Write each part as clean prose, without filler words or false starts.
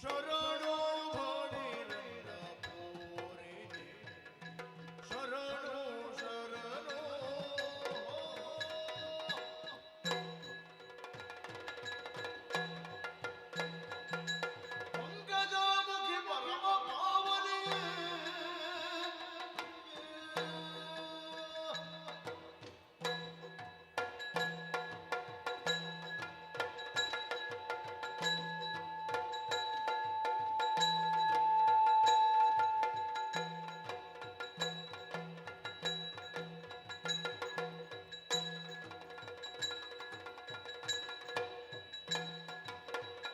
ಶರಣೋ ಭಣಿರಂಗಪುರಿನೇ ಶರಣೋ ಶರಣೋ ಪಂಕಜಾಮುಖಿ ಪರಮ ಪಾವನೇ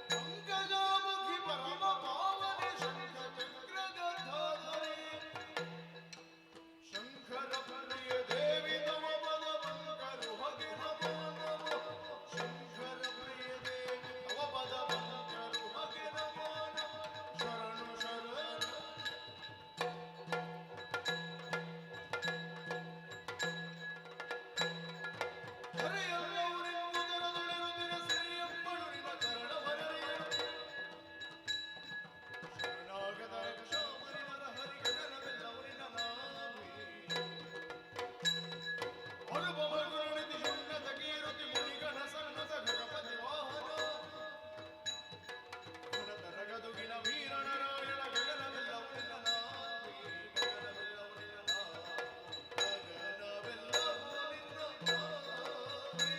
ಪಂಕಜಾಮುಖಿ ಪರಮ ಪಾವನೆ ಶಂಖ ಚಕ್ರ ಗದಾಧರೆ ಶಂಕರ ಪ್ರಿಯ ದೇವಿ ತವ ಪದ ಪಂಕರು ಹಗೆ ನಮೋ ನಮೋ ಶಂಕರ ಪ್ರಿಯ ದೇವಿ ತವ ಪದ ಪಂಕರು ಹಗೆ ನಮೋ ನಮೋ ಶರಣು ಶರಣು ಹರೆಯಲ್ಲವರೆಂಬುದರದೊಳೆರುದಿರ ಸಿರಿಯಪ್ಪಳು ನಿನ್ನ ಚರಣವರರೆಯರು ಶರಣಾಗತ ರಕ್ಷಾಮರಿನರ ಹರಿಗಗನವೆಲ್ಲವರಿನ ನಾಮಿ ಅನುಭವ ಗುರುನಿಧಿ ಶುಣ್ಣತ ಕೀರುತಿ ಮುನಿಗಣ ಸನ್ನತ ಗಣಪತಿ ವಾಹನ ಗುಣತರಗದುಗಿನ ವೀರನಾರಾಯಣ ಗಗನವೆಲ್ಲವರಿನ ನಾಮಿ ಗಗನವೆಲ್ಲವರಿನ ನಾಮಿ ಗಗನವೆಲ್ಲವರಿನ ನಾಮಿ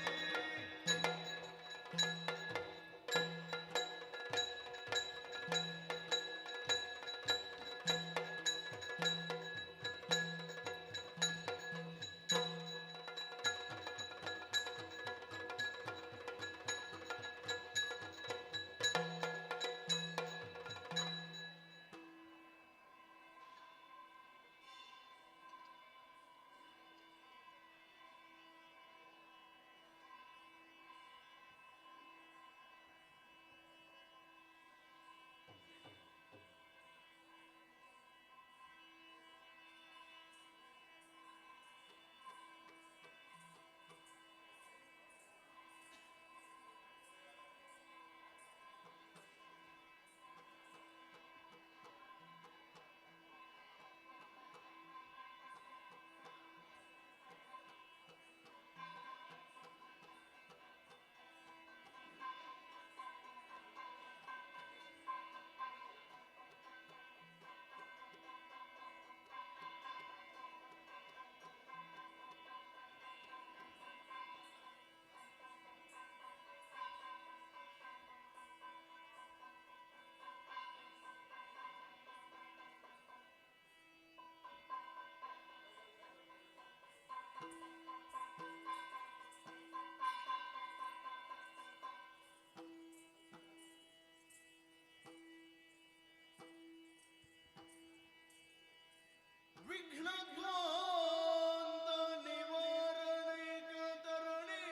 ವಿಘ್ನಧ್ವಾಂತ ನಿವಾರಣೈಕ ತರಣಿ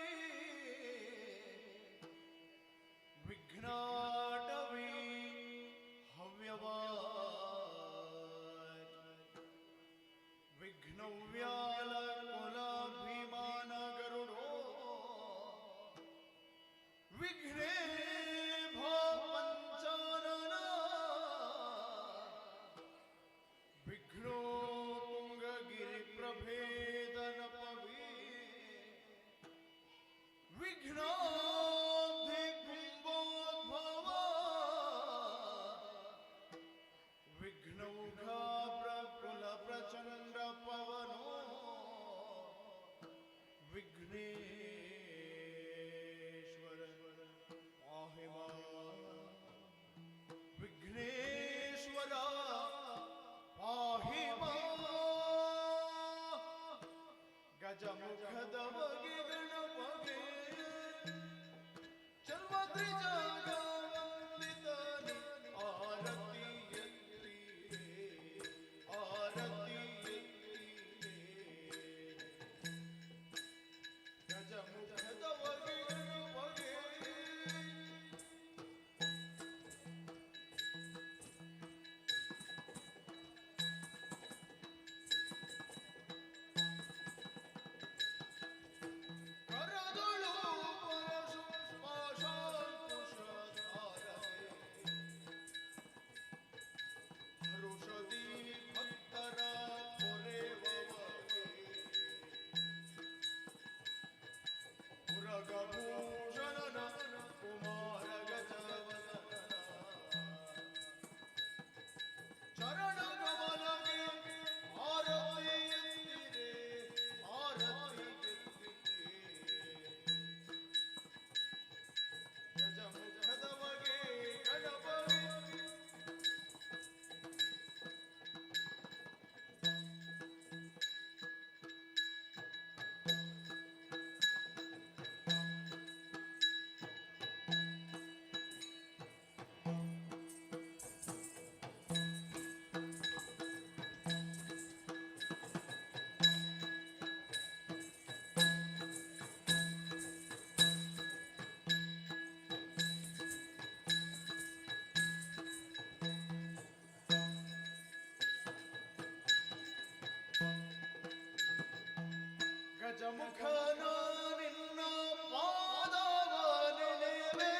ವಿಘ್ನಾಟವಿ ಹವ್ಯವಾತ್ ವಿಘ್ನವ್ಯಾಲ ಕುಲಾಭಿಮಾನ ಗರುಡೋ ವಿಘ್ನೇಭ ಪಂಚಾನನ ವಿಘ್ನೋ ತುಂಗಗಿರಿ ಪ್ರಭೇದನ ಪವಿ ವಿಘ್ನಾಬ್ಧಿ ಕುಂಭೋದ್ಭವ ವಿಘ್ನೌಘಾ ಪ್ರಕುಲ ಪ್ರಚಂಡ ಪವನೋ ವಿಘ್ನೇಶ್ವರ ಮಾಹಿಮಾ ಗಜಮುಖನು ನಿನ್ನ ಪಾದವ ನೆನೆವೆ.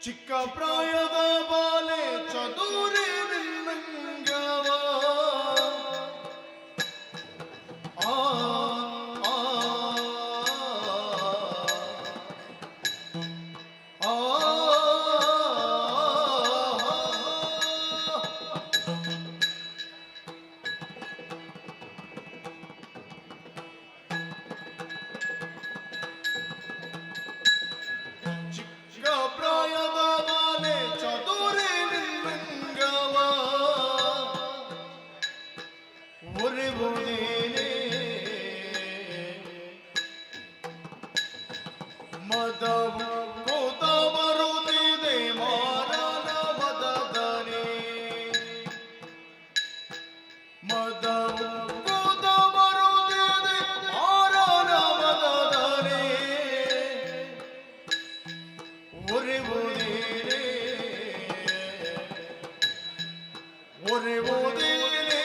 ಚಿಕ್ಕ ಪ್ರಾಯದ ಬಾಲೆ ಚದುರಿ ನಿನ್ನಂಗವ ಆ ಆ ಆ ಚಿಕ್ಕ ಪ್ರಾಯದ ಬಾಲೆ ಚದುರಿ ನಿನ್ನಂಗವ ಒರೆಬುದೇನೆ ಮದವು ಕೂತ ಬರುತ್ತಿದೆ ಮಾರನ ಮದದನೆ ಮದವು ಕೂತ ಬರುತ್ತಿದೆ ಮಾರನ ಮದದನೆ ಒರೆಬುದೇನೆ ಒರೆಬುದೇನೆ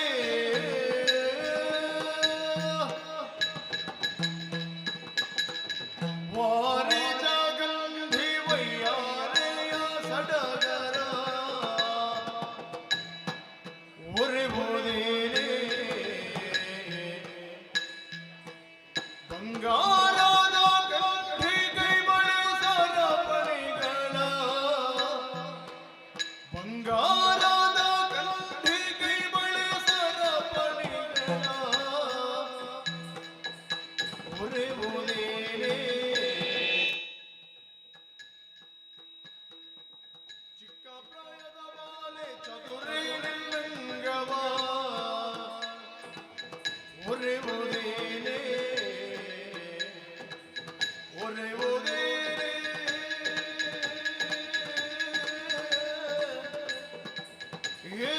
ವಾರಿ ಜಗಂಧಿ ವಯ್ಯಾರೆಯ ಸಡಗರ ಒರೆಬುದೇನೆ ಬಂಗಾರದ ಗಂಧಿ ಕೈಮಳೆ ಸರಪಣಿಗಳ ಬಂಗಾರದ ಗಂಧಿ ಕೈಮಳೆ ಸರಪಣಿಗಳ ಒರೆಬುದೇನೆ ಚಿಕ್ಕ ಪ್ರಾಯದ ಬಾಲೆ ಚತುರಿ ನಿನ್ನಂಗವ ಒರೆಬುದೇನೆ ಒರೆಬುದೇನೆ ಏ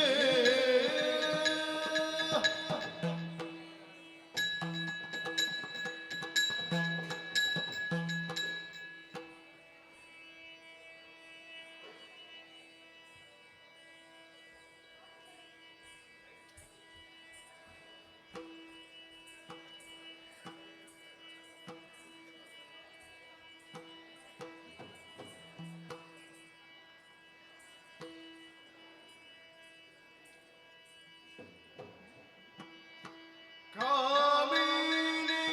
ಕಾಮಿನಿ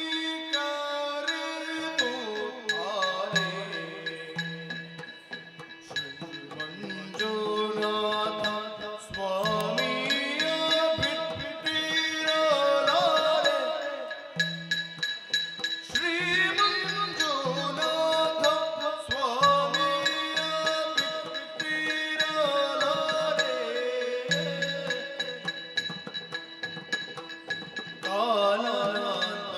ಕರೆದು ಆರೆ ಶ್ರೀ ಮಂಜುನಾಥ ಸ್ವಾಮಿಯ ಬಿಟ್ಟಿರಲಾರೆ ಶ್ರೀ ಮಂಜುನಾಥ ಸ್ವಾಮಿಯ ಬಿಟ್ಟಿರಲಾರೆ ಕಾಲನಾಥ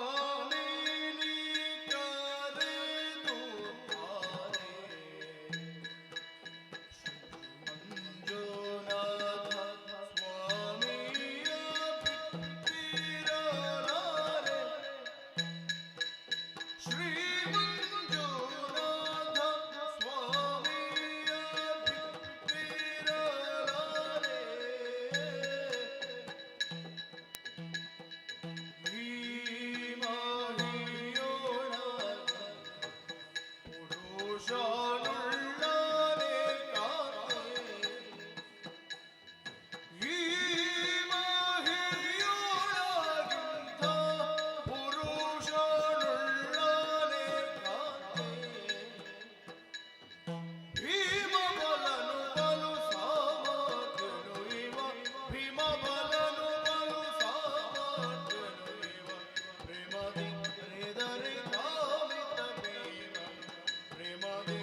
ಕಾಮಿನಿ ಕರೆದು ಆರೆ ಮಂಜುನಾಥ ಸ್ವಾಮಿಯ ಬಿಟ್ಟಿರಲಾರೆ ಶ್ರೀ ಮಂಜುನಾಥ ಸ್ವಾಮಿಯ ಬಿಟ್ಟಿರಲಾರೆ ಪುರುಷನುಳ್ಳನೆ ಕಾತೆ ಈ ಮಹಿಯೊಳಗಿಂತ ಪುರುಷನುಳ್ಳನೆ ಕಾತೆ ಭೀಮ ಬಲನು ಬಲು ಸಾಮರ್ಥ್ಯನು ಇವ ಭೀಮ ಬಲನು ಬಲು ಸಾಮರ್ಥ್ಯನು ಇವ ಪ್ರೇಮದಿ ಹೃದರಿ ಕಾಮಿತ ಭೀಮ ಪ್ರೇಮದಿ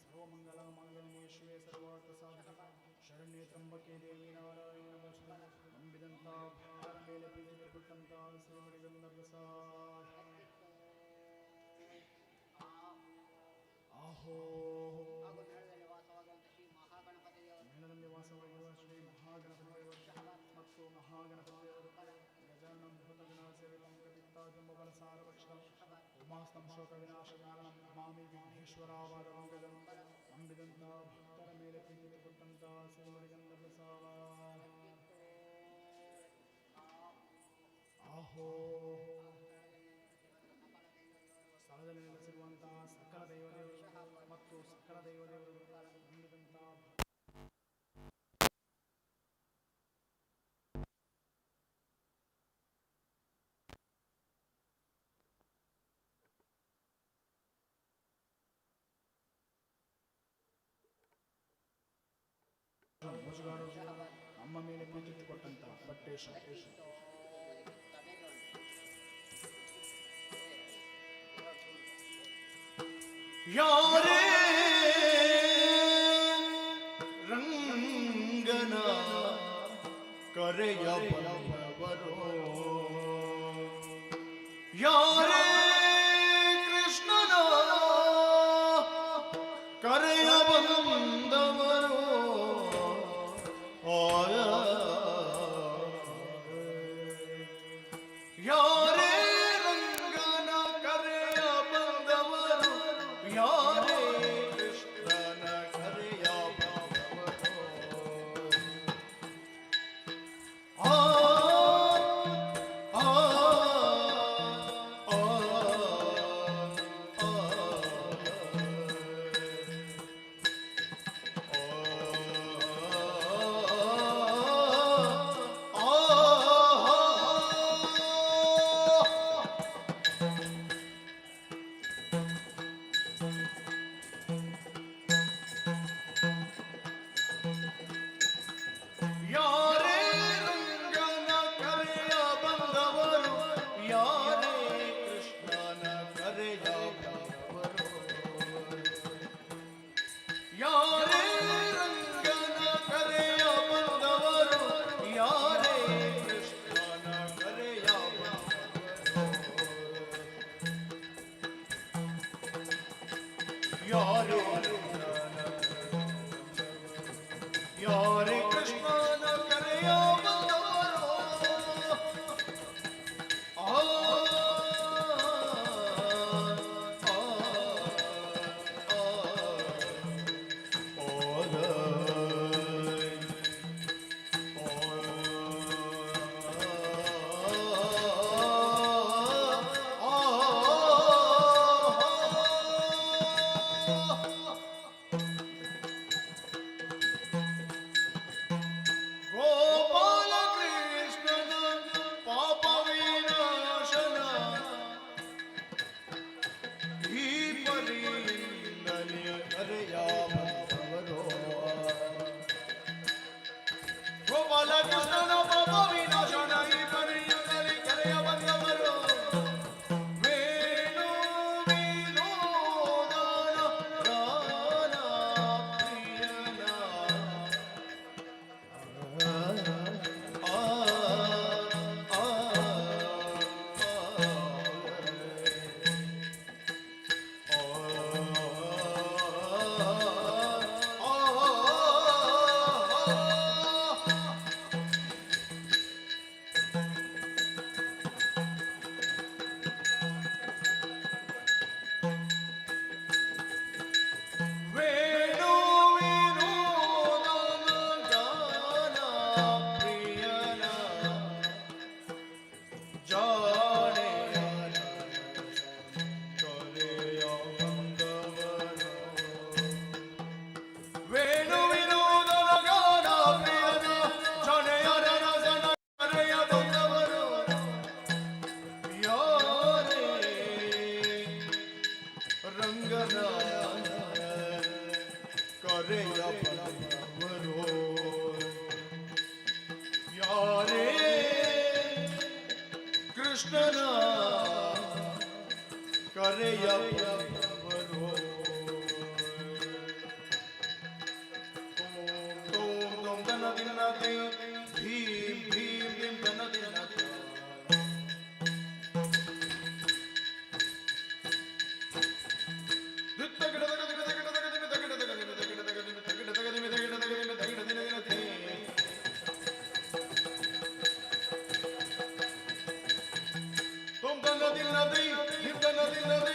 ಸರ್ವಮಂಗಲಮಾಂಗಲ್ಯೇ ಸರ್ವಾರ್ಥಸಾಧಕ ಶರಣ್ಯೇ ತ್ರ್ಯಂಬಕೆ ದೇವಿ ನಾರಾಯಣ ನಮೋಸ್ತುತೆ ನಂಬಿದಂತ ಭಕ್ತರ ಮೇಲೆ ಪ್ರೀತಿ ಕೊಟ್ಟಂತ ಶ್ರೀಮಡಿಗಂಧರ್ವಸ ಆಹೋ ಮೇಳದಲ್ಲಿ ವಾಸವಾಗಿರುವ ಶ್ರೀ ಮಹಾಗಣಪತಿದೇವರು ಮತ್ತು ಮಹಾಗಣಪತಿದೇವರು ಗಜಾನಂ ಭೂತ ವಿನಾಶೇವಿತಂ ಕಪಿತ್ತಾಜಂಬ ಬಲಸಾರವಕ್ಷಂ ಉಮಾಸ್ತಂ ಶೋಕ ವಿನಾಶ ಕಾರಣಂ ನಮಾಮಿ ವಿಘ್ನೇಶ್ವರಾವಾದಂ ಗಜಂ ನಂಬಿದಂತ ಭಕ್ತರ ಮೇಲೆ ಪ್ರೀತಿ ಕೊಟ್ಟಂತ ಶ್ರೀಮಡಿಗಂಧರ್ವಸ ಆಹೋ ಸ್ಥಳದಲ್ಲಿ ನೆಲೆಸಿರುವಂತಹ ಸಕಲ ದೈವದೇವರು ಮತ್ತು ಸಕಲ ದೈವದೇವರು ನಂಬಿದಂತ ಮೋಜುಗಾರರು ನಮ್ಮ ಮೇಲೆ ಪ್ರೀತಿ ಕೊಟ್ಟಂತ ಪಟ್ಟೇಶ ಯಾರೇ ರಂಗನ ಕರೆಯ ಬಲವರು ಯಾರೇ ಕೃಷ್ಣನ ಕರೆಯ ಬಂದವರು ಯಾರೇ ರಂಗನ ಕರೆಯ ಬಂದವರು ಯಾರೇ ಕೃಷ್ಣನ ಕರೆಯ ಬಂದವರು ಆ ಆ ಪಾಪ ವಿನಾಶನ ಈ ಪರಿಯುಗಲಿ ಕರೆಯ ಬಂದವರು ವೇಣು ವಿನೋದನ ಗಾನ ಪ್ರಿಯನ ವೇಣು ವಿನೋದನ ಗಾನ ಪ್ರಿಯನ ಜಾಣೆ ಕರೆಯ ಬಂದವನು ವೇಣು ವಿನೋದನ ಗಾನ ಪ್ರಿಯನ ಜಾಣೆಯ ರಸನ ಕರೆಯ ಬಂದವರು ಯಾರೇ ರಂಗನ ಕರೆಯ ಬಂದವರು ಯಾರೇ ಕೃಷ್ಣನ ಕರೆಯ ಬಂದವರು ತೋಂ ತೋಂ ದನ ದಿನ ದೇ ಭೀಂ ಭೀಂ ದಿಂ ದನ ದಿನ ದೇ. Tom dana dinna di, him dana dinna di,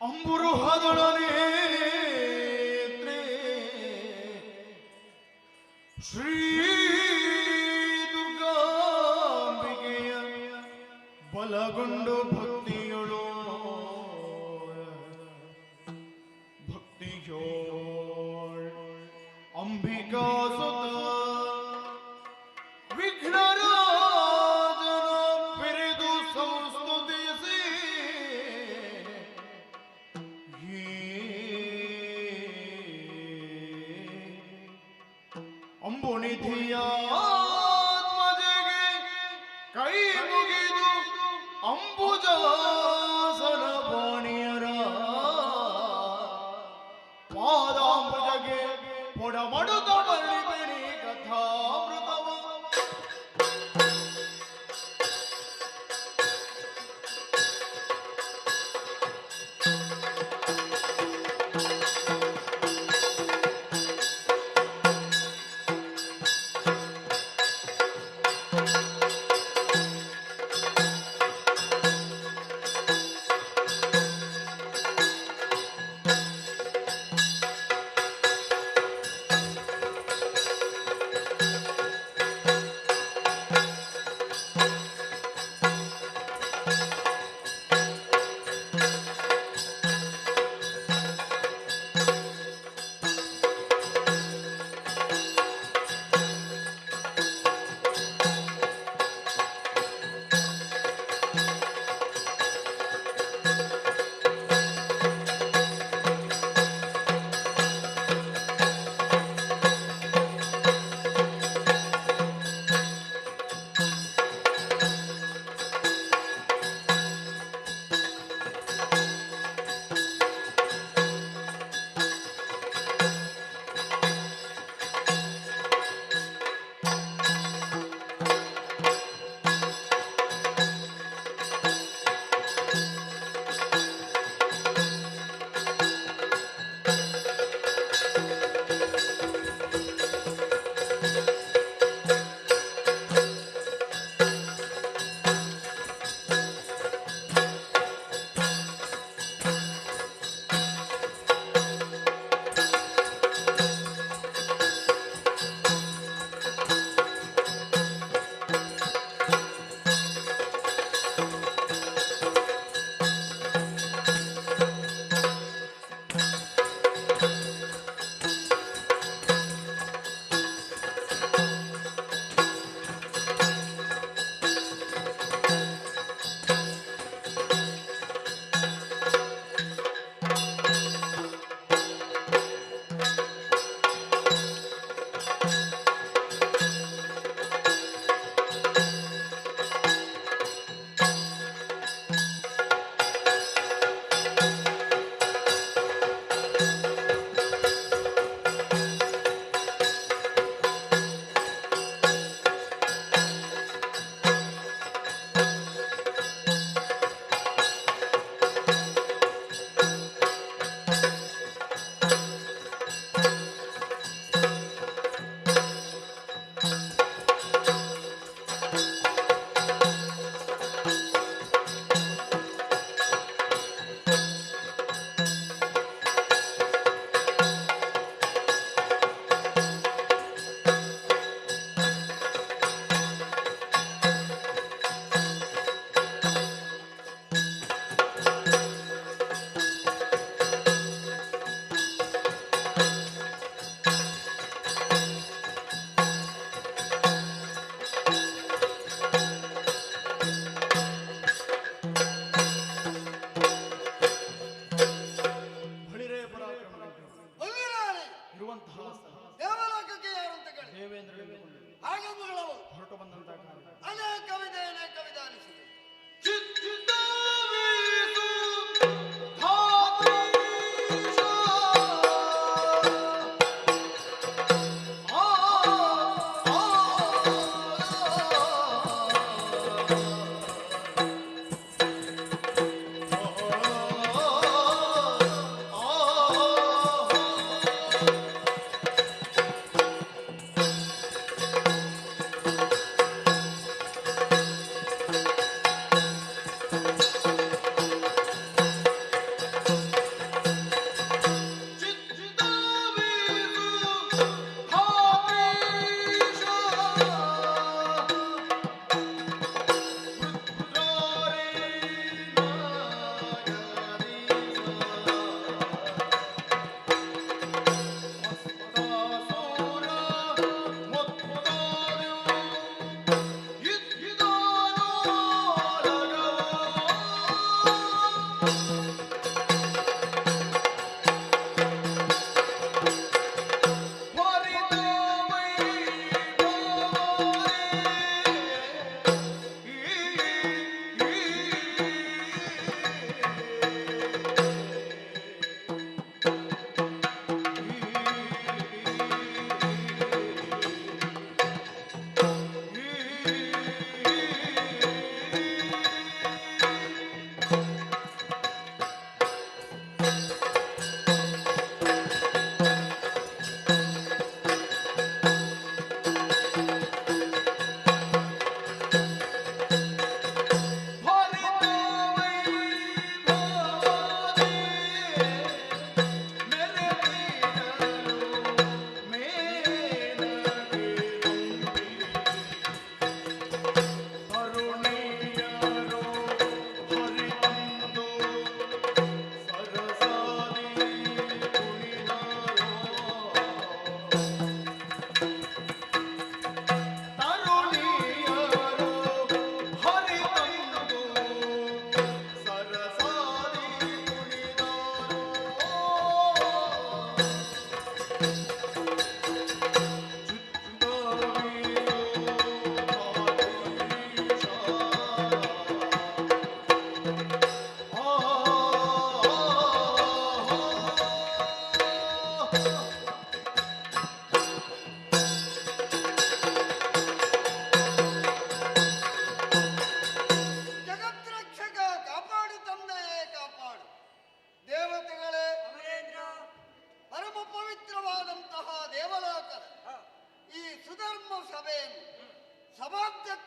ಅಂಬುರುಹದೊಡನೇತ್ರೆ ಶ್ರೀ ದುರ್ಗಾಂಬಿಕೆಯ ಬಲಗೊಂಡು ಭಕ್ತಿಯೊಳು ಭಕ್ತಿಯೋಳ್ ಅಂಬಿಕಾ ಸುತ ವಿಘ್ನರಾಜನ ಪಿರಿದು ಸಂಸ್ತುತಿಸಿ ಅಂಬುನಿಧಿಯಾತ್ಮಜೆಗೆ ಕೈ ಮುಗಿದು ಅಂಬುಜ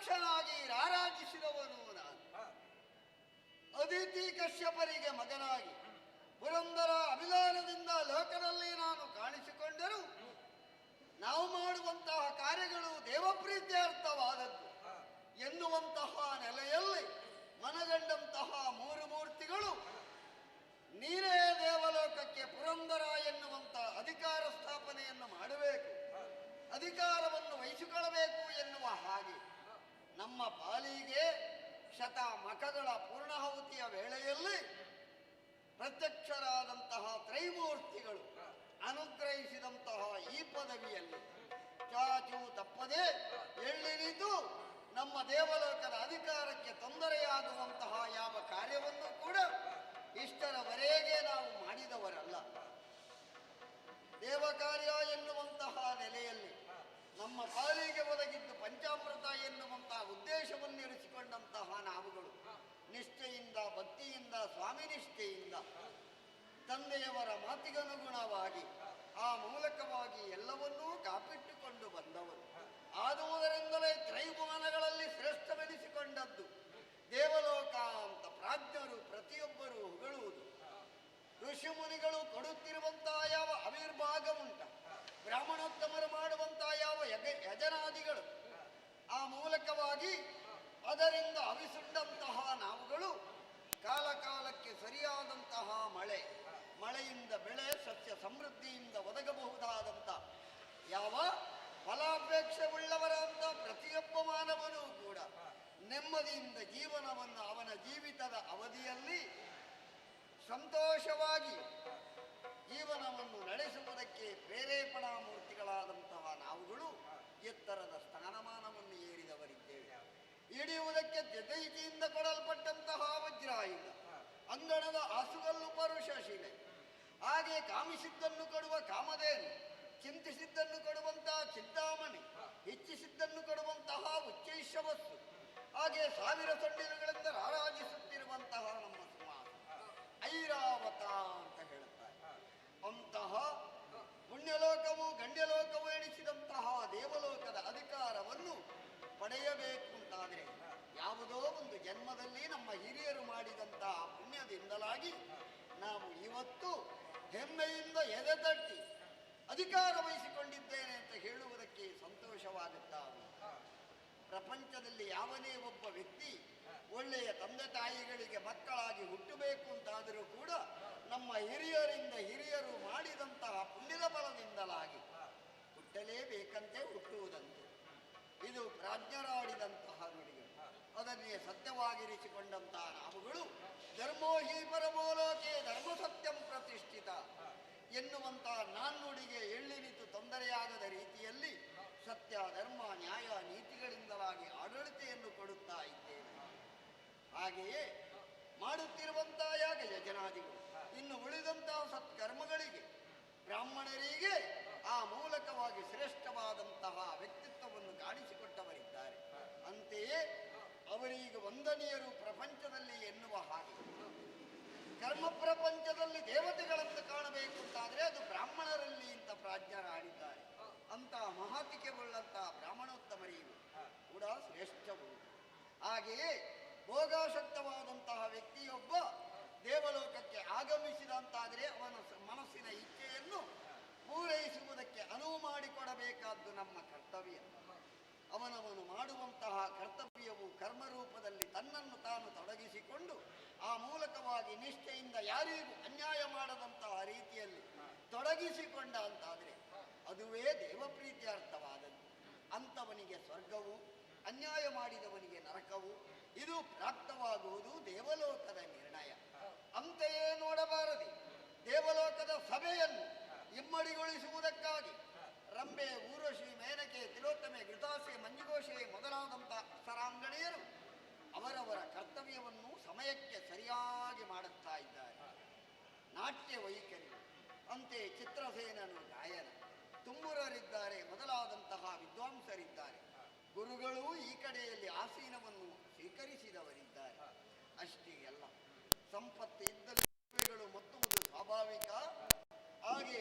ಅಧ್ಯಕ್ಷನಾಗಿ ರಾರಾಜಿಸಿದವನು ನಾನು. ಅದಿತಿ ಕಶ್ಯಪರಿಗೆ ಮಗನಾಗಿ ಪುರಂದರ ಅಭಿಮಾನದಿಂದ ಲೋಕದಲ್ಲಿ ನಾನು ಕಾಣಿಸಿಕೊಂಡರೂ ನಾವು ಮಾಡುವಂತಹ ಕಾರ್ಯಗಳು ದೇವಪ್ರೀತ್ಯರ್ಥವಾದದ್ದು ಎನ್ನುವಂತಹ ನೆಲೆಯಲ್ಲಿ ಮನಗಂಡಂತಹ ಮೂರು ಮೂರ್ತಿಗಳು ನೀನೇ ದೇವಲೋಕಕ್ಕೆ ಪುರಂದರ ಎನ್ನುವಂತ ಅಧಿಕಾರ ಸ್ಥಾಪನೆಯನ್ನು ಮಾಡಬೇಕು, ಅಧಿಕಾರವನ್ನು ವಹಿಸಿಕೊಳ್ಳಬೇಕು ಎನ್ನುವ ಹಾಗೆ ನಮ್ಮ ಪಾಲಿಗೆ ಶತಮಖಗಳ ಪೂರ್ಣಾಹುತಿಯ ವೇಳೆಯಲ್ಲಿ ಪ್ರತ್ಯಕ್ಷರಾದಂತಹ ತ್ರೈಮೂರ್ತಿಗಳು ಅನುಗ್ರಹಿಸಿದಂತಹ ಈ ಪದವಿಯಲ್ಲಿ ಚಾಚು ತಪ್ಪದೆ ಎಳ್ಳಿನಿಂದು ನಮ್ಮ ದೇವಲೋಕದ ಅಧಿಕಾರಕ್ಕೆ ತೊಂದರೆಯಾಗುವಂತಹ ಯಾವ ಕಾರ್ಯವನ್ನು ಕೂಡ ಇಷ್ಟರವರೆಗೆ ನಾವು ಮಾಡಿದವರಲ್ಲ. ದೇವ ಕಾರ್ಯ ಎನ್ನುವಂತಹ ನೆಲೆಯಲ್ಲಿ ನಮ್ಮ ಪಾಲಿಗೆ ಒದಗಿದ್ದು ಪಂಚಾಮೃತ ಎನ್ನುವಂತಹ ಉದ್ದೇಶವನ್ನಿರಿಸಿಕೊಂಡಂತಹ ನಾವುಗಳು ನಿಷ್ಠೆಯಿಂದ, ಭಕ್ತಿಯಿಂದ, ಸ್ವಾಮಿ ನಿಷ್ಠೆಯಿಂದ ತಂದೆಯವರ ಮಾತಿಗನುಗುಣವಾಗಿ ಆ ಮೂಲಕವಾಗಿ ಎಲ್ಲವನ್ನೂ ಕಾಪಿಟ್ಟುಕೊಂಡು ಬಂದವರು. ಆದುದರಿಂದಲೇ ತ್ರೈಭುವನಗಳಲ್ಲಿ ಶ್ರೇಷ್ಠವೆನಿಸಿಕೊಂಡದ್ದು ದೇವಲೋಕ ಅಂತ ಪ್ರಾಜ್ಞರು ಪ್ರತಿಯೊಬ್ಬರೂ ಹೊಗಳುವುದು. ಋಷಿಮುನಿಗಳು ಕೊಡುತ್ತಿರುವಂತಹ ಯಾವ ಆವಿರ್ಭಾಗ ಉಂಟ, ಬ್ರಾಹ್ಮಣೋತ್ತಮರು ಮಾಡುವಂತಹ ಯಾವ ಯಜನಾದಿಗಳು, ಆ ಮೂಲಕವಾಗಿ ಅದರಿಂದ ಅವಿಸುಂಡಂತಹ ನಾವುಗಳು ಕಾಲ ಕಾಲಕ್ಕೆ ಸರಿಯಾದಂತಹ ಮಳೆಯಿಂದ ಬೆಳೆ, ಸಸ್ಯ ಸಮೃದ್ಧಿಯಿಂದ ಒದಗಬಹುದಾದಂಥ ಯಾವ ಫಲಾಪೇಕ್ಷೆ ಉಳ್ಳವರಂತ ಪ್ರತಿಯೊಬ್ಬ ಮಾನವನೂ ಕೂಡ ನೆಮ್ಮದಿಯಿಂದ ಜೀವನವನ್ನು ಅವನ ಜೀವಿತದ ಅವಧಿಯಲ್ಲಿ ಸಂತೋಷವಾಗಿ ಜೀವನವನ್ನು ನಡೆಸುವುದಕ್ಕೆ ಪ್ರೇರೇಪಣಾ ಮೂರ್ತಿಗಳಾದಂತಹ ನಾವುಗಳು ಎತ್ತರದ ಸ್ಥಾನಮಾನವನ್ನು ಏರಿದವರಿದ್ದೇವೆ. ಹಿಡಿಯುವುದಕ್ಕೆ ಜತೈತಿಯಿಂದ ಕೊಡಲ್ಪಟ್ಟಂತಹ ವಜ್ರಾಯುಧ, ಅಂಗಣದ ಆಸುಗಲ್ಲು ಪರುಷ ಶಿಲೆ, ಹಾಗೆ ಕಾಮಿಸಿದ್ದನ್ನು ಕೊಡುವ ಕಾಮಧೇನು, ಚಿಂತಿಸಿದ್ದನ್ನು ಕೊಡುವಂತಹ ಚಿಂತಾಮಣಿ, ಇಚ್ಛಿಸಿದ್ದನ್ನು ಕೊಡುವಂತಹ ಉಚ್ಚೈಷವಸ್ಸು, ಹಾಗೆ 1000 ಸೊಂಡಿಲುಗಳಿಂದ ರಾರಾಜಿಸುತ್ತಿರುವಂತಹ ನಮ್ಮ ಐರಾವತ ಅಂತ ಹೇಳುತ್ತಾರೆ. ಅಂತಹ ಪುಣ್ಯಲೋಕವು ಗಣ್ಯಲೋಕವು ಎಣಿಸಿದಂತಹ ದೇವಲೋಕದ ಅಧಿಕಾರವನ್ನು ಪಡೆಯಬೇಕು ಅಂತಾದರೆ ಯಾವುದೋ ಒಂದು ಜನ್ಮದಲ್ಲಿ ನಮ್ಮ ಹಿರಿಯರು ಮಾಡಿದಂತಹ ಪುಣ್ಯದಿಂದಲಾಗಿ ನಾವು ಇವತ್ತು ಹೆಮ್ಮೆಯಿಂದ ಎದೆ ತಟ್ಟಿ ಅಧಿಕಾರ ವಹಿಸಿಕೊಂಡಿದ್ದೇನೆ ಅಂತ ಹೇಳುವುದಕ್ಕೆ ಸಂತೋಷವಾಗುತ್ತಾ. ಪ್ರಪಂಚದಲ್ಲಿ ಯಾವನೇ ಒಬ್ಬ ವ್ಯಕ್ತಿ ಒಳ್ಳೆಯ ತಂದೆ ತಾಯಿಗಳಿಗೆ ಮಕ್ಕಳಾಗಿ ಹುಟ್ಟಬೇಕು ಅಂತಾದರೂ ಕೂಡ ನಮ್ಮ ಹಿರಿಯರು ಮಾಡಿದಂತಹ ಪುಣ್ಯದ ಬಲದಿಂದಲಾಗಿ ಹುಟ್ಟಲೇಬೇಕಂತೆ ಹುಟ್ಟುವುದಂತೆ. ಇದು ಪ್ರಾಜ್ಞರಾಡಿದಂತಹ ನುಡಿಗಳು. ಅದನ್ನೇ ಸತ್ಯವಾಗಿರಿಸಿಕೊಂಡಂತಹ ನಾವುಗಳು ಧರ್ಮೋ ಹಿ ಪರಮೋಲೋಕೆ ಧರ್ಮ ಸತ್ಯಂ ಪ್ರತಿಷ್ಠಿತ ಎನ್ನುವಂತಹ ನಾಣ್ಣುಡಿಗೆ ಎಳ್ಳಿನಿತು ತೊಂದರೆಯಾಗದ ರೀತಿಯಲ್ಲಿ ಸತ್ಯ, ಧರ್ಮ, ನ್ಯಾಯ, ನೀತಿಗಳಿಂದಲಾಗಿ ಆಡಳಿತೆಯನ್ನು ಕೊಡುತ್ತಾ ಇದ್ದೇವೆ. ಹಾಗೆಯೇ ಮಾಡುತ್ತಿರುವಂತಹ ಯಾಗ ಯಜನಾದಿಗಳು, ಇನ್ನು ಉಳಿದಂತಹ ಸತ್ಕರ್ಮಗಳಿಗೆ ಬ್ರಾಹ್ಮಣರಿಗೆ ಆ ಮೂಲಕವಾಗಿ ಶ್ರೇಷ್ಠವಾದಂತಹ ವ್ಯಕ್ತಿತ್ವವನ್ನು ಕಾಣಿಸಿಕೊಟ್ಟವರಿದ್ದಾರೆ. ಅಂತೆಯೇ ಅವರಿಗೆ ವಂದನೀಯರು ಪ್ರಪಂಚದಲ್ಲಿ ಎನ್ನುವ ಹಾಗೆ ಕರ್ಮ ಪ್ರಪಂಚದಲ್ಲಿ ದೇವತೆಗಳನ್ನು ಕಾಣಬೇಕು ಅಂತಾದರೆ ಅದು ಬ್ರಾಹ್ಮಣರಲ್ಲಿ ಇಂಥ ಪ್ರಾಜ್ಞರಾಡಿದ್ದಾರೆ. ಅಂತಹ ಮಹತಿಕೆ ಉಳ್ಳಂತಹ ಬ್ರಾಹ್ಮಣೋತ್ತಮರಿಗೂ ಕೂಡ ಶ್ರೇಷ್ಠವು. ಹಾಗೆಯೇ ಭೋಗಾಸಕ್ತವಾದಂತಹ ವ್ಯಕ್ತಿಯೊಬ್ಬ ದೇವಲೋಕಕ್ಕೆ ಆಗಮಿಸಿದಂತಾದರೆ ಅವನ ಮನಸ್ಸಿನ ಇಚ್ಛೆಯನ್ನು ಪೂರೈಸುವುದಕ್ಕೆ ಅನುವು ಮಾಡಿಕೊಡಬೇಕಾದ್ದು ನಮ್ಮ ಕರ್ತವ್ಯ. ಅವನವನು ಮಾಡುವಂತಹ ಕರ್ತವ್ಯವು ಕರ್ಮರೂಪದಲ್ಲಿ ತನ್ನನ್ನು ತಾನು ತೊಡಗಿಸಿಕೊಂಡು ಆ ಮೂಲಕವಾಗಿ ನಿಷ್ಠೆಯಿಂದ ಯಾರಿಗೂ ಅನ್ಯಾಯ ಮಾಡದಂತಹ ರೀತಿಯಲ್ಲಿ ತೊಡಗಿಸಿಕೊಂಡ ಅಂತಾದರೆ ಅದುವೇ ದೇವಪ್ರೀತ್ಯರ್ಥವಾದದ್ದು. ಅಂಥವನಿಗೆ ಸ್ವರ್ಗವು, ಅನ್ಯಾಯ ಮಾಡಿದವನಿಗೆ ನರಕವು ಇದು ಪ್ರಾಪ್ತವಾಗುವುದು ದೇವಲೋಕದ ನಿರ್ಣಯ. ಅಂತೆಯೇ ನೋಡಬಾರದೆ ದೇವಲೋಕದ ಸಭೆಯನ್ನು ಇಮ್ಮಡಿಗೊಳಿಸುವುದಕ್ಕಾಗಿ ರಂಬೆ, ಊರ್ವಶಿ, ಮೇನಕೆ, ತಿಲೋತ್ತಮೆ, ಘೃತಾಸೆ, ಮಂಜುಘೋಷೆ ಮೊದಲಾದಂಥ ಅಪ್ಸರಾಂಗಣೆಯರು ಅವರವರ ಕರ್ತವ್ಯವನ್ನು ಸಮಯಕ್ಕೆ ಸರಿಯಾಗಿ ಮಾಡುತ್ತಾ ಇದ್ದಾರೆ. ನಾಟ್ಯ ವೈಖರಿ, ಅಂತೆ ಚಿತ್ರಸೇನನು ಗಾಯನ, ತುಂಬುರರಿದ್ದಾರೆ, ಮೊದಲಾದಂತಹ ವಿದ್ವಾಂಸರಿದ್ದಾರೆ. ಗುರುಗಳು ಈ ಕಡೆಯಲ್ಲಿ ಆಸೀನವನ್ನು ಸ್ವೀಕರಿಸಿದವರಿದ್ದಾರೆ. ಅಷ್ಟೇ ಅಲ್ಲ, ಸಂಪತ್ತು ಇದ್ದಲ್ಲಿ ಮೊತ್ತುವುದು ಸ್ವಾಭಾವಿಕ. ಹಾಗೆ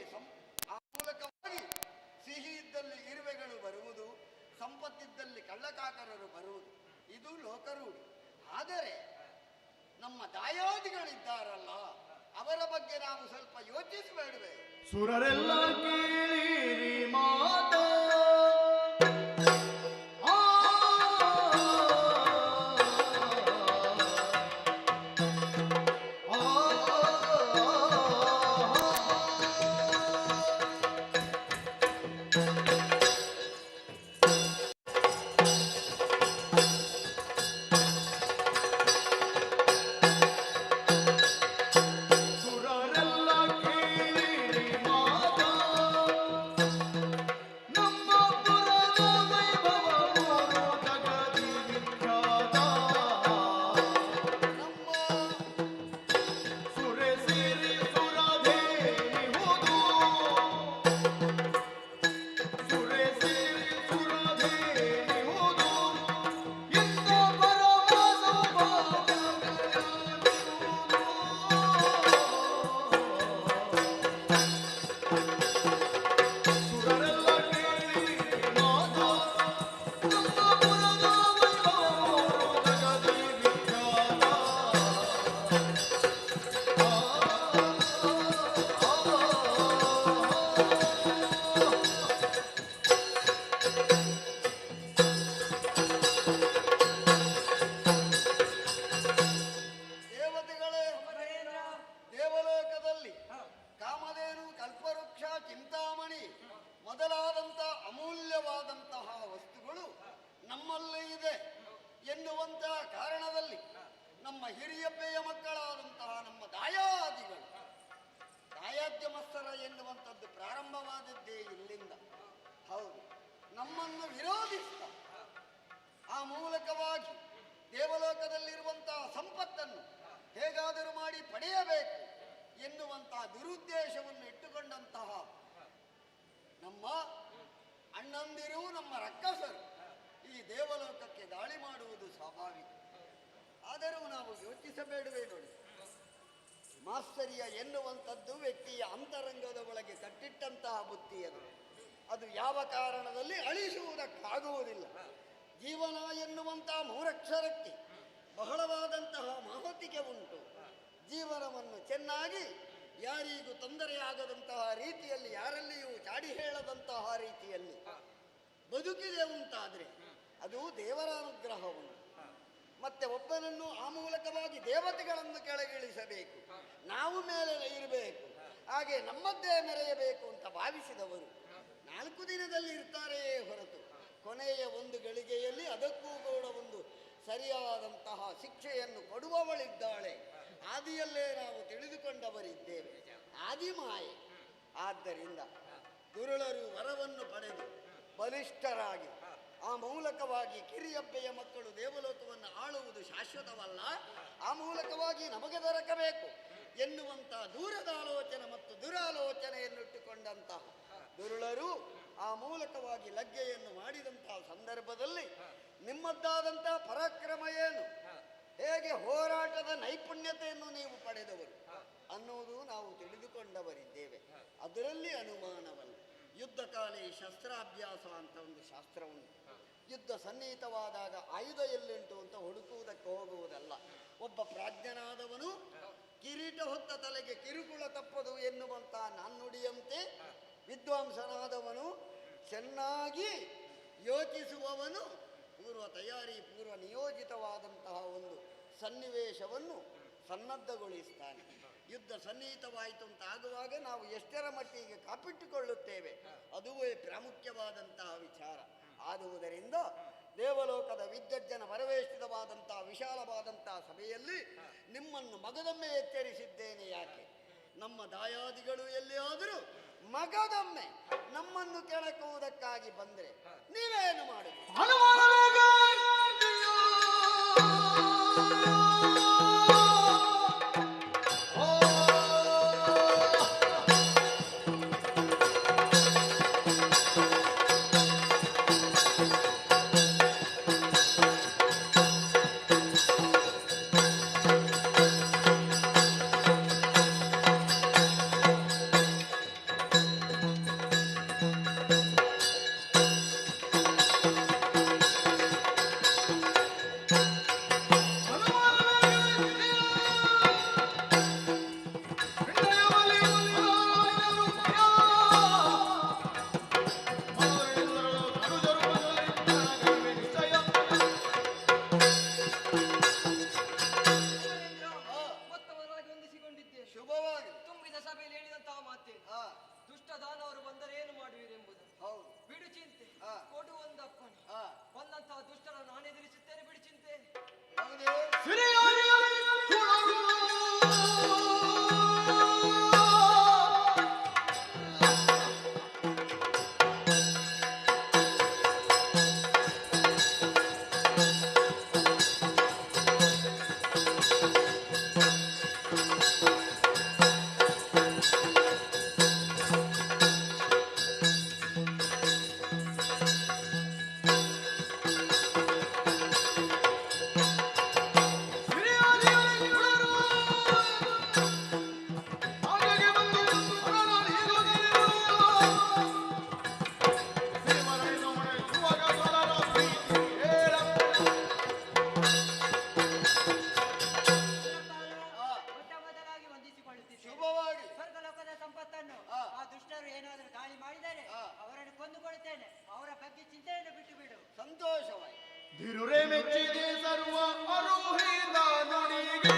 ಆ ಮೂಲಕವಾಗಿ ಸಿಹಿ ಇದ್ದಲ್ಲಿ ಇರುವೆಗಳು ಬರುವುದು, ಸಂಪತ್ತಿದ್ದಲ್ಲಿ ಕಳ್ಳಕಾಕರರು ಬರುವುದು ಇದು ಲೋಕರೂಢಿ. ಆದರೆ ನಮ್ಮ ದಾಯಾದಿಗಳಿದ್ದಾರಲ್ಲ, ಅವರ ಬಗ್ಗೆ ನಾವು ಸ್ವಲ್ಪ ಯೋಚಿಸಬೇಡವೆ? ಸುರರೆಲ್ಲ ಕೇಳಿರಿ ಮಾತಾ ಮೊದಲಾದಂಥ ಅಮೂಲ್ಯವಾದಂತಹ ವಸ್ತುಗಳು ನಮ್ಮಲ್ಲೇ ಇದೆ ಎನ್ನುವಂತಹ ಕಾರಣದಲ್ಲಿ ನಮ್ಮ ಹಿರಿಯಪ್ಪೆಯ ಮಕ್ಕಳಾದಂತಹ ನಮ್ಮ ದಾಯಾದಿಗಳು ದಾಯಾದ್ಯಮಸ್ಥರ ಎನ್ನುವಂಥದ್ದು ಪ್ರಾರಂಭವಾದದ್ದೇ ಇಲ್ಲಿಂದ. ಹೌದು, ನಮ್ಮನ್ನು ವಿರೋಧಿಸ್ತ ಆ ಮೂಲಕವಾಗಿ ದೇವಲೋಕದಲ್ಲಿರುವಂತಹ ಸಂಪತ್ತನ್ನು ಹೇಗಾದರೂ ಮಾಡಿ ಪಡೆಯಬೇಕು ಎನ್ನುವಂತಹ ದುರುದ್ದೇಶವನ್ನು ಇಟ್ಟುಕೊಂಡಂತಹ ನಮ್ಮ ಅಣ್ಣಂದಿರು, ನಮ್ಮ ರಕ್ಕಸರು ಈ ದೇವಲೋಕಕ್ಕೆ ದಾಳಿ ಮಾಡುವುದು ಸ್ವಾಭಾವಿಕ. ಆದರೂ ನಾವು ಯೋಚಿಸಬೇಡವೇ? ನೋಡಿ, ಮಾತ್ಸರ್ಯ ಎನ್ನುವಂಥದ್ದು ವ್ಯಕ್ತಿಯ ಅಂತರಂಗದ ಒಳಗೆ ಕಟ್ಟಿಟ್ಟಂತಹ ಬುದ್ಧಿಯನ್ನು ಅದು ಯಾವ ಕಾರಣದಲ್ಲಿ ಅಳಿಸುವುದಕ್ಕಾಗುವುದಿಲ್ಲ. ಜೀವನ ಎನ್ನುವಂತಹ ಮೂರಕ್ಷರಕ್ಕೆ ಬಹಳವಾದಂತಹ ಮಹತ್ವಕ್ಕೆ ಉಂಟು. ಜೀವನವನ್ನು ಚೆನ್ನಾಗಿ ಯಾರಿಗೂ ತೊಂದರೆಯಾಗದಂತಹ ರೀತಿಯಲ್ಲಿ, ಯಾರಲ್ಲಿಯೂ ಚಾಡಿ ಹೇಳದಂತಹ ರೀತಿಯಲ್ಲಿ ಬದುಕಿದೆ ಉಂಟಾದರೆ ಅದು ದೇವರ ಅನುಗ್ರಹ ಉಂಟು. ಮತ್ತೆ ಒಬ್ಬನನ್ನು ಆ ಮೂಲಕವಾಗಿ ದೇವತೆಗಳನ್ನು ಕೆಳಗಿಳಿಸಬೇಕು, ನಾವು ಮೇಲೆ ಇರಬೇಕು, ಹಾಗೆ ನಮ್ಮದ್ದೇ ಮೆರೆಯಬೇಕು ಅಂತ ಭಾವಿಸಿದವರು 4 ದಿನದಲ್ಲಿ ಇರ್ತಾರೆಯೇ ಹೊರತು ಕೊನೆಯ ಒಂದು ಗಳಿಗೆಯಲ್ಲಿ ಅದಕ್ಕೂ ಕೂಡ ಒಂದು ಸರಿಯಾದಂತಹ ಶಿಕ್ಷೆಯನ್ನು ಕೊಡುವವಳಿದ್ದಾಳೆ. ಆದಿಯಲ್ಲೇ ನಾವು ತಿಳಿದುಕೊಂಡವರಿದ್ದೇವೆ, ಆದಿಮಾಯೆ. ಆದ್ದರಿಂದ ದುರುಳರು ವರವನ್ನು ಪಡೆದು ಬಲಿಷ್ಠರಾಗಿ ಆ ಮೂಲಕವಾಗಿ ಕಿರಿಯಬ್ಬೆಯ ಮಕ್ಕಳು ದೇವಲೋಕವನ್ನು ಆಳುವುದು ಶಾಶ್ವತವಲ್ಲ, ಆ ಮೂಲಕವಾಗಿ ನಮಗೆ ದೊರಕಬೇಕು ಎನ್ನುವಂತಹ ದೂರದ ಆಲೋಚನೆ ಮತ್ತು ದುರಾಲೋಚನೆಯನ್ನಿಟ್ಟುಕೊಂಡಂತಹ ದುರುಳರು ಆ ಮೂಲಕವಾಗಿ ಲಗ್ಗೆಯನ್ನು ಮಾಡಿದಂತಹ ಸಂದರ್ಭದಲ್ಲಿ ನಿಮ್ಮದ್ದಾದಂತಹ ಪರಾಕ್ರಮ ಏನು, ಹೇಗೆ ಹೋರಾಟದ ನೈಪುಣ್ಯತೆಯನ್ನು ನೀವು ಪಡೆದವರು ಅನ್ನುವುದು ನಾವು ತಿಳಿದುಕೊಂಡವರಿದ್ದೇವೆ. ಅದರಲ್ಲಿ ಅನುಮಾನವಲ್ಲ. ಯುದ್ಧಕಾಲೇ ಶಸ್ತ್ರಾಭ್ಯಾಸ ಅಂತ ಒಂದು ಶಾಸ್ತ್ರ ಉಂಟು. ಯುದ್ಧ ಸನ್ನಿಹಿತವಾದಾಗ ಆಯುಧ ಎಲ್ಲುಂಟು ಅಂತ ಹುಡುಕುವುದಕ್ಕೆ ಹೋಗುವುದಲ್ಲ. ಒಬ್ಬ ಪ್ರಾಜ್ಞನಾದವನು ಕಿರೀಟ ಹೊತ್ತ ತಲೆಗೆ ಕಿರುಕುಳ ತಪ್ಪದು ಎನ್ನುವಂಥ ನಾಣ್ಣುಡಿಯಂತೆ ವಿದ್ವಾಂಸನಾದವನು ಚೆನ್ನಾಗಿ ಯೋಚಿಸುವವನು ಪೂರ್ವ ತಯಾರಿ, ಪೂರ್ವ ನಿಯೋಜಿತವಾದಂತಹ ಒಂದು ಸನ್ನಿವೇಶವನ್ನು ಸನ್ನದ್ಧಗೊಳಿಸ್ತಾನೆ. ಯುದ್ಧ ಸನ್ನಿಹಿತವಾಯಿತು ಅಂತ ಆಗುವಾಗ ನಾವು ಎಷ್ಟರ ಮಟ್ಟಿಗೆ ಕಾಪಿಟ್ಟುಕೊಳ್ಳುತ್ತೇವೆ ಅದುವೇ ಪ್ರಾಮುಖ್ಯವಾದಂತಹ ವಿಚಾರ. ಆದುದರಿಂದ ದೇವಲೋಕದ ವಿದ್ವಜ್ಜನ ಪರವೇಶಿತವಾದಂತಹ ವಿಶಾಲವಾದಂತಹ ಸಭೆಯಲ್ಲಿ ನಿಮ್ಮನ್ನು ಮಗದೊಮ್ಮೆ ಎಚ್ಚರಿಸಿದ್ದೇನೆ. ಯಾಕೆ? ನಮ್ಮ ದಾಯಾದಿಗಳು ಎಲ್ಲಿಯಾದರೂ ಮಗದೊಮ್ಮೆ ನಮ್ಮನ್ನು ಕೆಳಕುವುದಕ್ಕಾಗಿ ಬಂದರೆ ನೀವೇನು ಮಾಡುವುದು? ಮೊತ್ತವರಾಗಿ ಹೊಂದಿಸಿಕೊಂಡಿದ್ದೇನೆ. ಶುಭವಾಗಿ. ತುಂಬಿದ ಸಭೆಯಲ್ಲಿ ಹೇಳಿದಂತಹ ಮಾತೆ ಹಾ, ದುಷ್ಟ ದಾನವರು ಬಂದರೆ ಏನು ಮಾಡುವಿರೆಂಬುದು. ಹೌದು. ಬಿಡು ಚಿಂತೆ, ಹಾ. ಕೊಡು ಒಂದು ಅಪ್ಪಣೆ. ಹಾ, ಬಂದಂತಹ ದುಷ್ಟರನ್ನು ನಾನು ಎದುರಿಸುತ್ತೇನೆ, ಬಿಡು ಚಿಂತೆ. ಹೌದೇ? ಮೊದಲಾಗಿ ಹೊಂದಿಸಿಕೊಳ್ಳುತ್ತಿದ್ದೆ. ಶುಭವಾಗಿ. ಸ್ವರ್ಗಲೋಕದ ಸಂಪತ್ತನ್ನು ಹಾ. ಆ ದುಷ್ಟರು ಏನಾದರೂ ದಾಳಿ ಮಾಡಿದರೆ ಹಾ. ಅವರನ್ನು ಕೊಂದುಕೊಳ್ತೇನೆ. ಅವರ ಬಗ್ಗೆ ಚಿಂತೆಯನ್ನು ಬಿಟ್ಟು ಬಿಡು. ಸಂತೋಷವಾಗಿ. ಧಿರುರೆ ಮೆಚ್ಚಿದೆ ಸರ್ವ ಅರೋಹಿತ ನುಡಿಗೆ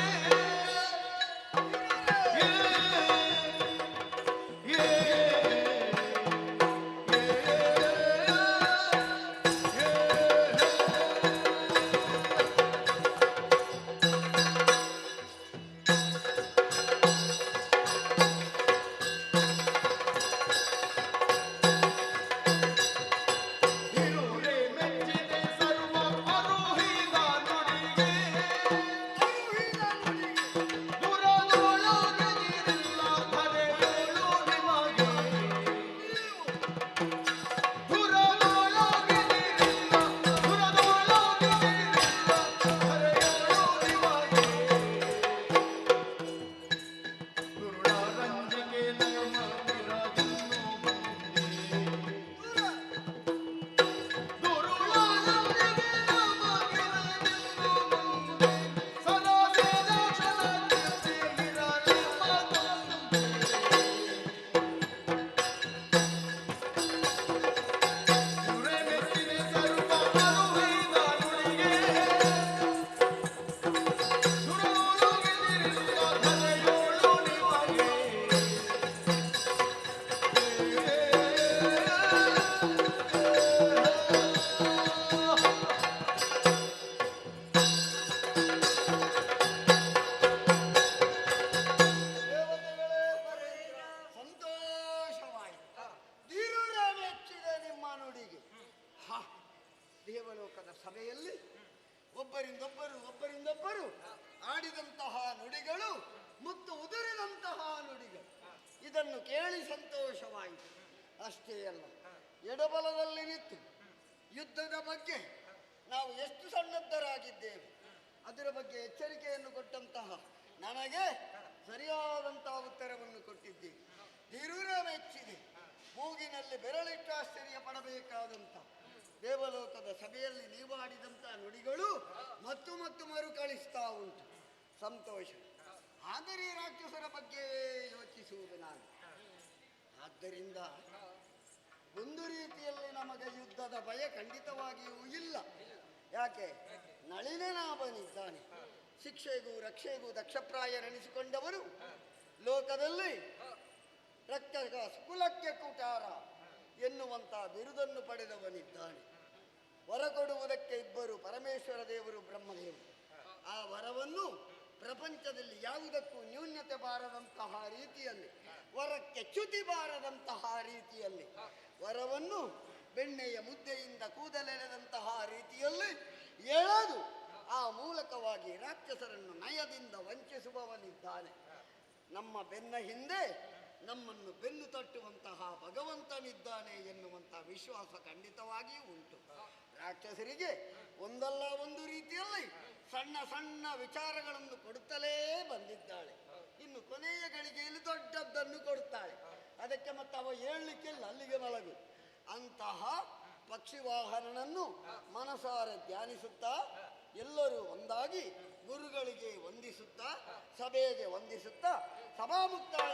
ಧಿರುರೆ ಮೆಚ್ಚಿದೆ ಸರ್ವ ಅರೋಹಿತ ನುಡಿಗೆ ದುರದೊಳಗಿರಿಲ್ಲ ಧರೆಯೋಳು ನಿಮಗೆ ದುರದೊಳಗಿರಿಲ್ಲ ಧರೆಯೋಳು ನಿಮಗೆ ದುರುಳರಂಜಿಕೆ ನಮ್ಮ ವಿರದಿನ್ನು ಬಂದೆ ದುರುಳರಂಜಿಕೆ ನಮ್ಮ ವಿರದಿನ್ನು ಬಂದೆ ಸದಾ ವೇದಾಕ್ಷರ ಕೀರ್ತಿಗಿರಲಿ ಮತ್ತೊಂದೆ ದುರೆ ಮೆಚ್ಚಿದೆ ಸರ್ವ ಅನುಭೈದ ನುಡಿಗೆ ದುರದೊಳಗಿರಿಲ್ಲ ಧರೆಯೋಳು ನಿಮಗೆ ದೇವತೆಗಳೇ, ಸಂತೋಷವಾಯಿತು. ಧಿರುರ ಮೆಚ್ಚಿದೆ ನಿಮ್ಮ ನುಡಿಗೆ. ಹ, ದೇವಲೋಕದ ಸಭೆಯಲ್ಲಿ ಒಬ್ಬರಿಂದೊಬ್ಬರು ಆಡಿದಂತಹ ನುಡಿಗಳು ಮತ್ತು ಉದುರಿದಂತಹ ನುಡಿಗಳು, ಇದನ್ನು ಕೇಳಿ ಸಂತೋಷವಾಯಿತು. ಅಷ್ಟೇ ಅಲ್ಲ, ಎಡಬಲದಲ್ಲಿ ನಿಂತು ಯುದ್ಧದ ಬಗ್ಗೆ ನಾವು ಎಷ್ಟು ಸನ್ನದ್ಧರಾಗಿದ್ದೇವೆ ಅದರ ಬಗ್ಗೆ ಎಚ್ಚರಿಕೆಯನ್ನು ಕೊಟ್ಟಂತಹ ನನಗೆ ಸರಿಯಾದಂತಹ ಉತ್ತರವನ್ನು ಕೊಟ್ಟಿದ್ದೀವಿ. ಧಿರುರ ಮೆಚ್ಚಿದೆ. ಮೂಗಿನಲ್ಲಿ ಬೆರಳಿಟ್ಟು ಆಶ್ಚರ್ಯ ಪಡಬೇಕಾದಂಥ ದೇವಲೋಕದ ಸಭೆಯಲ್ಲಿ ನೀವು ಆಡಿದಂಥ ನುಡಿಗಳು ಮತ್ತು ಮರುಕಳಿಸ್ತಾ ಉಂಟು. ಸಂತೋಷ. ಆದರೆ ರಾಕ್ಷಸರ ಬಗ್ಗೆ ಯೋಚಿಸುವುದು ನಾನು. ಆದ್ದರಿಂದ ಒಂದು ರೀತಿಯಲ್ಲಿ ನಮಗೆ ಯುದ್ಧದ ಭಯ ಖಂಡಿತವಾಗಿಯೂ ಇಲ್ಲ. ಯಾಕೆ? ನಳಿನನಾಭನಿದ್ದಾನೆ. ಶಿಕ್ಷೆಗೂ ರಕ್ಷೆಗೂ ದಕ್ಷಪ್ರಾಯರೆನಿಸಿಕೊಂಡವರು ಲೋಕದಲ್ಲಿ ರಕ್ಷಕ ಕುಲಕ್ಕೆ ಕುಟಾರ ಎನ್ನುವಂಥ ಬಿರುದನ್ನು ಪಡೆದವನಿದ್ದಾನೆ. ವರ ಕೊಡುವುದಕ್ಕೆ ಇಬ್ಬರು, ಪರಮೇಶ್ವರ ದೇವರು, ಬ್ರಹ್ಮದೇವರು. ಆ ವರವನ್ನು ಪ್ರಪಂಚದಲ್ಲಿ ಯಾವುದಕ್ಕೂ ನ್ಯೂನ್ಯತೆ ಬಾರದಂತಹ ರೀತಿಯಲ್ಲಿ, ವರಕ್ಕೆ ಚ್ಯುತಿ ಬಾರದಂತಹ ರೀತಿಯಲ್ಲಿ, ವರವನ್ನು ಬೆಣ್ಣೆಯ ಮುದ್ದೆಯಿಂದ ಕೂದಲೆಳೆದಂತಹ ರೀತಿಯಲ್ಲಿ ಎಳೆದು ಆ ಮೂಲಕವಾಗಿ ರಾಕ್ಷಸರನ್ನು ನಯದಿಂದ ವಂಚಿಸುವವನಿದ್ದಾನೆ. ನಮ್ಮ ಬೆನ್ನ ಹಿಂದೆ ನಮ್ಮನ್ನು ಬೆನ್ನು ತಟ್ಟುವಂತಹ ಭಗವಂತನಿದ್ದಾನೆ ಎನ್ನುವಂತಹ ವಿಶ್ವಾಸ ಖಂಡಿತವಾಗಿಯೂ ಉಂಟು. ರಾಕ್ಷಸರಿಗೆ ಒಂದಲ್ಲ ಒಂದು ರೀತಿಯಲ್ಲಿ ಸಣ್ಣ ಸಣ್ಣ ವಿಚಾರಗಳನ್ನು ಕೊಡುತ್ತಲೇ ಬಂದಿದ್ದಾಳೆ. ಇನ್ನು ಕೊನೆಯ ಗಳಿಗೆಯಲ್ಲಿ ದೊಡ್ಡದ್ದನ್ನು ಕೊಡುತ್ತಾಳೆ. ಅದಕ್ಕೆ ಮತ್ತೆ ಅವ ಹೇಳಲಿಕ್ಕಿಲ್ಲ, ಅಲ್ಲಿಗೆ ಮಲಗು. ಅಂತಹ ಪಕ್ಷಿವಾಹನನನ್ನು ಮನಸಾರೆ ಧ್ಯಾನಿಸುತ್ತಾ ಎಲ್ಲರೂ ಒಂದಾಗಿ ಗುರುಗಳಿಗೆ ವಂದಿಸುತ್ತಾ, ಸಭೆಗೆ ವಂದಿಸುತ್ತಾ ಸಭಾಮುಕ್ತಾಯ.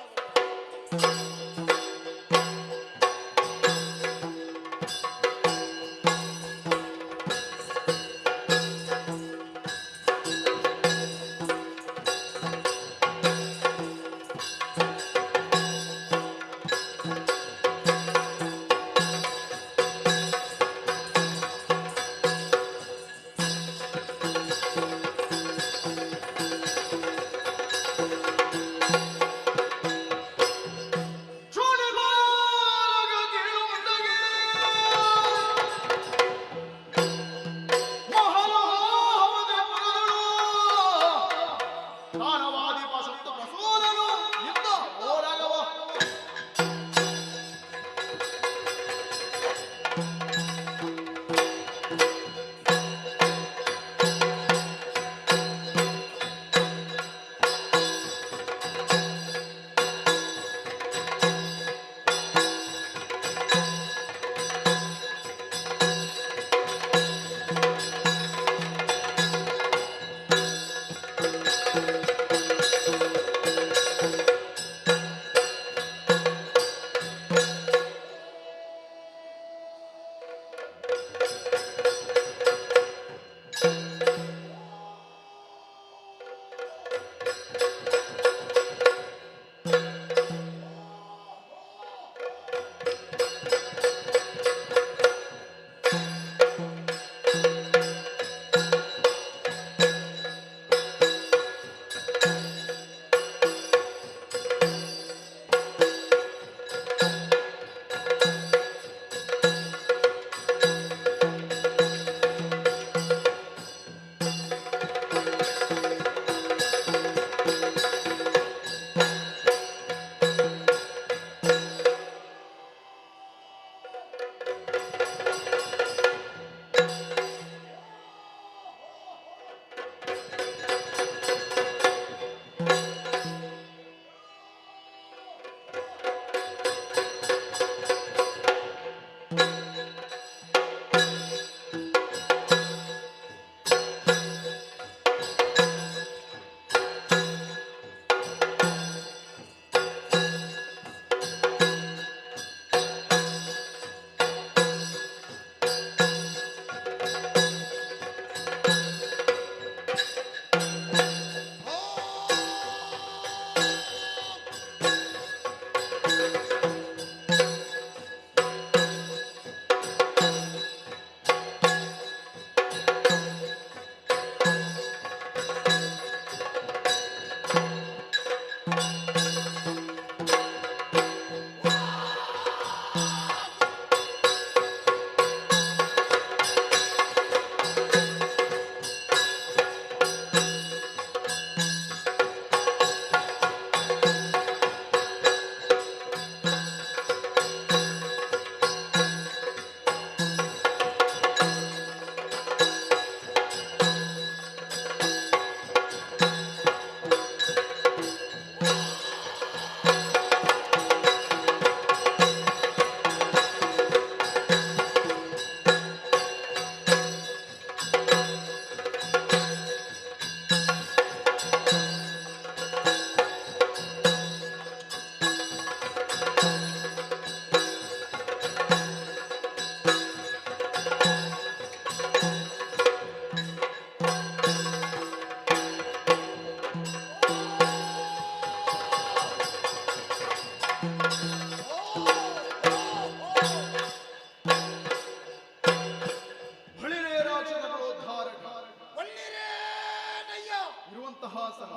ಬರುವಂತಹ ಸಲ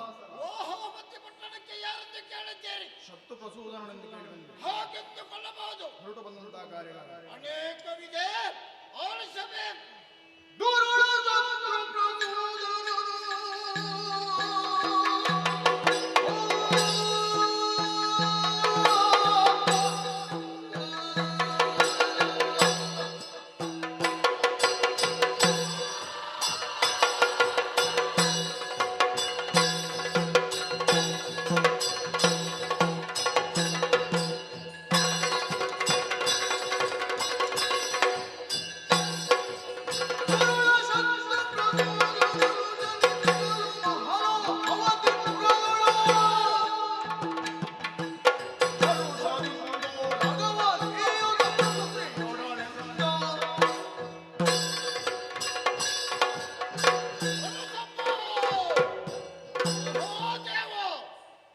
ಓಹೋ ಮತ್ತೆ ಪಟ್ಟಣಕ್ಕೆ ಯಾರೆಂದು ಕೇಳಿದ್ದೀರಿ? ಶತ್ರು ಪ್ರಸೂದನನೆಂದು ಕೇಳಿ ಬಂದೆ. ಹಾಗೆಂದುಕೊಳ್ಳಬಹುದು. ಹೊರಟು ಬಂದಂತಹ ಕಾರ್ಯಗಳು ಅನೇಕವಿದೆ, ಆಲಿಸಬೇಕು.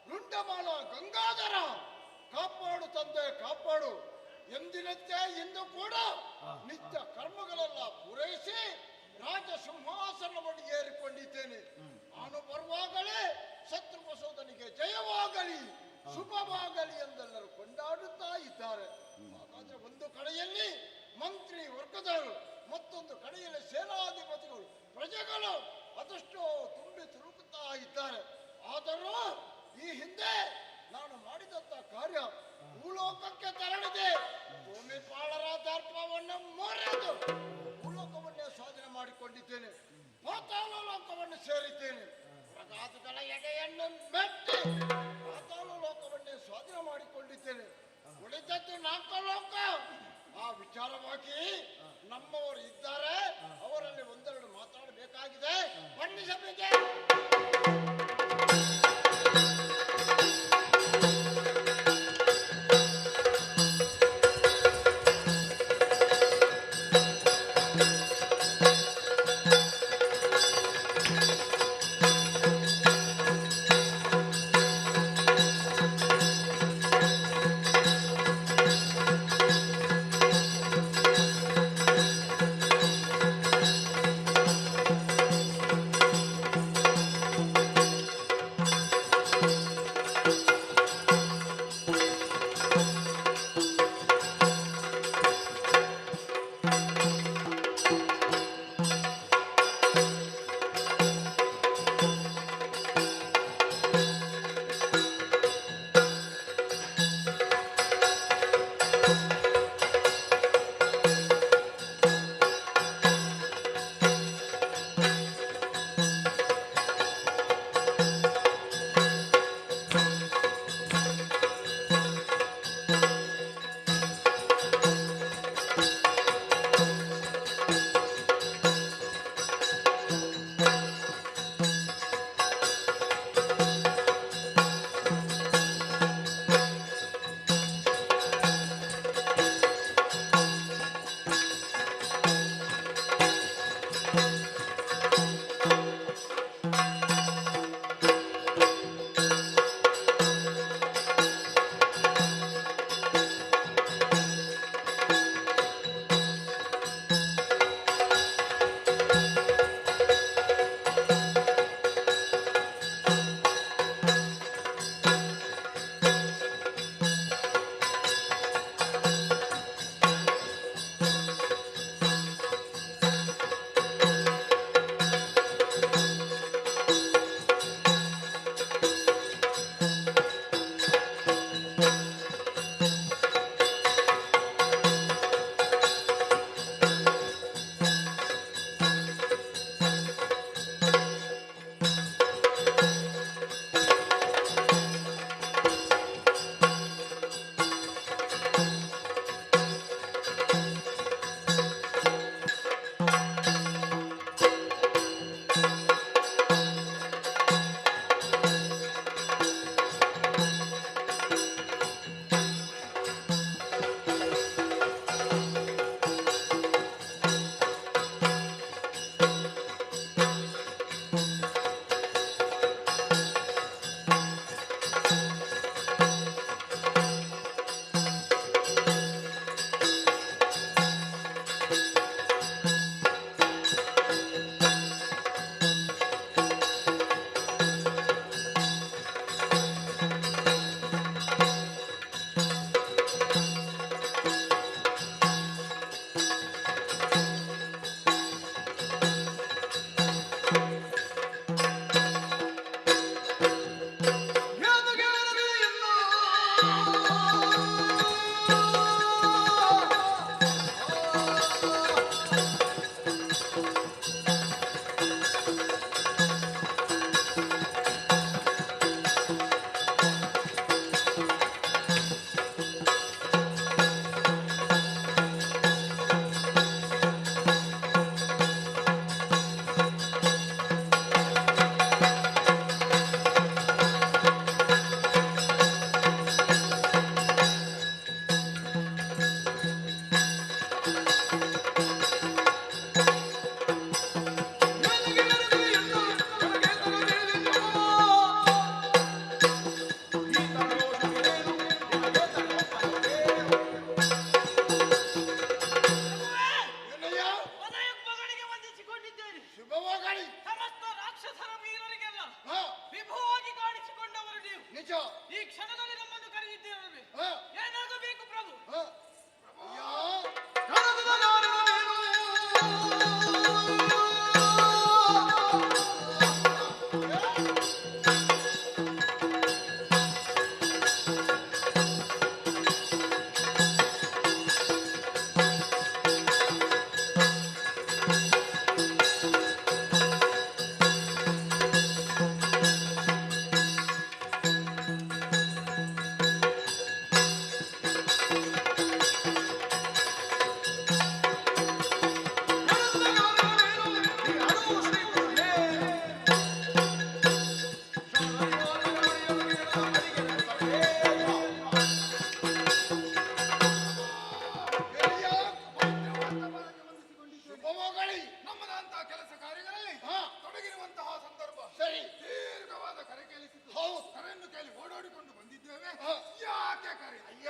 ರುಂಡಮಾಲ ಗಂಗಾಧರ, ಕಾಪಾಡು ತಂದೆ ಕಾಪಾಡು. ಎಂದಿನಂತೆ ಇಂದು ಕೂಡ ನಿತ್ಯ ಕರ್ಮಗಳೆಲ್ಲ ಪೂರೈಸಿ ರಾಜ ಸಿಂಹಾಸನವನ್ನು ಏರಿಕೊಂಡಿದ್ದೇನೆ. ನಾನು ಬರುವಾಗಲೇ ಶತ್ರು ಪ್ರಸೋದನಿಗೆ ಜಯವಾಗಲಿ, ಶುಭವಾಗಲಿ ಎಂದೆಲ್ಲರೂ ಕೊಂಡಾಡುತ್ತಾ ಇದ್ದಾರೆ. ಹಾಗಾದ್ರೆ ಒಂದು ಕಡೆಯಲ್ಲಿ ಮಂತ್ರಿ ವರ್ಗದವರು, ಮತ್ತೊಂದು ಕಡೆಯಲ್ಲಿ ಸೇನಾಧಿಪತಿಗಳು, ಪ್ರಜೆಗಳು ಅದೆಷ್ಟೋ ತುಂಬಿ ತುಳುಕುತ್ತಾ ಇದ್ದಾರೆ. ಆದರೂ ಈ ಹಿಂದೆ ನಾನು ಮಾಡಿದಂತ ಕಾರ್ಯ ಭೂಲೋಕಕ್ಕೆ ತೆರಳಿದೆ. ಭೂಮಿಪಾಳರ ದರ್ಪವನ್ನು ಮೊರೆದು ಭೂಲೋಕವನ್ನೇ ಸ್ವಾಧೀನ ಮಾಡಿಕೊಂಡಿದ್ದೇನೆ. ಪಾತಾಳ ಲೋಕವನ್ನು ಸೇರಿದ್ದೇನೆ. ಪ್ರಗಾದಿಗಳ ಎಡೆಯನ್ನು ಮೆಟ್ಟಿ ಪಾತಾಳ ಲೋಕವನ್ನೇ ಸ್ವಾಧೀನ ಮಾಡಿಕೊಂಡಿದ್ದೇನೆ. ಉಳಿದದ್ದು ನಾಲ್ಕು ಲೋಕ. ಆ ವಿಚಾರವಾಗಿ ನಮ್ಮವರು ಇದ್ದಾರೆ, ಅವರಲ್ಲಿ ಒಂದೆರಡು ಮಾತಾಡಬೇಕಾಗಿದೆ. ಬನ್ನಿಸಬೇಕೆ? ಹಾ, ವಿಭುವಾಗಿ ಕಾಣಿಸಿಕೊಂಡವರು ನೀವು ನಿಜ. ಈ ಕ್ಷಣದಲ್ಲಿ ನಮ್ಮನ್ನು ಕರೆದಿದ್ದೀರಲ್ವೇ ಹಾ, ಏನಾಗಬೇಕು ಪ್ರಭು ಹಾ. ಅಯ್ಯ, ಗೆಳೆಯ, ಶುಭವಾಗಲಿ. ನಮ್ಮದಂತಹ ಕೆಲಸ ಕಾರ್ಯಗಳಲ್ಲಿ ಹಾ, ತೊಡಗಿರುವಂತಹ ಸಂದರ್ಭ ಸರಿ. ದೀರ್ಘವಾದ ಕರೆ ಕೇಳಿಸಿತು. ಹೌದು. ಕರೆಯನ್ನು ಕೇಳಿ ಓಡಾಡಿಕೊಂಡು ಬಂದಿದ್ದೇವೆ. ಹಾ. ಯಾಕೆ ಕರೆ? ಅಯ್ಯ,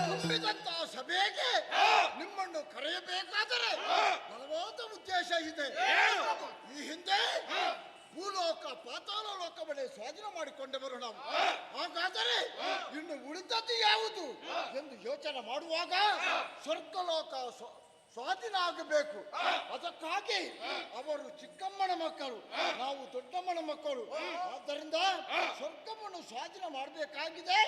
ತುಂಬಿದಂತಹ ಸಭೆಗೆ ನಿಮ್ಮನ್ನು ಕರೆಯಬೇಕಾದರೆ ಬಲವಾದ ಉದ್ದೇಶ ಇದೆ. ಈ ಹಿಂದೆ ಭೂಲೋಕ ಪಾತಾಳ ಲೋಕವನ್ನೇ ಸ್ವಾಧೀನ ಮಾಡಿಕೊಂಡವರು ನಾವು. ಹಾಗಾದರೆ ಇನ್ನು ಉಳಿದದ್ದು ಯಾವುದು ಎಂದು ಯೋಚನೆ ಮಾಡುವಾಗ ಸ್ವರ್ಗಲೋಕ ಸ್ವಾಧೀನ ಆಗಬೇಕು. ಅದಕ್ಕಾಗಿ ಅವರು ಚಿಕ್ಕಮ್ಮನ ಮಕ್ಕಳು, ನಾವು ದೊಡ್ಡಮ್ಮನ ಮಕ್ಕಳು. ಆದ್ದರಿಂದ ಸ್ವರ್ಗವನ್ನು ಸ್ವಾಧೀನ ಮಾಡಬೇಕಾಗಿದೆ.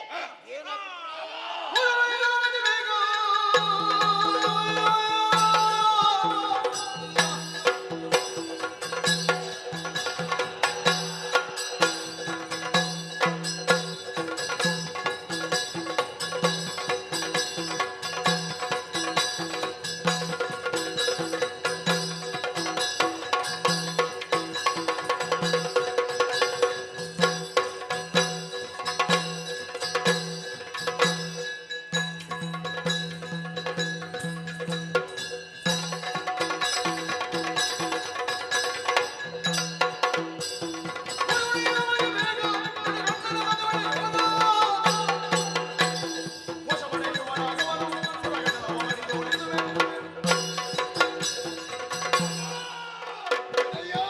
ಅಯ್ಯೋ,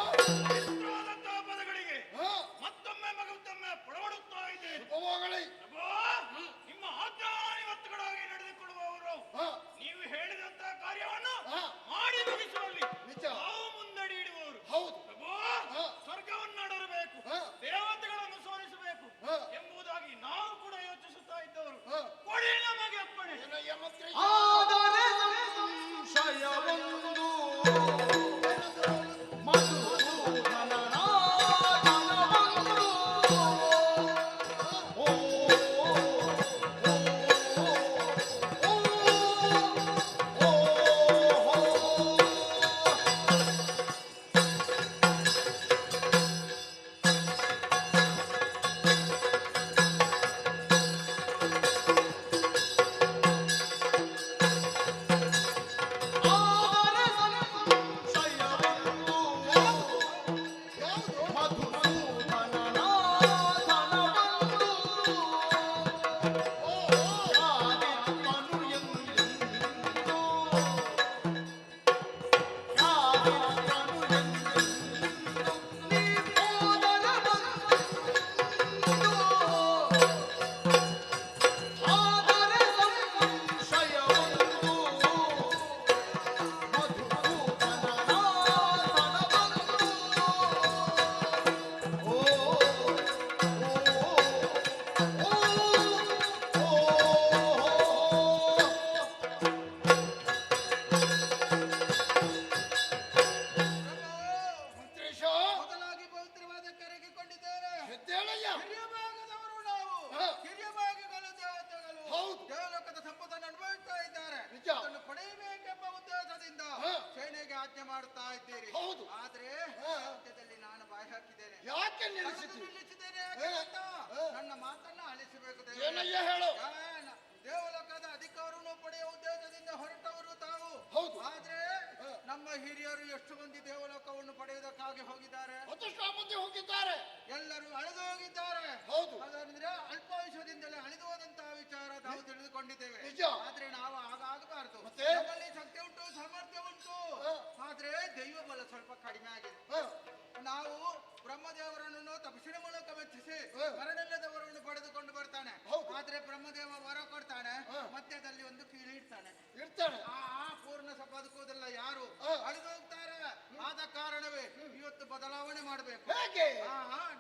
ಇಷ್ಟವಾದಂತಹ ಪದಗಳಿಗೆ ಹಾ, ಮತ್ತೊಮ್ಮೆ ಮಗದೊಮ್ಮೆ ಪುಳವಡುತ್ತಾ ಇದ್ದೇನೆ. ಶುಭವಾಗಲಿ. ಪ್ರಭು, ನಿಮ್ಮ ಆಜ್ಞಾನುವರ್ತುಗಳಾಗಿ ನಡೆದುಕೊಳ್ಳುವವರು ಹಾ, ನೀವು ಹೇಳಿದಂತಹ ಕಾರ್ಯವನ್ನು ಹಾ, ಮಾಡಿ ಮುಗಿಸುವಲ್ಲಿ ನಿಜ. ನಾವು ಮುಂದಡಿ ಇಡುವವರು. ಹೌದು. ಪ್ರಭು, ಹಾ, ಸ್ವರ್ಗವನ್ನಾಡಬೇಕು, ಹಾ, ದೇವತೆಗಳನ್ನು ಸೋಲಿಸಬೇಕು ಹಾ, ಎಂಬುದಾಗಿ ನಾವು ಕೂಡ ಯೋಚಿಸುತ್ತಾ ಇದ್ದವರು. ಹಾ. ಕೊಡಿ ನಮಗೆ ಅಪ್ಪಣೆ. ಏನಯ್ಯ ಮಂತ್ರಿ? ಆದರೆ ಸಂಶಯವೊಂದು ಮಧುಸೂದನನ ಧನವಂದು. ಓ, ಓ, ಓ, ಓ. ಆದರೆ ಯಾಕೆ ನಿಲ್ಲಿಸಿದ್ರಿ? ನಿಲ್ಲಿಸಿದ್ದೇನೆ ಯಾಕೆ ಗೊತ್ತಾ? ನನ್ನ ಮಾತನ್ನ ಆಲಿಸಬೇಕು ದೇವರು. ಏನಯ್ಯ ಹೇಳು. ದೇವಲೋಕದ ಅಧಿಕಾರವನ್ನು ಪಡೆಯುವ ಉದ್ದೇಶದಿಂದ ಹೊರಟವರು ತಾವು. ಹೌದು. ಆದ್ರೆ ನಮ್ಮ ಹಿರಿಯರು ಎಷ್ಟು ಮಂದಿ ದೇವಲೋಕವನ್ನು ಪಡೆಯುವುದಕ್ಕಾಗಿ ಹೋಗಿದ್ದಾರೆ? ಅದೆಷ್ಟೋ ಮಂದಿ ಹೋಗಿದ್ದಾರೆ. ಎಲ್ಲರೂ ಅಳೆದು ಹೋಗಿದ್ದಾರೆ. ಹೌದು. ಹಾಗಾದ್ರೆ ಅಲ್ಪಾಯುಷ್ಯದಿಂದಲೇ ಅಳಿದು ಹೋದಂತಹ ವಿಚಾರ ನಾವು ತಿಳಿದುಕೊಂಡಿದ್ದೇವೆ. ನಿಜ. ಆದ್ರೆ ನಾವು ಆಗಬಾರದು. ಮತ್ತೆ? ನಮ್ಮಲ್ಲಿ ಶಕ್ತಿ ಉಂಟು, ಸಾಮರ್ಥ್ಯ ಉಂಟು. ಆದ್ರೆ ದೈವ ಬಲ ಸ್ವಲ್ಪ ಕಡಿಮೆ ಆಗಿದೆ. ನಾವು ಬ್ರಹ್ಮದೇವರನ್ನು ತಪಸ್ಸಿನ ಮೂಲಕ ಮೆಚ್ಚಿಸಿ ಮರಣಿಲ್ಲದವರನ್ನು ಪಡೆದುಕೊಂಡು ಬರ್ತಾನೆ. ಆದ್ರೆ ಬ್ರಹ್ಮದೇವ ವರ ಕೊಡ್ತಾನೆ, ಮಧ್ಯದಲ್ಲಿ ಒಂದು ಕೀಳು ಇಡ್ತಾನೆ. ಆ ಪೂರ್ಣ ಬದುಕುವುದಲ್ಲ. ಯಾರು ಅಳಿದು ಹೋಗ್ತಾರೆ. ಆದ ಕಾರಣವೇ ಇವತ್ತು ಬದಲಾವಣೆ ಮಾಡಬೇಕು.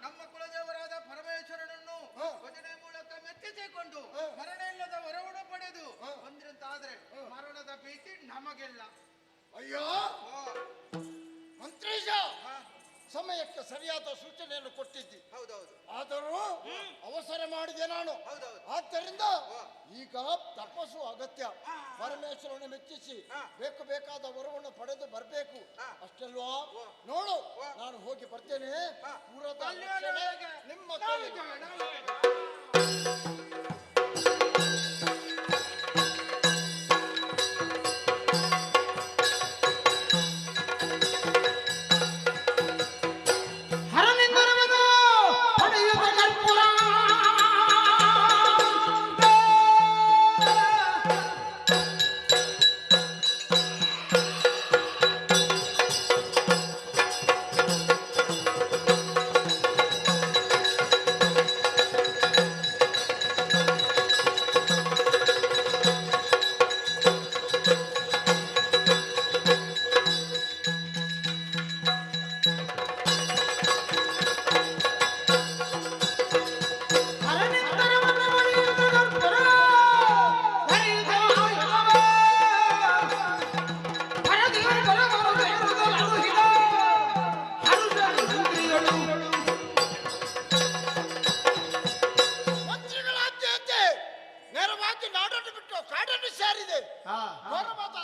ನಮ್ಮ ಕುಲದೇವರಾದ ಪರಮೇಶ್ವರನನ್ನು ಭಜನೆ ಮೂಲಕ ಮೆಚ್ಚಿಸಿಕೊಂಡು ಮರಣ ಇಲ್ಲದ ವರವನ್ನು ಪಡೆದು ಬಂದ್ರಂತಾದ್ರೆ ಮರಣದ ಭೀತಿ ನಮಗೆಲ್ಲ. ಅಯ್ಯೋ ಮಂತ್ರೀಶ, ಸಮಯಕ್ಕೆ ಸರಿಯಾದ ಸೂಚನೆಯನ್ನು ಕೊಟ್ಟಿದ್ದಿ. ಹೌದೌದು. ಆದರೂ ಅವಸರ ಮಾಡಿದೆ ನಾನು. ಆದ್ದರಿಂದ ಈಗ ತಪಸ್ಸು ಅಗತ್ಯ. ಪರಮೇಶ್ವರನ ಮೆಚ್ಚಿಸಿ ಬೇಕಾದ ವರವನ್ನು ಪಡೆದು ಬರಬೇಕು. ಅಷ್ಟಲ್ವಾ? ನೋಡು, ನಾನು ಹೋಗಿ ಬರ್ತೇನೆ. ಪೂರದ ನಿಮ್ಮ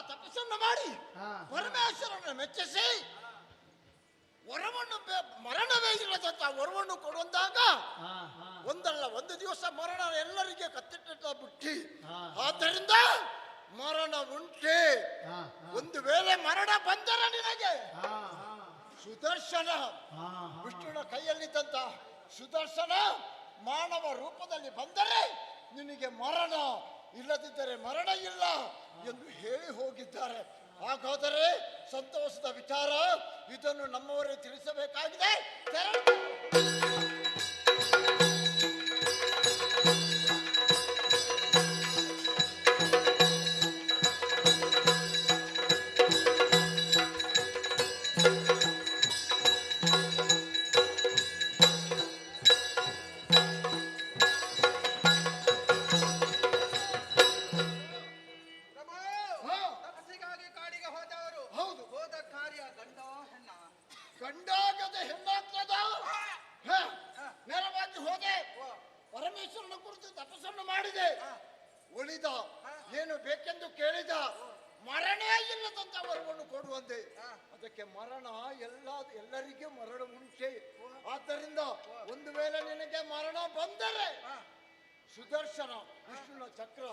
ತಪಸ್ಸನ್ನು ಮಾಡಿ ಪರಮೇಶ್ವರನ ಮೆಚ್ಚಿಸಿ ವರವನ್ನು ಮರಣವೇ ಇಲ್ಲದಂತ ವರವನ್ನು ಕೊಡುವಂದಾಗ ಒಂದಲ್ಲ ಒಂದು ದಿವಸ ಮರಣ ಎಲ್ಲರಿಗೆ ಕತ್ತಿಟ್ಟ ಬುಟ್ಟಿ. ಆದ್ದರಿಂದ ಮರಣ ಉಂಟೆ. ಒಂದು ವೇಳೆ ಮರಣ ಬಂದರೆ ನಿನಗೆ ಸುದರ್ಶನ, ವಿಷ್ಣುನ ಕೈಯಲ್ಲಿದ್ದಂತ ಸುದರ್ಶನ ಮಾನವ ರೂಪದಲ್ಲಿ ಬಂದರೆ ನಿನಗೆ ಮರಣ, ಇಲ್ಲದಿದ್ದರೆ ಮರಣ ಇಲ್ಲ ಎಂದು ಹೇಳಿ ಹೋಗಿದ್ದಾರೆ. ಹಾಗಾದರೆ ಸಂತೋಷದ ವಿಚಾರ. ಇದನ್ನು ನಮ್ಮವರೇ ತಿಳಿಸಬೇಕಾಗಿದೆ. ಗಂಡಾಗದ ಹೆಣ್ಣಾಗ್ತದ. ನೇರವಾಗಿ ಹೋದೆ, ಪರಮೇಶ್ವರನ ಕುರಿತು ತಪಸ್ಸನ್ನು ಮಾಡಿದೆ. ಉಳಿದ ಏನು ಬೇಕೆಂದು ಕೇಳಿದ, ಮರಣೇ ಇಲ್ಲದಂತ ವರವನ್ನು ಕೊಡುವಂತೆ. ಅದಕ್ಕೆ ಮರಣ ಎಲ್ಲರಿಗೂ ಮರಣ ಉಂಟೆ. ಆದ್ದರಿಂದ ಒಂದು ವೇಳೆ ನಿನಗೆ ಮರಣ ಬಂದರೆ ಸುದರ್ಶನ ವಿಷ್ಣುನ ಚಕ್ರ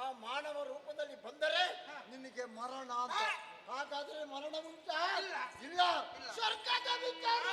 ಆ ಮಾನವ ರೂಪದಲ್ಲಿ ಬಂದರೆ ನಿನಗೆ ಮರಣ ಅಂತ. ಹಾಗಾದ್ರೆ ಮರಣ ಉಂಟಾ? ಇಲ್ಲ. ಸ್ವರ್ಗದ ವಿಚಾರ.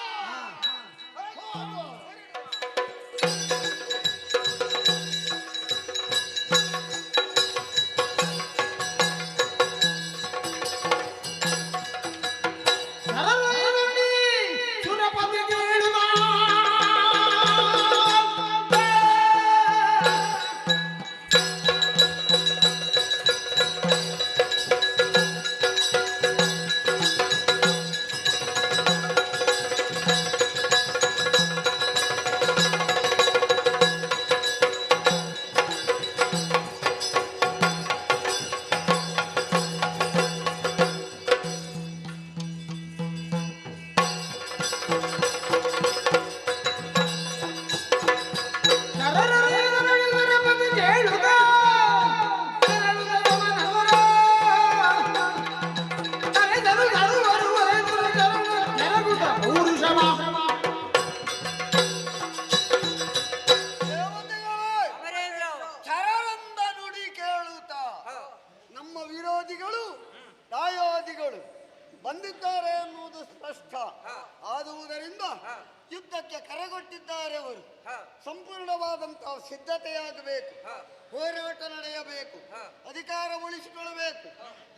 ಯುದ್ಧಕ್ಕೆ ಕರೆಗೊಟ್ಟಿದ್ದಾರೆ ಅವರು. ಹ, ಸಂಪೂರ್ಣವಾದಂತಹ ಸಿದ್ಧತೆಯಾಗಬೇಕು, ಹ, ಹೋರಾಟ ನಡೆಯಬೇಕು, ಹ. ಅಧಿಕಾರ ಉಳಿಸಿಕೊಳ್ಳಬೇಕು.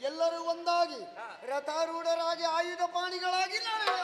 ಎಲ್ಲರೂ ಒಂದಾಗಿ ಹ. ರಥಾರೂಢರಾಗಿ ಆಯುಧ ಪಾಣಿಗಳಾಗಿ ನಡೆಯೋಣ.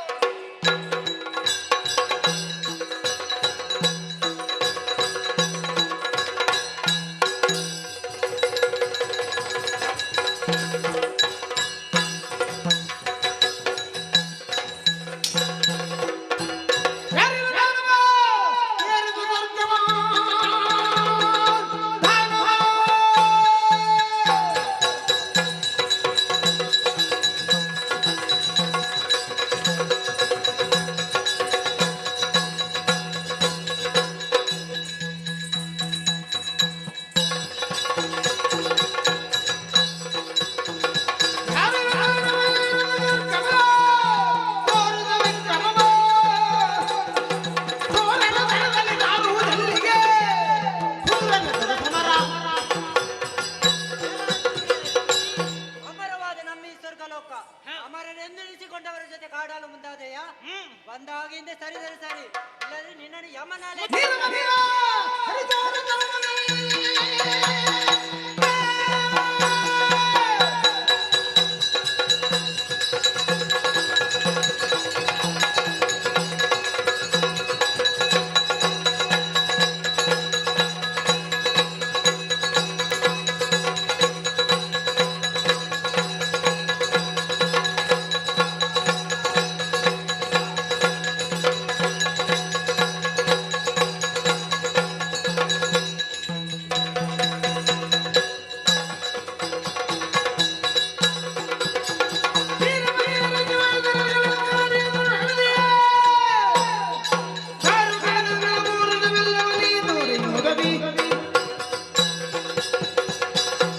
ಅಮರವಾದ ನಮ್ಮ ಈ ಸ್ವರ್ಗಲೋಕ ಅಮರನೆಂದೆನಿಸಿಕೊಂಡವರ ಜೊತೆ ಕಾಡಲು ಮುಂದಾದೆಯ ಬಂದಾಗಿಂದ ಸರಿ ಇಲ್ಲದ್ರೆ ನಿನ್ನನ್ನು ಯಮನಾಲೆ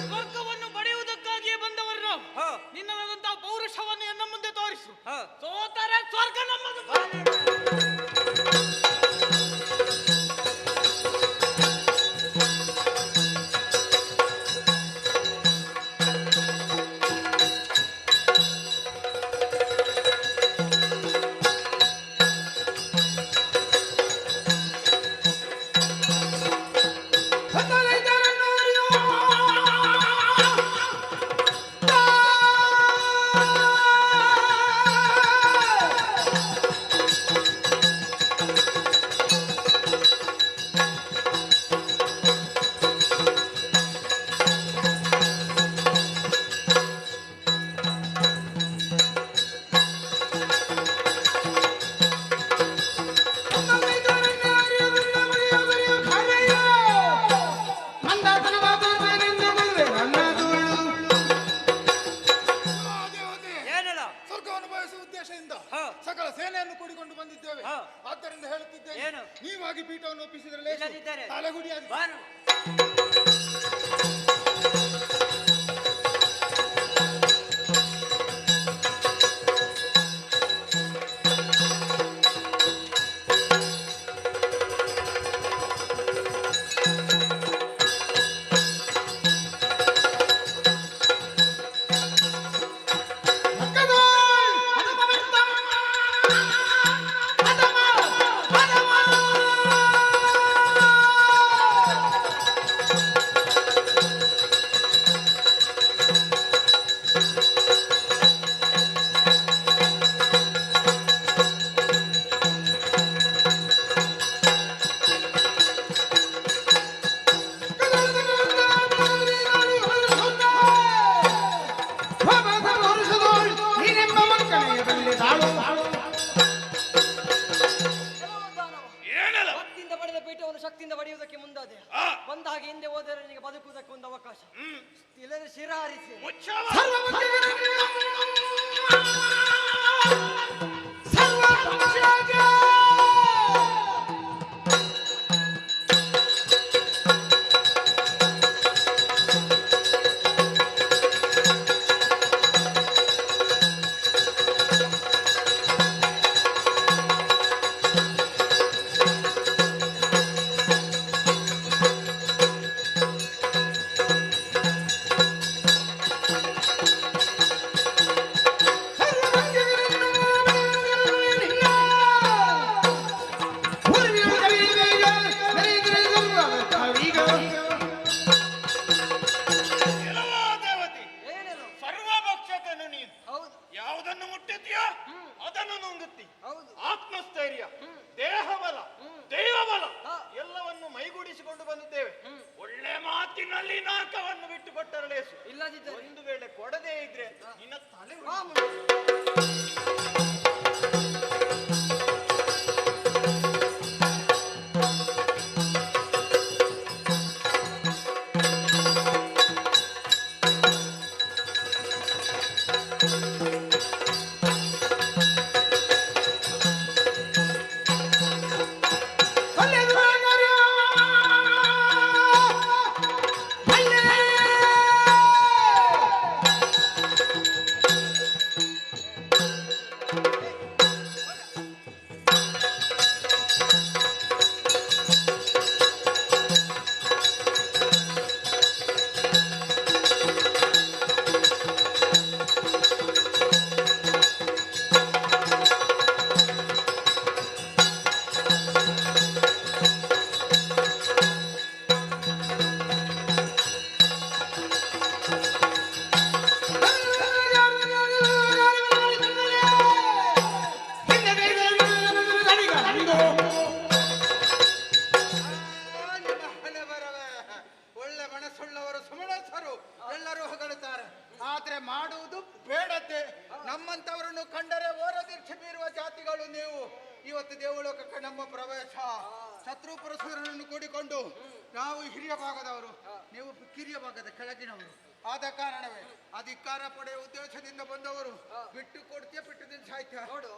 ಸ್ವರ್ಗವನ್ನು ಪಡೆಯುವುದಕ್ಕಾಗಿಯೇ ಬಂದವರು ನಾವು. ಹ, ನಿನ್ನದಾದಂತಹ ಪೌರುಷವನ್ನು ಎನ್ನ ಮುಂದೆ ತೋರಿಸು. ಹ. ಸೋತರೆ ಸ್ವರ್ಗ ನಮ್ಮದು. ಏನಲ್ಲ? ಸ್ವರ್ಗವನ್ನು ಬಯಸುವ ಉದ್ದೇಶದಿಂದ ಹ. ಸಕಲ ಸೇನೆಯನ್ನು ಕೂಡಿಕೊಂಡು ಬಂದಿದ್ದೇವೆ. ಹ. ಆದ್ದರಿಂದ ಹೇಳುತ್ತಿದ್ದೇನೆ, ಏನು? ನೀವಾಗಿ ಪೀಠವನ್ನು ಒಪ್ಪಿಸಿದರೆ ಇಲ್ಲದಿದ್ದರೆ? ತಲೆಗುಡಿಯಾಗಿ ಬಾರು ಭಕ್ತಿಯಿಂದ ಪಡೆದ ಪೀಠವನ್ನು ಶಕ್ತಿಯಿಂದ ಪಡೆಯುವುದಕ್ಕೆ ಮುಂದಾದೆ. ಬಂದ ಹಾಗೆ ಹಿಂದೆ ಹೋದರೆ ನಿನಗೆ ಬದುಕುವುದಕ್ಕೆ ಒಂದು ಅವಕಾಶ. ಇಲ್ಲದ್ರೆ ಶಿರ ಹಾರಿಸಿ ನಲ್ಲಿ ನಾಲ್ಕವನ್ನು ಬಿಟ್ಟು ಕೊಟ್ಟರಲೇಸು. ಇಲ್ಲದಿದ್ದರೆ ಒಂದು ವೇಳೆ ಕೊಡದೇ ಇದ್ರೆ ನಿನ್ನ ತಲೆ ಆ ಉಂಟು. ಒಳ್ಳೆ ಮನಸ್ಸುಳ್ಳವರು ಸುಮನಸ್ಸರು ಎಲ್ಲರೂ ಹೊಗಳುತ್ತಾರೆ. ಆದ್ರೆ ಮಾಡುವುದು ಬೇಡತೆ. ನಮ್ಮಂತವರನ್ನು ಕಂಡರೆ ಓರದೀಕ್ಷೆ ಬೀರುವ ಜಾತಿಗಳು ನೀವು. ಇವತ್ತು ದೇವಲೋಕಕ್ಕೆ ನಮ್ಮ ಪ್ರವೇಶ. ಶತ್ರು ಪುರಸೂರನನ್ನು ಕೂಡಿಕೊಂಡು ನಾವು ಹಿರಿಯ ಭಾಗದವರು, ನೀವು ಕಿರಿಯ ಭಾಗದ ಕೆಳಗಿನವರು. ಆದ ಕಾರಣವೇ ಅಧಿಕಾರ ಪಡೆಯುವ ಉದ್ದೇಶದಿಂದ ಬಂದವರು. ಬಿಟ್ಟು ಕೊಡ್ತೀಯ, ಬಿಟ್ಟು ದಿನ ಸಾಯ್ತೀಯ ನೋಡು.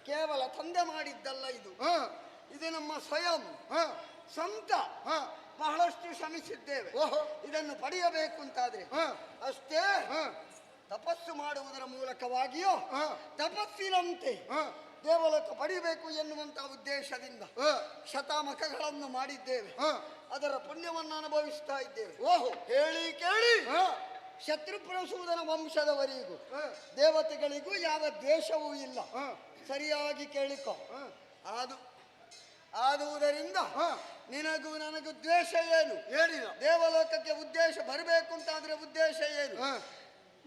ಕೇವಲ ತಂದೆ ಮಾಡಿದ್ದಲ್ಲ ಇದು. ಇದು ನಮ್ಮ ಸ್ವಯಂ ಸ್ವಂತ. ಬಹಳಷ್ಟು ಶ್ರಮಿಸಿದ್ದೇವೆ. ಇದನ್ನು ಪಡೆಯಬೇಕು ಅಂತಾದ್ರೆ ಅಷ್ಟೇ ತಪಸ್ಸು ಮಾಡುವುದರ ಮೂಲಕವಾಗಿಯೋ ತಪಸ್ಸಿನಂತೆ ದೇವಲೋಕ ಪಡೆಯಬೇಕು ಎನ್ನುವಂತ ಉದ್ದೇಶದಿಂದ ಶತಮಖಗಳನ್ನು ಮಾಡಿದ್ದೇವೆ. ಅದರ ಪುಣ್ಯವನ್ನು ಅನುಭವಿಸ್ತಾ ಇದ್ದೇವೆ. ಹೇಳಿ ಕೇಳಿ ಶತ್ರುಪ್ರಸೂದನ ವಂಶದವರಿಗೂ ದೇವತೆಗಳಿಗೂ ಯಾವ ದ್ವೇಷವೂ ಇಲ್ಲ. ಸರಿಯಾಗಿ ಕೇಳಿಕೊ. ಆದುದರಿಂದ ನಿನಗೂ ನನಗೂ ದ್ವೇಷ ಏನು? ದೇವಲೋಕಕ್ಕೆ ಉದ್ದೇಶ ಬರಬೇಕು ಅಂತಾದ್ರೆ ಉದ್ದೇಶ ಏನು?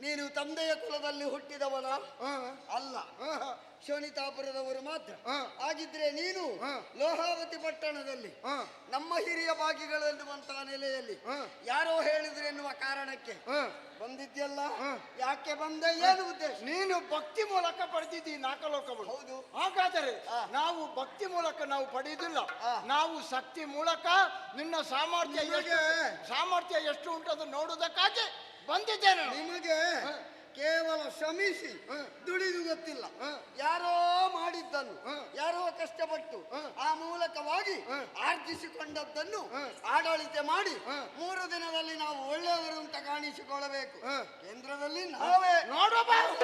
ನೀನು ತಂದೆಯ ಕುಲದಲ್ಲಿ ಹುಟ್ಟಿದವನ ಅಲ್ಲ, ಶೋಣಿತಾಪುರದವರು ಮಾತ್ರ. ಆಗಿದ್ರೆ ನೀನು ಲೋಹಾವತಿ ಪಟ್ಟಣದಲ್ಲಿ ನಮ್ಮ ಹಿರಿಯ ಭಾಗಿಗಳೆನ್ನುವಂತಹ ನೆಲೆಯಲ್ಲಿ ಯಾರೋ ಹೇಳಿದ್ರು ಎನ್ನುವ ಕಾರಣಕ್ಕೆ ಬಂದಿದ್ಯಲ್ಲ. ಯಾಕೆ ಬಂದೆ, ಏನು ಉದ್ದೇಶ? ನೀನು ಭಕ್ತಿ ಮೂಲಕ ಪಡೆದಿದ್ದೀ ನಾಲ್ಕಲೋಕಗಳು. ಹೌದು. ಹಾಗಾದರೆ ನಾವು ಭಕ್ತಿ ಮೂಲಕ ನಾವು ಪಡೆಯುವುದಿಲ್ಲ, ನಾವು ಶಕ್ತಿ ಮೂಲಕ ನಿನ್ನ ಸಾಮರ್ಥ್ಯ ಎಷ್ಟು ಉಂಟದು ನೋಡುವುದಕ್ಕಾಗಿ ಬಂದಿದ್ದೇನೆ. ನಿಮಗೆ ಕೇವಲ ಶ್ರಮಿಸಿ ದುಡಿದು ಗೊತ್ತಿಲ್ಲ, ಯಾರೋ ಮಾಡಿದ್ದನ್ನು ಯಾರೋ ಕಷ್ಟಪಟ್ಟು ಆ ಮೂಲಕವಾಗಿ ಆರ್ಜಿಸಿಕೊಂಡದ್ದನ್ನು ಆಡಳಿತ ಮಾಡಿ 3 ದಿನದಲ್ಲಿ ನಾವು ಒಳ್ಳೆಯವರು ಅಂತ ಕಾಣಿಸಿಕೊಳ್ಳಬೇಕು. ಕೇಂದ್ರದಲ್ಲಿ ನಾವೇ ನೋಡಬಹುದು.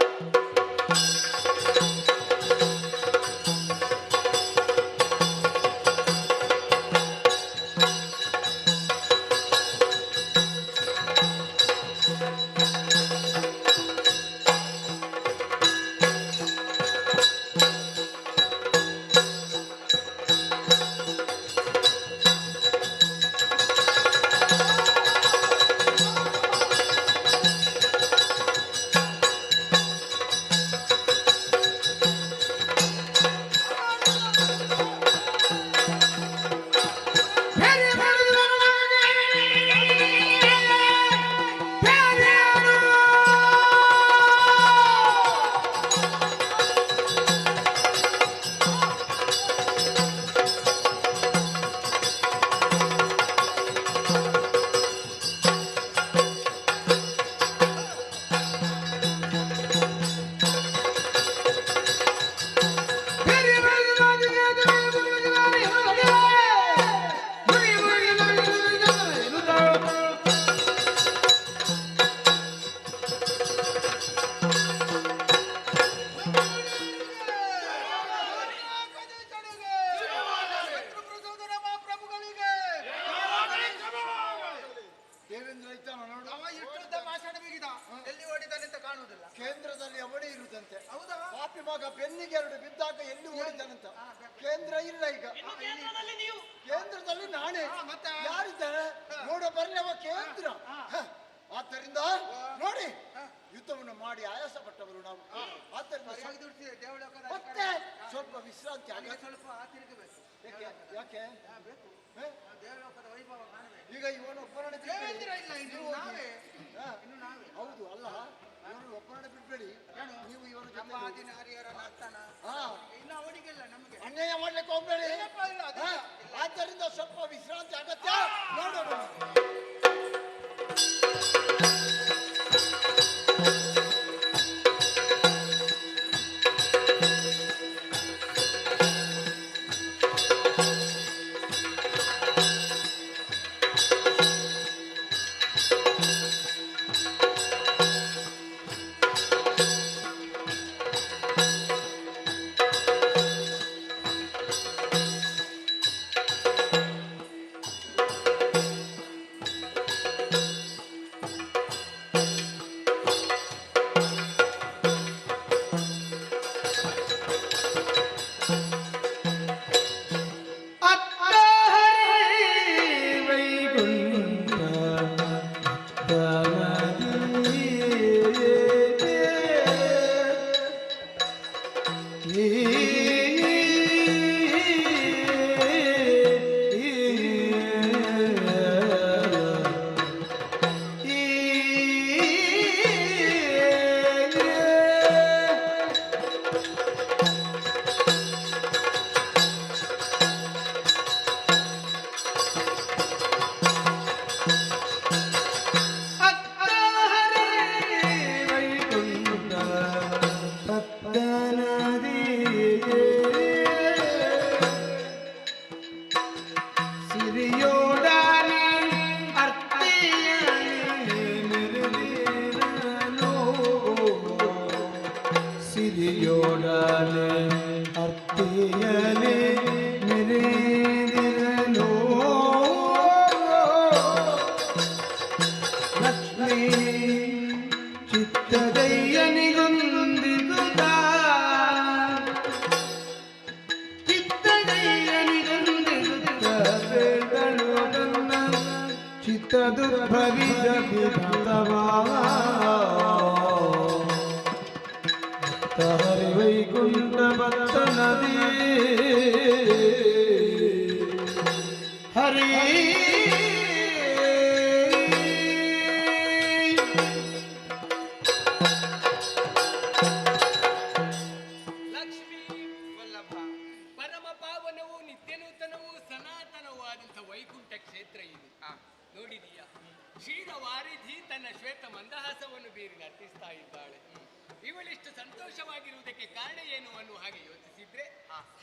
ಕೇಂದ್ರದಲ್ಲಿ ಅವನೇ ಇರುವುದಂತೆ. ಹೌದಾ? ಪಾಪಿ ಮಗ ಬೆನ್ನಿಗೆ 2 ಬಿದ್ದಾಗ ಎಲ್ಲಿ ಓಡಿದ್ದಾನಂತ. ಕೇಂದ್ರ ಇಲ್ಲ ಈಗ. ಕೇಂದ್ರದಲ್ಲಿ ನಾನೇ. ಯಾರಿದ್ದಾರೆ ನೋಡ ಬರ್ಲಿ ಅವ ಕೇಂದ್ರ. ಆದ್ದರಿಂದ ನೋಡಿ, ಯುದ್ಧವನ್ನು ಮಾಡಿ ಆಯಾಸ ಪಟ್ಟವರು ನಾವು. ಆದ್ದರಿಂದ ಮತ್ತೆ ಸ್ವಲ್ಪ ವಿಶ್ರಾಂತಿ ಆಗ, ಸ್ವಲ್ಪ ತಿರುಗಬೇಕು. ಯಾಕೆ ದೇವಲೋಕದ ವೈಭವ ಕಾಣಬೇಕು. ಈಗ ಇವನೊಬ್ಬರನ್ನು ಹೌದು ಅಲ್ಲ, ಇವನು ಒಬ್ಬರನ್ನು ಬಿಡ್ಬೇಡಿ. ನೀವು ಇವರ ಇಲ್ಲ ಅವನಿಗೆಲ್ಲ ನಮಗೆ ಅನ್ಯಾಯ ಮಾಡ್ಲಿಕ್ಕೆ ಹೋಗ್ಬೇಡಿ. ಆದ್ದರಿಂದ ಸ್ವಲ್ಪ ವಿಶ್ರಾಂತಿ ಅಗತ್ಯ. ನೋಡೋಣ. ಚಿತ್ತದುರ್ಭವಿದ ಹರಿ ವೈಕುಂಠ ಭಕ್ತ ನದಿ ಹರಿ ಲಕ್ಷ್ಮೀ ವಲ್ಲಭ ಪರಮ ಪಾವನವು ನಿತ್ಯ ನೂತನವೂ ಸನಾತನವೂ ಆದಂಥ ವೈಕುಂಠ ಕ್ಷೇತ್ರ ಇದು ನೋಡಿದೀಯಾ ಕ್ಷೀರ ವಾರಿಧಿ ತನ್ನ ಶ್ವೇತ ಮಂದಹಾಸವನ್ನು ಬೀರಿ ನರ್ತಿಸ್ತಾ ಇದ್ದಾಳೆ. ಇವಳಿಷ್ಟು ಸಂತೋಷವಾಗಿರುವುದಕ್ಕೆ ಕಾರಣ ಏನು ಅನ್ನುವ ಹಾಗೆ ಯೋಚಿಸಿದ್ರೆ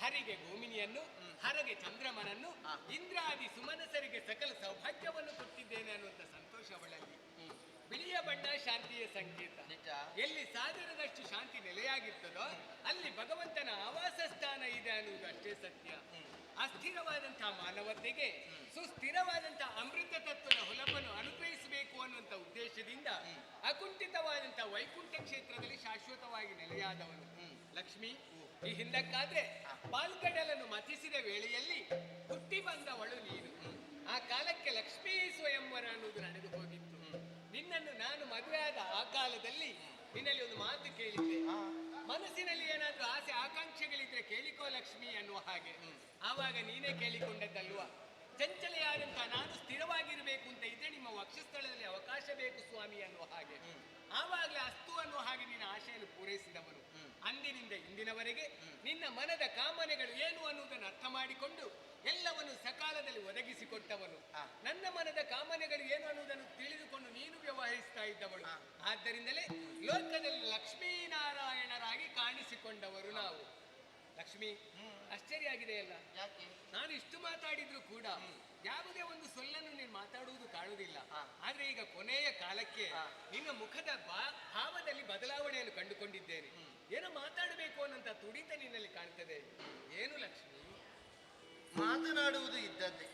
ಹರಿಗೆ ಭೂಮಿನಿಯನ್ನು ಹರಗೆ ಚಂದ್ರಮನನ್ನು ಇಂದ್ರಾದಿ ಸುಮನಸರಿಗೆ ಸಕಲ ಸೌಭಾಗ್ಯವನ್ನು ಕೊಟ್ಟಿದ್ದೇನೆ ಅನ್ನುವಂಥ ಸಂತೋಷ ಅವಳಲ್ಲಿ. ಬಿಳಿಯ ಬಣ್ಣ ಶಾಂತಿಯ ಸಂಕೇತ. ಎಲ್ಲಿ ಸಾಗರದಷ್ಟು ಶಾಂತಿ ನೆಲೆಯಾಗಿರ್ತದೋ ಅಲ್ಲಿ ಭಗವಂತನ ಆವಾಸ ಸ್ಥಾನ ಇದೆ ಅನ್ನುವುದು ಅಷ್ಟೇ ಸತ್ಯ. ಅಸ್ಥಿರವಾದಂತಹ ಮಾನವತೆಗೆ ಸುಸ್ಥಿರವಾದಂತಹ ಅಮೃತ ತತ್ವದ ಹೊಲವನ್ನು ಅನುಗ್ರಹಿಸಬೇಕು ಅನ್ನುವಂಥ ಉದ್ದೇಶದಿಂದ ಅಕುಂಠಿತವಾದಂತಹ ವೈಕುಂಠ ಕ್ಷೇತ್ರದಲ್ಲಿ ಶಾಶ್ವತವಾಗಿ ನೆಲೆಯಾದವನು ಲಕ್ಷ್ಮಿ. ಈ ಹಿಂದಕ್ಕಾದ್ರೆ ಪಾಲ್ಗಡಲನ್ನು ಮಥಿಸಿದ ವೇಳೆಯಲ್ಲಿ ಹುಟ್ಟಿ ಬಂದವಳು ನೀನು. ಆ ಕಾಲಕ್ಕೆ ಲಕ್ಷ್ಮೀ ಸ್ವಯಂವರ ಅನ್ನುವುದು ನಡೆದು ಹೋಗಿತ್ತು. ನಿನ್ನನ್ನು ನಾನು ಮದುವೆ ಆದ ಆ ಕಾಲದಲ್ಲಿ ನಿನ್ನಲ್ಲಿ ಒಂದು ಮಾತು ಕೇಳಿದ್ದೆ. ಮನಸ್ಸಿನಲ್ಲಿ ಏನಾದ್ರೂ ಆಸೆ ಆಕಾಂಕ್ಷೆಗಳಿದ್ರೆ ಕೇಳಿಕೋ ಲಕ್ಷ್ಮಿ ಅನ್ನುವ ಹಾಗೆ. ಆವಾಗ ನೀನೇ ಕೇಳಿಕೊಂಡದ್ದಲ್ವಾ, ಚಂಚಲೆಯಾದಂತಹ ನಾನು ಸ್ಥಿರವಾಗಿರಬೇಕು ಅಂತ ಇದ್ರೆ ನಿಮ್ಮ ವಕ್ಷಸ್ಥಳದಲ್ಲಿ ಅವಕಾಶ ಬೇಕು ಸ್ವಾಮಿ ಅನ್ನುವ ಹಾಗೆ. ಆವಾಗಲೇ ಅಸ್ತು ಅನ್ನುವ ಹಾಗೆ ನಿನ್ನ ಆಶೆಯನ್ನು ಪೂರೈಸಿದವನು. ಅಂದಿನಿಂದ ಇಂದಿನವರೆಗೆ ನಿನ್ನ ಮನದ ಕಾಮನೆಗಳು ಏನು ಅನ್ನುವುದನ್ನು ಅರ್ಥ ಮಾಡಿಕೊಂಡು ಎಲ್ಲವನ್ನು ಸಕಾಲದಲ್ಲಿ ಒದಗಿಸಿಕೊಟ್ಟವನು. ನನ್ನ ಮನದ ಕಾಮನೆಗಳು ಏನು ಅನ್ನುವುದನ್ನು ತಿಳಿದುಕೊಂಡು ನೀನು ವ್ಯವಹರಿಸ್ತಾ ಇದ್ದವಳು. ಆದ್ದರಿಂದಲೇ ಲೋಕದಲ್ಲಿ ಲಕ್ಷ್ಮೀನಾರಾಯಣರಾಗಿ ಕಾಣಿಸಿಕೊಂಡವರು ನಾವು. ಲಕ್ಷ್ಮಿ, ಆಶ್ಚರ್ಯ ಆಗಿದೆಯಲ್ಲ, ನಾನು ಇಷ್ಟು ಮಾತಾಡಿದ್ರು ಕೂಡ ಯಾವುದೇ ಒಂದು ಸೊಲ್ಲನ್ನು ನೀನು ಮಾತಾಡುವುದು ಕಾಣುವುದಿಲ್ಲ. ಆದ್ರೆ ಈಗ ಕೊನೆಯ ಕಾಲಕ್ಕೆ ನಿನ್ನ ಮುಖದ ಭಾವದಲ್ಲಿ ಬದಲಾವಣೆಯನ್ನು ಕಂಡುಕೊಂಡಿದ್ದೇನೆ. ಏನೋ ಮಾತಾಡಬೇಕು ಅನ್ನೋಂಥ ತುಡಿತ ನಿನ್ನಲ್ಲಿ ಕಾಣ್ತದೆ. ಏನು ಲಕ್ಷ್ಮಿ? ಮಾತನಾಡುವುದು ಇದ್ದದ್ದೇ,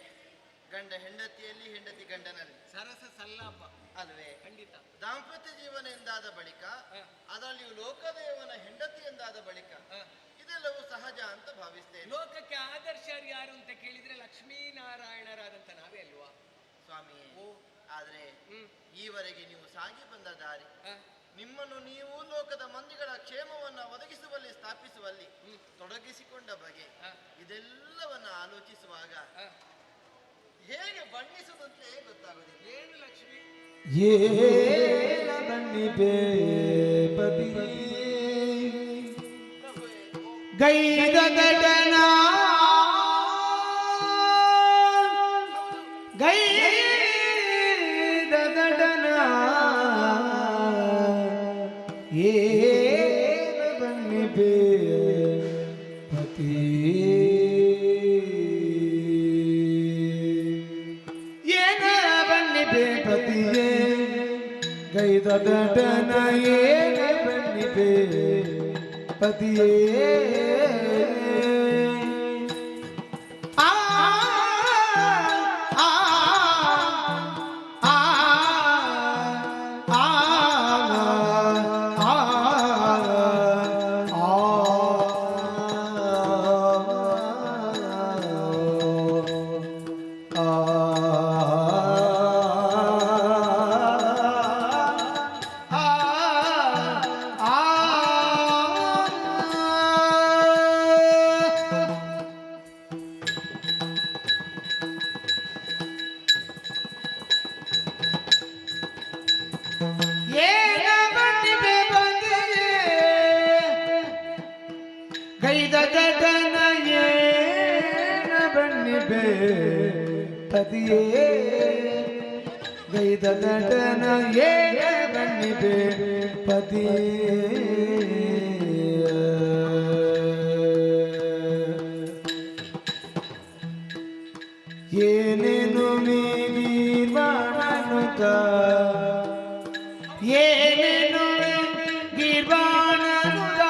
ಗಂಡ ಹೆಂಡತಿಯಲ್ಲಿ, ಹೆಂಡತಿ ಗಂಡನಲ್ಲಿ ಸರಸ ಸಲ್ಲಾಪ ಅಲ್ವೇ? ಖಂಡಿತ. ದಾಂಪತ್ಯ ಜೀವನ ಎಂದಾದ ಬಳಿಕ, ಅದರಲ್ಲಿಯೂ ಲೋಕದೇವನ ಹೆಂಡತಿ ಎಂದಾದ ಬಳಿಕ ಇದೆಲ್ಲವೂ ಸಹಜ ಅಂತ ಭಾವಿಸ್ತೇನೆ. ಲೋಕಕ್ಕೆ ಆದರ್ಶರು ಯಾರು ಅಂತ ಕೇಳಿದ್ರೆ ಲಕ್ಷ್ಮೀನಾರಾಯಣರಾದಂತ ನಾವೇ ಅಲ್ವಾ ಸ್ವಾಮಿ? ಆದ್ರೆ ಈವರೆಗೆ ನೀವು ಸಾಗಿ ಬಂದ ದಾರಿ, ನಿಮ್ಮನ್ನು ನೀವು ಲೋಕದ ಮಂದಿಗಳ ಕ್ಷೇಮವನ್ನ ಒದಗಿಸುವಲ್ಲಿ, ಸ್ಥಾಪಿಸುವಲ್ಲಿ ತೊಡಗಿಸಿಕೊಂಡ ಬಗೆ, ಇದೆಲ್ಲವನ್ನ ಆಲೋಚಿಸುವಾಗ ಹೇಗೆ ಬಣ್ಣಿಸುವುದಂತೆ ಗೊತ್ತಾಗುವುದಿಲ್ಲ. ಏನು ಲಕ್ಷ್ಮಿ? ಬನ್ನಿ ಬೇಪದಿ ಗೈದ ದಡನ ಗೈದ ದಡನ ಏನ ಬನ್ನಿ ಬೇಪತಿ ಏನ ಬನ್ನಿ ಬೇಪತಿಯೇ ಗೈದ ದಡನ ಏನ ಬನ್ನಿ ಬೇಪತಿಯೇ ಗೈದ ದಡನ ಏನ ಬನ್ನಿ ಬೇಪತಿಯೇ ಗೈದ ದಡನ ಏನ ಬನ್ನಿ ಬೇಪತಿಯೇ ಏನೇನು ಮೀರ್ವಾಣನುತ ಏನೇನು ಗೀರ್ವಾಣನುತ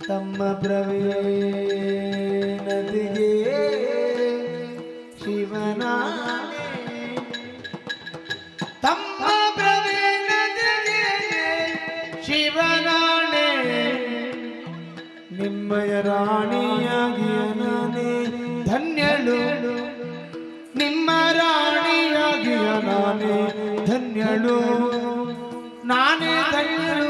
ತಮ್ಮ ಪ್ರವೀಣತೆಗೆ ಶಿವನಾನೆ ತಮ್ಮ ಪ್ರವೀಣತೆಗೆ ಶಿವನಾನೆ ನಿಮ್ಮಯ ರಾಣಿಯಾಗಿಯ ನಾನೇ ಧನ್ಯಳು ನಿಮ್ಮ ರಾಣಿಯಾಗಿಯ ನಾನೇ ಧನ್ಯಳು ನಾನೇ ಧನ್ಯಳು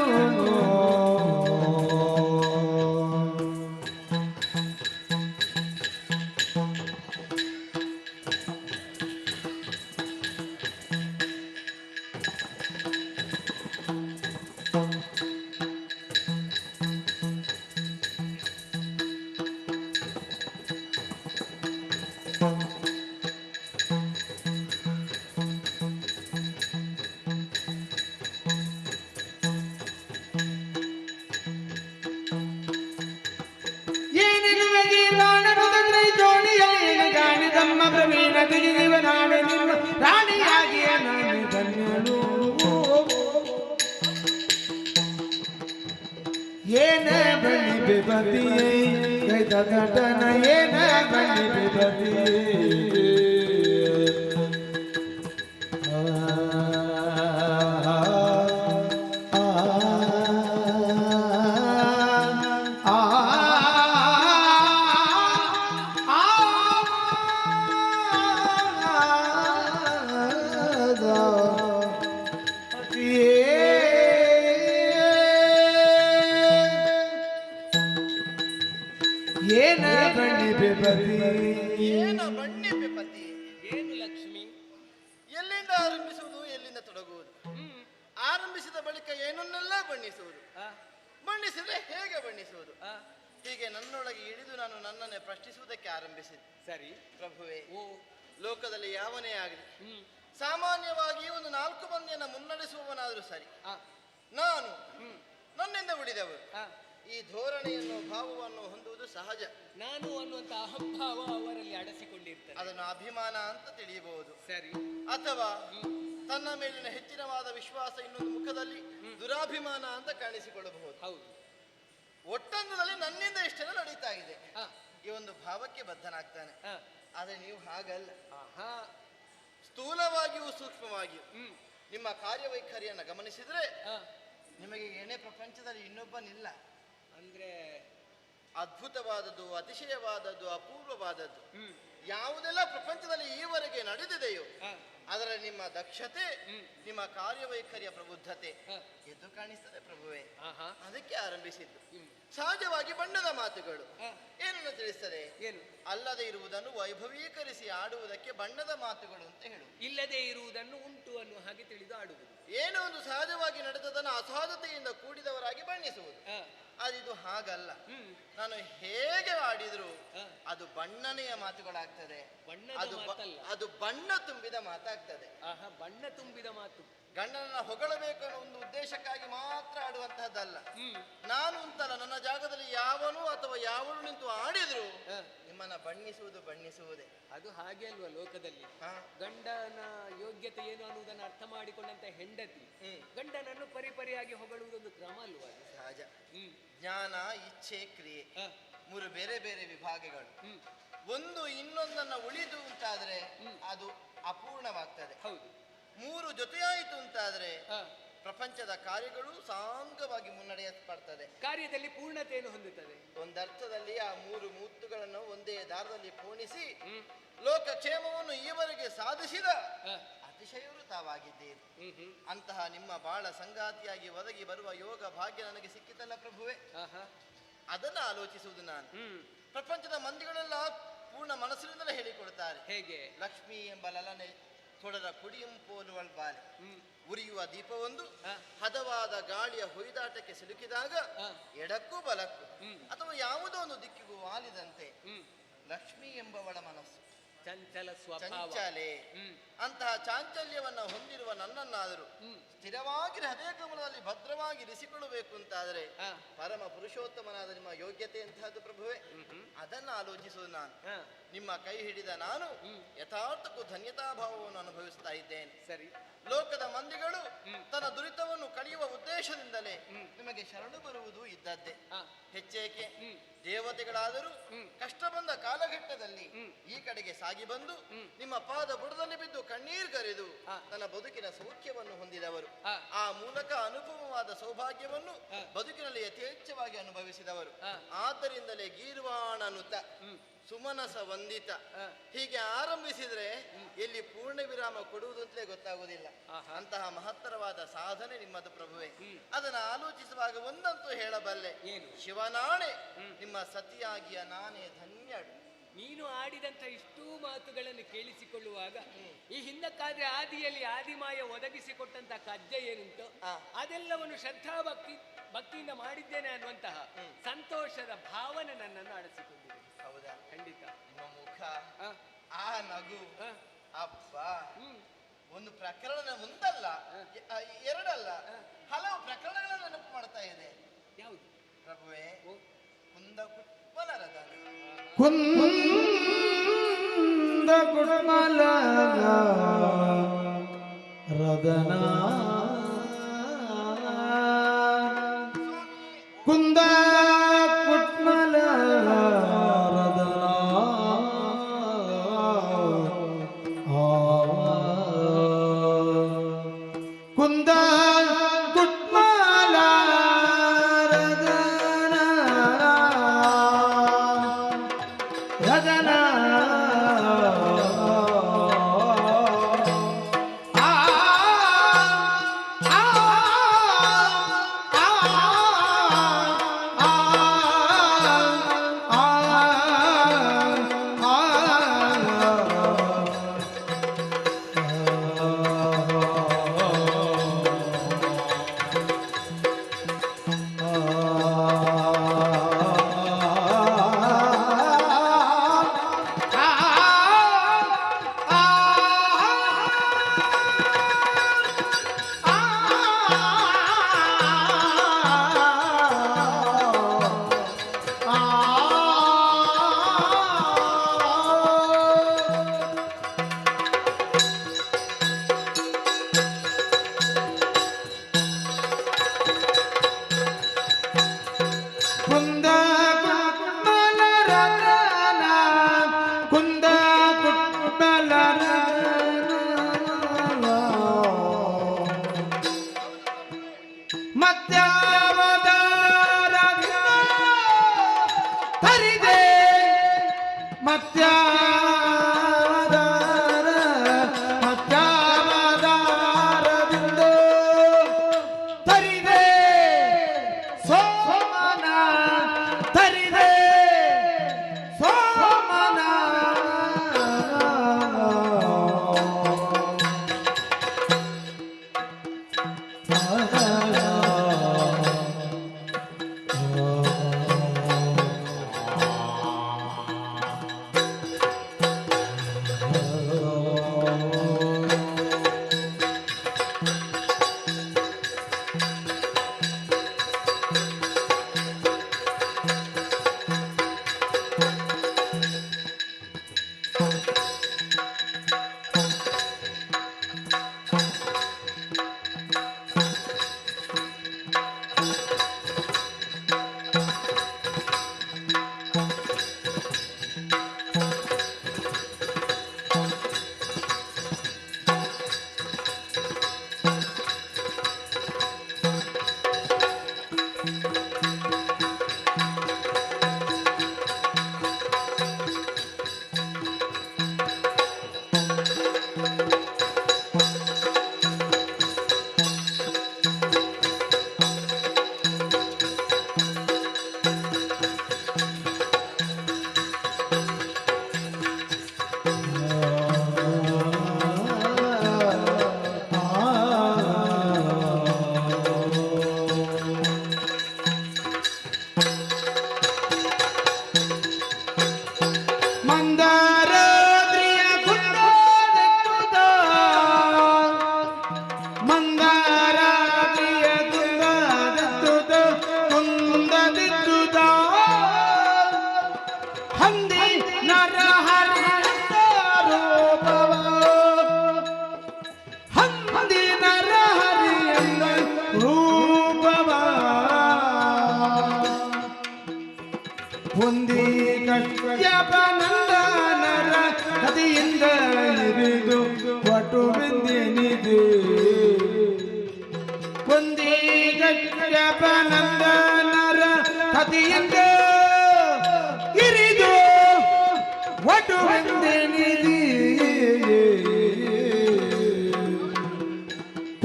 ರಾಣಿಯಾಗಿಯ ನಾನು ಧನ್ಯಳು ಏನ ಬಳ್ಳಿ ಬೆಬದಿಯೇ ಕೈದ ಘಟನ ಏನ ಬಳ್ಳಿ ಬೆಬದಿಯೇ ಏನ ಬಳ್ಳಿ ಬೆಬದಿ ಏನ ಬಣ್ಣೆ ಬೆಪತಿ ಏನು ಲಕ್ಷ್ಮಿ? ಎಲ್ಲಿಂದ ಆರಂಭಿಸುವುದು ಎಲ್ಲಿಂದ ತೊಡಗುವುದು? ಆರಂಭಿಸಿದ ಬಳಿಕ ಏನನ್ನೆಲ್ಲ ಬಣ್ಣಿಸುವುದು, ಬಣ್ಣಿಸಿದ್ರೆ ಹೇಗೆ ಬಣ್ಣಿಸುವುದು, ಹೀಗೆ ನನ್ನೊಳಗೆ ಇಳಿದು ನಾನು ನನ್ನನ್ನೇ ಪ್ರಶ್ನಿಸುವುದಕ್ಕೆ ಆರಂಭಿಸಿದೆ. ಸರಿ ಪ್ರಭುವೇ, ಓ ಲೋಕದಲ್ಲಿ ಯಾವನೇ ಆಗಲಿ ಸಾಮಾನ್ಯವಾಗಿ ಒಂದು 4 ಮಂದಿಯನ್ನ ಮುನ್ನಡೆಸುವವನಾದರೂ ಸರಿ, ನಾನು ನನ್ನಿಂದ ಉಳಿದವರು ಈ ಧೋರಣೆಯನ್ನು ಭಾವವನ್ನು ಹೊಂದುವುದು ಸಹಜ. ನಾನು ಅನ್ನುವಂತ ಅಹಂಭಾವ ಅವರಲ್ಲಿ ಅಡಸಿಕೊಂಡಿರ್ತದೆ. ಅದನ್ನು ಅಭಿಮಾನ ಅಂತ ತಿಳಿಯಬಹುದು. ಸರಿ. ಅಥವಾ ತನ್ನ ಮೇಲಿನ ಹೆಚ್ಚಿನವಾದ ವಿಶ್ವಾಸ ಇನ್ನೊಂದು ಮುಖದಲ್ಲಿ ದುರಾಭಿಮಾನ ಅಂತ ಕಾಣಿಸಿಕೊಳ್ಳಬಹುದು. ಹೌದು. ಒಟ್ಟಂದದಲ್ಲಿ ನನ್ನಿಂದ ಇಷ್ಟೆಲ್ಲ ನಡೀತಾ ಇದೆ, ಈ ಒಂದು ಭಾವಕ್ಕೆ ಬದ್ಧನಾಗ್ತಾನೆ. ಆದ್ರೆ ನೀವು ಹಾಗಲ್ಲ. ಸ್ಥೂಲವಾಗಿಯೂ ಸೂಕ್ಷ್ಮವಾಗಿಯೂ ನಿಮ್ಮ ಕಾರ್ಯವೈಖರಿಯನ್ನು ಗಮನಿಸಿದ್ರೆ ನಿಮಗೆ ಏನೇ ಪ್ರಪಂಚದಲ್ಲಿ ಇನ್ನೊಬ್ಬನಿಲ್ಲ. ಅಂದ್ರೆ ಅದ್ಭುತವಾದದ್ದು, ಅತಿಶಯವಾದದ್ದು, ಅಪೂರ್ವವಾದದ್ದು ಯಾವುದೆಲ್ಲ ಪ್ರಪಂಚದಲ್ಲಿ ಈವರೆಗೆ ನಡೆದಿದೆಯೋ ಅದರ ನಿಮ್ಮ ದಕ್ಷತೆ, ನಿಮ್ಮ ಕಾರ್ಯವೈಖರಿಯ ಪ್ರಬುದ್ಧತೆ ಎದ್ದು ಕಾಣಿಸ್ತದೆ ಪ್ರಭುವೇ. ಅದಕ್ಕೆ ಆರಂಭಿಸಿದ್ದು. ಸಹಜವಾಗಿ ಬಣ್ಣದ ಮಾತುಗಳು ಏನನ್ನು ತಿಳಿಸ್ತದೆ? ಏನು? ಅಲ್ಲದೆ ಇರುವುದನ್ನು ವೈಭವೀಕರಿಸಿ ಆಡುವುದಕ್ಕೆ ಬಣ್ಣದ ಮಾತುಗಳು ಅಂತ ಹೇಳು. ಇಲ್ಲದೆ ಇರುವುದನ್ನು ಉಂಟು ಅನ್ನುವ ಹಾಗೆ ತಿಳಿದು ಆಡುವುದು. ಏನೋ ಒಂದು ಸಹಜವಾಗಿ ನಡೆದದನ್ನು ಅಸಾಧತೆಯಿಂದ ಕೂಡಿದವರಾಗಿ ಬಣ್ಣಿಸುವುದು. ಅದಿದು ಹಾಗಲ್ಲ. ನಾನು ಹೇಗೆ ಆಡಿದ್ರು ಅದು ಬಣ್ಣನೆಯ ಮಾತುಗಳಾಗ್ತದೆ. ಅದು ಬಣ್ಣ ತುಂಬಿದ ಮಾತಾಗ್ತದೆ. ಬಣ್ಣ ತುಂಬಿದ ಮಾತು. ಗಂಡನನ್ನ ಹೊಗಳಬೇಕು ಅನ್ನೋ ಒಂದು ಉದ್ದೇಶಕ್ಕಾಗಿ ಮಾತ್ರ ಆಡುವಂತಹದ್ದಲ್ಲ. ನಾನು ಅಂತಲ್ಲ, ನನ್ನ ಜಾಗದಲ್ಲಿ ಯಾವನು ಅಥವಾ ಯಾವಳು ನಿಂತು ಆಡಿದ್ರು ನಿಮ್ಮನ್ನ ಬಣ್ಣಿಸುವುದೇ. ಅದು ಹಾಗೆ ಅಲ್ವಾ ಲೋಕದಲ್ಲಿ. ಗಂಡನ ಯೋಗ್ಯತೆ ಏನು ಅನ್ನುವುದನ್ನು ಅರ್ಥ ಮಾಡಿಕೊಂಡಂತ ಹೆಂಡತಿ ಗಂಡನನ್ನು ಪರಿಪರಿಯಾಗಿ ಹೊಗಳುವುದೊಂದು ಕ್ರಮ ಅಲ್ವಾ? ಸಹಜ. ಜ್ಞಾನ, ಇಚ್ಛೆ, ಕ್ರಿಯೆ 3 ಬೇರೆ ಬೇರೆ ವಿಭಾಗಗಳು. ಒಂದು ಇನ್ನೊಂದನ್ನ ಉಳಿದು ಅಂತಾದ್ರೆ ಅದು ಅಪೂರ್ಣವಾಗ್ತದೆ. ಹೌದು. 3 ಜೊತೆಯಾಯಿತು ಅಂತಾದ್ರೆ ಪ್ರಪಂಚದ ಕಾರ್ಯಗಳು ಸಾಂಗವಾಗಿ ಮುನ್ನಡೆಯಲ್ಪಡ್ತದೆ. ಕಾರ್ಯದಲ್ಲಿ ಪೂರ್ಣತೆಯನ್ನು ಹೊಂದುತ್ತದೆ. ಒಂದರ್ಥದಲ್ಲಿ ಆ 3 ಮೂರ್ತುಗಳನ್ನು ಒಂದೇ ದಾರದಲ್ಲಿ ಪೋಣಿಸಿ ಲೋಕಕ್ಷೇಮವನ್ನು ಈವರೆಗೆ ಸಾಧಿಸಿದ ಅತಿಶಯರು ತಾವಾಗಿದ್ದೀರಿ. ಅಂತಹ ನಿಮ್ಮ ಬಾಳ ಸಂಗಾತಿಯಾಗಿ ಒದಗಿ ಬರುವ ಯೋಗ ಭಾಗ್ಯ ನನಗೆ ಸಿಕ್ಕಿತಲ್ಲ ಪ್ರಭುವೆ. ಅದನ್ನು ಆಲೋಚಿಸುವುದು ನಾನು. ಪ್ರಪಂಚದ ಮಂದಿಗಳೆಲ್ಲ ಪೂರ್ಣ ಮನಸ್ಸಿನಿಂದಲೇ ಹೇಳಿಕೊಡ್ತಾರೆ. ಹೇಗೆ? ಲಕ್ಷ್ಮಿ ಎಂಬ ಲಲನೆ ತೊಡರ ಕುಡಿಯಂ ಪೋಲುವಳ್ ಬಾಲೆ. ಉರಿಯುವ ದೀಪವೊಂದು ಹದವಾದ ಗಾಳಿಯ ಹೊಯ್ದಾಟಕ್ಕೆ ಸಿಲುಕಿದಾಗ ಎಡಕ್ಕೂ ಬಲಕ್ಕೂ ಅಥವಾ ಯಾವುದೋ ಒಂದು ದಿಕ್ಕಿಗೂ ವಾಲಿದಂತೆ ಲಕ್ಷ್ಮಿ ಎಂಬವಳ ಮನಸ್ಸು ಚಂಚಲ ಸ್ವಭಾವ. ಚಂಚಲೆ. ಅಂತಹ ಚಾಂಚಲ್ಯವನ್ನ ಹೊಂದಿರುವ ನನ್ನನ್ನಾದರೂ ಸ್ಥಿರವಾಗಿ ಹೃದಯ ಕಮಲದಲ್ಲಿ ಭದ್ರವಾಗಿ ಇರಿಸಿಕೊಳ್ಳಬೇಕು ಅಂತಾದರೆ ಪರಮ ಪುರುಷೋತ್ತಮನಾದ ನಿಮ್ಮ ಯೋಗ್ಯತೆ ಎಂತಹದ್ದು ಪ್ರಭುವೆ. ಅದನ್ನು ಆಲೋಚಿಸುವುದು ನಾನು. ನಿಮ್ಮ ಕೈ ಹಿಡಿದ ನಾನು ಯಥಾರ್ಥಕ್ಕೂ ಧನ್ಯತಾಭಾವವನ್ನು ಅನುಭವಿಸ್ತಾ ಇದ್ದೇನೆ. ಸರಿ, ಲೋಕದ ಮಂದಿಗಳು ತನ್ನ ದುರಿತವನ್ನು ಕಳೆಯುವ ಉದ್ದೇಶದಿಂದಲೇ ನಿಮಗೆ ಶರಣು ಬರುವುದು ಇದ್ದದ್ದೇ. ಹೆಚ್ಚೇಕೆ ದೇವತೆಗಳಾದರೂ ಕಷ್ಟ ಬಂದ ಕಾಲಘಟ್ಟದಲ್ಲಿ ಈ ಕಡೆಗೆ ಸಾಗಿ ಬಂದು ನಿಮ್ಮ ಪಾದ ಬುಡದಲ್ಲಿ ಬಿದ್ದು ಕಣ್ಣೀರು ಕರೆದು ತನ್ನ ಬದುಕಿನ ಸೌಖ್ಯವನ್ನು ಹೊಂದಿದವರು. ಆ ಮೂಲಕ ಅನುಪಮವಾದ ಸೌಭಾಗ್ಯವನ್ನು ಬದುಕಿನಲ್ಲಿ ಯಥೇಚ್ಛವಾಗಿ ಅನುಭವಿಸಿದವರು. ಆದ್ದರಿಂದಲೇ ಗೀರ್ವಾಣನುತ ಸುಮನಸ ವಂದಿತ ಹೀಗೆ ಆರಂಭಿಸಿದ್ರೆ ಎಲ್ಲಿ ಪೂರ್ಣ ವಿರಾಮ ಕೊಡುವುದಂತಲೇ ಗೊತ್ತಾಗುವುದಿಲ್ಲ. ಅಂತಹ ಮಹತ್ತರವಾದ ಸಾಧನೆ ನಿಮ್ಮದು ಪ್ರಭುವೆ. ಅದನ್ನು ಆಲೋಚಿಸುವಾಗ ಒಂದಂತೂ ಹೇಳಬಲ್ಲೆ, ಶಿವನಾಣೆ ನಿಮ್ಮ ಸತಿಯಾಗಿಯ ನಾನೇ ಧನ್ಯಳು. ನೀನು ಆಡಿದಂಥ ಇಷ್ಟೂ ಮಾತುಗಳನ್ನು ಕೇಳಿಸಿಕೊಳ್ಳುವಾಗ ಈ ಹಿಂದಕ್ಕಾದ್ರೆ ಆದಿಯಲ್ಲಿ ಆದಿಮಾಯ ಒದಗಿಸಿಕೊಟ್ಟಂತ ಕಜ್ಜೆ ಏನುಂಟು ಅದೆಲ್ಲವನ್ನು ಭಕ್ತಿಯಿಂದ ಮಾಡಿದ್ದೇನೆ ಅನ್ನುವಂತಹ ಸಂತೋಷದ ಭಾವನೆ ನನ್ನನ್ನು ಆಡಿಸಿಕೊಂಡಿದೆ. ಹೌದಾ? ಖಂಡಿತ. ನಿಮ್ಮ ಮುಖ, ಆ ನಗು, ಅಬ್ಬ, ಒಂದು ಪ್ರಕರಣ ಒಂದಲ್ಲ ಎರಡಲ್ಲ ಹಲವು ಪ್ರಕರಣಗಳನ್ನು ನೆನಪು ಮಾಡ್ತಾ ಇದೆ. ಯಾವುದು ಪ್ರಭುವೇ? ಕುಂದ ಕುಟ್ಮಲರದ ಕುಂದ ಕುಟ್ಮಲ ರದನ ಕುಂದ ಕುಟ್ಮಲ ರದನ ಕುಂದ ಕುಟ್ಮಲ ರದನ ರದನ ರೂಪವ ಹೊಂದಿ ಕಶ್ಯಪ ನಂದನರ ಕಥೆಯಿಂದ ಇರಿದು ವಟುವೆಂದೆನಿದೆ ಹೊಂದಿ ಕಶ್ಯಪ ನಂದನರ ಕಥೆಯಿಂದ ಇರಿದು ವಟುವೆಂದೆನಿದೆ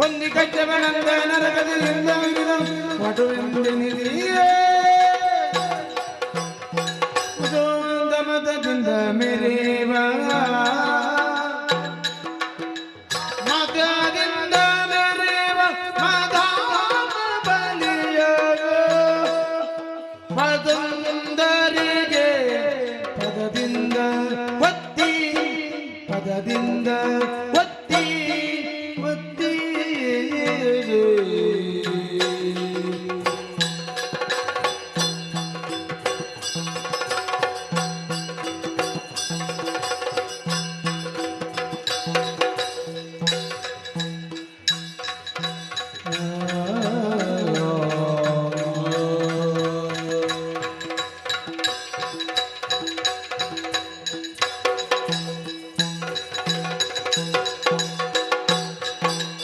ಹೊಂದಿ ಕಶ್ಯಪ ನಂದನರ ಕಥೆಯಿಂದ ಇರಿದು ವಟುವೆಂದೆನಿದೆಯೇ ಮದದಿಂದ ಮೆರೆವ ಮದದಿಂದ ಮೆರೆವ ಮದಾಮ ಬಲಿಯ ಪದಂದರಿಗೆ ಪದದಿಂದ ಒತ್ತಿ ಪದದಿಂದ ಒತ್ತಿ ಒತ್ತಿ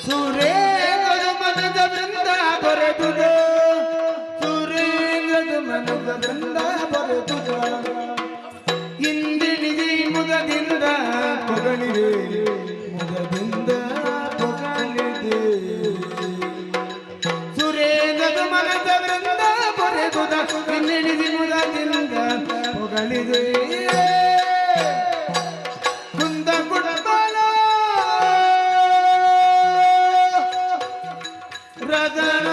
ಸುರೇಂದ್ರದ ಮನದ ಬೃಂದ ಬರೆದುದ ಸುರೇಂದ್ರದ ಮನದ ಬೃಂದ ಬರೆದುದ ಇಂದಿನಿದಿ ಮುದದಿಂದ ಪೊಗಳಿದೆ ಮುದದಿಂದ ಪೊಗಳಿದೆ ಸುರೇಂದ್ರದ ಮನದ ಬೃಂದ ಬರೆದುದ ಇಂದಿನಿದಿ ಮುದದಿಂದ ಪೊಗಳಿದೆ ಕುಂದ ಕುಟಬಲ ರದನ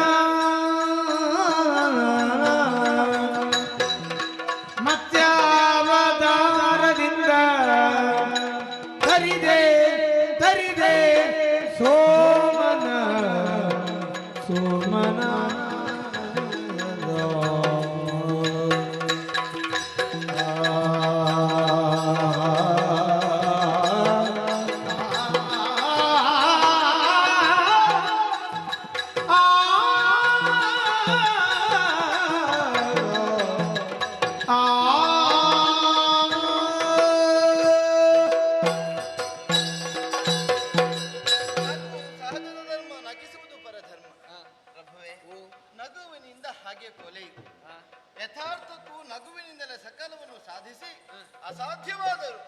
ಮತ್ಯಾವತಾರದಿಂದ ತರಿದೆ ತರಿದೆ ಸೋಮನ ಸೋಮನ ಸಹಜದ ಧರ್ಮ ನಗಿಸುವುದು ಪರಧರ್ಮ. ಪ್ರಭುವೇ, ನಗುವಿನಿಂದ ಹಾಗೆ ಕೊಲೆಯು ಯಥಾರ್ಥಕ್ಕೂ ನಗುವಿನಿಂದಲೇ ಸಕಲವನ್ನು ಸಾಧಿಸಿ ಅಸಾಧ್ಯವಾದರೂ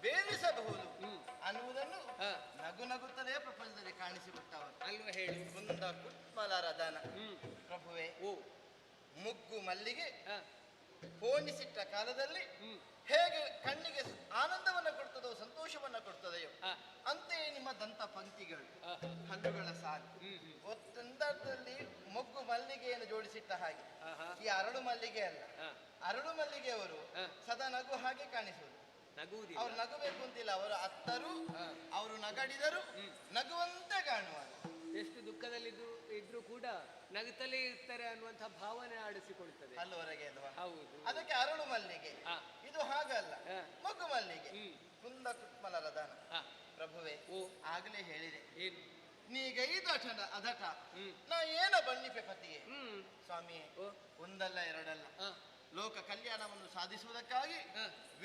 ಬೇರಿಸಬಹುದು ಅನ್ನುವುದನ್ನು ನಗು ನಗುತ್ತಲೇ ಪ್ರಪಂಚದಲ್ಲಿ ಕಾಣಿಸಿಬಿಟ್ಟವರು ಅಲ್ವ ಹೇಳಿ. ಕುಂದ ಕುಟ್ಮಲರ ದನ. ಪ್ರಭುವೇ, ಮುಗ್ಗು ಮಲ್ಲಿಗೆ ಪೋಣಿಸಿಟ್ಟ ಕಾಲದಲ್ಲಿ ಹೇಗೆ ಕಣ್ಣಿಗೆ ಆನಂದವನ್ನು ಕೊಡ್ತದೋ ಸಂತೋಷವನ್ನ ಕೊಡ್ತದೆಯೋ ಅಂತೆಯೇ ನಿಮ್ಮ ದಂತ ಪಂಕ್ತಿಗಳು ಹಲ್ಲುಗಳ ಸಾಲು ಒಂದರ್ಥದಲ್ಲಿ ಮೊಗ್ಗು ಮಲ್ಲಿಗೆಯನ್ನು ಜೋಡಿಸಿಟ್ಟ ಹಾಗೆ. ಈ ಅರಳು ಮಲ್ಲಿಗೆ ಅಲ್ಲ, ಅರಳು ಮಲ್ಲಿಗೆಯವರು ಸದಾ ನಗು ಹಾಗೆ ಕಾಣಿಸುವುದು. ಅವ್ರು ನಗಬೇಕು ಅಂತಿಲ್ಲ, ಅವರು ಅತ್ತರು ಅವರು ನಗಡಿದರು ನಗುವಂತೆ ಕಾಣುವ. ಎಷ್ಟು ದುಃಖದಲ್ಲಿದ್ದು ಇದ್ರೂ ಕೂಡ ನಗುತ್ತಲೇ ಇರ್ತಾರೆ ಅನ್ನುವಂಥ ಭಾವನೆ ಆಡಿಸಿಕೊಳ್ತದೆ ಅಲ್ಲವರೆಗೆ ಅಲ್ವಾ? ಹೌದು. ಅದಕ್ಕೆ ಅರಳು ಮಲ್ಲಿಗೆ. ಇದು ಹಾಗಲ್ಲ, ಮೊಗ್ಗು ಮಲ್ಲಿಗೆ. ಕುಂದ ಕುಟ್ಮಲರ ದಾನ. ಪ್ರಭುವೇ, ಆಗ್ಲೇ ಹೇಳಿದೆ ಏನು ನೀಗೈದು ಅದಟ ನಾ ಏನ ಬಣ್ಣಿಪೆ ಪತಿಯೇ. ಸ್ವಾಮಿಯೇ, ಒಂದಲ್ಲ ಎರಡಲ್ಲ, ಲೋಕ ಕಲ್ಯಾಣವನ್ನು ಸಾಧಿಸುವುದಕ್ಕಾಗಿ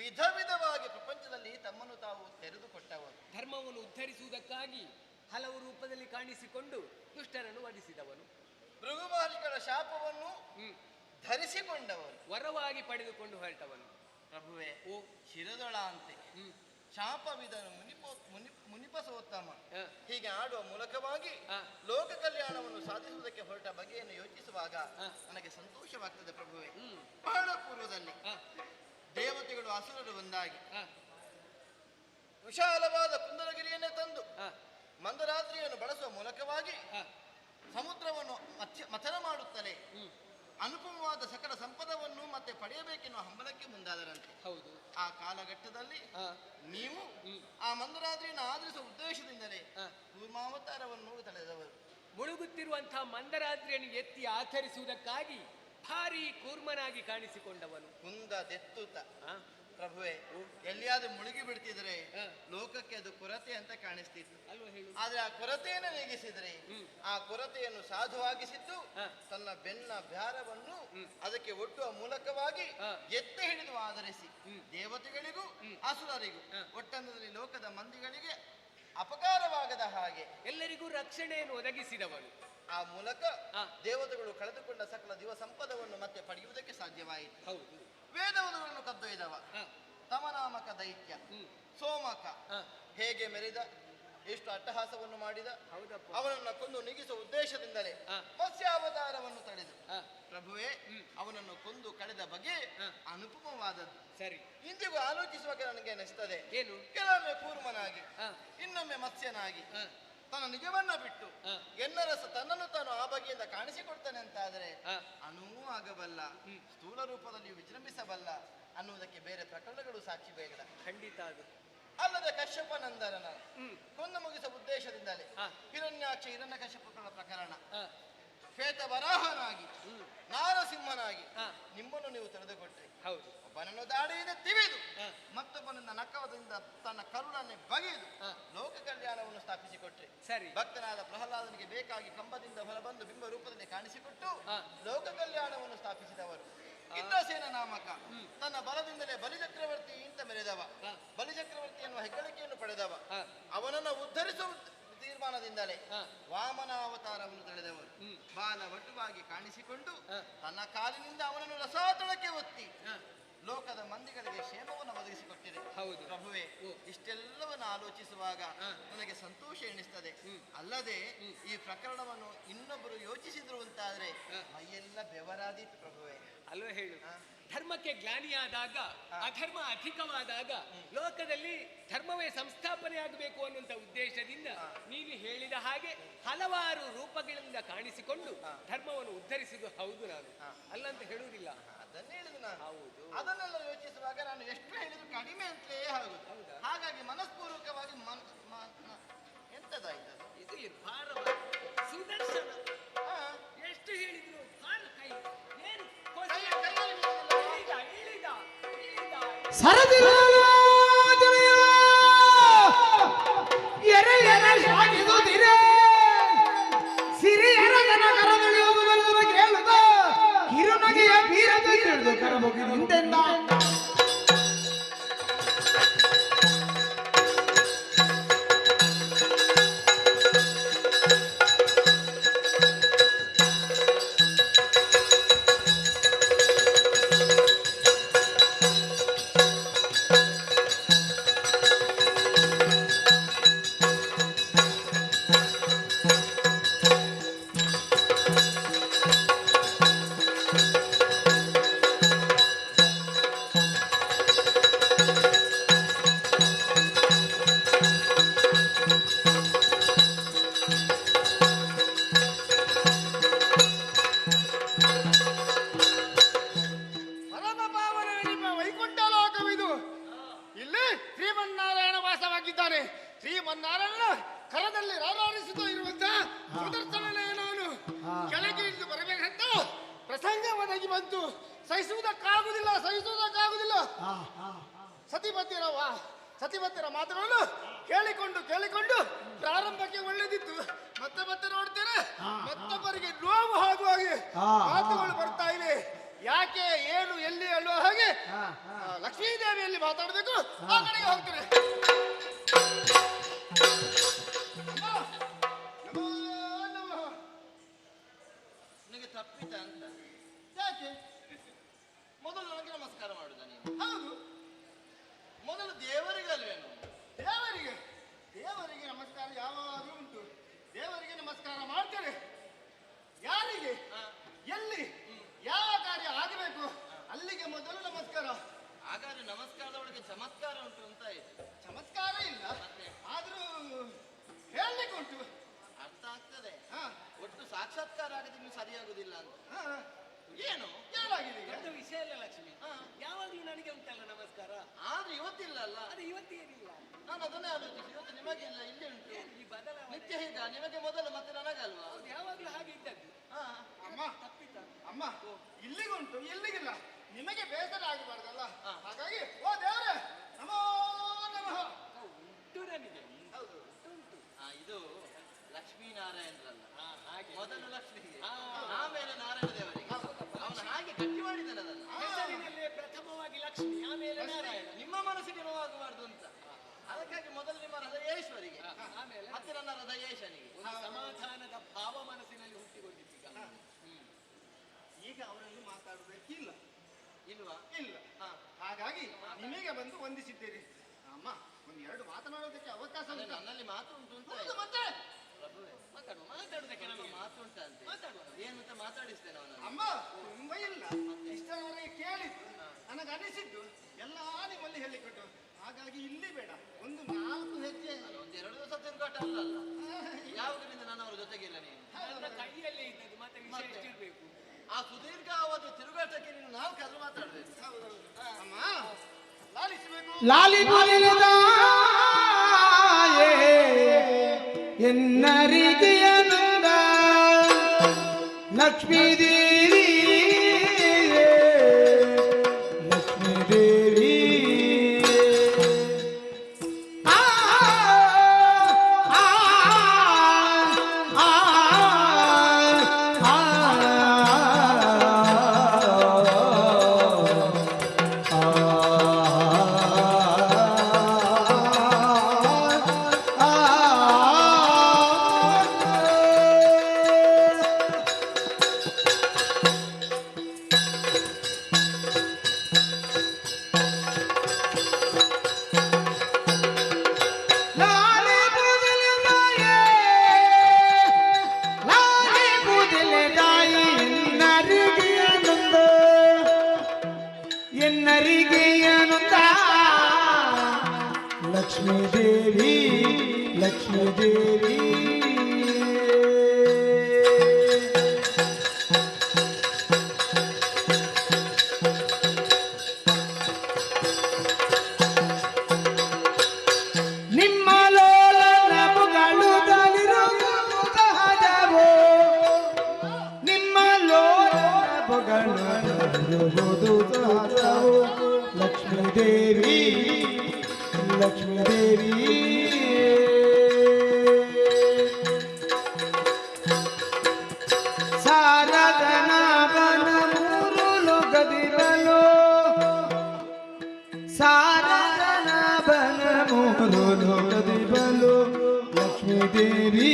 ವಿಧ ವಿಧವಾಗಿ ಪ್ರಪಂಚದಲ್ಲಿ ತಮ್ಮನ್ನು ತಾವು ತೆರೆದುಕೊಟ್ಟವರು. ಧರ್ಮವನ್ನು ಉದ್ಧರಿಸುವುದಕ್ಕಾಗಿ ಹಲವು ರೂಪದಲ್ಲಿ ಕಾಣಿಸಿಕೊಂಡು ದುಷ್ಟರನ್ನು ವಧಿಸಿದವನು. ಭೃಗು ಮಹರ್ಷಿಗಳ ಶಾಪವನ್ನು ಧರಿಸಿಕೊಂಡವರು, ವರವಾಗಿ ಪಡೆದುಕೊಂಡು ಹೊರಟವನು. ಪ್ರಭುವೇ, ಶಿರದೊಳ ಅಂತೆ ಶಾಪವಿದನು ಮುನಿಪಸೋತ್ತಮ ಹೀಗೆ ಆಡುವ ಮೂಲಕವಾಗಿ ಲೋಕ ಕಲ್ಯಾಣವನ್ನು ಸಾಧಿಸುವುದಕ್ಕೆ ಹೊರಟ ಬಗೆಯನ್ನು ಯೋಚಿಸುವಾಗ ನನಗೆ ಸಂತೋಷವಾಗ್ತದೆ. ಪ್ರಭುವೇ, ಬಹಳ ಪೂರ್ವದಲ್ಲಿ ದೇವತೆಗಳು ಅಸುರರು ಒಂದಾಗಿ ವಿಶಾಲವಾದ ಕುಂದರಗಿರಿಯನ್ನೇ ತಂದು ಮಂದರಾತ್ರಿಯನ್ನು ಬಳಸುವ ಮೂಲಕವಾಗಿ ಸಮುದ್ರವನ್ನು ಮಥನ ಮಾಡುತ್ತಲೇ ಅನುಪಮವಾದ ಸಕಲ ಸಂಪದವನ್ನು ಮತ್ತೆ ಪಡೆಯಬೇಕೆನ್ನುವ ಹಂಬಲಕ್ಕೆ ಮುಂದಾದರಂತೆ. ಹೌದು. ಆ ಕಾಲಘಟ್ಟದಲ್ಲಿ ನೀವು ಆ ಮಂದರಾತ್ರಿಯನ್ನು ಆಧರಿಸುವ ಉದ್ದೇಶದಿಂದಲೇ ಕೂರ್ಮಾವತಾರವನ್ನು ತಳೆದವರು. ಮುಳುಗುತ್ತಿರುವಂತಹ ಮಂದರಾತ್ರಿಯನ್ನು ಎತ್ತಿ ಆಚರಿಸುವುದಕ್ಕಾಗಿ ಭಾರಿ ಕೂರ್ಮನಾಗಿ ಕಾಣಿಸಿಕೊಂಡವನು. ಕುಂದ ದೆತ್ತುತ ಪ್ರಭುವೆ, ಎಲ್ಲಿಯಾದ್ರೂ ಮುಳುಗಿ ಬಿಡ್ತಿದ್ರೆ ಲೋಕಕ್ಕೆ ಅದು ಕೊರತೆ ಅಂತ ಕಾಣಿಸ್ತಿತ್ತು. ಆದ್ರೆ ಆ ಕೊರತೆಯನ್ನು ನೀಗಿಸಿದ್ರೆ, ಆ ಕೊರತೆಯನ್ನು ಸಾಧುವಾಗಿಸಿದ್ದು ತನ್ನ ಬೆನ್ನ ಭಾರವನ್ನು ಅದಕ್ಕೆ ಒಡ್ಡುವ ಮೂಲಕವಾಗಿ ಎತ್ತಿ ಹಿಡಿದು ಆಧರಿಸಿ ದೇವತೆಗಳಿಗೂ ಅಸುರರಿಗೂ ಒಟ್ಟಂದಲ್ಲಿ ಲೋಕದ ಮಂದಿಗಳಿಗೆ ಅಪಕಾರವಾಗದ ಹಾಗೆ ಎಲ್ಲರಿಗೂ ರಕ್ಷಣೆಯನ್ನು ಒದಗಿಸಿದವನು. ಆ ಮೂಲಕ ದೇವತೆಗಳು ಕಳೆದುಕೊಂಡ ಸಕಲ ದಿವ ಸಂಪದವನ್ನು ಮತ್ತೆ ಪಡೆಯುವುದಕ್ಕೆ ಸಾಧ್ಯವಾಯಿತು. ಹೌದು. ವೇದವಧುಗಳನ್ನು ಕದ್ದೊಯ್ದವ ತಮನಾಮಕ ದೈತ್ಯ ಸೋಮಕ ಹೇಗೆ ಮೆರೆದ, ಎಷ್ಟು ಅಟ್ಟಹಾಸವನ್ನು ಮಾಡಿದ, ಅವನನ್ನು ಕೊಂದು ನಿಗಿಸುವ ಉದ್ದೇಶದಿಂದಲೇ ಮತ್ಸ್ಯಾವತಾರವನ್ನು ತಡೆದು ಪ್ರಭುವೆ ಅವನನ್ನು ಕೊಂದು ಕಳೆದ ಬಗೆ ಅನುಪಮವಾದದ್ದು. ಸರಿ, ಇಂದಿಗೂ ಆಲೋಚಿಸುವಾಗ ನನಗೆ ಅನಿಸ್ತದೆ, ಏನು? ಕೆಲವೊಮ್ಮೆ ಕೂರ್ಮನಾಗಿ ಇನ್ನೊಮ್ಮೆ ಮತ್ಸ್ಯನಾಗಿ ತನ್ನ ನಿಜವನ್ನ ಬಿಟ್ಟು ಎನ್ನರಸ ತನ್ನನ್ನು ತಾನು ಆ ಬಗೆಯಿಂದ ಕಾಣಿಸಿಕೊಡ್ತಾನೆ ಅಂತಾದರೆ ಅಣುವೂ ಆಗಬಲ್ಲ, ಸ್ಥೂಲ ರೂಪದಲ್ಲಿ ವಿಜೃಂಭಿಸಬಲ್ಲ ಅನ್ನುವುದಕ್ಕೆ ಬೇರೆ ಪ್ರಕರಣಗಳು ಸಾಕ್ಷಿ ಬೇಡ. ಖಂಡಿತ ಅದು. ಅಲ್ಲದೆ ಕಶ್ಯಪನಂದರನ ಕೊಂದು ಮುಗಿಸುವ ಉದ್ದೇಶದಿಂದಲೇ ಹಿರಣ್ಯಾಕ್ಷ ಹಿರಣ್ಯ ಕಶ್ಯಪಗಳ ಪ್ರಕರಣ ಶ್ವೇತ ವರಾಹನಾಗಿ ನಾರಸಿಂಹನಾಗಿ ನಿಮ್ಮನ್ನು ನೀವು ತಿಳಿದುಕೊಟ್ರಿ. ಹೌದು. ಒಬ್ಬನನ್ನು ದಾಡಿಯಿಂದ ತಿವಿದು ಮತ್ತೊಬ್ಬನನ್ನ ನಕ್ಕವದಿಂದ ತನ್ನ ಕರುಳನ್ನೇ ಬಗೆದು ಲೋಕ ಕಲ್ಯಾಣವನ್ನು ಸ್ಥಾಪಿಸಿಕೊಟ್ರಿ. ಸರಿ. ಭಕ್ತನಾದ ಪ್ರಹ್ಲಾದನಿಗೆ ಬೇಕಾಗಿ ಕಂಬದಿಂದ ಹೊರಬಂದು ಬಿಂಬ ರೂಪದಲ್ಲಿ ಕಾಣಿಸಿಕೊಟ್ಟು ಲೋಕ ಕಲ್ಯಾಣವನ್ನು ಸ್ಥಾಪಿಸಿದವರು. ಇಂದ್ರಸೇನ ನಾಮಕ ತನ್ನ ಬಲದಿಂದಲೇ ಬಲಿಚಕ್ರವರ್ತಿ ಅಂತ ಮೆರೆದವ, ಬಲಿಚಕ್ರವರ್ತಿ ಎನ್ನುವ ಹೆಗ್ಗಳಿಕೆಯನ್ನು ಪಡೆದವ, ಅವನನ್ನು ಉದ್ಧರಿಸುವ ತೀರ್ಮಾನದಿಂದಲೇ ವಾಮನಾವತಾರವನ್ನು ತಳೆದವರು. ಬಾಲ ವಟುವಾಗಿ ಕಾಣಿಸಿಕೊಂಡು ತನ್ನ ಕಾಲಿನಿಂದ ಅವನನ್ನು ರಸಾತಳಕ್ಕೆ ಒತ್ತಿ ಲೋಕದ ಮಂದಿಗಳಿಗೆ ಕ್ಷೇಮವನ್ನು ಒದಗಿಸಿಕೊಟ್ಟಿದೆ. ಹೌದು ಪ್ರಭುವೆ, ಇಷ್ಟೆಲ್ಲವನ್ನು ಆಲೋಚಿಸುವಾಗ ನನಗೆ ಸಂತೋಷ ಎನಿಸ್ತದೆ. ಅಲ್ಲದೆ ಈ ಪ್ರಕರಣವನ್ನು ಇನ್ನೊಬ್ಬರು ಯೋಚಿಸಿದ್ರು ಅಂತಾದ್ರೆ ಮೈಯೆಲ್ಲ ಬೆವರಾದೀತು ಪ್ರಭುವೆ. ಅಲ್ವೇ ಹೇಳು. ಧರ್ಮಕ್ಕೆ ಗ್ಲಾನಿಯಾದಾಗ, ಅಧರ್ಮ ಅಧಿಕವಾದಾಗ ಲೋಕದಲ್ಲಿ ಧರ್ಮವೇ ಸಂಸ್ಥಾಪನೆ ಆಗಬೇಕು ಅನ್ನುವಂಥ ಉದ್ದೇಶದಿಂದ ನೀನು ಹೇಳಿದ ಹಾಗೆ ಹಲವಾರು ರೂಪಗಳಿಂದ ಕಾಣಿಸಿಕೊಂಡು ಧರ್ಮವನ್ನು ಉದ್ಧರಿಸಿದ್ದು ಹೌದು. ನಾನು ಅಲ್ಲಂತ ಹೇಳುವುದಿಲ್ಲ, ಅದನ್ನೇ ಹೇಳಿದ್ದು ನಾನು. ಹೌದು. ಅದನ್ನೆಲ್ಲ ಯೋಚಿಸುವಾಗ ನಾನು ಎಷ್ಟು ಹೇಳಿದ್ರು ಕಡಿಮೆ ಅಂತಲೇ ಆಗುದು. ಹಾಗಾಗಿ ಮನಸ್ಪೂರ್ವಕವಾಗಿ ಎಂತದಾಯ್ತು ಇದು ಭಾರ ಸುದರ್ಶನ. ಎಷ್ಟು ಹೇಳಿದ್ರು ಭಾರ ಕೈ ಏನು ಸರದಿ ಎರೆ ಎರೆ ಸಾಗಿಸುತ್ತಿರೆ ಸಿರಿಯರ ಜನ ಕರದೊಳೆಯುವುದನ್ನು ಕೇಳುತ್ತ ಕಿರುನಗೆಯ ಬೀರದ ತಿಳಿದು ಕರಬಹುದು ಹಿಂದೆಂದ ಶ್ರೀಮನ್ನಾರಾಯಣ ಕರದಲ್ಲಿ ರಾರಾರಿಸುತ್ತಾ ಇರುವಂತ ಸುದರ್ಶನನೇ ನಾನು ಕೆಳಗೆ ಇಳಿದು ಬರಬೇಕಂತ ಪ್ರಸಂಗ ಒದಗಿ ಬಂತು. ಸಹಿಸುವುದಕ್ಕಾಗುವುದಿಲ್ಲ. ಸತಿಪತಿಯರ ಮಾತುಗಳನ್ನು ಕೇಳಿಕೊಂಡು ಪ್ರಾರಂಭಕ್ಕೆ ಒಳ್ಳೆದಿತ್ತು. ಮತ್ತೆ ನೋಡ್ತೇನೆ ಮತ್ತೊಬ್ಬರಿಗೆ ನೋವು ಆಗುವ ಹಾಗೆ ಮಾತುಗಳು ಬರ್ತಾ ಇವೆ. ಯಾಕೆ ಏನು ಎಲ್ಲಿ ಅನ್ನುವ ಹಾಗೆ ಲಕ್ಷ್ಮೀದೇವಿಯಲ್ಲಿ ಮಾತಾಡಬೇಕು. ಆ ಕಡೆಗೆ ಹೋಗ್ತೇನೆ. ನಿನಗೆ ತಪ್ಪಿತ ಅಂತ ಯಾಕೆ ಮೊದಲು ನನಗೆ ನಮಸ್ಕಾರ ಮಾಡುದ ನೀನು? ಹೌದು, ಮೊದಲು ದೇವರಿಗಲ್ವೇನು? ದೇವರಿಗೆ ನಮಸ್ಕಾರ ಯಾವಾಗಲೂ ಉಂಟು. ದೇವರಿಗೆ ನಮಸ್ಕಾರ ಮಾಡ್ತೇನೆ. ಯಾರಿಗೆ ಎಲ್ಲಿ ಯಾವ ಕಾರ್ಯ ಆಗಬೇಕು ಅಲ್ಲಿಗೆ ಮೊದಲು ನಮಸ್ಕಾರ. ಹಾಗಾದ್ರೆ ನಮಸ್ಕಾರದ ಒಳಗೆ ಚಮತ್ಕಾರ ಉಂಟು ಅಂತ ಆಯ್ತು. ಚಮತ್ಕಾರ ಇಲ್ಲ, ಆದ್ರೂ ಹೇಳಲಿಕ್ಕೆ ಉಂಟು. ಅರ್ಥ ಆಗ್ತದೆ. ಒಟ್ಟು ಸಾಕ್ಷಾತ್ಕಾರ ಆಗದೆ ನೀವು ಸರಿಯಾಗುದಿಲ್ಲ ಅಂತ. ಏನು ಏನಾಗಿದೆ ಈಗ? ದೊಡ್ಡ ವಿಷಯ ಇಲ್ಲ ಲಕ್ಷ್ಮಿ. ಯಾವಾಗ್ಲೂ ನನಗೆ ಉಂಟಲ್ಲ ನಮಸ್ಕಾರ. ಆದ್ರೆ ಇವತ್ತಿಲ್ಲ ಅಲ್ಲ. ಅದು ಇವತ್ತೇನಿಲ್ಲ. ನಾನು ಅದನ್ನೇ ಆಲೋಚಿಸಿ ಇವತ್ತು ನಿಮಗೆ ಇಲ್ಲ, ಇಲ್ಲಿ ಉಂಟು. ಈ ಬದಲಾವಣೆ ನಿತ್ಯ ಹೀಗ ನಿಮಗೆ ಮೊದಲು ಮತ್ತೆ ನನಗಲ್ವಾ? ಯಾವಾಗ್ಲೂ ಹಾಗೆ ಇದ್ದದ್ದು. ಅಮ್ಮ ತಪ್ಪಿತ ಅಮ್ಮ ಇಲ್ಲಿಗುಂಟು ಇಲ್ಲಿಗಿಲ್ಲ. ನಿಮಗೆ ಬೇಸರ ಆಗಬಾರ್ದಲ್ಲ. ಹಾಗಾಗಿ ಓ ದೇವರ ದೇವರಿಗೆ ಅವನು ಹಾಗೆ ಗಟ್ಟಿ ಮಾಡಿದ್ದಾನೆ ಅದನ್ನು. ಹೆಸರಿನಲ್ಲೇ ಪ್ರಥಮವಾಗಿ ಲಕ್ಷ್ಮಿ ಆಮೇಲೆ ನಾರಾಯಣ. ನಿಮ್ಮ ಮನಸ್ಸಿಗೆ ನೋವಾಗಬಾರ್ದು ಅಂತ ಅದಕ್ಕಾಗಿ ಮೊದಲು ನಿಮ್ಮ ಹೃದಯೇಶ್ವರಿಗೆ ಆಮೇಲೆ ಮತ್ತೆ ನನ್ನ ಹೃದಯೇಶನಿಗೆ ಒಂದು ಸಮಾಧಾನದ ಭಾವ ಮನಸ್ಸಿನಲ್ಲಿ ಹುಟ್ಟಿಕೊಂಡಿದ್ದೀಗ. ಈಗ ಅವರಲ್ಲಿ ಮಾತಾಡಬೇಕಿಲ್ಲ ಇಲ್ವಾ? ಇಲ್ಲ ಹಾಗಾಗಿ ನಿಮಗೆ ಬಂದು ವಂದಿಸಿದ್ದೇನೆ. ಅಮ್ಮ ಒಂದು ಎರಡು ಮಾತನಾಡೋದಕ್ಕೆ ಅವಕಾಶ ಅದೇ ಉಂಟಾ? ನನ್ನಲ್ಲಿ ಮಾತು ಉಂಟು ಅಂತ ಹೌದು, ಮತ್ತೆ ಪ್ರಭುವೇ, ಮಾತಾಡುವುದಕ್ಕೆ ನಮ್ಮ ಮಾತು ಉಂಟ ಅಂತ ಏನು ಅಂತ ಮಾತಾಡಿಸ್ತೇನೆ ಅವನನ್ನು. ಅಮ್ಮ ತುಂಬಾ ಇಲ್ಲ ಇಷ್ಟರವರೆಗೆ ಕೇಳಿದ್ದು ನನಗೆ ಅನಿಸಿದ್ದು ಎಲ್ಲ ನಿಮ್ಮಲ್ಲಿ ಹೇಳಿಕೊಟ್ಟು, ಹಾಗಾಗಿ ಇಲ್ಲಿ ಬೇಡ ಒಂದು 4 ಹೆಜ್ಜೆ ಒಂದೆರಡು ದಿವಸ ತಿರುಗಾಟ ಅಲ್ಲಲ್ಲ, ಯಾವಾಗಲಿಂದ ನಾನು ಅವರ ಜೊತೆಗಿಲ್ಲ ನೀನು. ನನ್ನ ಕೈಯಲ್ಲೇ ಇದ್ದದ್ದು ಮತ್ತೆ ವಿಷಯ ಎಷ್ಟಿರ್ಬೇಕು? ಆ ಸುದೀರ್ಘವಾದ ತಿರುಗಾಟಕ್ಕೆ ನೀನು 4 ಆದ್ರೂ ಮಾತಾಡ್ಬೇಕು. ಅಮ್ಮ ಲಾಲಿಸಬೇಕು. ಲಾಲಿ ಎನ್ನರಿಗೆಯ ನಂದ ಲಕ್ಷ್ಮೀ ದೇವಿ ಲಕ್ಷ್ಮೀ ದೇವಿ ಆ ಆ ಆ ಎನ್ನರಿಗೆಯನುಂದ ಲಕ್ಷ್ಮೀ ದೇವಿ ಲಕ್ಷ್ಮೀ ದೇವಿ ನಿಮ್ಮ ಲೋಲನ ಪುಗಳುತ್ತಲಿರುವುದು ಸಹಜವೋ ನಿಮ್ಮ ಲೋಲನ ಪುಗಳುತ್ತಲಿರುವುದು ಸಹಜವೋ ಲಕ್ಷ್ಮೀ ದೇವಿ ಲಕ್ಷ್ಮೀ ದೇವಿ ಸಾರದನಾಭನ 3 ಲೋಕದಿರಲು ಸಾರದನಾಭನ 3 ಲೋಕದಿರಲು ಲಕ್ಷ್ಮೀ ದೇವಿ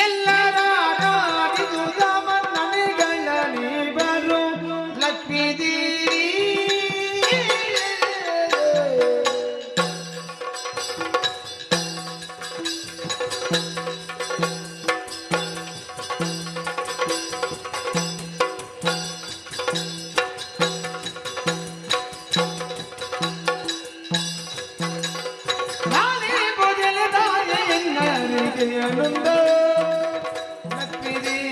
ಎಲ್ಲರ ನಾಡಿದುದ ಮನ್ನನೆಗಳ ನೀವರು ಲಕ್ಷ್ಮೀ ದೇವಿ ನಾನೇ ಬದಲದಾಯ ಎನ್ನರಿಗೆಯನುಂದ ಲಕ್ಷ್ಮೀ ದೇವಿ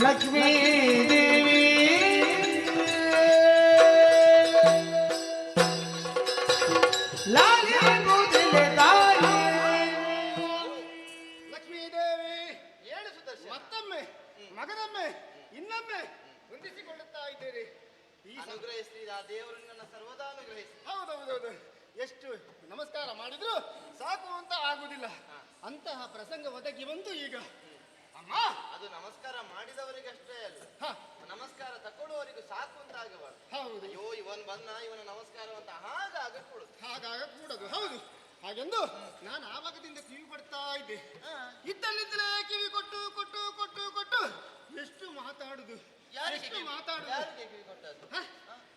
ಲಕ್ಷ್ಮೀ ದೇವಿ ಲಾಲಿ ಕೂದಲೆ ತಾಯಿ ಲಕ್ಷ್ಮೀ ದೇವಿ ಹೇಳು ಸುದರ್ಶನ. ಮತ್ತೊಮ್ಮೆ ಮಗನೊಮ್ಮೆ ಇನ್ನೊಮ್ಮೆ ಹೊಂದಿಸಿಕೊಳ್ಳುತ್ತಾ ಇದ್ದೇನೆ. ಈ ಅನುಗ್ರಹಿಸಿ ಆ ದೇವರು ನನ್ನ ಸರ್ವದಾ ಅನುಗ್ರಹಿಸಿ. ಹೌದೌದೌದು ಎಷ್ಟು ನಮಸ್ಕಾರ ಮಾಡಿದ್ರು ಸಾಕು ಅಂತ ಆಗುದಿಲ್ಲ, ಅಂತಹ ಪ್ರಸಂಗ ಒದಗಿ ಬಂತು ಈಗ. ಅಮ್ಮ ಅದು ನಮಸ್ಕಾರ ಮಾಡಿದವರಿಗಷ್ಟೇ ಅಲ್ಲ, ಹ, ನಮಸ್ಕಾರ ತಕೊಳ್ಳುವವರಿಗೂ ಸಾಕು ಅಂತ ಆಗಬಾರ್ದು. ಹೌದು ಅಯ್ಯೋ ಇವನ್ ಬಂದ ಇವನ ನಮಸ್ಕಾರ ಅಂತ ಹಾಗಾಗಕೂಡದು. ಹಾಗಾಗ ಕೂಡದು. ಹೌದು ಹಾಗೆಂದು ನಾನು ಆವಾಗದಿಂದ ಕಿವಿ ಕೊಡ್ತಾ ಇದ್ದೆ. ಇದ್ದಲ್ಲಿದ್ದಲೇ ಕಿವಿ ಕೊಟ್ಟು ಕೊಟ್ಟು ಕೊಟ್ಟು ಕೊಟ್ಟು ಎಷ್ಟು ಮಾತಾಡುದು ಯಾರಿಗೆ ಎಷ್ಟು ಮಾತಾಡುದು. ಯಾರಿಗೆ ಕಿವಿ ಕೊಟ್ಟದ್ದು? ಹ?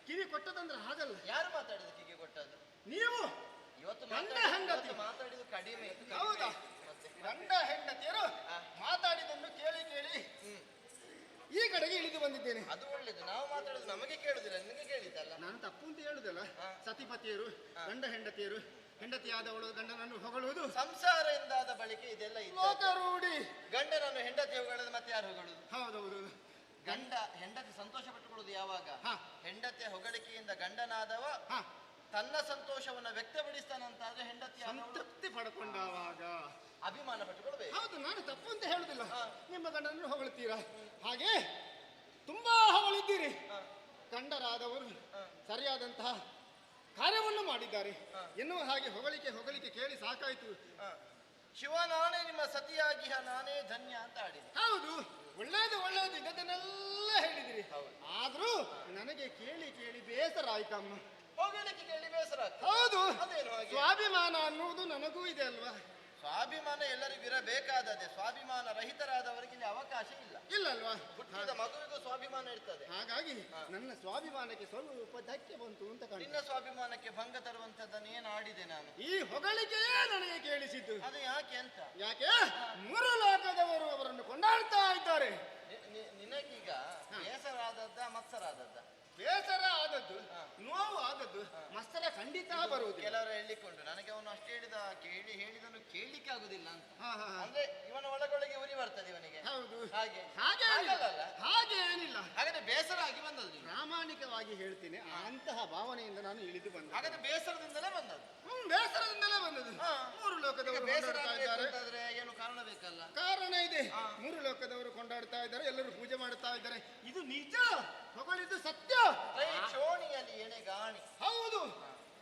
ಕಿವಿ ಕೊಟ್ಟದಂದ್ರೆ ಹಾಗಲ್ಲ, ಯಾರು ಮಾತಾಡಿದ ಕಿವಿ ಕೊಟ್ಟದ್ದು? ನೀವು ಇವತ್ತು ಗಂಡ ಹೆಂಡತಿ. ಮಾತಾಡಿದ್ದು ಕಡಿಮೆ. ಹೌದಾ? ಮತ್ತೆ ಗಂಡ ಹೆಂಡತಿಯರು ಮಾತಾಡಿದನ್ನು ಕೇಳಿ ಕೇಳಿ ಈ ಕಡೆಗೆ ಇಳಿದು ಬಂದಿದ್ದೇನೆ. ಅದು ಒಳ್ಳೇದು. ನಾವು ಮಾತಾಡೋದು ನಮಗೆ ಕೇಳುದಿಲ್ಲ, ನಿನಗೆ ಕೇಳಿದ್ದಲ್ಲ. ನಾನು ತಪ್ಪು ಅಂತ ಹೇಳುದಲ್ಲ. ಸತಿಪತಿಯರು ಗಂಡ ಹೆಂಡತಿಯರು, ಹೆಂಡತಿಯಾದವಳು ಗಂಡನನ್ನು ಹೊಗಳುವುದು ಸಂಸಾರ ಎಂದಾದ ಬಳಿಕ ಇದೆಲ್ಲ ಲೋಕ ಇತ್ತು. ರೂಢಿ. ಗಂಡನನ್ನು ಹೆಂಡತಿ ಹೊಗಳದು ಮತ್ತೆ ಯಾರು ಹೊಗಳುದು? ಹೌದೌದು. ಗಂಡ ಹೆಂಡತಿ ಸಂತೋಷ ಪಟ್ಟುಕೊಳ್ಳುದು ಯಾವಾಗ? ಹ. ಹೆಂಡತಿಯ ಹೊಗಳಿಕೆಯಿಂದ ಗಂಡನಾದವ ಹ. ತನ್ನ ಸಂತೋಷವನ್ನ ವ್ಯಕ್ತಪಡಿಸ್ತಾನಂತಾದ್ರೆ ಹೆಂಡತಿ ಸಂತೃಪ್ತಿ ಪಡ್ಕೊಂಡಾವಾಗ ಅಭಿಮಾನ ಪಟ್ಟುಕೊಳ್ಬೇಕು. ಹೌದು, ನಾನು ತಪ್ಪು ಅಂತ ಹೇಳುದಿಲ್ಲ. ನಿಮ್ಮ ಗಂಡನನ್ನು ಹೊಗಳ್ತೀರಾ, ಹಾಗೆ ತುಂಬಾ ಹೊಗಳಿದ್ದೀರಿ. ಗಂಡರಾದವರು ಸರಿಯಾದಂತಹ ಕಾರ್ಯವನ್ನು ಮಾಡಿದ್ದಾರೆ ಎನ್ನುವ ಹಾಗೆ ಹೊಗಳಿಕೆ ಕೇಳಿ ಸಾಕಾಯ್ತು. ಶಿವ ನಾನೇ ನಿಮ್ಮ ಸತಿಯಾಗಿ ನಾನೇ ಧನ್ಯ ಅಂತ ಆಡಿದೆ. ಹೌದು, ಒಳ್ಳೇದು ಇದನ್ನೆಲ್ಲ ಹೇಳಿದಿರಿ. ಆದ್ರೂ ನನಗೆ ಕೇಳಿ ಬೇಸರ ಆಯ್ತಮ್ಮ. ಹೊಗಳಿಕೆ ಕೇಳಿ ಬೇಸರ ಆಗ್ತದೆ. ಹೌದು, ಅದೇನು ಹಾಗೆ? ಸ್ವಾಭಿಮಾನ ಅನ್ನುವುದು ನನಗೂ ಇದೆ ಅಲ್ವಾ? ಸ್ವಾಭಿಮಾನ ಎಲ್ಲರಿಗೂ ಇರಬೇಕಾದದೆ. ಸ್ವಾಭಿಮಾನ ರಹಿತರಾದವರಿಗೆ ಇಲ್ಲಿ ಅವಕಾಶ ಇಲ್ಲ. ಇಲ್ಲಲ್ವಾ? ಹುಟ್ಟಿದ ಮಗುವಿಗೂ ಸ್ವಾಭಿಮಾನ ಇರ್ತದೆ. ಹಾಗಾಗಿ ನನ್ನ ಸ್ವಾಭಿಮಾನಕ್ಕೆ ಸ್ವಲ್ಪ ಧಕ್ಕೆ ಬಂತು ಅಂತ ಕಾಣ್ತದೆ. ನಿನ್ನ ಸ್ವಾಭಿಮಾನಕ್ಕೆ ಭಂಗ ತರುವಂತದ್ದನ್ನೇನು ಆಡಿದೆ ನಾನು? ಈ ಹೊಗಳಿಕೆಯೇ ನನಗೆ ಕೇಳಿಸಿದ್ದು. ಅದು ಯಾಕೆ ಅಂತ? ಯಾಕೆ ಮೂರು ಲೋಕದವರು ಅವರನ್ನು ಕೊಂಡಾಡ್ತಾ ಇದ್ದಾರೆ. ನಿನಗೀಗ ಬೇಸರ ಆದದ್ದ ಮತ್ಸರಾದದ್ದ? ಬೇಸರ ಆದದ್ದು, ನೋವು ಆದದ್ದು, ಮತ್ಸರ ಖಂಡಿತ ಬರುವುದು. ಕೆಲವರು ಹೇಳಿಕೊಂಡು ನನಗೆ ಅವನು ಅಷ್ಟು ಹೇಳಿದನು ಕೇಳಲಿಕ್ಕೆ ಆಗುದಿಲ್ಲ ಅಂತ. ಅಂದ್ರೆ ಇವನ ಒಳಗೊಳಗೆ ಉರಿ ಬರ್ತದೆ ಇವನಿಗೆ. ಹೌದು, ಹಾಗೆ ಹಾಗೆ ಏನಿಲ್ಲ. ಹಾಗಾದ್ರೆ ಬೇಸರ ಆಗಿ ಬಂದದ್ದು? ಪ್ರಾಮಾಣಿಕವಾಗಿ ಹೇಳ್ತೀನಿ, ಅಂತಹ ಭಾವನೆಯಿಂದ ನಾನು ಇಳಿದು ಬಂದ. ಹಾಗಾದ್ರೆ ಬೇಸರದಿಂದಲೇ ಬಂದದ್ದು? ಬೇಸರದಿಂದಲೇ ಬಂದದ್ದು. ಮೂರು ಲೋಕದವರು ಬೇಸರ ಕೊಂಡಾಡ್ತಾ ಇದ್ದಾರೆ. ಏನು ಕಾರಣ ಬೇಕಲ್ಲ? ಕಾರಣ ಇದೆ. ಮೂರು ಲೋಕದವರು ಕೊಂಡಾಡ್ತಾ ಇದ್ದಾರೆ, ಎಲ್ಲರೂ ಪೂಜೆ ಮಾಡ್ತಾ ಇದ್ದಾರೆ. ಇದು ನಿಜ, ಹೊಗಳಿದ್ದು ಸತ್ಯ. ಚೋಣಿಯಲ್ಲಿ ಎಣೆಗಾಣಿ. ಹೌದು,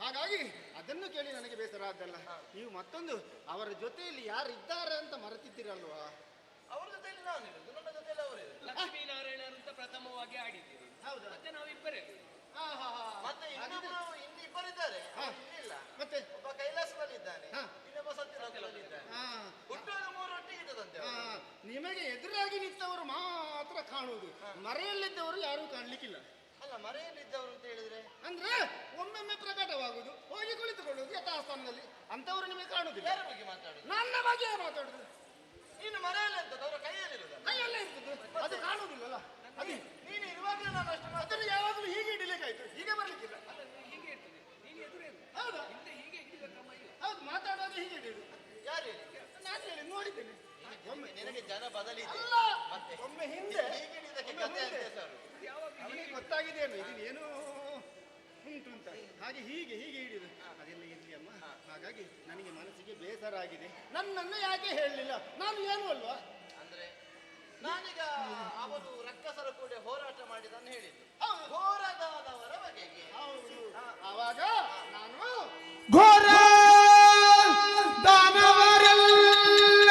ಹಾಗಾಗಿ ಅದನ್ನು ಕೇಳಿ ನನಗೆ ಬೇಸರ ಆದ್ದಲ್ಲ. ನೀವು ಮತ್ತೊಂದು ಅವರ ಜೊತೆಯಲ್ಲಿ ಯಾರಿದ್ದಾರೆ ಅಂತ ಮರೆತಿದ್ದೀರಲ್ವಾ? ಅವ್ರ ಜೊತೆಯಲ್ಲಿ ನಾನು ಇರುದು, ನನ್ನ ಜೊತೆಯಲ್ಲಿ ಅವರು ಇರುದು. ಲಕ್ಷ್ಮೀನಾರಾಯಣರು ಅಂತ ಪ್ರಥಮವಾಗಿ ಆಡಿದ್ದೀರಿ. ಹೌದಾ? ಮತ್ತೆ ನಾವಿಬ್ಬರೇ. ಮತ್ತೆ ಇಬ್ಬರಿದ್ದಾರೆ. ಇಲ್ಲ, ಮತ್ತೆ ಒಬ್ಬ ಕೈಲಾಸದಲ್ಲಿ ಇದ್ದಾನೆ, ಇನ್ನೊಬ್ಬ ಸತ್ಯಲೋಕದಲ್ಲಿ ಇದ್ದಾನೆ. ಹುಟ್ಟುವಾಗ ಮೂರು ಒಟ್ಟಿಗೆ ಇದ್ದದಂತೆ. ನಿಮಗೆ ಎದುರಾಗಿ ನಿಂತವರು ಮಾತ್ರ ಕಾಣುವುದು, ಮರೆಯಲ್ಲಿದ್ದವರು ಯಾರೂ ಕಾಣ್ಲಿಕ್ಕಿಲ್ಲ. ಅಲ್ಲ, ಮರೆಯಲ್ಲಿದ್ದವರು ಅಂತ ಹೇಳಿದ್ರೆ ಅಂದ್ರೆ ಒಮ್ಮೊಮ್ಮೆ ಪ್ರಕಟವಾಗುವುದು, ಹೋಗಿ ಕುಳಿತುಕೊಳ್ಳುವುದು ಯಥಾಸ್ಥಾನದಲ್ಲಿ. ಅಂತವರು ನಿಮಗೆ ಕಾಣುದಿಲ್ಲ. ಯಾರ ಬಗ್ಗೆ ಮಾತಾಡುದು? ನನ್ನ ಬಗ್ಗೆ ಮಾತಾಡುದು. ಇನ್ನು ಮರೆಯಲ್ಲಿ ಅಂತ ಅವರ ಕೈಯಲ್ಲಿರುದು, ಕೈಯಲ್ಲೇ ಇರ್ತದೆ, ಅದು ಕಾಣುವುದಿಲ್ಲಲ್ಲ. ಅದೇ ನೀನು ಇರುವಾಗಲೇ ನಾನು ಅಷ್ಟು ಅದನ್ನು ಯಾವಾಗಲೂ ಹೀಗೆ ಹಿಡಿಲಿಕ್ಕಾಯ್ತು, ಹೀಗೆ ಬರ್ಲಿಕ್ಕಿಲ್ಲ. ಹೀಗೆ ಇರ್ತದೆ, ನೀನು ಎದುರೇ ಹೌದಾ? ಹಿಂದೆ ಹೀಗೆ ಹಿಡಿದ ಕ್ರಮ ಇಲ್ಲ. ಹೌದು, ಮಾತಾಡುವಾಗ ಹೀಗೆ ಹಿಡಿಯುದು. ಯಾರು ಹೇಳಿ? ನಾನು ಹೇಳಿ ನೋಡಿದ್ದೇನೆ. ಒಮ್ಮೆ ನಿನಗೆ ಜನ ಬದಲಿದೆ. ಅಲ್ಲ, ಮತ್ತೆ ಒಮ್ಮೆ ಹಿಂದೆ ಹೀಗೆ ಹಿಡಿದಕ್ಕೆ ಕಥೆ ಅಂತ ಹೆಸರು. ಅವನಿಗೆ ಗೊತ್ತಾಗಿದೆಯೇನು ಇದೇನು ಉಂಟು ಅಂತ. ಹಾಗೆ ಹೀಗೆ ಹಿಡಿಯುದು. ಅದೆಲ್ಲ ಇರ್ಲಿ ಅಮ್ಮ. ಹಾಗಾಗಿ ನನಗೆ ಮನಸ್ಸಿಗೆ ಬೇಸರ ಆಗಿದೆ. ನನ್ನನ್ನು ಯಾಕೆ ಹೇಳಲಿಲ್ಲ? ನಾನು ಏನು ಅಲ್ವಾ? ಅಂದ್ರೆ ನಾನೀಗ ಅವರು ರಕ್ಕಸರ ಕೂಡ ಹೋರಾಟ ಮಾಡಿದನ್ನು ಹೇಳಿದ್ದು. ಹೌದು. ಘೋರದಾನವರ ಬಗೆಗೆ. ಹೌದು. ಆವಾಗ ನಾನು ಘೋರ ದಾನವರೆಲ್ಲ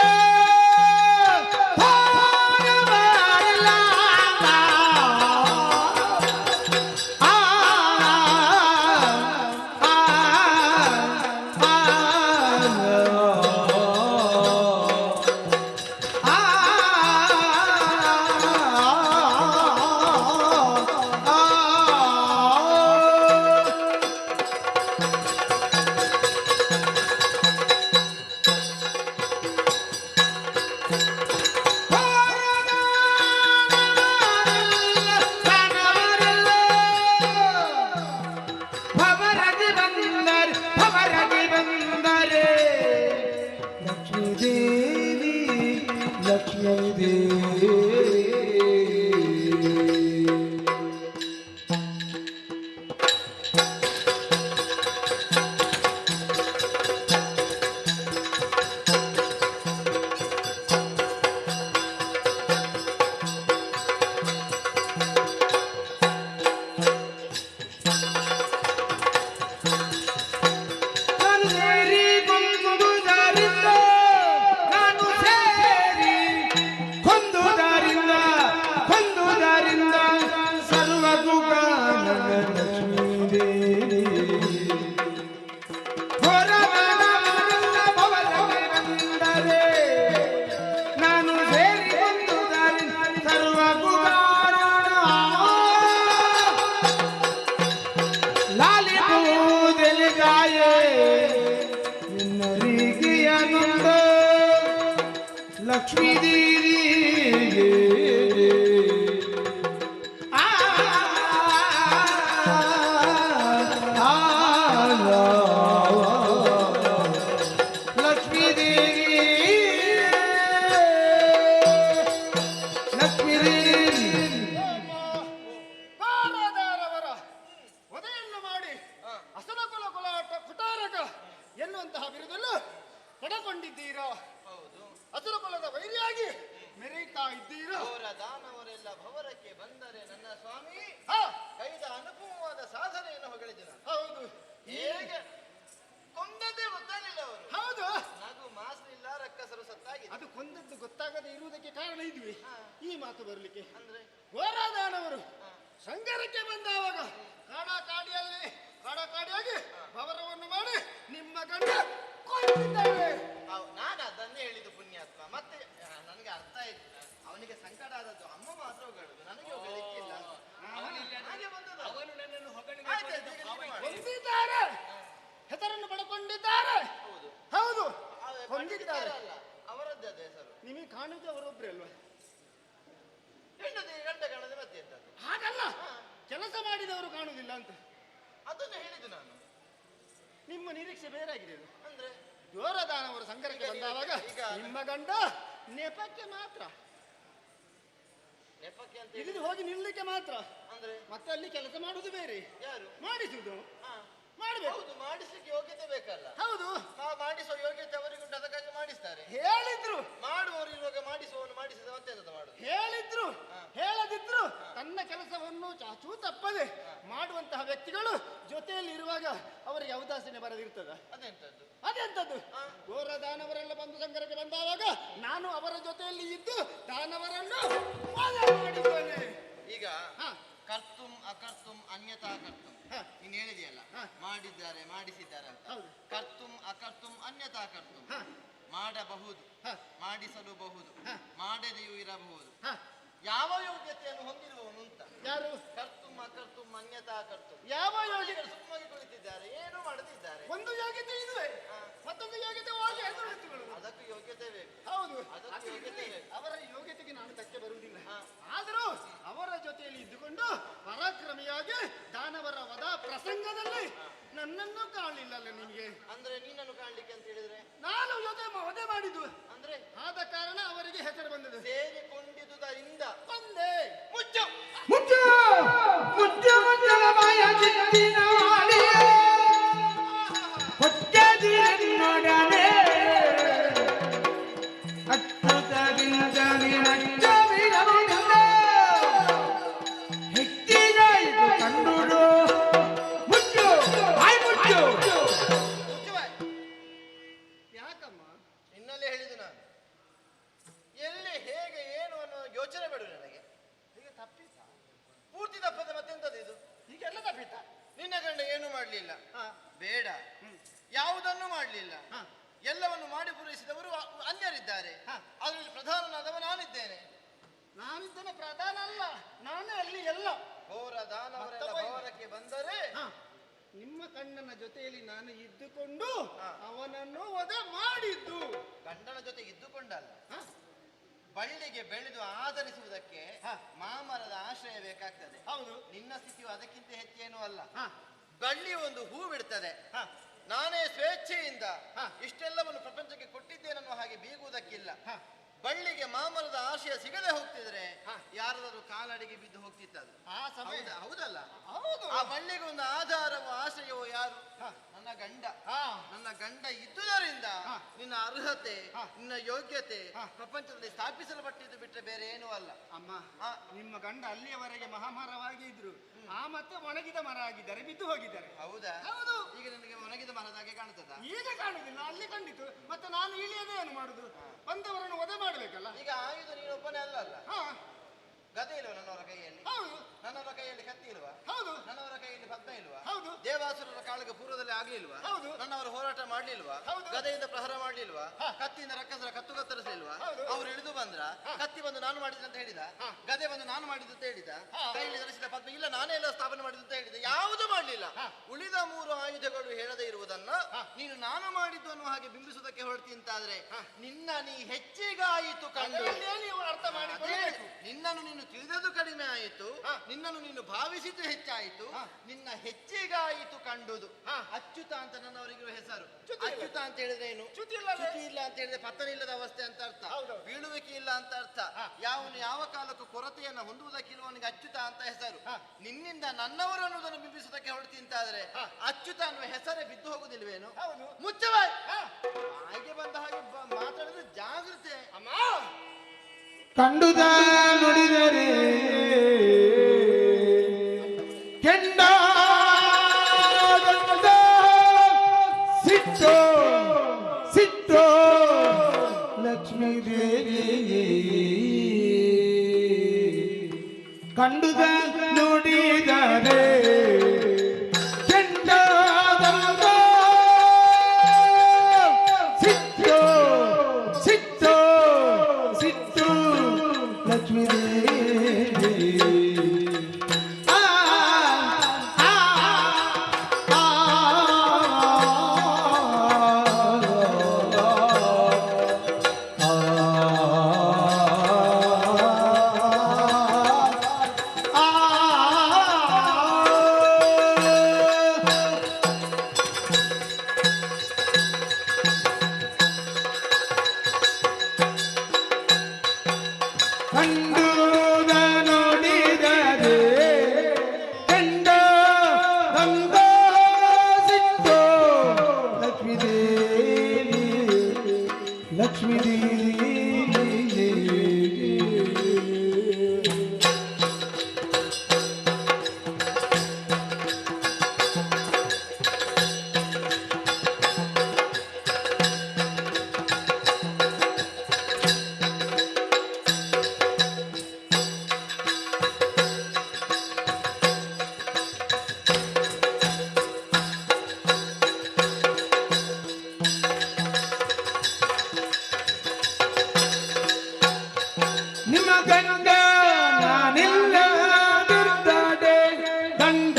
ಲಕ್ಷ್ಮೀ ದೇವಿ ಲಕ್ಷ್ಮೀ ದೇವಿ ಲಕ್ಷ್ಮೀ ದೇವಿ ಬಾರದಾರವರ ವಧೆಯನ್ನು ಮಾಡಿ ಅಸಲಕುಲ ಪಡೆದುಕೊಂಡಿದ್ದೀರಾ. ಹೌದು. ಅಸುರ ಕುಲದ ವೈರಿಯಾಗಿ ಮೆರೀತಾ ಇದ್ದೀರಾ. ಘೋರ ದಾನವರೆಲ್ಲ ಭವರಕ್ಕೆ ಬಂದರೆ ನನ್ನ ಸ್ವಾಮಿ ಹಾ, ಕೈದ ಅನುಪಮವಾದ ಸಾಧನೆಯನ್ನು ಹೊಗಳಿದಿನ. ಹೌದು. ಹೇಗೆ ಕೊಂದದ್ದೇ ಗೊತ್ತಾಗಲಿಲ್ಲ ಅವರು. ಹೌದು, ನಗು ಮಾಸಲಿಲ್ಲ, ರಕ್ಕಸರು ಸತ್ತಾಗಿದೆ. ಅದು ಕೊಂದದ್ದು ಗೊತ್ತಾಗದೆ ಇರುವುದಕ್ಕೆ ಕಾರಣ ಇದ್ವಿ ಈ ಮಾತು ಬರಲಿಕ್ಕೆ. ಅಂದ್ರೆ ಘೋರಾದಾನವರು ಸಂಗರಕ್ಕೆ ಬಂದಾವಾಗ ಕಾಡಾಕಾಡಿಯಾಗಿ ಭವರವನ್ನು ಮಾಡಿ ನಿಮ್ಮ ಗಂಡ ಕೊಂದಿದ್ದಾರೆ. ನಾನು ಅದನ್ನೇ ಹೇಳಿದ್ದು ಪುಣ್ಯಾತ್ಮ. ಮತ್ತೆ ನನಗೆ ಅರ್ಥ ಆಯ್ತು. ಅವನಿಗೆ ಸಂಕಟ ಆದದ್ದು, ಅಮ್ಮ ಮಾತ್ರ ಹೊಗಳುದು, ನನಗೆ ಹೊಗಳಿಕ್ಕಿಲ್ಲ. ಹಾಗೆ ಬಂದದ್ದು. ಅವನು ನನ್ನನ್ನು ಹೊಗಳಿದ ಆಯ್ತು, ಆಯ್ತು, ಈಗ ನೀವು ಮಾಡಿ. ಕೊಂದಿದ್ದಾರೆ, ಹೆಸರನ್ನು ಪಡ್ಕೊಂಡಿದ್ದಾರೆ. ಹೌದು. ಹೌದು, ಅವರೇ ಕೊಂದಿದ್ದಾರೆ. ಅಲ್ಲ, ಅವರದ್ದೇ ಅದು ಹೆಸರು. ನಿಮಗೆ ಕಾಣುವುದು ಅವರೊಬ್ಬರೇ ಅಲ್ವಾ? ಹೆಂಡತಿ ಗಂಡ ಕಾಣದೆ ಮತ್ತೆ ಎಂತದ್ದು? ಹಾಗಲ್ಲ, ಕೆಲಸ ಮಾಡಿದವರು ಕಾಣುವುದಿಲ್ಲ ಅಂತ. ಅದನ್ನು ಹೇಳಿದ್ದು ನಾನು. ನಿಮ್ಮ ನಿರೀಕ್ಷೆ ಬೇರಾಗಿದೆ. ಅಂದ್ರೆ ಘೋರದಾನವರು ಸಂಗರಕ್ಕೆ ಬಂದಾವಾಗ ಈಗ- ನಿಮ್ಮ ಗಂಡ ನೆಪಕ್ಕೆ ಮಾತ್ರ, ನೆಪಕ್ಕೆ ಅಂತ ಇಳಿದು ಹೋಗಿ ನಿಲ್ಲಕ್ಕೆ ಮಾತ್ರ. ಅಂದ್ರೆ ಮತ್ತೆ ಅಲ್ಲಿ ಕೆಲಸ ಮಾಡುವುದು ಬೇರೆ, ಯಾರು ಮಾಡಿಸುವುದು ಹಾ. ಮಾಡಬೇಕು. ಹೌದು, ಮಾಡಿಸ್ಲಿಕ್ಕೆ ಯೋಗ್ಯತೆ ಬೇಕಲ್ಲ. ಹೌದು, ಮಾಡಿಸುವ ಯೋಗ್ಯತೆ ಅವರಿಗುಂಟು, ಅದಕ್ಕಾಗಿ ಮಾಡಿಸ್ತಾರೆ. ಹೇಳಿದ್ರು ಮಾಡುವವರು ಇರುವಾಗ ಮಾಡಿಸುವವನು ಮಾಡಿಸಿದ ಮತ್ತೆ ಎಂತ ಮಾಡುದು? ಹೇಳಿದ್ರು ಹೇಳದಿದ್ರು ತನ್ನ ಕೆಲಸವನ್ನು ಚಾಚೂ ತಪ್ಪದೆ ಮಾಡುವಂತಹ ವ್ಯಕ್ತಿಗಳು ಜೊತೆಯಲ್ಲಿ ಇರುವಾಗ ಅವರಿಗೆ ಔದಾಸೀನ್ಯ ಬರದಿರ್ತದ. ಅದೆಂತದ್ದು? ಅದೆಂತದ್ದು? ಘೋರ ದಾನವರೆಲ್ಲ ಬಂದು ಸಂಗರಕ್ಕೆ ಬಂದಾವಾಗ ನಾನು ಅವರ ಜೊತೆಯಲ್ಲಿ ಇದ್ದು ದಾನವರನ್ನು ವಧೆ ಮಾಡಿದ್ದೇನೆ. ಈಗ ಹಾ. ಕರ್ತುಂ ಅಕರ್ತುಂ ಅನ್ಯತಾ ಕರ್ತುಂ ಹಾ. ನೀನು ಹೇಳಿದೆಯಲ್ಲ, ಮಾಡಿದ್ದಾರೆ ಮಾಡಿಸಿದ್ದಾರೆ ಅಂತ. ಹೌದು. ಕರ್ತುಂ ಅಕರ್ತುಂ ಅನ್ಯತಾ ಕರ್ತುಂ, ಹಾ. ಮಾಡಬಹುದು, ಹಾ. ಮಾಡಿಸಲೂಬಹುದು, ಹಾ. ಮಾಡದೆಯೂ ಇರಬಹುದು. ಹಾ. ಯಾವ ಯೋಗ್ಯತೆಯನ್ನು ಹೊಂದಿರುವವನು ಅಂತ? ಯಾರು? ಕರ್ತುಂ ಅಕರ್ತುಂ ಅನ್ಯತಾ ಕರ್ತುಂ. ಯಾವ ಯೋಗ್ಯತೆ? ಸುಮ್ಮನೆ ಕುಳಿತಿದ್ದಾರೆ, ಏನು ಮಾಡದಿದ್ದಾರೆ. ಒಂದು ಯೋಗ್ಯತೆ ಇದುವೆ, ಮತ್ತೊಂದು ಯೋಗ್ಯತೆ ಹೋಗಿ ಎದುರಿಸುಗಳು. ಅದಕ್ಕೂ ಯೋಗ್ಯತೆ ಬೇಕು. ಹೌದು, ಅದಕ್ಕೆ ಅದು ಯೋಗ್ಯತೆ ಇರ್ಲಿ. ಬೇಕು. ಅವರ ಯೋಗ್ಯತೆಗೆ ನಾನು ಧಕ್ಕೆ ಬರುವುದಿಲ್ಲ. ಹಾ. ಆದರೂ ಅವರ ಜೊತೆಯಲ್ಲಿ ಇದ್ದುಕೊಂಡು ಪರಾಕ್ರಮಿಯಾಗಿ ದಾನವರ ವಧ ಪ್ರಸಂಗದಲ್ಲಿ ನನ್ನನ್ನು ಕಾಣಲಿಲ್ಲಲ್ಲ ನಿನಗೆ? ಅಂದ್ರೆ ನೀನನ್ನು ಕಾಣ್ಲಿಕ್ಕೆ ಅಂತ ಹೇಳಿದ್ರೆ ನಾನು ವಧೆ ಮಾಡಿದ್ದು ಅಂದ್ರೆ ಆದ ಕಾರಣ ಅವರಿಗೆ ಹೆಸರು ಬಂದದ್ದು. ಸೇರಿಕೊಂಡಿದ್ದುದರಿಂದ ಬಂದೆ. ಮುಚ್ಚು. ಮುಚ್ಚ ಮುಚ್ಚ ಮುಚ್ಚಲ ಮಾಯ ಚಿತ್ತಿನ ಆಡಿಯೇ ಹೊಚ್ಚದಿರನ್ನೊಡನೆ ಅಚ್ಚುತದಿಂದ ನಿರಚ್ಚವಿರಲಿಲ್ಲ ಹೆಚ್ಚಿನಾಯಿತು ಕಂಡುಡು. ಮುಚ್ಚು ಆಯ್ ಮುಚ್ಚು. ಮುಚ್ಚು ಬಾಯ್. ಯಾಕಮ್ಮ? ಇನ್ನಲ್ಲೇ ಹೇಳಿದ್ದು ನಾನು. ಎಲ್ಲಿ ಹೇಗೆ ಏನು ಅನ್ನೋ ಯೋಚನೆ ಬೇಡ ನನಗೆ. ಈಗ ತಪ್ಪಿತ? ಪೂರ್ತಿ ತಪ್ಪದ ಮತ್ತೆಂತದ್ದು ಇದು? ಹೀಗೆಲ್ಲ ತಪ್ಪಿತ? ನಿನ್ನ ಗಂಡ ಏನು ಮಾಡ್ಲಿಲ್ಲ, ಹಾ. ಬೇಡ, ಯಾವುದನ್ನು ಮಾಡ್ಲಿಲ್ಲ, ಹಾ. ಎಲ್ಲವನ್ನು ಮಾಡಿ ಪೂರೈಸಿದವರು ಅನ್ಯರಿದ್ದಾರೆ. ಹಾ. ಅದರಲ್ಲಿ ಪ್ರಧಾನನಾದವ ನಾನಿದ್ದೇನೆ. ನಾನಿದ್ದೇನೆ ಪ್ರಧಾನ ಅಲ್ಲ, ನಾನೇ ಅಲ್ಲಿ ಎಲ್ಲ. ಘೋರ ದಾನವರೆಲ್ಲ ಮತ್ತೊಬ್ಬ ಭವನಕ್ಕೆ ಬಂದರೆ ಹಾ. ನಿಮ್ಮ ಕಣ್ಣನ ಜೊತೆಯಲ್ಲಿ ನಾನು ಇದ್ದುಕೊಂಡು ಹಾ. ಅವನನ್ನು ವಧೆ ಮಾಡಿದ್ದು. ಗಂಡನ ಜೊತೆ ಇದ್ದುಕೊಂಡಲ್ಲ, ಹಾ. ಬಳ್ಳಿಗೆ ಬೆಳೆದು ಆಧರಿಸುವುದಕ್ಕೆ ಹಾ. ಮಾಮರದ ಆಶ್ರಯ ಬೇಕಾಗ್ತದೆ. ಹೌದು. ನಿನ್ನ ಸ್ಥಿತಿಯು ಅದಕ್ಕಿಂತ ಹೆಚ್ಚೇನೂ ಅಲ್ಲ. ಹಾ. ಬಳ್ಳಿ ಒಂದು ಹೂ ಬಿಡ್ತದೆ, ಹಾ. ನಾನೇ ಸ್ವೇಚ್ಛೆಯಿಂದ ಹಾ. ಇಷ್ಟೆಲ್ಲವನ್ನು ಪ್ರಪಂಚಕ್ಕೆ ಕೊಟ್ಟಿದ್ದೇನನ್ನೋ ಹಾಗೆ ಬೀಗುವುದಕ್ಕಿಲ್ಲ. ಹಾ. ಬಳ್ಳಿಗೆ ಮಾಮರದ ಆಶಯ ಸಿಗದೆ ಹೋಗ್ತಿದ್ರೆ ಹಾ. ಯಾರಾದರೂ ಕಾಲಡಿಗೆ ಬಿದ್ದು ಹೋಗ್ತಿತ್ತದು. ಆ ಸಮಯ ಹೌದಲ್ಲ? ಹೌದು. ಆ ಬಳ್ಳಿಗೆ ಒಂದು ಆಧಾರವೋ ಆಶ್ರಯವೋ ಯಾರು? ಹಾ. ನನ್ನ ಗಂಡ. ಹಾ. ನನ್ನ ಗಂಡ ಇದ್ದುದರಿಂದ ಹಾ. ನಿನ್ನ ಅರ್ಹತೆ, ಹಾ. ನಿನ್ನ ಯೋಗ್ಯತೆ ಹಾ. ಪ್ರಪಂಚದಲ್ಲಿ ಸ್ಥಾಪಿಸಲ್ಪಟ್ಟಿದ್ದು ಬಿಟ್ಟರೆ ಬೇರೆ ಏನೂ ಅಲ್ಲ. ಅಮ್ಮ, ಹಾ. ನಿಮ್ಮ ಗಂಡ ಅಲ್ಲಿಯವರೆಗೆ ಮಹಾಮರವಾಗಿ ಇದ್ರು, ಆ ಮತ್ತೆ ಒಣಗಿದ ಮರ ಆಗಿದ್ದಾರೆ, ಬಿದ್ದು ಹೋಗಿದ್ದಾರೆ. ಹೌದಾ? ಹೌದು. ಈಗ ನಿನಗೆ ಒಣಗಿದ ಮರದಾಗೆ ಕಾಣ್ತದ? ಈಗ ಕಾಣುದಿಲ್ಲ, ಅಲ್ಲಿ ಕಂಡಿತು. ಮತ್ತೆ ನಾನು ಇಳಿಯದೇ ಏನು ಮಾಡುದು? ಬಂದವರನ್ನು ವಧೆ ಮಾಡ್ಬೇಕಲ್ಲ. ಈಗ ಆಯುಧ ನೀನೊಬ್ಬನೇ ಅಲ್ಲ. ಹಾ. ಗದೆ ಇಲ್ವಾ ನನ್ನವರ ಕೈಯಲ್ಲಿ? ಹೌದು. ನನ್ನವರ ಕೈಯಲ್ಲಿ ಕತ್ತಿ ಇಲ್ವಾ? ಹೌದು. ನನ್ನವರ ಕೈಯಲ್ಲಿ ಪದ್ಮ ಇಲ್ವಾ? ಹೌದು. ದೇವಾಸುರರ ಕಾಳಗ ಪೂರ್ವದಲ್ಲಿ ಆಗ್ಲಿಲ್ವಾ? ಹೌದು. ನನ್ನವರು ಹೋರಾಟ ಮಾಡ್ಲಿಲ್ವಾ? ಹೌದು. ಗದೆಯಿಂದ ಪ್ರಹಾರ ಮಾಡ್ಲಿಲ್ವಾ? ಹಾ. ಕತ್ತಿಯಿಂದ ರಕ್ಕಸರ ಕತ್ತು ಕತ್ತರಿಸಲಿಲ್ವಾ? ಹೌದು. ಅವ್ರು ಇಳಿದು ಬಂದ್ರ, ಕತ್ತಿ ಬಂದು ನಾನು ಮಾಡಿದ ಅಂತ ಹೇಳಿದ, ಹಾ. ಗದೆ ಬಂದು ನಾನು ಮಾಡಿದ್ದು ಅಂತ ಹೇಳಿದ, ಹಾ. ಕೈಯಲ್ಲಿ ಧರಿಸಿದ ಪದ್ಮ ಇಲ್ಲ ನಾನೇ ಎಲ್ಲ ಸ್ಥಾಪನೆ ಮಾಡಿದ್ದು ಅಂತ ಹೇಳಿದ. ಯಾವುದು ಮಾಡ್ಲಿಲ್ಲ. ಹಾ. ಉಳಿದ 3 ಆಯುಧಗಳು ಹೇಳದೇ ಇರುವುದನ್ನ ಹಾ. ನೀನು ನಾನು ಮಾಡಿದ್ದು ಅನ್ನೋ ಹಾಗೆ ಬಿಂಬಿಸುವುದಕ್ಕೆ ಹೊರಡ್ತಿ ಅಂತಾದ್ರೆ ನಿನ್ನ ನೀ ಹೆಚ್ಚಿಗಾಯಿತು ಕಂಡು. ಅದನ್ನೇ ನೀವು ಅರ್ಥ ಅದೇ, ಮಾಡಿಕೊಳ್ಳಬೇಕು. ನಿನ್ನನ್ನು ನೀನು ತಿಳಿದದ್ದು ಕಡಿಮೆ ಆಯಿತು, ಹಾ. ನಿನ್ನನ್ನು ನೀನು ಭಾವಿಸಿದ್ದು ಹೆಚ್ಚಾಯಿತು, ಹಾ. ನಿನ್ನ ಹೆಚ್ಚಿಗಾಯಿತು ಕಂಡುದು. ಹಾ. ಅಚ್ಯುತ ಅಂತ ನನ್ನವರಿಗಿರುವ ಹೆಸರು. ಚ್ಯುತಿ ಇಲ್ಲ. ಅಚ್ಯುತ ಅಂತ ಹೇಳಿದ್ರೆ ಏನು? ಚ್ಯುತಿ ಇಲ್ಲವೇ? ಚ್ಯುತಿ ಇಲ್ಲ ಅಂತ ಹೇಳಿದ್ರೆ ಪತನ ಇಲ್ಲದ ಅವಸ್ಥೆ ಅಂತ ಅರ್ಥ. ಹೌದು. ಬೀಳುವಿಕೆ ಇಲ್ಲ ಅಂತ ಅರ್ಥ. ಹಾ. ಯಾವನು ಯಾವ ಕಾಲಕ್ಕೂ ಕೊರತೆಯನ್ನು ಹೊಂದುವುದಕ್ಕಿರುವವನಿಗೆ ಅಚ್ಯುತ ಅಂತ ಹೆಸರು. ಹಾ. ನಿನ್ನಿಂದ ನನ್ನವರು ಅನ್ನೋದನ್ನು ಬಿಂಬಿಸುವುದಕ್ಕೆ ಹೊರಡ್ತಿ ಅಂತಾದ್ರೆ ಹಾ. ಅಚ್ಯುತ ಅನ್ನುವ ಹೆಸರೇ ಬಿದ್ದು ಹೋಗುದಿಲ್ವೇನು? ಹೌದು. ಮುಚ್ಚಬಾಯ್. ಹಾ. ಹಾಗೆ ಬಂದ ಹಾಗೆ ಕಂಡುದ ನುಡಿದರೆ ಕೆಂಡ ಸಿಟ್ಟೋ ಸಿಟ್ಟೋ ಲಕ್ಷ್ಮೀ ದೇವಿ ಕಂಡುದ ನುಡಿದರೆ ಲಕ್ಷ್ಮೀ ನಿಮ್ಮ ಗಂಡ ನಾನಿಲ್ಲದಿರ್ತಾಡೆ ದಂಡ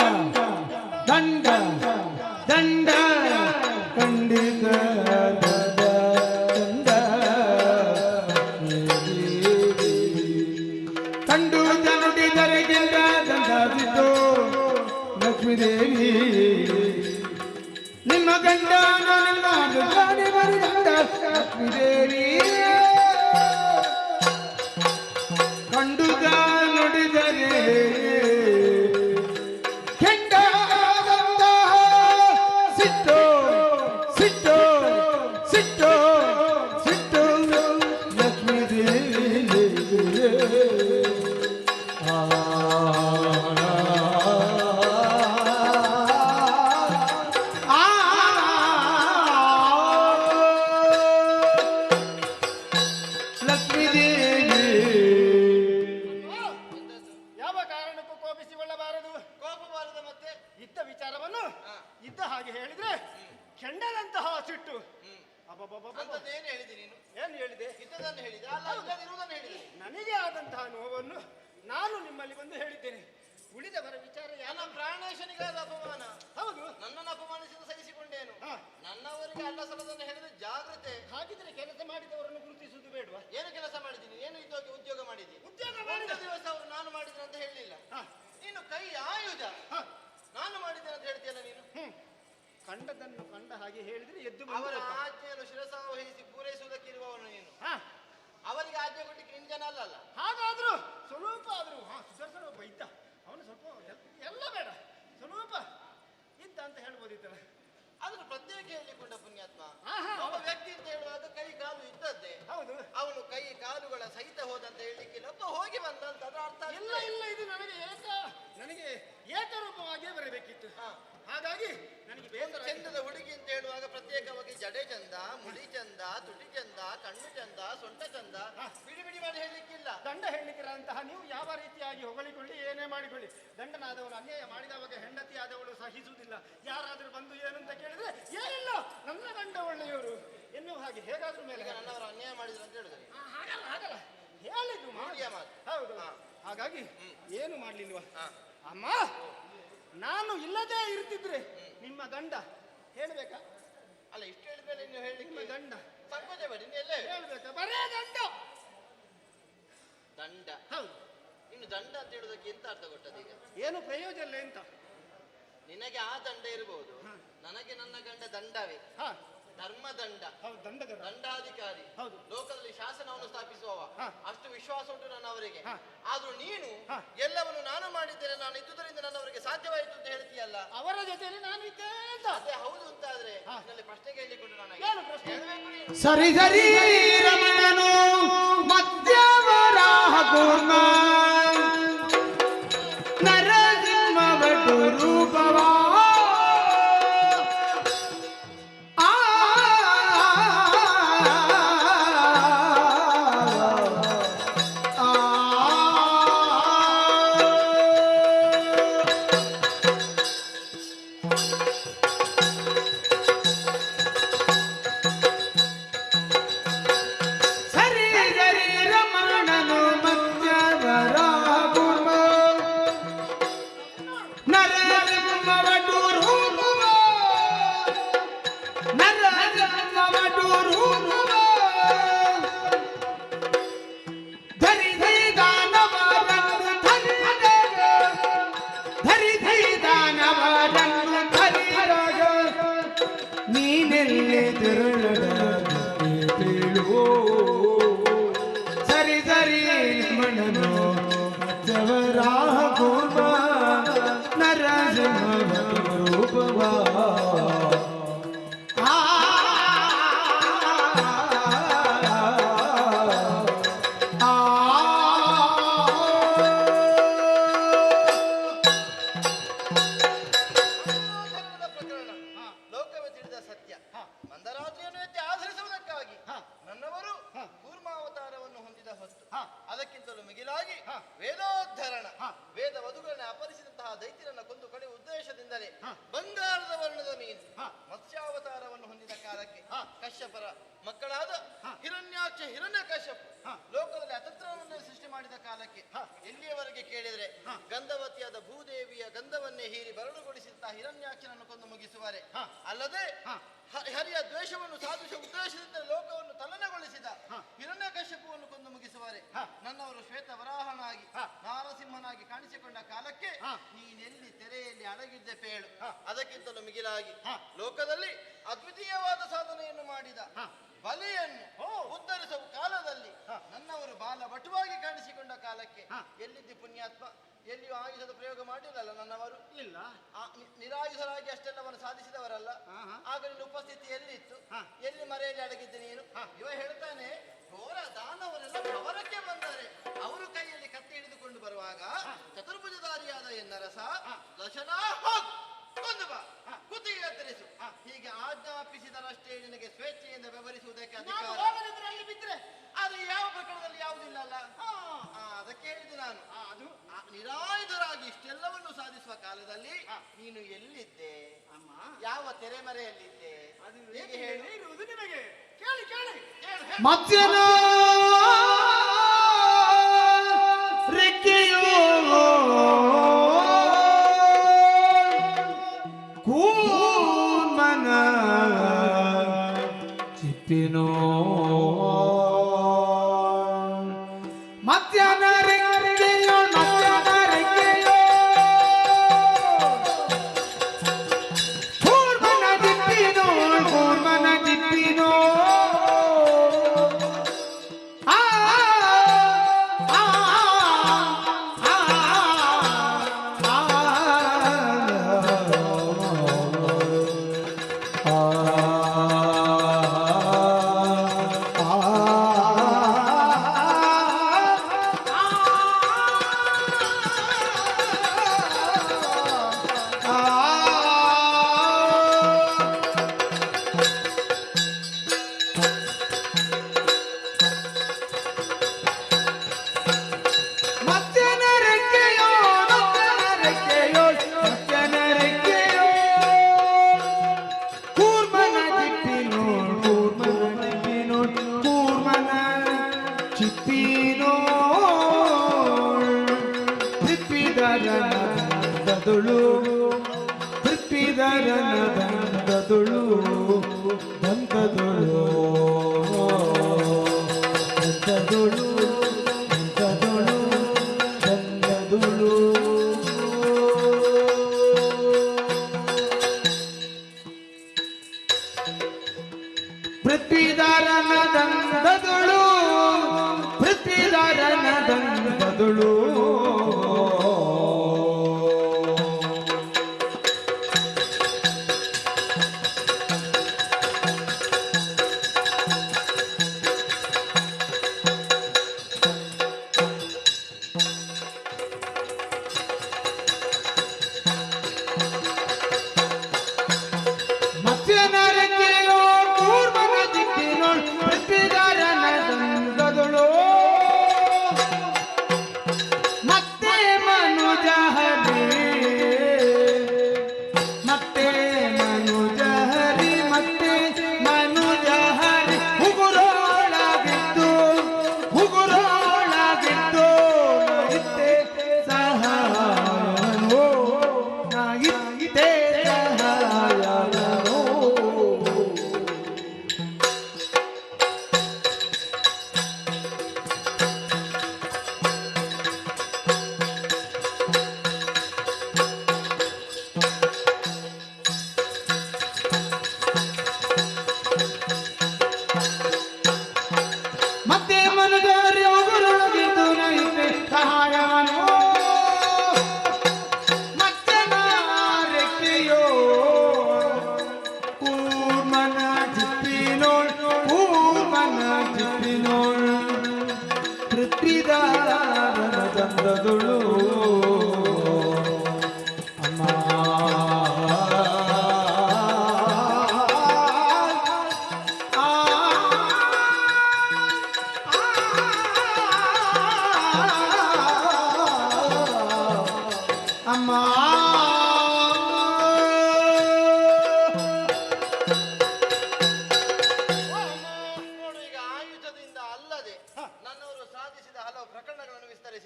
ದಂಡ ದಂಡ ಖಂಡಿತ ದಂಡ ಕಂಡು ನುಡಿದರೆ ಗೆಂಡ ದಂಡದಿದ್ದು ಲಕ್ಷ್ಮೀ ದೇವಿ ನಿಮ್ಮ ಗಂಡ ನಾನಿಲ್ಲದಿರ್ತಾಡೆ ಬರಿ ದಂಡ ಲಕ್ಷ್ಮೀ ದೇವಿ ಕಂಡುಗ ನುಡಿದರೆ ಕೆಂಡದಂತ ಸಿಟ್ಟು ಸಿಟ್ಟು ಸಿಟ್ಟು ಸಿಟ್ಟು ಲಕ್ಷ್ಮೀ ದೇವಿ ಲಕ್ಷ್ಮೀ ದೇವಿ ಯಾವ ಕಾರಣಕ್ಕೂ ಕೋಪಿಸಿಕೊಳ್ಳಬಾರದು. ಕೋಪಬಾರದ ಮತ್ತೆ ಇದ್ದ ವಿಚಾರವನ್ನು ಇದ್ದ ಹಾಗೆ ಹೇಳಿದ್ರೆ ಕೆಂಡದಂತಹ ಸಿಟ್ಟು. ಅಂತದ್ದೇನು ಹೇಳಿದೆ ನೀನು? ಏನು ಹೇಳಿದೆ? ಇದ್ದದನ್ನು ಹೇಳಿದೆ ಅಲ್ಲ, ಇಲ್ಲದಿರುವುದನ್ನು ಹೇಳಿದೆ. ನನಗೆ ಆದಂತಹ ನೋವನ್ನು ನಾನು ನಿಮ್ಮಲ್ಲಿ ಬಂದು ಹೇಳಿದ್ದೇನೆ. ಉಳಿದವರ ವಿಚಾರ ನನ್ನ ಪ್ರಾಣೇಶನಿಗಾದ ಅಪಮಾನ. ಹೌದು, ನನ್ನನ್ನು ಅಪಮಾನಿಸಿದ ಸಹಿಸಿಕೊಂಡೇನು. ಹಾ. ನನ್ನವರಿಗೆ ಅಲ್ಲ ಸಲದನ್ನು ಹೇಳಿದ ಜಾಗ್ರತೆ. ಹಾಗಿದ್ರೆ ಕೆಲಸ ಮಾಡಿದವರನ್ನು ಗುರುತಿಸುವುದು ಬೇಡವಾ? ಏನು ಕೆಲಸ ಮಾಡಿದ್ದೀನಿ? ಏನು ಉದ್ಯೋಗ ಮಾಡಿದ್ದೀನಿ? ಉದ್ಯೋಗ ಮಾಡಿದ ಒಂದು ದಿವಸ ಅವರು ನಾನು ಮಾಡಿದ್ರೆ ಅಂತ ಹೇಳಲಿಲ್ಲ. ಹಾ. ನೀನು ಕೈ ಆಯುಧ ಹಾ. ನಾನು ಮಾಡಿದ್ದೇನೆ ಅಂತ ಹೇಳ್ತೀಯಲ್ಲ ನೀನು. ಕಂಡದನ್ನು ಕಂಡ ಹಾಗೆ ಹೇಳಿದ್ರೆ ಎದ್ದು ಅವರ ಬಂದು ಆಜ್ಞೆಯನ್ನು ಶಿರಸಾವಹಿಸಿ ಪೂರೈಸುವುದಕ್ಕಿರುವವನು ನೀನು. ಹಾ. ಅವರಿಗೆ ಆಜ್ಞೆ ಕೊಟ್ಟಿಕ್ಕೆ ನಿನ್ ಜನ ಅಲ್ಲಲ್ಲ. ಹಾಗಾದ್ರೂ ಸ್ವಲ್ಪ ಆದ್ರೂ ಸುದರ್ಶನ ಒಬ್ಬ ಇದ್ದ, ಅವನು ಸ್ವಲ್ಪ ಎಲ್ಲ ಬೇಡ ಸ್ವಲ್ಪ ಇದ್ದ ಅಂತ ಹೇಳ್ಬೋದಿತ್ತಲ್ಲ. ಅದನ್ನು ಪ್ರತ್ಯೇಕ ಹೇಳಿಕೊಂಡ ಪುಣ್ಯಾತ್ಮ. ಆಹಾ. ಒಬ್ಬ ವ್ಯಕ್ತಿ ಅಂತ ಹೇಳುವಾಗ ಕೈ ಕಾಲು ಇದ್ದದ್ದೇ. ಹೌದು, ಅವನು ಕೈ ಕಾಲುಗಳ ಸಹಿತ ಹೋದಂತ ಹೇಳಲಿಕ್ಕಿಲ್ಲ. ಒಬ್ಬ ಹೋಗಿ ಬಂದ ಅಂತ ಅದರ ಅರ್ಥ ಇಲ್ಲ ಆಗ್ತದೆ. ಇಲ್ಲ, ಇದು ನನಗೆ ಏಕರೂಪವಾಗಿಯೇ ಬರಬೇಕಿತ್ತು. ಹಾ. ಹಾಗಾಗಿ ನನಗೆ ಬೇಸರ ಆಯ್ತು. ಚಂದದ ಹುಡುಗಿ ಅಂತ ಹೇಳುವಾಗ ಪ್ರತ್ಯೇಕವಾಗಿ ಜಡೆ ಚಂದ, ಮುಡಿ ಚಂದ, ತುಟಿ ಚಂದ, ಕಣ್ಣು ಚಂದ, ಸೊಂಟ ಚಂದ, ಬಿಡಿ ಬಿಡಿ ಮಾಡಿ ಹೇಳಲಿಕ್ಕಿಲ್ಲ. ದಂಡ ಹೇಳಲಿಕ್ಕಿರಂತಹ ನೀವು ಯಾವ ರೀತಿಯಾಗಿ ಹೊಗಳಿಕೊಳ್ಳಿ, ಏನೇ ಮಾಡಿಕೊಳ್ಳಿ, ದಂಡನಾದವನು ಅನ್ಯಾಯ ಮಾಡಿದವಾಗ ಹೆಂಡತಿ ಆದವಳು ಸಹಿಸುವುದಿಲ್ಲ. ಯಾರಾದರೂ ಬಂದು ಏನು ಅಂತ ಕೇಳಿದ್ರೆ ಏನಿಲ್ಲ ನನ್ನ ಗಂಡ ಒಳ್ಳೆಯವರು ಎನ್ನುವ ಹಾಗೆ ಹೇಗಾದ್ರೂ ಮೇಲೆ ಈಗ ನನ್ನವರು ಅನ್ಯಾಯ ಮಾಡಿದ್ರು ಅಂತ ಹೇಳಿದ್ರೆ ಹಾಗಲ್ಲ ಹಾಗಲ್ಲ ಹೇಳಿದ್ದು ನುಡಿಯ ಮಾತು. ಹೌದು. ಹಾ. ಹಾಗಾಗಿ ಏನು ಮಾಡ್ಲಿಲ್ವಾ? ಹಾ. ಅಮ್ಮ, ನಾನು ಇಲ್ಲದೆ ಇರ್ತಿದ್ರೆ ನಿಮ್ಮ ಗಂಡ ಹೇಳ್ಬೇಕಾ? ಅಲ್ಲ, ಇಷ್ಟು ಹೇಳಿದ್ಮೇಲೆ ನೀವು ನಿಮ್ಮ ಹೇಳಲಿಕ್ಕೆ ಗಂಡ ಸಂಕೋಚ ಬೇಡಿ. ನೀ ಎಲ್ಲೇ ಹೇಳ್ಬೇಕಾ? ಬರೇ ಗಂಡ. ದಂಡ. ಹೌದು. ಇನ್ನು ದಂಡ ಅಂತ ಹೇಳುವುದಕ್ಕೆ ಎಂತ ಅರ್ಥ ಕೊಟ್ಟದ್ದು ಈಗ? ಏನು ಪ್ರಯೋಜನ ಇಲ್ಲ ಅಂತ. ನಿನಗೆ ಆ ದಂಡ ಇರಬಹುದು, ನನಗೆ ನನ್ನ ಗಂಡ ದಂಡವೇ. ಹಾ, ಧರ್ಮದಂಡ, ಹೌದು, ದಂಡದ ದಂಡಾಧಿಕಾರಿ, ಹೌದು. ಲೋಕದಲ್ಲಿ ಶಾಸನವನ್ನು ಸ್ಥಾಪಿಸುವವ. ಹಾ. ಅಷ್ಟು ವಿಶ್ವಾಸ ಉಂಟು ನನ್ನವರಿಗೆ. ಹಾ. ಆದ್ರೂ ನೀನು ಹಾ. ಎಲ್ಲವನ್ನು ನಾನು ಮಾಡಿದ್ದೇನೆ, ನಾನು ಇದ್ದುದರಿಂದ ನನ್ನವರಿಗೆ ಸಾಧ್ಯವಾಯಿತು ಅಂತ ಹೇಳ್ತೀಯಲ್ಲ. ಅವರ ಜೊತೆಯಲ್ಲಿ ನಾನು ಇದ್ದೆ ಅಂತ. ಅದೇ ಹೌದು ಅಂತಾದ್ರೆ ಹಾ. ನನ್ನಲ್ಲಿ ಪ್ರಶ್ನೆ ಕೇಳಲಿಕ್ಕೆ ನನಗೆ ಏನು ಪ್ರಶ್ನೆ? ಹೇಳ್ಬೇಕು ನೀನು. ಸರಿ ಸರಿ ರಮಣನು ಮಧ್ಯವರ ಕೂರ್ಮ ನರಸಿಂಹ ಭಟ್ಟು ರೂಪವಾ ಸರಿ ಸರಿ ರಮಣನು ಮಧ್ಯವರ ಕೂರ್ಮ ನರಸಿಂಹ ಭಟ್ಟು ರೂಪವಾ ನರಸಿಂಹ ಭಟ್ಟು ರೂಪವಾ ಧರಿ ಧೈ ದಾನವರನ್ನು ಧರಿ ಧೈ ದಾನವರನ್ನು ಧರಿದಾಗ ನೀನೆಲ್ಲಿ ತೆರಳಡ ಸರಿ ಸರಿ ಮಣನು ಮಚ್ಚವರಾಹ ಕೂರ್ಮ ನರಸಿಂಹ ಭಟ್ಟು ರೂಪವಾ ಧರ್ಮದ ಪ್ರಕರಣ ಲೋಕವೇ ತಿಳಿದ ಸತ್ಯ ಮಂದರಾತ್ರಿಯನ್ನು ಎತ್ತಿ ಆಧರಿಸುವುದಕ್ಕಾಗಿ ನನ್ನವರು ಕೂರ್ಮಾವತಾರವನ್ನು ಹೊಂದಿದ ಹೊತ್ತು ಅದಕ್ಕಿಂತಲೂ ಮಿಗಿಲಾಗಿ ವೇದೋದ್ಧರಣ ವೇದ ವಧುಗಳನ್ನ ಅಪರಿಸಿದಂತಹ ದೈತ್ಯರನ್ನ ಕೊಂದು ಕಡೆ ಉದ್ದೇಶದಿಂದಲೇ ಬಂಗಾರದ ವರ್ಣದ ಮೀನು ಮತ್ಸ್ಯಾವತಾರವನ್ನು ಹೊಂದಿದ ಕಾಲಕ್ಕೆ ಕಶ್ಯಪರ ಮಕ್ಕಳಾದ ಹಿರಣ್ಯಾಕ್ಷ ಹಿರಣ್ಯ ಕಶ್ಯಪ ಲೋಕದಲ್ಲಿ ಅತಂತ್ರವನ್ನು ಸೃಷ್ಟಿ ಮಾಡಿದ ಕಾಲಕ್ಕೆ ಎಲ್ಲಿಯವರೆಗೆ ಕೇಳಿದರೆ ಗಂಧವತಿಯಾದ ಭೂದೇವಿಯ ಗಂಧವನ್ನೇ ಹೀರಿ ಬರಡುಗೊಳಿಸಿದಂತಹ ಹಿರಣ್ಯಾಕ್ಷನನ್ನು ಕೊಂದು ಮುಗಿಸುವರೆ ಅಲ್ಲದೆ ಹರಿಯ ದ್ವೇಷವನ್ನು ಸಾಧಿಸುವ ಉದ್ದೇಶದಿಂದ ಲೋಕವನ್ನು ತಲ್ಲಣಗೊಳಿಸಿದ ಹಿರಣ್ಯ ಕಶ್ಯಪವನ್ನು ಕೊಂದು ಮುಗಿಸುವರೆ ನನ್ನವರು ಶ್ವೇತ ವರಾಹನಾಗಿ ನಾರಸಿಂಹನಾಗಿ ಕಾಣಿಸಿಕೊಂಡ ಕಾಲಕ್ಕೆ ನೀನೆಲ್ಲಿ ತೆರೆಯಲ್ಲಿ ಅಡಗಿದ್ದೆ ಪೇಳು ಅದಕ್ಕಿಂತಲೂ ಮಿಗಿಲಾಗಿ ಲೋಕದಲ್ಲಿ ಅದ್ವಿತೀಯವಾದ ಸಾಧನೆಯನ್ನು ಮಾಡಿದ ಬಲಿಯನ್ನು ಉದ್ಧರಿಸುವ ಕಾಲದಲ್ಲಿ ನನ್ನವರು ಬಾಲ ಬಟುವಾಗಿ ಕಾಣಿಸಿಕೊಂಡ ಕಾಲಕ್ಕೆ ಎಲ್ಲಿದ್ದಿ ಪುಣ್ಯಾತ್ಮ ಎಲ್ಲಿಯೂ ಆಯುಧದ ಪ್ರಯೋಗ ಮಾಡಿಲ್ಲಲ್ಲ ನನ್ನವರು ಇಲ್ಲ ನಿರಾಯುಧರಾಗಿ ಅಷ್ಟೆಲ್ಲವನ್ನು ಸಾಧಿಸಿದವರಲ್ಲ ಆಗ ನಿನ್ನ ಉಪಸ್ಥಿತಿ ಎಲ್ಲಿತ್ತು ಎಲ್ಲಿ ಮರೆಯಲ್ಲಿ ಅಡಗಿದ್ದೆ ನೀನು ಇವ ಹೇಳ್ತಾನೆ ಘೋರ ದಾನವರೆಲ್ಲ ಭವನಕ್ಕೆ ಬಂದರೆ ಅವರು ಕೈಯಲ್ಲಿ ಕತ್ತಿ ಹಿಡಿದುಕೊಂಡು ಬರುವಾಗ ಚತುರ್ಭುಜಧಾರಿಯಾದ ಎನ್ನರಸ ದಶನ ಕೊಂದು ಬಾ ಕುತ್ತಿಗೆ ಕತ್ತರಿಸು ಹೀಗೆ ಆಜ್ಞಾಪಿಸಿದರಷ್ಟೇ ನಿನಗೆ ಸ್ವೇಚ್ಛೆಯಿಂದ ವ್ಯವಹರಿಸುವುದಕ್ಕೆ ಅಧಿಕಾರ ಅದು ಯಾವ ಪ್ರಕರಣದಲ್ಲಿ ಯಾವುದಿಲ್ಲ ಅಲ್ಲ ಅದಕ್ಕೆ ಹೇಳಿದ್ದು ನಾನು ಅದು ನಿರಾಯುಧರಾಗಿ ಇಷ್ಟೆಲ್ಲವನ್ನು ಸಾಧಿಸುವ ಕಾಲದಲ್ಲಿ ನೀನು ಎಲ್ಲಿದ್ದೆ ಯಾವ ತೆರೆಮರೆಯಲ್ಲಿದ್ದೆ ಹೇಗೆ ಹೇಳಿರುವುದು ನಿನಗೆ ಕೇಳಿ ಕೇಳಿ ಮತ್ಸ್ಯನ ರೆಕ್ಕೆಯೋ ಕೂರ್ಮನ ಚಿಪ್ಪಿನೋ ಮತ್ಸ್ಯನ ರೆಕ್ಕೆಯೋ ಮತ್ಸ್ಯನ ರೆಕ್ಕೆಯೋ ಕೂರ್ಮನ ಜಿಪ್ಪಿನೋ ಕೂರ್ಮನ ಜಿಪ್ಪಿನೋ ದಂತದೊಳು ದಂತದೊಳು ದಂತದೊಳು ದಂತದೊಳು ದಂತದೊಳು ಪೃಥ್ವಿದಾರನ ದಂತದೊಳು ಪೃಥ್ವಿದಾರನ ದಂತದೊಳು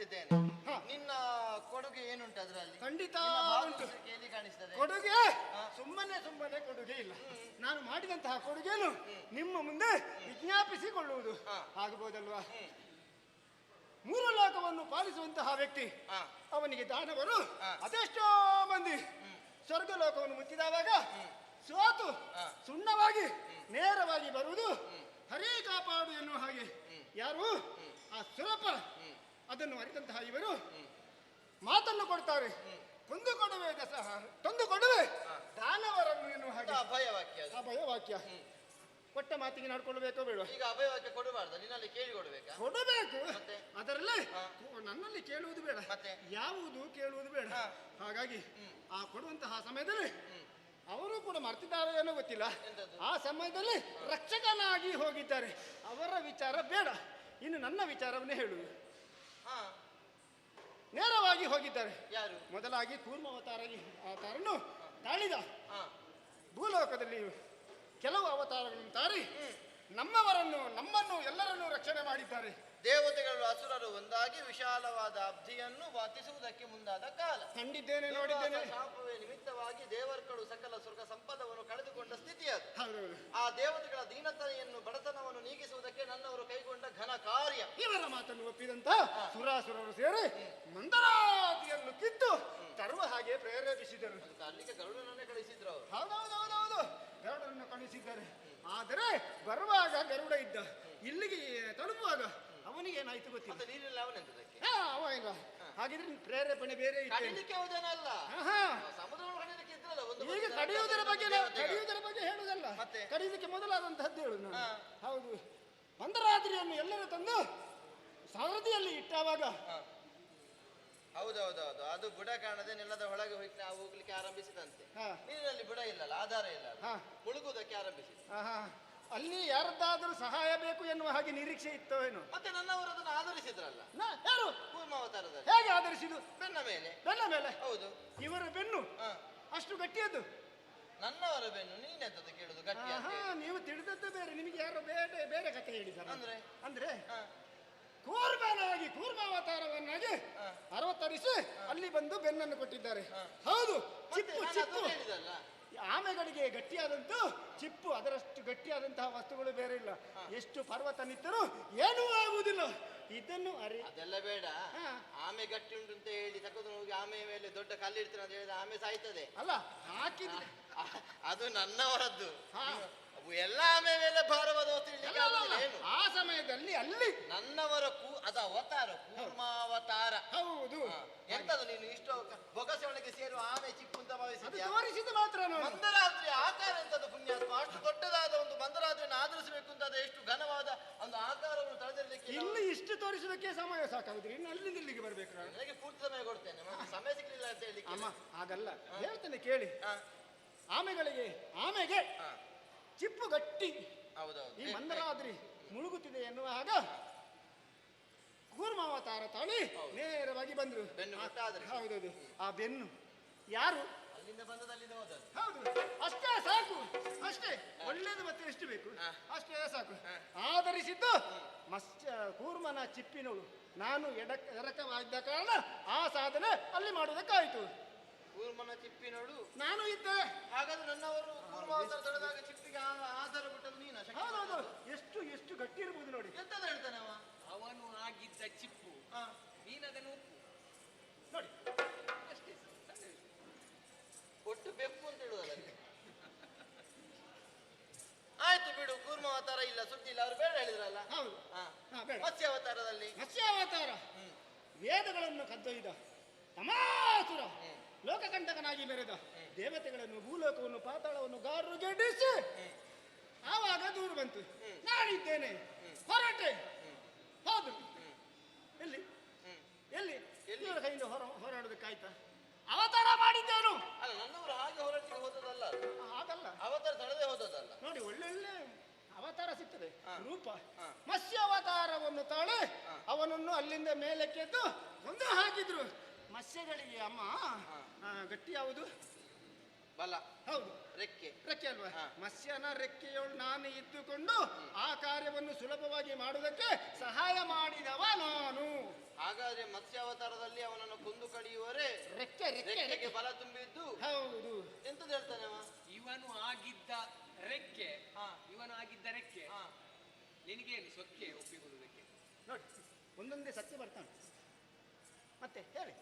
ಒಪ್ಪಿಕೊಳ್ತೇನೆ. ಹಾ. ನಿನ್ನ ಕೊಡುಗೆ ಏನುಂಟು ಅದರಲ್ಲಿ? ಖಂಡಿತ ನಿನ್ನ ಉಂಟು. ಭಾಗವಹಿಸುವಿಕೆ ಎಲ್ಲಿ ಕಾಣಿಸ್ತದೆ? ಕೊಡುಗೆ ಸುಮ್ಮನೆ ಕೊಡುಗೆ ಇಲ್ಲ. ನಾನು ಮಾಡಿದಂತಹ ಕೊಡುಗೆಯನ್ನು ನಿಮ್ಮ ಮುಂದೆ ವಿಜ್ಞಾಪಿಸಿಕೊಳ್ಳುವುದು ಆಗಬಹುದಲ್ವಾ? 3 ಲೋಕವನ್ನು ಪಾಲಿಸುವಂತಹ ವ್ಯಕ್ತಿ, ಅವನಿಗೆ ದಾನವರು ಅದೆಷ್ಟೋ ಮಂದಿ ಸ್ವರ್ಗ ಲೋಕವನ್ನು ಮುತ್ತಿದವಾಗ ಸೋತು ಸುಣ್ಣವಾಗಿ ನೇರವಾಗಿ ಬರುವುದು ಹರೇ ಕಾಪಾಡು ಎನ್ನುವ ಹಾಗೆ. ಯಾರು ಆ ಸುರಪ ಅದನ್ನು ಅರಿತಂತಹ ಇವರು ಮಾತನ್ನು ಕೊಡ್ತಾರೆ, ಕೊಂದು ಕೊಡುವೆ ದಸಹ ತಂದು ಕೊಡುವೆ ದಾನವರನ್ನು ಎನ್ನುವ ಹಾಗೆ. ಅಭಯವಾಕ್ಯ ಅದು. ಅಭಯವಾಕ್ಯ ಕೊಟ್ಟ ಮಾತಿಗೆ ನಡ್ಕೊಳ್ಬೇಕೋ ಬೇಡ? ಈಗ ಅಭಯವಾಕ್ಯ ಕೊಡಬಾರ್ದು, ನಿನ್ನಲ್ಲಿ ಕೇಳಿ ಕೊಡ್ಬೇಕಾ? ಕೊಡಬೇಕು. ಮತ್ತೆ? ಅದರಲ್ಲೇ ನನ್ನಲ್ಲಿ ಕೇಳುವುದು ಬೇಡ, ಮತ್ತೆ? ಯಾವುದು ಕೇಳುವುದು ಬೇಡ. ಹಾಗಾಗಿ ಆ ಕೊಡುವಂತಹ ಸಮಯದಲ್ಲಿ ಅವರು ಕೂಡ ಮರ್ತಿದ್ದಾರೆ ಏನೋ ಗೊತ್ತಿಲ್ಲ, ಆ ಸಮಯದಲ್ಲಿ ರಕ್ಷಕನಾಗಿ ಹೋಗಿದ್ದಾರೆ. ಅವರ ವಿಚಾರ ಬೇಡ, ಇನ್ನು ನನ್ನ ವಿಚಾರವನ್ನೇ ಹೇಳುವುದು. ನೇರವಾಗಿ ಹೋಗಿದ್ದಾರೆ. ಯಾರು? ಮೊದಲಾಗಿ ಕೂರ್ಮಾವತಾರಗಿ ಅವತಾರನ್ನು ತಾಳಿದ ಭೂಲೋಕದಲ್ಲಿ ಕೆಲವು ಅವತಾರಗಳನ್ನು ತಾರಿ ನಮ್ಮನ್ನು ಎಲ್ಲರನ್ನೂ ರಕ್ಷಣೆ ಮಾಡಿದ್ದಾರೆ. ದೇವತೆಗಳು ಅಸುರರು ಒಂದಾಗಿ ವಿಶಾಲವಾದ ಅಬ್ಧಿಯನ್ನು ವಾತಿಸುವುದಕ್ಕೆ ಮುಂದಾದ ಕಾಲ ಕಂಡಿದ್ದೇನೆ, ನೋಡಿದ್ದೇನೆ. ಶಾಪವೇ ನಿಮಿತ್ತವಾಗಿ ದೇವರ್ಗಳು ಸಕಲ ಸುಖ ಸಂಪದವನ್ನು ಕಳೆದುಕೊಂಡ ಸ್ಥಿತಿ ಅದು. ಹೌದೌದು. ಆ ದೇವತೆಗಳ ದೀನತೆಯನ್ನು ಬಡತನವನ್ನು ನೀಗಿಸುವುದಕ್ಕೆ ನನ್ನವರು ಕೈಗೊಂಡ ಘನ ಕಾರ್ಯ. ಇವರ ಮಾತನ್ನು ಒಪ್ಪಿದಂತ ಸುರಾಸುರರು ಸೇರಿ ಮಂದರಾದಿಯನ್ನು ಕಿತ್ತು ತರುವ ಹಾಗೆ ಪ್ರೇರೇಪಿಸಿದರು. ಅಲ್ಲಿಗೆ ಗರುಡನನ್ನೇ ಕಳಿಸಿದ್ರು ಅವರು. ಹೌದೌದೌದೌದು, ಗರುಡನನ್ನು ಕಳಿಸಿದ್ದಾರೆ. ಆದರೆ ಬರುವಾಗ ಗರುಡ ಇದ್ದ, ಇಲ್ಲಿಗೆ ತಲುಪುವಾಗ ಅವನಿಗೆ ಏನಾಯ್ತು ಗೊತ್ತಿಲ್ಲ. ಮತ್ತೆ ನೀರಿಲ್ಲ ಅವನೆಂತದಕ್ಕೆ? ಅವ ಇಲ್ಲ. ಹಾಗಿದ್ರೆ ಪ್ರೇರೇಪಣೆ ಬೇರೆ ಇತ್ತು. ಕಡಿಲಿಕ್ಕೆ ಹೋದನಲ್ಲ, ಸಮುದ್ರವನ್ನು ಕಡಿಲಿಕ್ಕೆ ಇದ್ರಲ್ಲ. ಈಗ ಕಡಿಯುವುದರ ಬಗ್ಗೆ ಹೇಳುವುದಲ್ಲ, ಮತ್ತೆ? ಕಡಿಯುವುದಕ್ಕೆ ಮೊದಲಾದಂತಹದ್ದು ಹೇಳುದು ನಾನು. ಹೌದು, ಮಂದರಾತ್ರಿಯನ್ನು ಎಲ್ಲರೂ ತಂದು ಸಾರಥಿಯಲ್ಲಿ ಇಟ್ಟಾವಾಗ ಹೌದೌದೌದು, ಅದು ಬುಡ ಕಾಣದೆ ನೆಲದ ಒಳಗೆ ಹೋಗ್ಲಿಕ್ಕೆ ಆರಂಭಿಸಿದಂತೆ. ನೀರಿನಲ್ಲಿ ಬುಡ ಇಲ್ಲಲ್ಲ, ಆಧಾರ ಇಲ್ಲ, ಮುಳುಗುವುದಕ್ಕೆ ಆರಂಭಿಸಿದ. ಅಲ್ಲಿ ಯಾರದ್ದಾದರೂ ಸಹಾಯ ಬೇಕು ಎನ್ನುವ ಹಾಗೆ ನಿರೀಕ್ಷೆ ಇತ್ತೋ ಏನೋ. ಮತ್ತೆ ನನ್ನವರು ಅದನ್ನು ಆಧರಿಸಿದ್ರಲ್ಲ. ಯಾರು? ಕೂರ್ಮಾವತಾರದಲ್ಲಿ. ಹೇಗೆ ಆಧರಿಸಿದು? ಬೆನ್ನ ಮೇಲೆ. ಬೆನ್ನ ಮೇಲೆ? ಹೌದು. ಇವರ ಬೆನ್ನು ಅಷ್ಟು ಗಟ್ಟಿಯದ್ದು. ನನ್ನವರ ಬೆನ್ನು ನೀನೆಂತದ್ದು ಕೇಳುದು ಗಟ್ಟಿ ಅಂತ? ನೀವು ತಿಳಿದದ್ದು ಬೇರೆ, ನಿಮಗೆ ಯಾರೋ ಬೇರೆ ಕಥೆ ಹೇಳಿದ್ದಾರೆ. ಅಂದ್ರೆ ಕೂರ್ಮಾವತಾರವನ್ನಾಗಿ 60 ಅರಿಸಿ ಅಲ್ಲಿ ಬಂದು ಬೆನ್ನನ್ನು ಕೊಟ್ಟಿದ್ದಾರೆ. ಹೌದು, ಚಿಪ್ಪು ಹೇಳಿದಲ್ಲ, ಆಮೆಗಳಿಗೆ ಗಟ್ಟಿಯಾದಂತ ಚಿಪ್ಪು, ಅದರಷ್ಟು ಗಟ್ಟಿಯಾದಂತಹ ವಸ್ತುಗಳು ಬೇರೆ ಇಲ್ಲ. ಎಷ್ಟು ಪರ್ವತ ನಿತ್ತರೂ ಏನೂ ಆಗುವುದಿಲ್ಲ. ಇದನ್ನು ಅದೆಲ್ಲ ಬೇಡ. ಆಮೆ ಗಟ್ಟಿ ಉಂಟು ಅಂತ ಹೇಳಿ ತಗೊಂಡು ಹೋಗಿ ಆಮೆ ಮೇಲೆ ದೊಡ್ಡ ಕಲ್ಲಿಡ್ತೇನೆ ಅಂತ ಹೇಳಿದ್ರೆ ಆಮೆ ಸಾಯ್ತದೆ ಅಲ್ಲ, ಹಾಕಿದ್ರೆ ಅದು ನನ್ನವರದ್ದು. ಎಲ್ಲ ಆಮೆ ಮೇಲೆ ಭಾರವಾದ ಏನು ಆ ಸಮಯದಲ್ಲಿ ಅಲ್ಲಿ ನನ್ನವರ ಅದು ಅವತಾರ, ಕೂರ್ಮಾವತಾರ. ಹೌದು. ಎಂತದು ನೀನು ಇಷ್ಟು ಬೊಗಸೆ ಒಳಗೆ ಸೇರುವ ಆಮೆ ಚಿಕ್ಕು ಅಂತ ಭಾವಿಸಿದ್ಯಾ? ತೋರಿಸಿದ ಮಾತ್ರ. ಮಂದರಾತ್ರಿ ಆಕಾರ ಎಂತದ್ದು ಪುಣ್ಯಾತ್ಮ, ಅಷ್ಟು ದೊಡ್ಡದಾದ ಒಂದು ಮಂದರಾತ್ರಿಯನ್ನು ಆಧರಿಸಬೇಕು ಅಂತ ಎಷ್ಟು ಘನವಾದ ಒಂದು ಆಕಾರವನ್ನು ತಳೆದಿರಲಿಕ್ಕೆ ಇಲ್ಲಿ ಇಷ್ಟು ತೋರಿಸೋದಕ್ಕೆ ಸಮಯ ಸಾಕಾಗುದಿಲ್ಲ, ಇನ್ನು ಅಲ್ಲಿಂದ ಇಲ್ಲಿಗೆ ಬರ್ಬೇಕು. ನನಗೆ ಪೂರ್ತಿ ಸಮಯ ಕೊಡ್ತೇನೆ, ಸಮಯ ಸಿಗ್ಲಿಲ್ಲ ಅಂತ ಹೇಳಿ. ಅಮ್ಮ ಹಾಗಲ್ಲ, ಹೇಳ್ತೇನೆ ಕೇಳಿ. ಆಮೆಗೆ ಚಿಪ್ಪು ಗಟ್ಟಿ. ಈ ಮಂದರಾದ್ರಿ ಮುಳುಗುತ್ತಿದೆ ಎನ್ನುವ ಹಾಗ ಕೂರ್ಮಾವತಾರ ತಾಳಿ ನೇರವಾಗಿ ಬಂದ್ರು. ಹೌದೌದು, ಆ ಬೆನ್ನು ಯಾರು? ಅಲ್ಲಿಂದ ಬಂದದ್ದು ಅಲ್ಲಿಂದ ಹೋದದ್ದು. ಹೌದು, ಅಷ್ಟೇ ಸಾಕು, ಅಷ್ಟೇ. ಒಳ್ಳೇದು ಮತ್ತೆ ಎಷ್ಟು ಬೇಕು ಅಷ್ಟೇ ಸಾಕು. ಆಧರಿಸಿದ್ದು ಕೂರ್ಮನ ಚಿಪ್ಪಿನೋಳು. ನಾನು ಎರಕವಾಗಿದ್ದ ಕಾರಣ ಆ ಸಾಧನೆ ಅಲ್ಲಿ ಮಾಡುವುದಕ್ಕಾಯ್ತು. ಕೂರ್ಮನ ಚಿಪ್ಪಿನೋಳು ನಾನು ಇದ್ದೆ. ಹಾಗಾದ್ರೆ ನನ್ನವರು ಕೂರ್ಮಾವತಾರ ತಡೆದಾಗ ಚಿಪ್ಪಿಗೆ ಆಧಾರ ಕೊಟ್ಟದ್ದು ನೀನು. ಹೌದೌದು, ಎಷ್ಟು ಗಟ್ಟಿ ಇರ್ಬೋದು ನೋಡಿ. ಎಂತದ ಹೇಳ್ತಾನೆ ಅವ? ಅವನು ಆಗಿದ್ದ ಚಿಪ್ಪು, ನೀನದನ್ನು ಉಪ್ಪು ನೋಡಿ. ಒಟ್ಟು ಬೆಪ್ಪು ಅಂತ ಹೇಳುದಲ್ಲ. ಆಯ್ತು ಬಿಡು, ಕೂರ್ಮಾವತಾರ ಇಲ್ಲ, ಸುದ್ದಿ ಇಲ್ಲ, ಅವ್ರು ಬೇಡ ಹೇಳಿದ್ರಲ್ಲ. ಹೌದು, ಮತ್ಸ್ಯಾವತಾರದಲ್ಲಿ ಮತ್ಸ್ಯಾವತಾರ ವೇದಗಳನ್ನು ಕದ್ದೊಯ್ದ ತಮಾಸುರ, ಲೋಕಕಂಟಕನಾಗಿ ಮೆರೆದ ದೇವತೆಗಳನ್ನು, ಭೂಲೋಕವನ್ನು, ಪಾತಾಳವನ್ನು ಗಾರುಗೆಡಿಸಿ ಆವಾಗ ದೂರು ಬಂತು. ನಾನಿದ್ದೇನೆ, ಹೊರಟೆ. ಹೌದು, ಎಲ್ಲಿ ಇವರ ಕೈಯಿಂದ ಹೋರಾಡೋದಕ್ಕಾಯ್ತಾ? ಅವತಾರ ಮಾಡಿದ್ದೇನು? ಅಲ್ಲ, ನನ್ನವರು ಹಾಗೆ ಹೊರಟಿಗೆ ಹೋದದಲ್ಲ. ಹಾಗಲ್ಲ, ಅವತಾರ ತಡೆದೇ ಹೋದದಲ್ಲ. ನೋಡಿ, ಒಳ್ಳೊಳ್ಳೆ ಅವತಾರ ಸಿಗ್ತದೆ. ರೂಪ ಮತ್ಸ್ಯಾವತಾರವನ್ನು ತಾಳೆ ಅವನನ್ನು ಅಲ್ಲಿಂದ ಮೇಲಕ್ಕೆದ್ದು ಒಂದು ಹಾಕಿದ್ರು. ಮತ್ಸ್ಯಗಳಿಗೆ ಅಮ್ಮ ಗಟ್ಟಿ ಯಾವುದು? ಬಲ ಹೌದು, ರೆಕ್ಕೆ ರೆಕ್ಕೆ ಅಲ್ವಾ? ಹಾ. ಮತ್ಸ್ಯನ ರೆಕ್ಕೆಯೊಳು ನಾನು ಇದ್ದುಕೊಂಡು ಆ ಕಾರ್ಯವನ್ನು ಸುಲಭವಾಗಿ ಮಾಡುವುದಕ್ಕೆ ಸಹಾಯ ಮಾಡಿದವ ನಾನು. ಹಾಗಾದ್ರೆ ಮತ್ಸ್ಯಾವತಾರದಲ್ಲಿ ಅವನನ್ನು ಕೊಂದು ಕಡಿಯುವರೆ ರೆಕ್ಕೆ ರೆಕ್ಕೆಗೆ ಬಲ ತುಂಬಿದ್ದು. ಹೌದು. ಎಂತದ್ದು ಹೇಳ್ತಾನೆ ಅವ? ಇವನು ಆಗಿದ್ದ ರೆಕ್ಕೆ ಇವನು ಆಗಿದ್ದ ರೆಕ್ಕೆ ನಿನಗೇನು ಸೊಕ್ಕೆ ಒಪ್ಪಿಕೊಳ್ಳುವುದಕ್ಕೆ? ನೋಡಿ, ಒಂದೊಂದೇ ಸತ್ಯ ಬರ್ತಾನೆ. ಮತ್ತೆ ಹೇಳಿ.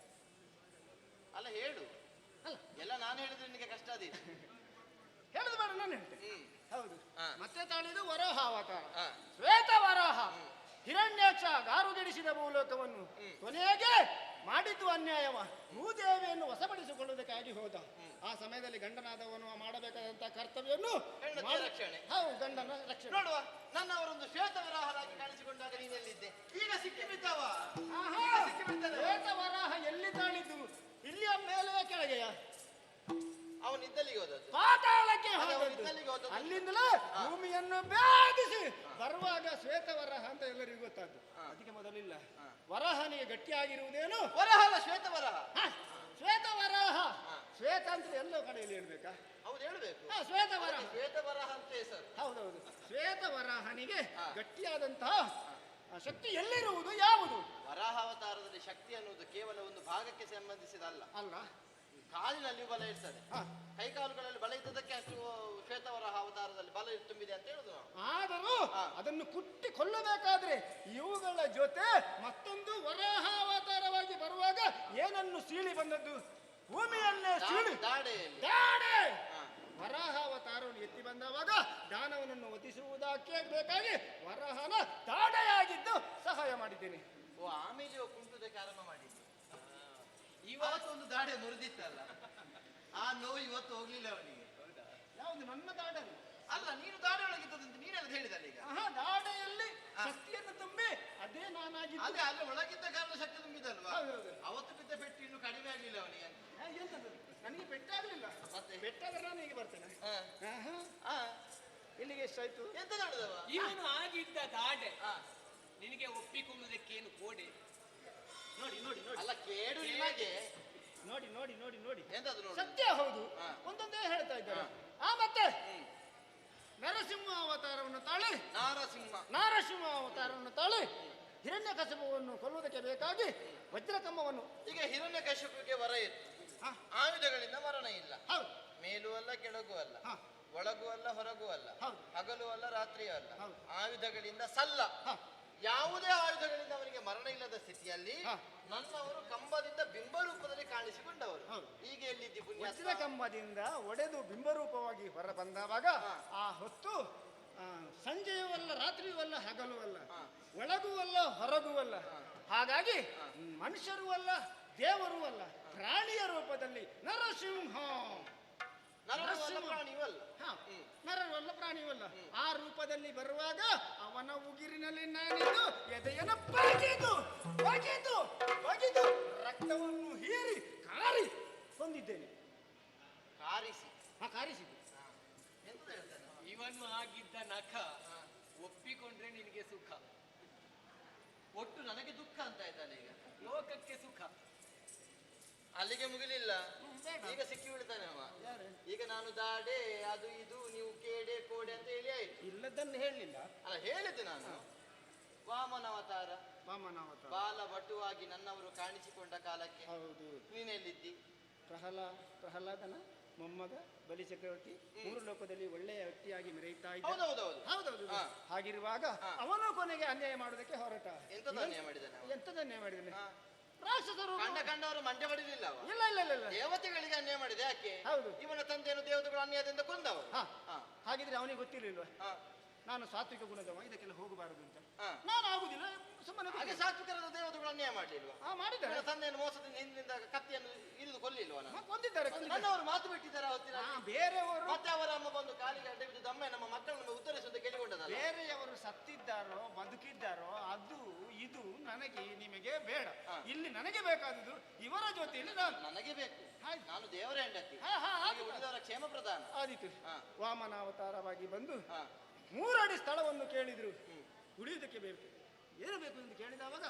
ಅಲ್ಲ ಹೇಳು. ಅಲ್ಲ, ಎಲ್ಲ ನಾನು ಹೇಳಿದ್ರೆ ನಿನಗೆ ಕಷ್ಟ ಅದಿತ್ತು. ಹೇಳುದು ಬೇಡ, ನಾನು ಹೇಳ್ತೇನೆ. ಹೌದು. ಹಾ. ಮತ್ತೆ ತಾಳಿದು ವರಾಹ ಅವತಾರ, ಹಾ. ಶ್ವೇತ ವರಾಹ. ಹಿರಣ್ಯಾಕ್ಷ ಗಾರುಗೆಡಿಸಿದ ಭೂಲೋಕವನ್ನು ಕೊನೆಗೆ ಮಾಡಿದ್ದು ಅನ್ಯಾಯವ. ಭೂದೇವಿಯನ್ನು ವಶಪಡಿಸಿಕೊಳ್ಳುವುದಕ್ಕಾಗಿ ಹೋದ. ಆ ಸಮಯದಲ್ಲಿ ಗಂಡನಾದವನು ಮಾಡಬೇಕಾದಂತಹ ಕರ್ತವ್ಯವನ್ನು ಹೆಂಡತಿಯ ರಕ್ಷಣೆ. ಹೌದು, ಗಂಡನ ರಕ್ಷಣೆ. ನೋಡುವ, ನನ್ನವರೊಂದು ಶ್ವೇತವರಾಹರಾಗಿ ಕಾಣಿಸಿಕೊಂಡಾಗ ನೀನೆಲ್ಲಿದ್ದೆ? ಈಗ ಸಿಕ್ಕಿಬಿದ್ದವ. ಆಹಾ, ಶ್ವೇತ ವರಾಹ ಎಲ್ಲಿ ತಾಳಿದ್ದು? ಇಲ್ಲಿಯ ಮೇಲೆ ಕೆಳಗೆಯ? ಅವನಿದ್ದಲ್ಲಿಗೆ ಹೋದದ್ದು. ಪಾತಾಳಕ್ಕೆ ಅದೇ ಹೋದದ್ದು. ಅವನಿದ್ದಲ್ಲಿಗೆ ಹೋದದ್ದು. ಅಲ್ಲಿಂದಲೇ ಭೂಮಿಯನ್ನು ಭೇದಿಸಿ ಬರುವಾಗ ಶ್ವೇತ ವರಾಹ ಅಂತ ಎಲ್ಲರಿಗೂ ಗೊತ್ತಾದ್ದು. ಅದಕ್ಕೆ ಮೊದಲಿಲ್ಲ. ವರಾಹನಿಗೆ ಗಟ್ಟಿಯಾಗಿರುವುದೇನು? ವರಹ ಅಲ್ಲ, ಶ್ವೇತವರಹ. ಹ, ಶ್ವೇತ ವರಾಹ. ಶ್ವೇತ ಅಂತ ಎಲ್ಲೋ ಕಡೆಯಲ್ಲಿ ಹೇಳ್ಬೇಕಾ? ಹೌದು, ಹೇಳ್ಬೇಕು. ಶ್ವೇತ ವರಾಹ. ಶ್ವೇತವರಹ ಅಂತ ಹೆಸರು. ಹೌದೌದು. ಶ್ವೇತ ವರಾಹನಿಗೆ ಗಟ್ಟಿಯಾದಂತಹ ಶಕ್ತಿ ಎಲ್ಲಿರುವುದು, ಯಾವುದು? ವರಾಹಾವತಾರದಲ್ಲಿ ಶಕ್ತಿ ಅನ್ನುವುದು ಕೇವಲ ಒಂದು ಭಾಗಕ್ಕೆ ಸಂಬಂಧಿಸಿದಲ್ಲ. ಅಲ್ಲ, ಕಾಲಿನಲ್ಲಿ ಬಲ ಇರ್ತದೆ, ಹ. ಕೈಕಾಲುಗಳಲ್ಲಿ ಬಲ ಇದ್ದದಕ್ಕೆ ಅಷ್ಟು ಶ್ವೇತವರಹ ಅವತಾರದಲ್ಲಿ ಬಲ ತುಂಬಿದೆ ಅಂತ ಹೇಳುದು ನಾವು. ಆದರೂ ಅದನ್ನು ಕುಟ್ಟಿ ಕೊಲ್ಲಬೇಕಾದ್ರೆ ಇವುಗಳ ಜೊತೆ ಮತ್ತೊಂದು ವರಾಹಾವತಾರವಾಗಿ ಬರುವಾಗ ಏನನ್ನು ಸೀಳಿ ಬಂದದ್ದು? ಭೂಮಿಯನ್ನೇ ಸೀಳಿ ದಾಡೆಯಲ್ಲಿ ದಾಡೆ. ವರಾಹಾವತಾರವನ್ನು ಎತ್ತಿ ಬಂದವಾಗ ದಾನವನನ್ನು ವಧಿಸುವುದಕ್ಕೆ ಬೇಕಾಗಿ ವರಾಹನ ದಾಡೆಯಾಗಿದ್ದು ಸಹಾಯ ಮಾಡಿದ್ದೇನೆ. ಓ, ಆಮೇಲೆ ಕುಂಟುದಕ್ಕೆ ಆರಂಭ ಮಾಡಿದ್ದು. ಇವತ್ತೊಂದು ದಾಡೆ ಮುರಿದಿತ್ತಲ್ಲ, ಆ ನೋವು ಇವತ್ತು ಹೋಗ್ಲಿಲ್ಲ ಅವನಿಗೆ. ಯಾವುದು ನನ್ನ ದಾಡೆ? ಅಲ್ಲ, ನೀನು ದಾಡೆ ಒಳಗಿದ್ದದಂತ ನೀನೆಲ್ಲ ಹೇಳಿದಲ್ಲ ಈಗ. ದಾಡೆಯಲ್ಲಿ ಶಕ್ತಿಯನ್ನು ತುಂಬಿ ಅದೇ ನಾನಾಗಿದ್ದು. ಅದೇ ಅಲ್ಲಿ ಒಳಗಿದ್ದ ಕಾರಣ ಶಕ್ತಿ ತುಂಬಿದಲ್ವಾ? ಹೌದೌದು. ಅವತ್ತು ಬಿದ್ದ ಪೆಟ್ಟು ಇನ್ನು ಕಡಿಮೆ ಆಗ್ಲಿಲ್ಲ ಅವನಿಗೆ. ಎಂತದ್ದು? ನನಗೆ ಪೆಟ್ಟಾಗಲಿಲ್ಲ. ಮತ್ತೆ ಪೆಟ್ಟಾದ್ರೆ ನಾನು ಈಗ ಬರ್ತೇನೆ. ಇಲ್ಲಿಗೆ ಎಷ್ಟಾಯ್ತು? ಎಂತ ನೋಡಿದವ? ಇವನು ಆಗಿದ್ದ ದಾಡೆ ನಿನಗೆ ಒಪ್ಪಿಕೊಳ್ಳುವುದಕ್ಕೇನು ಕೋಡೆ? ನೋಡಿ ನೋಡಿ ನೋಡಿ. ಅಲ್ಲ, ಕೇಡು ನಿಮಗೆ. ನೋಡಿ ನೋಡಿ ನೋಡಿ ನೋಡಿ. ಎಂತದು ನೋಡಿ? ಸತ್ಯ ಹೌದು. ಒಂದೊಂದೇ ಹೇಳ್ತಾ ಇದ್ದಾರೆ. ಮತ್ತೆ ನರಸಿಂಹ ಅವತಾರವನ್ನು ತಾಳಿ ನಾರಸಿಂಹ ಅವತಾರವನ್ನು ತಾಳಿ ಹಿರಣ್ಯಕಶಿಪುವನ್ನು ಕೊಲ್ಲುವುದಕ್ಕೆ ಬೇಕಾಗಿ ವಜ್ರಕಂಬವನ್ನು. ಈಗ ಹಿರಣ್ಯಕಶಿಪುವಿಗೆ ವರ ಇತ್ತು, ಆಯುಧಗಳಿಂದ ಮರಣ ಇಲ್ಲ. ಹೌದು. ಮೇಲೂ ಅಲ್ಲ, ಕೆಳಗೂ ಅಲ್ಲ, ಒಳಗೂ ಅಲ್ಲ, ಹೊರಗೂ ಅಲ್ಲ, ಹಗಲು ಅಲ್ಲ, ರಾತ್ರಿಯೂ ಅಲ್ಲ. ಆಯುಧಗಳಿಂದ ಸಲ್ಲ. ಯಾವುದೇ ಆಯುಧಗಳಿಂದ ಅವನಿಗೆ ಮರಣ ಇಲ್ಲದ ಸ್ಥಿತಿಯಲ್ಲಿ ನನ್ನವರು ಕಂಬದಿಂದ ಬಿಂಬ ರೂಪದಲ್ಲಿ ಕಾಣಿಸಿಕೊಂಡವರು. ಈಗ ಎಲ್ಲಿದ್ದಿ ವಜ್ರ ಕಂಬದಿಂದ ಒಡೆದು ಬಿಂಬರೂಪವಾಗಿ ಹೊರ ಬಂದವಾಗ ಆ ಹೊತ್ತು ಸಂಜೆಯೂ ಅಲ್ಲ, ರಾತ್ರಿಯೂ ಅಲ್ಲ, ಹಗಲೂ ಅಲ್ಲ, ಒಳಗೂ ಅಲ್ಲ, ಹೊರಗೂ ಅಲ್ಲ. ಹಾಗಾಗಿ ಮನುಷ್ಯರೂ ಅಲ್ಲ, ದೇವರೂ ಅಲ್ಲ, ಪ್ರಾಣಿಯ ರೂಪದಲ್ಲಿ ನರಸಿಂಹ. ಪ್ರಾಣಿವಲ್ಲ, ನರರು ಅಲ್ಲ, ಪ್ರಾಣಿಯೂ ಅಲ್ಲ. ಆ ರೂಪದಲ್ಲಿ ಬರುವಾಗ ಅವನ ಉಗಿರಿನಲ್ಲಿ ನಾನಿದ್ದು ಎದೆಯನ್ನು ಬಗೆದು ರಕ್ತವನ್ನು ಹೀರಿ ಕಾರಿ ಕೊಂದಿದ್ದೇನೆ. ಕಾರಿಸಿದ್ದು. ಎಂತ ಹೇಳ್ತಾನೆ? ಇವನು ಆಗಿದ್ದ ನಖ ಒಪ್ಪಿಕೊಂಡ್ರೆ ನಿನಗೆ ಸುಖ, ಒಟ್ಟು ನನಗೆ ದುಃಖ ಅಂತ ಇದ್ದಾನೆ. ಈಗ ಲೋಕಕ್ಕೆ ಸುಖ. ಅಲ್ಲಿಗೆ ಮುಗಿಲಿಲ್ಲ, ಈಗ ಸಿಕ್ಕಿ ಬಿಡ್ತಾನೆ ಅವ. ಈಗ ನಾನು ದಾಡೆ, ಅದು ಇದು, ನೀವು ಕೇಡೆ ಕೋಡೆ ಅಂತ ಹೇಳಿ ಆಯ್ತು. ಇಲ್ಲದನ್ನು ಹೇಳಲಿಲ್ಲ. ಅಲ್ಲ, ಹೇಳಿದ್ದೆ ನಾನು. ವಾಮನಾವತಾರ ಬಾಲ ವಟುವಾಗಿ ನನ್ನವರು ಕಾಣಿಸಿಕೊಂಡ ಕಾಲಕ್ಕೆ ಹೌದು. ನೀನೆಲ್ಲಿದ್ದಿ? ಪ್ರಹ್ಲಾದನ ಮೊಮ್ಮಗ ಬಲಿ ಚಕ್ರವರ್ತಿ 3 ಲೋಕದಲ್ಲಿ ಒಳ್ಳೆಯ ವ್ಯಕ್ತಿಯಾಗಿ ಮೆರೆಯುತ್ತಾ ಇದ್ದ. ಹೌದೌದು. ಹಾಗಿರುವಾಗ ಅವನು ಕೊನೆಗೆ ಅನ್ಯಾಯ ಮಾಡುವುದಕ್ಕೆ ಹೊರಟ. ಎಂತದ ಅನ್ಯಾಯ ಮಾಡಿದ್ದಾನೆ? ರಾಕ್ಷಸರು ಕಂಡವರು ಮಂಡೆ ಬಡಿಲಿಲ್ಲ. ಇಲ್ಲ. ದೇವತೆಗಳಿಗೆ ಅನ್ಯಾಯ ಮಾಡಿದೆ. ಯಾಕೆ? ಹೌದು. ಇವನ ತಂದೆಯನ್ನು ದೇವತೆಗಳು ಅನ್ಯಾಯದಿಂದ ಕೊಂದವರು. ಹಾಗಿದ್ರೆ ಅವನಿಗೆ ಗೊತ್ತಿರಲಿಲ್ವಾ ನಾನು ಸಾತ್ವಿಕ ಗುಣದವ, ಇದಕ್ಕೆಲ್ಲ ಹೋಗಬಾರದು ಅಂತ? ನಾನು ಆಗುದಿಲ್ಲ, ಸುಮ್ಮನೆ. ಹಾಗೆ ಸಾತ್ವಿಕರಾದ ದೇವತೆಗಳು ಅನ್ಯಾಯ ಮಾಡಲಿಲ್ವಾ? ಮಾಡಿದ್ದಾರೆ. ತಂದೆಯನ್ನು ಮೋಸದಿಂದ ಹಿಂದಿನಿಂದ ಕತ್ತಿಯನ್ನು ಇರಿದು ಕೊಲ್ಲಿಲ್ವಾ? ಕೊಂದಿದ್ದಾರೆ. ನನ್ನವರು ಮಾತು ಬಿಟ್ಟಿದ್ದಾರೆ ಅವತ್ತಿನ. ಬೇರೆಯವರು ಮತ್ತೆ ಅವರ ಅಮ್ಮ ಬಂದು ಕಾಲಿಗೆ ಅಡ್ಡ ಬಿದ್ದು ಅಮ್ಮ ನಮ್ಮ ಮಕ್ಕಳನ್ನು ಉತ್ತರಿಸುವಂತ ಕೇಳಿಕೊಂಡದಲ್ಲ. ಬೇರೆಯವರು ಸತ್ತಿದ್ದಾರೋ ಬದುಕಿದ್ದಾರೋ ಅದು ಇದು ನನಗೆ ನಿಮಗೆ ಬೇಡ. ಇಲ್ಲಿ ನನಗೆ ಬೇಕಾದುದು ಇವರ ಜೊತೆಯಲ್ಲಿ ನನಗೆ ಬೇಕು. ನಾನು ದೇವರ ಹೆಂಡತಿ, ಉಳಿದವರ ಕ್ಷೇಮ ಪ್ರಧಾನ. ಆದಿತ್ತು. ವಾಮನಾವತಾರವಾಗಿ ಬಂದು 3 ಅಡಿ ಸ್ಥಳವನ್ನು ಕೇಳಿದ್ರು. ಉಳಿಯುವುದಕ್ಕೆ ಬೇಕು, ಏನು ಬೇಕು ಎಂದು ಕೇಳಿದವಾಗ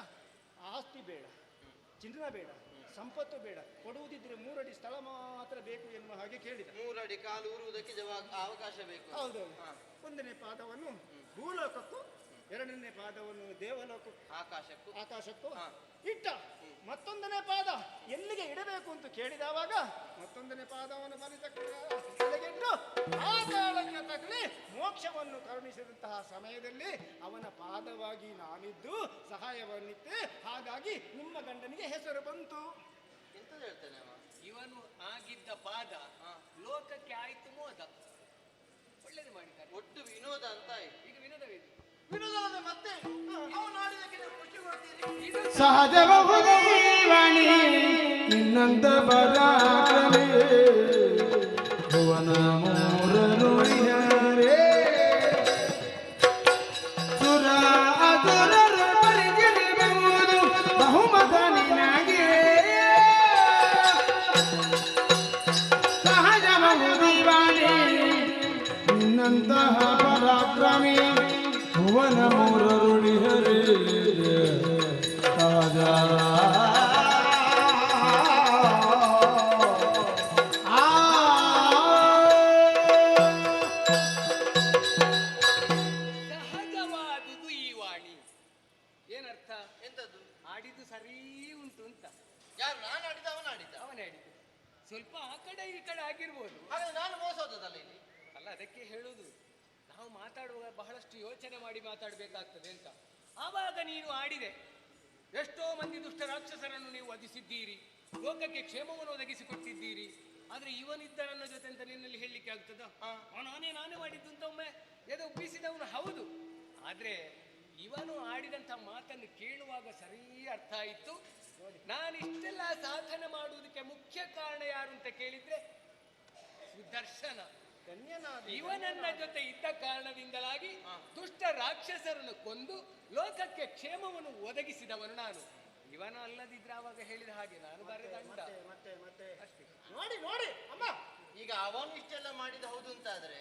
ಆಸ್ತಿ ಬೇಡ, ಚಿನ್ನ ಬೇಡ, ಸಂಪತ್ತು ಬೇಡ, ಕೊಡುವುದಿದ್ರೆ 3 ಅಡಿ ಸ್ಥಳ ಮಾತ್ರ ಬೇಕು ಎನ್ನುವ ಹಾಗೆ ಕೇಳಿದ. 3 ಅಡಿ ಕಾಲು ಊರುವುದಕ್ಕೆ ಅವಕಾಶ ಬೇಕು. ಹೌದು. 1ನೇ ಪಾದವನ್ನು ಭೂಲೋಕಕ್ಕೂ 2ನೇ ಪಾದವನ್ನು ದೇವಲೋಕಕ್ಕೂ ಆಕಾಶಕ್ಕೂ ಇಟ್ಟ. ಮತ್ತೊಂದನೇ ಪಾದ ಎಲ್ಲಿಗೆ ಇಡಬೇಕು ಅಂತ ಕೇಳಿದವಾಗ ಮತ್ತೊಂದನೇ ಪಾದವನ್ನು ಬಲಿತಕ್ಕೆಟ್ಟು ಆ ಕಾಲಕ್ಕೆ ತಗಲಿ ಮೋಕ್ಷವನ್ನು ಕರುಣಿಸಿದಂತಹ ಸಮಯದಲ್ಲಿ ಅವನ ಪಾದವಾಗಿ ನಾನಿದ್ದು ಸಹಾಯವನ್ನಿತ್ತೆ. ಹಾಗಾಗಿ ನಿಮ್ಮ ಗಂಡನಿಗೆ ಹೆಸರು ಬಂತು. ಎಂತದ್ದು ಹೇಳ್ತಾನೆ ಅವ? ಇವನು ಆಗಿದ್ದ ಪಾದ ಲೋಕಕ್ಕೆ ಆಯ್ತು ಮೋದ. ಒಳ್ಳೇದು ಮಾಡಿದ್ದಾರೆ. ಒಟ್ಟು ವಿನೋದ ಅಂತ ಆಯ್ತು. ಈಗ ವಿನೋದವಿದೆ. ವಿನೋದ ಮತ್ತೆ ಅವನು ಆಡಿದಕ್ಕೆ ನೀವು ಖುಷಿ ಕೊಡ್ತೀರಿ. ಸಹಜವಾಣಿ ನಿನ್ನಂತ ಬರಾಕಲೇ ಭುವನ ಮೂರನುಳಿಯರೇ ಸುರ ಅಸುರರ ಪರಿಗಿರಬಹುದು ಬಹುಮತ ನಿನಗೆ ಸಹಜವಾಣಿ ನಿನ್ನಂತಹ ಪರಾಕ್ರಮಿ ಭುವನ ಮೂರರುಳಿಯರೇ ಸಹಜವಾದುದು ಈ ವಾಣಿ. ಏನರ್ಥ? ಎಂತದ್ದು? ಆಡಿದ್ದು ಸರಿ ಉಂಟು ಅಂತ. ಯಾರು? ನಾನು ಆಡಿದ ಅವನು ಆಡಿದ? ಅವನೇ ಆಡಿದ್ದು. ಸ್ವಲ್ಪ ಆ ಕಡೆ ಈ ಕಡೆ ಆಗಿರ್ಬೋದು. ಹಾಗಾದ್ರೆ ನಾನು ಮೋಸ ಹೋದದಲ್ಲ ಇಲ್ಲಿ? ಅಲ್ಲ, ಅದಕ್ಕೆ ಹೇಳುದು ನಾವು ಮಾತಾಡುವಾಗ ಬಹಳಷ್ಟು ಯೋಚನೆ ಮಾಡಿ ಮಾತಾಡಬೇಕಾಗ್ತದೆ ಅಂತ. ಆವಾಗ ನೀನು ಆಡಿದೆ. ಎಷ್ಟೋ ಮಂದಿ ದುಷ್ಟ ರಾಕ್ಷಸರನ್ನು ನೀವು ವಧಿಸಿದ್ದೀರಿ, ಲೋಕಕ್ಕೆ ಕ್ಷೇಮವನ್ನು ಒದಗಿಸಿಕೊಟ್ಟಿದ್ದೀರಿ. ಆದ್ರೆ ಇವನಿದ್ದ ನನ್ನ ಜೊತೆ ಅಂತ ನಿನ್ನಲ್ಲಿ ಹೇಳಲಿಕ್ಕೆ ಆಗ್ತದ? ನಾನೇ ಮಾಡಿದ್ದು ಅಂತ ಒಮ್ಮೆ ಎದೆ ಉಬ್ಬಿಸಿದವನು ಹೌದು. ಆದ್ರೆ ಇವನು ಆಡಿದಂತ ಮಾತನ್ನು ಕೇಳುವಾಗ ಸರಿ ಅರ್ಥ ಆಯಿತು. ನಾನು ಇಷ್ಟೆಲ್ಲ ಸಾಧನೆ ಮಾಡುವುದಕ್ಕೆ ಮುಖ್ಯ ಕಾರಣ ಯಾರು ಅಂತ ಕೇಳಿದ್ರೆ ಸುದರ್ಶನ. ಇವನನ್ನ ಜೊತೆ ಇದ್ದ ಕಾರಣದಿಂದಲಾಗಿ ದುಷ್ಟ ರಾಕ್ಷಸರನ್ನು ಕೊಂದು ಲೋಕಕ್ಕೆ ಕ್ಷೇಮವನ್ನು ಒದಗಿಸಿದವನು ನಾನು. ಇವನು ಅಲ್ಲದಿದ್ರೆ ಆವಾಗ ಹೇಳಿದ ಹಾಗೆ ನಾನು ಬರೆದ ಅಂಡ. ಅಷ್ಟೇ. ನೋಡಿ ಅಮ್ಮ, ಈಗ ಅವನು ಇಷ್ಟೆಲ್ಲ ಮಾಡಿದ ಹೌದು ಅಂತಾದ್ರೆ,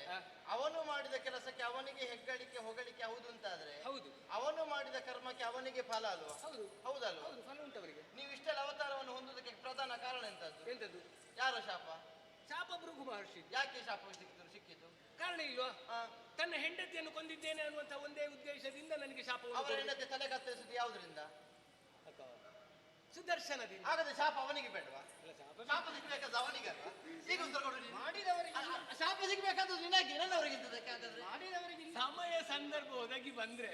ಅವನು ಮಾಡಿದ ಕೆಲಸಕ್ಕೆ ಅವನಿಗೆ ಹೆಗ್ಗಳಿಕೆ ಹೊಗಳಿಕೆ ಹೌದು ಅಂತಾದ್ರೆ, ಹೌದು, ಅವನು ಮಾಡಿದ ಕರ್ಮಕ್ಕೆ ಅವನಿಗೆ ಫಲ ಅಲ್ವಾ? ಹೌದಲ್ವಾ? ಫಲ ಉಂಟವರಿಗೆ. ನೀವು ಇಷ್ಟೆಲ್ಲ ಅವತಾರವನ್ನು ಹೊಂದುವುದಕ್ಕೆ ಪ್ರಧಾನ ಕಾರಣ ಎಂತದ್ದು? ಯಾರ ಶಾಪ? ಶಾಪ ಭೃಗು ಮಹರ್ಷಿ. ಯಾಕೆ ಶಾಪ ಸಿಕ್ಕಿತು? ಕಾರಣ ಇಲ್ವಾ? ತನ್ನ ಹೆಂಡತಿಯನ್ನು ಕೊಂದಿದ್ದೇನೆ ಅನ್ನುವಂತ ಒಂದೇ ಉದ್ದೇಶದಿಂದ ನನಗೆ ಶಾಪ. ಅವರ ಹೆಂಡತಿ ತಲೆ ಕತ್ತರಿಸುದು ಯಾವುದರಿಂದ? ಸುದರ್ಶನದಿಂದ. ಹಾಗಾದ್ರೆ ಶಾಪ ಅವನಿಗೆ ಬೇಡವಾ? ಶಾಪ ಸಿಗ್ಬೇಕಾದ್ರೆ ಅವನಿಗಲ್ಲ. ಈಗ ಉತ್ತರ ಕೊಡು. ಮಾಡಿದವರಿಗೆ ಶಾಪ ಸಿಗ್ಬೇಕಾದ್ರೆ ನಿನಗೆ ನನ್ನವರಿಗಿದ್ದದಕ್ಕೆ. ಹಾಗಾದ್ರೆ ಮಾಡಿದವರಿಗೆ ಸಮಯ ಸಂದರ್ಭ ಒದಗಿ ಬಂದ್ರೆ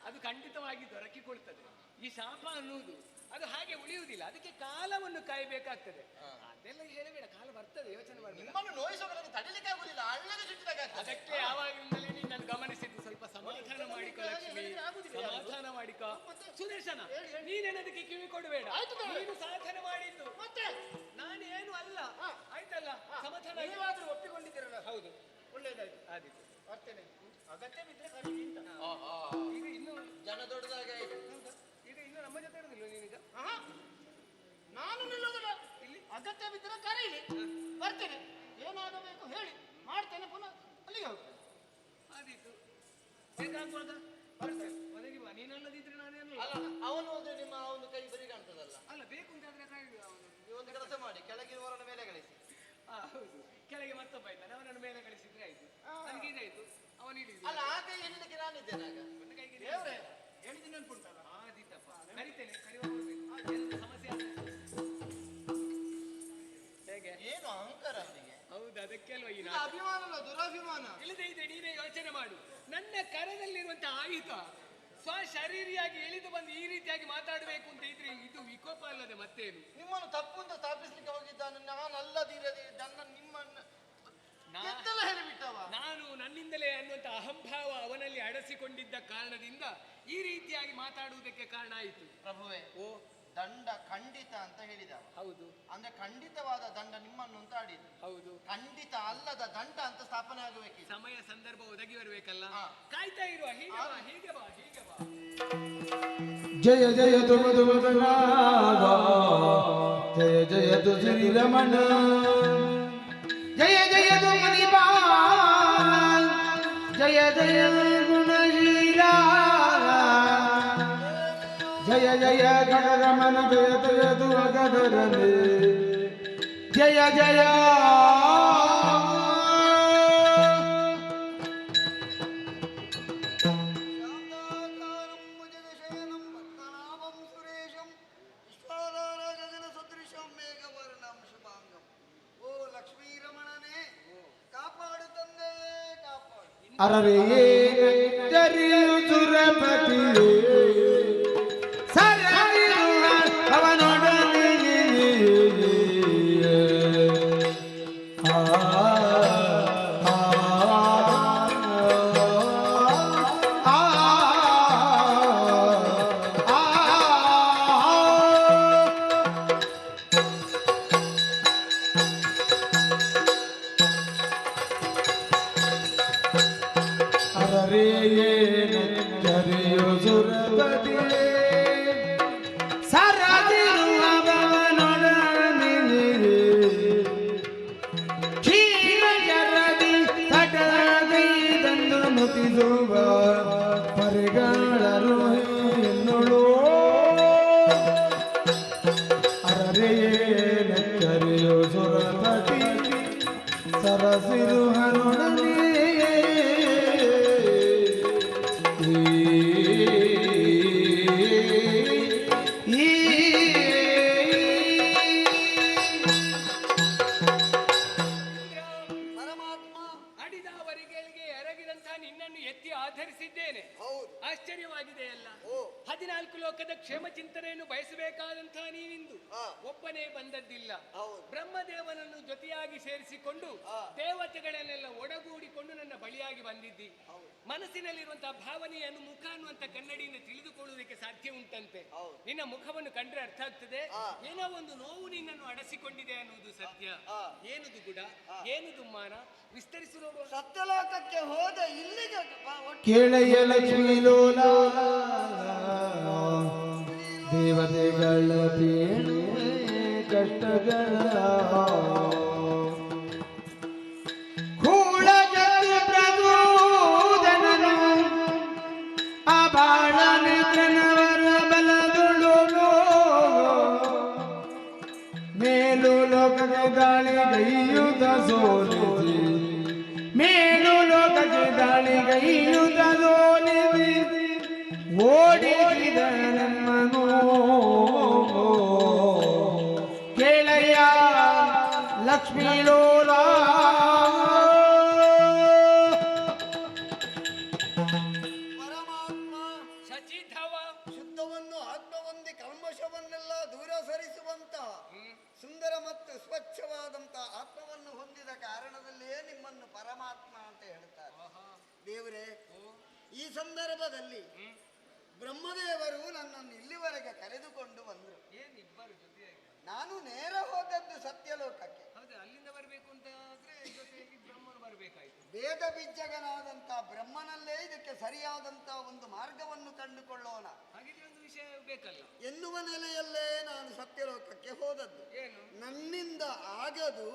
ಅದು ಖಂಡಿತವಾಗಿ ದೊರಕಿಕೊಳ್ತದೆ. ಈ ಶಾಪ ಅನ್ನುವುದು ಅದು ಹಾಗೆ ಉಳಿಯುವುದಿಲ್ಲ, ಅದಕ್ಕೆ ಕಾಲವನ್ನು ಕಾಯಬೇಕಾಗ್ತದೆ. ಅದೆಲ್ಲ ಹೇಳಬೇಡ, ಕಾಲ ಬರ್ತದೆ, ಯೋಚನೆ ಮಾಡಿ. ನಿಮ್ಮನ್ನು ನೋಯಿಸುವಾಗ ತಡಿಲಿಕ್ಕೆ ಆಗುದಿಲ್ಲ, ಅಳ್ಳಗೆ ಸುಟ್ಟಿದಾಗ. ಅದಕ್ಕೆ ಯಾವಾಗಿಂದಲೇ ನಾನು ಗಮನಿಸಿದ್ದು, ಸ್ವಲ್ಪ ಸಮಾಧಾನ ಮಾಡಿಕ ಲಕ್ಷ್ಮಿ, ಸಮಾಧಾನ ಮಾಡಿಕ. ಸುದರ್ಶನ, ನೀನೇನದಕ್ಕೆ ಕಿವಿ ಕೊಡಬೇಡ. ನೀನು ಸಾಧನೆ ಮಾಡಿದ್ದು ಮತ್ತೆ ನಾನೇನು ಅಲ್ಲ, ಆಯ್ತಲ್ಲ? ಸಮಾಧಾನ ಒಪ್ಪಿಕೊಂಡಿದ್ದೀರಲ್ಲ? ಹೌದು, ಒಳ್ಳೇದಾಯ್ತು. ಆದಿತ್ತು ಬರ್ತೇನೆ. ಅಗತ್ಯ ಬಿದ್ದರೆ ಕರೀರಿ ಅಂತ. ಈಗ ಇನ್ನು ಜನ ದೊಡ್ಡದಾಗ ಈಗ ಇನ್ನು ನಮ್ಮ ಜೊತೆ ಇರುದಿಲ್ಲ ನೀನೀಗ? ನಾನು ನಿಲ್ಲೋದಿಲ್ಲ ಇಲ್ಲಿ. ಅಗತ್ಯ ಬಿದ್ದರೆ ಕರೀಲಿ, ಬರ್ತೇನೆ. ಏನಾಗಬೇಕು ಹೇಳಿ, ಮಾಡ್ತೇನೆ. ಪುನಃ ಅಲ್ಲಿಗೆ ಹೋಗ್ತೇನೆ. ಆದೀತು, ಬೇಕಾಗುವಾಗ ಬರ್ತೇನೆ. ಒದಗಿ ಬಾ, ನೀನಲ್ಲದಿದ್ರೆ ನಾನೇನು ಅಲ್ಲ. ಅವನು ಹೋದ್ರೆ ನಿಮ್ಮ ಅವನು ಕೈ ಬರಿ ಕಾಣ್ತದಲ್ಲ. ಅಲ್ಲ, ಬೇಕು ಅಂತಾದ್ರೆ ನೀವು ಒಂದು ಕೆಲಸ ಮಾಡಿ, ಕೆಳಗಿರುವವರನ್ನ ಮೇಲೆ ಗಳಿಸಿ. ಹೌದು, ಕೆಳಗೆ ಮತ್ತೊಬ್ಬ ಇದ್ದಾನೆ, ಅವನನ್ನು ಮೇಲೆ ಕಳಿಸಿದ್ರೆ ಆಯ್ತು. ನನಗೆ ಇದಾಯ್ತು, ಅವನು ಇಳಿದ. ಅಲ್ಲ, ಆ ಕೈ ಎಲ್ಲಿಕ್ಕೆ ನಾನಿದ್ದೇನೆ ಆಗ. ಒಂದು ಕೈಗೆ ದೇವ್ರೆ ಹೇಳಿದ ನೆನ್ಪುಂಟಲ್ಲ? ಆದಿತ್ತಪ್ಪ, ಕರಿತೇನೆ. ಕರೆಯುವ ಸಮಸ್ಯೆ ಹೇಗೆ? ಏನು ಅಹಂಕಾರ ಅವನಿಗೆ? ಹೌದು, ಅದಕ್ಕೆ ಅಲ್ವಾ ಈ ಅಭಿಮಾನ ಅಲ್ಲ, ದುರಭಿಮಾನ. ಇಲ್ಲದೆ ಇದೆ. ನೀನೇ ಯೋಚನೆ ಮಾಡು, ನನ್ನ ಕರದಲ್ಲಿರುವಂತಹ ಆಯುಧ ಸ್ವಶರೀರಿಯಾಗಿ ಎಳೆದು ಬಂದು ಈ ರೀತಿಯಾಗಿ ಮಾತಾಡಬೇಕು ಅಂತ ಇದ್ರೆ ಇದು ವಿಕೋಪ ಅಲ್ಲದೆ ಮತ್ತೇನು? ನಿಮ್ಮನ್ನು ತಪ್ಪು ಅಂತ ಸ್ಥಾಪಿಸ್ಲಿಕ್ಕೆ ಹೋಗಿದ್ದಾನೆ. ನಾನು ಅಲ್ಲದಿರದೆ ನಿಮ್ಮನ್ನು ಎಂತೆಲ್ಲ ಹೇಳಿಬಿಟ್ಟವ. ನಾನು ನನ್ನಿಂದಲೇ ಅನ್ನುವಂತ ಅಹಂಭಾವ ಅವನಲ್ಲಿ ಅಡಸಿಕೊಂಡಿದ್ದ ಕಾರಣದಿಂದ ಈ ರೀತಿಯಾಗಿ ಮಾತಾಡುವುದಕ್ಕೆ ಕಾರಣ ಆಯಿತು. ಪ್ರಭುವೇ, ಓ ದಂಡ ಖಂಡಿತ ಅಂತ ಹೇಳಿದ. ಹೌದು, ಅಂದ್ರೆ ಖಂಡಿತವಾದ ದಂಡ ನಿಮ್ಮನ್ನು ಅಂತ ಆಡಿದ್ದು. ಹೌದು, ಖಂಡಿತ ಅಲ್ಲದ ದಂಡ ಅಂತ ಸ್ಥಾಪನೆ ಆಗಬೇಕು. ಸಮಯ ಸಂದರ್ಭ ಒದಗಿ ಬರಬೇಕಲ್ಲ. ಹಾ. ಕಾಯ್ತಾ ಇರುವ. ಹೀಗೆ ಬಾ, ಹೀಗೆ ಬಾ, ಹೀಗೆ ಬಾ. ಜಯ ಜಯ ತುಮ ತುಮನಾಗ ಜಯ ಜಯ ತು ಶ್ರೀರಮಣ ಜಯ ಜಯ ತು ಮಣಿಪಾಲ್ ಜಯ ಜಯ ಗುಣಶೀಲ ಜಯ ಜಯ ಗಗಗಮನ ಜಯ ಜಯದು ಅಗಗರನೆ ಜಯ ಜಯ ಅರರೆ ಜರಿಯು ಸುರಪತಿಯೇ ಸರಿಯುವ ಅವನೊಡನೆ ಪರಿಗಳರು ಎನ್ನುಳು ಅರರೆಯೇ ನೆಚ್ಚರಿಯೋ ಸುರಪತಿ ಸರಸಿರು ಹನುಡನೆ ಆಶ್ಚರ್ಯವಾಗಿದೆಯಲ್ಲ. 14 ಲೋಕದ ಕ್ಷೇಮ ಚಿಂತನೆಯನ್ನು ಬಯಸಬೇಕಾದಂತಹ ನೀನಿಂದು ಒಬ್ಬನೇ ಬಂದದ್ದಿಲ್ಲ. ಬ್ರಹ್ಮದೇವನನ್ನು ಜೊತೆಯಾಗಿ ಸೇರಿಸಿಕೊಂಡು ದೇವತೆಗಳನ್ನೆಲ್ಲ ಒಡಗೂಡಿಕೊಂಡು ನನ್ನ ಬಳಿಯಾಗಿ ಬಂದಿದ್ದಿ. ಮನಸ್ಸಿನಲ್ಲಿರುವಂತಹ ಭಾವನೆಯನ್ನು ಮುಖ ಅನ್ನುವಂತ ಕನ್ನಡಿಯಿಂದ ತಿಳಿದುಕೊಳ್ಳುವುದಕ್ಕೆ ಸಾಧ್ಯ ಉಂಟಂತೆ. ನಿನ್ನ ಮುಖವನ್ನು ಕಂಡ್ರೆ ಅರ್ಥ ಆಗ್ತದೆ ಏನೋ ಒಂದು ನೋವು ನಿನ್ನನ್ನು ಅಡಸಿಕೊಂಡಿದೆ ಅನ್ನುವುದು ಸತ್ಯ. ಏನುದು ಗುಡ, ಏನುದು ಮಾನ ವಿಸ್ತರಿಸಿರುವ ಸತ್ಯಲೋಕಕ್ಕೆ ಹೋದ ಇಲ್ಲಿಗೆ ಕೇಳೆಯ ಲಕ್ಷ್ಮೀ ಲೋಲ ದೇವತೆಗಳ ಬೇಳೆ ಕಷ್ಟಗಳ ಕೂಳ ಪ್ರಭೂದನನು ಆ ಬಾಳ ನೇತ್ರನವರ ಬಲದುಳು ಮೇಲು ಲೋಕಕ್ಕೆ ದಾಳಿಗೈಯುತ ಸೋಲಿಸಿ ಮೇಲು ಲೋಕಕ್ಕೆ ದಾಳಿಗೈಯುತ ಸೋಲಿಸಿ ಓಡಿಸಿದ ನಮ್ಮನು ಕೇಳಯ್ಯ ಲಕ್ಷ್ಮೀ ಲೋಲ ಪರಮಾತ್ಮ ಸಚಿಧವ ಶುದ್ಧವನ್ನು ಆತ್ಮವೊಂದಿ ಕಲ್ಮಶವನ್ನೆಲ್ಲ ದೂರ ಸರಿಸುವಂತ ಸುಂದರ ಮತ್ತು ಸ್ವಚ್ಛವಾದಂತ ಆತ್ಮವನ್ನು ಹೊಂದಿದ ಕಾರಣದಲ್ಲಿಯೇ ನಿಮ್ಮನ್ನು ಪರಮಾತ್ಮ ಅಂತ ಹೇಳ್ತಾರೆ. ದೇವರೇ, ಈ ಸಂದರ್ಭದಲ್ಲಿ ಬ್ರಹ್ಮದೇವರು ನನ್ನನ್ನು ಇಲ್ಲಿವರೆಗೆ ಕರೆದುಕೊಂಡು ಬಂದರು. ಏನಿಬ್ಬರು ಜೊತೆಯಾಗಿ? ನಾನು ನೇರ ಹೋದದ್ದು ಸತ್ಯಲೋಕಕ್ಕೆ. ಹೌದು, ಅಲ್ಲಿಂದ ಬರ್ಬೇಕು ಅಂತ ಆದ್ರೆ ಜೊತೆಯಾಗಿ ಬ್ರಹ್ಮನು ಬರ್ಬೇಕಾಯ್ತು. ವೇದ ಬೀಜಗನಾದಂತ ಬ್ರಹ್ಮನಲ್ಲೇ ಇದಕ್ಕೆ ಸರಿಯಾದಂತ ಒಂದು ಮಾರ್ಗವನ್ನು ಕಂಡುಕೊಳ್ಳೋಣ ಹಾಗಿದ್ರೆ ಒಂದು ವಿಷಯ ಬೇಕಲ್ಲ ಎನ್ನುವ ನೆಲೆಯಲ್ಲೇ ನಾನು ಸತ್ಯಲೋಕಕ್ಕೆ ಹೋದದ್ದು. ಏನು? ನನ್ನಿಂದ ಆಗದು.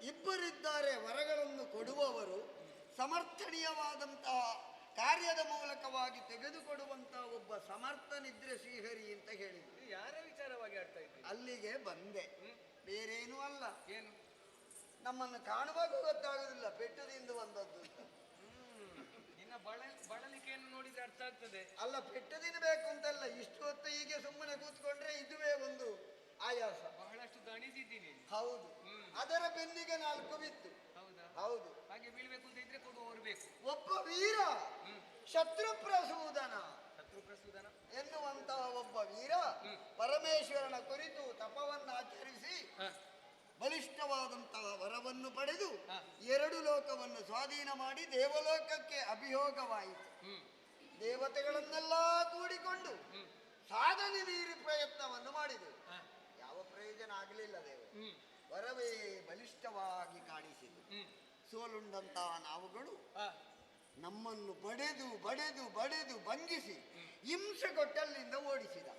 ಇಬ್ಬರಿದ್ದಾರೆ ವರಗಳನ್ನು ಕೊಡುವವರು, ಸಮರ್ಥನೀಯವಾದಂತಹ ಕಾರ್ಯದ ಮೂಲಕವಾಗಿ ತೆಗೆದುಕೊಡುವಂತಹ ಒಬ್ಬ ಸಮರ್ಥನಿದ್ರೆ ಶ್ರೀಹರಿ ಅಂತ ಹೇಳಿದ್ರು. ಯಾರ ವಿಚಾರವಾಗಿ ಆಡ್ತಾ ಇದ್ದೆ? ಅಲ್ಲಿಗೆ ಬಂದೆ, ಬೇರೇನೂ ಅಲ್ಲ. ಏನು? ನಮ್ಮನ್ನು ಕಾಣುವಾಗ ಗೊತ್ತಾಗುದಿಲ್ಲ ಪೆಟ್ಟದಿಂದ ಬಂದದ್ದು. ನಿನ್ನ ಬಳಲಿಕೆಯನ್ನು ನೋಡಿದ್ರೆ ಅರ್ಥ ಆಗ್ತದೆ. ಅಲ್ಲ, ಪೆಟ್ಟು ತಿನ್ನಬೇಕು ಅಂತಲ್ಲ, ಇಷ್ಟು ಹೊತ್ತು ಹೀಗೆ ಸುಮ್ಮನೆ ಕೂತ್ಕೊಂಡ್ರೆ ಇದುವೇ ಒಂದು ಆಯಾಸ. ಬಹಳಷ್ಟು ದಣಿದಿದ್ದೀನಿ. ಹೌದು, ಅದರ ಬೆನ್ನಿಗೆ 4 ಬಿತ್ತು. ಹೌದಾ? ಹೌದು. ಹಾಗೆ ಬೀಳ್ಬೇಕು ಅಂತ ಇದ್ರೆ ಕೊಡುವವರು ಬೇಕು. ಒಬ್ಬ ವೀರ ಶತ್ರುಪ್ರಸೂದನ ಎನ್ನುವಂತಹ ಒಬ್ಬ ವೀರ ಪರಮೇಶ್ವರನ ಕುರಿತು ತಪವನ್ನು ಆಚರಿಸಿ ಬಲಿಷ್ಠವಾದಂತಹ ವರವನ್ನು ಪಡೆದು 2 ಲೋಕವನ್ನು ಸ್ವಾಧೀನ ಮಾಡಿ ದೇವಲೋಕಕ್ಕೆ ಅಭಿಯೋಗವಾಯಿತು. ದೇವತೆಗಳನ್ನೆಲ್ಲ ಕೂಡಿಕೊಂಡು ಸಾಧನೆ ನೀರಿ ಪ್ರಯತ್ನವನ್ನು ಮಾಡಿದೆವು. ಯಾವ ಪ್ರಯೋಜನ ಆಗಲಿಲ್ಲ. ದೇವರು ವರವೇ ಬಲಿಷ್ಠವಾಗಿ ಕಾಣಿಸಿತು. ಸೋಲುಂಡಂತಹ ನಾವುಗಳು ನಮ್ಮನ್ನು ಬಡೆದು ಬಡೆದು ಬಡೆದು ಭಂಗಿಸಿ ಹಿಂಸೆ ಕೊಟ್ಟಲ್ಲಿಂದ ಓಡಿಸಿದ.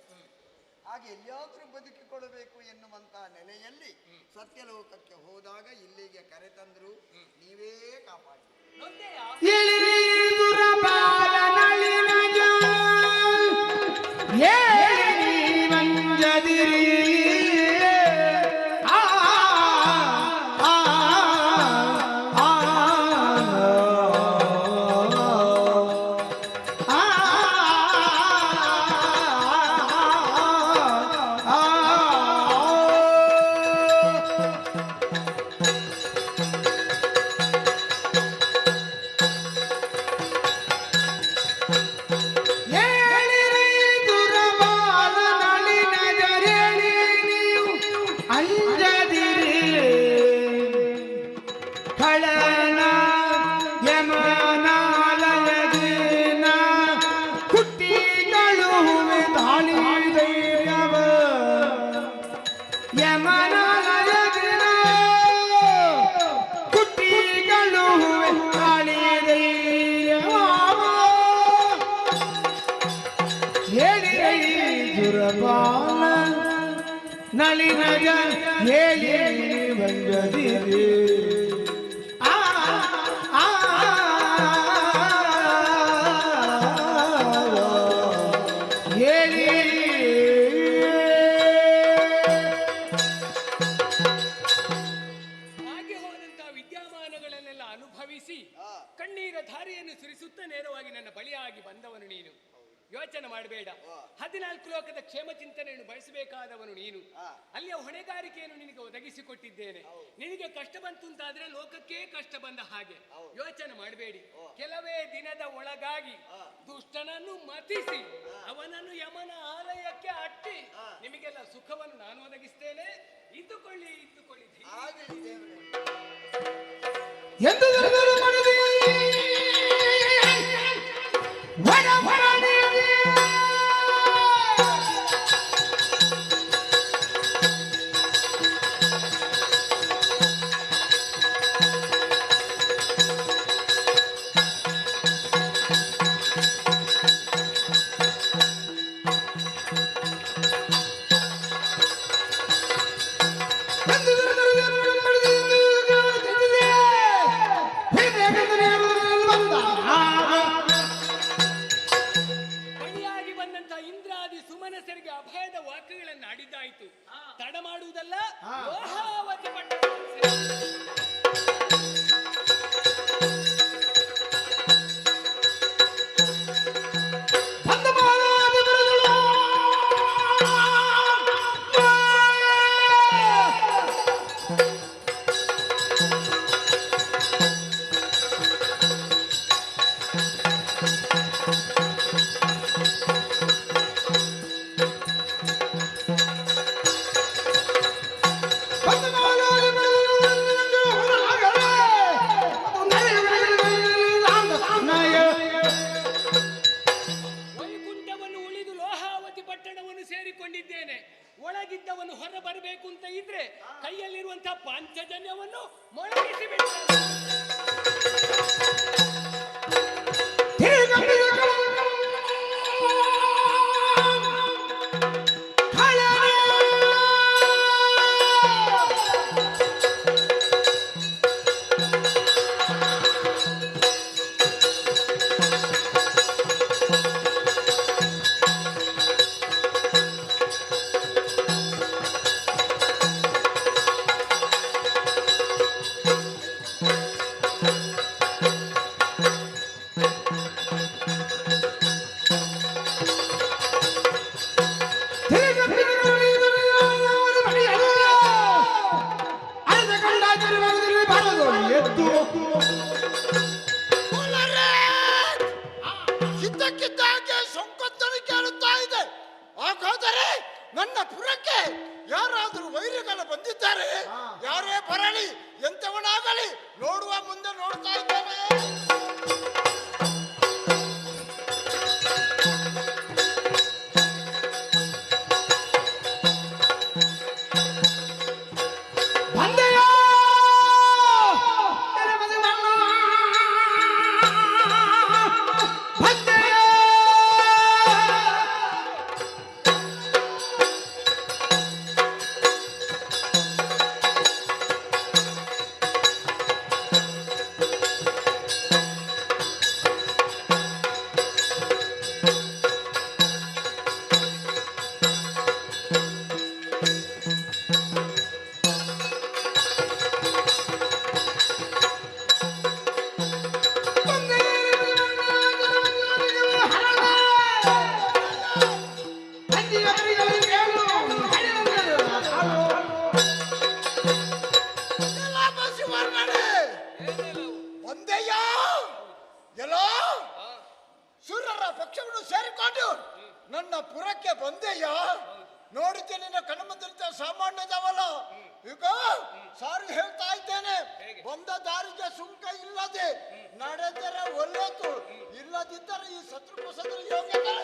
ಹಾಗೆ ಎಲ್ಲಿಯಾದರೂ ಬದುಕಿಕೊಳ್ಳಬೇಕು ಎನ್ನುವಂತಹ ನೆಲೆಯಲ್ಲಿ ಸತ್ಯಲೋಕಕ್ಕೆ ಹೋದಾಗ ಇಲ್ಲಿಗೆ ಕರೆತಂದ್ರು. ನೀವೇ ಕಾಪಾಡಿ. ಹೇಳಿರೈ ಸುರಪಾನ ನಳಿನಜ ಹೇಳಿ ಬಂಜದಿರಿ ಆ ಆ ಹೇಳಿ ಹಾಗೆ ಹೋದಂತಹ ವಿದ್ಯಮಾನಗಳನ್ನೆಲ್ಲ ಅನುಭವಿಸಿ ಕಣ್ಣೀರ ಧಾರೆಯನ್ನು ಸುರಿಸುತ್ತ ನೇರವಾಗಿ ನನ್ನ ಬಳಿಯಾಗಿ ಬಂದವನು ನೀನು. ಯೋಚನೆ ಮಾಡಬೇಡ. 14 ಲೋಕದ ಕ್ಷೇಮ ಚಿಂತನೆಯನ್ನು ಬಯಸಬೇಕಾದವನು ನೀನು. ಅಲ್ಲಿಯ ಹೊಣೆಗಾರಿಕೆಯನ್ನು ನಿನಗೆ ಒದಗಿಸಿಕೊಟ್ಟಿದ್ದೇನೆ. ನಿನಗೆ ಕಷ್ಟ ಬಂತು ಅಂತಾದ್ರೆ ಲೋಕಕ್ಕೆ ಕಷ್ಟ ಬಂದ ಹಾಗೆ. ಯೋಚನೆ ಮಾಡಬೇಡಿ. ಕೆಲವೇ ದಿನದ ಒಳಗಾಗಿ ದುಷ್ಟನನ್ನು ಮತಿಸಿ ಅವನನ್ನು ಯಮನ ಆಲಯಕ್ಕೆ ಅಟ್ಟಿ ನಿಮಗೆಲ್ಲ ಸುಖವನ್ನು ನಾನು ಒದಗಿಸ್ತೇನೆ. ಇದ್ದುಕೊಳ್ಳಿ ಇದ್ದುಕೊಳ್ಳಿ. ಎಂದು ಬಳಿಯಾಗಿ ಬಂದಂತಹ ಇಂದ್ರಾದಿ ಸುಮನಸರಿಗೆ ಅಭಯದ ವಾಕ್ಯಗಳನ್ನು ಆಡಿದ್ದಾಯಿತು. ತಡ ಮಾಡುವುದಲ್ಲ. ಲೋಹಾವತಿ ಪಟ್ಟಣ ವೈಕುಂಠವನ್ನು ಉಳಿದು ಲೋಹಾವತಿ ಪಟ್ಟಣವನ್ನು ಸೇರಿಕೊಂಡಿದ್ದೇನೆ. ಒಳಗಿದ್ದವನು ಹೊರ ಬರಬೇಕು ಅಂತ ಇದ್ರೆ ಕೈಯಲ್ಲಿರುವಂತಹ ಪಾಂಚಜನ್ಯವನ್ನು ಮೊಳಗಿಸಿ ಬಿಡ್ತಾನೆ. ಇದ್ದಕ್ಕಿದ್ದಾಗೆ ಸೊಂಕೊತ್ತಲು ಕೇಳುತ್ತಾ ಇದೆ. ಹಾಗಾದರೆ ನನ್ನ ಪುರಕ್ಕೆ ಯಾರಾದರೂ ವೈರಿಗಳು ಬಂದಿದ್ದಾರೆ. ಯಾರೇ ಬರಲಿ, ಎಂತವನಾಗಲಿ, ನೋಡುವ ಮುಂದೆ ನೋಡ್ತಾ ಇದ್ದೇನೆ. ನನ್ನ ಪುರಕ್ಕೆ ಬಂದೆಯ ನೋಡಿದ್ದೆ ನಿನ್ನ ಕಣ್ಮುಂದಿರುತ್ತ ಸಾಮಾನ್ಯದವಲ್ಲ. ಈಗ ಸಾರಿ ಹೇಳ್ತಾ ಇದ್ದೇನೆ, ಬಂದ ದಾರಿಗೆ ಸುಂಕ ಇಲ್ಲದೆ ನಡೆದರೆ ಒಳ್ಳೆದು, ಇಲ್ಲದಿದ್ದರೆ ಈ ಶತ್ರುಪುಸದ್ರ ಯೋಗ್ಯತೆ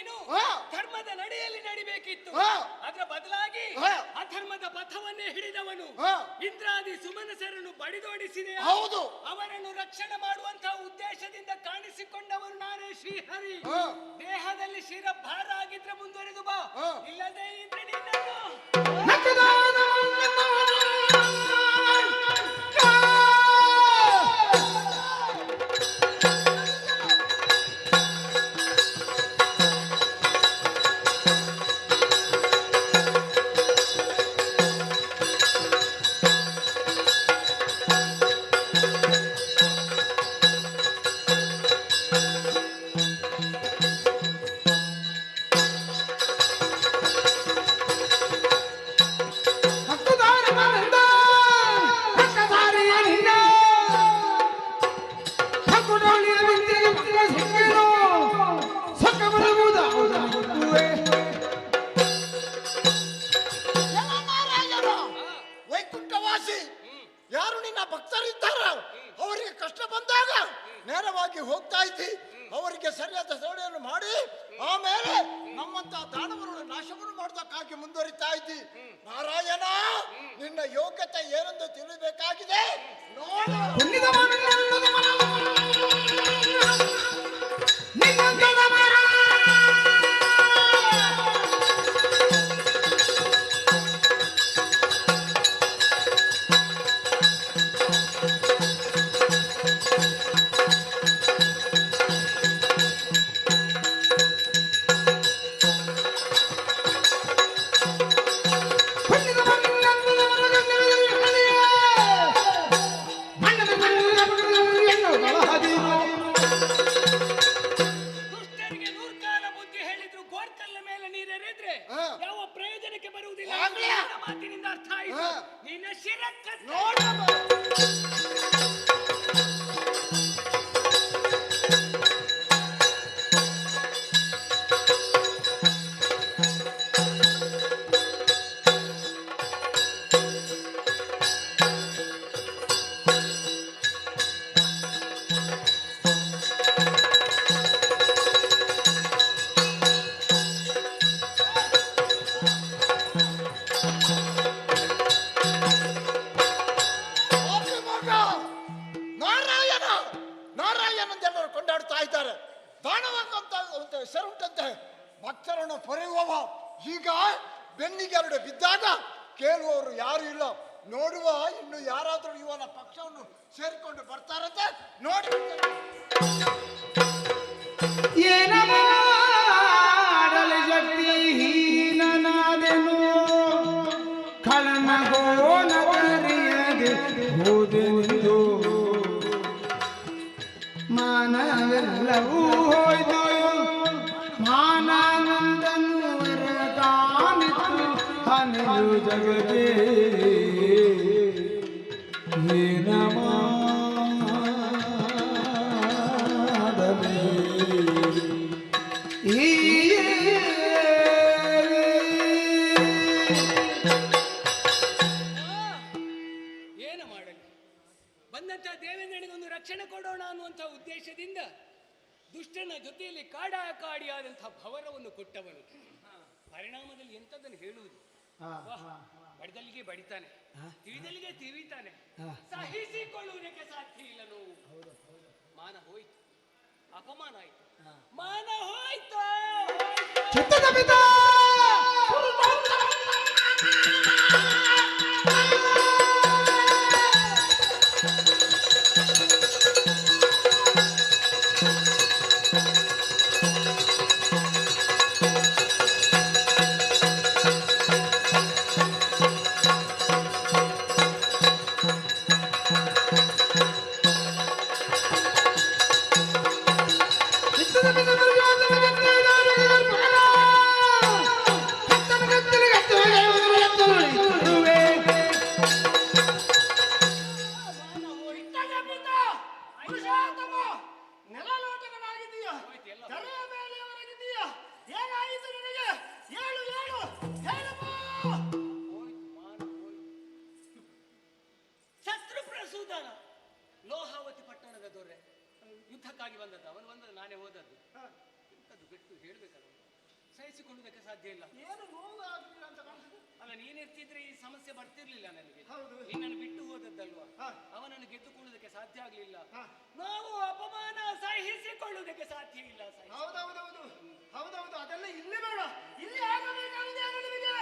ನೀನು ಹಾ. ಧರ್ಮದ ನಡೆಯಲ್ಲಿ ನಡಿಬೇಕಿತ್ತು. ಹಾ. ಅದರ ಬದಲಾಗಿ ಹಾ. ಅಧರ್ಮದ ಪಥವನ್ನೇ ಹಿಡಿದವನು ಹಾ. ಇಂದ್ರಾದಿ ಸುಮನಸರನ್ನು ಬಡಿದೋಡಿಸಿದೆ. ಹೌದು. ಅವರನ್ನು ರಕ್ಷಣೆ ಮಾಡುವಂತಹ ಉದ್ದೇಶದಿಂದ ಕಾಣಿಸಿಕೊಂಡವರು ನಾನೇ ಶ್ರೀಹರಿ. ಹಾ. ದೇಹದಲ್ಲಿ ಶಿರಭಾರ ಆಗಿದ್ರೆ ಮುಂದುವರೆದು ಬಾ, ಹಾ. ಇಲ್ಲದೆ ಇದ್ರೆ ನಿನ್ನನ್ನು ವೈಕುಂಠವಾಸಿ ಯಾರು ನಿನ್ನ ಭಕ್ತರಿದ್ದಾರ ಅವರಿಗೆ ಕಷ್ಟ ಬಂದಾಗ ನೇರವಾಗಿ ಹೋಗ್ತಾ ಇದ್ದಿ, ಅವರಿಗೆ ಸರಿಯಾದ ಸೇವೆಯನ್ನು ಮಾಡಿ ಆಮೇಲೆ ನಮ್ಮಂತ ದಾನವರನ್ನು ನಾಶವನ್ನು ಮಾಡೋದಕ್ಕಾಗಿ ಮುಂದುವರಿತಾ ಇದ್ದಿ. ನಾರಾಯಣ, ನಿನ್ನ ಯೋಗ್ಯತೆ ಏನೆಂದು ತಿಳಿಬೇಕಾಗಿದೆ. ದುಷ್ಟರಿಗೆ ನೂರ್ಕಾಲ ಬುದ್ಧಿ ಹೇಳಿದ್ರು ಗೋರ್ಕಲ್ಲ ಮೇಲೆ ನೀರೆರೆದ್ರೆ ಯಾವ ಪ್ರಯೋಜನಕ್ಕೆ ಬರುವುದಿಲ್ಲ. ನಿನ್ನ ಮಾತಿನಿಂದ ಅರ್ಥ ಆಯಿತು. ನಿನ್ನ ಶಿರಕ್ಕ ನಾರಾಯಣ ನಾರಾಯಣ ಜನರು ಕೊಂಡಾಡ್ತಾ ಇದ್ದಾರೆ. ದಾನವಂತ ಹೆಸರುಂಟಂತೆ ಭಕ್ತರನ್ನು ಪೊರೆಯುವವ. ಈಗ ಬೆನ್ನಿಗೆರಡು ಬಿದ್ದಾಗ ಕೇಳುವವರು ಯಾರು ಇಲ್ಲ. ನೋಡುವ ಇನ್ನು ಯಾರಾದರೂ ಇವನ ಪಕ್ಷವನ್ನು ಸೇರಿಕೊಂಡು ಬರ್ತಾರಂತೆ ನೋಡಿ. ಏನ ಮಾಡಲು ಶಕ್ತಿಹೀನನಾದೆನು, ಖಳನಗೋನಗರಿಯದೆ ಹೋದೆನೆಂದು ಮಾನವೆಲ್ಲವೂ ಹೋಯ್ತು. ಮಾನಾನಂದನುವರ ಕಾಣಿತು ಹನೆಯು ಜಗದೇ ಏನ ಮಾಡಲೇ. ಏನು ಮಾಡಲಿ? ಬಂದಂತಹ ದೇವೇಂದ್ರನಿಗೊಂದು ರಕ್ಷಣೆ ಕೊಡೋಣ ಅನ್ನುವಂಥ ಉದ್ದೇಶದಿಂದ ದುಷ್ಟನ ಜೊತೆಯಲ್ಲಿ ಕಾಡಿಯಾದಂತಹ ಭವರವನ್ನು ಕೊಟ್ಟವನು. ಪರಿಣಾಮದಲ್ಲಿ ಎಂಥದ್ದನ್ನು ಹೇಳುವುದು? ಬಡಿದಲ್ಲಿಗೆ ಬಡಿತಾನೆ, ತಿಳಿದಲ್ಲಿಗೆ ತಿವಿತಾನೆ. ಸಹಿಸಿಕೊಳ್ಳುವುದಕ್ಕೆ ಸಾಧ್ಯ ಇಲ್ಲ ನೋವು. ಮಾನ ಹೋಯ್ತು, ಅಪಮಾನ ಆಯ್ತು, ಮಾನ ಹೋಯ್ತು. ಸಹಿಸಿಕೊಳ್ಳುವುದಕ್ಕೆ ಸಾಧ್ಯ ಇಲ್ಲ. ಏನು ನೋವು ಆಗಲಿಲ್ಲ ಅಂತ ಕಾಣ್ತದೆ. ಅಲ್ಲ, ನೀನಿರ್ತಿದ್ರೆ ಈ ಸಮಸ್ಯೆ ಬರ್ತಿರ್ಲಿಲ್ಲ ನನಗೆ. ಹೌದು. ನಿನ್ನನ್ನು ಬಿಟ್ಟು ಹೋದದ್ದಲ್ವಾ, ಹಾ. ಅವನನ್ನು ಗೆದ್ದುಕೊಳ್ಳುವುದಕ್ಕೆ ಸಾಧ್ಯ ಆಗ್ಲಿಲ್ಲ. ಹಾ. ನಾವು ಅಪಮಾನ ಸಹಿಸಿಕೊಳ್ಳುವುದಕ್ಕೆ ಸಾಧ್ಯ ಇಲ್ಲ. ಹೌದೌದೌದು ಹೌದೌದು, ಅದೆಲ್ಲ ಇಲ್ಲಿ ಬೇಡ, ಇಲ್ಲಿ ಆಗಬೇಕಾಗಿದೆ ನಿಮಗೆ.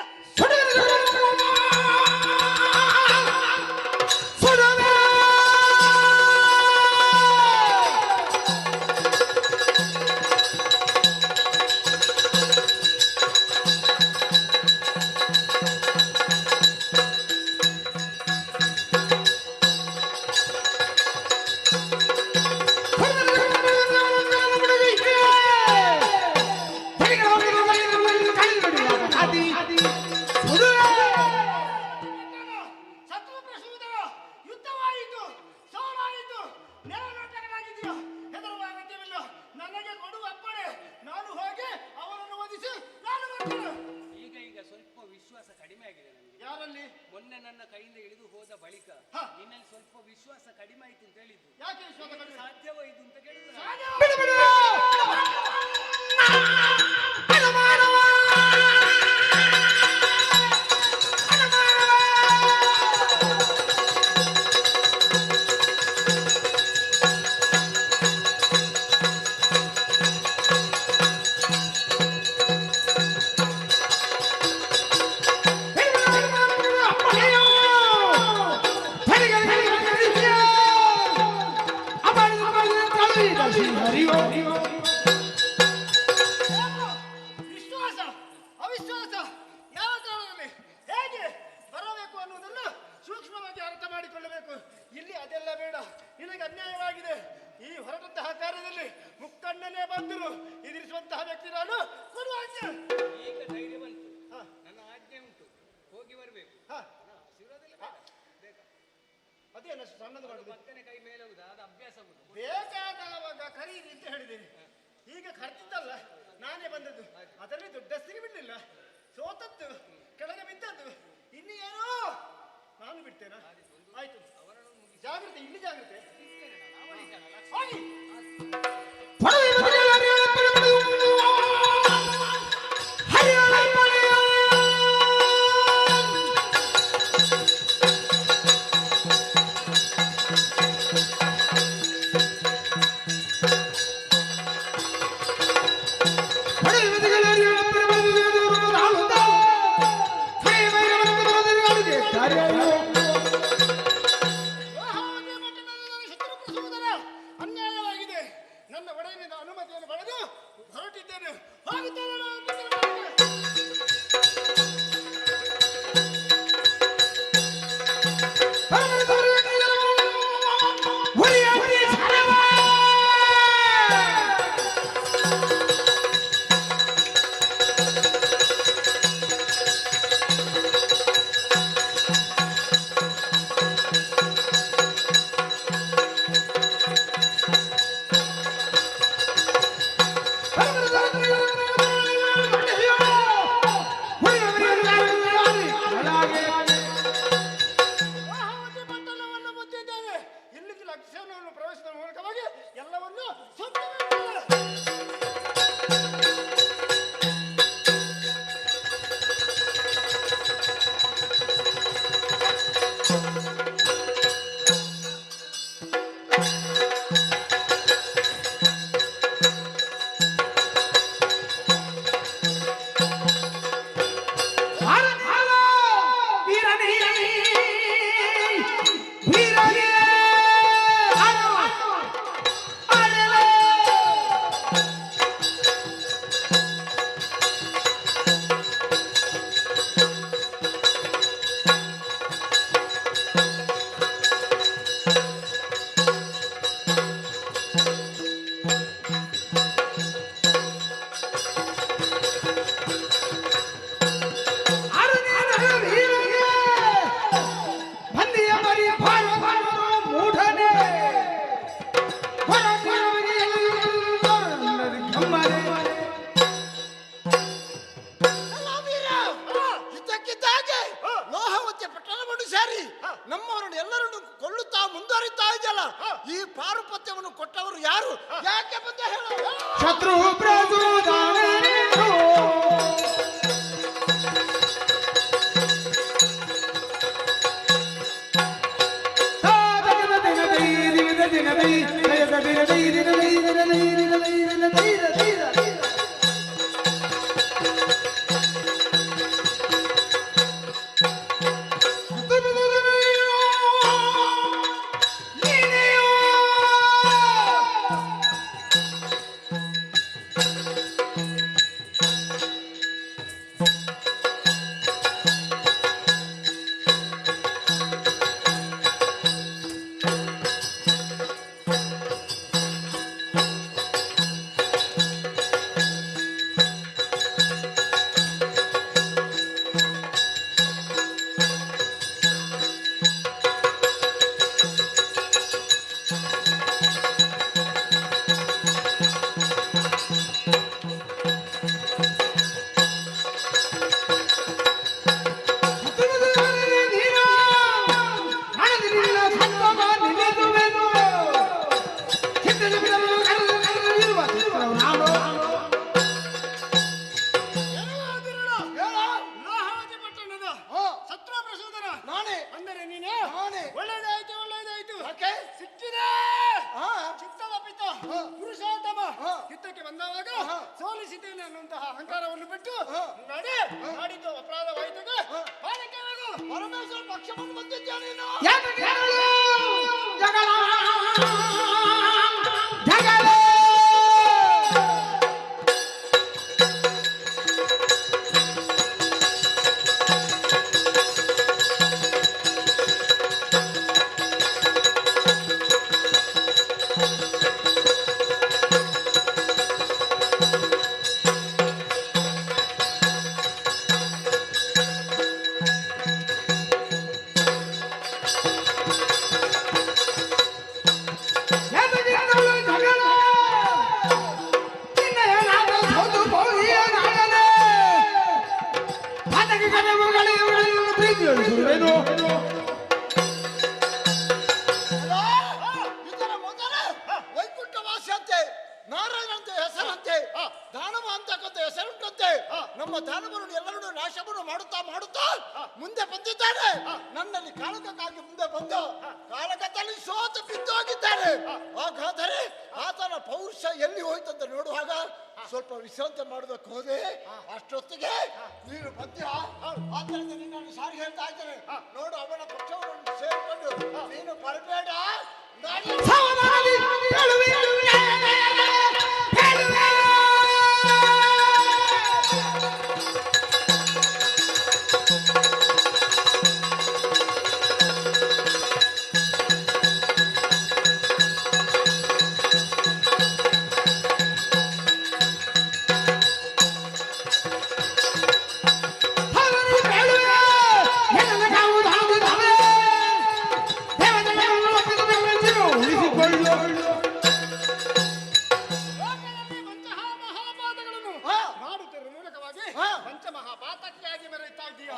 ಯುದ್ಧವಾಯಿತು, ಸೋಲಾಯಿತು, ನೇರನೋಟಗಳಾಗಿದೆಯೋ, ಹೆದರುವ ಅಗತ್ಯವಿಲ್ಲ. ನನಗೆ ಕೊಡುವ ಅಪ್ಪಣೆ, ನಾನು ಹೋಗಿ ಅವರನ್ನು ವಧಿಸಿ ನಾನು ಬರ್ತೇನೆ. ಈಗ ಸ್ವಲ್ಪ ವಿಶ್ವಾಸ ಕಡಿಮೆ ಆಗಿದೆ ನನಗೆ. ಯಾರಲ್ಲಿ? ಮೊನ್ನೆ ನನ್ನ ಕೈಯಿಂದ ಇಳಿದು ಹೋದ ಬಳಿಕ ಹಾ. ನಿನ್ನಲ್ಲಿ ಸ್ವಲ್ಪ ವಿಶ್ವಾಸ ಕಡಿಮೆ ಆಯ್ತು ಅಂತ ಹೇಳಿದ್ದು. ಯಾಕೆ ವಿಶ್ವಾಸ ಕಡಿಮೆ? ಸಾಧ್ಯವೋ ಇದು ಅಂತ ಕೇಳಿದ್ರು. ವಿಶ್ವಾಸ ಅವಿಶ್ವಾಸ ಯಾವ ಕಾರಣದಲ್ಲಿ ಹೇಗೆ ಬರಬೇಕು ಅನ್ನುವುದನ್ನು ಸೂಕ್ಷ್ಮವಾಗಿ ಅರ್ಥ ಮಾಡಿಕೊಳ್ಳಬೇಕು. ಇಲ್ಲಿ ಅದೆಲ್ಲ ಬೇಡ, ನಿನಗೆ ಅನ್ಯಾಯವಾಗಿದೆ. ಈ ಹೊರಟಂತಹ ಕಾರ್ಯದಲ್ಲಿ ಮುಕ್ಕಣ್ಣನೇ ಬಂದರು ಎದುರಿಸುವಂತಹ ವ್ಯಕ್ತಿ ನಾನು. ಕೊಡುವ ಆಜ್ಞೆ. ಈಗ ಧೈರ್ಯ ಬಂತು, ನನ್ನ ಆಜ್ಞೆ ಉಂಟು, ಹೋಗಿ ಬರಬೇಕು. ಅದೇನು ಸಣ್ಣದು ಮಾಡುದು? ಪಕ್ಕನೆ ಕೈ ಮೇಲೆ ಹೋಗುದು, ಅದು ಅಭ್ಯಾಸ ಆಗುದು. ಬೇಕಾದವಾಗ ಕರೀರಿ ಅಂತ ಹೇಳಿದ್ದೇನೆ. ಈಗ ಕರೆದಿದ್ದಲ್ಲ, ನಾನೇ ಬಂದದ್ದು. ಅದರಲ್ಲಿ ದೊಡ್ಡ ಸಿರಿಬಿಡ್ಲಿಲ್ಲ, ಸೋತದ್ದು, ಕೆಳಗೆ ಬಿದ್ದದ್ದು, ಇನ್ನು ಏನೋ ನಾನು ಬಿಡ್ತೇನಾ? ಆಯ್ತು, ಜಾಗ್ರತೆ, ಇಲ್ಲಿ ಜಾಗ್ರತೆ. ಹೋಗಿ. ಅನ್ಯಾಯವಾಗಿದೆ. ನನ್ನ ಒಡೆಯನಿಂದ ಅನುಮತಿಯನ್ನು ಪಡೆದು ಹೊರಟಿದ್ದೇನೆ. ಹೋಗುತ್ತೇನೆ ನಾನು. ಇಲ್ಲಿಂದ ಲಕ್ಷ್ಯವನ್ನು ಪ್ರವೇಶದ ಮೂಲಕವಾಗಿ ಎಲ್ಲವನ್ನು ನಮ್ಮವರನ್ನು ಎಲ್ಲರನ್ನು ಕೊಲ್ಲುತ್ತಾ ಮುಂದುವರಿತಾ ಇದೆಯಲ್ಲ, ಈ ಪಾರುಪತ್ಯವನ್ನು ಕೊಟ್ಟವರು ಯಾರು? ಯಾಕೆ ಬಂದ ಹೇಳು? ಶತ್ರು ಪ್ರಚೋದನೆ ಎನ್ನುವಂತಹ ಅಹಂಕಾರವನ್ನು ಬಿಟ್ಟು ನಡೆ, ಮಾಡಿದ್ದು ಅಪರಾಧವಾಯಿತು. ಪರಮೇಶ್ವರ ಪಕ್ಷವನ್ನು ಬಂದಿದ್ಯಾ ನೀನು? ಇದರ ಮೊದಲು ವೈಕುಂಠವಾಸಿ ಅಂತೆ, ನಾರಾಯಣಂತೆ ಹೆಸರಂತೆ, ದಾನವ ಅಂತಕ್ಕಂಥ ಹೆಸರುಂಟಂತೆ. ನಮ್ಮ ದಾನವರನ್ನು ಎಲ್ಲರನ್ನು ನಾಶವನ್ನು ಮಾಡುತ್ತಾ ಮಾಡುತ್ತಾ ಮುಂದೆ ಬಂದಿದ್ದಾನೆ. ನನ್ನಲ್ಲಿ ಕಾಳಗಕ್ಕಾಗಿ ಮುಂದೆ ಬಂದು ಕಾಳಗದಲ್ಲಿ ಸೋತು ಬಿದ್ದೋಗಿದ್ದಾನೆ. ಹಾಗಾದರೆ ಆತನ ಪೌರುಷ ಎಲ್ಲಿ ಹೋಯ್ತಂತ ನೋಡುವಾಗ ಸ್ವಲ್ಪ ವಿಶ್ರಾಂತಿ ಮಾಡೋದಕ್ಕೆ ಹೋದೆ. ಅಷ್ಟೊತ್ತಿಗೆ ನೀನು ಬಂದ್ಯಾ? ಆದ್ದರಿಂದ ನಿನ್ನನ್ನು ಸಾರಿ ಹೇಳ್ತಾ ಇದ್ದೇನೆ, ನೋಡು ಅವನ ಪಕ್ಷವನ್ನು ಸೇರಿಕೊಂಡು ನೀನು ಬರಬೇಡ. ಪಂಚಮಹಾಪಾತಕಿಯಾಗಿ ಮೆರೆಯುತ್ತಾ ಇದ್ದೀಯ.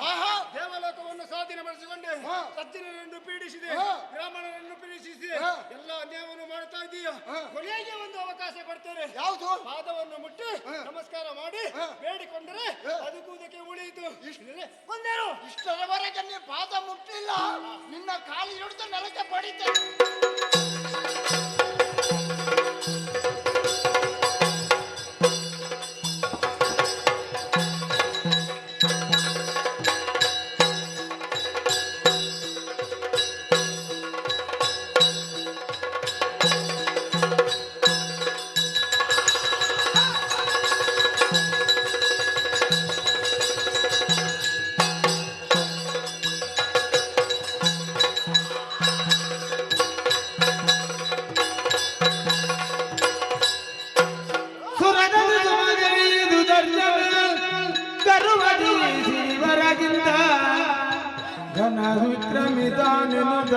ದೇವಲೋಕವನ್ನು ಸ್ವಾಧೀನಪಡಿಸಿಕೊಂಡೆ, ಸಜ್ಜನರನ್ನು ಪೀಡಿಸಿದೆ, ಬ್ರಾಹ್ಮಣರನ್ನು ಪೀಡಿಸಿದೆ, ಎಲ್ಲ ಅನ್ಯಾಯವನ್ನು ಮಾಡುತ್ತಾ ಇದ್ದೀಯ. ಕೊನೆಗೆ ಒಂದು ಅವಕಾಶ ಕೊಡ್ತೇನೆ. ಯಾವುದು? ಪಾದವನ್ನು ಮುಟ್ಟಿ ನಮಸ್ಕಾರ ಮಾಡಿ ಬೇಡಿಕೊಂಡರೆ ಬದುಕುವುದಕ್ಕೆ ಉಳಿಯಿತು. ಒಂದೇನು ಇಷ್ಟರವರೆಗೆ ನೀ ಪಾದ ಮುಟ್ಟಿಲ್ಲ, ನಿನ್ನ ಕಾಲಿ ಹಿಡಿದು ನೆಲಕ್ಕೆ ಬಡಿತೇನೆ. ವಿಕ್ರಮಿತಾನೆನುದ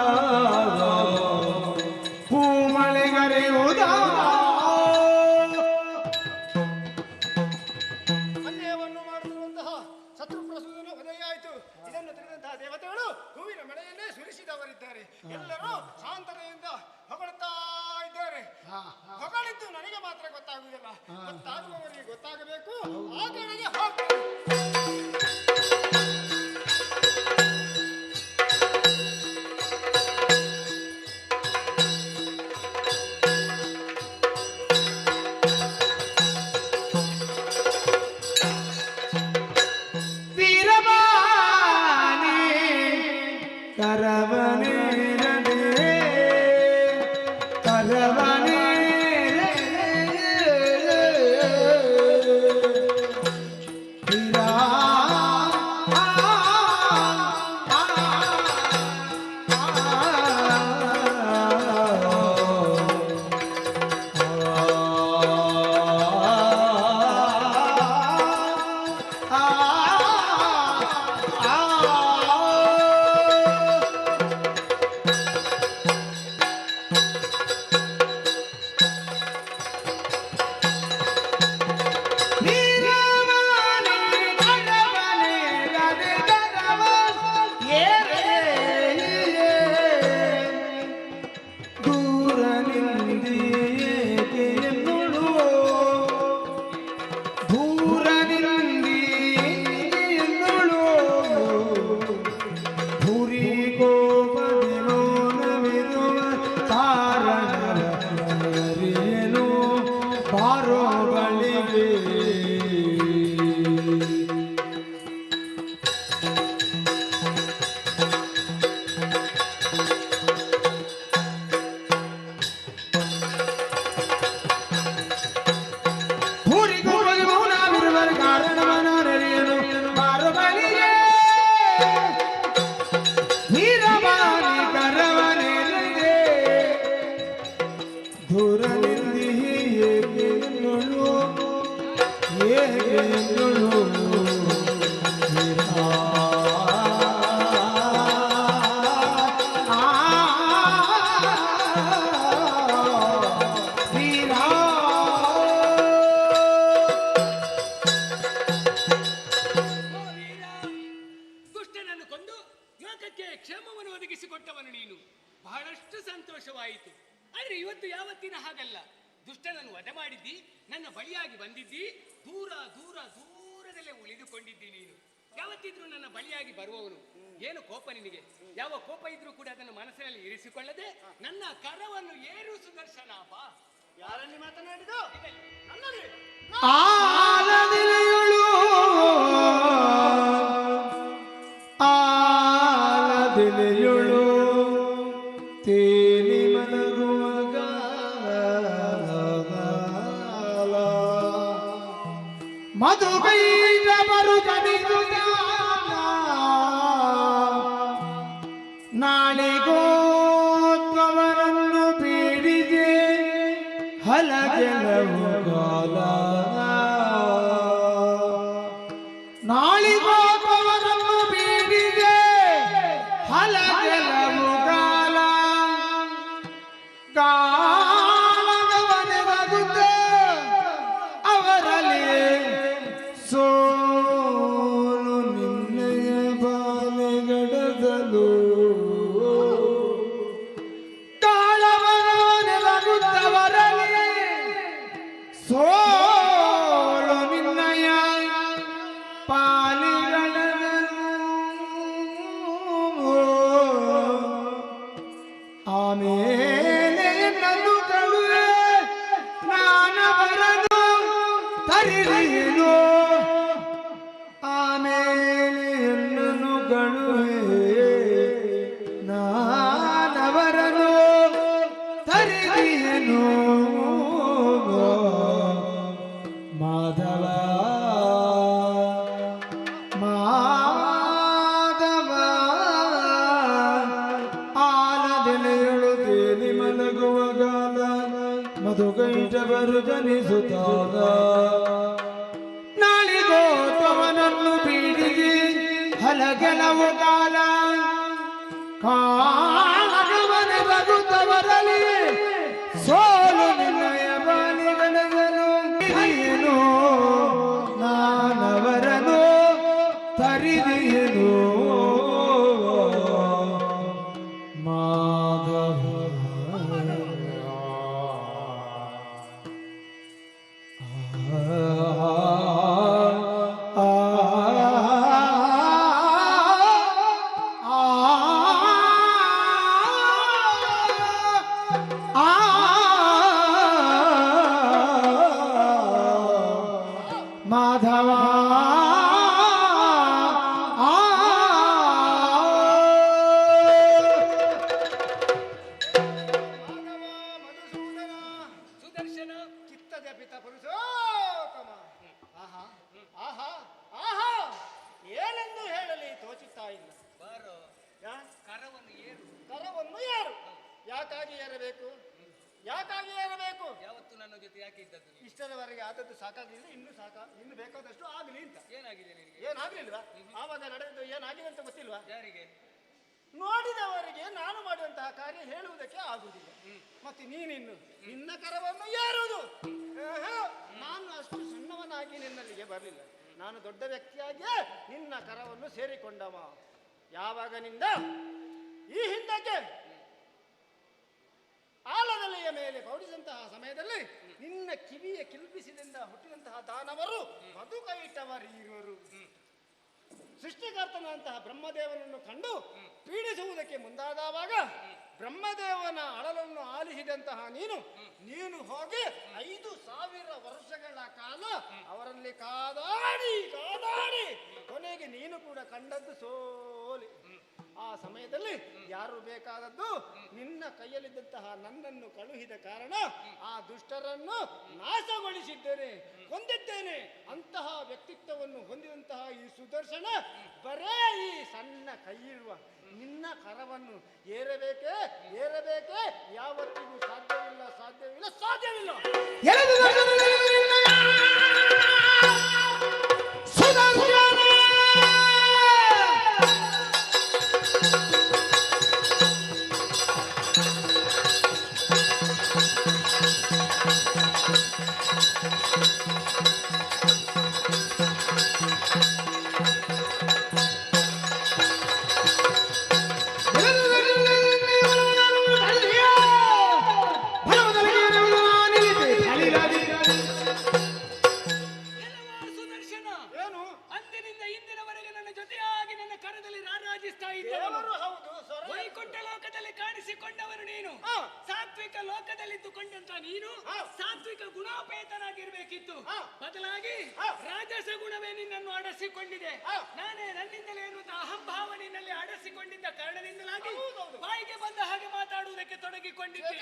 ಪೂಮಳೆಗರೆಯುವುದ ಅನ್ಯಾಯವನ್ನು ಮಾಡುತ್ತಿರುವಂತಹ ಶತ್ರು ಪ್ರಸೂದನ ವಧೆಯಾಯಿತು. ಇದನ್ನು ತಿಳಿದಂತಹ ದೇವತೆಗಳು ಹೂವಿನ ಮಳೆಯನ್ನೇ ಸುರಿಸಿದವರಿದ್ದಾರೆ. ಎಲ್ಲರೂ ಶಾಂತತೆಯಿಂದ ಹೊಗಳುತ್ತಾ ಇದ್ದಾರೆ. ಹೊಗಳಿದ್ದು ನನಗೆ ಮಾತ್ರ ಗೊತ್ತಾಗುವುದಿಲ್ಲ, ಗೊತ್ತಾಗುವವರಿಗೆ ಗೊತ್ತಾಗಬೇಕು. ಆ ಕಡೆಗೆ ಹೋಗ್ತಾರೆ. ಏಕೆ ಎನ್ನುಳು ದುಷ್ಟನನ್ನು ಕೊಂದು ಲೋಕಕ್ಕೆ ಕ್ಷೇಮವನ್ನು ಒದಗಿಸಿಕೊಟ್ಟವನು ನೀನು. ಬಹಳಷ್ಟು ಸಂತೋಷವಾಯಿತು. ಆದ್ರೆ ಇವತ್ತು ಯಾವತ್ತಿನ ಹಾಗಲ್ಲ. ದುಷ್ಟನನ್ನು ವಧೆ ಮಾಡಿದ್ದಿ, ನನ್ನ ಬಳಿಯಾಗಿ ಬಂದಿದ್ದಿ, ದೂರ ದೂರ ದೂರದಲ್ಲೇ ಉಳಿದುಕೊಂಡಿದ್ದಿ ನೀನು. ಯಾವತ್ತಿದ್ರೂ ನನ್ನ ಬಳಿಯಾಗಿ ಬರುವವನು. ಏನು ಕೋಪ ನಿನಗೆ? ಯಾವ ಕೋಪ ಇದ್ರೂ ಕೂಡ ಅದನ್ನು ಮನಸ್ಸಿನಲ್ಲಿ ಇರಿಸಿಕೊಳ್ಳದೆ ನನ್ನ ಕರವನ್ನು ಏರು ಸುದರ್ಶನ. ಬಾ. ಯಾರಲ್ಲಿ ಮಾತನಾಡಿದು? ನನ್ನಲ್ಲಿ. ಆಲದಿಲೆಯೊಳು ಆಲದಿಲೆಯೊಳು ತೇಲಿ ಮಲಗುವಾಗ ಮಧುಕೈದ ಬರುತ್ತನಿದು ನಾಳೆಗೋತ್ವವರನ್ನು ಬೇಡಿದೆ ಹಲಗೆಲವು ಕಾಲ. ನಾಳಿಗೋತ್ವವರನ್ನು ಬೇಡಿದೆ ಹಲಗೆಲವು ಕಾಲ. ಕಾಲಗವನೆಗಾಗುತ್ತ ಅವರಲ್ಲಿ ಸೋಲು ನಿನ್ನಯ ಬಾಲೆಗಡದಲು. ಕಾಲವನೆಗಾಗುತ್ತವರಲ್ಲಿ ಸೋಲು ನಿನ್ನಯ ಪಾಲಿಗಡದಲು. ಆಮೇಲೆ ನನ್ನು ಕಳುವೆ ನಾನವರನು ತರಿದೆಯೇನು. ಆಮೇಲೆ ನನ್ನು ಕಳುವೆ ನಾನವರನು ತರಿದೆಯೇನು. ಮಾಧವ ಮಾಧವ ಆಲದೆಲೆಯೊಳು ತೇಲಿ ಮಲಗುವ ಗಾಲ ಮಧುಕೈಟವರು ಜನಿಸುತ್ತಾಗ. ನಾಳಿಗೋತವನನ್ನು ಬೀಡಿಗೆ ಹಲಗೆಲವು ಕಾಲ. ಕಾಲಗವನೆ ಬಗುತ್ತವರಲ್ಲಿ ಸೋಲು ನಿನ್ನಯ ಬಾಲಿಗಳೆದನು. ಏನು ನಾನವರನು ತರಿದೆಯೇನು. ಮಾಧವ ಮಾಧವ ಸುದರ್ಶನ ಚಿತ್ತದ ಪಿತ ಪುರುಷೋತ್ತಮ. ಆಹಾ ಆಹಾ ಆಹಾ, ಏನೆಂದು ಹೇಳಲಿ ತೋಚುತ್ತಾ ಇಲ್ಲ. ಬಾರೋ, ಕರವನ್ನು ಏರು. ಕರವನ್ನು ಏರು. ಯಾಕಾಗಿ ಏರಬೇಕು? ಯಾಕಾಗಿ ಏರಬೇಕು? ಯಾವತ್ತು ನನ್ನ ಜೊತೆ ಯಾಕೆ ಇದ್ದದ್ದು ನೀನು? ಇಷ್ಟರವರೆಗೆ ಆದದ್ದು ಸಾಕಾಗಲಿಲ್ಲ, ಇನ್ನು ಬೇಕಾದಷ್ಟು ಆಗಲಿ ಅಂತ. ಏನಾಗಿದೆ ನಿನಗೆ? ಏನಾಗ್ಲಿಲ್ವಾ? ಆವಾಗ ನಡೆದದ್ದು ಏನಾಗಿದೆ ಅಂತ ಗೊತ್ತಿಲ್ವಾ? ಯಾರಿಗೆ? ನೋಡಿದವರಿಗೆ ನಾನು ಮಾಡುವಂತಹ ಕಾರ್ಯ ಹೇಳುವುದಕ್ಕೆ ಆಗುವುದಿಲ್ಲ. ಮತ್ತೆ ನೀನಿನ್ನು ನಿನ್ನ ಕರವನ್ನು ಏರುವುದು. ನಾನು ಅಷ್ಟು ಸಣ್ಣವನಾಗಿ ನಿನ್ನಲ್ಲಿಗೆ ಬರಲಿಲ್ಲ. ನಾನು ದೊಡ್ಡ ವ್ಯಕ್ತಿಯಾಗಿಯೇ ನಿನ್ನ ಕರವನ್ನು ಸೇರಿಕೊಂಡವ. ಯಾವಾಗನಿಂದ ಈ ಹಿಂದಕ್ಕೆ ಆಲದಲೆಯ ಮೇಲೆ ಪೌಡಿಸಿದಂತಹ ಸಮಯದಲ್ಲಿ ನಿನ್ನ ಕಿವಿಯ ಕಿಲ್ಪಿಸಿದಿಂದ ಹುಟ್ಟಿದಂತಹ ದಾನವರು ಬದುಕೈಟವರೀವರು. ಸೃಷ್ಟಿಕರ್ತನಂತಹ ಬ್ರಹ್ಮದೇವನನ್ನು ಕಂಡು ಪೀಡಿಸುವುದಕ್ಕೆ ಮುಂದಾದವಾಗ ಬ್ರಹ್ಮದೇವನ ಅಳಲನ್ನು ಆಲಿಸಿದಂತಹ ನೀನು ಹೋಗಿ 5,000 ವರ್ಷಗಳ ಕಾಲ ಅವರಲ್ಲಿ ಕಾದಾಡಿ ಕೊನೆಗೆ ನೀನು ಕೂಡ ಕಂಡದ್ದು ಸೋಲಿ. ಆ ಸಮಯದಲ್ಲಿ ಯಾರು ಬೇಕಾದದ್ದು ನಿನ್ನ ಕೈಯಲ್ಲಿದ್ದಂತಹ ನನ್ನನ್ನು ಕಳುಹಿದ ಕಾರಣ ಆ ದುಷ್ಟರನ್ನು ನಾಶಗೊಳಿಸಿದ್ದೇನೆ, ಕೊಂದಿದ್ದೇನೆ. ಅಂತಹ ವ್ಯಕ್ತಿತ್ವವನ್ನು ಹೊಂದಿದಂತಹ ಈ ಸುದರ್ಶನ ಬರೇ ಈ ಸಣ್ಣ ಕೈಯಿರುವ ನಿನ್ನ ಕರವನ್ನು ಏರಬೇಕೆ ಯಾವತ್ತಿಗೂ ಸಾಧ್ಯವಿಲ್ಲ. ಏನು? ಅಂದಿನಿಂದ ಇಂದಿನವರೆಗೆ ನನ್ನ ಜೊತೆಯಾಗಿ ನನ್ನ ಕರದಲ್ಲಿ ರಾರಾಜಿಸ್ತಾ ಇದ್ದವನು. ದೇವರು ಹೌದು, ಸ್ವರ್ಗ. ವೈಕುಂಠ ಲೋಕದಲ್ಲಿ ಕಾಣಿಸಿಕೊಂಡವನು ನೀನು. ಸಾತ್ವಿಕ ಲೋಕದಲ್ಲಿದ್ದುಕೊಂಡಂತ ನೀನು ಸಾತ್ವಿಕ ಗುಣೋಪೇತನಾಗಿರ್ಬೇಕಿತ್ತು. ಬದಲಾಗಿ ರಾಜಸ ಗುಣವೇ ನಿನ್ನನ್ನು ಅಡಸಿಕೊಂಡಿದೆ. ನಾನೇ ನನ್ನಿಂದಲೇ ಎನ್ನುವಂತಹ ಅಹಂಭಾವ ನಿನ್ನಲ್ಲಿ ಅಡಸಿಕೊಂಡಿದ್ದ ಕಾರಣದಿಂದಲಾಗಿ ಬಾಯಿಗೆ ಬಂದ ಹಾಗೆ ಮಾತಾಡುವುದಕ್ಕೆ ತೊಡಗಿಕೊಂಡಿದ್ದೆ.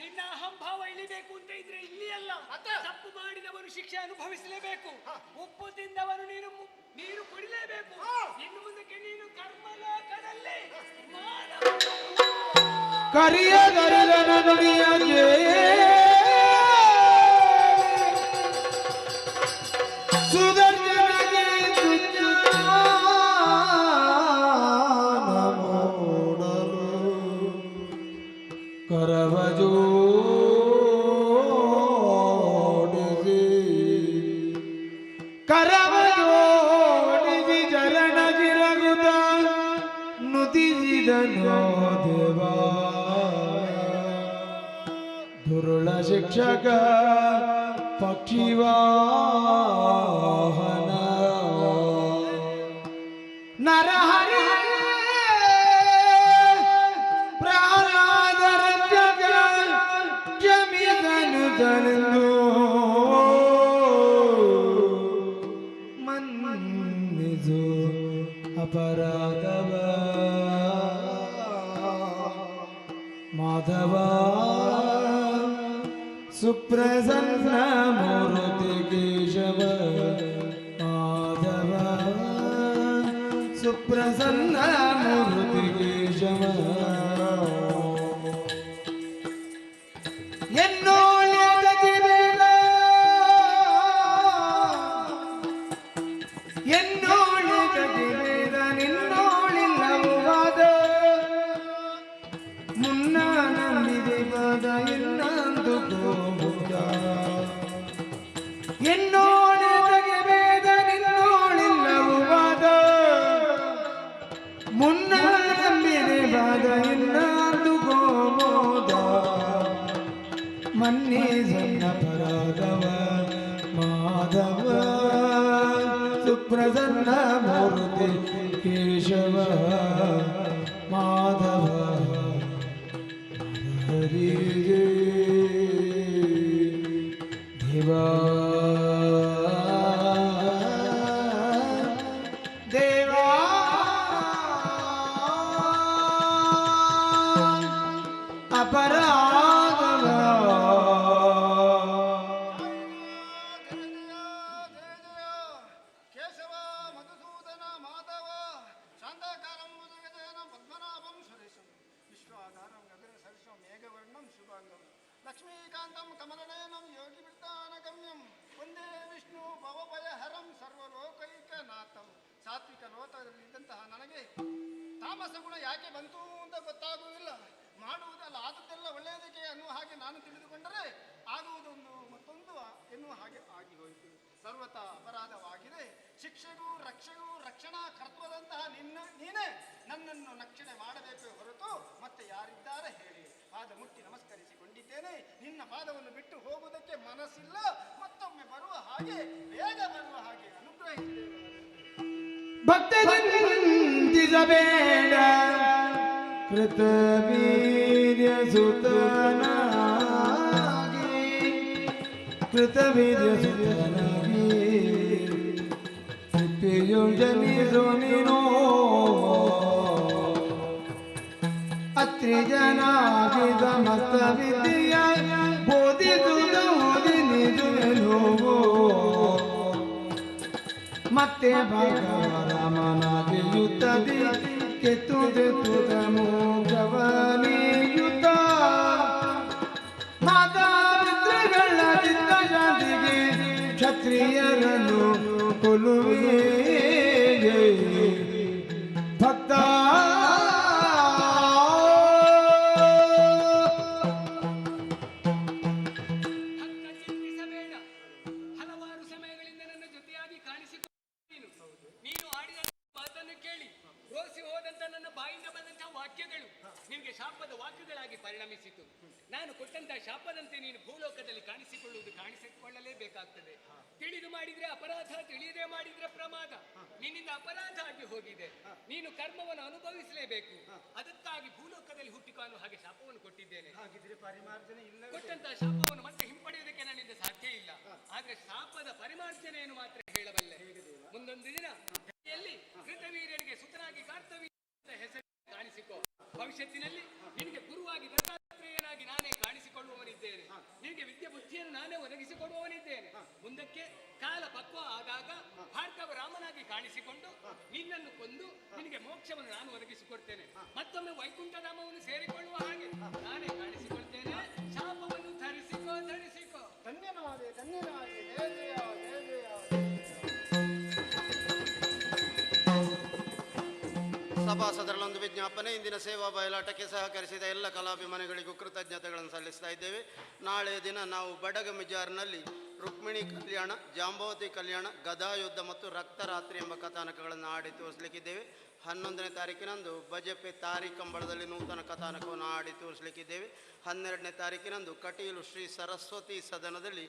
ನಿನ್ನ ಅಹಂಭಾವ ಇಳಿಬೇಕು ಅಂತ ಇದ್ರೆ ಇಲ್ಲಿ ಅಲ್ಲ, ತಪ್ಪು ಮಾಡಿದವನು ಶಿಕ್ಷೆ ಅನುಭವಿಸಲೇಬೇಕು. ಉಪ್ಪು ತಿಂದವನು ನೀರು ಕುಡಿಲೇಬೇಕು. ಇನ್ನು ಮುಂದಕ್ಕೆ ನೀನು ಕರ್ಮಲೋಕದಲ್ಲಿ ಕರಿಯ ಗರಿದನ ನುಡಿಯಗೆ ಸುದರ್ಶನಗೆ ನೋಡಲು ಕರವ ಜೋಡಿಸಿ ಕರವ ಜೋಡಿಸಿ ಚರಣಗಿರಗುತ್ತ ನುತಿಸಿದನೋ ದೇವಾ ದುರುಳ ಶಿಕ್ಷಕ ಪಕ್ಷಿವಾಹನ ನರಹರಿ ಪ್ರಹ್ಲಾದರ ಜಗ ಕ್ಷಮಿಸನು ತನದು ಮನ್ನಿಸು ಅಪರಾಧವ ಮಾಧವ ಸುಪ್ರಸನ್ನ ಮೂರ್ತಿ ಕೇಶವ ಮಾಧವ ಸುಪ್ರಸನ್ನ ಮೂರ್ತಿ ಕೇಶವ എന്നോളിത നിന്നോളില്ലവാദ മുന്ന ನಂಬಿದೆ ಪದ ಇನ್ನೊಂದು ಗೋವುದ എന്നോളിതಗೆ ವೇದ ನಿನ್ನೋಳಿಲ್ಲವಾದ ಮುನ್ನ ನಂಬಿದೆ ಪದ ಇನ್ನೊಂದು ಗೋಮೋದ ಮನ್ನಿ ಸಣ್ಣ ಪರಾಧವ ಮಾಧವ ಸುಪ್ರಸನ್ನ ಮೂರ್ತಿ ಕೇಶವ ಮಾಧವ ಹರಿ ದೇವಾ ದೇವಾ ಅಪರಾಧವ ಕೇಶವ ಮಧುಸೂದನ ಮಾಧವ ಶಾಂತಾಕಾರಂ ಭುಜಗಜೇನ ಪದ್ಮನಾಭಂ ಸುರೇಶಂ ವಿಶ್ವಾಧಾರಂ ಗಗನ ಸರಿಷಂ ಮೇಘವರ್ಣಂ ಶುಭಾಂಗಂ ಲಕ್ಷ್ಮೀಕಾಂತಂ ಕಮಲನಯನಂ ಯೋಗಿ ಗಮ್ಯಂ ಒಂದೇ ವಿಷ್ಣು ಭವಭಯಹರಂ ಸರ್ವಲೋಕೈಕನಾಥಂ. ಸಾತ್ವಿಕ ಲೋಕದಲ್ಲಿದ್ದಂತಹ ನನಗೆ ತಾಮಸ ಗುಣ ಯಾಕೆ ಬಂತು ಅಂತ ಗೊತ್ತಾಗುವುದಿಲ್ಲ. ಮಾಡುವುದಲ್ಲ ಆದದ್ದೆಲ್ಲ ಒಳ್ಳೆಯದಕ್ಕೆ ಅನ್ನುವ ಹಾಗೆ ನಾನು ತಿಳಿದುಕೊಂಡರೆ ಆಗುವುದೊಂದು ಮತ್ತೊಂದು ಎನ್ನುವ ಹಾಗೆ ಆಗಿ ಹೋಯಿತು. ಸರ್ವತ ಅಪರಾಧವಾಗಿದೆ. ಶಿಕ್ಷೆಗೂ ರಕ್ಷಣಾ ಕರ್ತವ್ಯದಂತಹ ನೀನೇ ನನ್ನನ್ನು ರಕ್ಷಣೆ ಮಾಡಬೇಕು ಹೊರತು ಮತ್ತೆ ಯಾರಿದ್ದಾರೆ ಹೇಳಿ. ಪಾದ ಮುಟ್ಟಿ ನಮಸ್ಕರಿಸಿಕೊಂಡಿದ್ದೇನೆ. ನಿನ್ನ ಪಾದವನ್ನು ಬಿಟ್ಟು ಹೋಗುವುದಕ್ಕೆ ಮನಸ್ಸಿಲ್ಲ. ಮತ್ತೊಮ್ಮೆ ಬರುವ ಹಾಗೆ ಬೇಗ ಬರುವ ಹಾಗೆ ಅನುಗ್ರಹಿಸಿದ್ದೇವೆ. ಭಕ್ತನಿಂದಿಸಬೇಡ ಕೃತವೀರ್ಯ ಸುತನಾಗಿ ಕೃತವೀರ್ಯ ಸುತನಾಗಿ ಜನಿಸೋ ನೀನೋ ಅತ್ರಿ ಜನಾಗಿ ಸಮಸ್ತ ವಿದ್ಯೆಯ ಬೋಧಿಸುತ್ತ ಓದಿ ನಿಜುವೆನು ಮತ್ತೆ ಭಗವರಾಮನಾಗಿ ಯುದ್ಧದಿ ಕೆತ್ತುದ ಮೂಗವನಿಯುತ ಮಾತಾ ಮಿತ್ರಗಳ ಶಾಂತಿಗೆ ಕ್ಷತ್ರಿಯರನ್ನು ಕೊಲ್ಲುವೆ ಭಕ್ತ ಚಿಂತಿಸಬೇಡ. ಹಲವಾರು ಸಮಯಗಳಿಂದ ನನ್ನ ಜೊತೆಯಾಗಿ ಕಾಣಿಸಿಕೊಂಡು ನೀನು ಆಡಿದ ಮಾತನ್ನು ಕೇಳಿ ರೋಸಿ ಹೋದಂತ ನನ್ನ ಬಾಯಿಂದ ಬಂದಂತಹ ವಾಕ್ಯಗಳು ನಿನಗೆ ಶಾಪದ ವಾಕ್ಯಗಳಾಗಿ ಪರಿಣಮಿಸಿತು. ನಾನು ಕೊಟ್ಟಂತಹ ಶಾಪದಂತೆ ನೀನು ಭೂಲೋಕದಲ್ಲಿ ಕಾಣಿಸಿಕೊಳ್ಳಲೇಬೇಕಾಗ್ತದೆ. ತಿಳಿದು ಮಾಡಿದ್ರೆ ಅಪರಾಧ, ತಿಳಿಯದೆ ಮಾಡಿದ್ರೆ ಪ್ರಮಾದ. ನಿನ್ನಿಂದ ಅಪರಾಧ ಆಗಿ ಹೋಗಿದೆ, ನೀನು ಕರ್ಮವನ್ನು ಅನುಭವಿಸಲೇಬೇಕು. ಅದಕ್ಕಾಗಿ ಭೂಲೋಕದಲ್ಲಿ ಹುಟ್ಟಿಕೊಂಡು ಹಾಗೆ ಶಾಪವನ್ನು ಕೊಟ್ಟಿದ್ದೇನೆ. ಕೊಟ್ಟಂತಹ ಶಾಪವನ್ನು ಮತ್ತೆ ಹಿಂಪಡೆಯುವುದಕ್ಕೆ ನನ್ನಿಂದ ಸಾಧ್ಯ ಇಲ್ಲ. ಆದ್ರೆ ಶಾಪದ ಪರಿಮಾರ್ಜನೆಯನ್ನು ಮಾತ್ರ ಹೇಳಬಲ್ಲೆ. ಮುಂದೊಂದು ದಿನ ಕೃತವೀರ್ಯನಿಗೆ ಸುತನಾಗಿ ಕಾರ್ತವೀರ್ಯ ಹೆಸರು ಕಾಣಿಸಿಕೋ. ಭವಿಷ್ಯತ್ತಿನಲ್ಲಿ ನಿನಗೆ ಗುರುವಾಗಿ ದತ್ತಾತ್ರೇಯನಾಗಿ ನಾನೇ ಕಾಣಿಸಿಕೊಳ್ಳುವವನಿದ್ದೇನೆ. ನಿನಗೆ ವಿದ್ಯೆ ಬುದ್ಧಿಯನ್ನು ನಾನೇ ಒದಗಿಸಿಕೊಡುವವನಿದ್ದೇನೆ. ಮುಂದಕ್ಕೆ ಕಾಲ ಪಕ್ವ ಆದಾಗ ಭಾರ್ಗವ ರಾಮನಾಗಿ ಕಾಣಿಸಿಕೊಂಡು ನಿನ್ನನ್ನು ಕೊಂದು ನಿನಗೆ ಮೋಕ್ಷವನ್ನು ನಾನು ಒದಗಿಸಿಕೊಡ್ತೇನೆ. ಮತ್ತೊಮ್ಮೆ ವೈಕುಂಠಧಾಮವನ್ನು ಸೇರಿಕೊಳ್ಳುವ ಹಾಗೆ ನಾನೇ ಕಾಣಿಸಿಕೊಳ್ತೇನೆ. ಶಾಪವನ್ನು ಧರಿಸಿಕೋ. ಧನ್ಯನಾದೆ. ಸಭಾಸದರಲ್ಲೊಂದು ವಿಜ್ಞಾಪನೆ. ಇಂದಿನ ಸೇವಾ ಬಯಲಾಟಕ್ಕೆ ಸಹಕರಿಸಿದ ಎಲ್ಲ ಕಲಾಭಿಮಾನಿಗಳಿಗೂ ಕೃತಜ್ಞತೆಗಳನ್ನು ಸಲ್ಲಿಸ್ತಾ ಇದ್ದೇವೆ. ನಾಳೆ ದಿನ ನಾವು ಬಡಗಮಿಜಾರ್ನಲ್ಲಿ ರುಕ್ಮಿಣಿ ಕಲ್ಯಾಣ, ಜಾಂಬವತಿ ಕಲ್ಯಾಣ, ಗದಾಯುದ್ಧ ಮತ್ತು ರಕ್ತರಾತ್ರಿ ಎಂಬ ಕಥಾನಕಗಳನ್ನು ಆಡಿ ತೋರಿಸಲಿಕ್ಕಿದ್ದೇವೆ. 11ನೇ ತಾರೀಕಿನಂದು ಬಜಪೆ ತಾರಿಕಂಬಳದಲ್ಲಿ ನೂತನ ಕಥಾನಕವನ್ನು ಆಡಿ ತೋರಿಸಲಿಕ್ಕಿದ್ದೇವೆ. 12ನೇ ತಾರೀಕಿನಂದು ಕಟೀಲು ಶ್ರೀ ಸರಸ್ವತಿ ಸದನದಲ್ಲಿ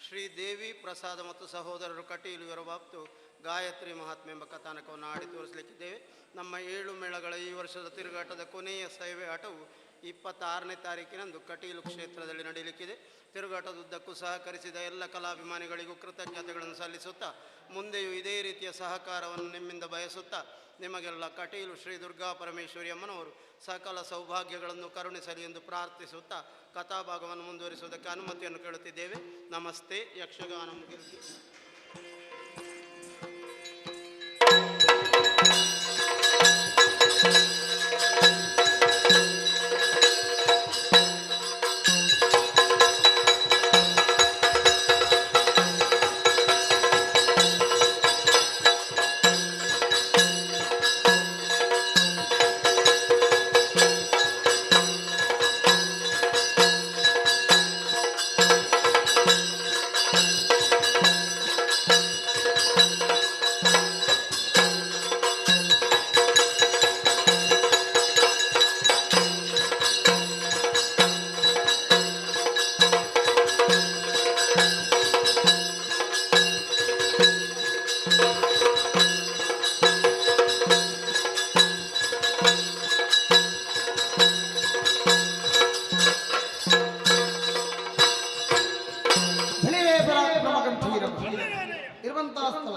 ಶ್ರೀದೇವಿ ಪ್ರಸಾದ ಮತ್ತು ಸಹೋದರರು ಕಟೀಲು ಇವರ ಬಾಪ್ತು ಗಾಯತ್ರಿ ಮಹಾತ್ಮೆ ಎಂಬ ಕಥಾನಕವನ್ನು ಆಡಿ ತೋರಿಸಲಿಕ್ಕಿದ್ದೇವೆ. ನಮ್ಮ 7 ಮೇಳಗಳ ಈ ವರ್ಷದ ತಿರುಗಾಟದ ಕೊನೆಯ ಸೇವೆ ಆಟವು 26ನೇ ತಾರೀಕಿನಂದು ಕಟೀಲು ಕ್ಷೇತ್ರದಲ್ಲಿ ನಡೆಯಲಿಕ್ಕಿದೆ. ತಿರುಗಾಟದುದ್ದಕ್ಕೂ ಸಹಕರಿಸಿದ ಎಲ್ಲ ಕಲಾಭಿಮಾನಿಗಳಿಗೂ ಕೃತಜ್ಞತೆಗಳನ್ನು ಸಲ್ಲಿಸುತ್ತಾ ಮುಂದೆಯೂ ಇದೇ ರೀತಿಯ ಸಹಕಾರವನ್ನು ನಿಮ್ಮಿಂದ ಬಯಸುತ್ತಾ ನಿಮಗೆಲ್ಲ ಕಟೀಲು ಶ್ರೀ ದುರ್ಗಾ ಪರಮೇಶ್ವರಿ ಅಮ್ಮನವರು ಸಕಲ ಸೌಭಾಗ್ಯಗಳನ್ನು ಕರುಣಿಸಲಿ ಎಂದು ಪ್ರಾರ್ಥಿಸುತ್ತಾ ಕಥಾಭಾಗವನ್ನು ಮುಂದುವರಿಸುವುದಕ್ಕೆ ಅನುಮತಿಯನ್ನು ಕೇಳುತ್ತಿದ್ದೇವೆ. ನಮಸ್ತೆ. ಯಕ್ಷಗಾನ ಮುಗಿಸಿ ಇರುವಂತಹ ಸ್ಥಳ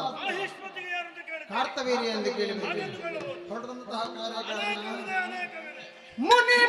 ಕಾರ್ತವೀರ್ಯ ಎಂದು ಕೇಳಿ ಹೊರಟಂತಹ ಕಾರ್ಯಗಳನ್ನು ಮುನಿ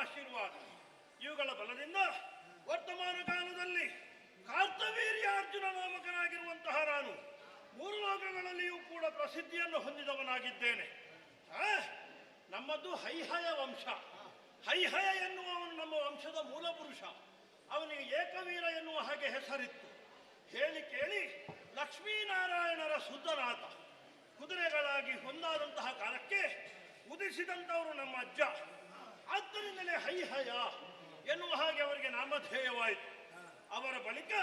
ಆಶೀರ್ವಾದ ಇವುಗಳ ಬಲದಿಂದ ವರ್ತಮಾನ ಕಾಲದಲ್ಲಿ ಕಾರ್ತವೀರ್ಯಾರ್ಜುನ ನಾಮಕನಾಗಿರುವಂತಹ ನಾನು ಮೂರು ಲೋಕಗಳಲ್ಲಿಯೂ ಕೂಡ ಪ್ರಸಿದ್ಧಿಯನ್ನು ಹೊಂದಿದವನಾಗಿದ್ದೇನೆ. ನಮ್ಮದು ಹೈಹಯ ವಂಶ. ಹೈಹಯ ಎನ್ನುವವನು ನಮ್ಮ ವಂಶದ ಮೂಲ ಪುರುಷ. ಅವನಿಗೆ ಏಕವೀರ ಎನ್ನುವ ಹಾಗೆ ಹೆಸರಿತ್ತು. ಹೇಳಿ ಕೇಳಿ ಲಕ್ಷ್ಮೀನಾರಾಯಣರ ಸುದ್ದನಾಥ. ಕುದುರೆಗಳಾಗಿ ಹೊಂದಾದಂತಹ ಕಾಲಕ್ಕೆ ಉದಿಸಿದಂಥವರು ನಮ್ಮ ಅಜ್ಜ. ಆದ್ದರಿಂದಲೇ ಹೈಹಯ ಎನ್ನುವ ಹಾಗೆ ಅವರಿಗೆ ನಾಮಧೇಯವಾಯಿತು. ಅವರ ಬಳಿಕ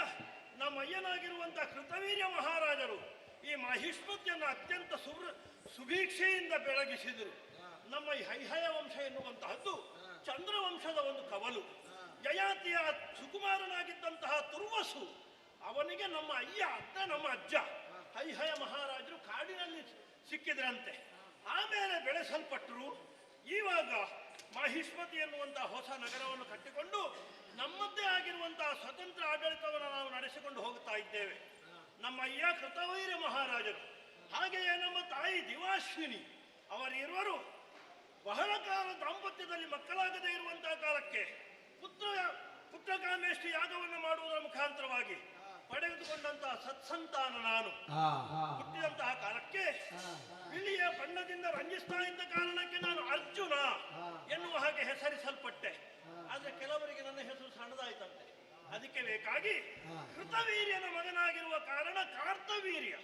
ನಮ್ಮ ಅಯ್ಯನಾಗಿರುವಂತಹ ಕೃತವೀರ್ಯ ಮಹಾರಾಜರು ಈ ಮಾಹಿಷ್ಮತಿಯನ್ನು ಅತ್ಯಂತ ಸುಭೀಕ್ಷೆಯಿಂದ ಬೆಳಗಿಸಿದರು. ನಮ್ಮ ಈ ಹೈಹಯ ವಂಶ ಎನ್ನುವಂತಹದ್ದು ಚಂದ್ರವಂಶದ ಒಂದು ಕವಲು. ಯಯಾತಿಯ ಸುಕುಮಾರನಾಗಿದ್ದಂತಹ ತುರ್ವಸು ಅವನಿಗೆ ನಮ್ಮ ಅಯ್ಯ ಅಂತ ನಮ್ಮ ಅಜ್ಜ ಹೈಹಯ ಮಹಾರಾಜರು ಕಾಡಿನಲ್ಲಿ ಸಿಕ್ಕಿದ್ರಂತೆ. ಆಮೇಲೆ ಬೆಳೆಸಲ್ಪಟ್ಟರು. ಇವಾಗ ಮಾಹಿಷ್ಮತಿ ಎನ್ನುವಂತಹ ಹೊಸ ನಗರವನ್ನು ಕಟ್ಟಿಕೊಂಡು ನಮ್ಮದ್ದೇ ಆಗಿರುವಂತಹ ಸ್ವತಂತ್ರ ಆಡಳಿತವನ್ನು ನಾವು ನಡೆಸಿಕೊಂಡು ಹೋಗುತ್ತಾ ಇದ್ದೇವೆ. ನಮ್ಮ ಅಯ್ಯ ಕೃತವೀರ್ಯ ಮಹಾರಾಜರು, ಹಾಗೆಯೇ ನಮ್ಮ ತಾಯಿ ದಿವಾಶ್ವಿನಿ ಅವರಿರುವರು ಬಹಳ ಕಾಲ ದಾಂಪತ್ಯದಲ್ಲಿ ಮಕ್ಕಳಾಗದೇ ಇರುವಂತಹ ಕಾಲಕ್ಕೆ ಪುತ್ರಕಾಮೇಷ್ಟಿ ಯಾಗವನ್ನು ಮಾಡುವುದರ ಮುಖಾಂತರವಾಗಿ ಪಡೆದುಕೊಂಡಂತಹ ಸತ್ಸಂತಾನ ನಾನು. ಹುಟ್ಟಿದಂತಹ ಕಾಲಕ್ಕೆ ಬಿಳಿಯ ಬಣ್ಣದಿಂದ ರಂಜಿಸ್ತಾ ಇದ್ದ ಕಾರಣಕ್ಕೆ ನಾನು ಅರ್ಜುನ ಎನ್ನುವ ಹಾಗೆ ಹೆಸರಿಸಲ್ಪಟ್ಟೆ. ಆದ್ರೆ ಕೆಲವರಿಗೆ ನನ್ನ ಹೆಸರು ಸಣ್ಣದಾಯ್ತಂತೆ. ಅದಕ್ಕೆ ಬೇಕಾಗಿ ಕೃತವೀರ್ಯನ ಮಗನಾಗಿರುವ ಕಾರಣ ಕಾರ್ತವೀರ್ಯ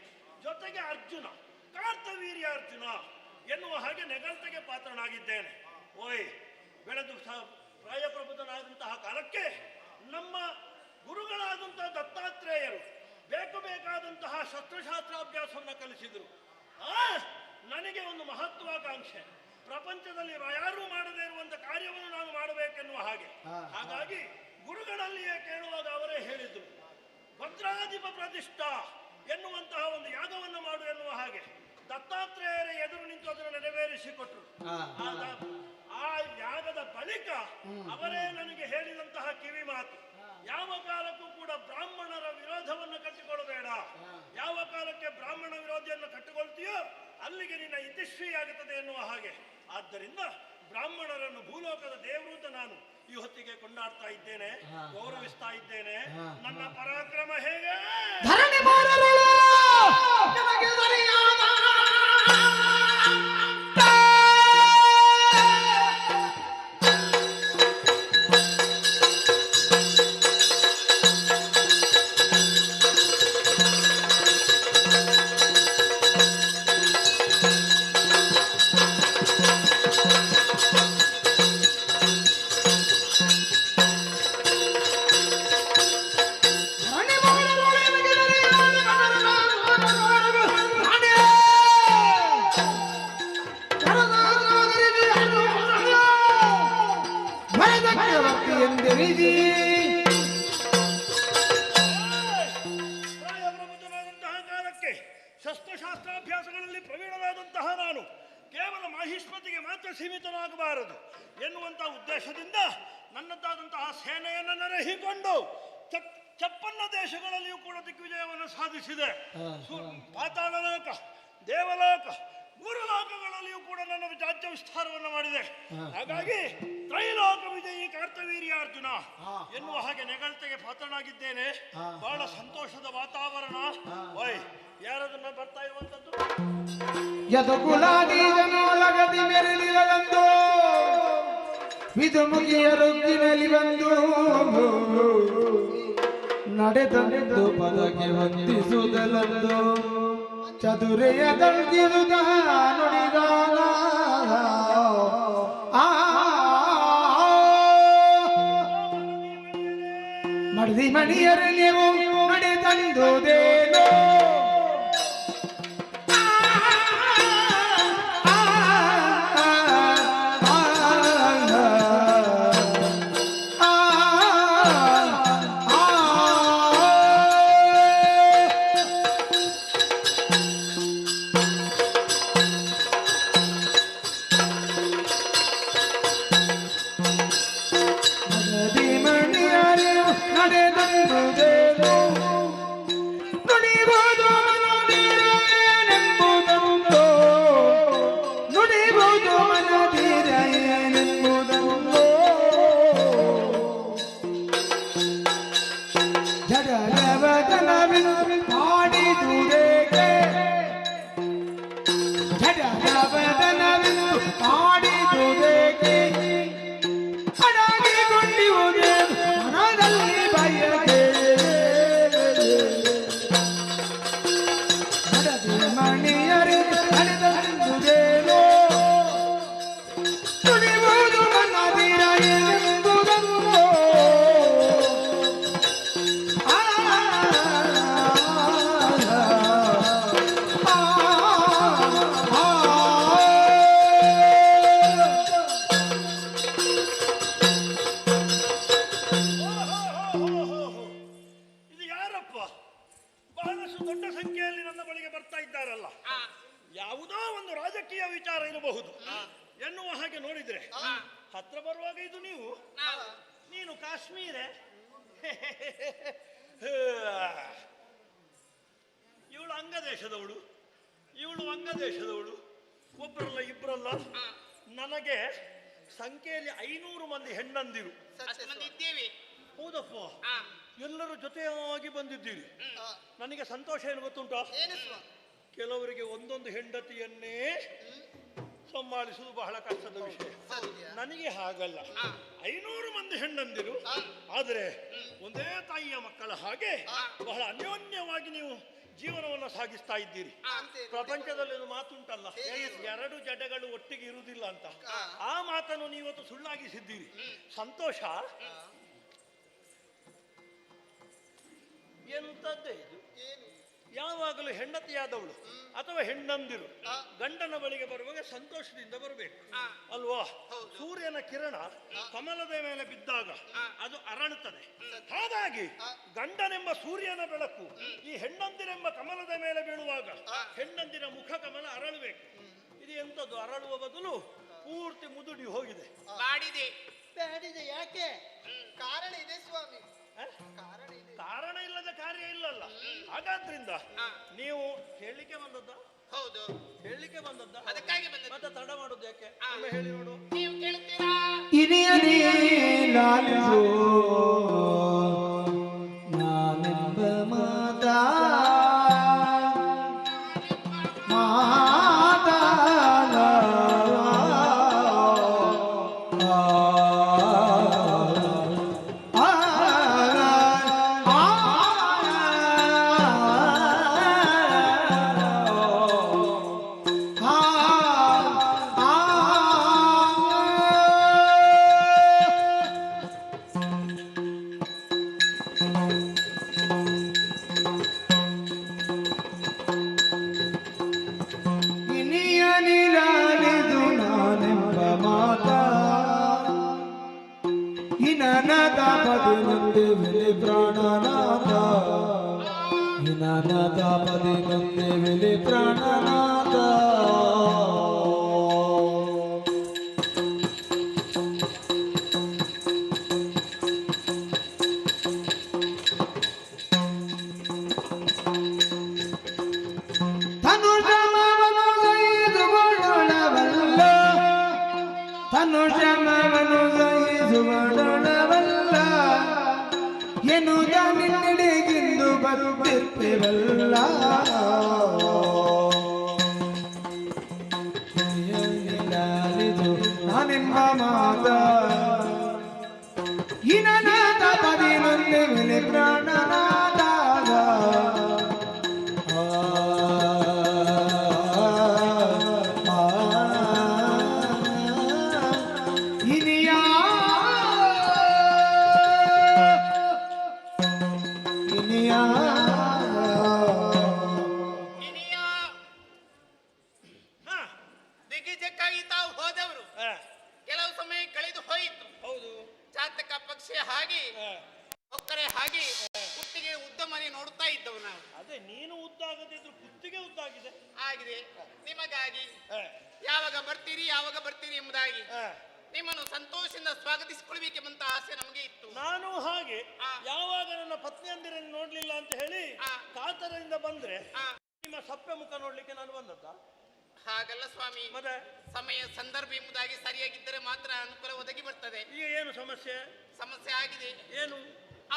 ಜೊತೆಗೆ ಅರ್ಜುನ, ಕಾರ್ತವೀರ್ಯ ಅರ್ಜುನ ಎನ್ನುವ ಹಾಗೆ ನೆಗಲ್ತೆಗೆ ಪಾತ್ರನಾಗಿದ್ದೇನೆ. ಓಯ್, ಬೆಳೆದು ಪ್ರಾಯಪ್ರಬುದ್ಧನಾದಂತಹ ಕಾಲಕ್ಕೆ ನಮ್ಮ ಗುರುಗಳಾದಂತಹ ದತ್ತಾತ್ರೇಯರು ಬೇಕಾದಂತಹ ಶಸ್ತ್ರಶಾಸ್ತ್ರಾಭ್ಯಾಸವನ್ನು ಕಲಿಸಿದರು. ನನಗೆ ಒಂದು ಮಹತ್ವಾಕಾಂಕ್ಷೆ, ಪ್ರಪಂಚದಲ್ಲಿ ಯಾರೂ ಮಾಡದೇ ಇರುವಂತಹ ಕಾರ್ಯವನ್ನು ನಾನು ಮಾಡಬೇಕೆನ್ನುವ ಹಾಗೆ. ಹಾಗಾಗಿ ಗುರುಗಳಲ್ಲಿಯೇ ಕೇಳುವಾಗ ಅವರೇ ಹೇಳಿದ್ರು, ಭದ್ರಾಧಿಪ ಪ್ರತಿಷ್ಠಾ ಎನ್ನುವಂತಹ ಒಂದು ಯಾಗವನ್ನು ಮಾಡು ಎನ್ನುವ ಹಾಗೆ ದತ್ತಾತ್ರೇಯರೇ ಎದುರು ನಿಂತು ಅದನ್ನು ನೆರವೇರಿಸಿಕೊಟ್ರು. ಆ ಯಾಗದ ಬಳಿಕ ಅವರೇ ನನಗೆ ಹೇಳಿದಂತಹ ಕಿವಿ ಮಾತು, ಯಾವ ಕಾಲಕ್ಕೂ ಕೂಡ ಬ್ರಾಹ್ಮಣರ ವಿರೋಧವನ್ನು ಕಟ್ಟಿಕೊಳ್ಳಬೇಡ. ಯಾವ ಕಾಲಕ್ಕೆ ಬ್ರಾಹ್ಮಣ ವಿರೋಧಿಯನ್ನು ಕಟ್ಟಿಕೊಳ್ತೀಯೋ ಅಲ್ಲಿಗೆ ನಿನ್ನ ಇತಿಶ್ರೀ ಆಗುತ್ತದೆ ಎನ್ನುವ ಹಾಗೆ. ಆದ್ದರಿಂದ ಬ್ರಾಹ್ಮಣರನ್ನು ಭೂಲೋಕದ ದೇವರು ಅಂತ ನಾನು ಈ ಹೊತ್ತಿಗೆ ಕೊಂಡಾಡ್ತಾ ಇದ್ದೇನೆ, ಗೌರವಿಸ್ತಾ ಇದ್ದೇನೆ. ನನ್ನ ಪರಾಕ್ರಮ ಹೇಗೆ ಪ್ರಾಯಪ್ರಬುದ್ಧನಾದಂತಹ ಕಾಲಕ್ಕೆ ಶಸ್ತ್ರಶಾಸ್ತ್ರಾಭ್ಯಾಸಗಳಲ್ಲಿ ಪ್ರವೀಣನಾದಂತಹ ನಾನು ಕೇವಲ ಮಾಹಿಷ್ಮತಿಗೆ ಮಾತ್ರ ಸೀಮಿತನಾಗಬಾರದು ಎನ್ನುವಂತಹ ಉದ್ದೇಶದಿಂದ ನನ್ನದಾದಂತಹ ಸೇನೆಯನ್ನು ನೆರೆಹಿಕೊಂಡು ಚಪ್ಪನ್ನ ದೇಶಗಳಲ್ಲಿಯೂ ಕೂಡ ದಿಗ್ವಿಜಯವನ್ನು ಸಾಧಿಸಿದೆ. ಪಾತಾಳಲೋಕ, ದೇವಲೋಕ, ಮೂರು ಲೋಕಗಳಲ್ಲಿಯೂ ಕೂಡ ನನ್ನ ರಾಜ್ಯ ವಿಸ್ತಾರವನ್ನು ಮಾಡಿದೆ. ಹಾಗಾಗಿ ತ್ರೈಲೋಕ ವಿಜಯಿ ಕಾರ್ತವೀರ್ಯಾರ್ಜುನ ಎನ್ನುವ ಹಾಗೆ ನೆಗಳತೆಗೆ ಪಾತ್ರನಾಗಿದ್ದೇನೆ. ಬಹಳ ಸಂತೋಷದ ವಾತಾವರಣ. ಓಯ್, ಯಾರದನ್ನ ಬರ್ತಾ ಇರುವಂತದ್ದು ಯದುಕುಲಾದಿ ಜನೊಳಗದಿ ಮೆರಳಿರಲೆಂದು ವಿದುಮುಗಿಯ ರೊಗ್ಗಿನಲ್ಲಿ ಬಂದು ನಡೆದಂದು ಪದಕ್ಕೆ ವಂದಿಸುವುದಲ್ಲಂದು ಚದುರೆಯ ತಳ್ಗಿರುದ ನುಡಿದಾನ ಮಡದಿ ಮಣಿಯರಲ್ಲಿ ನೀವು ನಡೆದಂದುದೇನೋ ನಡೆದಂದುದೇನೋ ನುಡಿಯುವುದು ಯಾವುದೋ ಒಂದು ರಾಜಕೀಯ ವಿಚಾರ ಇರಬಹುದು ಎನ್ನುವ ಹಾಗೆ ನೋಡಿದ್ರೆ ಹತ್ರ ಬರುವಾಗ ಇದು ನೀನು ಕಾಶ್ಮೀರ ಇವಳು ಅಂಗದೇಶದವಳು, ಇವಳು ವಂಗದೇಶದವಳು, ಒಬ್ಬರಲ್ಲ ಇಬ್ಬರಲ್ಲ, ನನಗೆ ಸಂಖ್ಯೆಯಲ್ಲಿ 500 ಮಂದಿ ಹೆಣ್ಣಂದಿರು. ಹೌದಪ್ಪ, ಎಲ್ಲರೂ ಜೊತೆಯಾಗಿ ಬಂದಿದ್ದೀರಿ. ನನಗೆ ಸಂತೋಷ ಏನು ಗೊತ್ತುಂಟ? ಕೆಲವರಿಗೆ ಒಂದೊಂದು ಹೆಂಡತಿಯನ್ನೇ ಸಂಭಾಳಿಸುವುದು ಬಹಳ ಕಷ್ಟದ ವಿಷಯ. ನನಗೆ ಹಾಗಲ್ಲ, 500 ಮಂದಿ ಹೆಣ್ಣಂದಿರು, ಆದರೆ ಒಂದೇ ತಾಯಿಯ ಮಕ್ಕಳ ಹಾಗೆ ಬಹಳ ಅನ್ಯೋನ್ಯವಾಗಿ ನೀವು ಜೀವನವನ್ನು ಸಾಗಿಸ್ತಾ ಇದ್ದೀರಿ. ಪ್ರಪಂಚದಲ್ಲಿ ಒಂದು ಮಾತುಂಟಲ್ಲ, 2 ಜಡಗಳು ಒಟ್ಟಿಗೆ ಇರುವುದಿಲ್ಲ ಅಂತ. ಆ ಮಾತನ್ನು ನೀವತ್ತು ಸುಳ್ಳಾಗಿಸಿದ್ದೀರಿ. ಸಂತೋಷ. ಎಂತದ್ದೇ ಇದು? ಯಾವಾಗಲೂ ಹೆಂಡತಿಯಾದವಳು ಅಥವಾ ಹೆಣ್ಣಂದಿರು ಗಂಡನ ಬಳಿಗೆ ಬರುವಾಗ ಸಂತೋಷದಿಂದ ಬರಬೇಕು ಅಲ್ವಾ? ಸೂರ್ಯನ ಕಿರಣ ಕಮಲದ ಮೇಲೆ ಬಿದ್ದಾಗ ಅದು ಅರಳುತ್ತದೆ. ಹಾಗಾಗಿ ಗಂಡನೆಂಬ ಸೂರ್ಯನ ಬೆಳಕು ಈ ಹೆಣ್ಣಂದಿರೆಂಬ ಕಮಲದ ಮೇಲೆ ಬೀಳುವಾಗ ಹೆಣ್ಣಂದಿರ ಮುಖ ಕಮಲ ಅರಳಬೇಕು. ಇದು ಎಂತದ್ದು? ಅರಳುವ ಬದಲು ಪೂರ್ತಿ ಮುದುಡಿ ಹೋಗಿದೆ. ಬೇಡಿದೆ. ಯಾಕೆ? ಕಾರಣ ಇದೆ ಸ್ವಾಮಿ. ಕಾರಣ ಇಲ್ಲದ ಕಾರ್ಯ ಇಲ್ಲಲ್ಲ. ಹಾಗಾದ್ರಿಂದ ನೀವು ಹೇಳಲಿಕ್ಕೆ ಬಂದದ್ದ? ಹೌದು, ಹೇಳಲಿಕ್ಕೆ ಬಂದದ್ದ. ಅದಕ್ಕಾಗಿ ಮತ್ತೆ ತಡ ಮಾಡುದು ಯಾಕೆ? ಹೇಳಿ ನೋಡು. ನೀವು ಕೇಳ್ತೀರಾ? ಲಾಲಿಸೋ ನಾನೆಂಬ ಮಾತಾ ನಂದೆ ವೆಲೆ ಪ್ರಾಣನಾಥ, ಹಿನನಾಥ ಪದೇ ನಂದೆ ವೆಲೆ ಪ್ರಾಣನಾಥ. ತನುಷಮವನು ಸಹಿಸುವಡವಲ್ಲ, ತನುಷಮವನು ಸಹಿಸುವಡವಲ್ಲ, ಎನ್ನುವುದ ನಿನ್ನೆಡೆಗಿಂದು ಬರುತ್ತಿರ್ತಿರಲ್ಲ. ನಾನೆಂಬ ಮಾತ ಹಿನನಾಥ ಪದಿ ನೊಂದೆ ವೆಲೆ ಪ್ರಾಣನಾಥ. ದಿಗ್ವಿಜಯಕ್ಕಾಗಿ ತಾವು ಹೋದವರು ಕೆಲವು ಸಮಯ ಕಳೆದು ಹೋಯಿತು. ಹೌದು, ಜಾತಕ ಪಕ್ಷಿ ಹಾಗೆ ಒಕ್ಕರೆ ಹಾಗೆ ಕುತ್ತಿಗೆ ಉದ್ದ ಮನೆ ನೋಡುತ್ತಾ ಇದ್ದವು ನಾವು. ಅದೇ ನೀನು ಉದ್ದಾಗದಿದ್ರು ಕುತ್ತಿಗೆ ಉದ್ದಾಗಿದೆ ಆಗಿದೆ. ನಿಮಗಾಗಿ ಯಾವಾಗ ಬರ್ತೀರಿ ಎಂಬುದಾಗಿ ನಿಮ್ಮನ್ನು ಸಂತೋಷದಿಂದ ಸ್ವಾಗತಿಸಿಕೊಳ್ಬೇಕೆಂಬಂತ ಆಸೆ ನಮಗೆ ಇತ್ತು. ನಾನು ಹಾಗೆ ಯಾವಾಗ ನನ್ನ ಪತ್ನಿಯಂದಿರನ್ನು ನೋಡ್ಲಿಲ್ಲ ಅಂತ ಹೇಳಿ ಕಾತರದಿಂದ ಬಂದ್ರೆ ನಿಮ್ಮ ಸಪ್ಪೆ ಮುಖ ನೋಡ್ಲಿಕ್ಕೆ ನಾನು ಬಂದದ್ದ? ಹಾಗಲ್ಲ ಸ್ವಾಮಿ, ಮತ್ತೆ ಸಮಯ ಸಂದರ್ಭ ಎಂಬುದಾಗಿ ಸರಿಯಾಗಿದ್ದರೆ ಮಾತ್ರ ಅನುಕೂಲ ಒದಗಿ ಬರ್ತದೆ. ಈಗ ಏನು ಸಮಸ್ಯೆ? ಸಮಸ್ಯೆ ಆಗಿದೆ. ಏನು?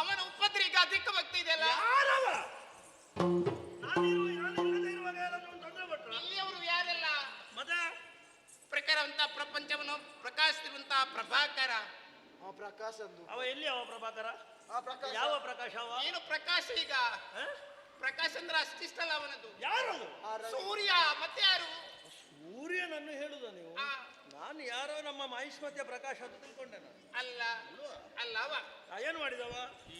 ಅವನ ಉಪದ್ರ ಈಗ ಅಧಿಕ ಭಕ್ತಿ ಇದೆಯಲ್ಲ. ಇಲ್ಲಿಯವರು ಯಾರೆಲ್ಲ ಮತ್ತೆ ಪ್ರಕಾರವಂತ ಪ್ರಪಂಚವನ್ನು ಪ್ರಕಾಶಿಸಿರುವಂತಹ ಪ್ರಭಾಕರ. ಪ್ರಕಾಶ ಅವ ಎಲ್ಲಿ? ಅವ ಪ್ರಭಾಕರ ಯಾವ ಪ್ರಕಾಶ? ಅವ ಏನು ಪ್ರಕಾಶ? ಈಗ ಪ್ರಕಾಶ ಅಂದ್ರೆ ಅಷ್ಟಿಷ್ಟಲ್ಲ ಅವನದು. ಯಾರು? ಸೂರ್ಯ. ಮತ್ತೆ ಯಾರು? ಸೂರ್ಯನನ್ನು ಹೇಳುದ ನೀವು? ನಾನು ಯಾರೋ ನಮ್ಮ ಮಾಹಿಷ್ಮತಿಯ ಪ್ರಕಾಶ ಅಂತ ತಿಳ್ಕೊಂಡೆ ನಾನು. ಅಲ್ಲ ಅಲ್ಲ, ಅವ ಏನು ಮಾಡಿದವ?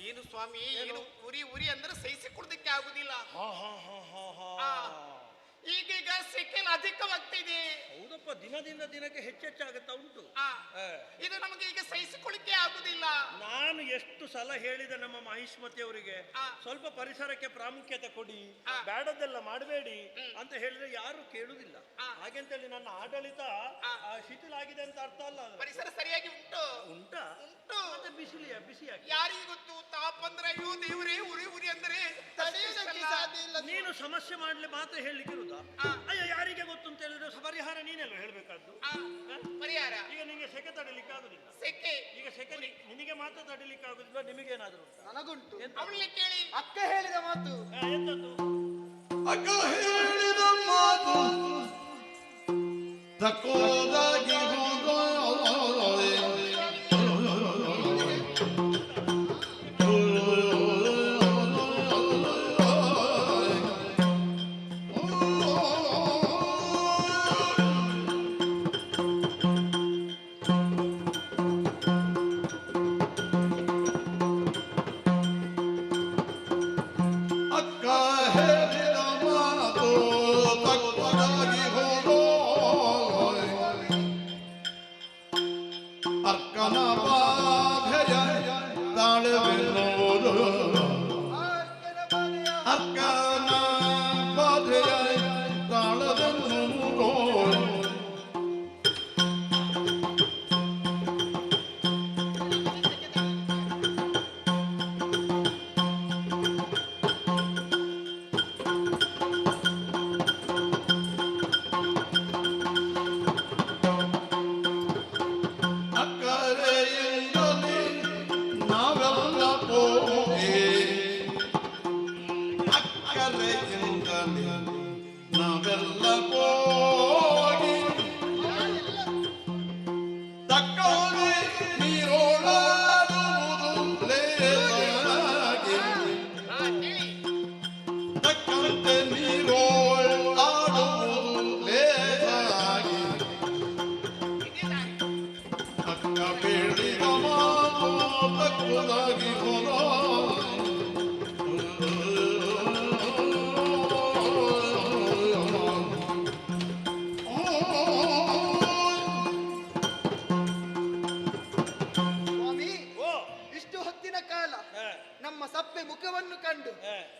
ಏನು ಸ್ವಾಮಿ, ಏನು ಉರಿ ಅಂದ್ರೆ ಸಹಿಸಿಕೊಡೋದಕ್ಕೆ ಆಗುದಿಲ್ಲ. ಈಗೀಗ ಸೆಕೆಲ್ ಅಧಿಕವಾಗ್ತಿದೆ. ಹೌದಪ್ಪ, ದಿನದಿಂದ ದಿನಕ್ಕೆ ಹೆಚ್ಚೆಚ್ಚಾಗುತ್ತಾ ಉಂಟು. ಇದು ನಮಗೆ ಈಗ ಸಹಿಸಿಕೊಳ್ಳಿಕ್ಕೆ ಆಗುದಿಲ್ಲ. ನಾನು ಎಷ್ಟು ಸಲ ಹೇಳಿದೆ ನಮ್ಮ ಮಹಿಷ್ಮತಿಯವರಿಗೆ ಸ್ವಲ್ಪ ಪರಿಸರಕ್ಕೆ ಪ್ರಾಮುಖ್ಯತೆ ಕೊಡಿ, ಬೇಡದೆಲ್ಲ ಮಾಡಬೇಡಿ ಅಂತ ಹೇಳಿದ್ರೆ ಯಾರು ಕೇಳುವುದಿಲ್ಲ. ಹಾಗೆಂತೇಳಿ ನನ್ನ ಆಡಳಿತ ಶಿಥಿಲಾಗಿದೆ ಅಂತ ಅರ್ಥ ಅಲ್ಲ. ಪರಿಸರ ಸರಿಯಾಗಿ ಉಂಟಾ ಮತ್ತೆ ಬಿಸಿಯಾಗಿ ಯಾರಿಗೆ ಗೊತ್ತು? ತಾಪಂದ್ರೆ ಅಯ್ಯೋ ದೇವರೇ, ಉರಿ ಉರಿ ಅಂದರೆ ನೀನು ಸಮಸ್ಯೆ ಮಾಡ್ಲಿ ಮಾತ್ರ ಹೇಳಲಿಕ್ಕೆ ಇರುದಾ? ಅಯ್ಯ ಯಾರಿಗೆ ಗೊತ್ತು ಅಂತ ಹೇಳಿದ್ರೆ ಪರಿಹಾರ ನೀನೆಲ್ಲ ಹೇಳ್ಬೇಕಾದ್ದು. ಪರಿಹಾರ ಈಗ ನಿಮಗೆ ಸೆಕೆ ತಡಲಿಕ್ಕೆ ಆಗುದಿಲ್ಲ. ಈಗ ಸೆಕೆ ನಿನಗೆ ಮಾತ್ರ ತಡಿಲಿಕ್ಕೆ ಆಗುದಿಲ್ಲ, ನಿಮಗೇನಾದ್ರು ನನಗುಂಟು. ಅವಳಲ್ಲಿ ಕೇಳಿ. ಅಕ್ಕ ಹೇಳಿದ ಮಾತು ಎಂತದ್ದು? ಅಕ್ಕ ಹೇಳಿದ ಮಾತು ತಕ್ಕೋದಾಗಿ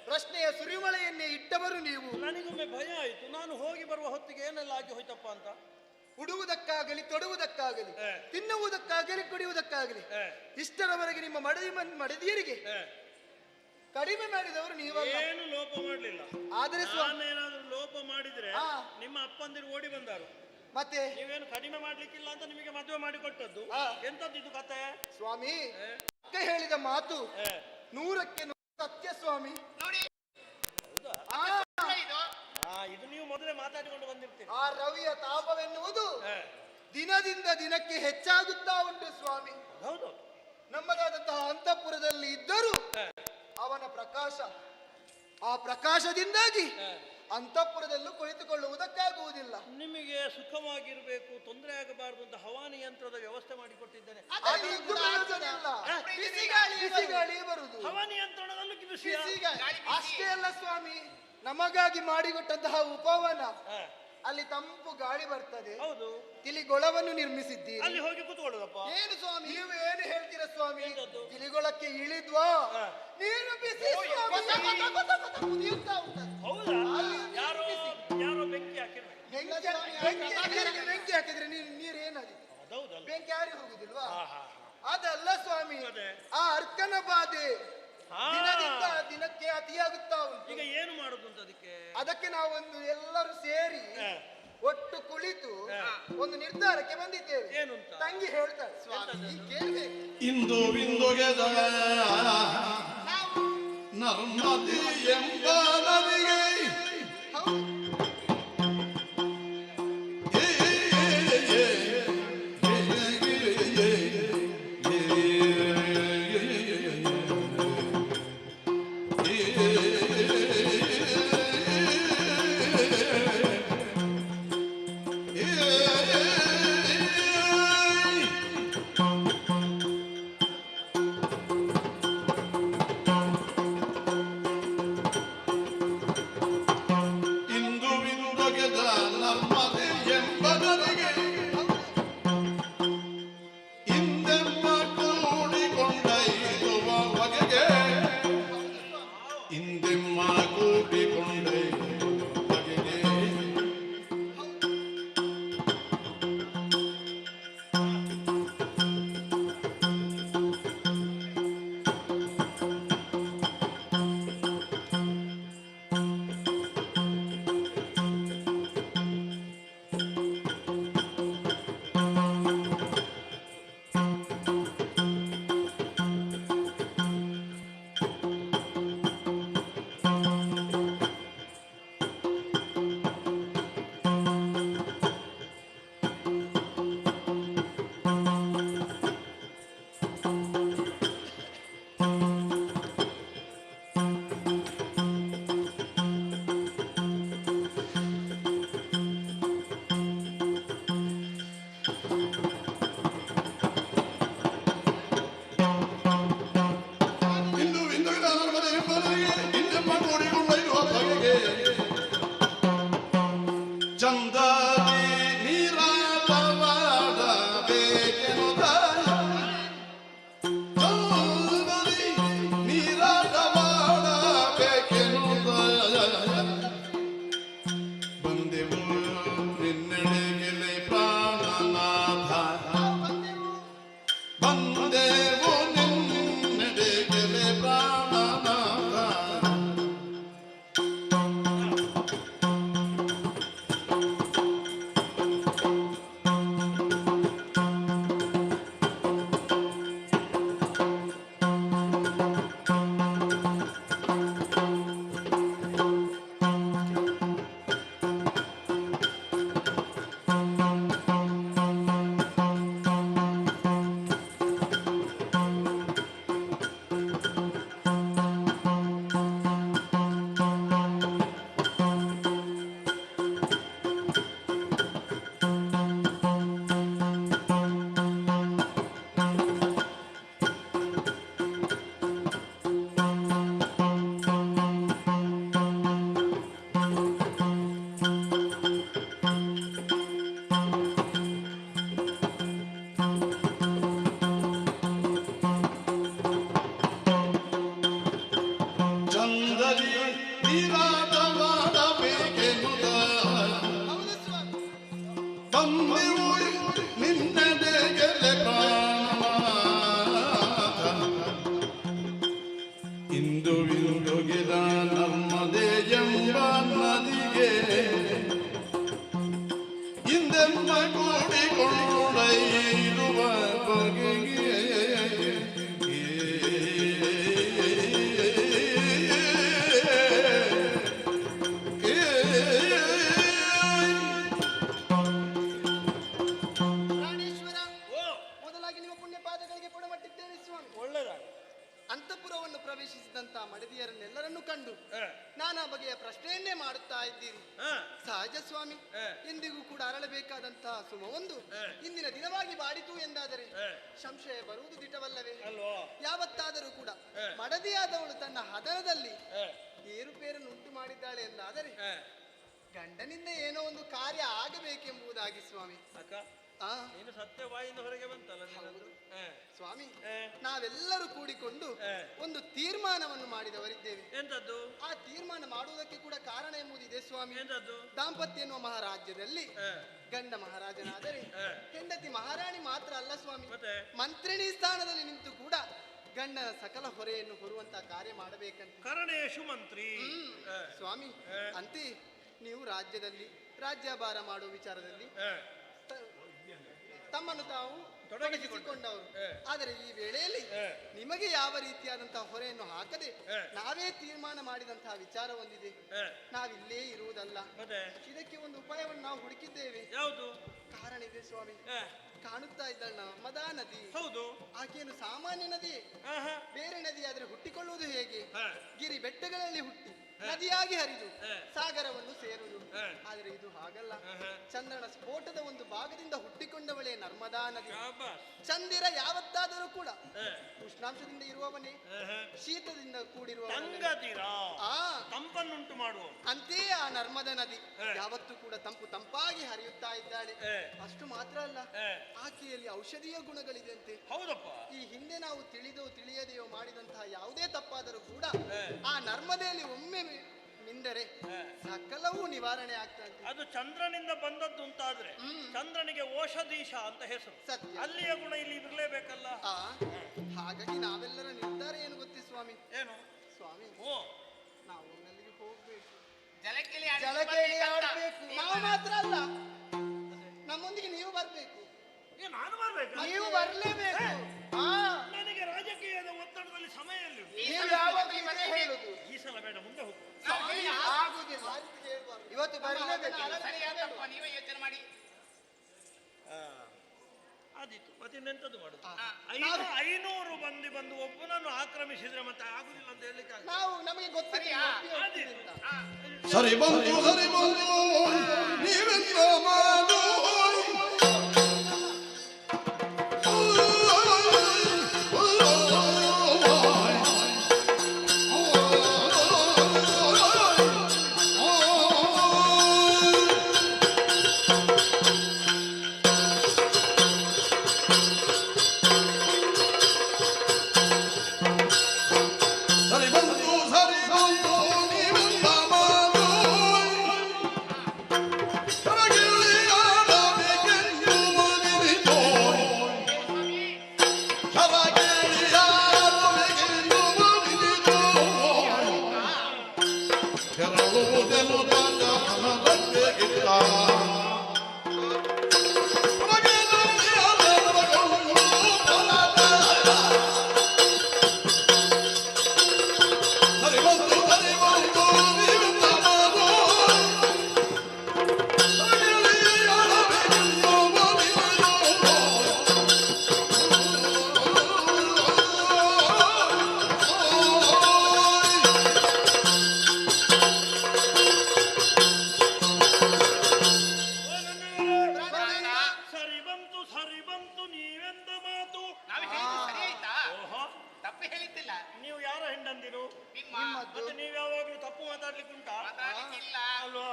ಪ್ರಶ್ನೆಯ ಸುರಿಮಳೆಯನ್ನೇ ಇಟ್ಟವರು ನೀವು. ನನಗೊಮ್ಮೆ ಭಯ ಆಯಿತು, ನಾನು ಹೋಗಿ ಬರುವ ಹೊತ್ತಿಗೆ ಏನೆಲ್ಲ ಆಗಿ ಹೋಯ್ತಪ್ಪ ಅಂತ. ಉಡುವುದಕ್ಕಾಗಲಿ, ತೊಡುವುದಕ್ಕಾಗಲಿ, ತಿನ್ನುವುದಕ್ಕಾಗಲಿ, ಕುಡಿಯುವುದಕ್ಕಾಗಲಿ ಇಷ್ಟರವರೆಗೆ ನಿಮ್ಮ ಮಡದಿಯರಿಗೆ ಕಡಿಮೆ ಮಾಡಿದವರು ನೀವಲ್ಲ. ಏನು ಲೋಪ ಮಾಡಲಿಲ್ಲ. ಆದರೆ ನಾನೇನಾದ್ರೂ ಲೋಪ ಮಾಡಿದ್ರೆ ನಿಮ್ಮ ಅಪ್ಪಂದಿರು ಓಡಿ ಬಂದಾರು. ಮತ್ತೆ ನೀವೇನು ಕಡಿಮೆ ಮಾಡ್ಲಿಕ್ಕಿಲ್ಲ ಅಂತ ನಿಮಗೆ ಮದುವೆ ಮಾಡಿ ಕೊಟ್ಟದ್ದು. ಎಂತದ್ದು ಇದು ಕತೆ? ಸ್ವಾಮಿ, ಅಕ್ಕ ಹೇಳಿದ ಮಾತು 100ಕ್ಕೆ 100 ಸತ್ಯ ಸ್ವಾಮಿ. ಇದು ನೀವು ಮೊದಲೇ ಮಾತಾಡಿಕೊಂಡು ಬಂದಿರ್ತೀರಿ. ಆ ರವಿಯ ತಾಪವೆನ್ನುವುದು ದಿನದಿಂದ ದಿನಕ್ಕೆ ಹೆಚ್ಚಾಗುತ್ತಾ ಉಂಟು ಸ್ವಾಮಿ. ಹೌದು, ನಮ್ಮದಾದಂತಹ ಅಂತಃಪುರದಲ್ಲಿ ಇದ್ದರೂ ಅವನ ಪ್ರಕಾಶ, ಆ ಪ್ರಕಾಶದಿಂದಾಗಿ ಅಂತಃಪುರದಲ್ಲೂ ಕುಳಿತುಕೊಳ್ಳುವುದಕ್ಕಾಗುವುದಿಲ್ಲ. ನಿಮಗೆ ಸುಖವಾಗಿರ್ಬೇಕು, ತೊಂದರೆ ಆಗಬಾರದು ಅಂತ ಹವಾನಿ ಯಂತ್ರದ ವ್ಯವಸ್ಥೆ ಮಾಡಿಕೊಟ್ಟಿದ್ದೇನೆ. ಬಿಸಿ ಗಾಳಿ ಬರುವುದು. ಹವಾನಿ ಯಂತ್ರಣದಲ್ಲೂ ಅಷ್ಟೇ ಅಲ್ಲ ಸ್ವಾಮಿ, ನಮಗಾಗಿ ಮಾಡಿಕೊಟ್ಟಂತಹ ಉಪವನ, ಅಲ್ಲಿ ತಂಪು ಗಾಳಿ ಬರ್ತದೆ. ಹೌದು, ತಿಳಿಗೊಳವನ್ನು ನಿರ್ಮಿಸಿದ್ದೀರಿ. ಅಲ್ಲಿ ಹೋಗಿ ಕೂತ್ಕೊಳ್ಳೋದಪ್ಪ. ಏನು ಸ್ವಾಮಿ, ನೀವು ಏನು ಹೇಳ್ತೀರಾ ಸ್ವಾಮಿ? ತಿಳಿಗೊಳಕ್ಕೆ ಇಳಿದ್ವಾ ನೀರು ಬಿಸಿ ಕುದಿಯುತ್ತಾ ಉಂಟು. ಹೌದಾ? ಯಾರೋ ಬೆಂಕಿ ಹಾಕಿರ್ಬೇಕು. ಬೆಂಕಿ ಹಾಕಿದ್ರೆ ನೀರು ಏನಾಗುತ್ತೆ? ಬೆಂಕಿ ಯಾರಿ ಹೋಗುದಿಲ್ವಾ? ಅದಲ್ಲ ಸ್ವಾಮಿ, ಆ ಅರ್ಕನ ಬಾಧೆ ದಿನದಿಂದ ದಿನಕ್ಕೆ ಅತಿಯಾಗುತ್ತಾ ಉಂಟು. ಈಗ ಏನು ಮಾಡುದು ಅಂತ ಅದಕ್ಕೆ ನಾವೊಂದು ಎಲ್ಲರೂ ಸೇರಿ ಒಟ್ಟು ಕುಳಿತು ಒಂದು ನಿರ್ಧಾರಕ್ಕೆ ಬಂದಿದ್ದೇವೆ. ಏನು ತಂಗಿ ಹೇಳ್ತಾರೆ ಸ್ವಾಮಿ, ಕೇಳಬೇಕು. ಇಂದು ಬಿಂದುಗೆ ನರ್ಮದಿ ಎಂಬ ನದಿಗೆ ಲೋಕವನ್ನು ಪ್ರವೇಶಿಸಿದಂತ ಮಡದಿಯರನ್ನೆಲ್ಲರನ್ನು ಕಂಡು ನಾನಾ ಬಗೆಯ ಪ್ರಶ್ನೆಯನ್ನೇ ಮಾಡುತ್ತಾ ಇದ್ದೀರಿ. ಸಹಜ ಸ್ವಾಮಿ, ಎಂದಿಗೂ ಕೂಡ ಅರಳಬೇಕಾದಂತಹ ಸುಮವೊಂದು ಇಂದಿನ ದಿನವಾಗಿ ಬಾಡಿತು ಎಂದಾದರೆ ಸಂಶಯ ಬರುವುದು ದಿಟವಲ್ಲವೇ? ಯಾವತ್ತಾದರೂ ಕೂಡ ಮಡದಿಯಾದವಳು ತನ್ನ ಹದನದಲ್ಲಿ ಏರುಪೇರನ್ನು ಉಂಟು ಮಾಡಿದ್ದಾಳೆ ಎಂದಾದರೆ ಗಂಡನಿಂದ ಏನೋ ಒಂದು ಕಾರ್ಯ ಆಗಬೇಕೆಂಬುದಾಗಿ ಸ್ವಾಮಿ. ನೀನು ಸತ್ಯವಾಯಿಂದ ಹೊರಗೆ ಬಂತಲ್ಲ ಸ್ವಾಮಿ, ನಾವೆಲ್ಲರೂ ಕೂಡಿಕೊಂಡು ಒಂದು ತೀರ್ಮಾನವನ್ನು ಮಾಡಿದವರಿದ್ದೇವೆ. ಎಂತದ್ದು? ಆ ತೀರ್ಮಾನ ಮಾಡುವುದಕ್ಕೆ ಕೂಡ ಕಾರಣ ಎಂಬುದಿದೆ ಸ್ವಾಮಿ. ಎಂತದ್ದು? ದಾಂಪತ್ಯ ಎನ್ನುವ ಮಹಾರಾಜ್ಯದಲ್ಲಿ ಗಂಡ ಮಹಾರಾಜನಾದರೆ ಹೆಂಡತಿ ಮಹಾರಾಣಿ ಮಾತ್ರ ಅಲ್ಲ ಸ್ವಾಮಿ, ಮಂತ್ರಿಣಿ ಸ್ಥಾನದಲ್ಲಿ ನಿಂತು ಕೂಡ ಗಂಡನ ಸಕಲ ಹೊರೆಯನ್ನು ಹೊರುವಂತಹ ಕಾರ್ಯ ಮಾಡಬೇಕಂತ. ಕರಣೇಶು ಮಂತ್ರಿ ಸ್ವಾಮಿ, ಅಂತೆ ನೀವು ರಾಜ್ಯದಲ್ಲಿ ರಾಜ್ಯಭಾರ ಮಾಡುವ ವಿಚಾರದಲ್ಲಿ ತಮ್ಮನ್ನು ತಾವು ತೊಡಗಿಸಿಕೊಂಡವರು. ಆದರೆ ಈ ವೇಳೆಯಲ್ಲಿ ನಿಮಗೆ ಯಾವ ರೀತಿಯಾದಂತಹ ಹೊರೆಯನ್ನು ಹಾಕದೆ ನಾವೇ ತೀರ್ಮಾನ ಮಾಡಿದಂತಹ ವಿಚಾರ ಒಂದಿದೆ. ನಾವಿಲ್ಲೇ ಇರುವುದಲ್ಲ, ಇದಕ್ಕೆ ಒಂದು ಉಪಾಯವನ್ನು ನಾವು ಹುಡುಕಿದ್ದೇವೆ. ಯಾವುದು ಕಾರಣ ಇದೆ ಸ್ವಾಮಿ. ಕಾಣುತ್ತಾ ಇದ್ದಾಳ ನರ್ಮದಾ ನದಿ. ಹೌದು, ಆಕೆಯನ್ನು ಸಾಮಾನ್ಯ ನದಿ, ಬೇರೆ ನದಿ ಆದ್ರೆ ಹುಟ್ಟಿಕೊಳ್ಳುವುದು ಹೇಗೆ? ಗಿರಿ ಬೆಟ್ಟಗಳಲ್ಲಿ ಹುಟ್ಟಿ ನದಿಯಾಗಿ ಹರಿದು ಸಾಗರವನ್ನು ಸೇರುವುದು. ಆದರೆ ಇದು ಹಾಗಲ್ಲ. ಚಂದ್ರನ ಸ್ಫೋಟದ ಒಂದು ಭಾಗದಿಂದ ಹುಟ್ಟಿಕೊಂಡವಳೇ ನರ್ಮದಾ ನದಿ. ಚಂದಿರ ಯಾವತ್ತಾದರೂ ಕೂಡ ಉಷ್ಣಾಂಶದಿಂದ ಇರುವವನೇ, ಶೀತದಿಂದ ಕೂಡಿರುವ ತಂಪನ್ನುಂಟು ಮಾಡುವ ಅಂತೆಯೇ ಆ ನರ್ಮದಾ ನದಿ ಯಾವತ್ತೂ ಕೂಡ ತಂಪಾಗಿ ಹರಿಯುತ್ತಾ ಇದ್ದಾಳೆ. ಅಷ್ಟು ಮಾತ್ರ ಅಲ್ಲ, ಆಕೆಯಲ್ಲಿ ಔಷಧೀಯ ಗುಣಗಳಿದೆ ಅಂತೆ. ಹೌದಪ್ಪ. ಈ ಹಿಂದೆ ನಾವು ತಿಳಿಯದೆಯೋ ಮಾಡಿದಂತಹ ಯಾವುದೇ ತಪ್ಪಾದರೂ ಕೂಡ ಆ ನರ್ಮದೆಯಲ್ಲಿ ಒಮ್ಮೆ ಮಿಂದರೆ ಸಕಲವೂ ನಿವಾರಣೆ ಆಗ್ತದೆ. ಅದು ಚಂದ್ರನಿಂದ ಬಂದದ್ದು ಅಂತಾದ್ರೆ ಚಂದ್ರನಿಗೆ ಓಷಧೀಶ ಅಂತ ಹೆಸರು. ಸತ್ಯ. ಅಲ್ಲಿಯ ಗುಣ ಇಲ್ಲಿ ಇರಲೇಬೇಕಲ್ಲ. ಹಾಗಾಗಿ ನಾವೆಲ್ಲರ ನಿರ್ಧಾರ ಏನು ಗೊತ್ತೇ ಸ್ವಾಮಿ? ಏನು ಸ್ವಾಮಿ, ನಾವು ಅಲ್ಲಿಗೆ ಹೋಗ್ಬೇಕು, ಜಲಕೇಳಿ ಆಡಬೇಕು. ನಾವು ಮಾತ್ರ ಅಲ್ಲ, ನಮ್ಮೊಂದಿಗೆ ನೀವು ಬರ್ಬೇಕು. ನಾನು ಬರ್ಬೇಕು? ನೀವು ಬರ್ಲೇಬೇಕು. ನನಗೆ ರಾಜಕೀಯದ ಒತ್ತಡದಲ್ಲಿ ಸಮಯ ಎಲ್ಲಿ? ನೀವು ಯಾವಾಗ ಹೇಳುದು? ಈ ಸಲ ಬೇಡ, ಮುಂದೆ ಹೋಗು. ಆಗುದಿಲ್ಲ, ಇವತ್ತು ಬರಲೇಬೇಕು. ಸರಿಯಾದಪ್ಪ, ನೀವೇ ಯೋಚನೆ ಮಾಡಿ. ಆದಿತ್ತು, ಮತ್ತೆ ಇನ್ನೆಂತದ್ದು ಮಾಡುದು? 500 ಮಂದಿ ಬಂದು ಒಬ್ಬನನ್ನು ಆಕ್ರಮಿಸಿದ್ರೆ ಮತ್ತೆ ಆಗುದಿಲ್ಲ ಅಂತ ಹೇಳಲಿಕ್ಕೆ ನಾವು ನಮಗೆ ಗೊತ್ತಿಲ್ಲ. ಸರಿ ಬಂದು ನೀವೆಂತ ಮಾಡು.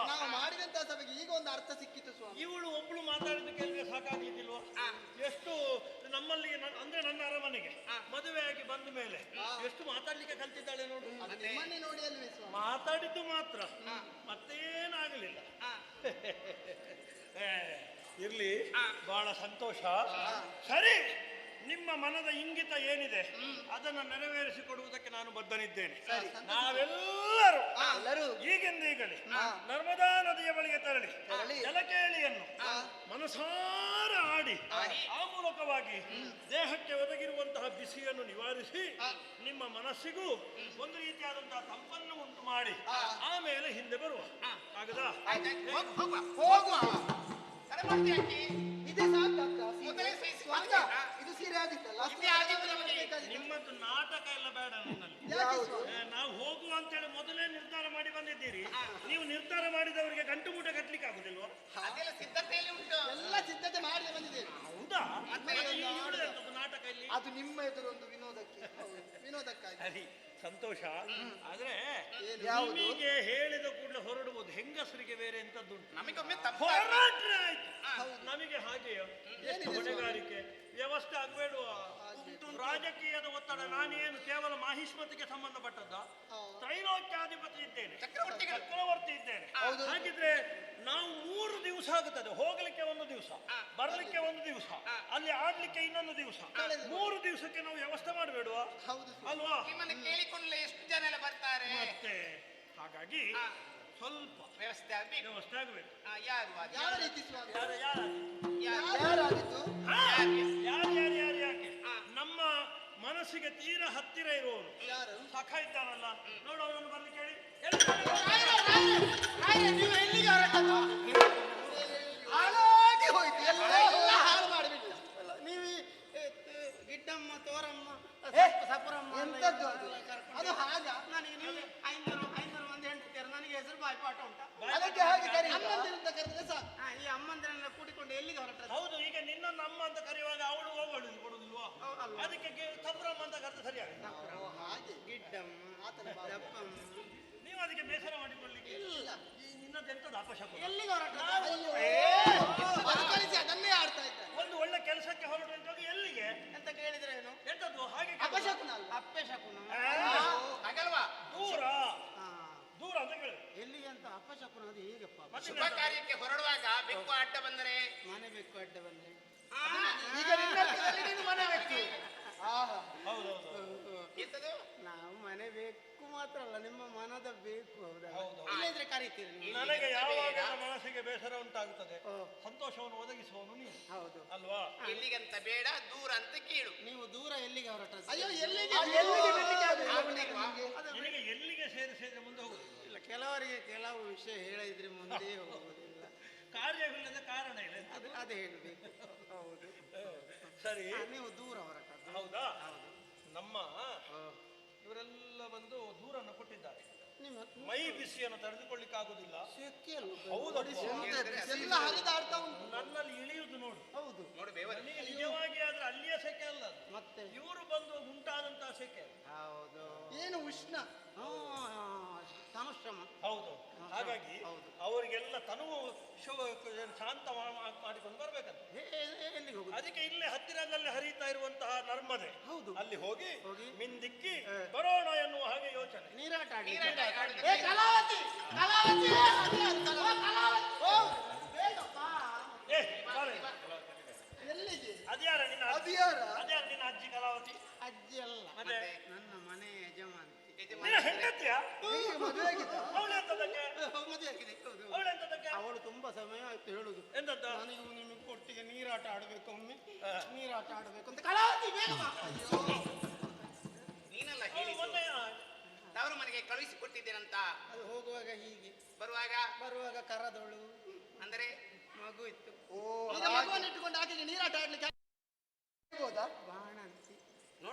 ನಾವು ಮಾಡಿದಂತ ಸಭೆಗೆ ಈಗ ಒಂದು ಅರ್ಥ ಸಿಕ್ಕಿತು ಸ್ವಾಮಿ. ಇವಳು ಒಬ್ಳು ಮಾತಾಡಿದ ಕೇಳಿದ್ರೆ ಸಾಕಾಗಿದ್ದಿಲ್ವ? ಎಷ್ಟು ನಮ್ಮಲ್ಲಿ ಅಂದ್ರೆ ನನ್ನ ಅರಮನೆಗೆ ಮದುವೆಯಾಗಿ ಬಂದ ಮೇಲೆ ಎಷ್ಟು ಮಾತಾಡ್ಲಿಕ್ಕೆ ಕಲ್ತಿದ್ದಾಳೆ ನೋಡು. ನಿಮ್ಮನ್ನೇ ನೋಡಿ ಅಲ್ವೇ ಸ್ವಾಮಿ? ಮಾತಾಡಿದ್ದು ಮಾತ್ರ, ಮತ್ತೇನಾಗಲಿಲ್ಲ. ಇರ್ಲಿ, ಬಹಳ ಸಂತೋಷ. ಸರಿ, ನಿಮ್ಮ ಮನದ ಇಂಗಿತ ಏನಿದೆ ಅದನ್ನು ನೆರವೇರಿಸಿಕೊಡುವುದಕ್ಕೆ ನಾನು ಬದ್ಧನಿದ್ದೇನೆ. ನಾವೆಲ್ಲರೂ ಈಗಲೇ ನರ್ಮದಾ ನದಿಯ ಬಳಿಗೆ ತೆರಳಿ ಜಲಕೇಳಿಯನ್ನು ಮನಸಾರ ಆಡಿ ಆ ಮೂಲಕವಾಗಿ ದೇಹಕ್ಕೆ ಒದಗಿರುವಂತಹ ಬಿಸಿಯನ್ನು ನಿವಾರಿಸಿ ನಿಮ್ಮ ಮನಸ್ಸಿಗೂ ಒಂದು ರೀತಿಯಾದಂತಹ ತಂಪನ್ನು ಉಂಟು ಮಾಡಿ ಆಮೇಲೆ ಹಿಂದೆ ಬರುವ. ಆಗದಾ? ಇದೇ ಸಾಕ ಇದು ಸೀರೆ ಆಗಿತ್ತಲ್ಲ. ನಿಮ್ಮದು ನಾಟಕ ನಾಟಕ ಎಲ್ಲ ಬೇಡ ನನ್ನಲ್ಲಿ. ಯಾವುದು? ನಾವು ಹೋಗುವ ಅಂತೇಳಿ ಮೊದಲೇ ನಿರ್ಧಾರ ಮಾಡಿ ಬಂದಿದ್ದೀರಿ. ನೀವು ನಿರ್ಧಾರ ಮಾಡಿದವರಿಗೆ ಗಂಟು ಮೂಟ ಕಟ್ಲಿಕ್ಕೆ ಆಗುದಿಲ್ವಾ? ಅದೆಲ್ಲ ಸಿದ್ಧತೆಯಲ್ಲಿ ಉಂಟು. ಎಲ್ಲ ಸಿದ್ಧತೆ ಮಾಡಿ ಬಂದಿದ್ದೇವೆ. ಹೌದಾ? ನಾಟಕ ಇಲ್ಲಿ ಅದು ನಿಮ್ಮ ಎದುರೊಂದು ವಿನೋದಕ್ಕಾಗಿ. ಸರಿ, ಸಂತೋಷ. ಆದ್ರೆ ಯಾವುದು? ನಿಮಗೆ ಹೇಳಿದ ಕೂಡಲೇ ಹೊರಡುವುದು. ಹೆಂಗಸರಿಗೆ ಬೇರೆ ಎಂತದ್ದುಂಟು, ನಮಗೊಮ್ಮೆ ಹೊರಟ್ರೆ ಆಯ್ತು. ನಮಗೆ ಹಾಗೆಯೋ ಹೊಣೆಗಾರಿಕೆ ವ್ಯವಸ್ಥೆ ಆಗ್ಬೇಡುವ. ರಾಜಕೀಯದ ಒತ್ತಡ. ನಾನೇನು ಕೇವಲ ಮಾಹಿಷ್ಮತಿಗೆ ಸಂಬಂಧಪಟ್ಟದ್ದ? ತ್ರೈಲೋಕ್ಯಾಧಿಪತಿ ಇದ್ದೇನೆ, ಚಕ್ರವರ್ತಿ ಇದ್ದೇನೆ. ಹಾಗಿದ್ರೆ ನಾವು 3 ದಿವಸ ಆಗುತ್ತದೆ. ಹೋಗ್ಲಿಕ್ಕೆ 1 ದಿವಸ, ಬರ್ಲಿಕ್ಕೆ 1 ದಿವಸ, ಅಲ್ಲಿ ಆಡ್ಲಿಕ್ಕೆ ಇನ್ನೊಂದು ದಿವಸ. 3 ದಿವಸಕ್ಕೆ ನಾವು ವ್ಯವಸ್ಥೆ ಮಾಡಬೇಡುವ ಅಲ್ವಾ? ನಿಮ್ಮನ್ನು ಕೇಳಿಕೊಳ್ಳಲು ಎಷ್ಟು ಜನ ಎಲ್ಲ ಬರ್ತಾರೆ ಮತ್ತೆ ಹಾಗಾಗಿ ಸ್ವಲ್ಪ ವ್ಯವಸ್ಥೆ ಆಗ್ಬೇಕು. ವ್ಯವಸ್ಥೆ ಆಗಬೇಕು. ಯಾರು ಯಾವ ರೀತಿ ಸ್ವಾಮಿ? ಯಾರಾಗಿತ್ತು? ಯಾರು ಯಾಕೆ? ನಮ್ಮ ಮನಸ್ಸಿಗೆ ತೀರಾ ಹತ್ತಿರ ಇರುವವರು ಸಖ ಇದ್ದಾನಲ್ಲ, ನೋಡು ಅವನನ್ನು ಬರ್ಲಿಕ್ಕೆ ಹೇಳಿ. ನೀವು ಎಲ್ಲಿಗೆ ಹೊರಟದ್ದು? ಹಾಳಾಗಿ ಹೋಯ್ತು, ಎಲ್ಲ ಹಾಳು ಮಾಡಿಬಿಟ್ಟು. ನೀವು ಗಿಡ್ಡಮ್ಮ, ತೋರಮ್ಮ, ಸಪುರಮ್ಮ ಎಂತದ್ದು ಅದು ಹಾಗ? ನನಗೆ ನೀವು 500 ಮಂದಿ ಹೆಂಡತಿಯರು, ನನಗೆ ಹೆಸರು ಬಾಯ್ಪಾಠ ಉಂಟಾ? ಅದಕ್ಕೆ ಹಾಗೆ ಕರಿ, ಅಮ್ಮಂದಿರಿಂದ ಕರೆದ್ರೆ ಸಾಕು. ಈ ಅಮ್ಮಂದಿರನ್ನ ಕೂಡಿಕೊಂಡು ಎಲ್ಲಿಗೆ ಹೊರಟದ್ದು? ಹೌದು, ಈಗ ನಿನ್ನನ್ನು ಅಮ್ಮ ಅಂತ ಕರೆಯುವಾಗ ಅವಳು ಹೋಗಲು ಕೊಡುದಿಲ್ವಾ? ಅದಕ್ಕೆ ಸಬ್ರಮ್ಮ ಅಂತ ಕರೆದು ಸರಿಯಾಗಿ. ಹಾಗೆ ಗಿಡ್ಡಮ್ಮ, ದಪ್ಪಮ್ಮ. ನೀವು ಅದಕ್ಕೆ ಬೇಸರ ಮಾಡಿಕೊಳ್ಳಿಕ್ಕೆ ಇಲ್ಲ. ನಿನ್ನದೆಂತದ್ದು ಅಪಶಕುನ? ಎಲ್ಲಿಗೆ ಹೊರಟದ್ದು? ಕಳಿಸಿ ಅದನ್ನೇ ಆಡ್ತಾ ಇದ್ದಾರೆ. ಒಂದು ಒಳ್ಳೆ ಕೆಲಸಕ್ಕೆ ಹೊರಟು ಎಲ್ಲಿಗೆ ಅಂತ ಕೇಳಿದ್ರೆ ಏನು? ಎಂತದ್ದು ಹಾಗೆ? ಅಪಶಕುನ ಅಲ್ಲ? ಅಪ್ಪಶಕುನ ಹಾಗಲ್ವಾ? ದೂರ ದೂರ ಅಂತ ಕೇಳಿ. ಎಲ್ಲಿಗೆ ಅಂತ ಅಪಶಕುನ? ಅದು ಹೇಗಪ್ಪ? ಶುಭ ಕಾರ್ಯಕ್ಕೆ ಹೊರಡುವಾಗ ಬೆಕ್ಕು ಅಡ್ಡ ಬಂದರೆ, ಮನೆ ಬೆಕ್ಕು ಅಡ್ಡ ಬಂದ್ರೆ ಈಗ ನಿನ್ನರ್ಥದಲ್ಲಿ ನೀನು ಮನೆ ವ್ಯಕ್ತಿ. ಎಂತದು? ನಾವು ಮನೆ ಬೇಕು ಮಾತ್ರ ಅಲ್ಲ, ನಿಮ್ಮ ಮನದ ಬೇಕು. ಹೌದಾ? ಇಲ್ಲದ್ರೆ ಕರೀತೀರಿ ನೀವು. ನನಗೆ ಯಾವಾಗ ಮನಸ್ಸಿಗೆ ಬೇಸರ ಉಂಟಾಗುತ್ತದೆ ಸಂತೋಷವನ್ನು ಒದಗಿಸುವವನು ನೀನು. ಹೌದು ಅಲ್ವಾ? ಎಲ್ಲಿಗಂತ ಬೇಡ, ದೂರ ಅಂತ ಕೇಳು. ನೀವು ದೂರ ಎಲ್ಲಿಗೆ ಹೊರಟದ್ದು? ಅಯ್ಯೋ, ಎಲ್ಲಿಗೆ ಬಿಡ್ಲಿಕ್ಕೆ ಆಗುದಿಲ್ಲ. ನಿನಗೆ ಎಲ್ಲಿಗೆ ಸೇರಿಸಿದ್ರೆ ಮುಂದೆ ಹೋಗುದು ಇಲ್ಲ, ಕೆಲವರಿಗೆ ಕೆಲವು ವಿಷಯ ಹೇಳಿದ್ರೆ ಮುಂದೆ ಹೋಗುದಿಲ್ಲ. ಕಾರ್ಯವಿಲ್ಲದ ಕಾರಣ ಇಲ್ಲ. ಅದು ಹೇಳಬೇಕು. ಹೌದು ಸರಿ, ನೀವು ದೂರ ಹೊರಟದ್ದು. ಹೌದಾ? ನಮ್ಮ ಇವರೆಲ್ಲ ಬಂದು ದೂರನ್ನು ಕೊಟ್ಟಿದ್ದಾರೆ. ಮೈ ಬಿಸಿಯನ್ನು ತಡೆದುಕೊಳ್ಳಿಕ್ಕೆ ಆಗುದಿಲ್ಲ. ಎಲ್ಲ ಹರಿದಾಡ್ತಾ ಉಂಟು. ನನ್ನಲ್ಲಿ ಇಳಿಯುವುದು ನೋಡು. ಹೌದು ನೋಡು ಬೇವ, ನನಗೆ ನಿಜವಾಗಿ ಆದ್ರೆ ಅಲ್ಲಿಯ ಸೆಕೆ ಅಲ್ಲ, ಮತ್ತೆ ಇವರು ಬಂದು ಉಂಟಾದಂತಹ ಸೆಕೆ. ಹೌದು. ಏನು ಉಷ್ಣ? ತನುಶ್ರಮ. ಹೌದು. ಹಾಗಾಗಿ ಅವರಿಗೆಲ್ಲ ತನುವು ಶಾಂತ ಮಾಡಿಕೊಂಡು ಬರ್ಬೇಕಂತ. ಎಲ್ಲಿಗೆ ಹೋಗುದು? ಅದಕ್ಕೆ ಇಲ್ಲೇ ಹತ್ತಿರದಲ್ಲಿ ಹರಿತಾ ಇರುವಂತಹ ನರ್ಮದೆ, ಹೌದು, ಅಲ್ಲಿ ಹೋಗಿ ಮಿಂದಿಕ್ಕಿ ಬರೋಣ ಎನ್ನುವ ಹಾಗೆ ಯೋಚನೆ. ನೀರಾಟ ಆಡಿ. ಎಲ್ಲಿಗೆ? ಅದ್ಯಾರ ನಿನ್ನ ಅಜ್ಜಿ ಕಲಾವತಿ? ಅಜ್ಜಿ ಅಲ್ಲ, ಮತ್ತೆ ನನ್ನ ಮನೆ ಯಜಮಾಂತಿ. ನಿನ್ನ ಹೆಂಡತಿಯ? ಮದುವೆ ಆಗಿದೆ? ಅವಳೆಂತದಕ್ಕೆ? ಮದುವೆ ಆಗಿದೆ. ಅವಳೆಂತದಕ್ಕೆ? ಅವಳು ತುಂಬಾ ಸಮಯ ಆಯ್ತು ಹೇಳುದು. ಎಂತದ್ದು? ನನಗೆ ನಿಮಗೆ ಒಟ್ಟಿಗೆ ನೀರಾಟ ಆಡ್ಬೇಕು, ಒಮ್ಮೆ ನೀರಾಟ ಆಡ್ಬೇಕು ಅಂತ. ಕಲಾವತಿ ಬೇಗ ಬಾ. ನೀನಲ್ಲ ಹೇಳಿ ತವರು ಮನೆಗೆ ಕಳುಹಿಸಿಕೊಟ್ಟಿದ್ದೇನಂತ. ಅದು ಹೋಗುವಾಗ ಹೀಗೆ, ಬರುವಾಗ ಕರದೋಳು ಅಂದರೆ ಮಗು ಇತ್ತು. ಈಗ ಮಗುವನ್ನು ಇಟ್ಟುಕೊಂಡು ಆಕೆಗೆ ನೀರಾಟ ಆಡ್ಲಿಕ್ಕೆ ಆಗ್ಬೋದಾ? ಬಾಣಂತಿ.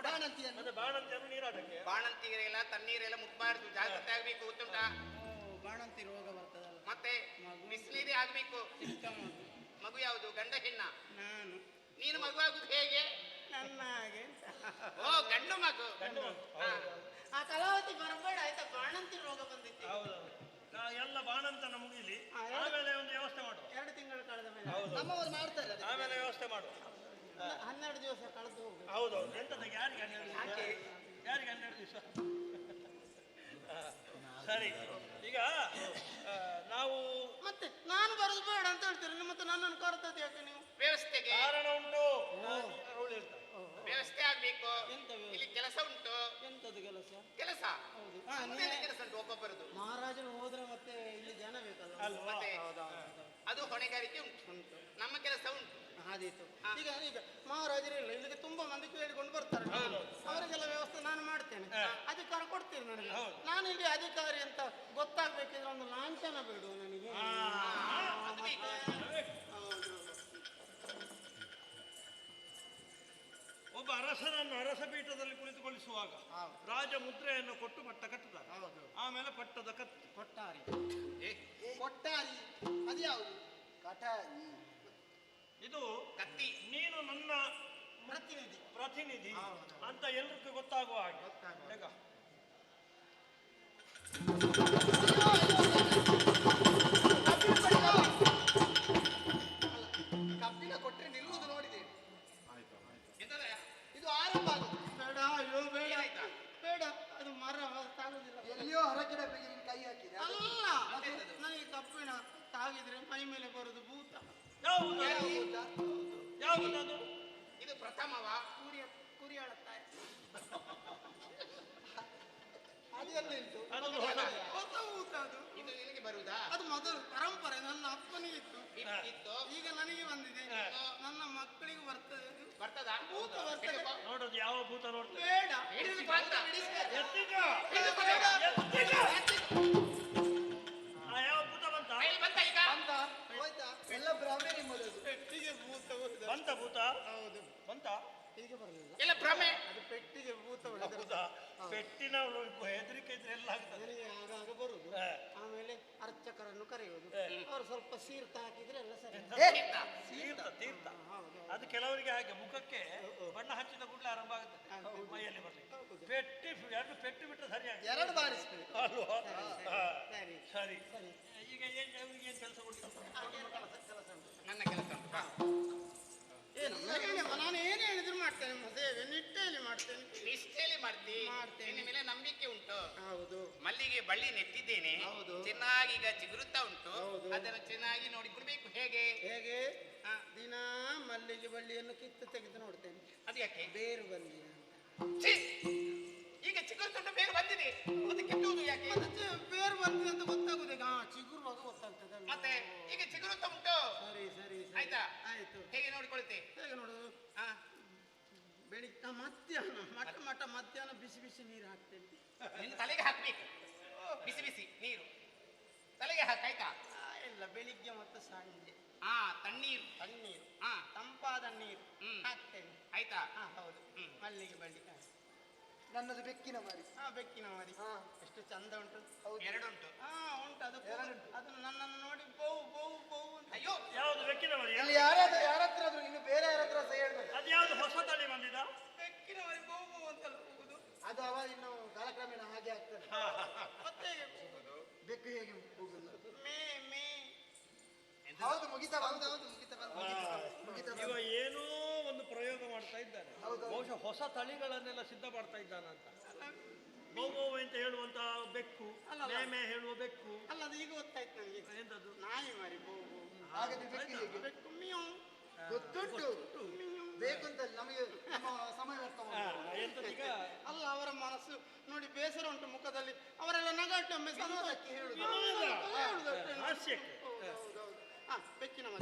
ಮತ್ತೆ ಬಾಣಂತಿಯನ್ನು ನೀರಾಟಕ್ಕೆ? ಬಾಣಂತಿಗೆಲ್ಲ ತಣ್ಣೀರೆಲ್ಲ ಮುಟ್ಬಾರ್ದು, ಜಾಗ್ರತೆ ಆಗ್ಬೇಕು, ಗೊತ್ತುಂಟಾ? ಬಾಣಂತಿ ರೋಗ ಬರ್ತದಲ್ಲ. ಮತ್ತೆ ಬಿಸಿಲೀರೇ ಆಗ್ಬೇಕು. ಮಗು ಯಾವುದು, ಗಂಡ ಹೆಣ್ಣ? ನಾನು. ನೀನು ಮಗು ಆಗುದು ಹೇಗೆ? ನನ್ನ ಹಾಗೆ. ಓ, ಗಂಡು ಮಗು. ಆ ಕಲಾವತಿ ಬರಬೇಡ ಆಯ್ತಾ, ಬಾಣಂತಿ ರೋಗ ಬಂದಿತ್ತು. ಹೌದು, ಎಲ್ಲ ಬಾಣಂತನ ಮುಗಿಲಿ, ಆಮೇಲೆ ಒಂದು ವ್ಯವಸ್ಥೆ ಮಾಡುವ. 2 ತಿಂಗಳು ಕಳೆದ ಮೇಲೆ ನಮ್ಮವರು ಮಾಡ್ತಾರೆ. ಆಮೇಲೆ ವ್ಯವಸ್ಥೆ ಮಾಡುವ. 12 ದಿವಸ ಕಳೆದು ಹೋಗ್ಬೇಕು. ಹೌದೌದು. ಎಂತದಕ್ಕೆ? ಯಾರಿಗೆ 12 ದಿವಸ? ಯಾರಿಗೆ 12 ದಿವಸ? ಸರಿ, ಈಗ ನಾವು ಮತ್ತೆ ನಾನು ಬರೋದು ಬೇಡ ಅಂತ ಹೇಳ್ತೀರಿ, ಮತ್ತೆ ನನ್ನನ್ನು ಕರೆದದ್ದು ಯಾಕೆ ನೀವು? ವ್ಯವಸ್ಥೆಗೆ ಕಾರಣ ಉಂಟು. ಅವಳು ಹೇಳ್ತಾಳೆ ವ್ಯವಸ್ಥೆ ಆಗ್ಬೇಕು. ಇಲ್ಲಿ ಕೆಲಸ ಉಂಟು. ಎಂತದ್ದು ಕೆಲಸ? ಕೆಲಸ ಕೆಲಸ ಉಂಟು ಒಬ್ಬೊಬ್ಬರದು. ಮಹಾರಾಜರು ಹೋದ್ರೆ ಮತ್ತೆ ಇಲ್ಲಿ ಜನ ಬೇಕಲ್ಲ. ಮತ್ತೆ ಅದು ಹೊಣೆಗಾರಿಕೆ ಉಂಟು. ನಮ್ಮ ಕೆಲಸ ಉಂಟು. ಆದೀತು. ಈಗ ಮಹಾರಾಜರಿಲ್ಲ, ಇಲ್ಲಿಗೆ ತುಂಬಾ ಮಂದಿ ಕೇಳಿಕೊಂಡು ಬರ್ತಾರೆ. ಅವರಿಗೆಲ್ಲ ವ್ಯವಸ್ಥೆ ನಾನು ಮಾಡ್ತೇನೆ, ಅಧಿಕಾರ ಕೊಡ್ತೀನಿ ನನಗೆ. ನಾನು ಇಲ್ಲಿ ಅಧಿಕಾರಿ ಅಂತ ಗೊತ್ತಾಗ್ಬೇಕಿದ್ರೆ ಒಂದು ಲಾಂಛನ ಬಿಡು ನನಗೆ. ಒಬ್ಬ ಅರಸನನ್ನು ಅರಸ ಪೀಠದಲ್ಲಿ ಕುಳಿತುಗೊಳಿಸುವ ಹೋಗುವಾಗ ರಾಜ ಮುದ್ರೆಯನ್ನು ಕೊಟ್ಟು ಪಟ್ಟ ಕಟ್ಟುತ್ತಾರೆ. ಆಮೇಲೆ ಪಟ್ಟದ ಕೊಟ್ಟಾರಿ ಕೊಟ್ಟಾರಿ ಅದು ಯಾವುದು? ಕಟಾರಿ. ಇದು ಕತ್ತಿ. ನೀನು ನನ್ನ ಪ್ರತಿನಿಧಿ ಅಂತ ಎಲ್ರಿಗೂ ಗೊತ್ತಾಗುವ ಹಾಗೆ ಈಗ ಕಬ್ಬಿನ ಕೊಟ್ಟರೆ ನಿಲ್ಲುವುದು ನೋಡಿದೆ. ಎಂತದ? ಇದು ಆರಂಭ ಆಗುತ್ತೆ. ಬೇಡ, ಅಯ್ಯೋ ಬೇಡ, ಬೇಡ, ಅದು ಮರ ತಾಗುದಿಲ್ಲ. ಎಲ್ಲಿಯೋ ಹೊರಗಡೆ ಬೇಗ ಕೈ ಹಾಕಿದೆ. ಅಲ್ಲ, ಅದು ನನಗೆ ಕಬ್ಬಿಣ ತಾಗಿದ್ರೆ ಮೈ ಮೇಲೆ ಬರುದು ಭೂತ. ಯಾವುದದು? ಇದು ಪ್ರಥಮವಾ? ಕುರಿಯಾಳ ತಾಯಿ. ಅದೆಲ್ಲ ಉಂಟು. ಹೊಸ ಭೂತ ಅದು. ಇದು ನಿನಗೆ ಬರುವುದಾ? ಅದು ಮೊದಲು ಪರಂಪರೆ ನನ್ನ ಅಪ್ಪನಿಗೆ ಇತ್ತು. ಇತ್ತು. ಈಗ ನನಗೆ ಬಂದಿದೆ. ನನ್ನ ಮಕ್ಕಳಿಗೆ ಬರ್ತದೆ. ಬರ್ತದಾ? ಭೂತ ಬರ್ತದೆ. ನೋಡೋದು ಯಾವ ಭೂತ ನೋಡ್ತೇವೆ? ಬೇಡ, ಹಿಡಿದು ಬಂದ. ಯಾವ ಭೂತ ಬಂತ? ಕೈಯಲ್ಲಿ ಬಂತ ಈಗ? ಅಂತ ಹೋಯ್ತಾ? ಎಲ್ಲ ಭ್ರಮೆ ನಿಮ್ಮದು. ಪೆಟ್ಟಿಗೆ ಭೂತ ಹೋದ. ಬಂತ ಭೂತ? ಹೌದು. ಬಂತ? ಹೀಗೆ ಬರಲಿಲ್ಲ. ಎಲ್ಲ ಭ್ರಮೆ. ಅದು ಪೆಟ್ಟಿಗೆ ಭೂತ ಹೌದಾ? ಪೆಟ್ಟಿನ ಹೆದರಿಕೆ ಇದ್ರೆ ಎಲ್ಲ ಆಗ್ತದೆ. ನನಗೆ ಆಗಾಗ ಬರುದು. ಆಮೇಲೆ ಅರ್ಚಕರನ್ನು ಕರೆಯುವುದು. ಅವರು ಸ್ವಲ್ಪ ಸೀರ್ತ ಹಾಕಿದ್ರೆ ಎಲ್ಲ ಸರಿ. ತೀರ್ಥ ತೀರ್ಥ ಅದು ಕೆಲವರಿಗೆ ಹಾಗೆ ಮುಖಕ್ಕೆ ಬಣ್ಣ ಹಚ್ಚಿದ ಕೂಡಲೇ ಆರಂಭ ಆಗುತ್ತೆ ಮೈಯಲ್ಲಿ ಬರ್ಲಿಕ್ಕೆ. ಪೆಟ್ಟಿ ಎರಡು ಪೆಟ್ಟು ಬಿಟ್ಟರೆ ಸರಿಯಾಗಿ ಎರಡು ಬಾರಿಸ್ಬೇಕು ಅಲ್ವಾ? ಸರಿ. ಸರಿ. ಈಗ ಅವ್ರಿಗೆ ಏನು ಕೆಲಸ ಕೊಟ್ಟಿದ್ದು? ನನ್ನ ಕೆಲಸ ಉಂಟು. ಬಾ. ಏನು ನಾನು ಏನು ಹೇಳಿದ್ರು ಮಾಡ್ತೇನೆ. ಸೇವೆ ನಿಟ್ಟೆಯಲ್ಲಿ ಮಾಡ್ತೇನೆ. ನಿಷ್ಠೆಯಲ್ಲಿ ಮಾಡ್ತೇನೆ. ನಿನ್ನ ಮೇಲೆ ನಂಬಿಕೆ ಉಂಟು. ಹೌದು. ಮಲ್ಲಿಗೆ ಬಳ್ಳಿ ನೆಟ್ಟಿದ್ದೇನೆ. ಹೌದು. ಚೆನ್ನಾಗಿ ಈಗ ಚಿಗುರುತ್ತಾ ಉಂಟು. ಹೌದು. ಅದನ್ನು ಚೆನ್ನಾಗಿ ನೋಡಿಕೊಳ್ಬೇಕು. ಹೇಗೆ? ಹೇಗೆ? ದಿನ ಮಲ್ಲಿಗೆ ಬಳ್ಳಿಯನ್ನು ಕಿತ್ತು ತೆಗೆದು ನೋಡ್ತೇನೆ. ಅದು ಯಾಕೆ? ಬೇರು ಬಂದಿದೆ ಅಂತ. ಛೀ! ಈಗ ಚಿಗುರುತ್ತುಂಟು, ಬೇರು ಬಂದಿದೆ, ಮತ್ತೆ ಕಿತ್ತುವುದು ಯಾಕೆ? ಬೇರು ಬಂದಿದೆ ಅಂತ ಗೊತ್ತಾಗುದು. ಚಿಗುರುವಾಗ ಗೊತ್ತಾಗ್ತದೆ. ಮತ್ತೆ ಈಗ ಚಿಗುರುತ್ತಾ ಉಂಟು. ಸರಿ ಸರಿ ಆಯ್ತಾ? ಆಯ್ತು. ಹೇಗೆ ನೋಡಿಕೊಳ್ತೆ? ಹೇಗೆ ನೋಡುದು? ಬೆಳಿಗ್ಗೆ ಮಧ್ಯಾಹ್ನ ಬಿಸಿ ಬಿಸಿ ನೀರು ಹಾಕ್ತೇನೆ. ನಿನ್ನ ತಲೆಗೆ ಹಾಕ್ಬೇಕು. ಬಿಸಿ ಬಿಸಿ ನೀರು ತಲೆಗೆ ಹಾಕಾಯ್ತಾ? ಇಲ್ಲ, ಬೆಳಿಗ್ಗೆ ಮತ್ತು ಸಂಜೆ. ತಣ್ಣೀರು ತಂಪಾದ ನೀರು ಹಾಕ್ತೇನೆ. ಆಯ್ತಾ? ಹೌದು. ಮಲ್ಲಿಗೆ ಬಳ್ಳಿ. ನನ್ನದು ಬೆಕ್ಕಿನ ಮರಿ. ಬೆಕ್ಕಿನ ಮರಿ. ಎಷ್ಟು ಚಂದ ಉಂಟು. ಎರಡುಂಟು. ಉಂಟು. ಅದು ನನ್ನನ್ನು ನೋಡಿ ಬೋವು ಬೋವು ಬೋವು ಅಂತ. ಅಯ್ಯೋ, ಯಾವುದು ಬೆಕ್ಕಿನ ಮರಿ? ಇಲ್ಲಿ ಯಾರತ್ರ ಇನ್ನು ಬೇರೆ ಯಾರತ್ರ ಸಹ ಹೇಳ್ಬೇಕು. ಅದು ಯಾವ್ದು ಹೊಸ ತಳಿ ಬಂದಿದ? ಬೆಕ್ಕಿನ ಮರಿ ಬೋವು ಬೋವು ಅಂತ ಹೋಗುದು. ಅದು ಅವ ಇನ್ನು ಕಾಲಕ್ರಮೇಣ ಹಾಗೆ ಆಗ್ತದೆ. ಮತ್ತೆ ಹೇಗೆ ಹೋಗುದು? ಬೆಕ್ಕು ಹೇಗೆ ಹೋಗುದು? ಮೇ ಮೇ. ಹೌದು, ಮುಗಿತಾ ಬಂತು. ಇವ ಏನೋ ಒಂದು ಪ್ರಯೋಗ ಮಾಡ್ತಾ ಇದ್ದಾನೆ. ಬಹುಶಃ ಹೊಸ ತಳಿಗಳನ್ನೆಲ್ಲ ಸಿದ್ಧ ಮಾಡ್ತಾ ಇದ್ದಾನಂತ. ಗೋಗೋ ಅಂತ ಹೇಳುವಂತ ಬೆಕ್ಕು, ಮೇಮೆ ಹೇಳುವ ಬೆಕ್ಕು. ಅಲ್ಲ, ಅದು ಈಗ ಗೊತ್ತಾಯ್ತು ನನಗೆ. ಎಂತದ್ದು? ನಾಯಿ ಮರಿ ಬೋವು. ಹಾಗಾದ್ರೆ ಬೆಕ್ಕು ಹೇಗೆ? ಬೆಕ್ಕು ಮಿಯೋ. ಗೊತ್ತುಂಟು, ಬೇಕು ಅಂತ ನಮಗೆ ಸಮಯ ವ್ಯರ್ಥ ಎಂತದೀಗ? ಅಲ್ಲ, ಅವರ ಮನಸ್ಸು ನೋಡಿ ಬೇಸರ ಉಂಟು ಮುಖದಲ್ಲಿ. ಅವರೆಲ್ಲ ನಗಾಟೊಮ್ಮೆ ಸಂತೋಷಕ್ಕೆ ಹೇಳುದು. ಹಾಸ್ಯಕ್ಕೆ.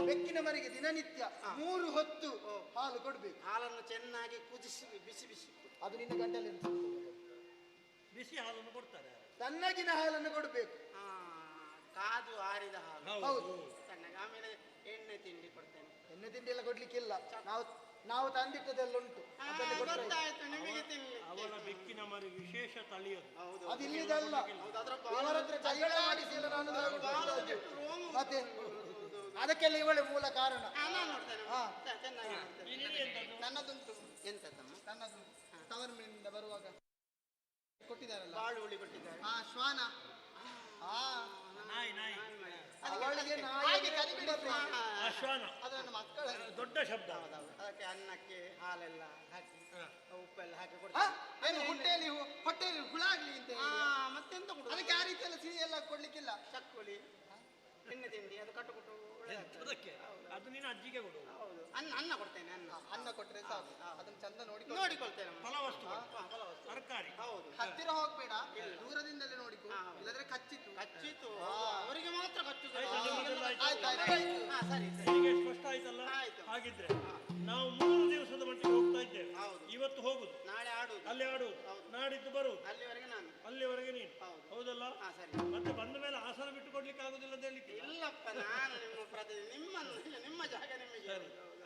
ಬೆಕ್ಕಿನ ಮರಿಗೆ ದಿನನಿತ್ಯ 3 ಹೊತ್ತು ಹಾಲು ಕೊಡ್ಬೇಕು. ಹಾಲನ್ನು ಚೆನ್ನಾಗಿ ಕುದಿಸಿ ಬಿಸಿ ಬಿಸಿ. ಅದು ನಿನ್ನ ಗಂಟಲಿ ಬಿಸಿ ಹಾಲನ್ನು ಕೊಡ್ತಾರೆ. ತಣ್ಣಗಿನ ಹಾಲನ್ನು ಕೊಡ್ಬೇಕು. ಕಾದು ಆರಿದ ಹಾಲು. ಹೌದು. ತಣ್ಣಗೆ. ಆಮೇಲೆ ಎಣ್ಣೆ ತಿಂಡಿ ಕೊಡ್ತೇನೆ. ಎಣ್ಣೆ ತಿಂಡಿ ಎಲ್ಲ ಕೊಡ್ಲಿಕ್ಕಿಲ್ಲ. ನಾವು ತಂದಿಟ್ಟದೆಲ್ಲ ಉಂಟು. ಗೊತ್ತಾಯ್ತು ನಿಮಗೆ ತಿನ್ಲಿ. ಅವಳ ಬೆಕ್ಕಿನ ಮರಿ ವಿಶೇಷ ತಳಿಯದು. ಅದು ಇಲ್ಲಿದಲ್ಲ. ಅವರ ಹತ್ರ ಜಗಳ ಮಾಡಿಸಿ ಎಲ್ಲ ನಾನು ಮತ್ತೆ ಅದಕ್ಕೆಲ್ಲ ಇವಳೆ ಮೂಲ ಕಾರಣ. ನನ್ನದುಂಟು. ಎಂತದ್ದಮ್ಮ? ನನ್ನದು ತವರು ಮನೆಯಿಂದ ಬರುವಾಗ ಕೊಟ್ಟಿದ್ದಾರಲ್ಲ, ಬಾಳುಳ್ಳಿ ಕೊಟ್ಟಿದ್ದಾರೆ. ಶ್ವಾನ. ನಾಯಿ ನಾಯಿ ಅವಳಿಗೆ ಶ್ವಾನ ಅದನ್ನು ಮಕ್ಕಳ ದೊಡ್ಡ ಶಬ್ದ. ಅದಕ್ಕೆ ಅನ್ನಕ್ಕೆ ಹಾಲೆಲ್ಲ ಹಾಕಿ ಉಪ್ಪೆಲ್ಲ ಹಾಕಿ ಕೊಡ್ತಾರೆ. ಹೊಟ್ಟೆಯಲ್ಲಿ ಹುಳ ಆಗ್ಲಿ ಅಂತ. ಮತ್ತೆಂತ ಕೊಡುದು? ಅದಕ್ಕೆ ಆ ರೀತಿ ಎಲ್ಲ ಸಿಹಿ ಎಲ್ಲ ಕೊಡ್ಲಿಕ್ಕಿಲ್ಲ. ಚಕ್ಕುಳಿ, ಎಣ್ಣೆ ತಿಂಡಿ ಅದು ಕಟ್ಟುಕೊಟ್ಟು ಅದಕ್ಕೆ ಅದು ನೀನು ಅಜ್ಜಿಗೆ ಕೊಡು. ಹೌದು. ಅನ್ನ ಕೊಡ್ತೇನೆ. ಅನ್ನ ಕೊಟ್ರೆ ಸಾಕು. ಅದನ್ನ ಚಂದ ನೋಡಿಕೊಳ್ತೇನೆ. ಫಲವಸ್ತು, ತರಕಾರಿ. ಹೌದು. ಹತ್ತಿರ ಹೋಗ್ಬೇಡ, ದೂರದಿಂದಲೇ ನೋಡಿಕೊ. ಇಲ್ಲದ್ರೆ ಕಚ್ಚಿತು. ಅವರಿಗೆ ಮಾತ್ರ ಕಚ್ಚುದು. ಸರಿ. ಹೀಗೆ ಸ್ಪಷ್ಟ ಆಯ್ತಲ್ಲ? ಹಾಗಿದ್ರೆ ನಾವು 3 ದಿವಸದ ಮಟ್ಟಿಗೆ ಹೋಗ್ತಾ ಇದ್ದೇವೆ. ಇವತ್ತು ಹೋಗುದು, ನಾಳೆ ಆಡುದು, ಅಲ್ಲಿ ಆಡುದು, ನಾಡಿದ್ದು ಬರುದು, ಅಲ್ಲಿವರೆಗೆ ನಾನು, ಅಲ್ಲಿವರೆಗೆ ನೀನು. ಹೌದಲ್ಲ? ಮತ್ತೆ ಬಂದ ಮೇಲೆ ಆಸನ ಬಿಟ್ಟು ಕೊಡ್ಲಿಕ್ಕೆ ಆಗುದಿಲ್ಲ ಅಂತ ಹೇಳಿಕ್ಕೆ ಇಲ್ಲಪ್ಪ. ನಾನು ನಿಮ್ಮ ನಿಮ್ಮ ಜಾಗ ನಿಮಗೆ.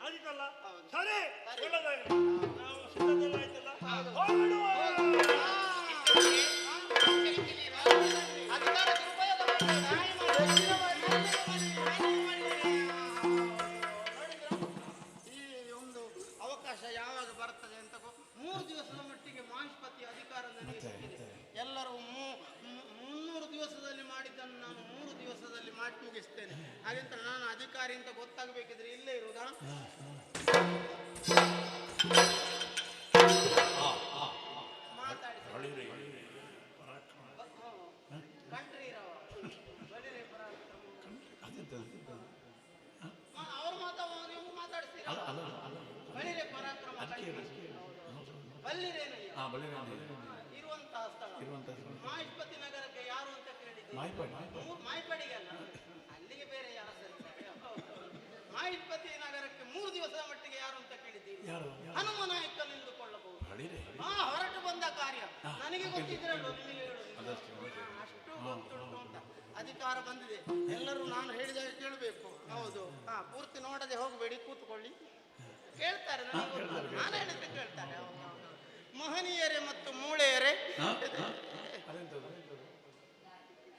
ಆದಿತ್ತಲ್ಲ? ಸರಿ, ಒಳ್ಳೆದಾಗಲಿ. ನಾವು ಸಿದ್ಧತೆಲ್ಲ ಆಯ್ತಲ್ಲ? ಮಾಡಿ ಮುಗಿಸ್ತೇನೆ. ಹಾಗೆಂತ ನಾನು ಅಧಿಕಾರಿ ಅಂತ ಗೊತ್ತಾಗಬೇಕಿದ್ರೆ ಇಲ್ಲೇ ಇರುವುದಾ? ಅವರು ಮಾತಾಡಿಸ್ತೀರಾ? ಬಳಿರೆ ಪರಾಕ್ರಮ ಬಲ್ಲಿರೇನಯ್ಯ ಇರುವಂತಹ ಸ್ಥಳ ಮಾಹಿಷ್ಪತಿ ನಗರಕ್ಕೆ ಯಾರು ಅಂತ ಕೇಳಿದ್ದೀರಿ? ಮಾಹಿಪಡಿಗೆ ಅಲ್ಲ, ಅಲ್ಲಿಗೆ ಬೇರೆ ಯಾರು ಸರಿತಾರೆ. ಮಾಹಿಷ್ಪತಿ ನಗರಕ್ಕೆ 3 ದಿವಸದ ಮಟ್ಟಿಗೆ ಯಾರು ಅಂತ ಕೇಳಿದ್ದೀರಿ? ಹನುಮನಾಯಕನು ಎಂದುಕೊಳ್ಳಬಹುದು. ಹೊರಟು ಬಂದ ಕಾರ್ಯ ನನಗೆ ಗೊತ್ತಿದ್ರೆ ನಿಮಗೆ ಹೇಳುದು. ಅಷ್ಟು ಗೊತ್ತುಂಟು ಅಂತ ಅಧಿಕಾರ ಬಂದಿದೆ. ಎಲ್ಲರೂ ನಾನು ಹೇಳಿದಾಗ ಕೇಳಬೇಕು. ಹೌದು, ಪೂರ್ತಿ ನೋಡದೆ ಹೋಗಬೇಡಿ, ಕೂತ್ಕೊಳ್ಳಿ. ಕೇಳ್ತಾರೆ, ನಾನು ಹೇಳಿದ್ರೆ ಕೇಳ್ತಾರೆ. ಮಹನೀಯರೇ ಮತ್ತು ಮೂಳೆಯರೇ,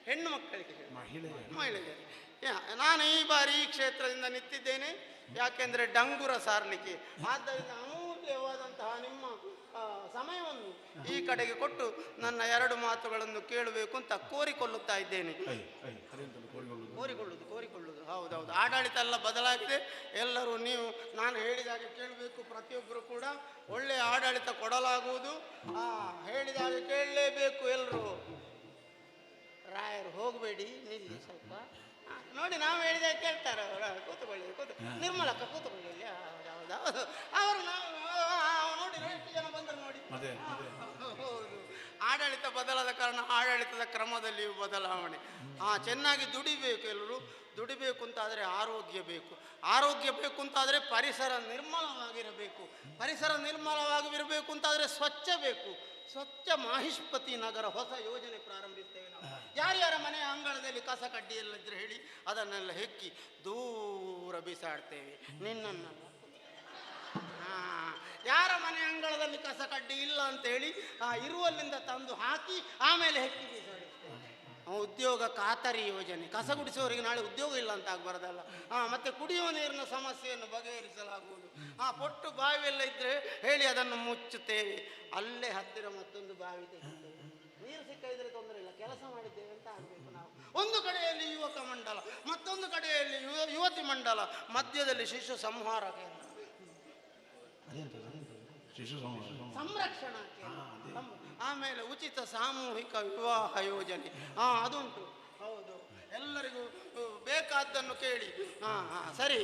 ಹೆಣ್ಣು ಮಕ್ಕಳಿಗೆ ಮಹಿಳೆಯರು, ನಾನು ಈ ಬಾರಿ ಈ ಕ್ಷೇತ್ರದಿಂದ ನಿಂತಿದ್ದೇನೆ. ಯಾಕೆಂದ್ರೆ ಡಂಗುರ ಸಾರ್ಲಿಕ್ಕೆ. ಆದ್ದರಿಂದ ಅಮೂಲ್ಯವಾದಂತಹ ನಿಮ್ಮ ಸಮಯವನ್ನು ಈ ಕಡೆಗೆ ಕೊಟ್ಟು ನನ್ನ 2 ಮಾತುಗಳನ್ನು ಕೇಳಬೇಕು ಅಂತ ಕೋರಿಕೊಳ್ಳುತ್ತಾ ಇದ್ದೇನೆ. ಕೋರಿಕೊಳ್ಳುವುದು ಹೌದೌದು. ಆಡಳಿತ ಎಲ್ಲ ಬದಲಾಗಿದೆ. ಎಲ್ಲರೂ ನೀವು ನಾನು ಹೇಳಿದಾಗೆ ಕೇಳಬೇಕು. ಪ್ರತಿಯೊಬ್ಬರು ಕೂಡ ಒಳ್ಳೆಯ ಆಡಳಿತ ಕೊಡಲಾಗುವುದು. ಹೇಳಿದಾಗೆ ಕೇಳಲೇಬೇಕು ಎಲ್ಲರೂ. ರಾಯರು ಹೋಗಬೇಡಿ, ನಿಲ್ಲಿ ಸ್ವಲ್ಪ ನೋಡಿ. ನಾವು ಹೇಳಿದಾಗ ಕೇಳ್ತಾರೆ. ಕೂತ್ಕೊಳ್ಳಿ, ನಿರ್ಮಲಕ್ಕ ಕೂತ್ಕೊಳ್ಳಿ. ಹೌದು, ಅವರು ನಾವು ನೋಡಿ ಎಷ್ಟು ಜನ ಬಂದರು ನೋಡಿ. ಹೌದು, ಆಡಳಿತ ಬದಲಾದ ಕಾರಣ ಆಡಳಿತದ ಕ್ರಮದಲ್ಲಿಯೂ ಬದಲಾವಣೆ. ಚೆನ್ನಾಗಿ ದುಡಿಬೇಕು. ಎಲ್ಲರೂ ದುಡಿಬೇಕು ಅಂತಾದರೆ ಆರೋಗ್ಯ ಬೇಕು. ಆರೋಗ್ಯ ಬೇಕು ಅಂತಾದರೆ ಪರಿಸರ ನಿರ್ಮಲವಾಗಿರಬೇಕು. ಪರಿಸರ ನಿರ್ಮಲವಾಗಿರಬೇಕು ಅಂತಾದರೆ ಸ್ವಚ್ಛ ಬೇಕು. ಸ್ವಚ್ಛ ಮಾಹಿಷ್ಪತಿ ನಗರ ಹೊಸ ಯೋಜನೆ ಪ್ರಾರಂಭಿಸ್ತೇವೆ ನಾವು. ಯಾರ್ಯಾರ ಮನೆಯ ಅಂಗಳದಲ್ಲಿ ಕಸ ಕಡ್ಡಿ ಎಲ್ಲ ಇದ್ರೆ ಹೇಳಿ, ಅದನ್ನೆಲ್ಲ ಹೆಕ್ಕಿ ದೂರ ಬಿಸಾಡ್ತೇವೆ. ನಿನ್ನನ್ನು ಯಾರ ಮನೆ ಅಂಗಳದಲ್ಲಿ ಕಸ ಕಡ್ಡಿ ಇಲ್ಲ ಅಂತ ಹೇಳಿ ಇರುವಲ್ಲಿಂದ ತಂದು ಹಾಕಿ ಆಮೇಲೆ ಹೆಕ್ಕಿ ಬಿಸಾಡಿಸ್ತೇವೆ. ಉದ್ಯೋಗ ಖಾತರಿ ಯೋಜನೆ. ಕಸ ಗುಡಿಸುವವರಿಗೆ ನಾಳೆ ಉದ್ಯೋಗ ಇಲ್ಲ ಅಂತ ಆಗಬಾರ್ದಲ್ಲ. ಮತ್ತೆ ಕುಡಿಯುವ ನೀರಿನ ಸಮಸ್ಯೆಯನ್ನು ಬಗೆಹರಿಸಲಾಗುವುದು. ಪೊಟ್ಟು ಬಾವಿ ಎಲ್ಲ ಇದ್ರೆ ಹೇಳಿ ಅದನ್ನು ಮುಚ್ಚುತ್ತೇವೆ. ಅಲ್ಲೇ ಹತ್ತಿರ ಮತ್ತೊಂದು ಬಾವಿ ತೆಗೆದುತ್ತೇವೆ. ನೀರು ಸಿಕ್ಕದಿದ್ರೆ ತೊಂದರೆ ಇಲ್ಲ, ಕೆಲಸ ಮಾಡಿದ್ದೇವೆ ಅಂತ ಆಗಬೇಕು ನಾವು. ಒಂದು ಕಡೆಯಲ್ಲಿ ಯುವಕ ಮಂಡಲ, ಮತ್ತೊಂದು ಕಡೆಯಲ್ಲಿ ಯುವತಿ ಮಂಡಲ, ಮಧ್ಯದಲ್ಲಿ ಶಿಶು ಸಂಹಾರ ಕೇಂದ್ರ, ಸಂರಕ್ಷಣಾ ಕೇಂದ್ರ, ಆಮೇಲೆ ಉಚಿತ ಸಾಮೂಹಿಕ ವಿವಾಹ ಯೋಜನೆ ಅದುಂಟು. ಹೌದು, ಎಲ್ಲರಿಗೂ ಬೇಕಾದ್ದನ್ನು ಕೇಳಿ. ಸರಿ,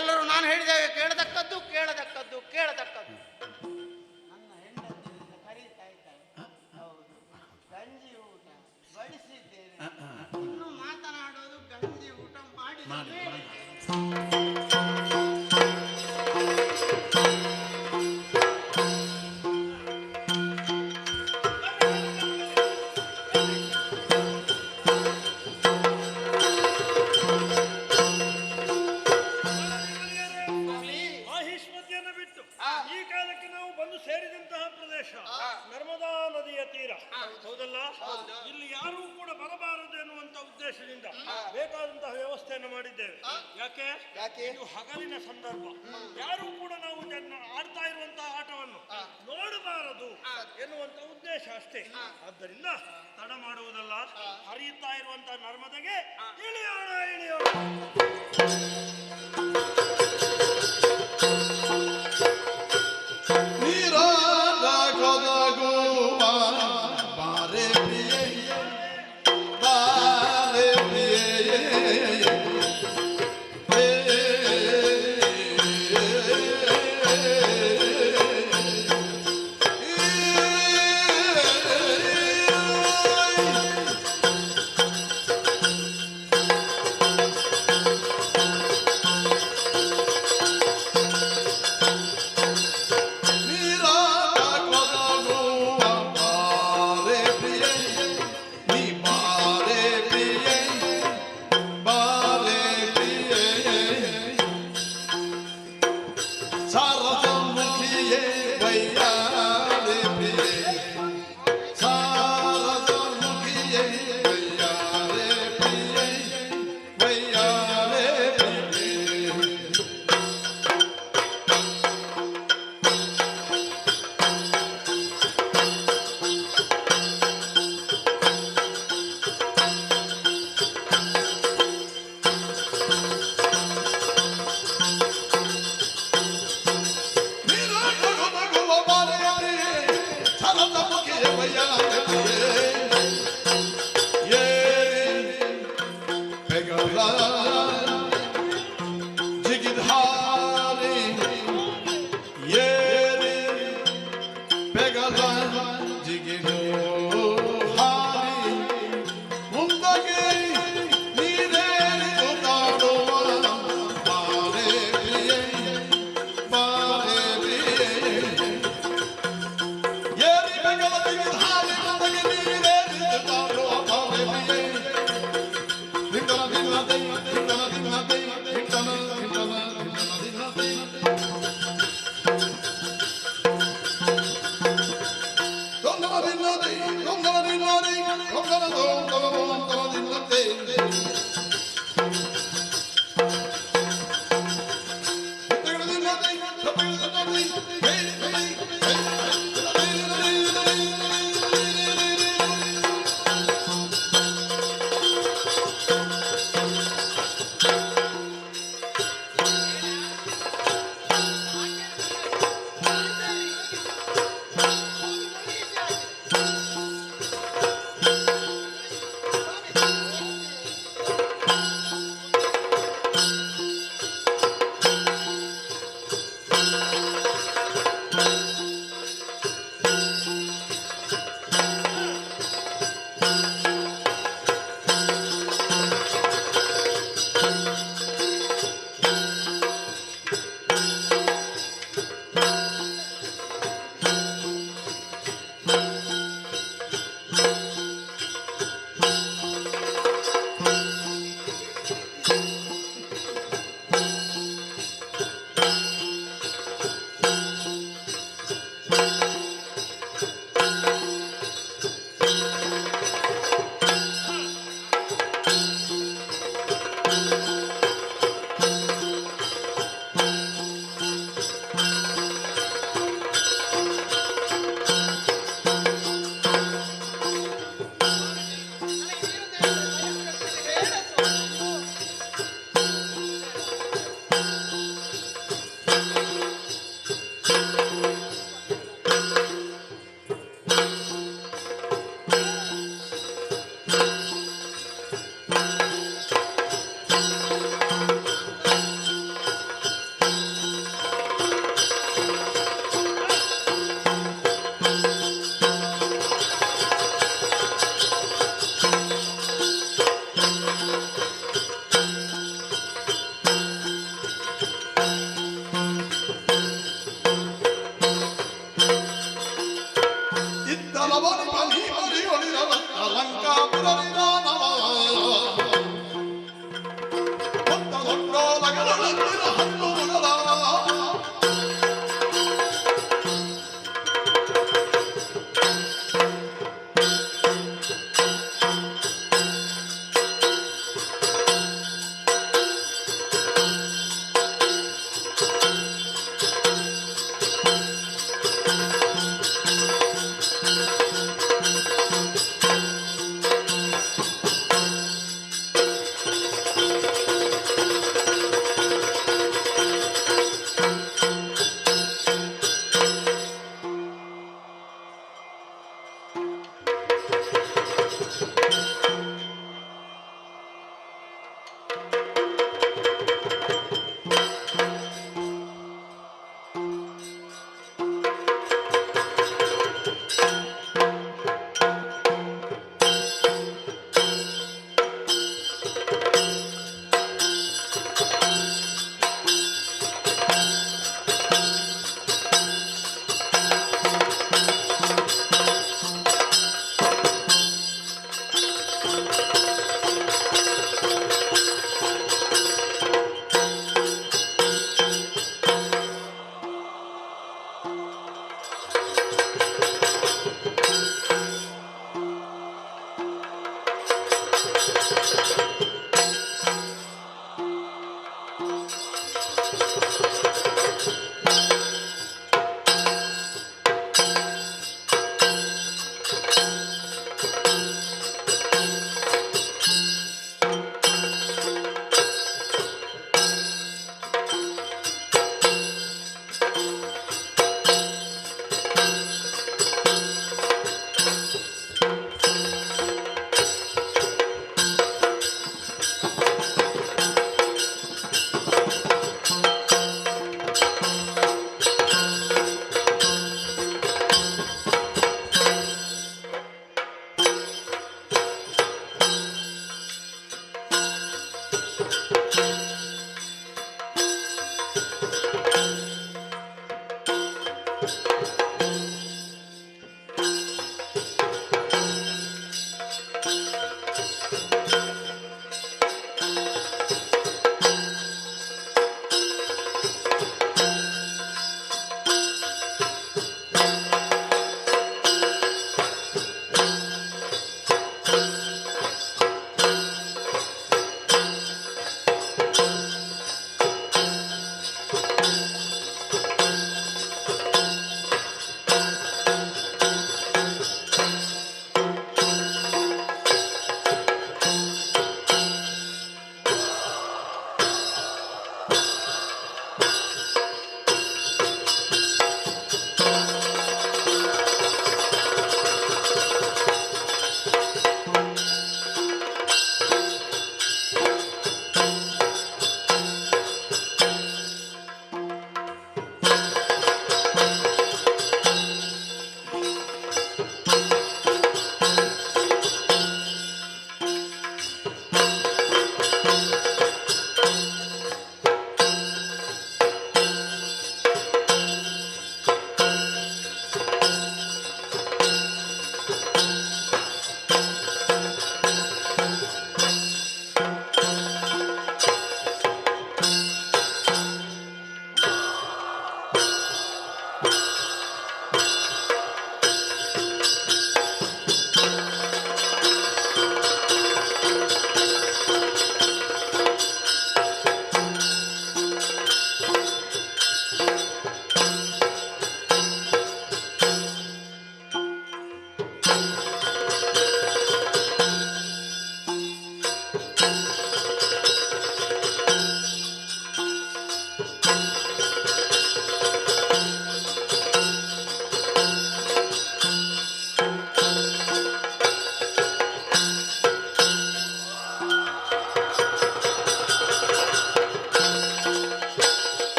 ಎಲ್ಲರೂ ನಾನು ಹೇಳಿದಾಗ ಕೇಳತಕ್ಕದ್ದು. ನನ್ನ ಹೆಂಡತಿಯಿಂದ ಕರೀತಾ ಇದ್ದಾರೆ. ಹೌದು, ಗಂಜಿ ಊಟ ಬಡಿಸಿದ್ದೇನೆ. ಇನ್ನು ಮಾತನಾಡೋದು ಗಂಜಿ ಊಟ ಮಾಡಿ. ನರ್ಮದಾ ನದಿಯ ತೀರ ಹೌದಲ್ಲ, ಇಲ್ಲಿ ಯಾರೂ ಕೂಡ ಬರಬಾರದು ಎನ್ನುವಂತ ಉದ್ದೇಶದಿಂದ ಬೇಕಾದಂತಹ ವ್ಯವಸ್ಥೆಯನ್ನು ಮಾಡಿದ್ದೇವೆ. ಯಾಕೆ? ಇದು ಹಗಲಿನ ಸಂದರ್ಭ. ಯಾರೂ ಕೂಡ ನಾವು ಆಡ್ತಾ ಇರುವಂತಹ ಆಟವನ್ನು ನೋಡಬಾರದು ಎನ್ನುವಂತ ಉದ್ದೇಶ ಅಷ್ಟೇ. ಆದ್ದರಿಂದ ತಡ ಮಾಡುವುದಲ್ಲ, ಹರಿಯುತ್ತಾ ಇರುವಂತಹ ನರ್ಮದೆಗೆ ಇಳಿಯೋಣ.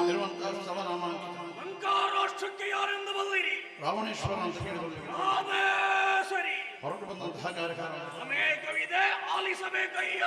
ಇರುವಂತಹ ಸವನಾಮಾಂಕಿತ ಲಂಕಾರಾಷ್ಟ್ರಕ್ಕೆ ಯಾರೆಂದು ಬಲ್ಲಿರಿ? ರಾವಣೇಶ್ವರ ಅಂತ ಕೇಳಿಕೊಳ್ಳಿ. ಸರಿ, ಹೊರಟು ಬಂದಂತಹ ಕಾರ್ಯಕಾರಣ ಅನೇಕವಿದೆ, ಆಲಿಸಬೇಕಯ್ಯ.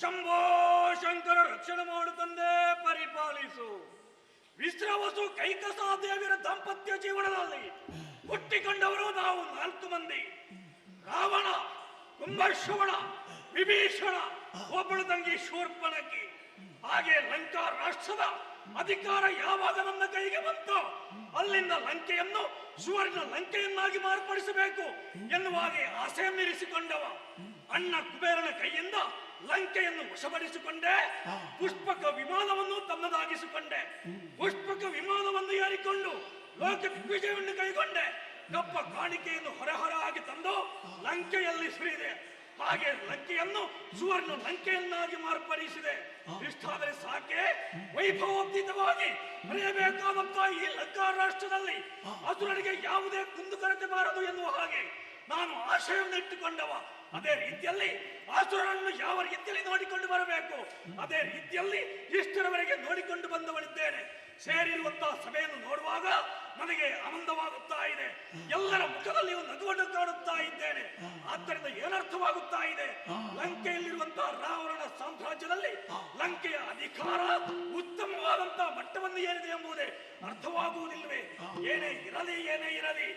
ಶಂಭೋ ಶಂಕರ ರಕ್ಷಣೆ ಮಾಡುತ್ತಂದೆ ಪರಿಪಾಲಿಸು. ವಿಶ್ರವಸು ಕೈಕಸಾದೇವಿಯರ ದಾಂಪತ್ಯ ಜೀವನದಲ್ಲಿ ಹುಟ್ಟಿಕೊಂಡವರು ನಾವು 4 ಮಂದಿ. ರಾವಣ, ಕುಂಭಶ್ರವಣ, ವಿಭೀಷಣ, ಒಬ್ಬಳು ತಂಗಿ ಶೂರ್ಪಣಕಿ. ಹಾಗೆ ಲಂಕಾ ರಾಷ್ಟ್ರದ ಅಧಿಕಾರ ಯಾವಾಗ ನನ್ನ ಕೈಗೆ ಬಂತೋ ಅಲ್ಲಿಂದ ಲಂಕೆಯನ್ನು ಸುವರ್ಣ ಲಂಕೆಯನ್ನಾಗಿ ಮಾರ್ಪಡಿಸಬೇಕು ಎನ್ನುವ ಹಾಗೆ ಆಸೆಯನ್ನಿರಿಸಿಕೊಂಡವ. ಅಣ್ಣ ಕುಬೇರನ ಕೈಯಿಂದ ಲಂಕೆಯನ್ನು ವಶಪಡಿಸಿಕೊಂಡೆ. ಪುಷ್ಪಕ ವಿಮಾನವನ್ನು ತನ್ನದಾಗಿಸಿಕೊಂಡೆ. ಪುಷ್ಪಕ ವಿಮಾನವನ್ನು ಏರಿಕೊಂಡು ಲೋಕ ದಿಗ್ವಿಜಯವನ್ನು ಕೈಗೊಂಡೆ. ಕಪ್ಪ ಕಾಣಿಕೆಯನ್ನು ಹೊರಹೊರಾಗಿ ತಂದು ಲಂಕೆಯಲ್ಲಿ ಸುರಿದೆ. ಹಾಗೆ ಲಂಕೆಯನ್ನು ಸುವರ್ಣ ಲಂಕೆಯನ್ನಾಗಿ ಮಾರ್ಪಡಿಸಿದೆ. ಇಷ್ಟಾದರೆ ಸಾಕೆ, ವೈಭವೋದ್ಧಿತವಾಗಿ ಮರೆಯಬೇಕಾದಂತಹ ಈ ಲಂಕಾ ರಾಷ್ಟ್ರದಲ್ಲಿ ಅಸುರರಿಗೆ ಯಾವುದೇ ಕುಂದುಕೊರತೆ ಬಾರದು ಎನ್ನುವ ಹಾಗೆ ನಾನು ಆಶಯವನ್ನು ಇಟ್ಟುಕೊಂಡವ. ಅದೇ ರೀತಿಯಲ್ಲಿ ಆಸುರರನ್ನು ಯಾವ ರೀತಿಯಲ್ಲಿ ನೋಡಿಕೊಂಡು ಬರಬೇಕು ಅದೇ ರೀತಿಯಲ್ಲಿ ಇಷ್ಟರವರೆಗೆ ನೋಡಿಕೊಂಡು ಬಂದವಳಿದ್ದೇನೆ. ಸೇರಿರುವಂತಹ ಸಭೆಯನ್ನು ನೋಡುವಾಗ ನನಗೆ ಆನಂದವಾಗುತ್ತಾ ಇದೆ. ಎಲ್ಲರ ಮುಖದಲ್ಲಿ ನಗುವನ್ನು ಕಾಣುತ್ತಾ ಇದ್ದೇನೆ. ಆದ್ದರಿಂದ ಏನರ್ಥವಾಗುತ್ತಾ ಇದೆ? ಲಂಕೆಯಲ್ಲಿರುವಂತಹ ರಾವಣನ ಸಾಮ್ರಾಜ್ಯದಲ್ಲಿ ಲಂಕೆಯ ಅಧಿಕಾರ ಉತ್ತಮವಾದಂತಹ ಮಟ್ಟವನ್ನು ಏರಿದೆ ಎಂಬುದೇ ಅರ್ಥವಾಗುವುದಿಲ್ಲವೇ? ಏನೇ ಇರಲಿ,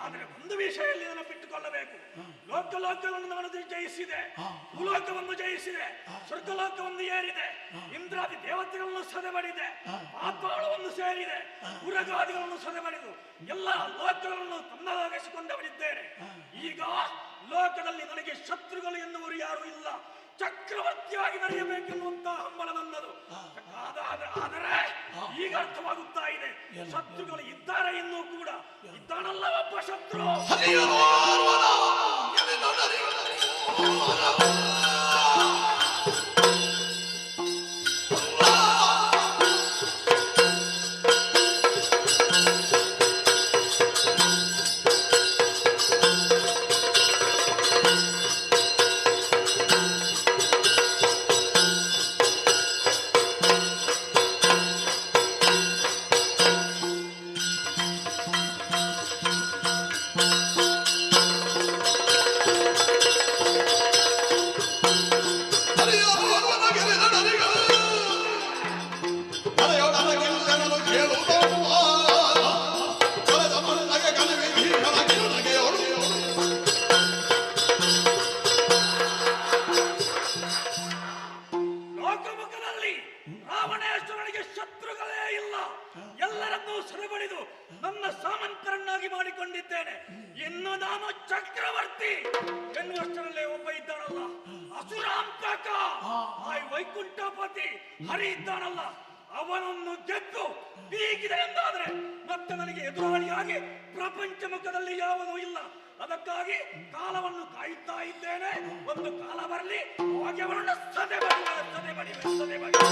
ಆದರೆ ಒಂದು ವಿಷಯದಲ್ಲಿ ನೆನಪಿಟ್ಟುಕೊಳ್ಳಬೇಕು. ಲೋಕಲೋಕವನ್ನು ನಾನು ಜಯಿಸಿದೆ, ಭೂಲೋಕವನ್ನು ಜಯಿಸಿದೆ, ಸ್ವರ್ಗಲೋಕವನ್ನು ಏರಿದೆ, ಇಂದ್ರಾದಿ ದೇವತೆಗಳನ್ನು ಸದೆಬಡಿದೆ, ಪಾತಾಳವನ್ನು ಸೇರಿದೆ, ಉರಗಾದಿಗಳನ್ನು ಸದೆಬಡಿದು ಎಲ್ಲ ಲೋಕಗಳನ್ನು ತನ್ನದಾಗಿಸಿಕೊಂಡವನಿದ್ದೇನೆ. ಈಗ ಲೋಕದಲ್ಲಿ ನನಗೆ ಶತ್ರುಗಳು ಎನ್ನುವರು ಯಾರು ಇಲ್ಲ. ಚಕ್ರವರ್ತಿಯಾಗಿ ನಡೆಯಬೇಕೆನ್ನುವಂತಹ ಹಂಬಲ ನನ್ನದು. ಆದರೆ ಈಗ ಅರ್ಥವಾಗುತ್ತಾ ಇದೆ, ಶತ್ರುಗಳು ಇದ್ದಾರೆ ಇನ್ನೂ ಕೂಡ. ಇದ್ದಾನಲ್ಲ ಒಬ್ಬ ಶತ್ರು. ಲೋಕಮುಖದಲ್ಲಿ ರಾವಣೇಶ್ವರನಿಗೆ ಶತ್ರುಗಳೇ ಇಲ್ಲ. ಎಲ್ಲರನ್ನೂ ಸೆರೆಬಡಿದು ನನ್ನ ಸಾಮಂತರನ್ನಾಗಿ ಮಾಡಿಕೊಂಡಿದ್ದೇನೆ. ಇನ್ನು ನಾನು ಚಕ್ರವರ್ತಿ ಎನ್ನುವಷ್ಟರಲ್ಲೇ ಒಬ್ಬ ಇದ್ದಾನಲ್ಲ, ಅಸುರಾಂತಕ, ವೈಕುಂಠಪತಿ ಹರಿ ಇದ್ದಾನಲ್ಲ, ಅವನನ್ನು ಗೆದ್ದು ಬೀಗಿದೆ ಎಂದಾದ್ರೆ ಮತ್ತೆ ನನಗೆ ಎದುರಾಳಿಯಾಗಿ ಪ್ರಪಂಚ ಮುಖದಲ್ಲಿ ಯಾವನೂ ಇಲ್ಲ. ಅದಕ್ಕಾಗಿ ಕಾಲವನ್ನು ಕಾಯುತ್ತಾ ಇದ್ದೇನೆ. ಒಂದು ಕಾಲ ಬರಲಿ, ಅವಾಗ ಅವರನ್ನು ಸದೆ ಬಡಿವೆ.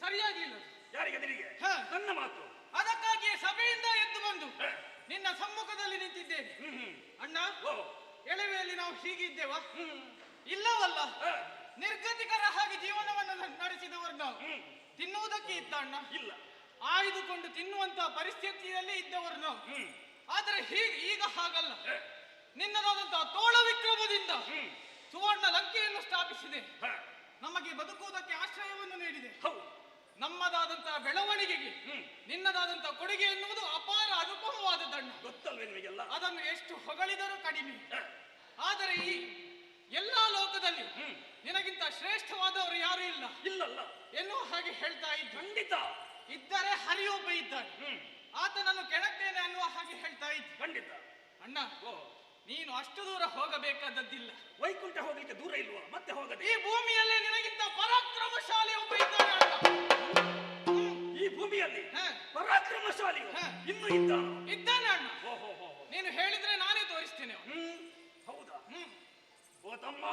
ಸರಿಯಾಗಿಲ್ಲ. ಯಾರಿಗೆ ನಿನಗೆ? ನನ್ನ ಮಾತು. ಅದಕ್ಕಾಗಿಯೇ ಸಭೆಯಿಂದ ಎದ್ದು ಬಂದು ನಿನ್ನ ಸಮ್ಮುಖದಲ್ಲಿ ನಿಂತಿದ್ದೇನೆ. ಅಣ್ಣ, ಎಳವೆಯಲ್ಲಿ ನಾವು ಹೀಗಿದ್ದೇವಾ? ಇಲ್ಲವಲ್ಲ. ನಿರ್ಗತಿಕರ ಹಾಗೆ ಜೀವನವನ್ನು ನಡೆಸಿದವರು ನಾವು. ತಿನ್ನುವುದಕ್ಕೆ ಇದ್ದ ಅಣ್ಣ? ಇಲ್ಲ. ಆಯ್ದುಕೊಂಡು ತಿನ್ನುವಂತಹ ಪರಿಸ್ಥಿತಿಯಲ್ಲಿ ಇದ್ದವರು ನಾವು. ಆದರೆ ಈಗ ಹಾಗಲ್ಲ. ನಿನ್ನದಾದಂತಹ ತೋಳ ವಿಕ್ರಮದಿಂದ ಸುವರ್ಣ ಲಂಕೆಯನ್ನು ಸ್ಥಾಪಿಸಿದೆ. ನಮಗೆ ಬದುಕುವುದಕ್ಕೆ ಆಶ್ರಯವನ್ನು ನೀಡಿದೆ. ನಮ್ಮದಾದಂತಹ ಬೆಳವಣಿಗೆಗೆ ನಿನ್ನದಾದಂತಹ ಕೊಡುಗೆ ಎನ್ನುವುದು ಅಪಾರ ಅನುಪಮವಾದದ್ದಣ್ಣ. ಗೊತ್ತಲ್ವೇ ನಿಮಗೆಲ್ಲ? ಅದನ್ನು ಎಷ್ಟು ಹೊಗಳಿದರೂ ಕಡಿಮೆ. ಆದರೆ ಈ ಎಲ್ಲಾ ಲೋಕದಲ್ಲಿ ನಿನಗಿಂತ ಶ್ರೇಷ್ಠವಾದವರು ಯಾರು ಇಲ್ಲ. ಇಲ್ಲಲ್ಲ ಎನ್ನುವ ಹಾಗೆ ಹೇಳ್ತಾ ಇದ್ದ. ಖಂಡಿತ ಇದ್ದರೆ ಹರಿಯೊಬ್ಬ ಇದ್ದಾನೆ, ಆತನನ್ನು ಕೆಣಕ್ತೇನೆ ಅನ್ನುವ ಹಾಗೆ ಹೇಳ್ತಾ ಇದ್ದ. ಖಂಡಿತ ಅಣ್ಣ, ನೀನು ಅಷ್ಟು ದೂರ ಹೋಗಬೇಕಾದದ್ದಿಲ್ಲ. ವೈಕುಂಠ ಹೋಗ್ಲಿಕ್ಕೆ ದೂರ ಇಲ್ವಾ? ಮತ್ತೆ ಹೋಗದೆ. ಈ ಭೂಮಿಯಲ್ಲೇ ನಿನಗಿಂತ ಪರಾಕ್ರಮಶಾಲಿ ಒಬ್ಬ ಇದ್ದಾನೆ ಅಣ್ಣ. ಈ ಭೂಮಿಯಲ್ಲಿ ಪರಾಕ್ರಮಶಾಲಿ ಇನ್ನು ಇದ್ದಾನೆ ಅಣ್ಣ. ನೀನು ಹೇಳಿದ್ರೆ ನಾನೇ ತೋರಿಸ್ತೇನೆ. ಹೌದಾ? ಓ ತಮ್ಮ,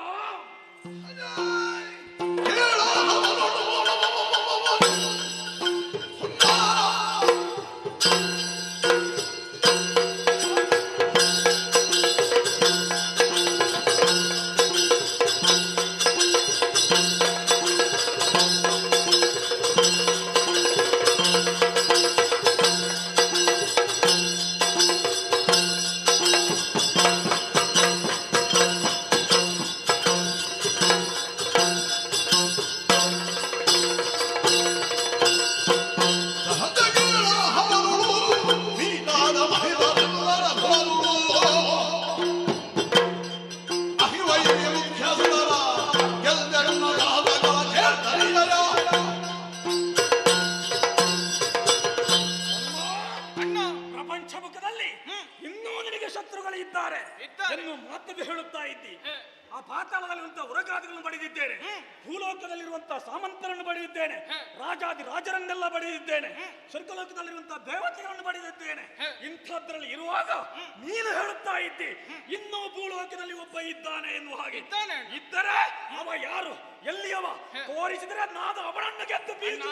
ಆ ಪಾತಾಳದಲ್ಲಿರುವಂತಹ ಉರಗಾದಿಗಳನ್ನು ಬಡಿದಿದ್ದೇನೆ, ಭೂಲೋಕದಲ್ಲಿರುವಂತಹ ಸಾಮಂತರನ್ನು ಬಡಿದಿದ್ದೇನೆ, ರಾಜಾದಿ ರಾಜರನ್ನೆಲ್ಲ ಬಡಿದಿದ್ದೇನೆ, ಸ್ವರ್ಗಲೋಕದಲ್ಲಿರುವಂತಹ ದೇವತೆಗಳನ್ನು ಬಡಿದಿದ್ದೇನೆ. ಇಂಥದ್ರಲ್ಲಿ ಇರುವಾಗ ನೀನು ಹೇಳುತ್ತಾ ಇದ್ದಿ ಇನ್ನೂ ಭೂಲೋಕದಲ್ಲಿ ಒಬ್ಬ ಇದ್ದಾನೆ ಎನ್ನುವ ಹಾಗೆ. ಇದ್ದರೆ ಅವ ಯಾರು, ಎಲ್ಲಿಯವ ತೋರಿಸಿದರೆ ನಾನು ಅವನನ್ನು ಗೆದ್ದು ಬೀಳ್ತು.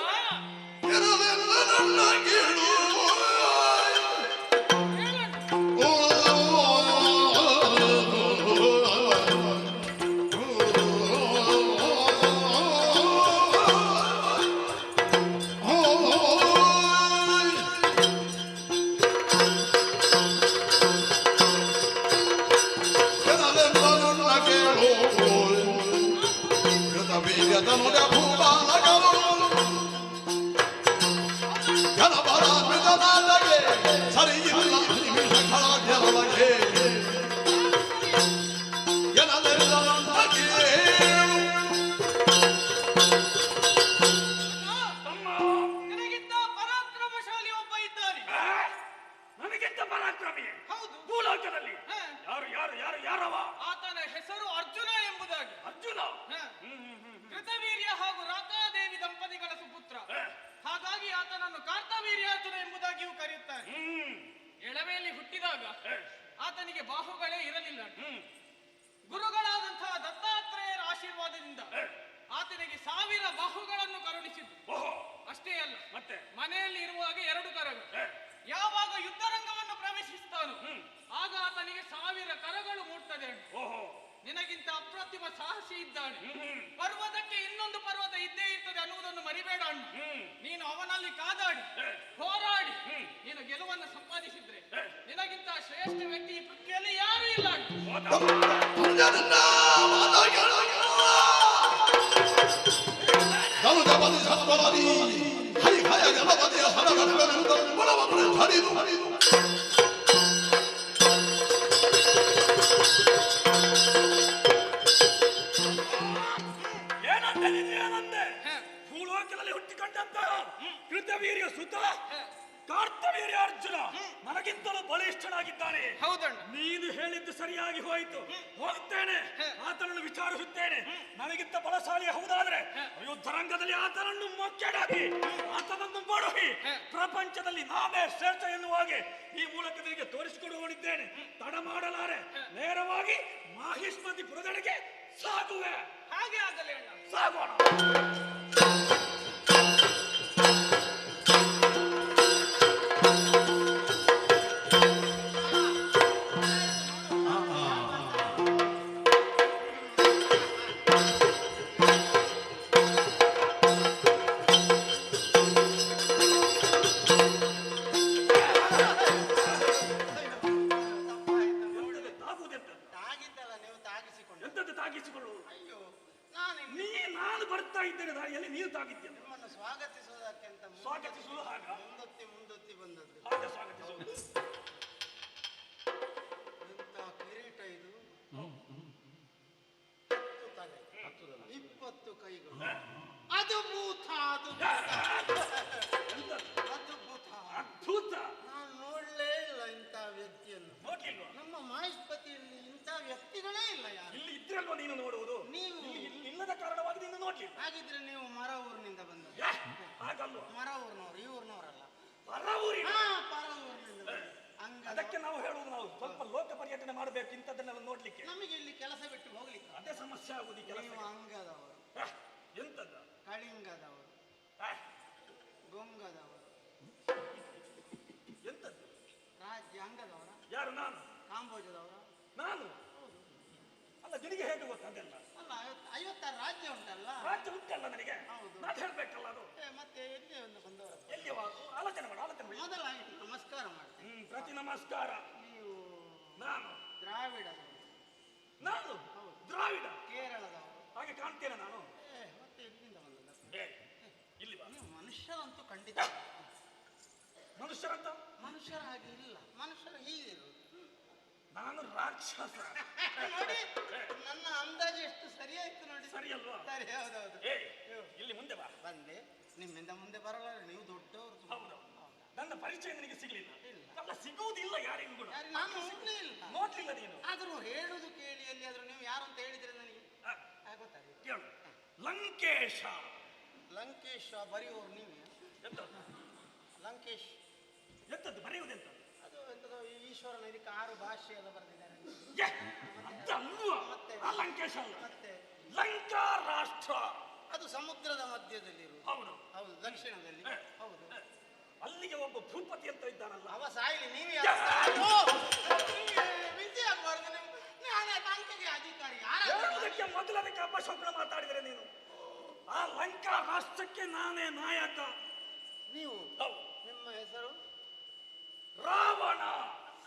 ಎಳವೆಯಲ್ಲಿ ಹುಟ್ಟಿದಾಗ ಆತನಿಗೆ ಬಾಹುಗಳೇ ಇರಲಿಲ್ಲ. ಗುರುಗಳಾದಂತಹ ದತ್ತಾತ್ರೇಯರ ಆಶೀರ್ವಾದದಿಂದ ಆತನಿಗೆ 1000 ಬಾಹುಗಳನ್ನು ಕರುಣಿಸಿದ್ದು. ಅಷ್ಟೇ ಅಲ್ಲ, ಮತ್ತೆ ಮನೆಯಲ್ಲಿ ಇರುವಾಗ 2 ಕರಗಳು. ಯಾವಾಗ ಯುದ್ಧರಂಗವನ್ನು ಪ್ರವೇಶಿಸುತ್ತಾನೋ ಆಗ ಆತನಿಗೆ 1000 ಕರಗಳು ಮೂಡ್ತದೆ. ನಿನಗಿಂತ ಅಪ್ರತಿಮ ಸಾಹಸಿ ಇದ್ದಾನೆ. ಪರ್ವತಕ್ಕೆ ಇನ್ನೊಂದು ಪರ್ವತ ಇದ್ದೇ ಇರ್ತದೆ ಅನ್ನುವುದನ್ನು ಮರಿಬೇಡ ಅಣ್ಣ. ನೀನು ಅವನಲ್ಲಿ ಕಾದಾಡಿ ಹೋರಾಡಿ ನೀನು ಗೆಲುವನ್ನು ಸಂಪಾದಿಸಿದ್ರೆ ನಿನಗಿಂತ ಶ್ರೇಷ್ಠ ವ್ಯಕ್ತಿ ಈ ಪೃಥ್ವಿಯಲ್ಲಿ ಯಾರೂ ಇಲ್ಲ ಏನಂತೆ ಭೂಲೋಕದಲ್ಲಿ ಹುಟ್ಟಿಕೊಂಡಂತಹ ಕೃತವೀರ್ಯ ಸುತ ಕಾರ್ತವೀರ್ಯ ಅರ್ಜುನ ನನಗಿಂತಲೂ ಬಲಿಷ್ಠನಾಗಿದ್ದಾನೆ. ಹೌದಣ್ಣ, ನೀನು ಹೇಳಿದ್ದು ಸರಿಯಾಗಿ ಹೋಯಿತು. ಹೋಗ್ತೇನೆ, ಆತನನ್ನು ವಿಚಾರಿಸುತ್ತೇನೆ. ನನಗಿಂತ ಬಲಶಾಲಿ ಹೌದಾದ್ರೆ ಯುದ್ಧರಂಗದಲ್ಲಿ ಆತನನ್ನು ಮೊಕ್ಕೆಡಾಕಿ ಆತನನ್ನು ಬಡುಹಿ ಪ್ರಪಂಚದಲ್ಲಿ ನಾನೇ ಶ್ರೇಷ್ಠ ಎನ್ನುವ ಹಾಗೆ ಈ ಮೂಲಕ ನಿನಗೆ ತೋರಿಸಿಕೊಡುವನಿದ್ದೇನೆ. ತಡ ಮಾಡಲಾರೆ, ನೇರವಾಗಿ ಮಾಹಿಷ್ಮತಿಪುರದೆಡೆಗೆ ಸಾಗುವೆ. ಹಾಗೆ ಆಗಲಿ ಅಣ್ಣ, ಸಾಗೋಣ. ನಾನು ಬರ್ತಾ ಇದ್ದೇನೆ ದಾರಿಯಲ್ಲಿ, ನೀನು ತಾಗಿದ್ದೇನೆ. ನಿಮ್ಮನ್ನು ಸ್ವಾಗತಿಸುವುದಕ್ಕೆ ಅಂತ ಸ್ವಾಗತಿಸುವುದು ಹಾಗ ಮುಂದೊತ್ತಿ ಬಂದದ್ದು. ಹಾಗೆ ಸ್ವಾಗತಿಸುವುದು. ಎಂತ ಕಿರೀಟ ಇದು, 10 ತಲೆ, 20 ಕೈಗಳು, ಅದ್ಭುತ ಅದ್ಭುತ. ನಾನು ನೋಡ್ಲೇ ಇಲ್ಲ ಇಂಥ ವ್ಯಕ್ತಿಯನ್ನು. ನೋಡ್ಲಿಲ್ವಾ? ನಮ್ಮ ಮಾಹಿಷ್ಪತಿಯಲ್ಲಿ ಇಂಥ ವ್ಯಕ್ತಿಗಳೇ ಇಲ್ಲ ಯಾರು. ಇಲ್ಲಿ ಇದ್ರಲ್ವಾ ನೀನು ನೋಡುವುದು? ನೀವು ಇಲ್ಲದ ಕಾರಣವಾಗಿ ನೀನು ನೋಡ್ಲಿಲ್ಲ. ಹಾಗಿದ್ರೆ ನೀವು ಮರ ಊರಿನಿಂದ ಬಂದದ್ದು. ಹಾಗಲ್ವ? ಮರ ಊರಿನವರು, ಈ ಊರಿನವರಲ್ಲ. ಪರ ಊರಿನ? ಪರ ಊರಿನಿಂದ. ಅದಕ್ಕೆ ನಾವು ಹೇಳುವುದು, ನಾವು ಸ್ವಲ್ಪ ಲೋಕ ಪರ್ಯಟನೆ ಮಾಡಬೇಕು ಇಂಥದ್ದನ್ನೆಲ್ಲ ನೋಡ್ಲಿಕ್ಕೆ. ನಮಗೆ ಇಲ್ಲಿ ಕೆಲಸ ಬಿಟ್ಟು ಹೋಗ್ಲಿಕ್ಕೆ ಅದೇ ಸಮಸ್ಯೆ ಆಗುದು ಈ ಕೆಲಸ. ನೀವು ಅಂಗದವರು, ಎಂತದ? ಕಳಿಂಗದವರು, ಗೊಂಗದವರು, ಎಂತದ್ದು? ರಾಜ್ಯ ಅಂಗದವರ. ಯಾರು? ನಾನು? ಕಾಂಬೋಜದವರ. ನಾನು? ಅಲ್ಲ, ನಿನಗೆ ಹೇಗೆ ಗೊತ್ತದೆಲ್ಲ? ಅಲ್ಲ, 56 ರಾಜ್ಯ ಉಂಟಲ್ಲ. ರಾಜ್ಯ ಉಂಟಲ್ಲ ನನಗೆ. ಹೌದು. ನಾನು ಹೇಳ್ಬೇಕಲ್ಲ ಅದು. ಮತ್ತೆ ಎಲ್ಲಿ ಒಂದು ಬಂದವರು? ಎಲ್ಲಿ ಆಲೋಚನೆ ಮಾಡು, ಆಲೋಚನೆ ಮಾಡು. ಮೊದಲಾಗಿ ನಮಸ್ಕಾರ ಮಾಡ್ತೇನೆ. ಪ್ರತಿ ನಮಸ್ಕಾರ. ನೀವು ನಾನು ದ್ರಾವಿಡದವರು. ನಾನು ದ್ರಾವಿಡ, ಕೇರಳದವರು. ಹಾಗೆ ಕಾಣ್ತೇನೆ ನಾನು. ಮತ್ತೆ ಎಲ್ಲಿಂದ ಬಂದದ್ದು? ಇಲ್ಲಿ ಬಾ. ನೀವು ಮನುಷ್ಯರಂತೂ ಖಂಡಿತ ಮನುಷ್ಯರಂತ? ಮನುಷ್ಯರ ಹಾಗೆ ಇಲ್ಲ, ಮನುಷ್ಯರು ಹೀಗೆ ಇರುವುದು. ನಾನು ರಾಕ್ಷಸ. ನೋಡಿ, ನನ್ನ ಅಂದಾಜು ಎಷ್ಟು ಸರಿಯಾಯ್ತು ನೋಡಿ. ಸರಿ ಅಲ್ವಾ? ಸರಿ, ಹೌದೌದು. ಇಲ್ಲಿ ಮುಂದೆ ಬಾ. ಬಂದೆ, ನಿಮ್ಮಿಂದ ಮುಂದೆ ಬರಲ್ಲ, ನೀವು ದೊಡ್ಡವರು. ಹೌದು, ನನ್ನ ಪರಿಚಯ ನಿನಗೆ ಸಿಗ್ಲಿಲ್ಲ. ಅಲ್ಲ, ಸಿಗುವುದಿಲ್ಲ ಯಾರಿಗೂ ಕೂಡ. ನಾನು ನೋಡ್ಲೇ ಇಲ್ಲ. ನೋಡ್ಲಿಲ್ಲ ನೀನು? ಆದ್ರೂ ಹೇಳುದು ಕೇಳಿ ಎಲ್ಲಿಯಾದ್ರೂ ನೀವು ಯಾರು ಅಂತ ಹೇಳಿದ್ರೆ ನನಗೆ ಗೊತ್ತಾಗ. ಕೇಳು, ಲಂಕೇಶ. ಲಂಕೇಶ ಬರೆಯುವವರು ನೀವೇ? ಎಂತ ಲಂಕೇಶ್ ಎಂತದ್ದು ಬರೆಯುವುದೆಂತ? ಅದು ಎಂತದೋ ಈಶ್ವರನ ಇದಕ್ಕೆ 6 ಭಾಷೆಯೆಲ್ಲ ಬರೆದಿದ್ದಾರೆ. ಅದಲ್ವಾ? ಆ ಲಂಕೇಶ ಅಲ್ಲ, ಮತ್ತೆ ಲಂಕಾ ರಾಷ್ಟ್ರ. ಅದು ಸಮುದ್ರದ ಮಧ್ಯದಲ್ಲಿರುವುದು. ಹೌದು ಹೌದು, ದಕ್ಷಿಣದಲ್ಲಿ. ಹೌದು. ಅಲ್ಲಿಗೆ ಒಬ್ಬ ಭೂಪತಿ ಅಂತ ಇದ್ದಾನಲ್ಲ, ಅವ ಸಾಯಿಲಿ, ನೀವೇ ಬಿಸಿ ಆಗ್ಬಾರ್ದು. ನಾನೇ ಲಂಕೆಗೆ ಅಧಿಕಾರಿ. ಹೇಳುವುದಕ್ಕೆ ಮೊದಲು ಅದಕ್ಕೆ ಅಪಶಬ್ದ ಮಾತಾಡಿದರೆ ನೀನು. ಆ ಲಂಕಾ ರಾಷ್ಟ್ರಕ್ಕೆ ನಾನೇ ನಾಯಕ. ನೀವು? ನಿಮ್ಮ ಹೆಸರು? ರಾವಣ.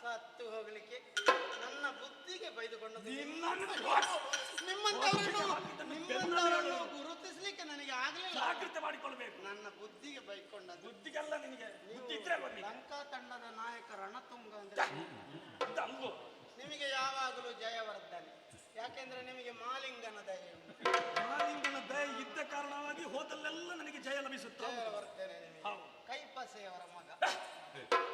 ಸತ್ತು ಹೋಗ್ಲಿಕ್ಕೆ ನನ್ನ ಬುದ್ಧಿಗೆ ಬೈದುಕೊಂಡದ್ದು. ನಿಮ್ಮಂತವರನ್ನು ಗುರುತಿಸ್ಲಿಕ್ಕೆ ನನಗೆ ಆಗಲಿಲ್ಲ. ಜಾಗೃತಿ ಮಾಡಿಕೊಳ್ಬೇಕು. ನನ್ನ ಬುದ್ಧಿಗೆ ಬೈಕೊಂಡದ್ದು. ಬುದ್ಧಿಗೆಲ್ಲ ನಿನಗೆ ಬುದ್ಧಿ ಇದ್ರೆ ಬನ್ನಿ. ಲಂಕಾ ತಂಡದ ನಾಯಕ ರಣತುಂಗ ಅಂದ್ರೆ ಅಲ್ವೋ? ನಿಮಗೆ ಯಾವಾಗಲೂ ಜಯವರ್ಧನೆ. ಯಾಕೆಂದ್ರೆ ನಿಮಗೆ ಮಾಲಿಂಗನ ದಯೆ ಉಂಟು. ಮಾಲಿಂಗನ ದಯೆ ಇದ್ದ ಕಾರಣವಾಗಿ ಹೋದಲ್ಲೆಲ್ಲ ನನಗೆ ಜಯ ಲಭಿಸುತ್ತೆ. ಜಯವರ್ಧನೆ ನಿಮಗೆ. ಕೈಪಸೆಯವರ ಮಗ,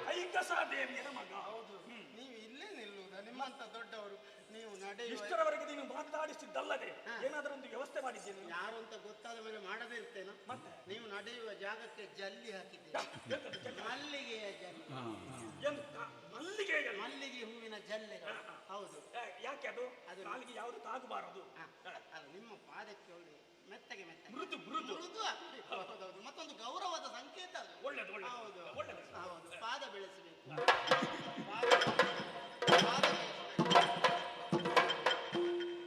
ಕೈಕಸ ದೇವಿಯರ ಮಗ. ಹೌದು. ನೀವು ಇಲ್ಲೇ ನಿಲ್ಲುವುದ? ನಿಮ್ಮಂತ ದೊಡ್ಡವರು ನೀವು ನಡೆಯುವ. ಇಷ್ಟರವರೆಗೆ ನೀನು ಮಾತಾಡಿಸಿದ್ದಲ್ಲದೆ ಏನಾದರೂ ಒಂದು ವ್ಯವಸ್ಥೆ ಮಾಡಿದ್ದೇನೆ. ಯಾರು ಅಂತ ಗೊತ್ತಾದ ಮೇಲೆ ಮಾಡದೇ ಇರ್ತೇನೆ. ನೀವು ನಡೆಯುವ ಜಾಗಕ್ಕೆ ಜಲ್ಲಿ ಹಾಕಿದ್ದೀರಿ. ಮಲ್ಲಿಗೆಯ ಜಲ್ಲಿ. ಮಲ್ಲಿಗೆ ಹೂವಿನ ಜಲ್ಲೆಗಳು. ಹೌದು. ಯಾಕೆ ಅದು? ಕಾಲಿಗೆ ಯಾವುದು ತಾಗಬಾರದು. ಅದು ನಿಮ್ಮ ಪಾದಕ್ಕೆ ಒಳ್ಳೆ ಮೆತ್ತಗೆ ಮೆತ್ತಗೆ ಮೃದು ಮೃದು ಮೃದು. ಹೌದೌದು. ಮತ್ತೊಂದು ಗೌರವದ ಸಂಕೇತ ಅದು. ಒಳ್ಳೆದು ಒಳ್ಳೆದು. ಹೌದು ಒಳ್ಳೆದು. ಹೌದು. ಪಾದ ಬೆಳೆಸಬೇಕು.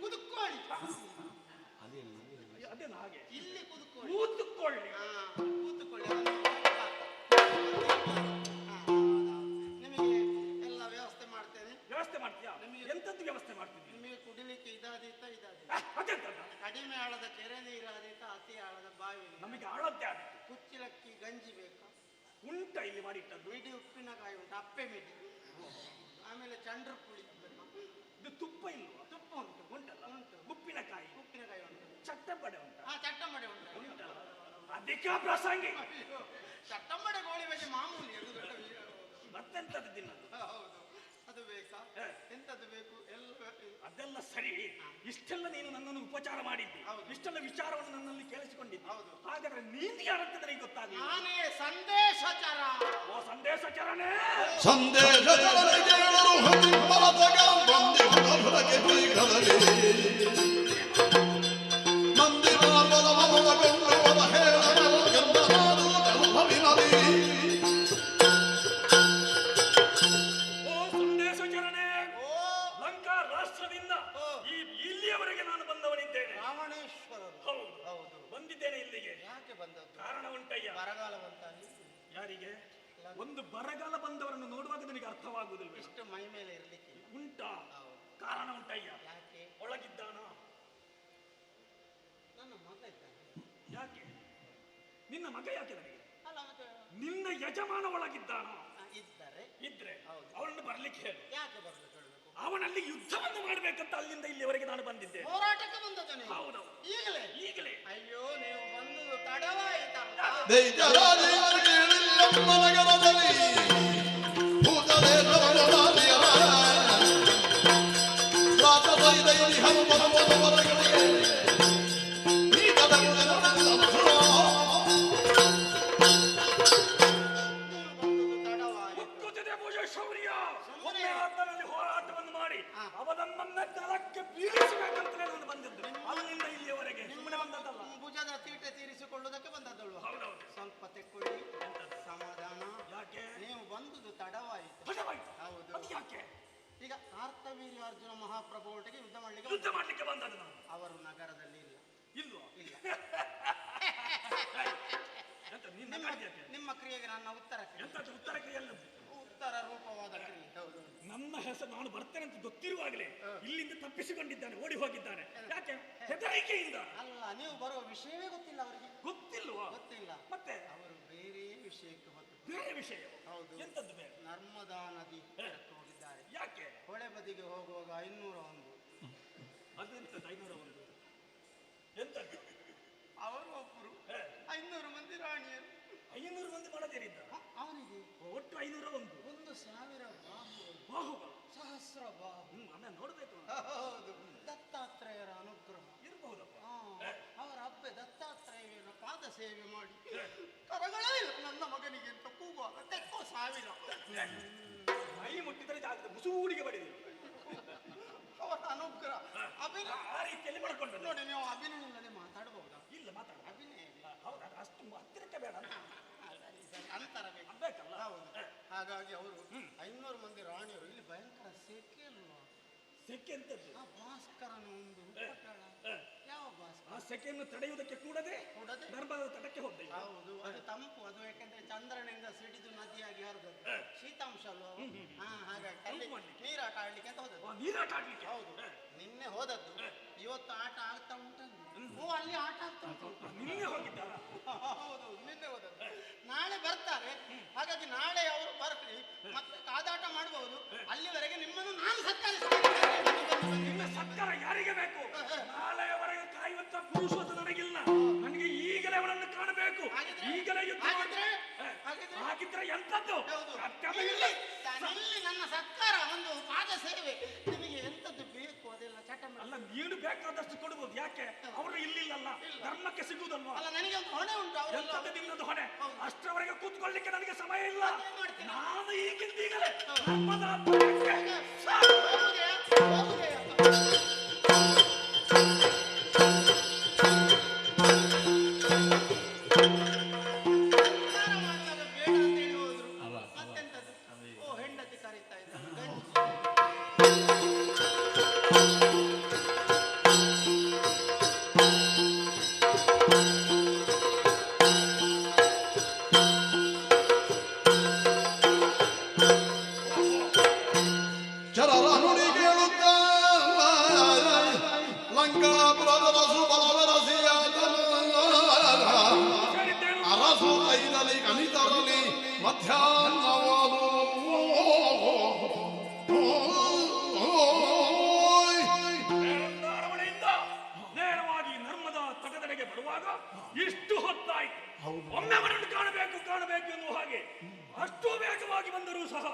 ಕುದು ಕುಡಿಲಿಕ್ಕೆ ಇದಾದೀತ ಅದೆಂತದ? ಕಡಿಮೆ ಆಳದ ಕೆರೆ ನೀರಾದೀತ ಅತಿ ಆಳದ ಬಾವಿ ನೀರು. ನಮಗೆ ಆಳದ್ದೇ ಆದ ಕುಚ್ಚಿಲಕ್ಕಿ ಗಂಜಿ ಬೇಕಾ? ಉಂಟ ಇಲ್ಲಿ ಮಾಡಿಟ್ಟದ್ದು. ಮಿಡಿ ಉಪ್ಪಿನಕಾಯಿ ಉಂಟು, ಅಪ್ಪೆ ಮಿಡಿ. ಆಮೇಲೆ ಚಂಡ್ರ ಪುಳಿ ಇದು ತುಪ್ಪ ಇಲ್ವಾ? ತುಪ್ಪ ಉಂಟು. ಉಂಟಲ್ಲ? ಉಂಟು. ಉಪ್ಪಿನಕಾಯಿ ಉಂಟು. ಚಟ್ಟಂಬಡೆ ಉಂಟ? ಚಟ್ಟಂಬಡೆ ಉಂಟು. ಉಂಟಲ್ಲ? ಅದಕ್ಕೆ ಪ್ರಸಂಗಿ ಚಟ್ಟಂಬಡೆ ಗೋಳಿ ಬಜೆ ಮಾಮೂಲಿ ಅದು ದೊಡ್ಡ ಮತ್ತೆಂತದ್ದು ತಿನ್ನೋದು? ಹೌದು. ಅದು ಬೇಕಾ? ಎಂತದ್ದು ಬೇಕು? ಎಲ್ಲ ಅದೆಲ್ಲ ಸರಿ. ಇಷ್ಟೆಲ್ಲ ನೀನು ನನ್ನನ್ನು ಉಪಚಾರ ಮಾಡಿದ್ದಿ, ಇಷ್ಟೆಲ್ಲ ವಿಚಾರವನ್ನು ನನ್ನಲ್ಲಿ ಕೇಳಿಸಿಕೊಂಡಿದ್ದಿ. ಹಾಗಾದ್ರೆ ನೀನು ಯಾರಂತ ನನಗೆ ಗೊತ್ತಾಗಲಿಲ್ಲ. ನಾನೇ ಸಂದೇಶಚರ. ಓ ಸಂದೇಶಚರನೇ. ಸಂದೇಶಚರನೇ ಕೇಳರು ಹತ್ತಿಮಲದಗ ಬಂದಿಹೊರಗೆ ಬೈಗಲಲಿ ಮಂದಿರ ಬಲವಮಗೊಂಡು ಅವ ಹೇಳಗಳ ಗಂಧನಾದು ಗರ್ಭವಿನಲಿ. ಓ ಸಂದೇಶಚರನೇ, ಲಂಕಾ ರಾಷ್ಟ್ರದಿಂದ ಇಲ್ಲಿಯವರೆಗೆ ನಾನು ಬಂದವನಿದ್ದೇನೆ. ರಾವಣೇಶ್ವರರು. ಹೌದು, ಬಂದಿದ್ದೇನೆ ಇಲ್ಲಿಗೆ. ಯಾಕೆ ಬಂದದ್ದು? ಕಾರಣ ಉಂಟಯ್ಯ. ಬರಗಾಲ ಬಂತ? ಯಾರಿಗೆ? ಒಂದು ಬರಗಾಲ ಬಂದವರನ್ನು ನೋಡುವಾಗ ನನಗೆ ಅರ್ಥವಾಗುವುದಿಲ್ಲ. ಇಷ್ಟು ಮೈ ಮೇಲೆ ಇರ್ಲಿಕ್ಕೆ ಉಂಟಾ? ಕಾರಣ ಉಂಟಯ್ಯ. ಯಾಕೆ? ಒಳಗಿದ್ದಾನ? ನನ್ನ ಮಗ ಇದ್ದಾನೆ. ಯಾಕೆ? ನಿನ್ನ ಮಗ ಯಾಕೆ ನನಗೆ? ಅಲ್ಲ ಮತ್ತೆ ನಿನ್ನ ಯಜಮಾನ ಒಳಗಿದ್ದಾನ? ಇದ್ರೆ ಅವನನ್ನು ಬರ್ಲಿಕ್ಕೆ ಹೇಳು. ಯಾಕೆ ಬರ್ಲಿಕ್ಕೆ ಹೇಳಬೇಕು? ಅವನಲ್ಲಿ ಯುದ್ಧವನ್ನು ಮಾಡ್ಬೇಕಂತ ಅಲ್ಲಿಂದ ಇಲ್ಲಿವರೆಗೆ ನಾನು ಬಂದಿದ್ದೆ. ಹೋರಾಟಕ್ಕೆ ಬಂದದ್ದಾನೆ. ಹೌದು. ಈಗಲೇ ಅಯ್ಯೋ, ನೀವು ಬಂದು ತಡವಾಯಿತಲ್ಲ. ದೈತ್ಯರಾಜೇಂದ್ರ ಕೇಳಿಲ್ಲಮ್ಮ ನಗರದಲ್ಲಿ ಭೂತದೇಶವನದಾದಿಯರ ರಾತದೈದೈದಿ ಹನುಮನ ಮೊದಲಗಳಿಗೆ ನೀಗದಂತೆ ಮುಕ್ಕುತ್ತಿದೆ ಭುಜ ಶೌರ್ಯ. ಒಮ್ಮೆ ಆತನಲ್ಲಿ ಹೋರಾಟವನ್ನು ಮಾಡಿ ಅವನನ್ನ ನೆಲಕ್ಕೆ ಬೀಳಿಸಬೇಕಂತಲೇ ನಾನು ಬಂದಿದ್ದು. ಅಲ್ಲಿಂದ ಇಲ್ಲಿಯವರೆಗೆ ಸುಮ್ಮನೆ ಬಂದದ್ದಲ್ಲ. ಭುಜದ ತೀಟೆ ತೀರಿಸಿಕೊಳ್ಳುವುದಕ್ಕೆ ಬಂದದ್ದಲ್ವ? ಹೌದೌದು. ಸ್ವಲ್ಪ ತೆಕ್ಕೊಳ್ಳಿ, ಸಮಾಧಾನ. ಯಾಕೆ? ನೀವು ಬಂದುದು ತಡವಾಯಿತು. ಹೌದು. ಅದು ಯಾಕೆ? ಈಗ ಕಾರ್ತವೀರ್ಯ ಅರ್ಜುನ ಮಹಾಪ್ರಭು ಒಟ್ಟಿಗೆ ಯುದ್ಧ ಮಾಡ್ಲಿಕ್ಕೆ ಬಂದದ್ದು ನಾನು. ಅವರು ನಗರದಲ್ಲಿ ಇಲ್ಲ. ಇಲ್ವಾ? ಇಲ್ಲ. ನಿಮ್ಮ ಕ್ರಿಯೆಗೆ ನನ್ನ ಉತ್ತರ ಉತ್ತರ ಕ್ರಿಯೆಲ್ಲ ಉತ್ತರ ರೂಪವಾದ ಕ್ರಿಯೆ. ಹೌದು. ನನ್ನ ಹೆಸರು ನಾನು ಬರ್ತೇನೆ ಅಂತ ಗೊತ್ತಿರುವಾಗಲೇ ಇಲ್ಲಿಂದ ತಪ್ಪಿಸಿಕೊಂಡಿದ್ದಾನೆ, ಓಡಿ ಹೋಗಿದ್ದಾನೆ. ಯಾಕೆ? ಹೆದರಿಕೆಯಿಂದ. ಅಲ್ಲ, ನೀವು ಬರುವ ವಿಷಯವೇ ಗೊತ್ತಿಲ್ಲ ಅವರಿಗೆ. ಗೊತ್ತಿಲ್ವಾ? ಗೊತ್ತಿಲ್ಲ. ಮತ್ತೆ ಅವರು ಬೇರೆ ವಿಷಯಕ್ಕೆ ಹೋದ್ರು. ಬೇರೆ ವಿಷಯ? ಹೌದು. ಎಂತದ್ದು ಬೇರೆ? ನರ್ಮದಾ ನದಿ ಹೋಗಿದ್ದಾರೆ. ಯಾಕೆ? ಹೊಳೆ ಬದಿಗೆ ಹೋಗುವಾಗ 501. ಅದೆಂತದ್ದು 501? ಎಂತದ್ದು? ಅವರು ಒಬ್ಬರು 500 ಮಂದಿ ರಾಣಿಯರು. 500 ಮಂದಿ ಮಾಡದೇರಿದ್ದ ಅವನಿಗೆ ಒಟ್ಟು 501. 1,000 ಬಾಹುಗಳು, ಸಹಸ್ರ ಬಾಹು. ಆಮೇಲೆ ನೋಡ್ಬೇಕು. ಹೌದು. ದತ್ತಾತ್ರೇಯರ ಅನುಗ್ರಹ ಇರಬಹುದಪ್ಪ. ಅವರ ಅಬ್ಬೆ ದತ್ತಾತ್ರೇಯರ ಪಾದ ಸೇವೆ ಮಾಡಿ ಕರಗಳೇ ಇಲ್ಲ ನನ್ನ ಮಗನಿಗೆ ಅಂತ ಕೂಗುವಾಗ ತೆಕ್ಕೋ 1000. ಮೈ ಮುಟ್ಟಿದರೆ ಜಾಗ್ರತೆ, ಮುಸುಗೂಡಿಗೆ ಬಡಿದೆ. ಅವರ ಅನುಗ್ರಹ ಅಭಿನಯ ಆ ರೀತಿಯಲ್ಲಿ ಮಾಡ್ಕೊಂಡು ನೋಡಿ. ನೀವು ಅಭಿನಯ ಇಲ್ಲದೆ ಮಾತಾಡಬಹುದಾ? ಇಲ್ಲ, ಮಾತಾಡ. ಅಭಿನಯ ಹೌದಾ? ಅಷ್ಟು ಹತ್ತಿರಕ್ಕೆ ಬೇಡ ಅಂತರ ಬೇಕಲ್ಲ. ಹೌದು. ಹಾಗಾಗಿ ಅವರು 500 ಮಂದಿ ರಾಣಿಯರು. ಇಲ್ಲಿ ಭಯಂಕರ ಸೆಕೆ ಅಲ್ವಾ? ಸೆಕೆ ಎಂತದ್ದು? ಭಾಸ್ಕರನ ಒಂದು ಪಟ್ಟಣ. ಯಾವ ಭಾಸ್ಕರ? ಆ ಸೆಕೆಯನ್ನು ತಡೆಯುವುದಕ್ಕೆ ಕೂಡದೆ ನರ್ಮದಾ ತಟಕ್ಕೆ ಹೋಗ್ತದೆ. ಹೌದು. ಅದು ತಂಪು. ಅದು ಯಾಕೆಂದ್ರೆ ಚಂದ್ರನಿಂದ ಸಿಡಿದು ನದಿಯಾಗಿ ಹರಿದದ್ದು. ಶೀತಾಂಶ ಅಲ್ವಾ? ಹಾಗಾಗಿ ಅಲ್ಲಿ ನೀರಾಟ ಆಡ್ಲಿಕ್ಕೆ ಅಂತ ಹೋದದ್ದು. ನೀರಾಟ ಆಡ್ಲಿಕ್ಕೆ? ಹೌದು. ನಿನ್ನೆ ಹೋದದ್ದು. ಇವತ್ತು ಆಟ ಆಗ್ತಾ ಉಂಟಲ್ಲಿ. ಅಲ್ಲಿ ಆಟ ಆಗ್ತಾ ಉಂಟು. ನಿನ್ನೆ ಹೋಗಿದ್ದಾರ? ಹೌದು, ನಿನ್ನೆ ಹೋದದ್ದು. ನಾಳೆ ಬರ್ತಾರೆ. ಹಾಗಾಗಿ ನಾಳೆ ಅವರು ಬರ್ಲಿ, ಮತ್ತೆ ಕಾದಾಟ ಮಾಡಬಹುದು. ಅಲ್ಲಿವರೆಗೆ ನಿಮ್ಮನ್ನು ನಾನು ನಿನ್ನ ಸತ್ಕಾರ ಯಾರಿಗೆ ಬೇಕು? ನಾಳೆಯವರೆಗೆ ಕಾಯುವಂತ ಪುರುಷತ್ವ ನನಗಿಲ್ಲ. ನನಗೆ ಈಗಲೇ ಅವನನ್ನು ಕಾಣಬೇಕು. ಈಗಲೇ ಯುದ್ಧ ಹಾಗಿದ್ರೆ ಎಂತದ್ದು? ನನ್ನ ಸತ್ಕಾರ, ಒಂದು ಪಾದ ಸೇವೆ. ನಿಮಗೆ ಎಂತದ್ದು ಬೇಕು ಅದೆಲ್ಲ ಚಟ ಅಲ್ಲ, ನೀನು ಬೇಕಾದಷ್ಟು ಕೊಡ್ಬೋದು. ಯಾಕೆ? ಅವರು ಇಲ್ಲಿಲ್ಲಲ್ಲ, ಧರ್ಮಕ್ಕೆ ಸಿಗುವುದಲ್ವಾ? ಅಲ್ಲ, ನನಗೆ ಒಂದು ಹೊಣೆ ಉಂಟು. ಎಂತದ್ದು ನಿನ್ನದು ಹೊಣೆ? ಅಷ್ಟರವರೆಗೆ ಕೂತ್ಕೊಳ್ಳಿಕ್ಕೆ ನನಗೆ ಸಮಯ ಇಲ್ಲ. ನಾನು ಈಗಿಂದೀಗಲೇ ಧರ್ಮದ ಹೆಂಡತಿ ಕರೀತಾ ಇದ್ದಾರೆ. ಚರರನು ಲಂಕಾಪುರದರಸು ಬಲವರಸಿಯಾದ ಅರಸು ಐದಲಿ ಕನಿತರಲಿ ಮಧ್ಯಾಹ್ನವಾದು ನೇರವಾಗಿ ನರ್ಮದಾ ತಟದೆಡೆಗೆ ಬರುವಾಗ ಇಷ್ಟು ಹೊತ್ತಾಯ್ತು. ಒಮ್ಮೆ ಅವರನ್ನು ಕಾಣಬೇಕು ಎನ್ನುವ ಹಾಗೆ ಅಷ್ಟು ವೇಗವಾಗಿ ಬಂದರೂ ಸಹ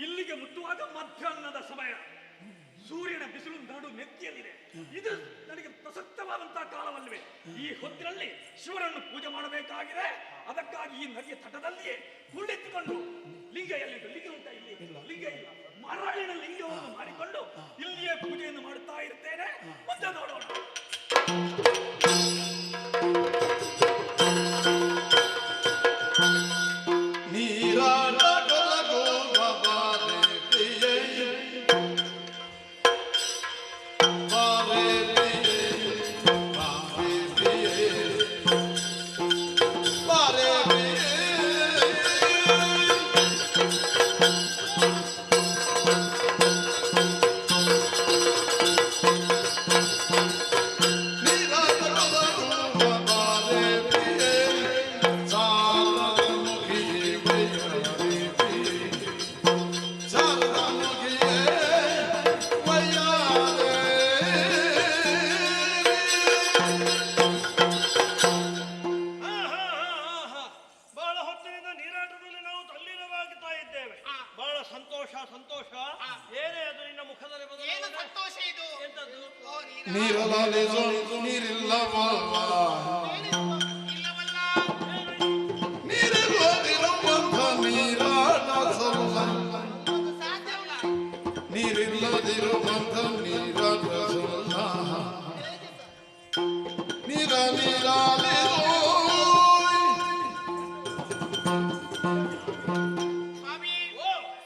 ಇಲ್ಲಿಗೆ ಮುಟ್ಟುವಾಗ ಮಧ್ಯಾಹ್ನದ ಸಮಯ. ಸೂರ್ಯನ ಬಿಸಿಲು ನಾಡು ನೆತ್ತಿಯಲ್ಲಿದೆ. ಇದು ನನಗೆ ಪ್ರಸಕ್ತವಾದಂತಹ ಕಾಲವಲ್ಲವೇ? ಈ ಹೊತ್ತಿನಲ್ಲಿ ಶಿವರನ್ನು ಪೂಜೆ ಮಾಡಬೇಕಾಗಿದೆ. ಅದಕ್ಕಾಗಿ ಈ ನದಿಯ ತಟದಲ್ಲಿಯೇ ಕುಳಿತುಕೊಂಡು ಲಿಂಗ ಎಲ್ಲಿದ್ದು? ಲಿಂಗ ಉಂಟ ಇಲ್ಲಿ? ಲಿಂಗ ಇಲ್ಲ. ಮರಳಿನ ಲಿಂಗವನ್ನು ಮಾಡಿಕೊಂಡು ಇಲ್ಲಿಯೇ ಪೂಜೆಯನ್ನು ಮಾಡುತ್ತಾ ಇರ್ತೇನೆ. ಮುಂದೆ ನೋಡೋಣ.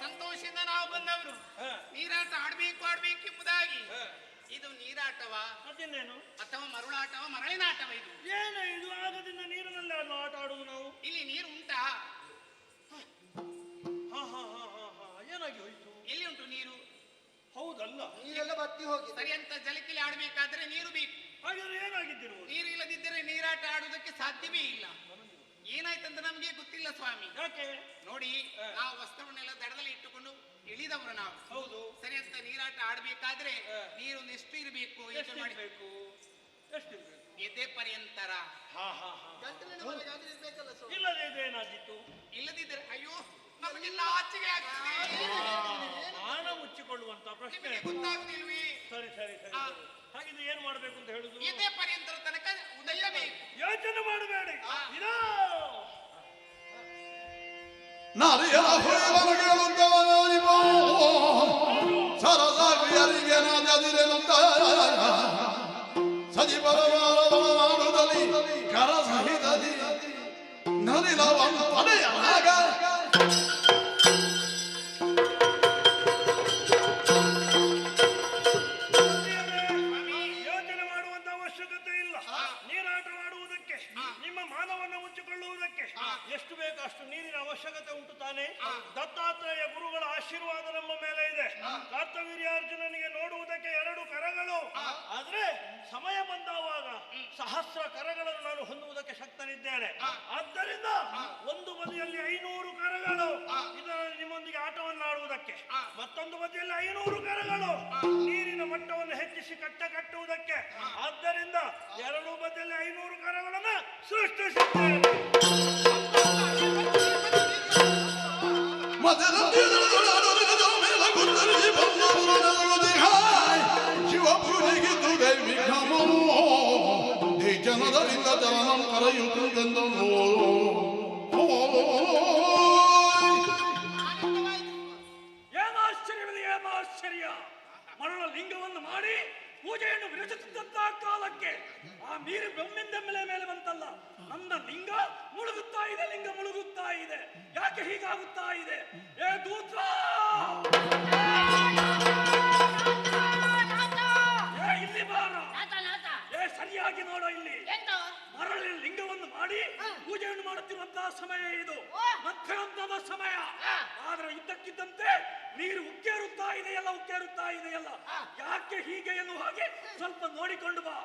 ಸಂತೋಷದಿಂದ ನಾವು ಬಂದವರು ನೀರಾಟ ಆಡ್ಬೇಕೆಂಬುದಾಗಿ. ಇದು ನೀರಾಟವಾ ಅಥವಾ ಮರುಳಾಟವ ಮರಳಿನಾಟವ? ಇದು ಏನು? ಇದು ಆಗದಿಂದ ನೀರಿನಲ್ಲಿ ಆಟ ಆಡುವುದು ನಾವು. ಇಲ್ಲಿ ನೀರು ಉಂಟಾ? ಏನಾಗಿ ಹೋಯ್ತು? ಎಲ್ಲಿ ಉಂಟು ನೀರು? ಹೌದಲ್ಲ, ನೀರೆಲ್ಲ ಬತ್ತಿ ಹೋಗಿ. ಸರಿ, ಅಂತ ಜಲಕಿಲಿ ಆಡ್ಬೇಕಾದ್ರೆ ನೀರು ಬೇಕು. ಹಾಗಾದ್ರೆ ಏನಾಗಿದ್ದಿರು? ನೀರು ಇಲ್ಲದಿದ್ದರೆ ನೀರಾಟ ಆಡುವುದಕ್ಕೆ ಸಾಧ್ಯವೇ ಇಲ್ಲ. ಏನಾಯ್ತಂತ ನಮ್ಗೆ ಗೊತ್ತಿಲ್ಲ ಸ್ವಾಮಿ. ಯಾಕೆ? ನೋಡಿ, ನಾವು ವಸ್ತ್ರವನ್ನೆಲ್ಲ ದಡದಲ್ಲಿ ಇಟ್ಟುಕೊಂಡು ಇಳಿದವರು ನಾವು. ಹೌದು. ಸರಿ, ಅಂತ ನೀರಾಟ ಆಡ್ಬೇಕಾದ್ರೆ ನೀರೊಂದು ಎಷ್ಟು ಇರಬೇಕು? ಯೋಚನೆ ಮಾಡಬೇಕು. ಎದೆ ಪರ್ಯಂತರ. ಇಲ್ಲದೆ ಏನಾಗಿತ್ತು? ಇಲ್ಲದಿದ್ದರೆ ಅಯ್ಯೋ ನಮಗೆಲ್ಲ ಆಚೆಗೆ ಆಗ್ತದೆ. ಮಾನ ಮುಚ್ಚಿಕೊಳ್ಳುವಂತ ಪ್ರಶ್ನೆ ಗೊತ್ತಾಗುದಿಲ್ವಿ? ಸರಿ ಸರಿ ಸರಿ. ಹಾಗಿದ್ರೆ ಏನ್ ಮಾಡ್ಬೇಕು ಅಂತ ಹೇಳುದು? ಎದೆ ಪರ್ಯಂತರ ತನಕ ಉದಯ ಬೇಕು. ಯೋಚನೆ ಮಾಡಬೇಡಿ. ನಾರಿಯರ ಹೊಯ್ವನಗೇಳುತ್ತವನಿಪೋ ಸರದಾಗಿಯರಿಗೆ ನಾದಿರೆನುತ್ತ ಸಜಿಬರವಾರದೊಳಮಾಡುದಲ್ಲಿ ಕರ ಸಹಿತದಿ ನಲಿಲವಂ ಪಡೆಯಲಾಗ ಯೋಚನೆ ಮಾಡುವಂತ ಅವಶ್ಯಕತೆ ಇಲ್ಲ. ನೀರಾಟವಾಡುವುದಕ್ಕೆ, ನಿಮ್ಮ ಮಾನವನ್ನು ಮುಚ್ಚಿಕೊಳ್ಳುವುದಕ್ಕೆ ಎಷ್ಟು ಬೇಕು ಅಷ್ಟು ನೀರಿನ ಅವಶ್ಯಕತೆ ಉಂಟು ತಾನೆ. ದತ್ತಾತ್ರೇಯ ಗುರುಗಳ ಆಶೀರ್ವಾದ ನಮ್ಮ ಮೇಲೆ ಇದೆ. ಕಾರ್ತವೀರ್ಯಾರ್ಜುನನಿಗೆ ನೋಡುವುದಕ್ಕೆ 2 ಕರಗಳು, ಆದ್ರೆ ಸಮಯ ಬಂದವಾಗ ಸಹಸ್ರ ಕರಗಳನ್ನು ನಾನು ಹೊಂದುವುದಕ್ಕೆ ಶಕ್ತನಿದ್ದೇನೆ. ಆದ್ದರಿಂದ ಒಂದು ಬದಿಯಲ್ಲಿ 500 ಕರಗಳು ಇದರಲ್ಲಿ ನಿಮ್ಮೊಂದಿಗೆ ಆಟವನ್ನಾಡುವುದಕ್ಕೆ, ಮತ್ತೊಂದು ಬದಿಯಲ್ಲಿ 500 ಕರಗಳು ನೀರಿನ ಮಟ್ಟವನ್ನು ಹೆಚ್ಚಿಸಿ ಕಟ್ಟುವುದಕ್ಕೆ. ಆದ್ದರಿಂದ 2 ಬದಿಯಲ್ಲಿ 500 ಕರಗಳನ್ನು ಸೃಷ್ಟಿಸಿದ್ದೇನೆ. ಶಿವಪೂಜೆಗಿದ್ದು ದೈವಿಕಮೋ ಜನರಿಂದ ಜನನಂ ಕರೆಯುತ್ತದೆಂದನು. ಏನಾಶ್ಚರ್ಯವಿದೆ, ಏನಾಶ್ಚರ್ಯ! ಮರಳ ಲಿಂಗವನ್ನು ಮಾಡಿ ಪೂಜೆಯನ್ನು ವಿರಚಿಸುತ್ತಿದ್ದಂತಹ ಕಾಲಕ್ಕೆ ಆ ನೀರು ಬೆಮ್ಮಿಂದ ಮೇಲೆ ಬಂತಲ್ಲ, ನನ್ನ ಲಿಂಗ ಮುಳುಗುತ್ತಾ ಇದೆ, ಲಿಂಗ ಮುಳುಗುತ್ತಾ ಇದೆ. ಯಾಕೆ ಹೀಗಾಗುತ್ತಾ ಇದೆ? ಏ ದೂತ, ಇಲ್ಲಿ ಬಾರ. ಏ ಸರಿಯಾಗಿ ನೋಡೋ, ಇಲ್ಲಿ ಮರಳಿನ ಲಿಂಗವನ್ನು ಮಾಡಿ ಪೂಜೆಯನ್ನು ಮಾಡುತ್ತಿರುವಂತಹ ಸಮಯ ಇದು, ಮಧ್ಯಾಹ್ನದ ಸಮಯ. ಆದ್ರೆ ಇದ್ದಕ್ಕಿದ್ದಂತೆ ನೀರು ಉಕ್ಕೇರುತ್ತಾ ಇದೆಯಲ್ಲ, ಉಕ್ಕೇರುತ್ತಾ ಇದೆಯಲ್ಲ, ಯಾಕೆ ಹೀಗೆ ಎನ್ನುವ ಹಾಗೆ ಸ್ವಲ್ಪ ನೋಡಿಕೊಂಡು ಬಾ.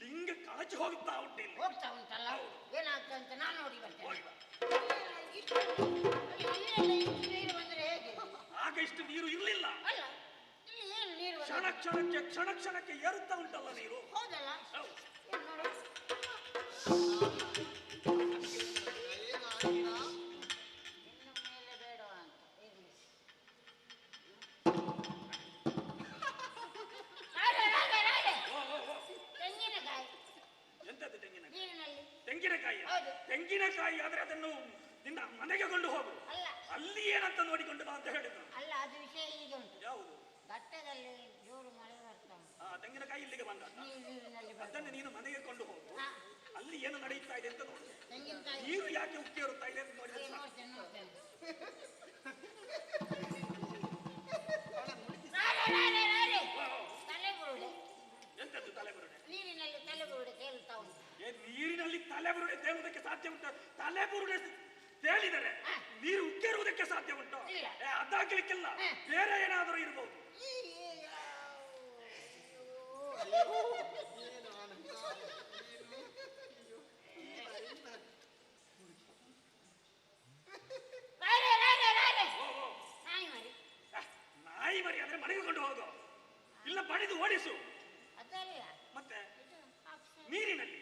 ಲಿಂಗ ಕಳಚಿ ಹೋಗ್ತಾ ಉಂಟಿಲ್ಲ, ಹೋಗ್ತಾ ಉಂಟಲ್ಲ, ಏನಾಗ್ತದೆ ಅಂತ ನಾನು ನೋಡಿ ಬರ್ತೇನೆ. ನೀರು ಬಂದ್ರೆ ಹೇಗೆ? ಆಗ ಇಷ್ಟು ನೀರು ಇರಲಿಲ್ಲ, ಅಲ್ಲ ಇಲ್ಲಿ ಏನು ನೀರು ಕ್ಷಣ ಕ್ಷಣಕ್ಕೆ ಏರುತ್ತಾ ಉಂಟಲ್ಲ ನೀರು. ಹೌದಲ್ಲ? ತೆಂಗಿನಕಾಯಿ ಆದ್ರೆ ಅದನ್ನು ನಿನ್ನ ಮನೆಗೆ ಕೊಂಡು ಹೋಗು, ಅಲ್ಲಿ ಏನಂತ ನೋಡಿಕೊಂಡು ಬಾ ಅಂತ ಹೇಳಿದ್ರು. ಅಲ್ಲ, ಅದು ವಿಷಯ ಹೀಗೆ ಉಂಟು. ಯಾವುದು? ಘಟ್ಟದಲ್ಲಿ ಜೋರು ಮಳೆ ಬರ್ತಾ ಉಂಟು. ತೆಂಗಿನಕಾಯಿ ಇಲ್ಲಿಗೆ ಬಂದ, ಅದನ್ನು ನೀನು ಮನೆಗೆ ಕೊಂಡು ಹೋಗು, ಅಲ್ಲಿ ಏನು ನಡೆಯುತ್ತಾ ಇದೆ ಅಂತ ನೋಡು. ನೀರು ಯಾಕೆ ಉಕ್ಕೇರುತ್ತಾ ಇದೆ ಅಂತ ನೋಡಿದ್ರೆ ಎಂತದ್ದು ತಲೆಬುರುಡೆ? ನೀರಿನಲ್ಲಿ ತಲೆಬುರುಡೆ ತೇಲ್ತಾ ಉಂಟು. ನೀರಿನಲ್ಲಿ ತಲೆಬುರುಡೆ ತೇಲುವುದಕ್ಕೆ ಸಾಧ್ಯ ಉಂಟು? ತಲೆಬುರುಡೆ ತೇಲಿದರೆ ನೀರು ಉಕ್ಕೇರುವುದಕ್ಕೆ ಸಾಧ್ಯ ಉಂಟು? ಅದಾಗ್ಲಿಕ್ಕಿಲ್ಲ, ಬೇರೆ ಏನಾದರೂ ಇರಬಹುದು. ನಾಯಿ ಮರಿ ಅಂದ್ರೆ ಮನೆಗೆ ಕೊಂಡು ಹೋಗು, ಇಲ್ಲ ಬಡಿದು ಓಡಿಸು. ಮತ್ತೆ ನೀರಿನಲ್ಲಿ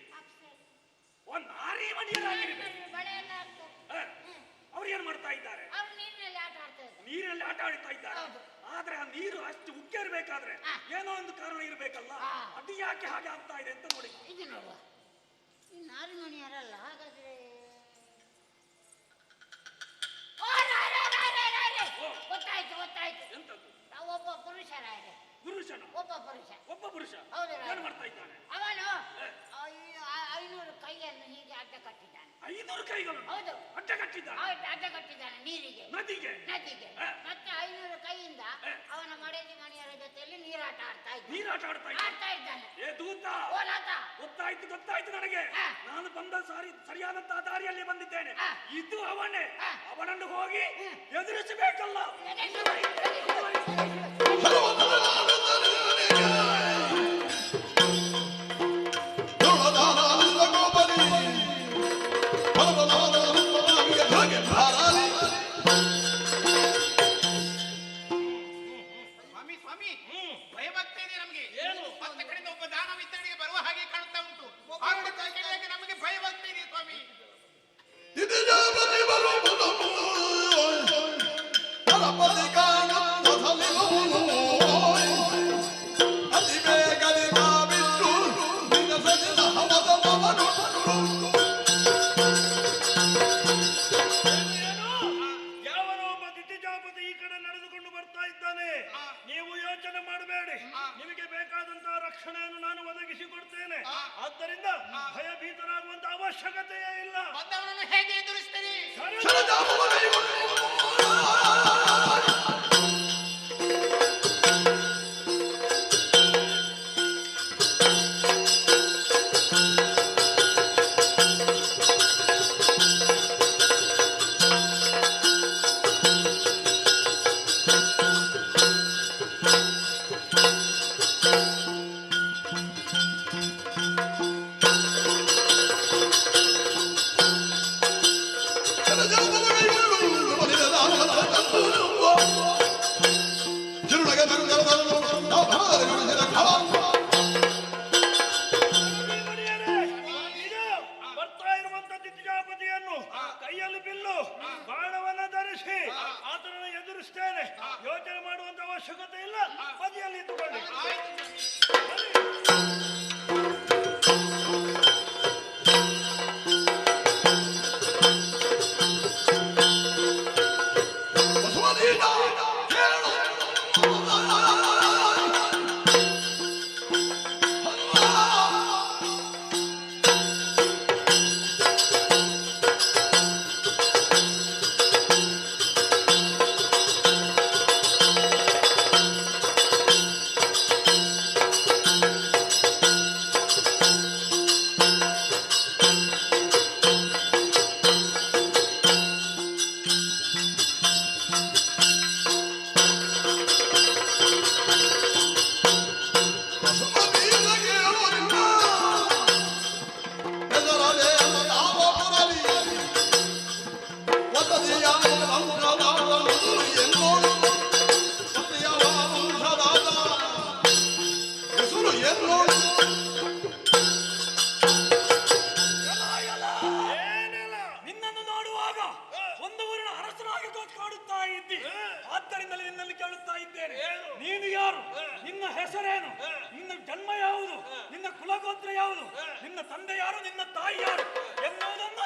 ಒಂದು ನಾರಿ ಮನೆಯರಾಗಿರ್ಬೇಕು. ಅವ್ರು ಏನ್ ಮಾಡ್ತಾ ಇದ್ದಾರೆ? ನೀರಿನಲ್ಲಿ ಆಟ ಆಡ್ತಾ ಇದ್ದಾರೆ. ಆದ್ರೆ ಆ ನೀರು ಅಷ್ಟು ಉಕ್ಕೇರ್ಬೇಕಾದ್ರೆ ಏನೋ ಒಂದು ಕಾರಣ ಇರ್ಬೇಕಲ್ಲ, ಅದು ಯಾಕೆ ಹಾಗೆ ಆಗ್ತಾ ಇದೆ ಅಂತ ನೋಡಿ. ಇದು ನೋಡುವ, ಈ ನಾರಿಮಣಿಯರಲ್ಲ, ಹಾಗಾದ್ರೆ ಗೊತ್ತಾಯ್ತು ಗೊತ್ತಾಯ್ತು. ಎಂತದ್ದು? ಒಬ್ಬ ಪುರುಷರಾಗಿದೆ. ಪುರುಷನ? ಒಬ್ಬ ಪುರುಷ ಏನು ಮಾಡ್ತಾ ಇದ್ದಾನೆ? ಅವನು 500 ಕೈಯನ್ನು ಹೀಗೆ ಅಡ್ಡ ಕಟ್ಟಿದ್ದಾನೆ. 500 ಕೈಗಳು? ಹೌದು, ಅಡ್ಡ ಕಟ್ಟಿದ್ದಾನೆ. ಅಡ್ಡ ಕಟ್ಟಿದ್ದಾನೆ ನೀರಿಗೆ, ನದಿಗೆ. ಮತ್ತೆ 500 ಕೈಯಿಂದ ಅವನ ಮಡದಿ ಮಣಿಯರ ಜೊತೆಯಲ್ಲಿ ನೀರಾಟ ಆಡ್ತಾ ಇದ್ದಾನೆ. ಏ ದೂತ, ಗೊತ್ತಾಯ್ತು ನನಗೆ. ನಾನು ಬಂದ ಸರಿಯಾದಂತಹ ದಾರಿಯಲ್ಲಿ ಬಂದಿದ್ದೇನೆ. ಇದು ಅವನೇ, ಅವನನ್ನು ಹೋಗಿ ಎದುರಿಸಬೇಕಲ್ಲ. ಸ್ವಾಮಿ, ಭಯವಾಗ್ತಾ ಇದೆ ನಮಗೆ. ಹತ್ತ ಕಡೆಯಿಂದ ಒಬ್ಬ ದಾನವ ಇದ್ದವನಿಗೆ ಬರುವ ಹಾಗೆ ಕಾಣ್ತಾ ಉಂಟು. ನಮಗೆ ಭಯವಾಗ್ತಾ ಇದೆ ಸ್ವಾಮಿ. ಯಾವನೋ ಒಬ್ಬ ದಿಟ್ಟಿಜಾಪತಿ ಈ ಕಡೆ ನಡೆದುಕೊಂಡು ಬರ್ತಾ ಇದ್ದಾನೆ. ನೀವು ಯೋಚನೆ ಮಾಡಬೇಡಿ, ನಿಮಗೆ ಬೇಕಾದಂತಹ ರಕ್ಷಣೆಯನ್ನು ನಾನು ಒದಗಿಸಿಕೊಡ್ತೇನೆ. ಆದ್ದರಿಂದ ಭಯಭೀತರಾಗುವಂತ ಅವಶ್ಯಕತೆಯೇ ಇಲ್ಲ. ಬಂದವನನ್ನು ಹೇಗೆ ಎದುರಿಸ್ತೀರಿ? Hello, ಏನು, ನಿನ್ನ ಜನ್ಮ ಯಾವುದು, ನಿನ್ನ ಕುಲಗೋತ್ರ ಯಾವುದು, ನಿನ್ನ ತಂದೆ ಯಾರು, ನಿನ್ನ ತಾಯಿ ಯಾರು ಎನ್ನುವುದನ್ನು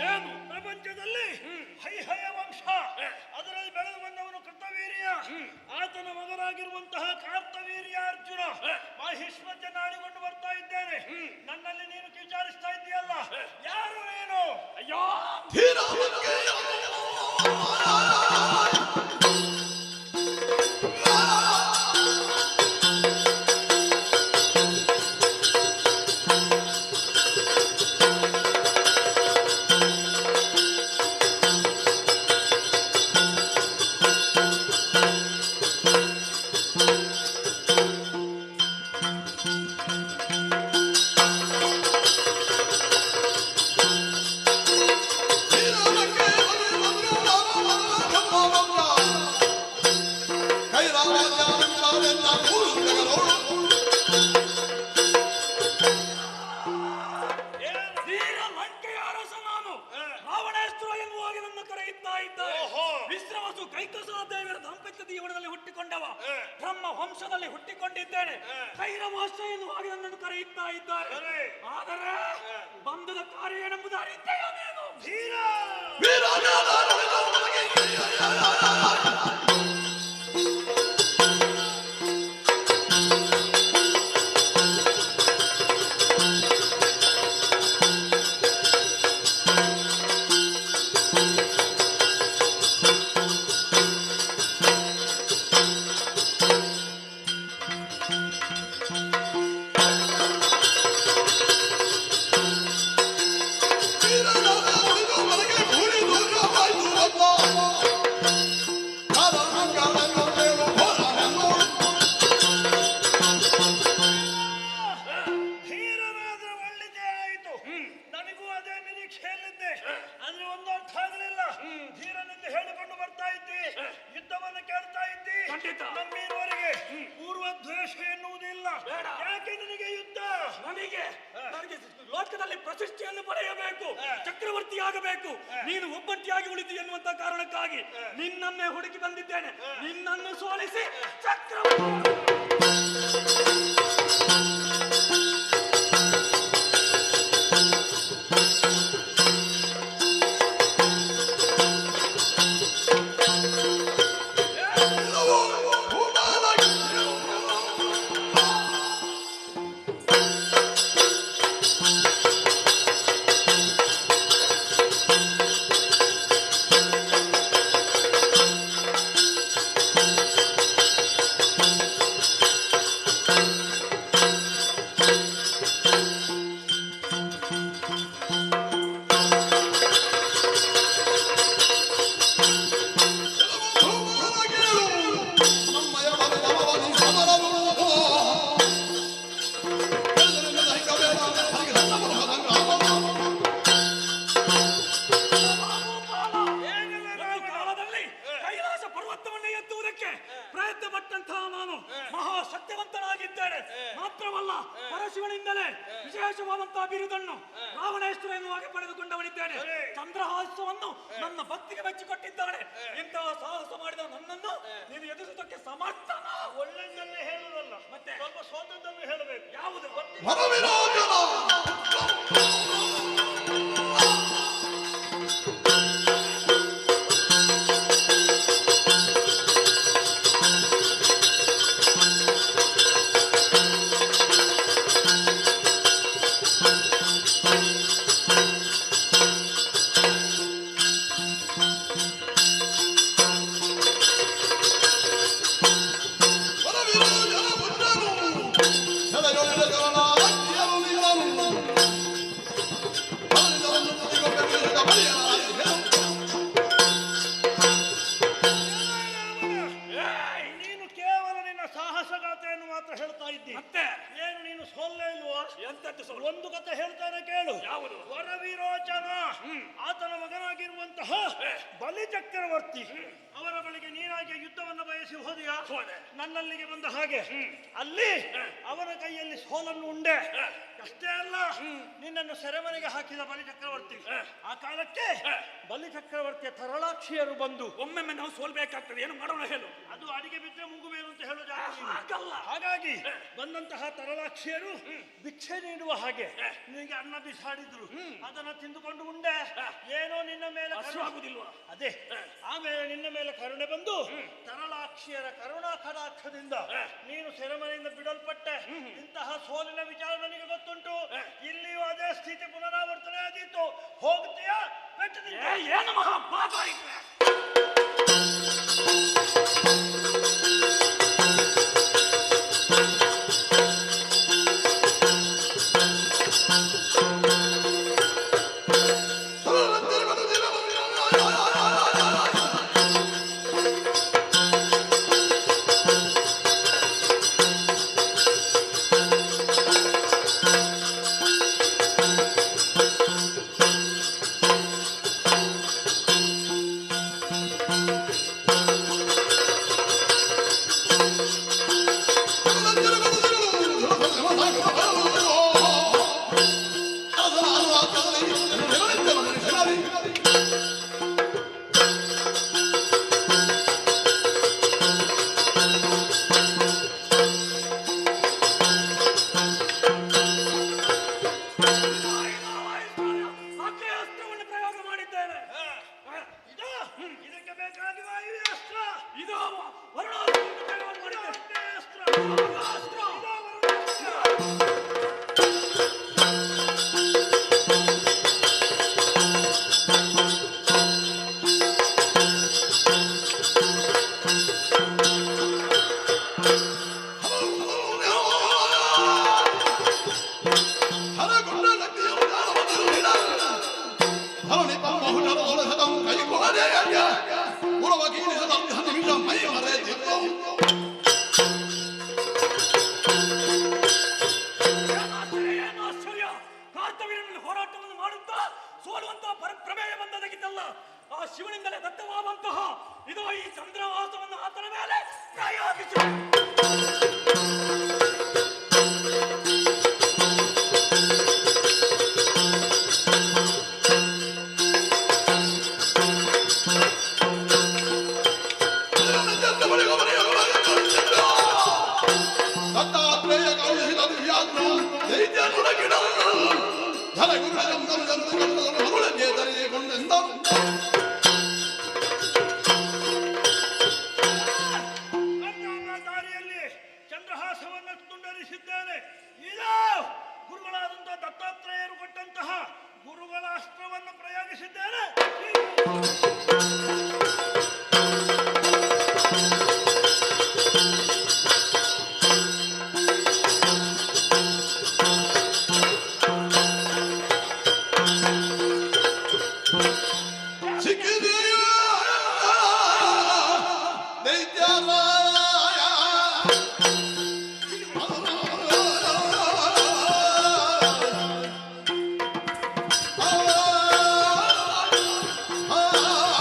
ಏನು ಪ್ರಪಂಚದಲ್ಲಿ ಹೈಹಯ ವಂಶ, ಅದರಲ್ಲಿ ಬೆಳೆದು ಬಂದವನು ಕೃತವೀರ್ಯ, ಆತನ ಮಗನಾಗಿರುವಂತಹ ಕಾರ್ತವೀರ್ಯ ಅರ್ಜುನ ಮಹಿಷ್ಮತ್ಯ ನಾಡಿಕೊಂಡು ಬರ್ತಾ ಇದ್ದೇನೆ. ನನ್ನಲ್ಲಿ ನೀನು ವಿಚಾರಿಸ್ತಾ ಇದ್ದೀಯಲ್ಲ, ಯಾರು ನೀನು? ಅಯ್ಯೋ ವಿಶ್ರವಸು ಕೈಕಸಾದೇವಿಯರ ದಾಂಪತ್ಯ ಜೀವನದಲ್ಲಿ ಹುಟ್ಟಿಕೊಂಡವ, ಬ್ರಹ್ಮ ವಂಶದಲ್ಲಿ ಹುಟ್ಟಿಕೊಂಡಿದ್ದೇನೆ. ಕೈರವಾಸ ಎನ್ನುವಾಗಿ ನನ್ನನ್ನು ಕರೆಯುತ್ತಾ ಇದ್ದಾರೆ. ಆದರೆ ಬಂಧದ ಕಾರ್ಯ ಏನೆಂಬುದು ಅರಿತೆಯ ನೀನು? ನಮ್ಮೀರುವರೆಗೆ ಪೂರ್ವ ದ್ವೇಷ ಎನ್ನುವುದಿಲ್ಲ. ಯಾಕೆ ನಿನಗೆ ಯುದ್ಧ? ನನಗೆ ಲೋಕದಲ್ಲಿ ಪ್ರಶಸ್ತಿಯನ್ನು ಪಡೆಯಬೇಕು, ಚಕ್ರವರ್ತಿಯಾಗಬೇಕು, ನೀನು ಒಬ್ಬಟ್ಟಿಯಾಗಿ ಉಳಿದು ಎನ್ನುವಂತ ಕಾರಣಕ್ಕಾಗಿ ನಿನ್ನನ್ನೇ ಹುಡುಕಿ ಬಂದಿದ್ದೇನೆ. ನಿನ್ನನ್ನು ಸೋಲಿಸಿ ಚಕ್ರವರ್ತಿ ಮಾತ್ರವಲ್ಲ ಪರಶಿವನಿಂದಲೇ ವಿಶೇಷವಾದಂತಹ ಬಿರುದನ್ನು ರಾವಣೇಶ್ವರ ಎನ್ನುವಾಗಿ ಪಡೆದುಕೊಂಡವನಿದ್ದೇನೆ. ಚಂದ್ರಹಾಸವನ್ನು ನನ್ನ ಭಕ್ತಿಗೆ ಮೆಚ್ಚಿಕೊಟ್ಟಿದ್ದಾನೆ. ಇಂತಹ ಸಾಹಸ ಮಾಡಿದ ನನ್ನನ್ನು ನೀನು ಎದುರಿಸುವುದಕ್ಕೆ ಸಮರ್ಥನ? ಒಳ್ಳೆಯದನ್ನೇ ಹೇಳುವುದಲ್ಲ, ಮತ್ತೆ ಸ್ವಲ್ಪ ಸೋತದ್ದನ್ನು ಹೇಳಬೇಕು. ಯಾವುದು? ಮಾತ್ರ ಹೇಳ್ತಾ ಇದ್ದಿ. ಮತ್ತೆ ಏನು ನೀನು ಸೋಲ್ಲೇ ಇಲ್ವಾ? ಎಂತದ್ದು ಸೋಲು? ಒಂದು ಕಥೆ ಹೇಳ್ತಾನೆ ಕೇಳು. ಯಾವುದು? ವರವಿರೋಚನ ಆತನ ಮಗನಾಗಿರುವಂತಹ ಬಲಿ ಚಕ್ರವರ್ತಿ ಅವರ ಬಳಿಗೆ ನೀನಾಗಿ ಯುದ್ಧವನ್ನು ಬಯಸಿ ಹೋದೆಯಾ? ನನ್ನಲ್ಲಿಗೆ ಬಂದ ಹಾಗೆ ಅಲ್ಲಿ ಅವನ ಕೈಯಲ್ಲಿ ಸೋಲನ್ನು ಉಂಡೆ. ಅಷ್ಟೇ ಅಲ್ಲ, ನಿನ್ನನ್ನು ಸೆರೆಮನೆಗೆ ಹಾಕಿದ ಬಲಿ ಚಕ್ರವರ್ತಿ. ಆ ಕಾಲಕ್ಕೆ ಬಲಿ ಚಕ್ರವರ್ತಿಯ ತರಳಾಕ್ಷಿಯರು ಬಂದು ಒಮ್ಮೆಮ್ಮೆ ನಾವು ಸೋಲ್ಬೇಕಾಗ್ತದೆ, ಏನು ಮಾಡೋಣ ಹೇಳು. ಅದು ಅಡಿಗೆ ಬಿದ್ದರೆ ಮುಗುಬೇರು ಅಂತ ಹೇಳೋ ಜಾಗ. ಹಾಗಾಗಿ ಬಂದಂತಹ ತರಳಾಕ್ಷಿಯರು ಭಿಕ್ಷೆ ನೀಡುವ ಹಾಗೆ ನಿನಗೆ ಅನ್ನ ಬಿಸಾಡಿದ್ರು. ಅದನ್ನು ತಿಂದುಕೊಂಡು ಉಂಡೆ. ಏನೋ ನಿನ್ನ ಮೇಲೆ ಆಗುದಿಲ್ವಾ? ಅದೇ ಆಮೇಲೆ ನಿನ್ನ ಮೇಲೆ ಕರುಣೆ ಬಂದು ತರಳಾಕ್ಷಿಯರ ಕರುಣಾ ಕಟಾಕ್ಷದಿಂದ ನೀನು ಸೆರೆಮನೆಯಿಂದ ಬಿಡಲ್ಪಟ್ಟೆ. ಇಂತಹ ಸೋಲಿನ ವಿಚಾರ ನನಗೆ ಗೊತ್ತುಂಟು. ಇಲ್ಲಿಯೂ ಅದೇ ಸ್ಥಿತಿ ಪುನರಾವರ್ತನೆ ಆದೀತು. ಹೋಗ್ತೀಯಾ? ಏನು ಮಹಾಪಾಪ ಇದ್ರೆ ಹೋರಾಟವನ್ನು ಮಾಡುತ್ತಾ ಸೋಲುವಂತಹ ಪ್ರಮೇಯ ಬಂದದಾಗಿದ್ದಲ್ಲ. ಆ ಶಿವನಿಂದಲೇ ದತ್ತವಾದಂತಹ ಇದು ಈ ಚಂದ್ರವಾಸವನ್ನು ಆತನ ಮೇಲೆ ಪ್ರಯೋಗಿಸಿ ದಾರಿಯಲ್ಲಿ ಚಂದ್ರಹಾಸವನ್ನು ತುಂಡರಿಸಿದ್ದೇನೆ. ಇದು ಗುರುಗಳಾದಂತಹ ದತ್ತಾತ್ರೇಯರು ಕೊಟ್ಟಂತಹ ಗುರುಗಳ ಅಸ್ತ್ರವನ್ನು ಪ್ರಯೋಗಿಸಿದ್ದೇನೆ. Ah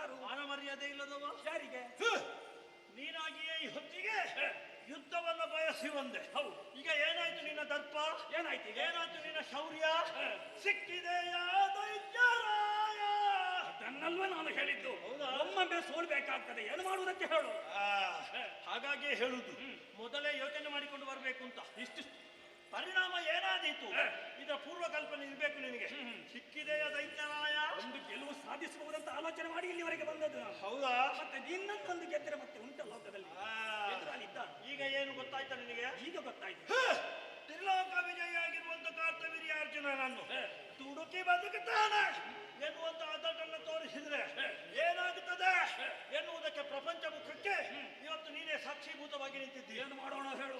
ಯಾರು ಮಾನ ಮರ್ಯಾದೆ ಇಲ್ಲದವ ಯಾರಿಗೆ ನೀನಾಗಿಯೇ ಈ ಹೊತ್ತಿಗೆ ಯುದ್ಧವನ್ನ ಬಯಸಿ ಬಂದೆ. ಹೌದು, ಈಗ ಏನಾಯ್ತು ನಿನ್ನ ದರ್ಪ? ಏನಾಯ್ತು? ಏನಾಯ್ತು ನಿನ್ನ ಶೌರ್ಯ? ಸಿಕ್ಕಿದೆಯಾ ದೈತ್ಯರಾಯ? ಅದನ್ನಲ್ವ ನಾನು ಹೇಳಿದ್ದು. ಒಮ್ಮೊಮ್ಮೆ ಸೋಲ್ಬೇಕಾಗ್ತದೆ, ಏನು ಮಾಡುವುದಕ್ಕೆ ಹೇಳು. ಹಾಗಾಗಿಯೇ ಹೇಳುದು, ಮೊದಲೇ ಯೋಚನೆ ಮಾಡಿಕೊಂಡು ಬರಬೇಕು ಅಂತ. ಇಷ್ಟು ಪರಿಣಾಮ ಏನಾದೀತು ಇದರ ಪೂರ್ವ ಕಲ್ಪನೆ ಇರಬೇಕು ನಿನಗೆ. ಸಿಕ್ಕಿದೆಯ ದೈತ್ಯರಾಯ, ಒಂದು ಗೆಲುವು ಸಾಧಿಸಬಹುದಂತ ಆಲೋಚನೆ ಮಾಡಿ ಇಲ್ಲಿವರೆಗೆ ಬಂದದ್ದು ನಾನು. ಹೌದಾ? ಮತ್ತೆ ಇನ್ನೊಂದು ಗೆದ್ದರೆ ಮತ್ತೆ ಉಂಟ ಲೋಕದಲ್ಲಿ. ಈಗ ಏನು ಗೊತ್ತಾಯ್ತಾ ನಿನಗೆ? ಈಗ ಗೊತ್ತಾಯ್ತು. ತ್ರಿಲೋಕ ವಿಜಯಿಯಾಗಿರುವಂತ ಕಾರ್ತವೀರ್ಯ ಅರ್ಜುನನನ್ನು ತುಡುಕಿ ಬದುಕುತ್ತಾನೆ ಎನ್ನುವಂತ ಅದನ್ನು ತೋರಿಸಿದ್ರೆ ಏನಾಗುತ್ತದೆ ಎನ್ನುವುದಕ್ಕೆ ಪ್ರಪಂಚ ಮುಖಕ್ಕೆ ಇವತ್ತು ನೀನೇ ಸಾಕ್ಷೀಭೂತವಾಗಿ ನಿಂತಿದ್ದಿ. ಏನು ಮಾಡೋಣ ಹೇಳು.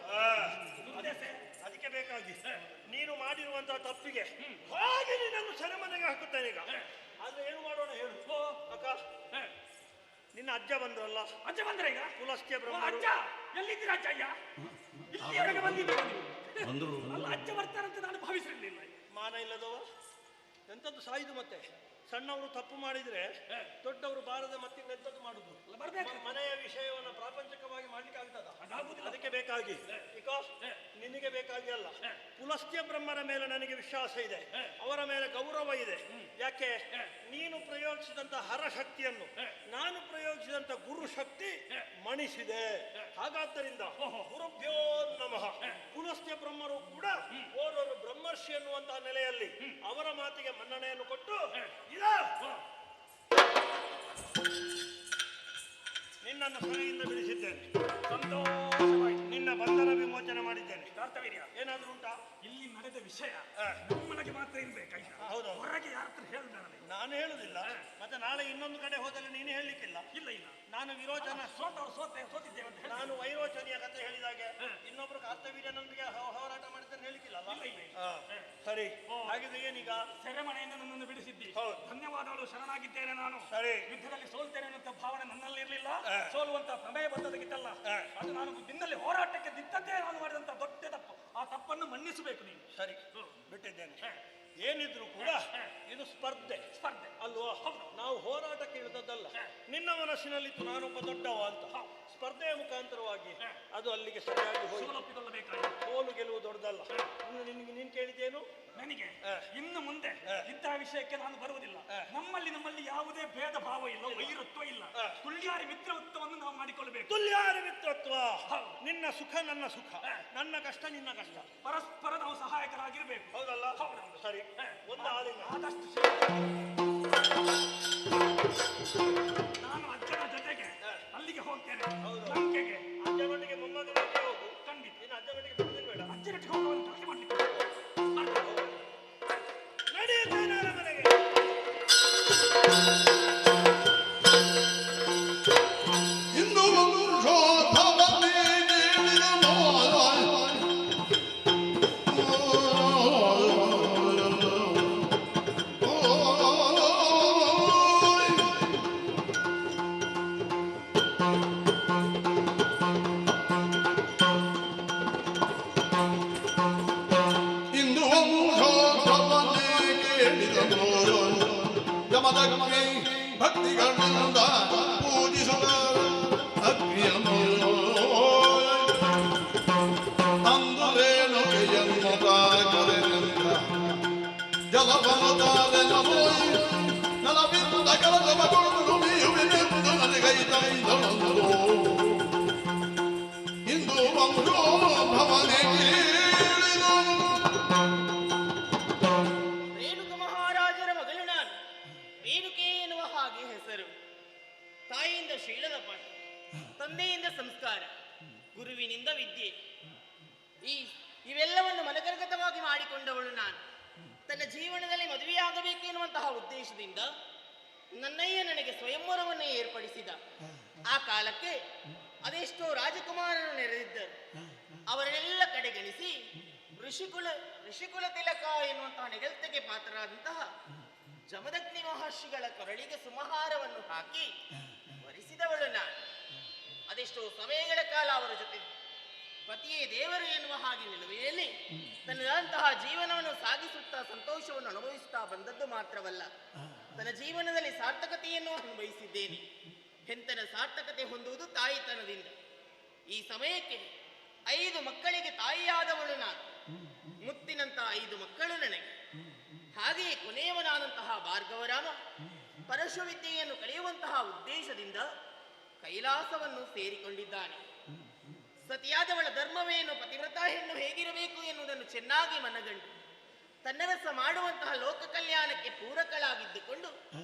ಅದಕ್ಕೆ ಬೇಕಾಗಿ ನೀನು ಮಾಡಿರುವಂತಹ ತಪ್ಪಿಗೆ ಹಾಗೆ ನಿನ್ನನ್ನು ಸೆರೆಮನೆಗೆ ಹಾಕುತ್ತೇನೆ ಈಗ. ಆದ್ರೆ ಏನು ಮಾಡೋಣ ಹೇಳು. ಅಕ್ಕ, ನಿನ್ನ ಅಜ್ಜ ಬಂದ್ರಲ್ಲ. ಅಜ್ಜ ಬಂದ್ರೆ ಈಗ ಪುಲಸ್ತ್ಯ ಬ್ರಹ್ಮ. ಎಲ್ಲಿದ್ದೀರ ಅಜ್ಜಯ್ಯ? ಇಲ್ಲಿವರೆಗೆ ಬಂದಿದ್ರು. ಅಲ್ಲ, ಅಜ್ಜ ಬರ್ತಾರಂತ ನಾನು ಭಾವಿಸಿರ್ಲಿಲ್ಲ. ಮಾನ ಇಲ್ಲದವ ಎಂತದ್ದು ಸಾಯುದು. ಮತ್ತೆ ಸಣ್ಣವರು ತಪ್ಪು ಮಾಡಿದ್ರೆ ದೊಡ್ಡವರು ಬಾರದ ಮತ್ತೆ ಎಂತದ್ದು ಮಾಡುದು. ಮನೆಯ ವಿಷಯವನ್ನು ಪ್ರಾಪಂಚಿಕವಾಗಿ ಮಾಡ್ಲಿಕ್ಕೆ ಆಗ್ತದ? ಅದಾಗುದಿಲ್ಲ. ಅದಕ್ಕೆ ಬೇಕಾಗಿ ಈಗ ನಿನಗೆ ಬೇಕಾಗಿ ಅಲ್ಲ, ಪುಲಸ್ತ್ಯ ಬ್ರಹ್ಮರ ಮೇಲೆ ನನಗೆ ವಿಶ್ವಾಸ ಇದೆ, ಅವರ ಮೇಲೆ ಗೌರವ ಇದೆ. ಯಾಕೆ? ನೀನು ಪ್ರಯೋಗಿಸಿದಂತ ಹರಶಕ್ತಿಯನ್ನು ನಾನು ಪ್ರಯೋಗಿಸಿದಂತ ಗುರು ಶಕ್ತಿ ಮಣಿಸಿದೆ. ಹಾಗಾದ್ದರಿಂದ ಗುರುಭ್ಯೋ ನಮಃ. ಪುಲಸ್ತ್ಯ ಬ್ರಹ್ಮರು ಕೂಡ ಓರ್ವರು ಬ್ರಹ್ಮರ್ಷಿ ಎನ್ನುವಂತಹ ನೆಲೆಯಲ್ಲಿ ಅವರ ಮಾತಿಗೆ ಮನ್ನಣೆಯನ್ನು ಕೊಟ್ಟು ನಿನ್ನನ್ನು ಸೆರೆಯಿಂದ ಬಿಡಿಸಿದ್ದೇನೆ. ಸಂತೋಷವಾಯಿತು. ನಿನ್ನ ಬಂಧನ ವಿಮೋಚನೆ ಮಾಡಿದ್ದೇನೆ. ಕಾರ್ತವೀರ್ಯ, ಏನಾದ್ರೂ ಉಂಟಾ? ಇಲ್ಲಿ ನಡೆದ ವಿಷಯ ನಮ್ಮನೆಗೆ ಮಾತ್ರ ಇರ್ಬೇಕಾಯ್ತು. ಹೌದು, ಹೊರಗೆ ಯಾರ ಹತ್ರ ಹೇಳ್ಬೇಡ. ನಾನು ಹೇಳುದಿಲ್ಲ. ಮತ್ತೆ ನಾಳೆ ಇನ್ನೊಂದು ಕಡೆ ಹೋದಲ್ಲಿ ನೀನು ಹೇಳಲಿಕ್ಕಿಲ್ಲ. ಇಲ್ಲ ಇಲ್ಲ, ನಾನು ವಿರೋಚನ ಸೋತಿದ್ದೇವೆ ಅಂತ. ನಾನು ವೈರೋಚನೆಯ ಕಥೆ ಹೇಳಿದಾಗೆ ಇನ್ನೊಬ್ರು ಕಾರ್ತವೀರ್ಯನೊಂದಿಗೆ ಹೋರಾಟ ಮಾಡಿದ್ದೇನೆ ಹೇಳಿಕ್ಕಿಲ್ಲ. ಸರಿ, ಹಾಗಿದ್ರೆ ಏನೀಗ? ಸೆರೆಮನೆಯಿಂದ ನನ್ನನ್ನು ಬಿಡಿಸಿದ್ದಿ, ಧನ್ಯವಾದಗಳು. ಶರಣಾಗಿದ್ದೇನೆ ನಾನು. ಸರಿ, ಯುದ್ಧದಲ್ಲಿ ಸೋಲ್ತೇನೆ ಅನ್ನೋ ಭಾವನೆ ನನ್ನಲ್ಲಿ ಇರಲಿಲ್ಲ. ಸೋಲುವಂತ ಪ್ರಮೇಯ ಬಂದದಕ್ಕಿತ್ತಲ್ಲ, ಅದು ನಾನು ನಿನ್ನಲ್ಲಿ ಹೋರಾಟಕ್ಕೆ ದಿತ್ತದ್ದೇ ನಾನು ಮಾಡಿದಂತ ದೊಡ್ಡ ತಪ್ಪು. ಆ ತಪ್ಪನ್ನು ಮನ್ನಿಸಬೇಕು ನೀನು. ಸರಿ, ಬಿಟ್ಟಿದ್ದೇನೆ. ಏನಿದ್ರು ಕೂಡ ಇದು ಸ್ಪರ್ಧೆ ಅಲ್ವೋ? ನಾವು ಹೋರಾಟಕ್ಕೆ ಇಳಿದದ್ದಲ್ಲ. ನಿನ್ನ ಮನಸ್ಸಿನಲ್ಲಿತ್ತು ನಾನೊಬ್ಬ ದೊಡ್ಡವ ಅಂತ. ಸ್ಪರ್ಧೆಯ ಮುಖಾಂತರವಾಗಿ ಅದು ಅಲ್ಲಿಗೆ ಸರಿಯಾಗಿ ಹೋಗಿ ಸೋಲು ಗೆಲುವು ದೊಡ್ಡದಲ್ಲ. ನೀನು ಕೇಳಿದ್ದೇನು? ನನಗೆ ಇನ್ನು ಮುಂದೆ ಇಂತಹ ವಿಷಯಕ್ಕೆ ನಾನು ಬರುವುದಿಲ್ಲ. ನಮ್ಮಲ್ಲಿ ಯಾವುದೇ ಭೇದ ಭಾವ ಇಲ್ಲ, ವೈರತ್ವ ಇಲ್ಲ. ತುಲ್ಯಾರಿ ಮಿತ್ರತ್ವವನ್ನು ನಾವು ಮಾಡಿಕೊಳ್ಳಬೇಕು. ತುಲ್ಯಾರಿ ಮಿತ್ರತ್ವ. ನಿನ್ನ ಸುಖ ನನ್ನ ಸುಖ, ನನ್ನ ಕಷ್ಟ ನಿನ್ನ ಕಷ್ಟ, ಪರಸ್ಪರ ನಾವು ಸಹಾಯಕರಾಗಿರ್ಬೇಕು. ಹೌದಲ್ಲ? ಸರಿ, ಒಂದು ಆದಷ್ಟು ನಾನು ಅಜ್ಜನ ಜೊತೆಗೆ ಅಲ್ಲಿಗೆ ಹೋಗ್ತೇನೆ. ಲಂಕೆಗೆ ಅಜ್ಜನೊಟ್ಟಿಗೆ ಮೊಮ್ಮಗನಿಗೆ ಹೋಗು. ಖಂಡಿತ. ನೀನು ಅಜ್ಜನೊಟ್ಟಿಗೆ ಬಿಡುವುದೇ ಬೇಡ. ಅಜ್ಜನೊಟ್ಟಿಗೆ ಹೋಗುವಂತ ಕೆಲಸ ಮಾಡ್ಲಿಕ್ಕೆ ನಡೆಯುತ್ತೇನೆ ಮನೆಗೆ. ಇಂದು ಭಕ್ತಿಗಳಿಂದ ಪೂಜಿಸುವ ಅಗ್ನಿಯನ್ನು ಅಂದುರೇಣುಕೆಯನ್ನು ಪ್ರಾಕರೆನಿಂದ ಜಲಪನುತಾದೆ ನಮೋಯಿ ನಲವಿಂದ ಕಲದವಗೊಂಡು ಮೀಯುವಿನೆಂದು ನನಗೈತೈದಳು ಇಂದು ವಂಶೋ ಭವನೆ ತಾಯಿಯಿಂದ ಶೀಲದ ಪಾಠ, ತಂದೆಯಿಂದ ಸಂಸ್ಕಾರ, ಗುರುವಿನಿಂದ ವಿದ್ಯೆ, ಇವೆಲ್ಲವನ್ನು ಮನಗರ್ಗತವಾಗಿ ಮಾಡಿಕೊಂಡವಳು ನಾನು. ತನ್ನ ಜೀವನದಲ್ಲಿ ಮದುವೆಯಾಗಬೇಕೆನ್ನುವಂತಹ ಉದ್ದೇಶದಿಂದ ನನ್ನಯ್ಯ ನನಗೆ ಸ್ವಯಂವರವನ್ನೇ ಏರ್ಪಡಿಸಿದ. ಆ ಕಾಲಕ್ಕೆ ಅದೆಷ್ಟೋ ರಾಜಕುಮಾರರು ನೆರೆದಿದ್ದರು. ಅವರನ್ನೆಲ್ಲ ಕಡೆಗಣಿಸಿ ಋಷಿಕುಲ ತಿಲಕ ಎನ್ನುವಂತಹ ನೆಗಲ್ತೆಗೆ ಪಾತ್ರರಾದಂತಹ ಜಮದಗ್ನಿ ಮಹರ್ಷಿಗಳ ಕೊರಳಿಗೆ ಸುಮಹಾರವನ್ನು ಹಾಕಿ ವರಿಸಿದವಳು ನಾನು. ಅದೆಷ್ಟೋ ಸಮಯಗಳ ಕಾಲ ಅವರ ಜೊತೆ ಪತಿಯೇ ದೇವರು ಎನ್ನುವ ಹಾಗೆ ನಿಲುವೆಯಲ್ಲಿ ತನ್ನದಂತಹ ಜೀವನವನ್ನು ಸಾಗಿಸುತ್ತಾ ಸಂತೋಷವನ್ನು ಅನುಭವಿಸುತ್ತಾ ಬಂದದ್ದು ಮಾತ್ರವಲ್ಲ, ತನ್ನ ಜೀವನದಲ್ಲಿ ಸಾರ್ಥಕತೆಯನ್ನು ಅನುಭವಿಸಿದ್ದೇನೆ. ಹೆಂತನ ಸಾರ್ಥಕತೆ ಹೊಂದುವುದು ತಾಯಿತನದಿಂದ. ಈ ಸಮಯಕ್ಕೆ 5 ಮಕ್ಕಳಿಗೆ ತಾಯಿಯಾದವಳು ನಾನು. ಮುತ್ತಿನಂತ 5 ಮಕ್ಕಳು ನನಗೆ. ಹಾಗೆಯೇ ಕೊನೆಯವನಾದಂತಹ ಭಾರ್ಗವರಾಮ ಪರಶುವಿದ್ಯೆಯನ್ನು ಕಲಿಯುವಂತಹ ಉದ್ದೇಶದಿಂದ ಕೈಲಾಸವನ್ನು ಸೇರಿಕೊಂಡಿದ್ದಾನೆ. ಸತಿಯಾದವಳ ಧರ್ಮವೇನು, ಪತಿವ್ರತ ಹೆಣ್ಣು ಹೇಗಿರಬೇಕು ಎನ್ನುವುದನ್ನು ಚೆನ್ನಾಗಿ ಮನಗಂಡು ತನ್ನರಸ ಮಾಡುವಂತಹ ಲೋಕ ಕಲ್ಯಾಣಕ್ಕೆ ಪೂರಕಳಾಗಿದ್ದುಕೊಂಡು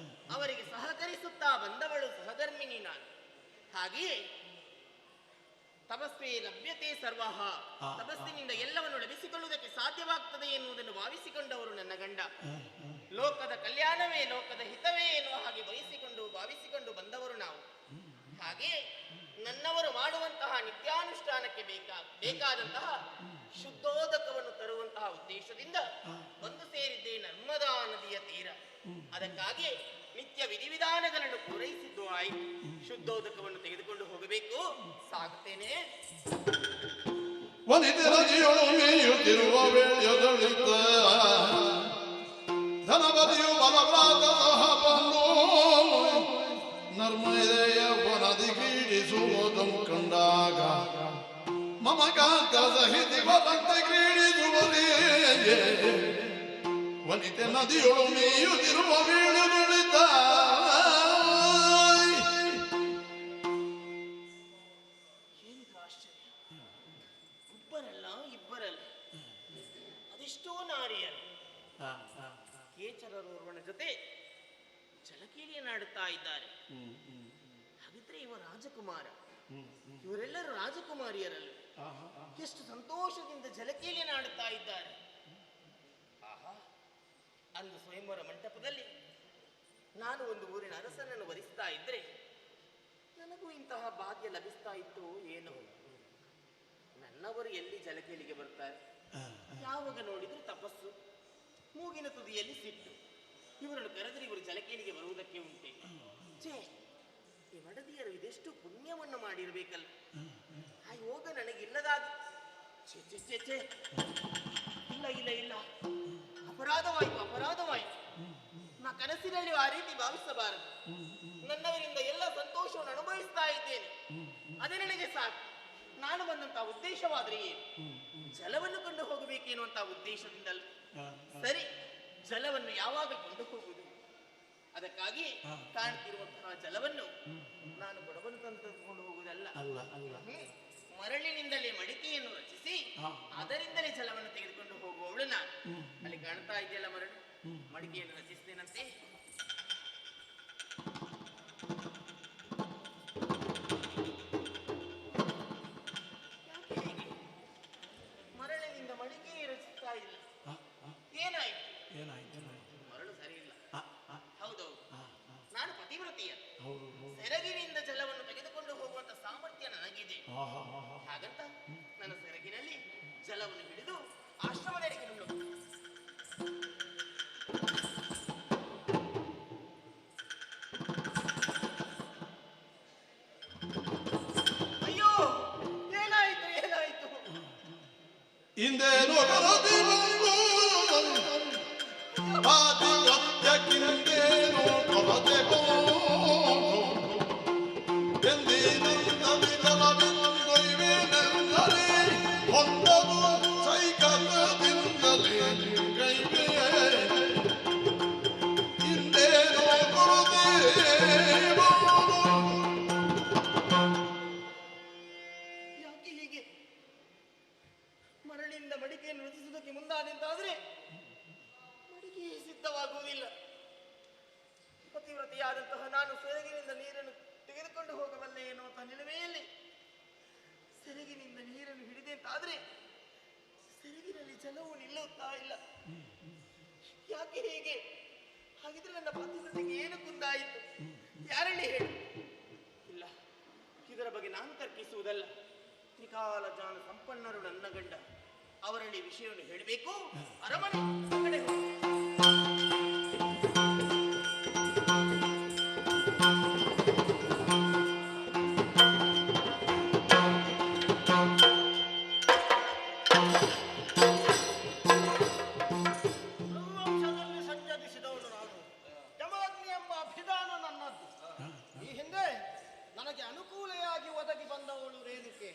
ಅವರಿಗೆ ಸಹಕರಿಸುತ್ತಾ ಬಂದವಳು ಸಹಧರ್ಮಿಣಿ ನಾನು. ಹಾಗೆಯೇ ತಪಸ್ವೇ ಲಭ್ಯತೆ ಸರ್ವಹ, ತಪಸ್ಸಿನಿಂದ ಎಲ್ಲವನ್ನು ಲಭಿಸಿಕೊಳ್ಳುವುದಕ್ಕೆ ಸಾಧ್ಯವಾಗ್ತದೆ ಎನ್ನುವುದನ್ನು ಭಾವಿಸಿಕೊಂಡವರು ನನ್ನ ಗಂಡ. ಲೋಕದ ಕಲ್ಯಾಣವೇ ಲೋಕದ ಹಿತವೇ ಎನ್ನುವ ಹಾಗೆ ಭಾವಿಸಿಕೊಂಡು ಬಂದವರು ನಾವು. ಹಾಗೆಯೇ ನನ್ನವರು ಮಾಡುವಂತಹ ನಿತ್ಯಾನುಷ್ಠಾನಕ್ಕೆ ಬೇಕಾದಂತಹ ಶುದ್ಧೋದಕವನ್ನು ತರುವಂತಹ ಉದ್ದೇಶದಿಂದ ಬಂದು ಸೇರಿದ್ದೇ ನರ್ಮದಾ ನದಿಯ ತೀರ. ಅದಕ್ಕಾಗಿ ನಿತ್ಯ ವಿಧಿವಿಧಾನಗಳನ್ನು ಪೂರೈಸಿದ್ದು ಆಯಿತು. ಶುದ್ಧೋದಕವನ್ನು ತೆಗೆದುಕೊಂಡು ಹೋಗಬೇಕು. ಸಾಗುತ್ತೇನೆ. ವನಿತೆರಜಿಯೊಳು ಮೇಯುತ್ತಿರುವ ವೇಳೆಯೊಳಿತ ಧನಪತಿಯು ಬಲವಾದ ಸಹಪನ್ನು ನರ್ಮದೆಯ ವನದಿ ಕ್ರೀಡಿಸುವುದಂ ಕಂಡಾಗ ಮಮಕಾಂತ ಸಹಿತಿ ಬಲಂತೆ ಕ್ರೀಡಿಸುವುದೇ ವನಿತೆ ನದಿಯೊಳು ಮೇಯುತ್ತಿರುವ ವೇಳೆಯೊಳಿತ ಅದೆಷ್ಟೋ ನಾರಿಯರು ಕೇಚರರೋರ್ವನ ಜೊತೆ ಜಲಕೀಲಿಯನ್ನಾಡುತ್ತಾ ಇದ್ದಾರೆ. ಹಾಗಿದ್ರೆ ಇವ ರಾಜಕುಮಾರ, ಇವರೆಲ್ಲರೂ ರಾಜಕುಮಾರಿಯರಲ್ಲ. ಎಷ್ಟು ಸಂತೋಷದಿಂದ ಜಲಕೀಲಿಯನ್ನಾಡುತ್ತಾ ಇದ್ದಾರೆ. ಅಂದು ಸ್ವಯಂವರ ಮಂಟಪದಲ್ಲಿ ನಾನು ಒಂದು ಊರಿನ ಅರಸನನ್ನು ವರಿಸ್ತಾ ಇದ್ರೆ ನನಗೂ ಇಂತಹ ಭಾಗ್ಯ ಲಭಿಸ್ತಾ ಇತ್ತು ಏನೋ. ನನ್ನವರು ಎಲ್ಲಿ ಜಲಕೇಳಿಗೆ ಬರ್ತಾರೆ? ಯಾವಾಗ ನೋಡಿದ್ರು ತಪಸ್ಸು, ಮೂಗಿನ ತುದಿಯಲ್ಲಿ ಸಿಟ್ಟು. ಇವರನ್ನು ಕರೆದರೆ ಇವರು ಜಲಕೇಳಿಗೆ ಬರುವುದಕ್ಕೆ ಉಂಟೆ? ಛೇ, ಈ ಮಡದಿಯರು ಇದೆಷ್ಟು ಪುಣ್ಯವನ್ನು ಮಾಡಿರಬೇಕಲ್ಲ. ಆ ಯೋಗ ನನಗಿಲ್ಲದಾದ. ಛೇ ಛೇ ಛೇ ಛೇ, ಇಲ್ಲ ಇಲ್ಲ ಇಲ್ಲ, ಅಪರಾಧವಾಯಿತು. ನಾ ಕನಸಿನಲ್ಲಿ ಆ ರೀತಿ ಭಾವಿಸಬಾರದು. ನನ್ನವರಿಂದ ಎಲ್ಲ ಸಂತೋಷವನ್ನು ಅನುಭವಿಸ್ತಾ ಇದ್ದೇನೆ, ಅದೇ ನನಗೆ ಸಾಕು. ನಾನು ಬಂದಂತಹ ಉದ್ದೇಶವಾದ್ರೆ ಏನು? ಜಲವನ್ನು ಕೊಂಡು ಹೋಗಬೇಕೇನುವಂತಹ ಉದ್ದೇಶದಿಂದಲ್ಲ. ಸರಿ, ಜಲವನ್ನು ಯಾವಾಗ ಕೊಂಡು ಹೋಗುವುದು? ಅದಕ್ಕಾಗಿ ಕಾಣ್ತಿರುವಂತಹ ಜಲವನ್ನು ನಾನು ಕೊಡವನ್ನು ತಂದುಕೊಂಡು ಹೋಗುವುದಲ್ಲ. ಮರಳಿನಿಂದಲೇ ಮಡಿಕೆಯನ್ನು ರಚಿಸಿ ಅದರಿಂದಲೇ ಜಲವನ್ನು ತೆಗೆದುಕೊಂಡು ಹೋಗುವವಳು ನಾನು. ಅಲ್ಲಿ ಕಾಣ್ತಾ ಇದೆಯಲ್ಲ ಮರಳು, ಮಡಿಕೆಯನ್ನು ರಚಿಸ್ತೇನಂತೆ. ಮರಳಿನಿಂದ ಮಡಿಕೆ ರಚಿಸ್ತಾ ಇಲ್ಲ. ಏನಾಯ್ತು? ಮರಳು ಸರಿ ಇಲ್ಲ. ಹೌದೌದು, ನಾನು ಪತಿವ್ರತಿಯ. ಸೆರಗಿನಿಂದ ಜಲವನ್ನು ತೆಗೆದುಕೊಂಡು ಹೋಗುವಂತ ಸಾಮರ್ಥ್ಯ ನನಗಿದೆ. ಹಾಗಂತ ನನ್ನ ಸೆರಗಿನಲ್ಲಿ ಜಲವನ್ನು ಹಿಡಿದು ಆಶ್ರಮದೆಡೆಗೆ ಅಯ್ಯೋ, ಏನಾಯ್ತು? ಇಂದೇನು ಕರದಿ ಬಂದು ಪಾತಿವ್ರತ್ಯಕ್ಕಿಂದೇನು ಕೊರತೆ ಎಂದಿನಿಂದ ವಿಧಲವೆಂದೊಯ್ವೇನೆಂದರೆ ಹೊಂದದು ಸೈಕತದಿಂದಲೇ ಕೈವೇ ಇಂದೇನು ಕೊರತೆ ಯಾಕೆ ಹೀಗೆ? ಮರಳಿಂದ ಮಡಿಕೆಯನ್ನು ರಚಿಸುವುದಕ್ಕೆ ಮುಂದಾದಂತಾದ್ರೆ ಮಡಿಕೆಯೇ ಸಿದ್ಧವಾಗುವುದಿಲ್ಲ. ಪತಿವ್ರತೆಯಾದಂತಹ ನಾನು ಸೆರಗಿನಿಂದ ನೀರನ್ನು ತೆಗೆದುಕೊಂಡು ಹೋಗಬಲ್ಲೆ ಎನ್ನುವಂತಹ ನಿಲುಮೆಯಲ್ಲಿ ಸೆರಗಿನಿಂದ ನೀರನ್ನು ಹಿಡಿದೆ ಅಂತಾದ್ರೆ ಸೆರಗಿನಲ್ಲಿ ಜಲವು ನಿಲ್ಲುತ್ತಾ ಇಲ್ಲ. ಯಾಕೆ ಹೀಗೆ? ಹಾಗಿದ್ರೆ ನನ್ನ ಪತಿವ್ರತೆಗೆ ಏನು ಕುಂದಾಯಿತು? ಯಾರಲ್ಲಿ ಹೇಳು? ಇಲ್ಲ, ಇದರ ಬಗ್ಗೆ ನಾನು ತರ್ಕಿಸುವುದಲ್ಲ. ತ್ರಿಕಾಲ ಜಾನ ಸಂಪನ್ನರು ನನ್ನ ಗಂಡ. ಅವರಲ್ಲಿ ವಿಷಯವನ್ನು ಹೇಳಬೇಕು. ಅರಮನೆ ಕಡೆ ಹೋಗಿ ಸಂಚರಿಸಿದವನು ನಾನು. ಯಮಅಗ್ನಿ ನನಗೆ ಅನುಕೂಲೆಯಾಗಿ ಒದಗಿ ಬಂದವಳು ರೇಣುಕೆ.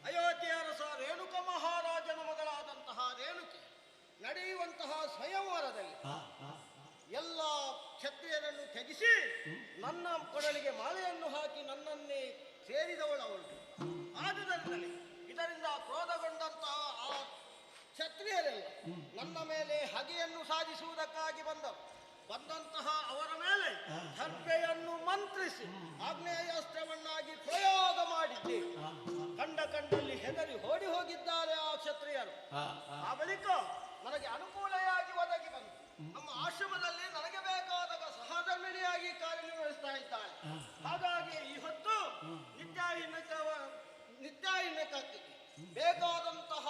ಅಯೋಧ್ಯೆಯ ಅರಸ ರೇಣುಕ ಮಹಾರಾಜನ ಮಗಳಾದಂತಹ ರೇಣುಕೆ ನಡೆಯುವಂತಹ ಸ್ವಯಂವರದಲ್ಲಿ ಎಲ್ಲ ಕ್ಷತ್ರಿಯರನ್ನು ತ್ಯಜಿಸಿ ನನ್ನ ಕೊಡಲಿಗೆ ಮಾಲೆಯನ್ನು ಹಾಕಿ ನನ್ನನ್ನೇ ಸೇರಿದವಳು ಅವಳು. ಆದುದರಿಂದಲೇ ಇದರಿಂದ ಕ್ರೋಧಗೊಂಡಂತಹ ಆ ಕ್ಷತ್ರಿಯರೆಲ್ಲ ನನ್ನ ಮೇಲೆ ಹಗೆಯನ್ನು ಸಾಧಿಸುವುದಕ್ಕಾಗಿ ಬಂದಂತಹ ಅವರ ಮೇಲೆ ದರ್ಭೆಯನ್ನು ಮಂತ್ರಿಸಿ ಆಗ್ನೇಯಾಸ್ತ್ರವನ್ನಾಗಿ ಪ್ರಯೋಗ ಮಾಡಿದ್ದೆ. ಕಂಡಲ್ಲಿ ಹೆದರಿ ಓಡಿ ಹೋಗಿದ್ದಾರೆ ಆ ಕ್ಷತ್ರಿಯರು. ಆ ಬಳಿಕ ನನಗೆ ಅನುಕೂಲೆಯಾಗಿ ಒದಗಿ ಬಂದು ನಮ್ಮ ಆಶ್ರಮದಲ್ಲಿ ನನಗೆ ಬೇಕಾದಾಗ ಸಹಧರ್ಮಿಣಿಯಾಗಿ ಕಾರ್ಯನಿರ್ವಹಿಸ್ತಾ ಇದ್ದಾಳೆ. ಹಾಗಾಗಿ ಈ ಹೊತ್ತು ನಿತ್ಯಾಹಿನಕ್ಕೆ ಬೇಕಾದಂತಹ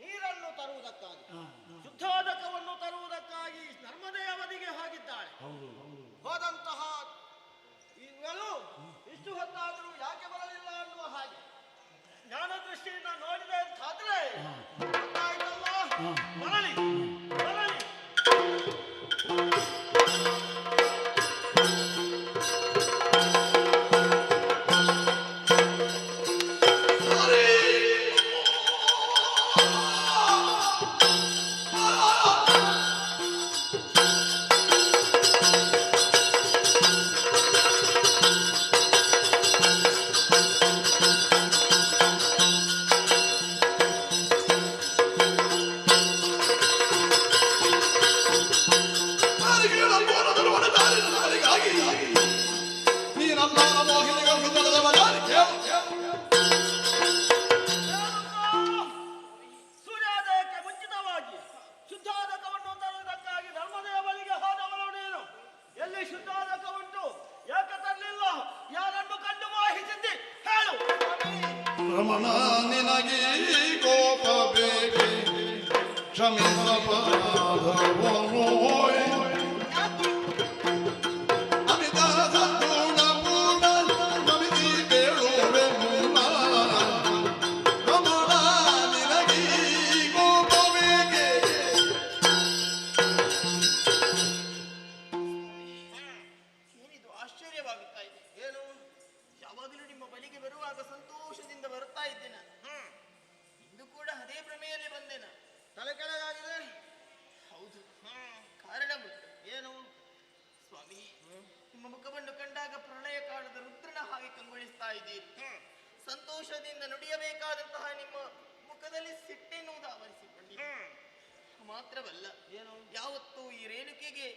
ನೀರನ್ನು ತರುವುದಕ್ಕಾಗಿ ಶುದ್ಧೋದಕವನ್ನು ತರುವುದಕ್ಕಾಗಿ ನರ್ಮದೆ ಅವಧಿಗೆ ಹೋಗಿದ್ದಾಳೆ. ಹೋದಂತಹ ಇವೆಲ್ಲೂ ಇಷ್ಟು ಹೊತ್ತಾದರೂ ಯಾಕೆ ಬರಲಿಲ್ಲ ಅನ್ನುವ ಹಾಗೆ ಜ್ಞಾನ ದೃಷ್ಟಿಯಿಂದ ನೋಡಿದೆ ಅಂತಾದ್ರೆ ಗೊತ್ತಾಯ್ತಲ್ಲ. ಬರಲಿ ಬರಲಿ. ಸೂರ್ಯೋದಯಕ್ಕೆ ಮುಂಚಿತವಾಗಿ ಶುದ್ಧೋದಕವನ್ನು ತರುವುದಕ್ಕಾಗಿ ಧರ್ಮದೇವ ಬಳಿಗೆ ಹೋದವಳು ನೀನು. ಎಲ್ಲಿ ಶುದ್ಧೋದಕ ಉಂಟು? ಯಾಕೆ ತರಲಿಲ್ಲ? ಯಾರನ್ನು ಕಂಡು ಮಾಹಿತಿದ್ದಿ ಹೇಳು. ರಮಣ ನಿನಗೆ ಕೋಪ ಬೇಕೆ ಕ್ಷಮಿಸಬಾರದು. ಸಂತೋಷದಿಂದ ನುಡಿಯಬೇಕಾದಂತಹ ನಿಮ್ಮ ಮುಖದಲ್ಲಿ ಸಿಟ್ಟೆನ್ನುವುದು ಆವರಿಸಿಕೊಂಡಿದೆ. ಮಾತ್ರವಲ್ಲ, ಯಾವತ್ತೂ ಈ ರೇಣುಕೆಗೆ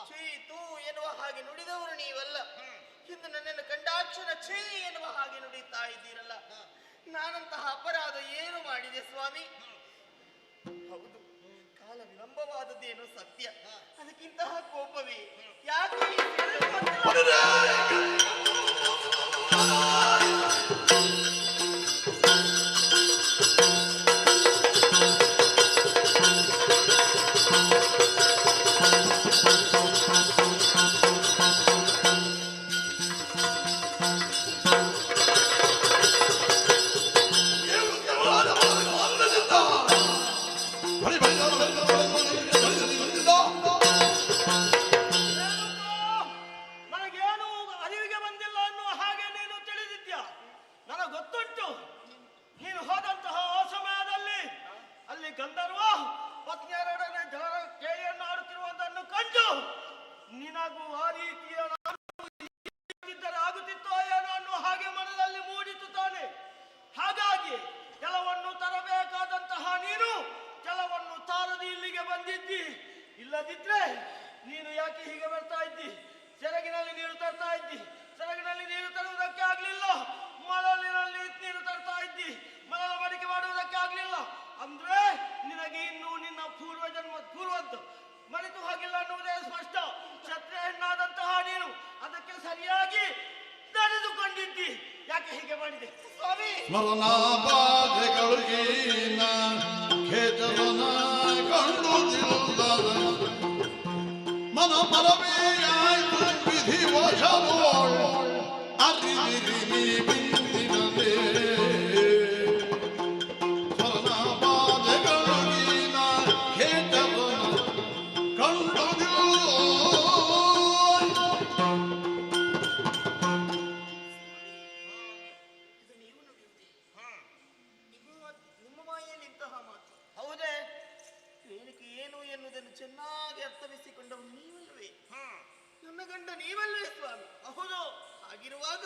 ಛೀ ತೂ ಎನ್ನುವ ಹಾಗೆ ನುಡಿದವರು ನೀವಲ್ಲ. ಇಂದು ನನ್ನನ್ನು ಕಂಡಾಕ್ಷಣ ಛೀ ಎನ್ನುವ ಹಾಗೆ ನುಡಿಯುತ್ತಾ ಇದ್ದೀರಲ್ಲ. ನಾನಂತಹ ಅಪರಾಧ ಏನು ಮಾಡಿದೆ ಸ್ವಾಮಿ? ಹೌದು, ಕಾಲ ವಿಳಂಬವಾದದ್ದೇನು ಸತ್ಯ. ಅದಕ್ಕಿಂತಹ ಕೋಪವೇ ಯಾಕೆ? ನನಗೇನು ಅರಿವಿಗೆ ಬಂದಿಲ್ಲ ಅನ್ನುವ ಹಾಗೆ ನೀನು ತಿಳಿದಿದ್ಯಾ? ನನಗೆ ಗೊತ್ತುಂಟು. ನೀನು ಹೋದಂತಹ ಆ ಸಮಯದಲ್ಲಿ ಅಲ್ಲಿ ಗಂಧರ್ವ ಪತ್ನಿಯರೊಡನೆ ಜನರ ಕೇಳಿಯನ್ನು ಆಡುತ್ತಿರುವುದನ್ನು ಕಂಡು ನಿನಗೂ ಆ ರೀತಿಯ ಆಗುತ್ತಿತ್ತೋ ಏನೋ ಅನ್ನುವ ಹಾಗೆ ಮನದಲ್ಲಿ ಮೂಡಿತು ತಾನೆ. ಹಾಗಾಗಿ ಕೆಲವನ್ನು ತರಬೇಕಾದಂತಹ ನೀನು ಕೆಲವನ್ನು ತಾರದಿ ಇಲ್ಲಿಗೆ ಬಂದಿದ್ದಿ. ಇಲ್ಲದಿದ್ರೆ ನೀನು ಯಾಕೆ ಹೀಗೆ ಬರ್ತಾ ಇದ್ದಿ? ಸೆರಗಿನಲ್ಲಿ ನೀರು ತರ್ತಾ ಇದ್ದಿ. ಸೆರಗಿನಲ್ಲಿ ನೀರು ತರುವುದಕ್ಕೆ ಆಗ್ಲಿಲ್ಲ. ಮರಳಿನಲ್ಲಿ ನೀರು ತರ್ತಾ ಇದ್ದಿ. ಮರಳ ಮಡಿಕೆ ಮಾಡುವುದಕ್ಕೆ ಆಗ್ಲಿಲ್ಲ ಅಂದ್ರೆ ನಿನಗೆ ಇನ್ನು ನಿನ್ನ ಪೂರ್ವದ್ದು ಮರೆತು ಹೋಗಿಲ್ಲ ಅನ್ನುವುದೇ ಸ್ಪಷ್ಟ. ಕ್ಷತ್ರಿಯ ಹೆಣ್ಣಾದಂತಹ ನೀನು ಅದಕ್ಕೆ ಸರಿಯಾಗಿ ನಡೆದುಕೊಂಡಿದ್ದಿ. ಯಾಕೆ ಹೀಗೆ ಮಾಡಿದೆ ಸ್ವಾಮಿ? ಸ್ಮರಣಾಪಾದೆಗಳಿಗಿನ ಖೇಚರನ ಕಂಡುದಿಲ್ಲ ಮನ ಮರವೆಯಾಯ್ತು ವಿಧಿ ವಶವೋಳ್ ಅರಿವಿರಿ ನೀ ಬಿಂದಿನಲೇ ಸ್ಮರಣಾಪಾದೆಗಳಿಗಿನ ಖೇಚರನ ಕಂಡುದಿಲ್ಲ ನೀವಲ್ವೇ ಸ್ವಾಮಿ? ಹೌದು. ಹಾಗಿರುವಾಗ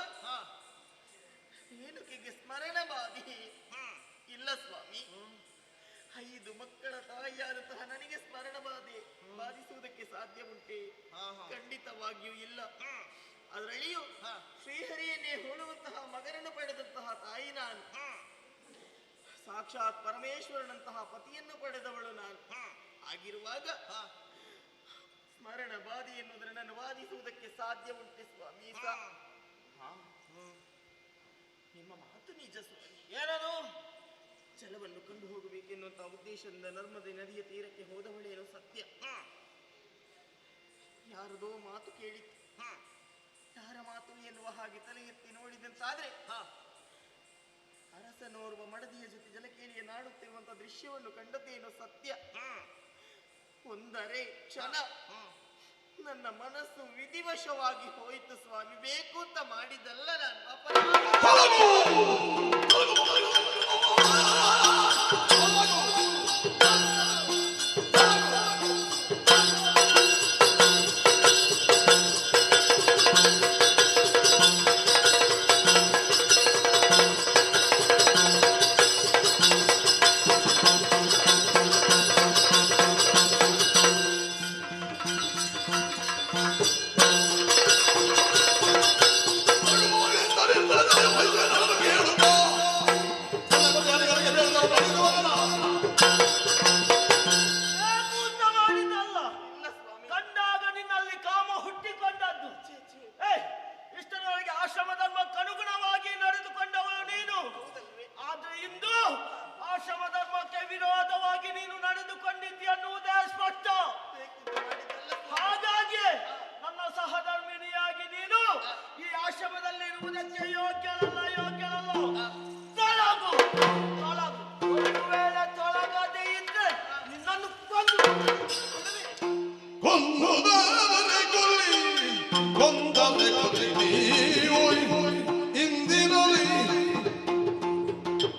ರೇಣುಕೆಗೆ ಸ್ಮರಣ ಬಾಧಿ ಇಲ್ಲ ಸ್ವಾಮಿ. 5 ಮಕ್ಕಳ ತಾಯಿಯಾದಂತಹ ನನಗೆ ಸ್ಮರಣ ಬಾಧಿಸುವುದಕ್ಕೆ ಸಾಧ್ಯ ಉಂಟೆ? ಖಂಡಿತವಾಗಿಯೂ ಇಲ್ಲ. ಅದರಲ್ಲಿಯೂ ಶ್ರೀಹರಿಯನ್ನೇ ಹೋಲುವಂತಹ ಮಗನನ್ನು ಪಡೆದಂತಹ ತಾಯಿ ನಾನು. ಸಾಕ್ಷಾತ್ ಪರಮೇಶ್ವರನಂತಹ ಪತಿಯನ್ನು ಪಡೆದವಳು ನಾನು. ಆಗಿರುವಾಗ ಸ್ಮರಣ ಬಾಧಿ ಎನ್ನುವುದನ್ನು ವಾದಿಸುವುದಕ್ಕೆ ಸಾಧ್ಯ ಉಂಟೆ ಸ್ವಾಮಿ? ನಿಮ್ಮ ಮಾತು ನಿಜ ಸ್ವಾಮಿ. ಏನದು? ಜಲವನ್ನು ಕಂಡು ಹೋಗಬೇಕೆನ್ನುವಂತಹ ಉದ್ದೇಶದಿಂದ ನರ್ಮದೆ ನದಿಯ ತೀರಕ್ಕೆ ಹೋದವಳೇನು ಸತ್ಯ. ಯಾರದೋ ಮಾತು ಕೇಳಿತ್ತು. ಯಾರ ಮಾತು ಎನ್ನುವ ಹಾಗೆ ತಲೆ ಎತ್ತಿ ನೋಡಿದಂತಾದ್ರೆ ಅರಸನೋರ್ವ ಮಡದಿಯ ಜೊತೆ ಜಲಕೇಳಿಯ ನಾಡುತ್ತಿರುವಂತಹ ದೃಶ್ಯವನ್ನು ಕಂಡದ್ದೇನೋ ಸತ್ಯ. ಒಂದರೆ ಕ್ಷಣ ನನ್ನ ಮನಸ್ಸು ವಿಧಿವಶವಾಗಿ ಹೋಯಿತು ಸ್ವಾಮಿ. ಬೇಕು ಅಂತ ಮಾಡಿದಲ್ಲ ನಾನು.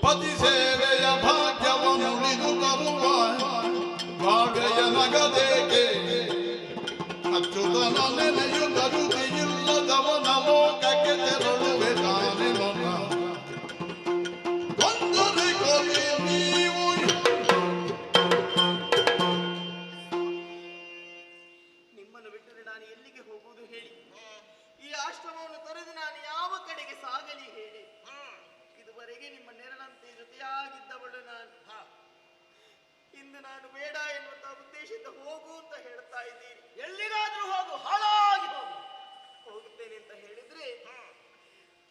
ಪತಿ ಸೇವೆಯ ಭಾಗ್ಯವನ್ನು ನಿದು ತರುವ ಭಾಗ್ಯ ನಗದೇಕೆ ಅಚ್ಚುತನ ನೆನೆಯುತ್ತ ರುಚಿಯಿಲ್ಲದವನ ಲೋಕಕ್ಕೆ ತೆರಳುವೆ ತಾನೆ ಮನ ಕೊಂದರೆ ಕೊಲಿ ನೀವು. ನಿಮ್ಮನ್ನು ಬಿಟ್ಟರೆ ನಾನು ಎಲ್ಲಿಗೆ ಹೋಗುವುದು ಹೇಳಿ? ಈ ಆಶ್ರಮವನ್ನು ತೊರೆದು ನಾನು ಯಾವ ಕಡೆಗೆ ಸಾಗಲಿ ಹೇಳಿ? ಇದುವರೆಗೆ ನಿಮ್ಮ ನೆರಳಂತೆ ಜೊತೆಯಾಗಿದ್ದವಳು ನಾನು. ಇಂದು ನಾನು ಬೇಡ ಎನ್ನುವಂತಹ ಉದ್ದೇಶದಿಂದ ಹೋಗು ಅಂತ ಹೇಳ್ತಾ ಇದ್ದೀನಿ. ಎಲ್ಲಿಗಾದ್ರೂ ಹೋಗು, ಹಾಳಾಗಿ ಹೋಗು. ಹೋಗುತ್ತೇನೆ ಅಂತ ಹೇಳಿದ್ರೆ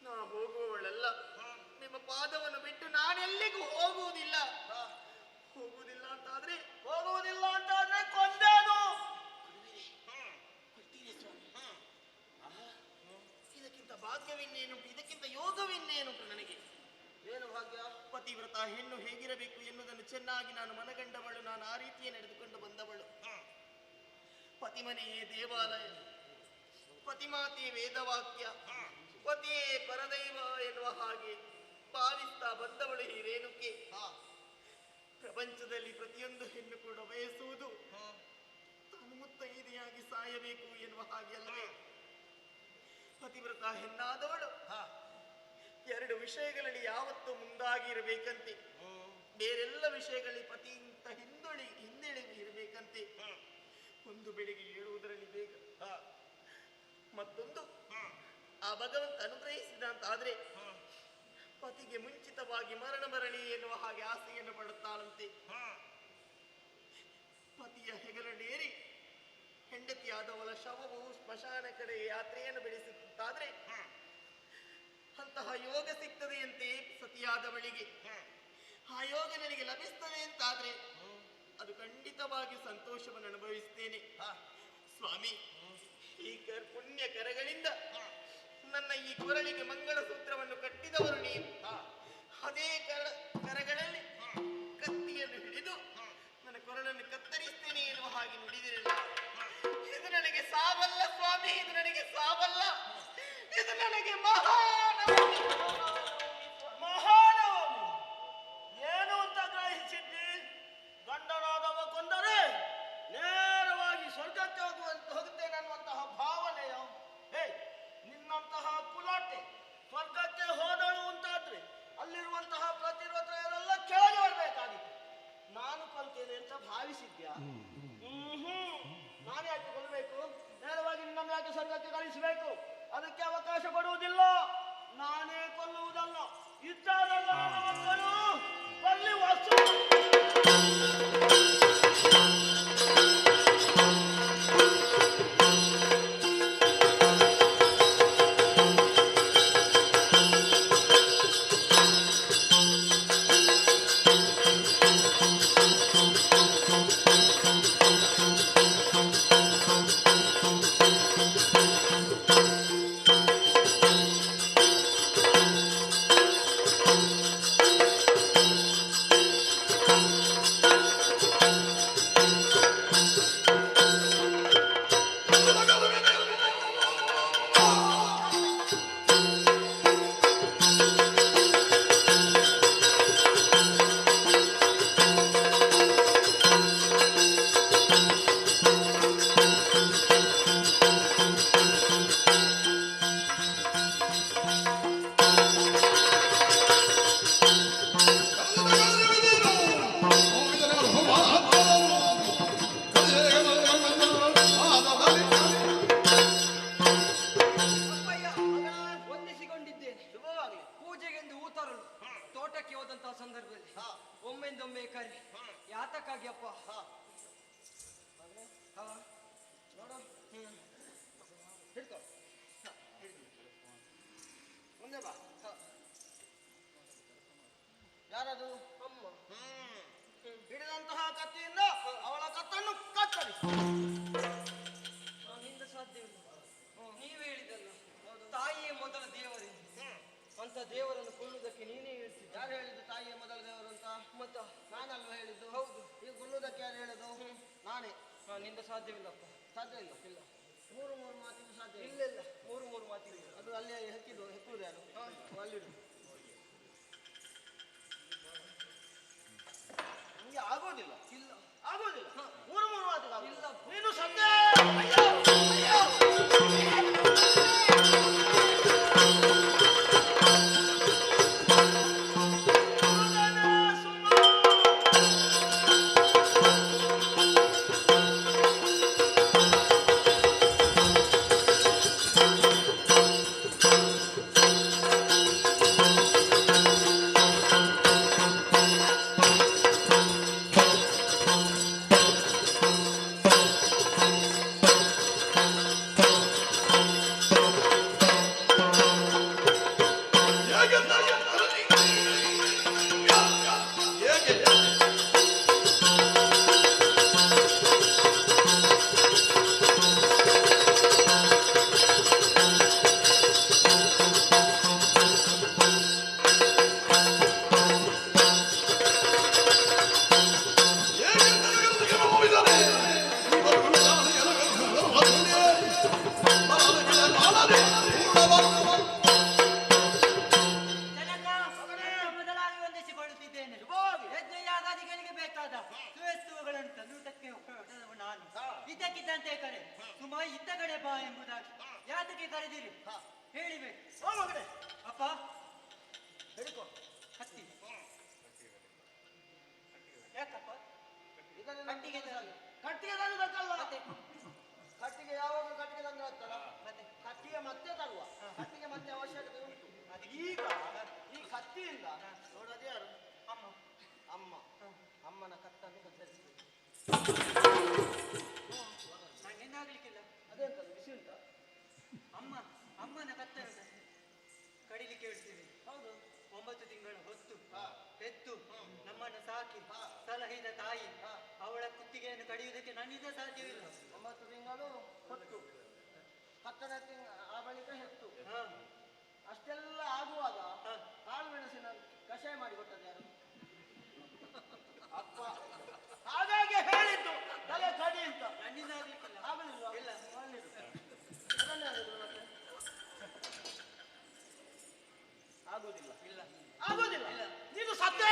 ನಾ ಹೋಗುವವಳಲ್ಲ. ನಿಮ್ಮ ಪಾದವನ್ನು ಬಿಟ್ಟು ನಾನೆಲ್ಲಿಗೂ ಹೋಗುವುದಿಲ್ಲ. ಹೋಗುವುದಿಲ್ಲ ಅಂತಾದ್ರೆ ಕೊಂದೇನು. ಇದಕ್ಕಿಂತ ಭಾಗ್ಯವಿನ್ನೇನು, ಇದಕ್ಕಿಂತ ಯೋಗವಿನ್ನೇನು ನನಗೆ? ಏನು ಭಾಗ್ಯ? ಪತಿವ್ರತ ಹೆಣ್ಣು ಹೇಗಿರಬೇಕು ಎನ್ನುವುದನ್ನು ಚೆನ್ನಾಗಿ ನಾನು ಮನಗಂಡವಳು. ನಾನು ಆ ರೀತಿಯೇ ನಡೆದುಕೊಂಡು ಬಂದವಳು. ಪತಿಮನೆಯೇ ದೇವಾಲಯ, ಪತಿಮಾತೆಯೇ ವೇದವಾಕ್ಯ, ಪತಿಯೇ ಪರದೈವ ಎನ್ನುವ ಹಾಗೆ ಭಾವಿಸ್ತಾ ಬಂದವಳು ಈ ರೇಣುಕೆ. ಪ್ರಪಂಚದಲ್ಲಿ ಪ್ರತಿಯೊಂದು ಹೆಣ್ಣು ಕೂಡ ಬಯಸುವುದು ತಾನು ಮುತ್ತೈದೆಯಾಗಿ ಸಾಯಬೇಕು ಎನ್ನುವ ಹಾಗೆ ಅಲ್ಲವೇ? ಪತಿವ್ರತ ಹೆಣ್ಣಾದವಳು 2 ವಿಷಯಗಳಲ್ಲಿ ಯಾವತ್ತೂ ಮುಂದಾಗಿರಬೇಕಂತೆ. ಬೇರೆಲ್ಲ ವಿಷಯಗಳಲ್ಲಿ ಪತಿಯಿಂದ ಹಿಂದೆಳಿದು ಇರಬೇಕಂತೆ. ಒಂದು ಬೆಳಿಗ್ಗೆ ಏಳುವುದರಲ್ಲಿ ಬೇಗ, ಮತ್ತೊಂದು ಆ ಭಗವಂತ ಅನುಗ್ರಹಿಸಿದ ಅಂತಾದ್ರೆ ಪತಿಗೆ ಮುಂಚಿತವಾಗಿ ಮರಣ ಬರಲಿ ಎನ್ನುವ ಹಾಗೆ ಆಸೆಯನ್ನು ಪಡುತ್ತಾಳಂತೆ. ಪತಿಯ ಹೆಗಲನ್ನೇರಿ ಹೆಂಡತಿಯಾದವಳ ಶವವು ಸ್ಮಶಾನ ಕಡೆ ಯಾತ್ರೆಯನ್ನು ಬೆಳೆಸುತ್ತಾದ್ರೆ ಅಂತಹ ಯೋಗ ಸಿಗ್ತದೆಯಂತೆ ಸತಿಯಾದವಳಿಗೆ. ಆ ಯೋಗ ನನಗೆ ಲಭಿಸ್ತದೆ ಅಂತಾದ್ರೆ ಅದು ಖಂಡಿತವಾಗಿ ಸಂತೋಷವನ್ನು ಅನುಭವಿಸ್ತೇನೆ. ಸ್ವಾಮಿ, ಈ ಪುಣ್ಯ ಕರಗಳಿಂದ ನನ್ನ ಈ ಕೊರಳಿಗೆ ಮಂಗಳಸೂತ್ರವನ್ನು ಕಟ್ಟಿದವರು ನೀವು. ಅದೇ ಕರಗಳಲ್ಲಿ ಕತ್ತಿಯನ್ನು ಹಿಡಿದು ನನ್ನ ಕೊರಳನ್ನು ಕತ್ತರಿಸ್ತೇನೆ ಎನ್ನುವ ಹಾಗೆ ನುಡಿದಿರಲಿಲ್ಲ. ಇದು ನನಗೆ ಸಾವಲ್ಲ ಸ್ವಾಮಿ, ಇದು ನನಗೆ ಸಾವಲ್ಲ, ಇದು ನನಗೆ ಮಹಾನವಮಿ. ಏನು ಅಂತ ಗ್ರಹಿಸಿದ್ದಿ? ಗಂಡನಾದವ ಕೊಂದರೆ ನೇರವಾಗಿ ಸ್ವರ್ಗಕ್ಕೆ ಹೋಗುತ್ತೇನೆ ಅನ್ನುವಂತಹ ಭಾವನೆಯ ಹೊರಟೆ ಸ್ವರ್ಗಕ್ಕೆ ಹೋದಳು ಅಂತಾದ್ರೆ ಅಲ್ಲಿರುವಂತಹ ಪ್ರತಿರೋಧರೆಲ್ಲ ಕೆಳಗೆ ಬರಬೇಕಾಗಿತ್ತು. ನಾನು ಕೊಲ್ತೇನೆ ಅಂತ ಭಾವಿಸಿದ್ಯಾ? ನಾನು ಯಾಕೆ ಕೊಲ್ಲಬೇಕು? ನೇರವಾಗಿ ನಿನ್ನನ್ನು ಯಾಕೆ ಸ್ವರ್ಗಕ್ಕೆ ಕಳಿಸಬೇಕು? ಅದಕ್ಕೆ ಅವಕಾಶ ಕೊಡುವುದಿಲ್ಲ. ನಾನೇ ಕೊಲ್ಲುವುದಲ್ಲ, ಇದ್ದಾರಲ್ಲ ನನ್ನ ಮಕ್ಕಳು ಕೊಲ್ಲಿ ವಸ್ತು. ವಂದಿಸಿಕೊಂಡಿದ್ದೇನೆ. ಪೂಜೆಗೆಂದು ಹೂ ತರಲು ತೋಟಕ್ಕೆ ಹೋದಂತಹ ಸಂದರ್ಭದಲ್ಲಿ ಒಮ್ಮೆಂದೊಮ್ಮೆ ಕರೆ ಯಾತಕ್ಕಾಗಿ ಅಪ್ಪ? ಮುಂದೆ ಬಾ. ಯಾರದು? ಅಮ್ಮ. ಹಿಡಿದಂತಹ ಕತ್ತಿಯಿಂದ ಅವಳ ಕತ್ತನ್ನು ಕತ್ತರಿಸಿ. ನಿಂದ ಸಾಧ್ಯವಿಲ್ಲ. ನೀವೇ ಹೇಳಿದಲ್ಲ, ತಾಯಿಯೇ ಮೊದಲ ದೇವರೆಂದು. ಅಂತ ದೇವರನ್ನು ಕೊಲ್ಲುವುದಕ್ಕೆ ನೀನೇ ಹೇಳ್ತಿದ್ದ. ಯಾರು ಹೇಳಿದ್ದು ತಾಯಿಯ ಮೊದಲ ದೇವರು ಅಂತ? ಮತ್ತ ನಾನಲ್ವ ಹೇಳಿದ್ದು? ಹೌದು. ಈಗ ಕೊಲ್ಲುವುದಕ್ಕೆ ಯಾರು ಹೇಳುದು? ನಾನೇ. ನಿಂದ ಸಾಧ್ಯವಿಲ್ಲಪ್ಪ. ಸಾಧ್ಯ ಇಲ್ಲ. ಇಲ್ಲ. ಮೂರು ಮಾತಿಗೂ ಸಾಧ್ಯ ಇಲ್ಲ. ಇಲ್ಲ ಮೂರು ಮಾತಿಲ್ಲ. ಅದು ಅಲ್ಲಿ ಹೆಕ್ಕುವುದು ಯಾರು? ಅಲ್ಲಿಡು. ನಿಮಗೆ ಆಗೋದಿಲ್ಲ. ಇಲ್ಲ ಆಗೋದಿಲ್ಲ. ಮೂರು ಮಾತಿಗೆ ಇಲ್ಲ. ನೀನು ಸತ್ಯ. ಇದ್ದಕ್ಕಿದ್ದಂತೆ ಕರೆ ಸುಮ ಇದ್ದ ಕಡೆ ಬಾ ಎಂಬುದಾಗಿ ಯಾತಕ್ಕೆ ಕರೆದಿರಿ ಹೇಳಿಬೇಕು. ಅಪ್ಪ ಹೇಳಿಕೊ. ಹತ್ತಿ ಯಾಕಪ್ಪ? ಕಟ್ಟಿಗೆ ತಂದಲ್ಲ. ಕಟ್ಟಿಗೆ ಯಾವಾಗ ಕಟ್ಟಿಗೆ ತಂದ್ರೆ ಆಗ್ತಲ್ಲ. ಕಟ್ಟಿಗೆ ಮತ್ತೆ ತರುವ. ಕಟ್ಟಿಗೆ ಮತ್ತೆ ಅವಶ್ಯಕತೆ ಉಂಟು. ಈಗ ಈ ಕತ್ತಿಯಿಂದ ನೋಡೋದು ಯಾರು? ಅಮ್ಮ. ಅಮ್ಮ ಅಮ್ಮನ ಕತ್ತನ್ನು ಕತ್ತರಿಸಬೇಕು. ನಂಗೇನಾಗ್ಲಿಕ್ಕಿಲ್ಲ. ಅದೇಂತದ್ದು ಬಿಸಿ ಉಂಟಾ? ಅಮ್ಮನ ಕತ್ತನ್ನು ಕಡಿಲಿಕ್ಕೆ ಹೇಳ್ತೀವಿ. ಹೌದು. 9 ತಿಂಗಳ ಹೊತ್ತು ಹೆತ್ತು ನಮ್ಮನ್ನು ಸಾಕಿ ಸಲಹಿದ ತಾಯಿ ಅವಳ ಕುತ್ತಿಗೆಯನ್ನು ಕಡಿಯುವುದಕ್ಕೆ ನನ್ನಿಂದ ಸಾಧ್ಯವಿಲ್ಲ. 9 ತಿಂಗಳು ಹೊತ್ತು 10ನೇ ಆ ಬಳಿಕ ಹೆತ್ತು. ಅಷ್ಟೆಲ್ಲ ಆಗುವಾಗ ಕಾಳು ಮೆಣಸಿನ ಕಷಾಯ ಮಾಡಿ ಕೊಟ್ಟದ್ದು ಯಾರು? ಅಪ್ಪ. ಹಾಗಾಗಿ ಹೇಳಿದ್ದು ತಲೆ ಕಡಿ ಅಂತ. ನನ್ನಿಂದ ಆಗ್ಲಿಕ್ಕಿಲ್ಲ. ಆಗುದಿಲ್ಲ. ಇಲ್ಲ. ಆಗುದಿಲ್ಲ. ಇಲ್ಲ. ಆಗುದಿಲ್ಲ. ಇಲ್ಲ. ನೀನು ಸತ್ತೇ.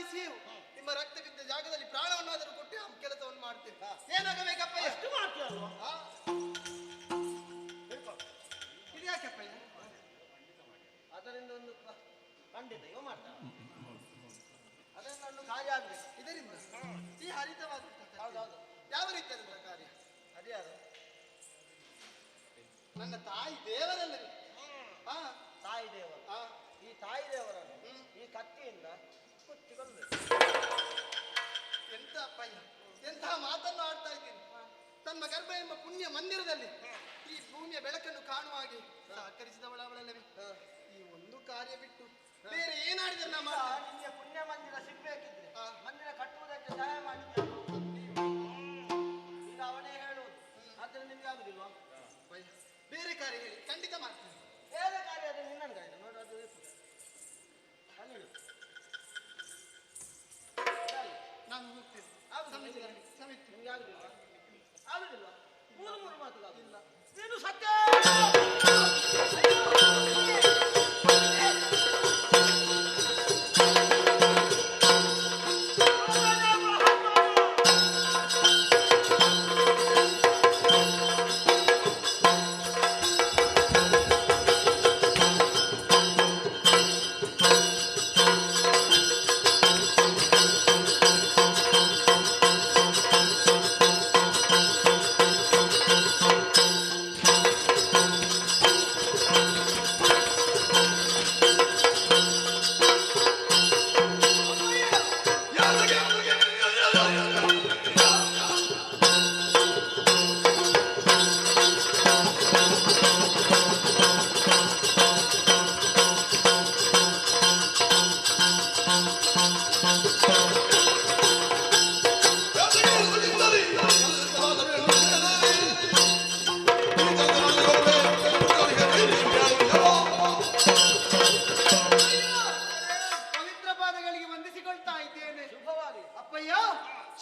ಆರಿಸಿಯೂ ನಿಮ್ಮ ರಕ್ತ ಬಿದ್ದ ಜಾಗದಲ್ಲಿ ಪ್ರಾಣವನ್ನಾದರೂ ಕೊಟ್ಟು ಆ ಕೆಲಸವನ್ನು ಮಾಡ್ತೇವೆ. ಏನಾಗಬೇಕಪ್ಪ? ಎಷ್ಟು ಮಾಡ್ತೀಯಲ್ವಾ? ಇದು ಯಾಕಪ್ಪ? ಅದರಿಂದ ಒಂದು ಖಂಡಿತ ಇವ ಮಾಡ್ತಾನೆ. ಅದರಿಂದ ಒಂದು ಕಾರ್ಯ ಆಗ್ಬೇಕು. ಇದರಿಂದ ಈ ಹರಿತವಾದ ಹೌದೌದು. ಯಾವ ರೀತಿಯಾದಂತಹ ಕಾರ್ಯ? ಅದೇ ಅದು ನನ್ನ ತಾಯಿ ದೇವರಲ್ಲವೇ? ತಾಯಿ ದೇವರು. ಈ ತಾಯಿ ದೇವರನ್ನು ಈ ಕತ್ತಿಯಿಂದ ಕುಚ್ಚಿಕೊಳ್ಬೇಕು. ಎಂತ ಅಪ್ಪಯ್ಯ, ಎಂತಹ ಮಾತನ್ನು ಆಡ್ತಾ ಇದ್ದೀನಿ. ತನ್ನ ಗರ್ಭ ಎಂಬ ಪುಣ್ಯ ಮಂದಿರದಲ್ಲಿ ಈ ಭೂಮಿಯ ಬೆಳಕನ್ನು ಕಾಣುವ ಹಾಗೆ ಸಹಕರಿಸಿದವಳ ಅವಳಲ್ಲವೇ? ಈ ಒಂದು ಕಾರ್ಯ ಬಿಟ್ಟು ಬೇರೆ ಏನಾಡಿದ್ರೆ ನಿಮಗೆ ಪುಣ್ಯ ಮಂದಿರ ಸಿಗ್ಬೇಕಿದ್ರೆ ಮಂದಿರ ಕಟ್ಟುವುದಕ್ಕೆ ಸಹಾಯ ಮಾಡಿದ್ದೆ ಈಗ ಅವನೇ ಹೇಳುವುದು. ಆದ್ರೆ ನಿಮ್ಗೆ ಆಗುದಿಲ್ವಾ? ಬೇರೆ ಕಾರ್ಯ ಹೇಳಿ, ಖಂಡಿತ ಮಾಡ್ತೀನಿ. ಬೇರೆ ಕಾರ್ಯ ಅದೇ ನಿನ್ನ ಗಾಯ ನೋಡು, ಅದು ನಾನು ಹೋಗ್ತೇನೆ. ಸಮಿತಿ ನಿಮ್ಗೆ ಆಗುದಿಲ್ವಾ? ಆಗುದಿಲ್ವಾ? ಮೂರು ಮಾತುಗಾಗುದಿಲ್ಲ. ನೀನು ಸತ್ಯ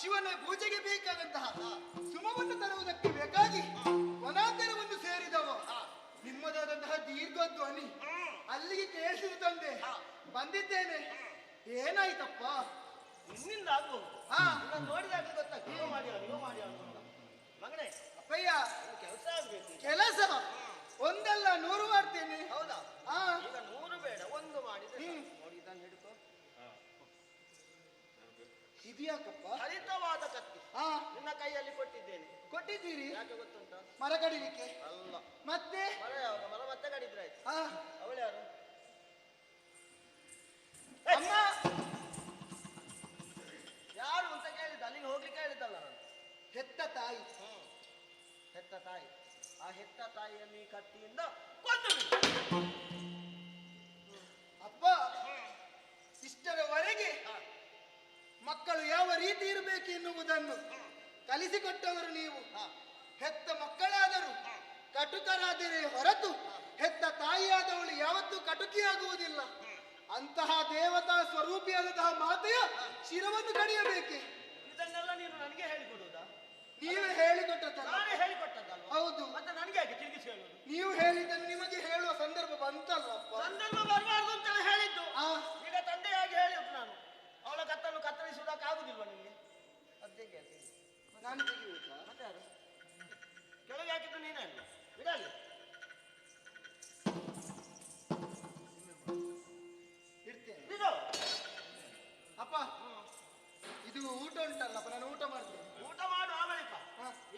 ಶಿವನ ಪೂಜೆಗೆ ಬೇಕಾದಂತಹ ಸುಮವನ್ನು ತರುವುದಕ್ಕೆ ಬೇಕಾಗಿ ವನಾಂತರವನ್ನು ಸೇರಿದವ ನಿಮ್ಮದಾದಂತಹ ದೀರ್ಘ ಧ್ವನಿ ಅಲ್ಲಿಗೆ ಕೇಳಿಸಿದ ತಂದೆ ಬಂದಿದ್ದೇನೆ. ಏನಾಯ್ತಪ್ಪ? ನಿನ್ನಿಂದ ಆಗ್ಬೋದು. ನೋಡಿದಾಗ ಗೊತ್ತಾಗ್ತದೆ. ಮಗನೇ ಅಪ್ಪಯ್ಯ, ಕೆಲಸ ಆಗ್ಬೇಕು. ಕೆಲಸ ಒಂದಲ್ಲ 100 ಮಾಡ್ತೇನೆ. ಹೌದಾ? ಈಗ 100 ಬೇಡ, 1 ಮಾಡಿದ್ರೆ ನೋಡಿ. ಇದನ್ನು ಹಿಡ್ಕೊ. ಇದು ಯಾಕಪ್ಪ? ಹರಿತವಾದ ಕತ್ತಿ ನಿನ್ನ ಕೈಯಲ್ಲಿ ಕೊಟ್ಟಿದ್ದೇನೆ. ಕೊಟ್ಟಿದ್ದೀರಿ? ಯಾಕೆ ಗೊತ್ತುಂಟ? ಮರ ಕಡಿಲಿಕ್ಕೆ ಅಲ್ಲ. ಮತ್ತೆ ಮರ ಯಾವಾಗ? ಮರ ಮತ್ತೆ ಕಡಿದ್ರೆ ಆಯ್ತು. ಅವಳು ಯಾರು? ಅಮ್ಮ ಯಾರು ಅಂತ ಕೇಳಿದ್ದ? ಅಲ್ಲಿಗೆ ಹೋಗ್ಲಿಕ್ಕೆ ಹೇಳಿದ್ದಲ್ಲ ನಾನು. ಹೆತ್ತ ತಾಯಿ. ಹೆತ್ತ ತಾಯಿ. ಆ ಹೆತ್ತ ತಾಯಿಯನ್ನು ಈ ಕತ್ತಿಯಿಂದ ಕೊಂದು ಅಪ್ಪ, ಇಷ್ಟರವರೆಗೆ ಮಕ್ಕಳು ಯಾವ ರೀತಿ ಇರಬೇಕು ಎನ್ನುವುದನ್ನು ಕಲಿಸಿಕೊಟ್ಟವರು ನೀವು. ಹೆತ್ತ ಮಕ್ಕಳಾದರೂ ಕಟುಕರಾದರೆ ಹೊರತು ಹೆತ್ತ ತಾಯಿಯಾದವಳು ಯಾವತ್ತೂ ಕಟುಕಿಯಾಗುವುದಿಲ್ಲ. ಅಂತಹ ದೇವತಾ ಸ್ವರೂಪಿಯಾದಂತಹ ಮಾತೆಯ ಶಿರವನ್ನು ಕಡಿಯಬೇಕೆ? ಇದನ್ನೆಲ್ಲ ನೀನು ನನಗೆ ಹೇಳಿಕೊಡುವುದಾ? ನೀವೇ ಹೇಳಿಕೊಟ್ಟದ್ದಲ್ಲ? ನಾನೇ ಹೇಳಿಕೊಟ್ಟದ್ದಲ್ಲ. ಹೌದು. ಮತ್ತೆ ನನಗೆ ಯಾಕೆ ತಿರುಗಿಸಿ ಹೇಳುವುದು? ನೀವು ಹೇಳಿದ್ದನ್ನು ನಿಮಗೆ ಹೇಳುವ ಸಂದರ್ಭ ಬಂತಲ್ಲಪ್ಪ. ಸಂದರ್ಭ ಬರಬಾರ್ದು ಅಂತ ಹೇಳಿದ್ದು. ಈಗ ತಂದೆಯಾಗಿ ಹೇಳಿದ್ದು ನಾನು. ಅವಳ ಕತ್ತನ್ನು ಕತ್ತರಿಸುವುದಕ್ಕಾಗುದಿಲ್ವ ನಿಮಗೆ? ಅದೇಗೆ ನಾನು ತೆಗಿಬೇಕಾ? ಮತ್ತೆ ಯಾರು ಕೆಳಗೆ ಹಾಕಿದ್ದು? ನೀನೇ ಅಲ್ಲ. ಬಿಡಲಿ. ಇಡ್ತೇನೆ. ಬಿಡು. ಅಪ್ಪ, ಇದು ಊಟ ಉಂಟಲ್ಲಪ್ಪ, ನಾನು ಊಟ ಮಾಡ್ತೇನೆ. ಊಟ ಮಾಡು ಆ ಬಳಿಕ.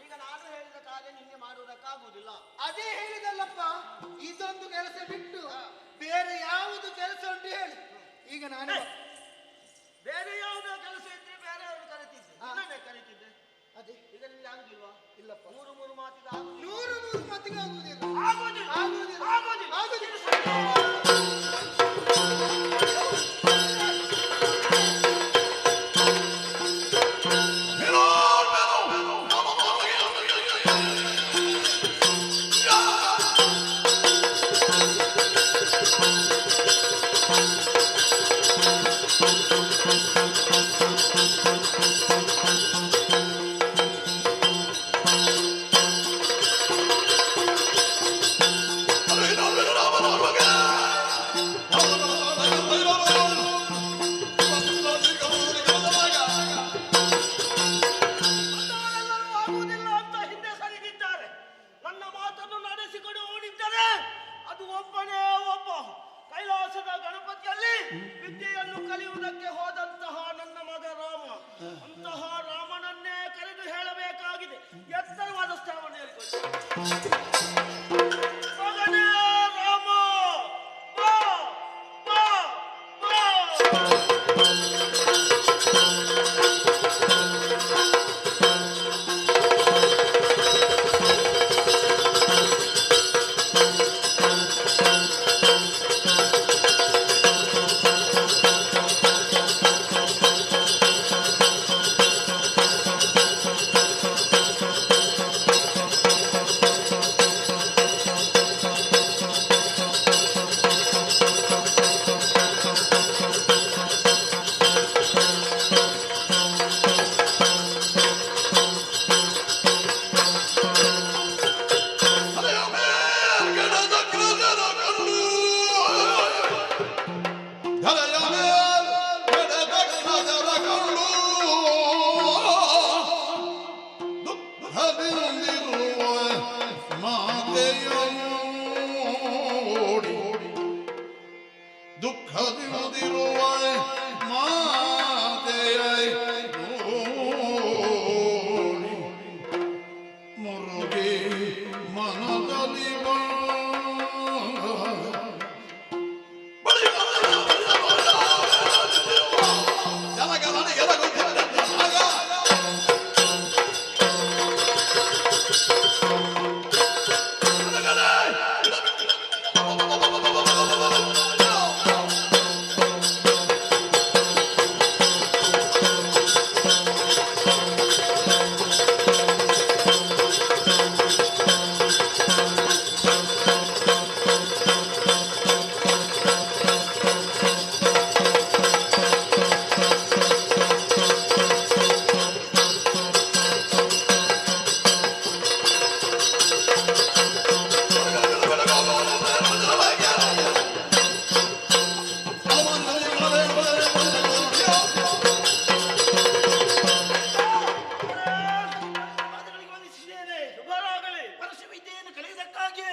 ಈಗ ನಾನು ಹೇಳಿದ ಕಾರ್ಯ ನಿಮಗೆ ಮಾಡುವುದಕ್ಕಾಗುವುದಿಲ್ಲ. ಅದೇ ಹೇಳಿದಲ್ಲಪ್ಪ, ಇದೊಂದು ಕೆಲಸ ಬಿಟ್ಟು ಬೇರೆ ಯಾವುದು ಕೆಲಸ ಉಂಟು ಹೇಳಿ. ಈಗ ನಾನು ಬೇರೆ ಯಾವುದೋ ಕೆಲಸ ಇದ್ರೆ ಬೇರೆಯವರು ಕರೀತಿದ್ದೆ, ನಾನೇ ಕರೀತಿದ್ದೆ. ಅದೇ ಈಗ ನಿಮ್ಗೆ ಆಗುದಿಲ್ವಾ? ಇಲ್ಲಪ್ಪ. 100 ಮಾತಿಗೆ 100 ಮಾತಿಗೆ ಆಗುವುದಿಲ್ಲ. ಆಗುವುದಿಲ್ಲ. ಆಗುವುದಿಲ್ಲ. ಆಗುವುದಿಲ್ಲ. Hare Rama, Rama Rama. ಮಗನೇ ರಾಮ, ಬಾ, ಬಾ, ಬಾ. ದುಃಖದಿರುವ ಮಾತೆಯ ಮುರುಗಿ ಮನದಲ್ಲಿ ಪರಶುವಿದ್ಯೆಯನ್ನು ಕಲಿಯುವುದಕ್ಕಾಗಿ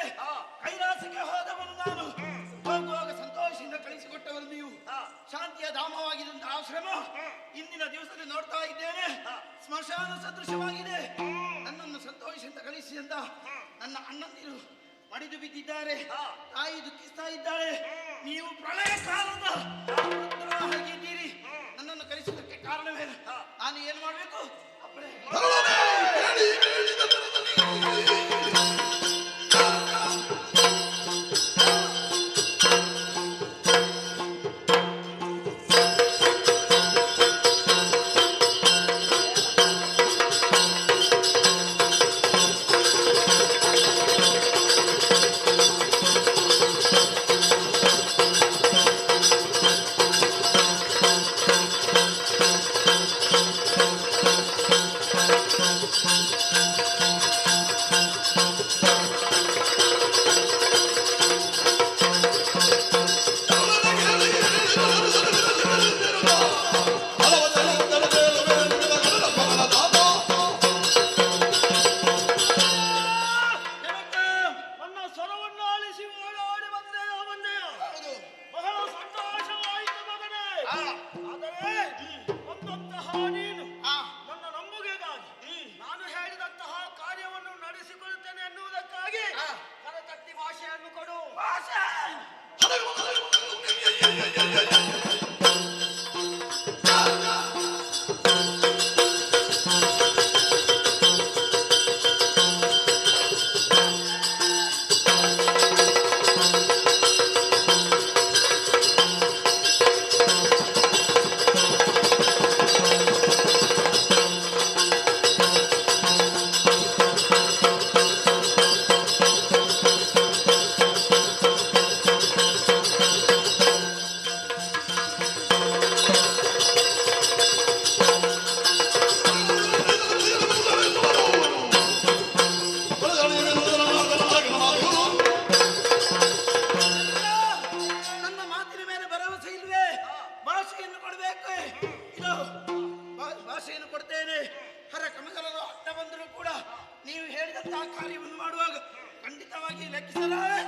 ಕೈಲಾಸಕ್ಕೆ ಹೋದವನು ನಾನು. ಹೋಗುವಾಗ ಸಂತೋಷದಿಂದ ಕಳಿಸಿಕೊಟ್ಟವರು ನೀವು. ಶಾಂತಿಯ ಧಾಮವಾಗಿದ್ದಂತಹ ಆಶ್ರಮ ಇಂದಿನ ದಿವಸದಲ್ಲಿ ನೋಡ್ತಾ ಇದ್ದೇನೆ, ಸ್ಮಶಾನ ಸದೃಶವಾಗಿದೆ. ನನ್ನನ್ನು ಸಂತೋಷದಿಂದ ಕಳಿಸಿದಂತ ನನ್ನ ಅಣ್ಣಂದಿರು ಮಡಿದು ಬಿದ್ದಿದ್ದಾರೆ, ತಾಯಿ ದುಃಖಿಸ್ತಾ ಇದ್ದಾಳೆ. ನೀವು ಪ್ರಳಯ ಕಾಲದ ಹಾಗಿದ್ದೀರಿ. ನನ್ನನ್ನು ಕಲಿಸುವುದಕ್ಕೆ ಕಾರಣವೇನು? ನಾನು ಏನು ಮಾಡಬೇಕು? ಕಾರ್ಯವನ್ನು ಮಾಡುವಾಗ ಖಂಡಿತವಾಗಿ ಲೆಕ್ಕಿಸಲಾರೆ.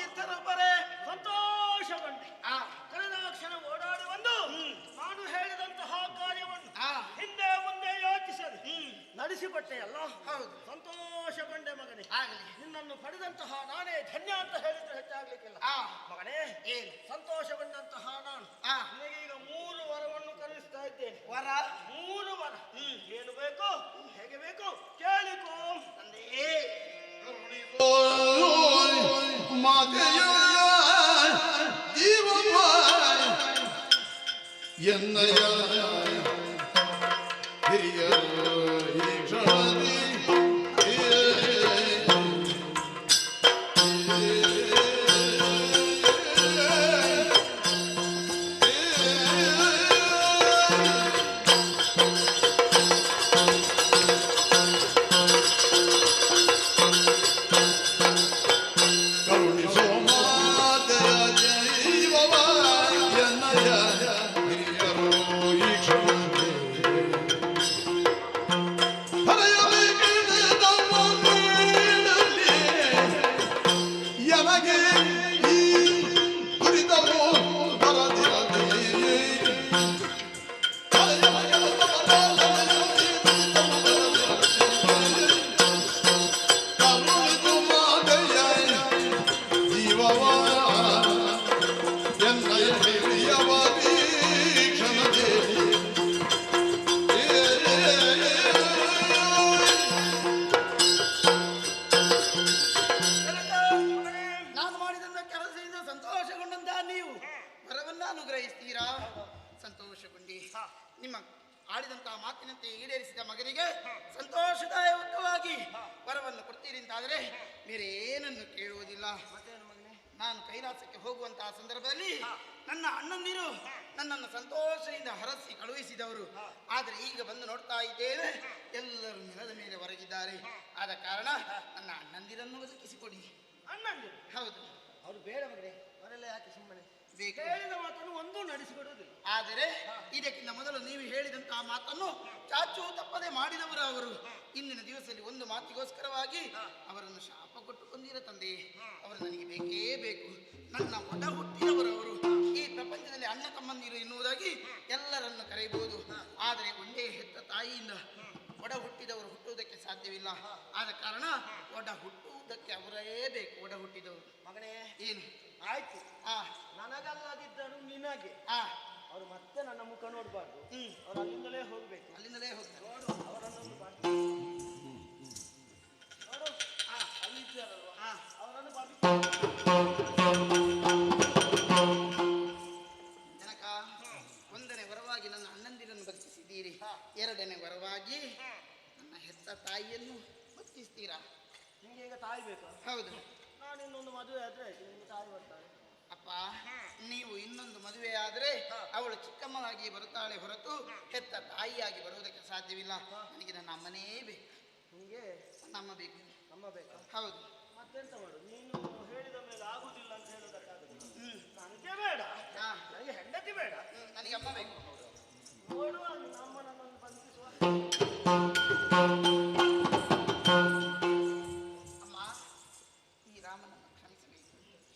ಇತರೊಬ್ಬರೇ ಸಂತೋಷಗೊಂಡೆ ಕಳೆದ ಕ್ಷಣ ಓಡಾಡಿ ಬಂದು ನಾನು ಹೇಳಿದಂತಹ ಕಾರ್ಯವನ್ನು ಹಿಂದೆ ಮುಂದೆ ಯೋಚಿಸದೆ ನಡೆಸಿಕೊಟ್ಟೆಯಲ್ಲ. ಹೌದು, ಸಂತೋಷಗೊಂಡೆ ಮಗನೇ. ನಿನ್ನನ್ನು ಪಡೆದಂತಹ ನಾನೇ ಧನ್ಯ ಅಂತ ಹೇಳಿದ್ರೆ ಹೆಚ್ಚಾಗ್ಲಿಕ್ಕಿಲ್ಲ ಮಗನೇ. ಏನು ಸಂತೋಷಗೊಂಡಂತಹ ನಾನು ನಿನಗೀಗ 3 ವರವನ್ನು ಕಲಿಸ್ತಾ ಇದ್ದೇನೆ. ವರ 3 ವರ. ಏನು ಬೇಕು, ಹೇಗೆ ಬೇಕು ಕೇಳಿಕೋ ತಂದೆ. ಮಾತೆಯ ಜೀವವ ಎನ್ನಯ ಹಿರಿಯರು ಈ ಕ್ಷಣದಿ ನಾನು ಮಾಡಿದಂತ ಕೆಲಸದಿಂದ ಸಂತೋಷಗೊಂಡಂತ ನೀವು ವರವನ್ನ ಅನುಗ್ರಹಿಸ್ತೀರಾ? ಸಂತೋಷಗೊಂಡಿ ನಿಮ್ಮ ಆಡಿದಂತಹ ಮಾತಿನಂತೆ ಈಡೇರಿಸಿದ ಮಗನಿಗೆ ಸಂತೋಷದಾಯಕವಾಗಿ ವರವನ್ನು ಕೊಡ್ತೀರಿ ಅಂತಾದರೆ ಬೇರೆ ಏನನ್ನು ಕೇಳುವುದಿಲ್ಲ. ನಾನು ಕೈಲಾಸಕ್ಕೆ ಹೋಗುವಂತಹ ಸಂದರ್ಭದಲ್ಲಿ ನನ್ನ ಅಣ್ಣಂದಿರು ನನ್ನನ್ನು ಸಂತೋಷದಿಂದ ಹರಸಿ ಕಳುಹಿಸಿದವರು. ಆದರೆ ಈಗ ಬಂದು ನೋಡ್ತಾ ಇದ್ದೇನೆ ಎಲ್ಲರೂ ನೆಲದ ಮೇಲೆ ಹೊರಗಿದ್ದಾರೆ. ಆದ ಕಾರಣ ನನ್ನ ಅಣ್ಣಂದಿರನ್ನು ಬದುಕಿಸಿಕೊಡಿ. ಅಣ್ಣಂದಿರು? ಹೌದು. ಅವರು ಬೇಡ ಮಗನೇ, ಅವರೆಲ್ಲ ಯಾಕೆ ಸುಮ್ಮನೆ ಬೇಕು? ಹೇಳಿದ ಮಾತನ್ನು ಒಂದೂ ನಡೆಸಿಕೊಡುವುದಿಲ್ಲ. ಆದರೆ ಇದಕ್ಕಿಂತ ಮೊದಲು ನೀವು ಹೇಳಿದಂತಹ ಮಾತನ್ನು ಚಾಚು ತಪ್ಪದೆ ಮಾಡಿದವರು ಅವರು. ಇಂದಿನ ದಿವಸದಲ್ಲಿ ಒಂದು ಮಾತಿಗೋಸ್ಕರವಾಗಿ ಅವರನ್ನು ಶಾಪ ಕೊಟ್ಟು ಕೊಂದಿರ ತಂದೆ. ಅವರು ನನಗೆ ಬೇಕೇ ಬೇಕು. ನನ್ನ ಒಡ ಹುಟ್ಟಿದವರು ಅವರು. ಈ ಪ್ರಪಂಚದಲ್ಲಿ ಅಣ್ಣ ತಮ್ಮಂದಿರು ಎನ್ನುವುದಾಗಿ ಎಲ್ಲರನ್ನು ಕರೆಯಬಹುದು. ಆದರೆ ಒಂದೇ ಹೆತ್ತ ತಾಯಿಯಿಂದ ಒಡ ಹುಟ್ಟಿದವರು ಹುಟ್ಟುವುದಕ್ಕೆ ಸಾಧ್ಯವಿಲ್ಲ. ಆದ ಕಾರಣ ಒಡ ಹುಟ್ಟುವುದಕ್ಕೆ ಅವರೇ ಬೇಕು, ಒಡ ಹುಟ್ಟಿದವರು. ಮಗನೇ ಏನು ಆಯ್ತು, ನನಗಲ್ಲದಿದ್ದರು ನಿನಗೆ. ಅವರು ಮತ್ತೆ ನನ್ನ ಮುಖ ನೋಡಬಾರ್ದು. ಅವರು ಅಲ್ಲಿಂದಲೇ ಹೋಗ್ಬೇಕು, ಅಲ್ಲಿಂದಲೇ ಹೋಗ್ತಾರೆ. ನೋಡು ಅವರನ್ನೊಂದು ನೋಡು, ಅಲ್ಲಿದ್ದಾರಲ್ವಾ ಅವರನ್ನು ಜನಕ, ಒಂದನೇ ವರವಾಗಿ ನನ್ನ ಅಣ್ಣಂದಿರನ್ನು ಬದುಕಿಸಿದ್ದೀರಿ. ಎರಡನೇ ವರವಾಗಿ ನನ್ನ ಹೆತ್ತ ತಾಯಿಯನ್ನು ಬದುಕಿಸ್ತೀರಾ? ನಿಮಗೆ ಈಗ ತಾಯಿ ಬೇಕು? ಹೌದು. ನಾನು ಇನ್ನೊಂದು ಮದುವೆ ಆದ್ರೆ ನಿಮಗೆ ತಾಯಿ ಬರ್ತಾಳೆ. ಅಪ್ಪ, ನೀವು ಇನ್ನೊಂದು ಮದುವೆ ಆದರೆ ಅವಳು ಚಿಕ್ಕಮ್ಮನಾಗಿ ಬರುತ್ತಾಳೆ ಹೊರತು ಹೆತ್ತ ತಾಯಿಯಾಗಿ ಬರುವುದಕ್ಕೆ ಸಾಧ್ಯವಿಲ್ಲ. ನನಗೆ ನನ್ನ ಅಮ್ಮನೇ ಬೇಕು. ನಿಮಗೆ ನಮ್ಮ ಬೇಕು? ಅಮ್ಮ ಬೇಕು. ಹೌದು. ಮತ್ತೆಂತ ಮಾಡು, ನೀನು ಹೇಳಿದ ಮೇಲೆ ಆಗುದಿಲ್ಲ ಅಂತ ಹೇಳೋದಕ್ಕಾಗುದಿಲ್ಲ. ನನಗೆ ಬೇಡ, ನನಗೆ ಹೆಂಡತಿ ಬೇಡ, ನನಗೆ ಅಮ್ಮ ಬೇಕು. ನೋಡುವ ನಮ್ಮ ನನ್ನನ್ನು ಬಂಧಿಸುವ. ಅಮ್ಮ, ಈ ರಾಮನನ್ನು ಕ್ಷಮಿಸಬೇಕು.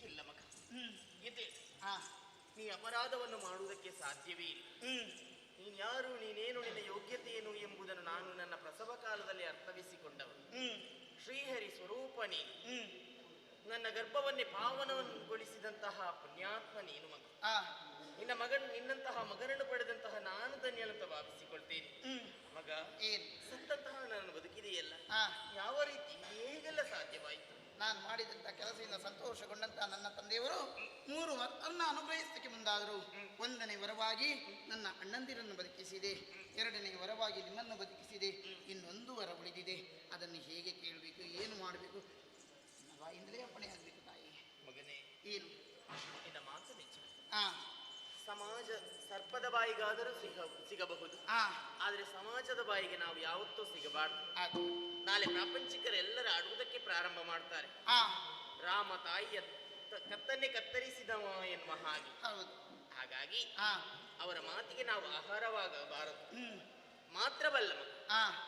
ಇಲ್ಲ ಮಗ, ಇದೆ. ನೀ ಅಪರಾಧವನ್ನು ಮಾಡುವುದಕ್ಕೆ ಸಾಧ್ಯವೇ ಇಲ್ಲ. ನೀನು ಯಾರು, ನೀನೇನು, ನಿನ್ನ ಯೋಗ್ಯತೆ ಏನು ಎಂಬುದನ್ನು ನಾನು ನನ್ನ ಪ್ರಸವ ಕಾಲದಲ್ಲಿ ಅರ್ಥವಿಸಿಕೊಂಡವನು. ಶ್ರೀಹರಿ ಸ್ವರೂಪ ನೀನು. ನನ್ನ ಗರ್ಭವನ್ನೇ ಪಾವನಗೊಳಿಸಿದಂತಹ ಪುಣ್ಯಾತ್ಮ ನೀನು ಮಗ. ನಿನ್ನಂತಹ ಮಗನನ್ನು ಪಡೆದಂತಹ ನಾನು ಧನ್ಯನಂತ ಭಾವಿಸಿಕೊಳ್ತೇನೆ. ಮಗ, ಸತ್ತಂತಹ ನಾನು ಬದುಕಿದೆಯಲ್ಲ, ಯಾವ ರೀತಿ ಹೇಗೆಲ್ಲ ಸಾಧ್ಯವಾಯಿತು? ನಾನು ಮಾಡಿದಂಥ ಕೆಲಸದಿಂದ ಸಂತೋಷಗೊಂಡಂತ ನನ್ನ ತಂದೆಯವರು 3 ವರವನ್ನು ಅನುಗ್ರಹಿಸಲಿಕ್ಕೆ ಮುಂದಾದರು. ಒಂದನೇ ವರವಾಗಿ ನನ್ನ ಅಣ್ಣಂದಿರನ್ನು ಬದುಕಿಸಿದೆ, ಎರಡನೇ ವರವಾಗಿ ನಿಮ್ಮನ್ನು ಬದುಕಿಸಿದೆ, ಇನ್ನೊಂದು ವರ ಉಳಿದಿದೆ. ಅದನ್ನು ಹೇಗೆ ಕೇಳಬೇಕು, ಏನು ಮಾಡಬೇಕು? ನನ್ನ ಬಾಯಿಂದಲೇ ಅಪ್ಪಣೆ ಆಗಬೇಕು ತಾಯಿ. ಮಗನೇ, ಏನು ನಿನ್ನ ಮಾತು ನಿಜ. ಸಮಾಜ ಸರ್ಪದ ಬಾಯಿಗಾದರೂ ಸಿಗಬಹುದು, ಆದರೆ ಸಮಾಜದ ಬಾಯಿಗೆ ನಾವು ಯಾವತ್ತೂ ಸಿಗಬಾರ್ದು. ನಾಳೆ ಪ್ರಾಪಂಚಿಕರೆಲ್ಲರ ಆಡುವುದಕ್ಕೆ ಪ್ರಾರಂಭ ಮಾಡ್ತಾರೆ. ರಾಮ ತಾಯಿಯ ಕತ್ತನ್ನೇ ಕತ್ತರಿಸಿದವ ಎನ್ನುವ ಹಾಗೆ. ಹಾಗಾಗಿ ಹಾಗಾಗಿ ಅವರ ಮಾತಿಗೆ ನಾವು ಆಹಾರವಾಗಬಾರದು. ಮಾತ್ರವಲ್ಲ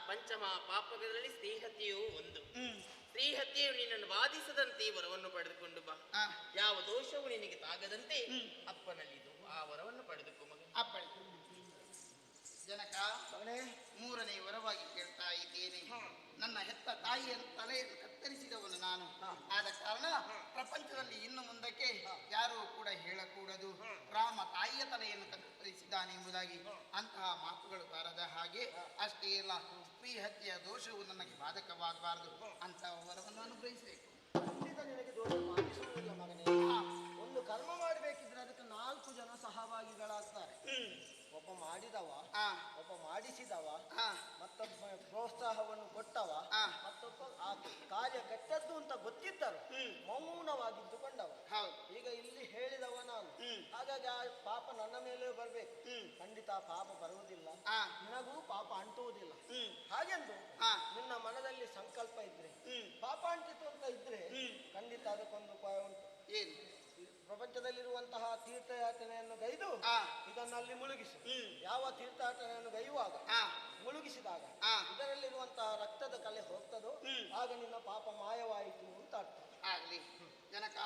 ಪಂಚಮ ಪಾಪಗಳಲ್ಲಿ ಸ್ತ್ರೀಹತ್ಯೆಯೂ ಒಂದು. ಸ್ತ್ರೀಹತ್ಯೆಯು ನಿನ್ನನ್ನು ಬಾಧಿಸದಂತೆ ವರವನ್ನು ಪಡೆದುಕೊಂಡು ಬಾ. ಯಾವ ದೋಷವು ನಿನಗೆ ತಾಗದಂತೆ ಅಪ್ಪನಲ್ಲಿದು ಆ ವರವನ್ನು ಪಡೆದುಕೊ ಮಗ. ಜನಕ, ಮೂರನೇ ವರವಾಗಿ ಕೇಳ್ತಾ ಇದ್ದೇನೆ. ನನ್ನ ಹೆತ್ತ ತಾಯಿಯ ತಲೆಯನ್ನು ಕತ್ತರಿಸಿದವನು ನಾನು. ಆದ ಕಾರಣ ಪ್ರಪಂಚದಲ್ಲಿ ಇನ್ನು ಮುಂದಕ್ಕೆ ಯಾರೂ ಕೂಡ ಹೇಳಕೂಡದು ರಾಮ ತಾಯಿಯ ತಲೆಯನ್ನು ಕತ್ತರಿಸಿದ್ದಾನೆ ಎಂಬುದಾಗಿ. ಅಂತಹ ಮಾತುಗಳು ಬಾರದ ಹಾಗೆ. ಅಷ್ಟೇ ಅಲ್ಲ, ಸ್ತ್ರೀ ಹತ್ಯೆಯ ದೋಷವು ನನಗೆ ಬಾಧಕವಾಗಬಾರದು. ಅಂತಹ ವರವನ್ನು ಅನುಗ್ರಹಿಸಬೇಕು. ಖಂಡಿತ ನಿನಗೆ ದೋಷ ಬಾಧಿಸುವುದಿಲ್ಲ ಮಗನೇ. ಒಂದು ಕರ್ಮ ಮಾಡಬೇಕಿದ್ರೆ ಅದಕ್ಕೆ 4 ಜನ ಸಹಭಾಗಿಗಳಾಗ್ತಾರೆ. ಒಬ್ಬ ಮಾಡಿದವ, ಒಬ್ಬ ಮಾಡಿಸಿದವ, ಮತ್ತೊಬ್ಬ ಪ್ರೋತ್ಸಾಹವನ್ನು ಕೊಟ್ಟವ, ಮತ್ತೊಬ್ಬ ಆ ಕಾರ್ಯ ಕೆಟ್ಟದ್ದು ಅಂತ ಗೊತ್ತಿದ್ದರು ಮೌನವಾಗಿದ್ದುಕೊಂಡವ. ಈಗ ಇಲ್ಲಿ ಹೇಳಿದವ ನಾನು. ಹಾಗಾಗಿ ಆ ಪಾಪ ನನ್ನ ಮೇಲೆ ಬರಬೇಕು. ಖಂಡಿತ ಪಾಪ ಬರುವುದಿಲ್ಲ, ನಿನಗೂ ಪಾಪ ಅಂಟುವುದಿಲ್ಲ. ಹಾಗೆಂದು ನಿನ್ನ ಮನದಲ್ಲಿ ಸಂಕಲ್ಪ ಇದ್ರೆ, ಪಾಪ ಅಂಟಿತು ಅಂತ ಇದ್ರೆ ಖಂಡಿತ ಅದಕ್ಕೊಂದು ಉಪಾಯ ಉಂಟು. ಏನು? ಪ್ರಪಂಚದಲ್ಲಿರುವಂತಹ ತೀರ್ಥಯಾತ್ರೆಯನ್ನು ಗೈದು ಇದನ್ನಲ್ಲಿ ಮುಳುಗಿಸು. ಯಾವ ತೀರ್ಥಯಾತ್ರೆಯನ್ನು ಗೈಯುವಾಗ ಮುಳುಗಿಸಿದಾಗ ಇದರಲ್ಲಿರುವಂತಹ ರಕ್ತದ ಕಲೆ ಹೋಗ್ತದೋ ಆಗ ನಿನ್ನ ಪಾಪ ಮಾಯವಾಯಿತು ಅಂತ ಅರ್ಥ. ಆಗಲಿ ಜನಕ,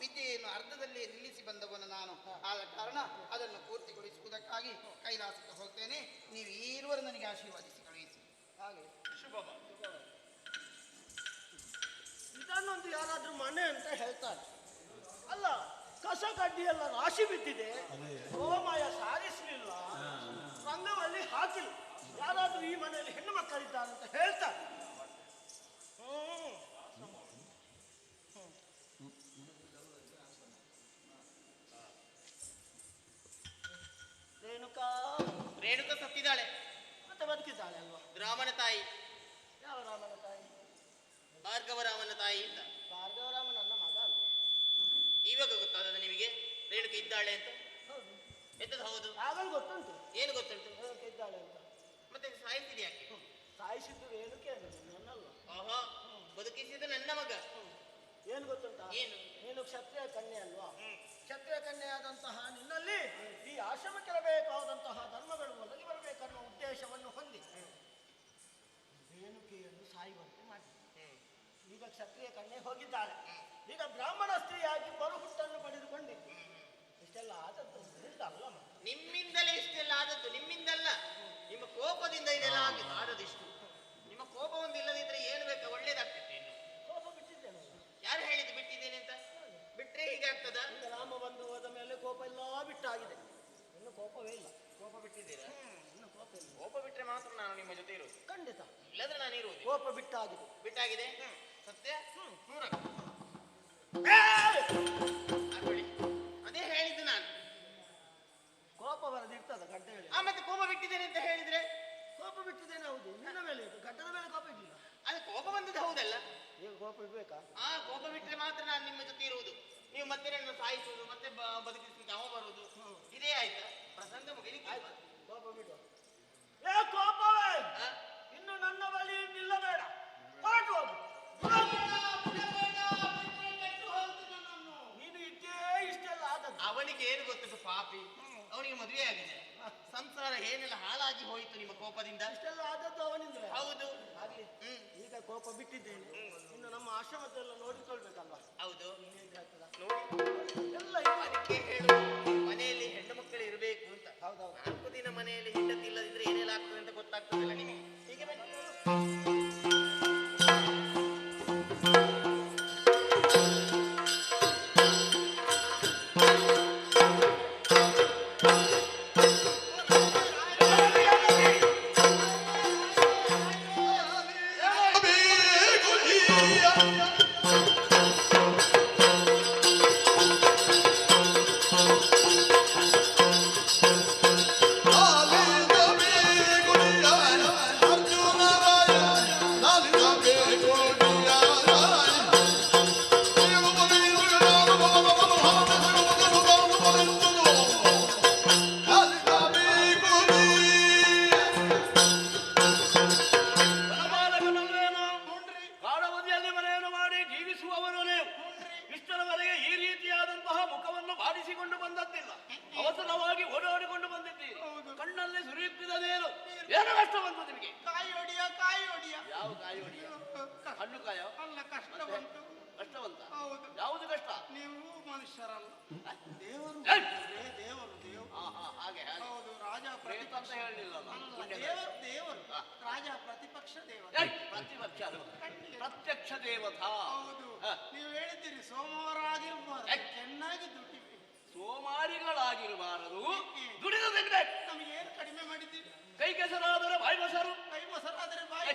ವಿದ್ಯೆಯನ್ನು ಅರ್ಧದಲ್ಲಿ ನಿಲ್ಲಿಸಿ ಬಂದವನು ನಾನು. ಆದ ಕಾರಣ ಅದನ್ನು ಪೂರ್ತಿಗೊಳಿಸುವುದಕ್ಕಾಗಿ ಕೈಲಾಸಕ್ಕೆ ಹೋಗ್ತೇನೆ. ನೀವು ಈರುವರು ನನಗೆ ಆಶೀರ್ವಾದಿಸಿ ಕಳುಹಿಸಿ. ಹಾಗೆ ಶುಭ. ಇದನ್ನೊಂದು ಯಾರಾದ್ರೂ ಮನೆ ಅಂತ ಹೇಳ್ತಾರೆ. ಅಲ್ಲ, ಕಸ ಕಡ್ಡಿ ಎಲ್ಲ ರಾಶಿ ಬಿದ್ದಿದೆ, ಗೋಮಯ ಸಾರಿಸಲಿಲ್ಲ, ರಂಗವಲ್ಲಿ ಹಾಕಿಲ್ಲ. ಯಾರಾದ್ರೂ ಈ ಮನೆಯಲ್ಲಿ ಹೆಣ್ಣು ಮಕ್ಕಳಿದ್ದಾರೆ ಅಂತ ಹೇಳ್ತಾರೆ. ರೇಣುಕ ಸತ್ತಿದ್ದಾಳೆ. ಮತ್ತೆ ಬದುಕಿದ್ದಾಳೆ ಅಲ್ವಾ? ರಾಮನ ತಾಯಿ. ಯಾವ ರಾಮನ ತಾಯಿ? ಭಾರ್ಗವರಾಮನ ತಾಯಿ ಅಂತ. ಭಾರ್ಗವರಾಮ ನನ್ನ ಮಗ ಅಲ್ವ? ಇವಾಗ ಗೊತ್ತಾದ ನಿಮಗೆ ರೇಣುಕ ಇದ್ದಾಳೆ ಅಂತ? ಎಂತದ್ದು? ಹೌದು, ಆಗಲ್ ಗೊತ್ತುಂಟು. ಏನು ಗೊತ್ತುಂಟು? ರೇಣುಕ ಇದ್ದಾಳೆ ಅಂತ. ಮತ್ತೆ ಸಾಯಿಸಿದ ಯಾಕೆ? ಸಾಯಿಸಿದ್ದು ರೇಣುಕೆ ನನ್ನಲ್ಲ. ಆಹಾ, ಬದುಕಿಸಿದ್ದು ನನ್ನ ಮಗ. ಏನು ಗೊತ್ತುಂಟ? ಏನು? ನೀನು ಕ್ಷತ್ರಿಯ ಕನ್ಯೆ ಅಲ್ವಾ? ಕ್ಷತ್ರಿಯ ಕನ್ಯೆಯಾದಂತಹ ನಿನ್ನಲ್ಲಿ ಈ ಆಶ್ರಮಕ್ಕೆ ಬೇಕಾದಂತಹ ಧರ್ಮಗಳು ಒದಗಿ ಬರಬೇಕನ್ನುವ ಉದ್ದೇಶವನ್ನು ಹೊಂದಿ ರೇಣುಕೆಯನ್ನು ಸಾಯುವಂತೆ ಮಾಡಿ. ಈಗ ಕ್ಷತ್ರಿಯ ಕನ್ಯೆ ಹೋಗಿದ್ದಾಳೆ. ಈಗ ಬ್ರಾಹ್ಮಣ ಸ್ತ್ರೀಯಾಗಿ ಮರುಹುಟ್ಟನ್ನು ಪಡೆದುಕೊಂಡೆ. ಇಷ್ಟೆಲ್ಲ ಆದದ್ದು ಅಲ್ಲ. ನಿಮ್ಮಿಂದಲೇ ಇಷ್ಟೆಲ್ಲ ಆದದ್ದು. ನಿಮ್ಮಿಂದಲ್ಲ, ನಿಮ್ಮ ಕೋಪದಿಂದ ಇದೆಲ್ಲ ಆದದಿಷ್ಟು. ನಿಮ್ಮ ಕೋಪ ಒಂದು ಇಲ್ಲದಿದ್ರೆ ಏನು ಬೇಕಾ? ಒಳ್ಳೇದಾಗ್ತಿತ್ತು. ಇನ್ನು ಕೋಪ ಬಿಟ್ಟಿದ್ದೇನೆ. ಯಾರು ಹೇಳಿದ್ದು ಬಿಟ್ಟಿದ್ದೇನೆ ಅಂತ? ಬಿಟ್ರೆ ಹೀಗೆ ಆಗ್ತದ? ಈಗ ರಾಮ ಬಂದು ಹೋದ ಮೇಲೆ ಕೋಪ ಎಲ್ಲ ಬಿಟ್ಟಾಗಿದೆ. ಇನ್ನು ಕೋಪವೇ ಇಲ್ಲ. ಕೋಪ ಬಿಟ್ಟಿದ್ದೀರಾ? ಇನ್ನು ಕೋಪ ಇಲ್ಲ. ಕೋಪ ಬಿಟ್ರೆ ಮಾತ್ರ ನಾನು ನಿಮ್ಮ ಜೊತೆ ಇರುವುದು. ಖಂಡಿತ. ಇಲ್ಲದ್ರೆ ನಾನು ಇರುವುದು. ಕೋಪ ಬಿಟ್ಟಾಗಿದೆ. ಬಿಟ್ಟಾಗಿದೆ. ಸತ್ಯ? ಅದೇ ಹೇಳಿದ್ದು ನಾನು. ಕೋಪ ಬರದಿರ್ತದ ಗಡ್ಡ ಹೇಳಿ. ಮತ್ತೆ ಕೋಪ ಬಿಟ್ಟಿದ್ದೇನೆ ಅಂತ ಹೇಳಿದ್ರೆ? ಕೋಪ ಬಿಟ್ಟಿದ್ದೇನೆ, ಹೌದು. ನಿನ್ನ ಮೇಲೆ ಇದು ಗಡ್ಡದ ಮೇಲೆ ಕೋಪ ಇರಲಿಲ್ಲ. ಅದು ಕೋಪ ಬಂದದ್ದು ಹೌದಲ್ಲ? ಈಗ ಕೋಪ ಇರ್ಬೇಕಾ? ಕೋಪ ಬಿಟ್ರೆ ಮಾತ್ರ ನಾನು ನಿಮ್ಮ ಜೊತೆ ಇರುವುದು. ನೀವು ಮತ್ತೆ ನನ್ನ ಸಾಯಿಸುವುದು, ಮತ್ತೆ ಬದುಕಿಸ್ಲಿಕ್ಕೆ ಅವ ಬರುವುದು, ಇದೇ ಆಯ್ತಾ? ಪ್ರಸಂಗ ಮುಗಿಲಿಕ್ಕೆ ಕೋಪ ಬಿಡುವ. ಏ ಕೋಪವೇ, ಇನ್ನು ನನ್ನ ಬಳಿ ನಿಲ್ಲಬೇಡ, ಹೊರಟು ಹೋಗು. ನೀನು ಇದ್ದೇ ಇಷ್ಟೆಲ್ಲ ಆದದ್ದು. ಅವನಿಗೆ ಏನು ಗೊತ್ತುಂಟು ಪಾಪಿ? ಅವನಿಗೆ ಮದುವೆ ಆಗಿದೆ, ಸಂಸಾರ ಏನೆಲ್ಲ ಹಾಳಾಗಿ ಹೋಯಿತು ನಿಮ್ಮ ಕೋಪದಿಂದ. ಇಷ್ಟೆಲ್ಲ ಆದದ್ದು ಅವನಿಂದ. ಹೌದು. ಆಗ್ಲಿ, ಈಗ ಕೋಪ ಬಿಟ್ಟಿದ್ದೇನೆ. ಇನ್ನು ನಮ್ಮ ಆಶ್ರಮದೆಲ್ಲ ನೋಡಿಕೊಳ್ಬೇಕಲ್ವಾ? ಹೌದು. ನೋಡಿ ಎಲ್ಲ ಅದಕ್ಕೆ ಹೇಳು, ಮನೆಯಲ್ಲಿ ಹೆಣ್ಣು ಮಕ್ಕಳು ಇರಬೇಕು ಅಂತ. ಹೌದೌದು. 4 ದಿನ ಮನೆಯಲ್ಲಿ ಹೆಂಡತಿ ಇಲ್ಲದಿದ್ರೆ ಏನೆಲ್ಲ ಆಗ್ತದೆ ಅಂತ ಗೊತ್ತಾಗ್ತದಲ್ಲ ನಿಮಗೆ. ಹೀಗೆ ಬನ್ನಿ. ಏನು ಕಷ್ಟ ಬಂತು ನಿಮಗೆ? ಕಾಯಿ ಹೊಡಿಯ ಯಾವ ಕಾಯಿ ಹೊಡಿಯ? ಹಣ್ಣು ಕಾಯೋ? ಅಲ್ಲ, ಕಷ್ಟ ಬಂತು. ಕಷ್ಟವಂತ? ಹೌದು. ಯಾವುದು ಕಷ್ಟ? ನೀವು ಮನುಷ್ಯರಲ್ಲ, ದೇವರು. ಏಯ್! ದೇವರು ಹಾಗೆ ಹೌದು. ರಾಜ ಪ್ರೇತ ಅಂತ ಹೇಳಲಿಲ್ಲಲ್ಲ. ದೇವರು ರಾಜ ಪ್ರತಿಪಕ್ಷ ದೇವರು. ಪ್ರತಿಪಕ್ಷ ಪ್ರತ್ಯಕ್ಷ ದೇವತಾ. ಹೌದು. ನೀವು ಹೇಳಿದ್ದೀರಿ ಸೋಮವಾರ ಆಗಿರ್ಬಾರ್ದು, ಚೆನ್ನಾಗಿ ದುಡಿಬೇಕು. ಸೋಮಾರಿಗಳಾಗಿರಬಾರದು, ದುಡಿದು ತಿನ್ಬೇಕು. ನಮಗೆ ಏನು ಕಡಿಮೆ ಮಾಡಿದ್ದೀರಿ? ಕೈ ಕೆಸರಾದರೆ ಬಾಯಿ ಮೊಸರು. ಕೈ ಮೊಸರಾದರೆ ಬಾಯಿ.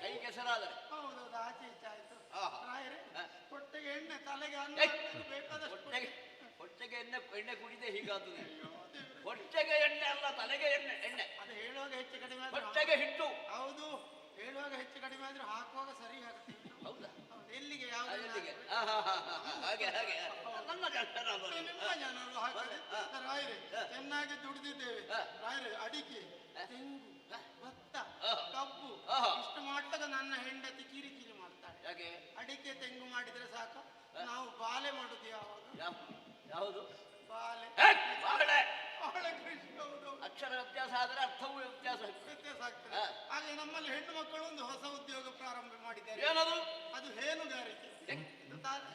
ಕೈ ಕೆಸರಾದರೆ ಹೌದೌದು, ಆಚೆ ಈಚೆ ಆಯ್ತು. ರಾಯರೇ, ಹೊಟ್ಟೆಗೆ ಎಣ್ಣೆ, ತಲೆಗೆ ಅನ್ನ, ಬೇಕಾದಷ್ಟು. ಹೊಟ್ಟೆಗೆ ಎಣ್ಣೆ ಕುಡಿದೆ ಹೀಗಾಗ್ತದೆ. ಹೊಟ್ಟೆಗೆ ಎಣ್ಣೆ ಅಲ್ಲ, ತಲೆಗೆ ಎಣ್ಣೆ. ಅದು ಹೇಳುವಾಗ ಹೆಚ್ಚು ಕಡಿಮೆ ಹೊಟ್ಟೆಗೆ ಹಿಟ್ಟು. ಹೌದು, ಹೇಳುವಾಗ ಹೆಚ್ಚು ಕಡಿಮೆ ಆದ್ರೆ ಹಾಕುವಾಗ ಸರಿ ಆಗುತ್ತೆ. ಹೌದಾ? ಎಲ್ಲಿಗೆ ಯಾವ ಹಾಗೆ ನನ್ನ ನಿಮ್ಮ ಜನರು ಹಾಕಿದೆ. ರಾಯರೇ, ಚೆನ್ನಾಗಿ ದುಡಿದಿದ್ದೇವೆ. ರಾಯರೇ, ಅಡಿಕೆ, ತೆಂಗು, ಭತ್ತ, ಕಬ್ಬು ಇಷ್ಟು ಮಾಡುವಾಗ ನನ್ನ ಹೆಂಡತಿ ಕಿರಿಕಿರಿ ಮಾಡ್ತಾಳೆ. ಯಾಕೆ? ಅಡಿಕೆ ತೆಂಗು ಮಾಡಿದ್ರೆ ಸಾಕು, ನಾವು ಬಾಳೆ ಮಾಡುದು ಯಾವಾಗ? ಯಾವುದು? ಬಾಳೆ. ಬಾಳೆ ಕೃಷಿ. ಹೌದು. ಅಕ್ಷರ ವ್ಯತ್ಯಾಸ ಆದರೆ ಅರ್ಥವೂ ವ್ಯತ್ಯಾಸ ಆಗ್ತದೆ. ಹಾಗೆ ನಮ್ಮಲ್ಲಿ ಹೆಣ್ಣು ಮಕ್ಕಳು ಒಂದು ಹೊಸ ಉದ್ಯೋಗ ಪ್ರಾರಂಭ ಮಾಡಿದ್ದಾರೆ. ಏನದು? ಅದು ಹೇನುಗಾರಿಕೆ.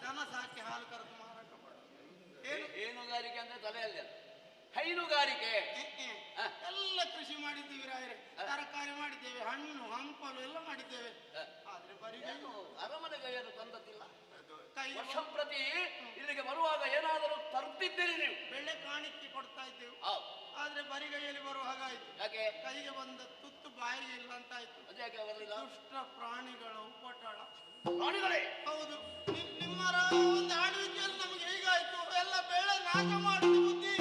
ದನ ಸಾಕಿ ಹಾಲು ಕರೆದು ಮಾರಾಟ ಮಾಡೋದು. ಹೇನುಗಾರಿಕೆ ಅಂದ್ರೆ ತಲೆಯಲ್ಲಿ ಹೈನುಗಾರಿಕೆ. ಎಲ್ಲ ಕೃಷಿ ಮಾಡಿದ್ದೀವಿ ರಾಯರೇ, ತರಕಾರಿ ಮಾಡಿದ್ದೇವೆ, ಹಣ್ಣು ಹಂಪಲು ಎಲ್ಲ ಮಾಡಿದ್ದೇವೆ. ಆದ್ರೆ ಬರೀ ಅರಮನೆಗೆಯನ್ನು ತಂದದ್ದಿಲ್ಲ. ವರ್ಷಂಪ್ರತಿ ಇಲ್ಲಿಗೆ ಬರುವಾಗ ಏನಾದರೂ ತರುತ್ತಿದ್ದೀರಿ ನೀವು? ಬೆಳೆ ಕಾಣಿಕೆ ಕೊಡ್ತಾ ಇದ್ದೇವೆ. ಆದ್ರೆ ಬರಿಗೈಯಲ್ಲಿ ಬರುವ ಹಾಗಾಯ್ತು. ಯಾಕೆ? ಕೈಗೆ ಬಂದ ತುತ್ತು ಬಾಯಿಗೆ ಇಲ್ಲ ಅಂತ ಆಯ್ತು. ಅದ್ಯಾಕೆ ಬರಲಿಲ್ಲ? ದುಷ್ಟ ಪ್ರಾಣಿಗಳ ಉಪಟಳ. ಪ್ರಾಣಿಗಳೇ? ಹೌದು. ನಿಮ್ಮರ ಒಂದು ಆಳ್ವಿಕೆಯಲ್ಲಿ ನಮಗೆ ಹೇಗಾಯ್ತು? ಎಲ್ಲ ಬೆಳೆ ನಾಶ ಮಾಡುದು ಬುದ್ಧಿ.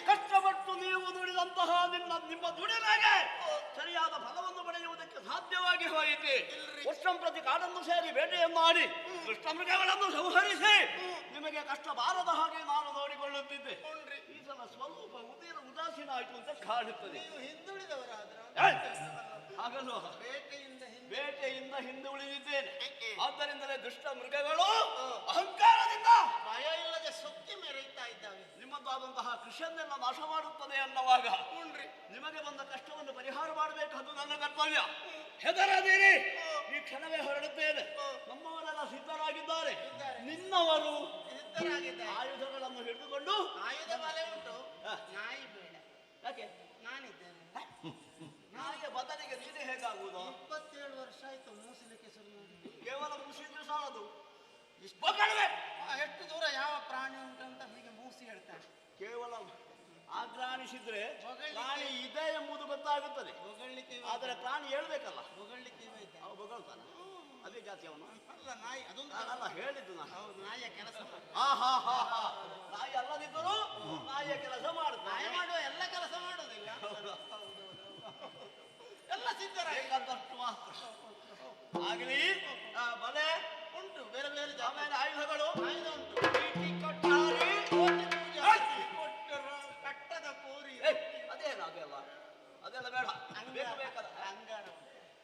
ಕಷ್ಟಪಟ್ಟು ನೀವು ದುಡಿದಂತಹ ನಿಮ್ಮ ದುಡಿಮೆಗೆ ಸರಿಯಾದ ಫಲವನ್ನು ಪಡೆಯುವುದಕ್ಕೆ ಸಾಧ್ಯವಾಗಿ ಹೋಯಿತು. ವರ್ಷಂಪ್ರತಿ ಕಾಡನ್ನು ಸೇರಿ ಬೇಟೆಯನ್ನು ಆಡಿ ದುಷ್ಟ ಮೃಗಗಳನ್ನು ಸಂಹರಿಸಿ ನಿಮಗೆ ಕಷ್ಟ ಬಾರದ ಹಾಗೆ ನಾನು ನೋಡಿಕೊಳ್ಳುತ್ತಿದ್ದೆ. ಈ ಸಲ ಸ್ವಲ್ಪ ಉದಾಸೀನ ಆಯಿತು ಅಂತ ಕಾಣುತ್ತದೆ. ಹಾಗಲ್ವ? ಬೇಟೆಯಿಂದ ಹಿಂದೆ ಉಳಿದಿದ್ದೇನೆ. ಆದ್ದರಿಂದಲೇ ದುಷ್ಟ ಮೃಗಗಳು ಅಹಂಕಾರದಿಂದ ಭಯ ಇಲ್ಲದೆ ಸುತ್ತಿ ಮೆರೆಯುತ್ತಾ ಇದ್ದಾವೆ. ನಿಮ್ಮದಾದಂತಹ ಕೃಷಿಯನ್ನೆಲ್ಲ ನಾಶ ಮಾಡುತ್ತದೆ ಅನ್ನುವಾಗ ನಿಮಗೆ ಬಂದ ಕಷ್ಟವನ್ನು ಪರಿಹಾರ ಮಾಡಬೇಕಾದ್ದು ನನ್ನ ಕರ್ತವ್ಯ. ಹೆದರದಿರಿ, ಈ ಕ್ಷಣವೇ ಹೊರಡುತ್ತೇನೆ. ನಮ್ಮವರೆಲ್ಲ ಸಿದ್ಧರಾಗಿದ್ದಾರೆ. ನಿನ್ನವರು ಆಯುಧಗಳನ್ನು ಹಿಡಿದುಕೊಂಡು. ಆಯುಧ ಬಲೆ ಉಂಟು, ನಾಯಿ ಬೇಡ. ಯಾಕೆ? ನಾನಿದ್ದೇನೆ. ನಾಯಿಯ ಬದಲಿಗೆ ನೀನೇ ಹೇಗಾಗುವುದು? 27 ವರ್ಷ ಆಯ್ತು ಮೂಸಲಿಕ್ಕೆ ಶುರು ಮಾಡಿ. ಕೇವಲ ಮೂಸಿದ್ರೆ ಸಾಲದು. ಎಷ್ಟು ದೂರ ಯಾವ ಪ್ರಾಣಿ ಉಂಟಂತ ಹೀಗೆ ಮೂಸಿ ಹೇಳ್ತಾರೆ. ಕೇವಲ ಆಗ್ರಾಣಿಸಿದ್ರೆ ಪ್ರಾಣಿ ಇದೆ ಎಂಬುದು ಗೊತ್ತಾಗುತ್ತದೆ. ಆದರೆ ಪ್ರಾಣಿ ಹೇಳ್ಬೇಕಲ್ಲ. ಹೊಗಳಿಕೆ ಅವ ಹೊಗಳ್ತಾನ. ಅದೇ ಜಾತಿ ಅವನು ಅಲ್ಲ, ನಾಯಿ ಅದೊಂದು ಅಲ್ಲ ಹೇಳಿದ್ದು ನಾನು. ಹೌದು, ನಾಯಿಯ ಕೆಲಸ. ನಾಯಿ ಅಲ್ಲದಿದ್ದರೂ ನಾಯಿಯ ಕೆಲಸ ಮಾಡುದು. ನಾಯಿ ಮಾಡುವ ಎಲ್ಲ ಕೆಲಸ ಮಾಡೋದಿಲ್ಲ. ಎಲ್ಲ ಸಿದ್ಧರಾಗಿದ್ದಷ್ಟು ಮಾತ್ರ ಆಗಲಿ. ಬಲೆ ಉಂಟು, ಬೇರೆ ಬೇರೆ ಆಮೇಲೆ ಆಯುಧಗಳು. ಆಯುಧ ಉಂಟು. ಕಟ್ಟದ ಕೋರಿ. ಅದೇನು ಅದೆಲ್ಲ ಬೇಡ.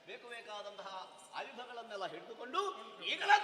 ಬೇಕು ಬೇಕಾದಂತಹ ಆಯುಧಗಳನ್ನೆಲ್ಲ ಹಿಡಿದುಕೊಂಡು ಈಗಲೇ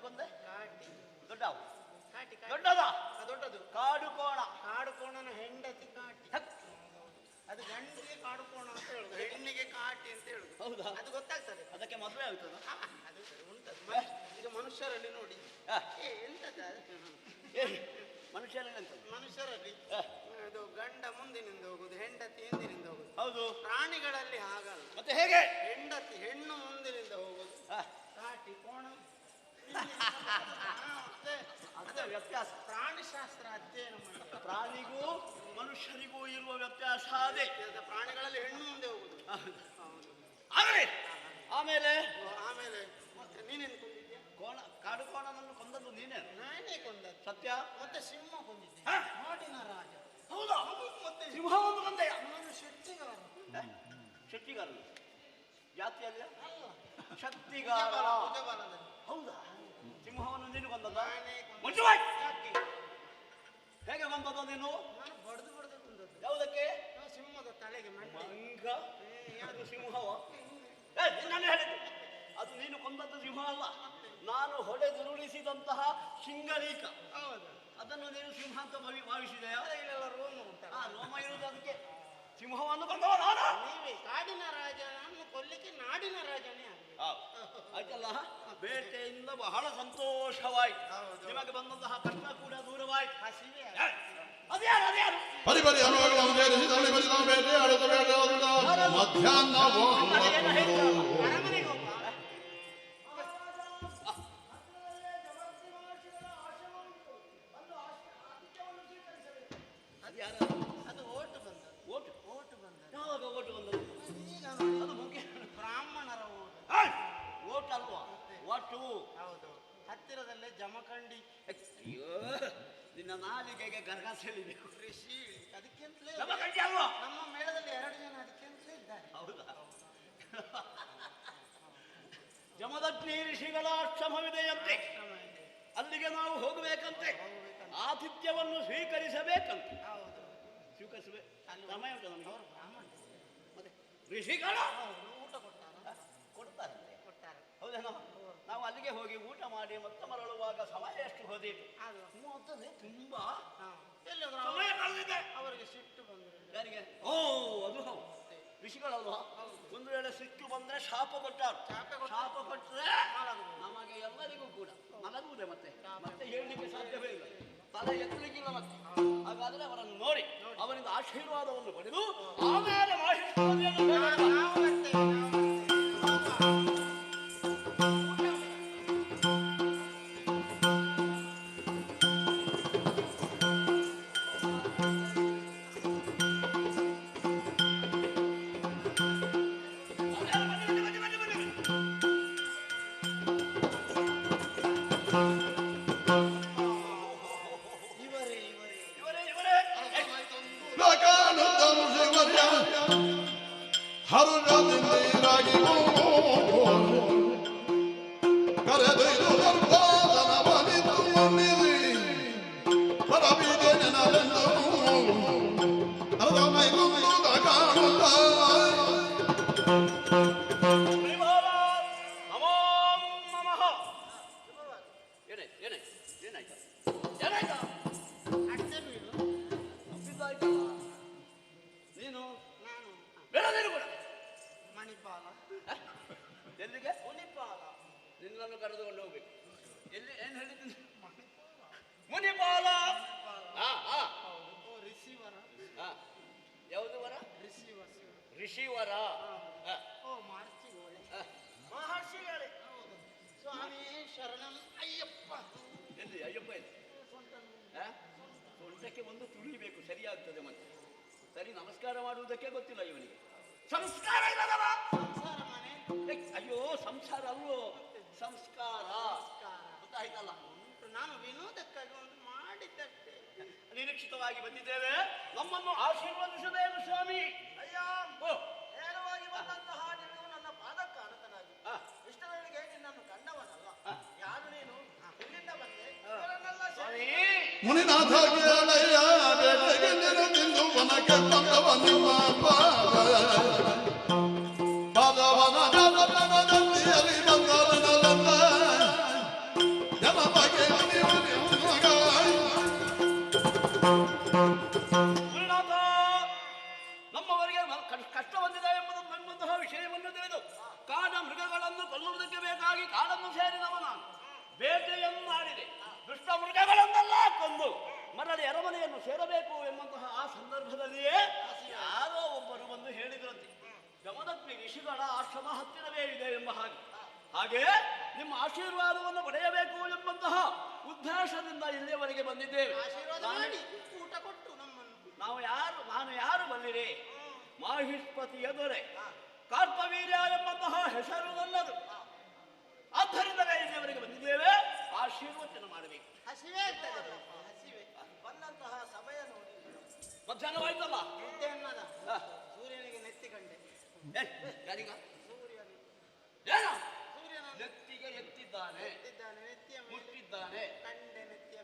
ಬಂದೆ ಕಾಟಿ ದೊಡ್ಡ ಕಾಟಿ ದೊಡ್ಡದ ದೊಡ್ಡದು ಕಾಡು ಕೋಣ. ಕಾಡು ಕೋಣನ ಹೆಂಡತಿ ಕಾಟಿ. ಅದು ಗಂಡಿಗೆ ಕಾಡು ಕೋಣ ಅಂತ ಹೇಳುದು, ಹೆಣ್ಣಿಗೆ ಕಾಟಿ ಅಂತ ಹೇಳುದು. ಹೌದಾ? ಅದು ಗೊತ್ತಾಗ್ತದೆ. ಅದಕ್ಕೆ ಮದುವೆ ಆಗ್ತದ? ಅದು ಉಂಟದು. ಈಗ ಮನುಷ್ಯರಲ್ಲಿ ನೋಡಿ ಎಂತದ ಮನುಷ್ಯರಲ್ಲಿ ಮನುಷ್ಯರಲ್ಲಿ ಅದು ಗಂಡ ಮುಂದಿನಿಂದ ಹೋಗುದು, ಹೆಂಡತಿ ಹಿಂದಿನಿಂದ ಹೋಗುದು. ಹೌದು. ಪ್ರಾಣಿಗಳಲ್ಲಿ ಹಾಗಲ್ಲ. ಮತ್ತೆ ಹೇಗೆ? ಹೆಂಡತಿ ಹೆಣ್ಣು ಮುಂದಿನಿಂದ ಹೋಗುದು, ಕಾಟಿ ಕೋಣ. ಅದೇ ವ್ಯತ್ಯಾಸ. ಪ್ರಾಣಿಶಾಸ್ತ್ರ ಅಧ್ಯಯನ ಮಾಡಿ ಪ್ರಾಣಿಗೂ ಮನುಷ್ಯರಿಗೂ ಇರುವ ವ್ಯತ್ಯಾಸ ಅದೇ. ಪ್ರಾಣಿಗಳಲ್ಲಿ ಹೆಣ್ಣು ಮುಂದೆ ಹೋಗುದು. ಆಗಲಿ. ಆಮೇಲೆ ಆಮೇಲೆ ನೀನೇನು ಕೊಂದಿದ್ಯಾ? ಕೋಣ, ಕಾಡು ಕೋಣನನ್ನು ಕೊಂದದ್ದು ನೀನೇ? ನಾನೇ ಕೊಂದದ್ದು. ಸತ್ಯ? ಮತ್ತೆ ಸಿಂಹ ಕೊಂದಿದ್ದೆ, ನಾಡಿನ ರಾಜ. ಹೌದಾ? ಮತ್ತೆ ಸಿಂಹವನ್ನು ಕೊಂದೆಯ? ನಾನು ಶೆಟ್ಟಿಗಾರ. ಶೆಟ್ಟಿಗಾರ ಜಾತಿಯಲ್ಲಿ ಅಲ್ಲ, ಶಕ್ತಿಗಾರ. ಭುಜಬಲದಲ್ಲಿ. ಹೌದಾ? ಸಿಂಹವನ್ನು ನೀನು ಕೊಂದದ್ದ? ನಾನೇ ಮುಂಚೆವಾಯ್. ಯಾಕೆ? ಹೇಗೆ ಕೊಂದದ್ದು ನೀನು? ನಾನು ಬಡ್ದು ಕೊಂದದ್ದು. ಯಾವುದಕ್ಕೆ? ಸಿಂಹದ ತಲೆಗೆ ಮಂಗ. ಅದು ಸಿಂಹವ? ನಾನು ಹೇಳಿದ್ದು ಅದು ನೀನು ಕೊಂದದ್ದು ಸಿಂಹ ಅಲ್ಲ, ನಾನು ಹೊಡೆದುರುಳಿಸಿದಂತಹ ಶಿಂಗರೀಕ. ಅದನ್ನು ನೀನು ಸಿಂಹ ಅಂತ ಭಾವಿಸಿದೆಯಾ? ಇಲ್ಲೆಲ್ಲ ರೋಮ ಉಂಟ. ರೋಮ ಇರುವುದು ಅದಕ್ಕೆ. ಸಿಂಹವನ್ನು ಕೊಂದವ ನಾನು. ನೀವೇ ಕಾಡಿನ ರಾಜನನ್ನು ಕೊಲ್ಲಿಕ್ಕೆ ನಾಡಿನ ರಾಜನೇ ಆಯ್ತಲ್ಲ. ಬೇಟೆಯಿಂದ ಬಹಳ ಸಂತೋಷವಾಯ್ತು. ನಿಮಗೆ ಬಂದಂತಹ ಕಷ್ಟ ಕೂಡ ದೂರವಾಯ್ತು. ಹಸಿವೆ ಅದ್ಯಾರು ಅದ್ಯಾರು? ಪರಿಪರಿ ಅನುಭವಗಳನ್ನು ಸೇರಿಸಿ ತಳಿ ಬರಿದ ಬೇಟೆ ಆಡುತ್ತ ಮಧ್ಯಾಹ್ನ ಅರಮನೆಗೆ ಹೋಗ. ಅದು ಓಟು ಬಂದದ್ದು. ಓಟು ಓಟು ಬಂದದ್ದು. ಯಾವಾಗ ಓಟು ಬಂದದ್ದು? ಈಗ ಅದು ಮುಖ್ಯ. ಬ್ರಾಹ್ಮಣರ ಓಟು. ಓಟು ಅಲ್ವಾ? ಒಟ್ಟು. ಹೌದು. ಹತ್ತಿರದಲ್ಲೇ ಜಮಖಂಡಿ. ಅಯ್ಯೋ, ನಿನ್ನ ನಾಲಿಗೆಗೆ ಗರ್ಗಸ್ ಹೇಳಿಬೇಕು. ಕೃಷಿ ಅದಕ್ಕಿಂತಲೇ ಜಮಖಂಡಿ ಅಲ್ವಾ? ನಮ್ಮ ಮೇಳದಲ್ಲಿ 2 ಜನ ಅದಕ್ಕಿಂತಲೇ ಇದ್ದಾರೆ. ಹೌದಾ? ಜಮದಗ್ನಿ ಋಷಿಗಳ ಆಶ್ರಮವಿದೆಯಂತೆ, ಅಲ್ಲಿಗೆ ನಾವು ಹೋಗಬೇಕಂತೆ. ಆತಿಥ್ಯವನ್ನು ಸ್ವೀಕರಿಸಬೇಕಂತೆ. ಸ್ವೀಕರಿಸಬೇಕು. ಸಮಯ ಉಂಟು ನಮಗೆ. ಮತ್ತೆ ಋಷಿಗಳ ಊಟ ಕೊಡ್ತಾರಂತೆ. ಕೊಟ್ಟಾರೆ. ಹೌದೇನೋ? ನಾವು ಅಲ್ಲಿಗೆ ಹೋಗಿ ಊಟ ಮಾಡಿ ಮತ್ತೆ ಮರಳುವಾಗ ಸಮಯ ಎಷ್ಟು ಹೋದಿತ್ತು? ತುಂಬಾ ಸಮಯ ಕಳೆದಿದೆ. ಅವರಿಗೆ ಸಿಟ್ಟು ಬಂದರು. ಯಾರಿಗೆ? ಓ, ಅದು ಹೌದು. ಋಷಿಗಳಲ್ವಾ? ಒಂದು ವೇಳೆ ಸಿಟ್ಟು ಬಂದ್ರೆ ಶಾಪ ಕೊಟ್ಟಾರು. ಶಾಪ ಕೊಟ್ಟರೆ ನಮಗೆ ಎಲ್ಲರಿಗೂ ಕೂಡ ಮಲಗುವುದೇ. ಮತ್ತೆ ಮತ್ತೆ ಹೇಳಲಿಕ್ಕೆ ಸಾಧ್ಯವೇ ಇಲ್ಲ, ತಲೆ ಎತ್ತಲಿಕ್ಕಿಲ್ಲ. ಮತ್ತೆ ಹಾಗಾದ್ರೆ ಅವರನ್ನು ನೋಡಿ ಅವರಿಂದ ಆಶೀರ್ವಾದವನ್ನು ಪಡೆದು ಆಮೇಲೆ ಹರುರಾಗಿ ಕರೆದೊಯ್ದು ಗರ್ಭಾದನ ಬಲಿತು ಮನ್ನಿರಿ ಪರಬಿದೆನೆನಲೆಂದು ಅರ್ಧಮೈಗುಂದುದ ಕಾಣುತ್ತ ನೀನು ಬೇಡದೇನು ಕೂಡ ಮಣಿಪಾಲ. ಎಲ್ಲಿಗೆ? ಮುನಿಪಾಲ. ನಿನ್ನನ್ನು ಕರೆದುಕೊಂಡು ಹೋಗ್ಬೇಕು. ಎಲ್ಲಿ? ಏನು ಹೇಳಿದ್ದೀನಿ? ಮುನಿಪಾಲ. ರಿಸೀವರ. ಯಾವುದು ವರ? ಋಷಿವರ. ಮಹರ್ಷಿಗಳೇ. ಸ್ವಾಮಿ ಶರಣಂ ಅಯ್ಯಪ್ಪ. ಎಲ್ಲಿ ಅಯ್ಯಪ್ಪ? ಎಲ್ಲಿ? ಸೊಂಟಕ್ಕೆ ಒಂದು ತುಳಿಬೇಕು, ಸರಿಯಾಗ್ತದೆ. ಮತ್ತೆ ಸರಿ, ನಮಸ್ಕಾರ ಮಾಡುವುದಕ್ಕೆ ಗೊತ್ತಿಲ್ಲ ಇವನಿಗೆ. ಸಂಸ್ಕಾರ ಇಲ್ಲದವ. ಸಂಸಾರ ಮನೆ. ಅಯ್ಯೋ, ಸಂಸಾರ ಅಲ್ಲೋ, ಸಂಸ್ಕಾರ. ಗೊತ್ತಾಯ್ತಲ್ಲ? ನಾನು ವಿನೋದಕ್ಕಾಗಿ ಒಂದು ಮಾಡಿದ್ದಷ್ಟೇ. ನಿರೀಕ್ಷಿತವಾಗಿ ಬಂದಿದ್ದೇವೆ. ನಮ್ಮನ್ನು ಆಶೀರ್ವದಿಸಬೇಕು ಸ್ವಾಮಿ. ಅಯ್ಯ, ನೇರವಾಗಿ ಬಂದಂತಹ ನೀವು ನನ್ನ ಪಾದಕ್ಕ ಅನತನಾಗಿ ಇಷ್ಟಗಳಿಗೆ ನಿನ್ನನ್ನು ಕಂಡವನಲ್ಲ. ಯಾರು ನೀನು? ಎಲ್ಲಿಂದ ಬಂದೆ? ಇವರನ್ನೆಲ್ಲ ಸೇರಿ ಮುನಿನಾಥ ಕೇಳಯ್ಯ ಬೇಟೆಗೆ ನೆರೆದಿಂದು ವನಕ್ಕೆ ತಂದವ ನಿಮ್ಮ ಪಾದವನ ದಂತಿಯಲ್ಲಿ ಬಂದವನಲ್ಲ ನಾನು ಬೇಟೆಯನ್ನು ಮಾಡಿದೆ, ದುಷ್ಟ ಮೃಗಗಳನ್ನೆಲ್ಲ ಕೊಂದು ಮರಳಿ ಅರಮನೆಯನ್ನು ಸೇರಬೇಕು ಎಂಬಂತಹ ಆ ಸಂದರ್ಭದಲ್ಲಿಯೇ ಯಾರೋ ಒಬ್ಬರು ಬಂದು ಹೇಳಿದ್ರಂತೆ, ಜಮದಗ್ನಿ ಋಷಿಗಳ ಆಶ್ರಮ ಹತ್ತಿರವೇ ಇದೆ ಎಂಬ ಹಾಗೆ ನಿಮ್ಮ ಆಶೀರ್ವಾದವನ್ನು ಪಡೆಯಬೇಕು ಎಂಬಂತಹ ಉದ್ದೇಶದಿಂದ ಇಲ್ಲಿಯವರೆಗೆ ಬಂದಿದ್ದೇವೆ. ನಾನು ಯಾರು ಬಲ್ಲಿರಿ? ಮಾಹಿಷ್ಪತಿಯ ದೊರೆ ಕಾರ್ಪವೀರ್ಯ ಎಂಬಂತಹ ಹೆಸರು ನನ್ನದು. ಆದ್ದರಿಂದಲೇ ಇಲ್ಲಿಯವರೆಗೆ ಬಂದಿದ್ದೇವೆ, ಆಶೀರ್ವಚನ ಮಾಡಬೇಕು. ಹಸಿವೆ ಬಂದಂತಹ ಸಮಯ ನೋಡಿ ಮಧ್ಯಾಹ್ನವಾಯ್ತಲ್ಲ, ಅನ್ನದ ಸೂರ್ಯನಿಗೆ ನೆತ್ತಿ ಕಂಡೆ. ಯಾರೀಗ ಸೂರ್ಯನ ನೆತ್ತಿಗೆ ಎತ್ತಿದ್ದಾನೆ, ನೆತ್ತಿಯ ಮುಟ್ಟಿದ್ದಾನೆ, ಕಂಡೆ ನೆತ್ತಿಯ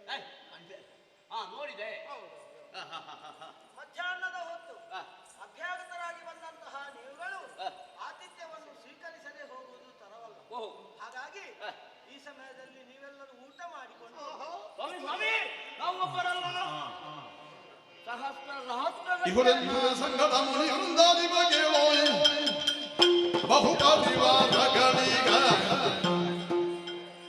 ನೋಡಿದೆ. ಮಧ್ಯಾಹ್ನದ ಹೊತ್ತು ಅಭ್ಯಾಗತರಾಗಿ ಬಂದಂತಹ ನೀವುಗಳು ಆತಿಥ್ಯವನ್ನು ಸ್ವೀಕರಿಸದೆ ಹೋಗುವುದು ತರವಲ್ಲ. ಹಾಗಾಗಿ ಈ ಸಮಯದಲ್ಲಿ ನೀವೆಲ್ಲರೂ ಊಟ ಮಾಡಿಕೊಂಡು ನಾವು ಒಬ್ಬರಲ್ಲ, ಇಹುರೆಂದು ಸಂಗಡ ಮುನಿಯೊಂದಾದಿ ಬಗೆಯೋ ಬಹುಪರಿವಾರಗಳೀಗ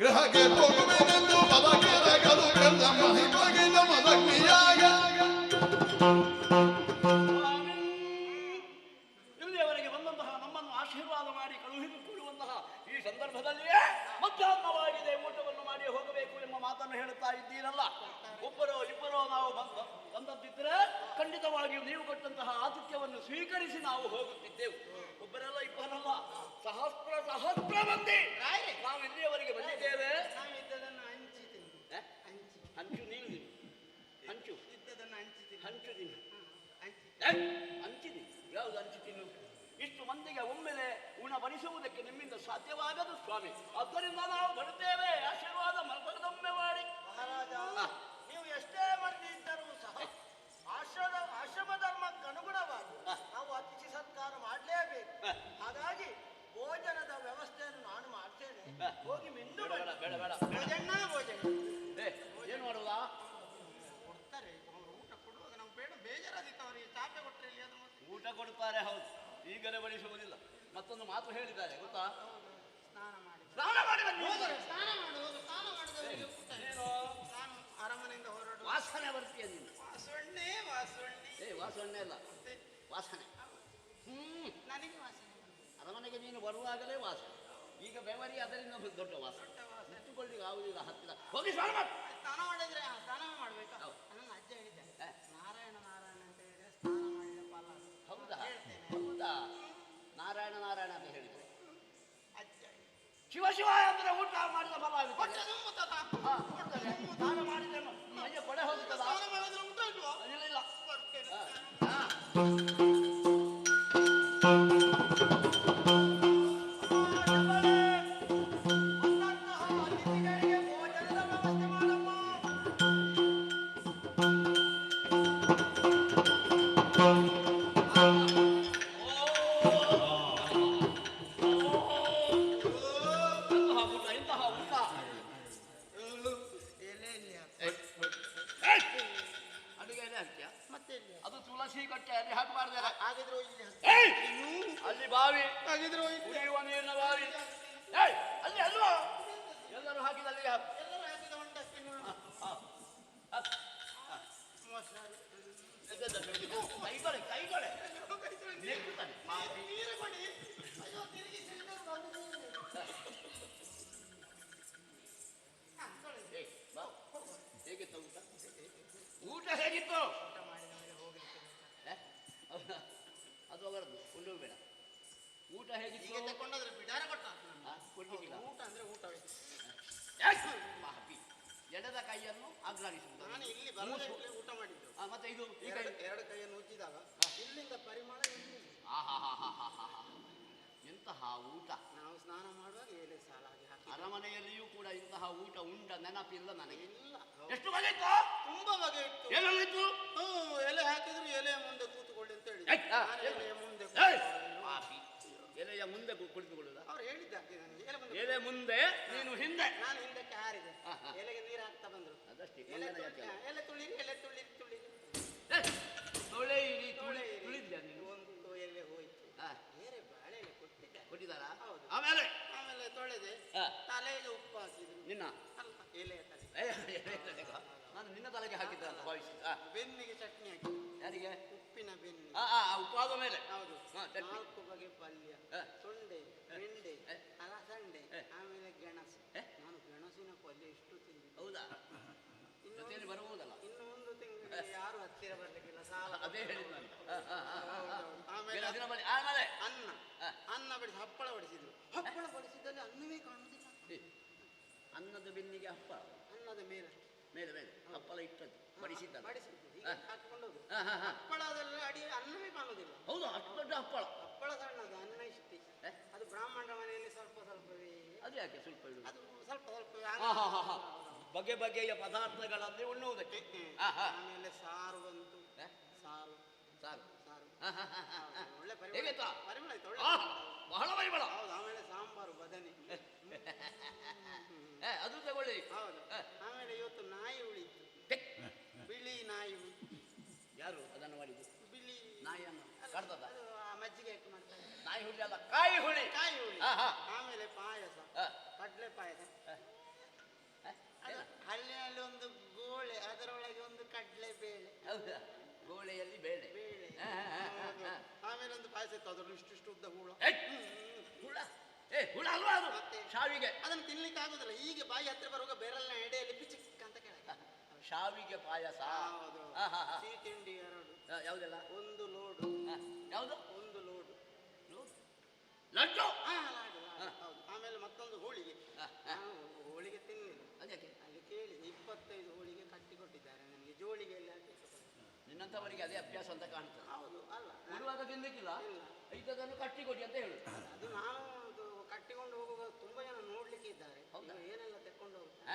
ಗೃಹಕ್ಕೆ ಹೋಗುವೆನೆಂದು ಪದಕೆರಗಲು ಕರೆದ ಮಹಿಮಗಿನ ಮದಗ್ನಿಯಾಗ ಇಲ್ಲಿಯವರೆಗೆ ಬಂದಂತಹ ನಮ್ಮನ್ನು ಆಶೀರ್ವಾದ ಮಾಡಿ ಕಳುಹಿಸಿಕೊಳ್ಳುವಂತಹ ಈ ಸಂದರ್ಭದಲ್ಲಿಯೇ ಮಧ್ಯಾಹ್ನವಾಗಿದೆ, ಊಟವನ್ನು ಮಾಡಿ ಹೋಗಬೇಕು ಎಂಬ ಮಾತನ್ನು ಹೇಳುತ್ತಾ ಇದ್ದೀರಲ್ಲ. ಒಬ್ಬರೋ ಇಬ್ಬರೋ ನಾವು ಬಂದದ್ದಿದ್ದರೆ ಖಂಡಿತವಾಗಿಯೂ ನೀವು ಕೊಟ್ಟಂತಹ ಆತಿಥ್ಯವನ್ನು ಸ್ವೀಕರಿಸಿ ನಾವು ಹೋಗುತ್ತಿದ್ದೆವು. ಒಬ್ಬರಲ್ಲ ಇಬ್ಬರಲ್ಲ, ಸಹಸ್ರ ಮಂದಿ ನಾವು ಇಲ್ಲಿಯವರೆಗೆ ಬಂದಿದ್ದೇವೆ. ಹಂಚು ನೀನು ಹಂಚು ಹಂಚು ತಿನ್ನು, ಹಂಚಿದಿ ಯಾವುದು ಹಂಚು ತಿನ್ನು? ಇಷ್ಟು ಮಂದಿಗೆ ಒಮ್ಮೆಲೆ ಉಣಬಡಿಸುವುದಕ್ಕೆ ನಿಮ್ಮಿಂದ ಸಾಧ್ಯವಾಗದು ಸ್ವಾಮಿ. ಆದ್ದರಿಂದ ನಾವು ಬರುತ್ತೇವೆ, ಆಶೀರ್ವಾದ ಮನದೊಮ್ಮೆ ಮಾಡಿ. ಮಹಾರಾಜ, ನೀವು ಎಷ್ಟೇ ಮಂದಿ ಇದ್ದರೂ ಸಹ ಆಶ್ರಮ ಧರ್ಮಕ್ಕೆ ಅನುಗುಣವಾಗಿ ನಾವು ಅತಿಥಿ ಸತ್ಕಾರ ಮಾಡಲೇಬೇಕು. ಹಾಗಾಗಿ ಭೋಜನದ ವ್ಯವಸ್ಥೆಯನ್ನು ನಾನು ಮಾಡ್ತೇನೆ, ಹೋಗಿ ಮಿಂದು ಬೇಡ ಭೋಜನ ಏನು ಮಾಡುವುದಾ? ಕೊಡ್ತಾರೆ ಅವರು ಊಟ ಕೊಡುವಾಗ ನಾವು ಬೇಡ ಬೇಜಾರಾದಿತ್ತು ಅವರಿಗೆ ಚಾಪೆ ಕೊಟ್ಟರೆ ಇಲ್ಲಿ ಅದು ಊಟ ಕೊಡುತ್ತಾರೆ, ಹೌದು, ಈಗಲೇ ಬಡಿಸುವುದಿಲ್ಲ. ಮತ್ತೊಂದು ಮಾತು ಹೇಳಿದ್ದಾರೆ ಗೊತ್ತಾ? ಸ್ನಾನ ಮಾಡಿ ಅರಮನೆಯಿಂದ ಹೊರಡು ವಾಸನೆ ಬರ್ತೀಯ ನೀನು. ವಾಸಣ್ಣೆ ಅಲ್ಲ, ವಾಸನೆ. ನನಗೆ ವಾಸನೆ. ಅರಮನೆಗೆ ನೀನು ಬರುವಾಗಲೇ ವಾಸನೆ, ಈಗ ಬೆವರಿ ಅದರಿಂದ ದೊಡ್ಡ ವಾಸನೆ. ಇಟ್ಟುಕೊಳ್ಳಿ ಆಗುದಿಲ್ಲ, ಹತ್ತಿರ ಹೋಗಿ ಸ್ನಾನ ಮಾಡಿ. ಸ್ನಾನ ಮಾಡಿದ್ರೆ ಸ್ನಾನವೇ ಮಾಡ್ಬೇಕಾ? ನನ್ನ ಅಜ್ಜ ಹೇಳಿದ್ದೆ, ನಾರಾಯಣ ಅಂತ ಹೇಳಿದ್ರೆ ಸ್ನಾನ ಮಾಡಿದ ಫಲ. ಹೌದಾ? ನಾರಾಯಣ ಅಂತ ಹೇಳಿದ್ರೆ ಶಿವ ಅಂದ್ರೆ ಊಟ ಮಾಡಿದ ಫಲ ಆಗುತ್ತೆ. ಸ್ನಾನ ಮಾಡಿದ್ದೇನು ಅಯ್ಯೋ ಕೊಡೆ ಹೋಗುತ್ತದ? ಇಲ್ಲ ಅದು ತುಳಸಿ ಕಟ್ಟೆ ಅಲ್ಲಿ ಹಾಕಿ ಮಾಡಿದ್ದಾರೆ. ಅಲ್ಲಿ ಬಾವಿ ಕುಡಿಯುವ ನೀರಿನ ಬಾವಿ ಅಲ್ಲಿ ಅಲ್ವಾ? ಎಲ್ಲರೂ ಹಾಕಿದ ಅಲ್ಲಿಗೆ ಹಾಕಿ. ಕೈಗೊಳೆ ಹೇಗಿತ್ತು ಊಟ? ಊಟ ಹೇಗಿತ್ತು? ಅದು ಅವರದ್ದು ಕೊಂಡು ಬೇಡ. ಊಟ ಹೇಗಿತ್ತು? ತಗೊಂಡಾದ್ರೆ ಬಿಡಾರ ಕೊಟ್ಟ ಕೊಡ್ಲಿಕ್ಕಿಲ್ಲ. ಊಟ ಅಂದ್ರೆ ಊಟವೇ. ಎಡದ ಕೈಯನ್ನು ಅಗ್ರಾಣಿಸುವುದು. ನಾನು ಇಲ್ಲಿ ಬರಲೇ ಊಟ ಮಾಡಿದ್ದು. ಮತ್ತೆ ಇದು ಎರಡು ಕೈಯನ್ನು ಉಜ್ಜಿದಾಗ ಇಲ್ಲಿಂದ ಪರಿಮಾಣ ಎಂತಹ ಊಟ! ನಾವು ಸ್ನಾನ ಮಾಡುವಾಗ ಎಲೆ ಸಾಲಾಗಿ ಹಾಕಿ ಅರಮನೆಯಲ್ಲಿಯೂ ಕೂಡ ಇಂತಹ ಊಟ ಉಂಟ ನೆನಪಿಲ್ಲ ನನಗೆ. ಇಲ್ಲ. ಎಷ್ಟು ಬಗೆ ಇತ್ತು? ತುಂಬಾ ಬಗೆ ಇತ್ತು. ಎಲ್ಲೆಲ್ಲಿತ್ತು? ಎಲೆ ಹಾಕಿದ್ರು ಎಲೆಯ ಮುಂದೆ ಕೂತ್ಕೊಳ್ಳಿ ಅಂತ ಹೇಳಿ ಎಲೆಯ ಮುಂದೆ ಎಲೆಯ ಮುಂದೆ ಕುಳಿತುಕೊಳ್ಳುದ? ಅವ್ರು ಹೇಳಿದ್ದಾರೆ ನನಗೆ ಎಲೆ ಮುಂದೆ, ನೀನು ಹಿಂದೆ. ನಾನು ಹಿಂದಕ್ಕೆ ಹಾರಿದೆ. ಎಲೆಗೆ ನೀರು ಹಾಕ್ತಾ ಬಂದ್ರು. ಅದಷ್ಟೇ. ಎಲೆ ತುಳಿರಿ ತುಳಿದ್ಯಾ ನೀನು? ಒಂದು ಎಲೆ ಹೋಯ್ತು. ಬೇರೆ ಬಾಳೆ ಎಲೆ ಕೊಟ್ಟಿದ್ದಾರೆ. ಕೊಟ್ಟಿದ್ದಾರಾ? ಹೌದು. ಆಮೇಲೆ ಆಮೇಲೆ ತೊಳೆದೆ ಹಾ. ತಲೆಗೆ ಉಪ್ಪು ಹಾಕಿದ್ರು ನಿನ್ನ ಅಲ್ಲ ಎಲೆಯ ತಲೆ ನಾನು ನಿನ್ನ ತಲೆಗೆ ಹಾಕಿದ್ದ ಅಂತ ಭಾವಿಸಿ ಬೆನ್ನಿಗೆ ಚಟ್ನಿ ಹಾಕಿ ಯಾರಿಗೆ ಉಪ್ಪಿನ ಬೆನ್ನು ಉಪ್ಪಾದ ಮೇಲೆ ಹೌದು ಹಾ, ಚಟ್ನಿ. 4 ಬಗೆ ಪಲ್ಯ ತೊಂಡೆ ಬೆಂಡೆ ಅಲಸಂಡೆ ಆಮೇಲೆ ಗೆಣಸು ನಾನು ಗೆಣಸಿನ ಪಲ್ಯ ಇಷ್ಟು ತಿಂದಿದ್ದೆ. ಹೌದಾ ಜೊತೆಯಲ್ಲಿ ಬರಬಹುದಲ್ಲ ಇನ್ನು ಒಂದು ತಿಂಗಳಿಗೆ ಯಾರು ಹತ್ತಿರ ಬರ್ಲಿಕ್ಕಿಲ್ಲ ಸಾಲ ಅದೇ ಹೇಳಿದ್ದು ನಾನು. ಆಮೇಲೆ ಗೆಣಸಿನ ಬಳಿ ಆಮೇಲೆ ಅನ್ನ ಅನ್ನ ಬಡಿಸಿ ಹಪ್ಪಳ ಬಡಿಸಿದ್ರು ಹಪ್ಪಳ ಬಡಿಸಿದಲ್ಲಿ ಅನ್ನವೇ ಕಾಣುವುದಿಲ್ಲ. ಅನ್ನದ ಬೆನ್ನಿಗೆ ಹಪ್ಪಳ ಅನ್ನದ ಮೇಲೆ ಮೇಲೆ ಮೇಲೆ ಹಪ್ಪಳ ಇಟ್ಟದ್ದು ಬಡಿಸಿದ್ದ ಬಡಿಸಿದ್ದು ಹೀಗೆ ಹಾಕಿಕೊಂಡು ಹೋಗುದು. ಹಪ್ಪಳದೆಲ್ಲ ಅಡಿ ಅನ್ನವೇ ಕಾಣುವುದಿಲ್ಲ. ಹೌದು ಅಷ್ಟು ದೊಡ್ಡ ಹಪ್ಪಳ ಹಪ್ಪಳ ಸಣ್ಣದು ಅನ್ನ ಇಷ್ಟೇ. ಅದು ಬ್ರಾಹ್ಮಣರ ಮನೆಯಲ್ಲಿ ಸ್ವಲ್ಪ ಸ್ವಲ್ಪವೇ. ಅದು ಯಾಕೆ ಸ್ವಲ್ಪ ಇಡುದು? ಅದು ಸ್ವಲ್ಪ ಸ್ವಲ್ಪವೇ ಬಗೆ ಬಗೆಯ ಪದಾರ್ಥಗಳಲ್ಲಿ ಉಣ್ಣುವುದಕ್ಕೆ. ಆಮೇಲೆ ಸಾರು ಬಂತು. ಸಾರು ಸಾರು ಸಾರು ಒಳ್ಳೆ ಪರಿಮಳ ಇತ್ತು. ಬಹಳ ಪರಿಮಳ. ಹೌದು. ಆಮೇಲೆ ಸಾಂಬಾರು ಬದನೆ ಅದು ತಗೊಳ್ಳಿ. ಹೌದು. ಆಮೇಲೆ ಇವತ್ತು ನಾಯಿ ಉಳಿತು. ಬಿಳಿ ನಾಯಿ ಉಳಿತು. ಯಾರು ಅದನ್ನು ಮಾಡಿದ್ದು? ಬಿಳಿ ನಾಯಿಯನ್ನು ಕಡ್ದದ? ಅದು ಮಜ್ಜಿಗೆ ಹಾಕಿ ಮಾಡ್ತಾರೆ. ನಾಯಿ ಹುಳಿ ಅಲ್ಲ, ಕಾಯಿ ಹುಳಿ. ಕಾಯಿ ಹುಳಿ. ಆಮೇಲೆ ಪಾಯಸ, ಕಡ್ಲೆ ಪಾಯಸ. ಹಳ್ಳಿಯಲ್ಲಿ ಒಂದು ಗೋಳೆ, ಅದರೊಳಗೆ ಒಂದು ಕಡ್ಲೆ ಬೇಳೆ. ಹೌದಾ? ಗೋಳೆಯಲ್ಲಿ ಬೇಳೆ. ಆಮೇಲೆ ಒಂದು ಪಾಯಸ ಇತ್ತು, ಅದರಲ್ಲಿ ಇಷ್ಟು ಉದ್ದ ಹೂಳ. ಹುಳ? ಹುಳ ಅಲ್ವಾ ಅದು? ಶಾವಿಗೆ. ಅದನ್ನು ತಿನ್ಲಿಕ್ಕೆ ಆಗುದಿಲ್ಲ. ಹೀಗೆ ಬಾಯಿ ಹತ್ತಿರ ಬರುವಾಗ ಬೆರಳಿನ ಎಡೆಯಲ್ಲಿ ಪಿಚಿಕ್ ಅಂತ ಕೆಳಗೆ. ಶಾವಿಗೆ ಪಾಯಸ. ಸಿಹಿ ತಿಂಡಿ 2. ಯಾವುದೆಲ್ಲ? ಒಂದು ಲೋಡು. ಯಾವುದು? ಒಂದು ಲೋಡು ಲಡ್ಡು. ಹೌದು. ಆಮೇಲೆ ಮತ್ತೊಂದು ಹೋಳಿಗೆ. ಹೋಳಿಗೆ ತಿನ್ನಲಿಲ್ಲ. ಅದಕ್ಕೆ ಅಲ್ಲಿ ಕೇಳಿದೆ 25 ಹೋಳಿಗೆ ಕಟ್ಟಿ ಕೊಟ್ಟಿದ್ದಾರೆ ನನಗೆ. ಜೋಳಿಗೆಯಲ್ಲಿ ಹಾಕಿ ನಿನ್ನಂಥವರಿಗೆ ಅದೇ ಅಭ್ಯಾಸ ಅಂತ ಕಾಣ್ತದೆ. ಹೌದು. ಅಲ್ಲ ಕೊಡುವಾಗ ತಿನ್ಲಿಕ್ಕಿಲ್ಲ, ಇಂಥದನ್ನು ಕಟ್ಟಿ ಕೊಡಿ ಅಂತ ಹೇಳುದು. ಅದು ನಾನು ಕಟ್ಟಿಕೊಂಡು ಹೋಗುವಾಗ ತುಂಬಾ ಜನ ನೋಡ್ಲಿಕ್ಕೆ ಇದ್ದಾರೆ. ಏನೆಲ್ಲ ತೆಕ್ಕೊಂಡು ಹೋಗ್ತಾರೆ.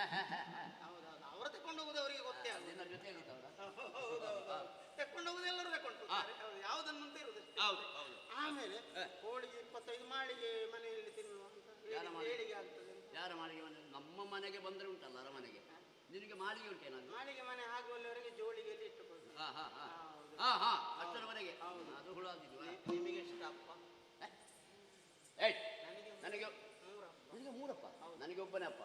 ಹೌದೌದು. ಅವರು ತೆಕ್ಕೊಂಡು ಹೋಗುದು ಅವರಿಗೆ ಗೊತ್ತೇ ಆಗ. ನಿನ್ನ ಜೊತೆ ಇರುತ್ತವರ ತೆಕ್ಕೊಂಡು ಹೋಗುದು ಎಲ್ಲರೂ ತೆಕ್ಕೊಂಡು ಯಾವುದನ್ನು ಅಂತ ಇರುದು. ಆಮೇಲೆ ಹೋಳಿಗೆ 25 ಮಾಳಿಗೆ ಮನೆಯಲ್ಲಿ ತಿನ್ನುವ ಅಂತ ಹೇಳಿಗೆ ಆಗ್ತದೆ. ಯಾರ ಮಾಳಿಗೆ ಮನೆ? ನಮ್ಮ ಮನೆಗೆ ಬಂದ್ರೆ ಉಂಟಲ್ಲ ಅರಮನೆಗೆ. ನಿನಗೆ ಮಾಳಿಗೆ ಉಂಟೇನಾದ್ರು? ಮಾಳಿಗೆ ಮನೆ ಆಗುವಲ್ಲಿವರೆಗೆ ಜೋಳಿಗೆಯಲ್ಲಿ ಇಟ್ಟುಕೊಂಡು. ಅಷ್ಟರವರೆಗೆ ಅದು ಹುಳ ಆಗಿದ್ವಾ? ನಿಮಗೆ ಎಷ್ಟು ಅಪ್ಪ? ನನಗೆ 3 ಅಪ್ಪ. ನನಗೆ ಒಬ್ಬನೇ ಅಪ್ಪ.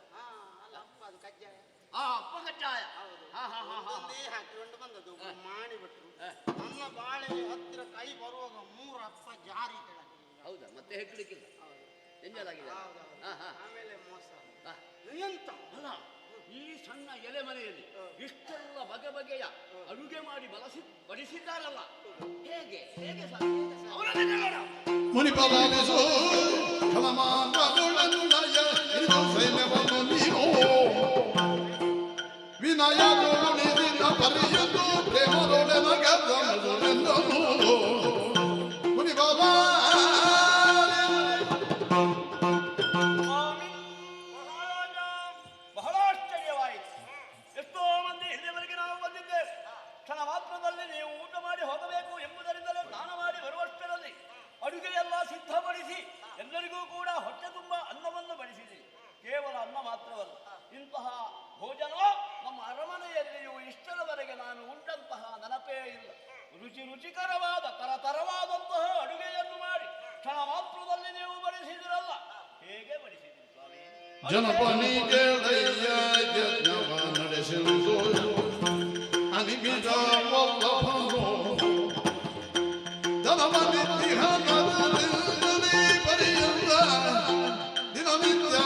ಅಲ್ಲ ಅಪ್ಪ ಅದು ಕಜ್ಜಾಯ. ಅಪ್ಪ ಕಜ್ಜಾಯ. ಒಂದೇ ಹಾಕಿಕೊಂಡು ಬಂದದ್ದು. ಮಾಡಿ ಬಿಟ್ರು. ನನ್ನ ಬಾಳೆ ಹತ್ತಿರ ಕೈ ಬರುವಾಗ 3 ಅಪ್ಪ ಜಾರಿ ಕೆಳಗೆ. ಹೌದಾ? ಮತ್ತೆ ಹೆಗ್ಲಿಕ್ಕಿಲ್ಲ. ಎಂಜಲಾಗಿದೆ. ಆಮೇಲೆ ಮೋಸ ಎಂತ ಅಲ್ಲ, ಈ ಸಣ್ಣ ಎಲೆ ಮನೆಯಲ್ಲಿ ಇಷ್ಟೆಲ್ಲ ಬಗೆ ಬಗೆಯ ಅಡುಗೆ ಮಾಡಿ ಬಡಿಸಿದ್ದಾರಲ್ಲ, ಹೇಗೆ ಹೇಗೆ ಮುನಿಪದಾನಿಸೋ ಕ್ಷಣಮಾಂಬುಳನುನಯ ಇದು ಸೈನ್ಯವನ್ನು ನೀನು ವಿನಯದೋಣಿದಿಂದ ಪರಿಯದು ಪ್ರೇಮದೊಡೆ ನಗದನು ಮುನಿಪದ ಬಹಳ ಆಶ್ಚರ್ಯವಾಯಿತು. ಎಷ್ಟೋ ಮಂದಿ ಇಲ್ಲಿವರೆಗೆ ನಾವು ಬಂದಿದ್ದೇವೆ. ಕ್ಷಣ ಮಾತ್ರದಲ್ಲಿ ನೀವು ಊಟ ಮಾಡಿ ಹೋಗಬೇಕು ಎಂಬುದರಿಂದಲೇ ಸ್ನಾನ ಮಾಡಿ ಬರುವಷ್ಟರಲ್ಲಿ ಅಡುಗೆಯೆಲ್ಲ ಸಿದ್ಧಪಡಿಸಿ ಎಲ್ಲರಿಗೂ ಕೂಡ ಹೊಟ್ಟೆ ತುಂಬ ಅನ್ನವನ್ನು ಬಡಿಸಿದೆ. ಕೇವಲ ಅನ್ನ ಮಾತ್ರವಲ್ಲ, ಇಂತಹ ಭೋಜನ ನಮ್ಮ ಅರಮನೆಯಲ್ಲಿಯೂ ಇಷ್ಟರವರೆಗೆ ನಾನು ಉಂಟಂತಹ ನೆನಪೇ ಇಲ್ಲ. ರುಚಿಕರವಾದ ತರತರವಾದಂತಹ ಅಡುಗೆಯನ್ನು ಮಾಡಿ ಕ್ಷಣ ಮಾತ್ರದಲ್ಲಿ ನೀವು ಬಡಿಸಿದಿರಲ್ಲ, ಹೇಗೆ ಬಡಿಸಿದಿರಿ ಸ್ವಾಮಿ? ಜನಪನಿಗೆ ಯಜ್ಞವ ನಡೆಸಿರುವುದು ಅನಿಮಿಷ ವಲ್ಲಭನು ಜನಮನಿತ್ಯಹನದಲ್ಲಿ ಪರಿಯಲ್ಲ ದಿನನಿತ್ಯ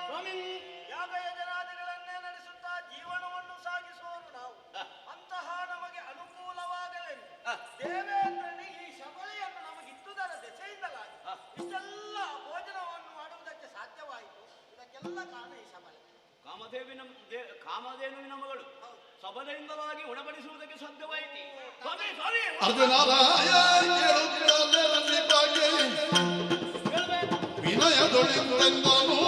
ಸ್ವಾಮಿ, ಯಾಗ ಯಜನಾದಿಗಳನ್ನೇ ನಡೆಸುತ್ತಾ ಜೀವನವನ್ನು ಸಾಗಿಸುವವರು ನಾವು. ಅಂತಹ ನಮಗೆ ಅನುಕೂಲವಾಗಲೆಂದು ದೇವೇಂದ್ರನಿಗೆ ಈ ಶಬಳೆಯನ್ನು ನಮಗಿದ್ದುದರ ದೆಸೆಯಿಂದಲಾಗಿ ಇಷ್ಟೆಲ್ಲ ಭೋಜನವನ್ನು ಮಾಡುವುದಕ್ಕೆ ಸಾಧ್ಯವಾಯಿತು. ಇದಕ್ಕೆಲ್ಲ ಕಾರಣ ಈ ಶಬಳೆ. ಕಾಮಧೇನುವಿನ ಮಗಳು ಸಬಲೆಯಿಂದಲಾಗಿ ಉಣಬಡಿಸುವುದಕ್ಕೆ ಸಾಧ್ಯವಾಯಿತು. ಅರ್ಜುನರಾಯ ವಿನಯದೊಳಿಂದನು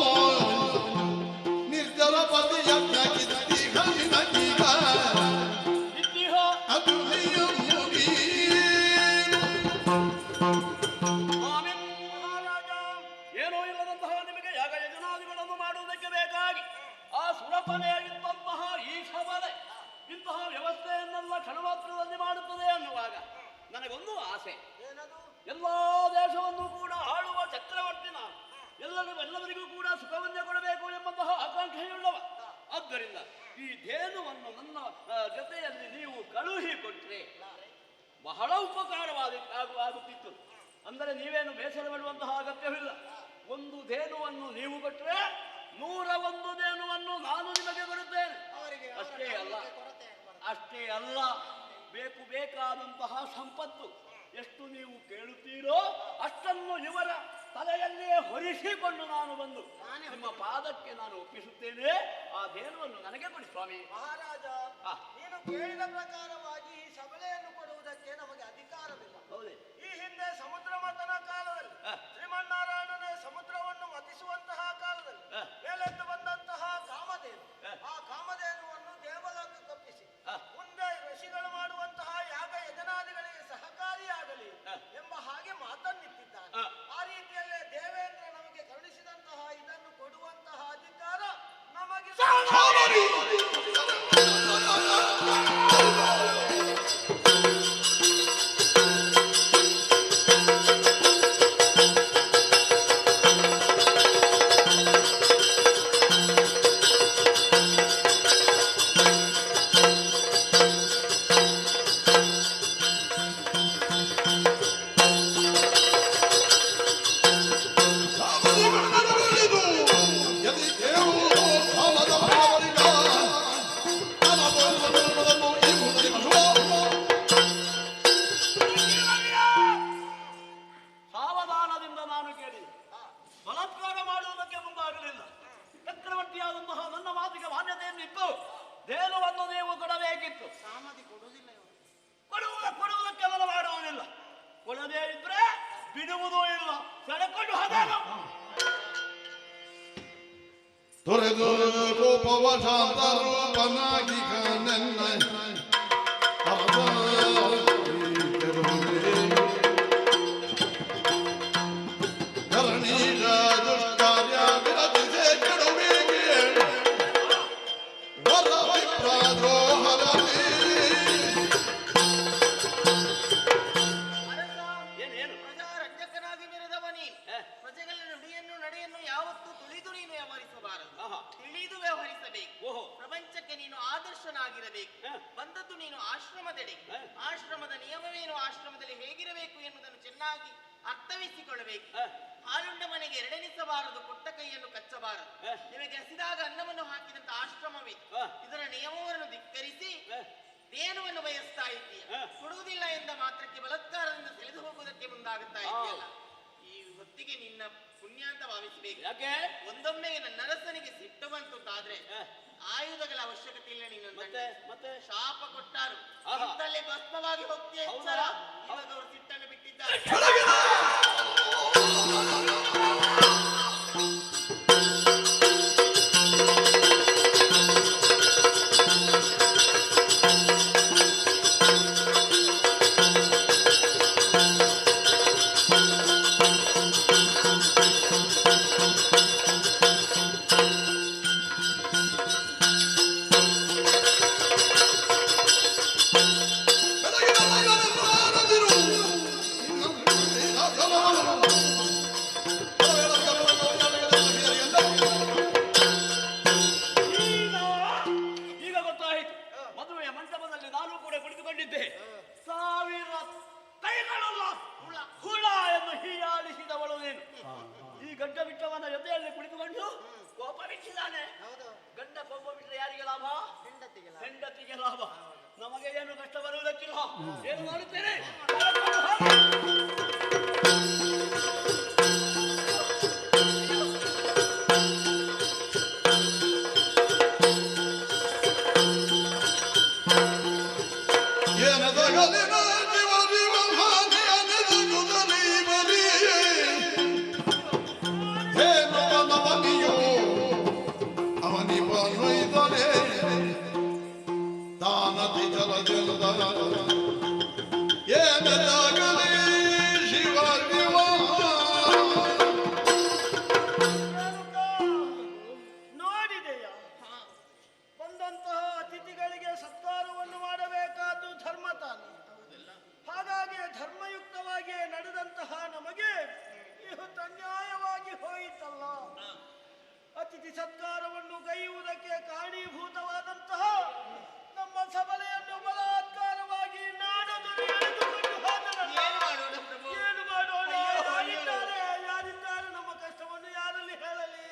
ನಿರ್ಜರ ಪತಿ ಯಜ್ಞ ಅದು ಏನೋ ಇಲ್ಲದಂತಹ ನಿಮಗೆ ಯಾಗ ಯಜನಾದಿಗಳನ್ನು ಮಾಡುವುದಕ್ಕೆ ಬೇಕಾಗಿ ಆ ಸುರಪನೆಯಾಗಿದ್ದಂತಹ ಈ ಸಬಲೆ ಇಂತಹ ವ್ಯವಸ್ಥೆಯನ್ನೆಲ್ಲ ಕ್ಷಣಮಾತ್ರದಲ್ಲಿ ಮಾಡುತ್ತದೆ ಅನ್ನುವಾಗ ನನಗೊಂದು ಆಸೆ. ಏನದು? ಎಲ್ಲಾ ದೇಶವನ್ನು ಕೂಡ ಆಳುವ ಚಕ್ರವರ್ತಿ ನಾನು. ಎಲ್ಲರಿಗೂ ಕೂಡ ಸುಖವನ್ನೇ ಕೊಡಬೇಕು ಎಂಬಂತಹ ಆಕಾಂಕ್ಷೆಯುಳ್ಳವ. ಆದ್ದರಿಂದ ಈ ಧೇನುವನ್ನು ನನ್ನ ಜೊತೆಯಲ್ಲಿ ನೀವು ಕಳುಹಿಕೊಟ್ರೆ ಬಹಳ ಉಪಕಾರವಾಗುತ್ತಿತ್ತು. ಅಂದರೆ ನೀವೇನು ಬೇಸರ ಪಡುವಂತಹ ಅಗತ್ಯವಿಲ್ಲ. ಒಂದು ಧೇನುವನ್ನು ನೀವು ಕೊಟ್ಟರೆ 101 ಧೇನುವನ್ನು ನಾನು ನಿಮಗೆ ಕೊಡುತ್ತೇನೆ. ಅಷ್ಟೇ ಅಲ್ಲ, ಬೇಕಾದಂತಹ ಸಂಪತ್ತು ಎಷ್ಟು ನೀವು ಕೇಳುತ್ತೀರೋ ಅಷ್ಟನ್ನು ಇವರ ತಲೆಯಲ್ಲೇ ಹೊರಿಸಿಕೊಂಡು ನಾನು ಬಂದು ನಿಮ್ಮ ಪಾದಕ್ಕೆ ನಾನು ಒಪ್ಪಿಸುತ್ತೇನೆ. ಆ ಧೇನುವನ್ನು ನನಗೆ ಕೊಡಿ ಸ್ವಾಮಿ. ಮಹಾರಾಜ, ನೀನು ಕೇಳಿದ ಪ್ರಕಾರವಾಗಿ ಈ ಸಬಲೆಯನ್ನು ಕೊಡುವುದಕ್ಕೆ ನಮಗೆ ಅಧಿಕಾರವಿಲ್ಲ. ಹೌದೇ? ಈ ಹಿಂದೆ ಸಮುದ್ರ ಮಥನ ಕಾಲದಲ್ಲಿ ಶ್ರೀಮನ್ನಾರಾಯಣನೇ ಸಮುದ್ರವನ್ನು ಮತಿಸುವಂತಹ ಕಾಲದಲ್ಲಿ ಮೇಲೆದ್ದು ಬಂದಂತಹ ಕಾಮಧೇನು, ಆ ಕಾಮಧೇನುವನ್ನು ದೇವಲೋಕಕ್ಕೆ ತಪ್ಪಿಸಿ ಮುಂದೆ ಋಷಿಗಳು ಮಾಡುವಂತಹ ಯಾಗ ಯಜನಾದಿಗಳಿಗೆ ಸಹಕಾರಿಯಾಗಲಿ ಎಂಬ ಹಾಗೆ ಮಾತನ್ನಿಟ್ಟಿದ್ದಾನೆ. ಆ ರೀತಿಯಲ್ಲೇ ದೇವೇಂದ್ರ ನಮಗೆ ಕರುಣಿಸಿದಂತಹ ಇದನ್ನು ಕೊಡುವಂತಹ ಅಧಿಕಾರ ನಮಗೆ ಸಾವಧಾನದಿಂದ ನಾನು ಕೇಳಿದೆ. ಬಲಾತ್ಕಾರ ಮಾಡುವುದಕ್ಕೆ ಮುಂದಾಗಲಿಲ್ಲ. ಚಕ್ರವರ್ತಿಯಾದಂತಹ ನನ್ನ ಮಾತಿಗೆ ಮಾನ್ಯತೆಯನ್ನಿತ್ತು. ಧೇನುವನ್ನು ನೀವು ಕೊಡಬೇಕಿತ್ತು. ಕೊಡುವುದಕ್ಕೆ ನಾನು ಮಾಡುವುದಿಲ್ಲ. ಕೊಡದೇ ಇದ್ರೆ ಬಿಡುವುದೂ ಇಲ್ಲ. ಸೆಳೆಕೊಂಡು ಹೋದೇನು. ತೊರೆದು ರೂಪವ ಶಾಂತರೂಪನಾಗಿ ನನ್ನ ಧರಣೀರ ದುಷ್ಕಾರ್ಯ ವಿರತಿಸೆ ಕೆಡುವಿಗೆ ವರ ವಿಪ್ರದ್ರೋಹದಲ್ಲಿ ಪ್ರಜಾರಂಜಕನಾಗಿ ಮೆರೆದವ ನೀನು. ಪ್ರಜೆಗಳ ನಡೆಯನ್ನು ಯಾವತ್ತೂ ತುಳಿದು ನೀನು ವ್ಯವಹರಿಸಬಾರದು. ತಿಳಿದು ವ್ಯವಹರಿಸಬೇಕು. ಪ್ರಪಂಚಕ್ಕೆ ನೀನು ಆದರ್ಶನಾಗಿರಬೇಕು. ಬಂದದ್ದು ನೀನು ಆಶ್ರಮದೆಡೆ. ಆಶ್ರಮದ ನಿಯಮವೇನು, ಆಶ್ರಮದಲ್ಲಿ ಹೇಗಿರಬೇಕು ಎನ್ನುವುದನ್ನು ಚೆನ್ನಾಗಿ ಅರ್ಥವಿಸಿಕೊಳ್ಳಬೇಕು. ಹಾಲುಂಡ ಮನೆಗೆ ಎರಡೆನಿಸಬಾರದು, ಕೊಟ್ಟ ಕೈಯನ್ನು ಕಚ್ಚಬಾರದು. ನಿಮಗೆ ಹಸಿದಾಗ ಅನ್ನವನ್ನು ಹಾಕಿದಂತ ಆಶ್ರಮವೇ. ಇದರ ನಿಯಮವನ್ನು ಧಿಕ್ಕರಿಸಿ ಧೇನುವನ್ನು ಬಯಸ್ತಾ ಇದ್ದೀಯ. ಕೊಡುವುದಿಲ್ಲ ಎಂದ ಮಾತ್ರಕ್ಕೆ ಬಲಾತ್ಕಾರದಿಂದ ಸೆಳೆದು ಹೋಗುವುದಕ್ಕೆ ಮುಂದಾಗುತ್ತಾ ಇದೆಯಲ್ಲ. ಈ ಹೊತ್ತಿಗೆ ನಿನ್ನ ಪುಣ್ಯ ಅಂತ ಭಾವಿಸಬೇಕು. ಯಾಕೆ? ಒಂದೊಮ್ಮೆ ನನ್ನ ನರಸನಿಗೆ ಸಿಟ್ಟು ಬಂತು ಆದ್ರೆ ಆಯುಧಗಳ ಅವಶ್ಯಕತೆ ಇಲ್ಲ. ನೀನು ಮತ್ತೆ ಶಾಪ ಕೊಟ್ಟಾರು ಅಂತಲ್ಲೇ ಭಸ್ಮವಾಗಿ ಹೋಗ್ತೀಯ. ಎಚ್ಚರ. ಇವಾಗ ಅವರು ಸಿಟ್ಟನ್ನು ಬಿಟ್ಟಿದ್ದಾರೆ. ಈಗ ಗೊತ್ತಾಯಿತು. ಮದುವೆಯ ಮಂಟಪದಲ್ಲಿ ನಾನು ಕೂಡ ಕುಳಿತುಕೊಂಡಿದ್ದೆ. 1000 ಕೈಗಳುಳ್ಳ ಹುಳ ಎಂದು ಹೀಯಾಳಿಸಿದವಳು ನೀನು. ಈ ಗಡ್ಡ ಬಿಟ್ಟವನ ಜೊತೆಯಲ್ಲಿ ಕುಳಿತುಕೊಂಡು ಕೋಪ ಬಿಟ್ಟಿದ್ದಾನೆ. ಗಂಡ ಕೋಪ ಬಿಟ್ಟರೆ ಯಾರಿಗೆ ಲಾಭ? ಹೆಂಡತಿಗೆ ಲಾಭ. ನಮಗೆ ಏನು ಕಷ್ಟ ಬರುವುದಕ್ಕಿಲ್ಲ. ಏನು ಮಾಡುತ್ತೇನೆ? ಏನದಾಗಲಿ ಸತ್ಕಾರವನ್ನು ಗೈಯುವುದಕ್ಕೆ ಕಾರಣೀಭೂತವಾದಂತಹ ನಮ್ಮ ಸಬಲೆಯನ್ನು ಬಲಾತ್ಕಾರವಾಗಿ ನಾಡದಲ್ಲಿ ಎಳೆದುಕೊಂಡು ಹೋದರಲ್ಲ. ಏನು ಮಾಡೋಣ? ಯಾರಿದ್ದಾರೆ ನಮ್ಮ ಕಷ್ಟವನ್ನು ಯಾರಲ್ಲಿ ಹೇಳಲಿ?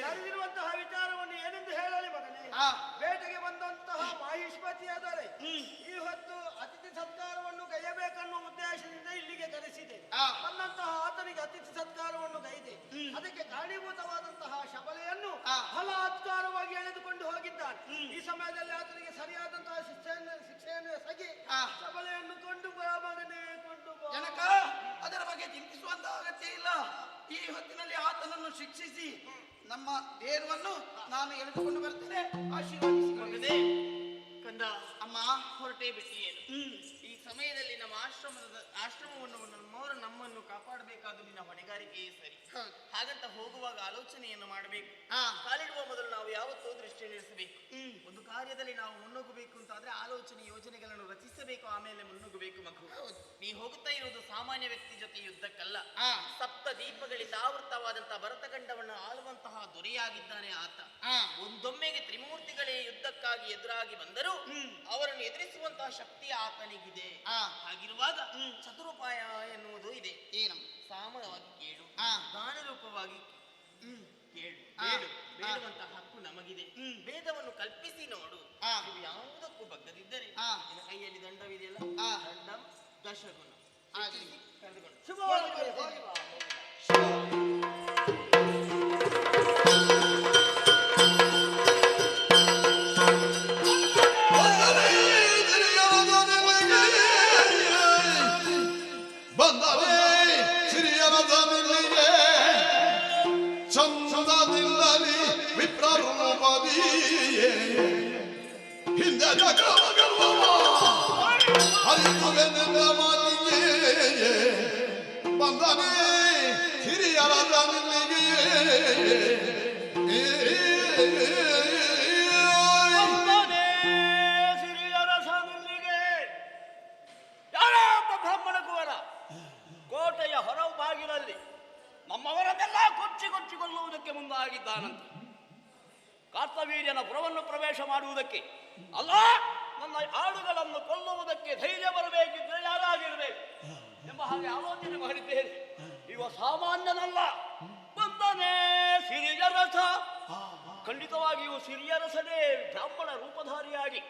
ನಡೆದಿರುವಂತಹ ವಿಚಾರವನ್ನು ಏನೆಂದು ಹೇಳಲಿ ಮಗನೇ? ಬೇಟೆಗೆ ಬಂದಂತಹ ಮಾಹಿಷ್ಮತಿಯಾದರೆ ಈ ಹೊತ್ತು ಅತಿಥಿ ಸತ್ಕಾರವನ್ನು ಗೈಯಬೇಕನ್ನುವ ಉದ್ದೇಶದಿಂದ ಇಲ್ಲಿಗೆ ಕರೆಸಿದೆ. ಬಂದಂತಹ ಆತನಿಗೆ ಅತಿಥಿ ಸತ್ಕಾರವನ್ನು ಗೈದೆ. ಅದಕ್ಕೆ ಕಾರಣೀಭೂತವಾದಂತಹ ಶಬಲೆಯನ್ನು ಬಲಾತ್ಕಾರವಾಗಿ ಎಳೆದುಕೊಂಡು ಹೋಗಿದ್ದಾನೆ. ಈ ಸಮಯದಲ್ಲಿ ಆತನಿಗೆ ಸರಿಯಾದಂತಹ ಶಿಕ್ಷೆಯನ್ನು ಎಸಗಿ ಶಬಲೆಯನ್ನು ಕೊಂಡು ಬಾ ಮಗನೇ, ಕೊಂಡು ಬಾ. ಜನಕ, ಅದರ ಬಗ್ಗೆ ಚಿಂತಿಸುವಂತ ಅಗತ್ಯ ಇಲ್ಲ. ಈ ಹೊತ್ತಿನಲ್ಲಿ ಆತನನ್ನು ಶಿಕ್ಷಿಸಿ ನಮ್ಮ ದೇಹವನ್ನು ನಾನು ಎಳೆದುಕೊಂಡು ಬರ್ತೇನೆ. ಆಶೀರ್ವಾದಿಸಿ ಕಂದ. ಅಮ್ಮ ಹೊರಟೇ ಬಿಟ್ಟಿಯೇನು? ಈ ಸಮಯದಲ್ಲಿ ನಮ್ಮ ಆಶ್ರಮವನ್ನು ನಮ್ಮವರು ನಮ್ಮನ್ನು ಕಾಪಾಡಬೇಕಾದ ನಿನ್ನ ಹೊಣೆಗಾರಿಕೆಯೇ ಸರಿ. ಹಾಗಂತ ಹೋಗುವಾಗ ಆಲೋಚನೆಯನ್ನು ಮಾಡಬೇಕು. ಕಾಲಿಡುವ ಮೊದಲು ನಾವು ಯಾವತ್ತೂ ದೃಷ್ಟಿ ನಿಲ್ಲಿಸಬೇಕು. ಒಂದು ಕಾರ್ಯದಲ್ಲಿ ನಾವು ಮುನ್ನುಗ್ಗಬೇಕು ಅಂತಾದ್ರೆ ಆಲೋಚನೆ ಯೋಜನೆಗಳನ್ನು ರಚಿಸಬೇಕು, ಆಮೇಲೆ ಮುನ್ನುಗ್ಗಬೇಕು. ಮಗು, ನೀ ಹೋಗುತ್ತಾ ಇರುವುದು ಸಾಮಾನ್ಯ ವ್ಯಕ್ತಿ ಜೊತೆ ಯುದ್ಧಕ್ಕಲ್ಲ. ಸಪ್ತ ದೀಪಗಳಿಂದ ಆವೃತವಾದಂತಹ ಭರತಖಂಡವನ್ನು ಆಳುವಂತಹ ದೊರೆಯಾಗಿದ್ದಾನೆ ಆತ. ಒಂದೊಮ್ಮೆಗೆ ತ್ರಿಮೂರ್ತಿಗಳೇ ಯುದ್ಧಕ್ಕಾಗಿ ಎದುರಾಗಿ ಬಂದರೂ ಅವರನ್ನು ಎದುರಿಸುವಂತಹ ಶಕ್ತಿ ಆತನಿಗಿದೆ. ಹಾಗಿರುವಾಗ ಚತುರೋಪಾಯ ಎನ್ನುವುದು ಇದೆ. ಏನು? ಸಾಮವಾಗಿ ಕೇಳು, ದಾನ ರೂಪವಾಗಿ ಕೇಳು. ಬೇಡುವಂತಹ ಹಕ್ಕು ನಮಗಿದೆ. ಭೇದವನ್ನು ಕಲ್ಪಿಸಿ ನೋಡು. ನೀವು ಯಾವುದಕ್ಕೂ ಬಗ್ಗದಿದ್ದರೆ ನಿನ್ನ ಕೈಯಲ್ಲಿ ದಂಡವಿದೆಯಲ್ಲ, ದಂಡಂ ದಶಗುಣ ಕರೆದುಕೊಂಡು ಚಂದದಿಲ್ಲಲಿ ವಿಪ್ರರೂಪದಿಯೇ ಹಿಂದೆ ಜಗವಗರ್ವವ ಹರಿದುವೆನೆಂದ ಮಾತಿಗೆ ಬಂದನೆ ಹಿರಿಯರ ಜನಿಗೆ ಯಾರೊಬ್ಬ ಬ್ರಾಹ್ಮಣ ಕುವರ ಕೋಟೆಯ ಹೊರ ಬಾಗಿಲಲ್ಲಿ ನಮ್ಮವರನ್ನೆಲ್ಲ ಕೊಚ್ಚಿಕೊಳ್ಳುವುದಕ್ಕೆ ಮುಂದಾಗಿದ್ದಾನಂತೆ. ಕಾರ್ತವೀರ್ಯನ ಪುರವನ್ನು ಪ್ರವೇಶ ಮಾಡುವುದಕ್ಕೆ ಅಲ್ಲ, ನನ್ನ ಆಡುಗಳನ್ನು ಕೊಲ್ಲುವುದಕ್ಕೆ ಧೈರ್ಯ ಬರಬೇಕಿದ್ರೆ ಯಾರಾಗಿರಬೇಕು ಎಂಬ ಹಾಗೆ ಆಲೋಚನೆ ಮಾಡಿದ್ದೇನೆ. ಇವ ಸಾಮಾನ್ಯನಲ್ಲ, ಬಂದನೇ ಸಿರಿಯರಸ. ಖಂಡಿತವಾಗಿಯೂ ಸಿರಿಯರಸನೇ ಬ್ರಾಹ್ಮಣ ರೂಪಧಾರಿಯಾಗಿ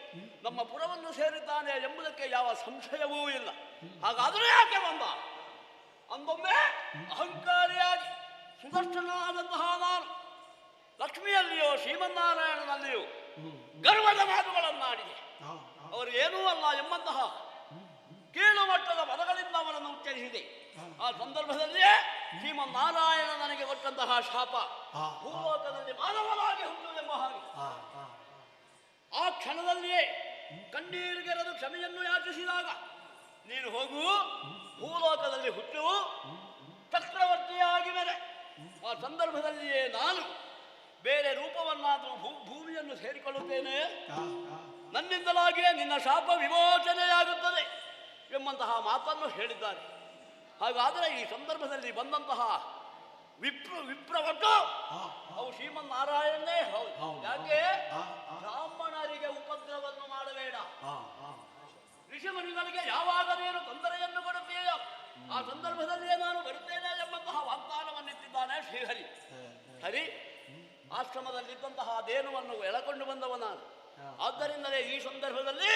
ನಮ್ಮ ಪುರವನ್ನು ಸೇರಿದ್ದಾನೆ ಎಂಬುದಕ್ಕೆ ಯಾವ ಸಂಶಯವೂ ಇಲ್ಲ. ಹಾಗಾದರೆ ಯಾಕೆ ಬಂದ? ಅಂದೊಮ್ಮೆ ಅಹಂಕಾರಿಯಾಗಿ ಸುದರ್ಶನಾದಂತಹ ನಾನು ಲಕ್ಷ್ಮಿಯಲ್ಲಿಯೋ ಶ್ರೀಮನ್ನಾರಾಯಣನಲ್ಲಿಯೋ ಗರ್ವದ ಮಾತುಗಳನ್ನಾಡಿದೆ. ಅವರು ಏನೂ ಅಲ್ಲ ಎಂಬಂತಹ ಕೀಳು ಮಟ್ಟದ ಪದಗಳಿಂದ ಅವನನ್ನು ಉಚ್ಚರಿಸಿದೆ. ಆ ಸಂದರ್ಭದಲ್ಲಿಯೇ ಶ್ರೀಮನ್ನಾರಾಯಣ ನನಗೆ ಕೊಟ್ಟಂತಹ ಶಾಪ ಭೂಲೋಕದಲ್ಲಿ ಮಾನವನಾಗಿ ಹುಟ್ಟುವುದೆಂಬ ಹಾಗೆ ಆ ಕ್ಷಣದಲ್ಲಿಯೇ ಕಣ್ಣೀರಿಗೆರೆದು ಕ್ಷಮೆಯನ್ನು ಯಾಚಿಸಿದಾಗ, ನೀನು ಹೋಗು, ಭೂಲೋಕದಲ್ಲಿ ಹುಟ್ಟು ಚಕ್ರವರ್ತಿಯಾಗಿ ಮೇಲೆ. ಆ ಸಂದರ್ಭದಲ್ಲಿಯೇ ನಾನು ಬೇರೆ ರೂಪವನ್ನಾದರೂ ಭೂಮಿಯನ್ನು ಸೇರಿಕೊಳ್ಳುತ್ತೇನೆ, ನನ್ನಿಂದಲಾಗಿಯೇ ನಿನ್ನ ಶಾಪ ವಿಮೋಚನೆಯಾಗುತ್ತದೆ ಎಂಬಂತಹ ಮಾತನ್ನು ಹೇಳಿದ್ದಾರೆ. ಹಾಗಾದರೆ ಈ ಸಂದರ್ಭದಲ್ಲಿ ಬಂದಂತಹ ವಿಪ್ರವಟ್ಟು ಅವು ಶ್ರೀಮನ್ನಾರಾಯಣನೇ ಹೌದು. ಯಾಕೆ? ಬ್ರಾಹ್ಮಣರಿಗೆ ಉಪದ್ರವನ್ನು ಮಾಡಬೇಡ, ಋಷಿಮುನಿಗಳಿಗೆ ಯಾವಾಗ ನೀನು ತೊಂದರೆಯನ್ನು ಕೊಡುತ್ತೀಯೋ ಆ ಸಂದರ್ಭದಲ್ಲಿಯೇ ನಾನು ಬರುತ್ತೇನೆ ಎಂಬಂತಹ ಆಶ್ರಮದಲ್ಲಿದ್ದಂತಹ ದೇನುವನ್ನು ಎಳಕೊಂಡು ಬಂದವ ನಾನು. ಆದ್ದರಿಂದಲೇ ಈ ಸಂದರ್ಭದಲ್ಲಿ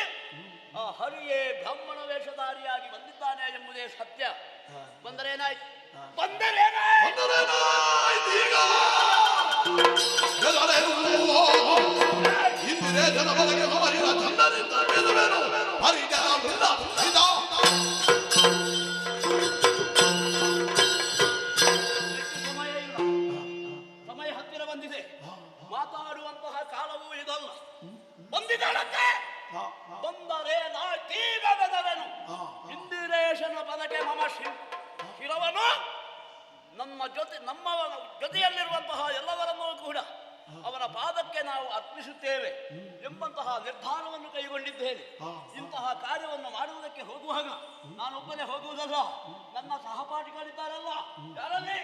ಆ ಹರಿಯೇ ಬ್ರಾಹ್ಮಣ ವೇಷಧಾರಿಯಾಗಿ ಬಂದಿದ್ದಾನೆ ಎಂಬುದೇ ಸತ್ಯ. ಬಂದರೇನಾಯ್ತು? ಸಮಯ ಹತ್ತಿರ ಬಂದಿದೆ. ಮಾತಾಡುವಂತಹ ಕಾಲವೂ ಇದಲ್ಲ. ಬಂದಿದ್ದಾಳಂತೆ. ಬಂದರೆ ನಾತೀಗದನು ಇಂದಿರೇಶನ ಪದಕ್ಕೆ ಮಮ ಶಿರವನು ನಮ್ಮ ಜೊತೆಯಲ್ಲಿರುವಂತಹ ಎಲ್ಲವರನ್ನೂ ಕೂಡ ಅವರ ಪಾದಕ್ಕೆ ನಾವು ಅರ್ಪಿಸುತ್ತೇವೆ ಎಂಬಂತಹ ನಿರ್ಧಾರವನ್ನು ಕೈಗೊಂಡಿದ್ದೇನೆ. ಇಂತಹ ಕಾರ್ಯವನ್ನು ಮಾಡುವುದಕ್ಕೆ ಹೋಗುವಾಗ ನಾನೊಬ್ಬನೇ ಹೋಗುವುದಲ್ಲ, ನನ್ನ ಸಹಪಾಠಿಗಳಿದ್ದಾರಲ್ಲ, ಯಾರಲ್ಲಿ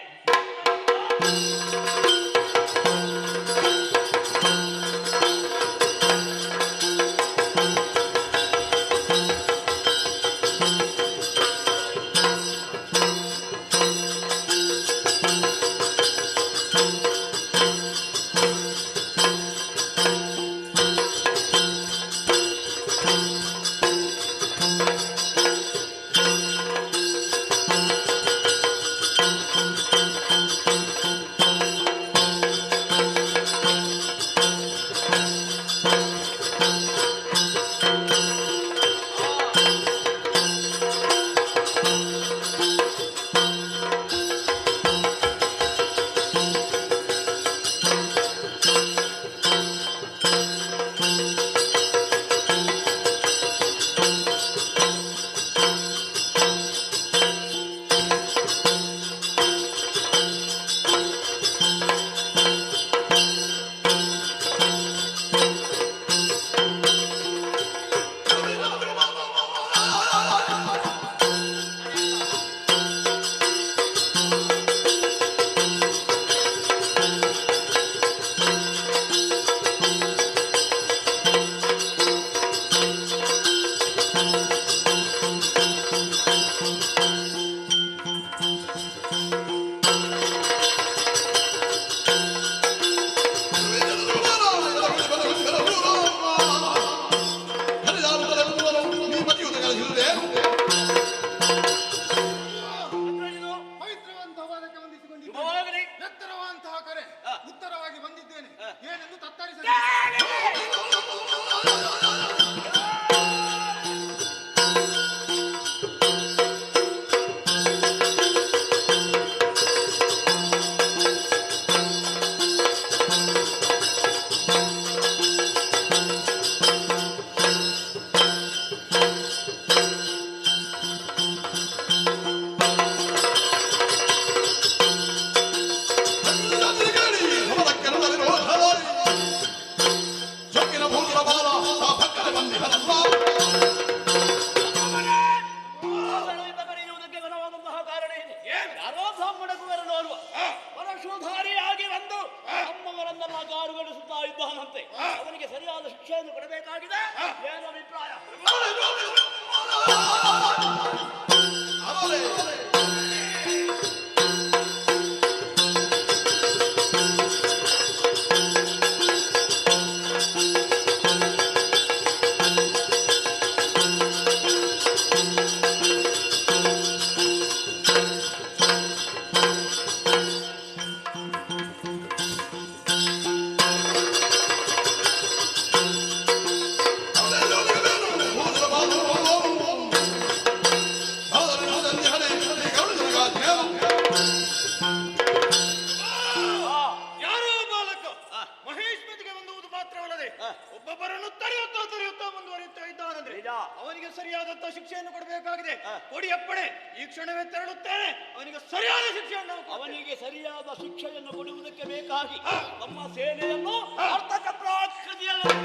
ಅವನಿಗೆ ಸರಿಯಾದಂತಹ ಶಿಕ್ಷೆಯನ್ನು ಕೊಡಬೇಕಾಗಿದೆ. ಕೊಡಿ ಅಪ್ಪಣೆ, ಈ ಕ್ಷಣವೇ ತೆರಳುತ್ತೇನೆ. ಅವನಿಗೆ ಸರಿಯಾದ ಶಿಕ್ಷೆಯನ್ನು ಅವನಿಗೆ ಸರಿಯಾದ ಶಿಕ್ಷೆಯನ್ನು ಕೊಡುವುದಕ್ಕೆ ಬೇಕಾಗಿ ನಮ್ಮ ಸೇನೆಯನ್ನು ಅರ್ಥಚಕ್ರಾಕೃತಿಯಲ್ಲಿ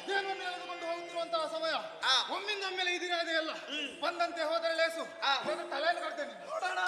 ದೇವರನ್ನು ಎಳೆದುಕೊಂಡು ಹೋಗುತ್ತಿರುವಂತಹ ಸಮಯ ಒಮ್ಮಿಂದ ಒಮ್ಮೆಲೆ ಇದಿರಾದೆ ಅಲ್ಲ ಬಂದಂತೆ ಹೋದರೆ ಲೇಸು ತಲೆಯನ್ನು ಕಟ್ತೇನೆ ನೋಡೋಣ.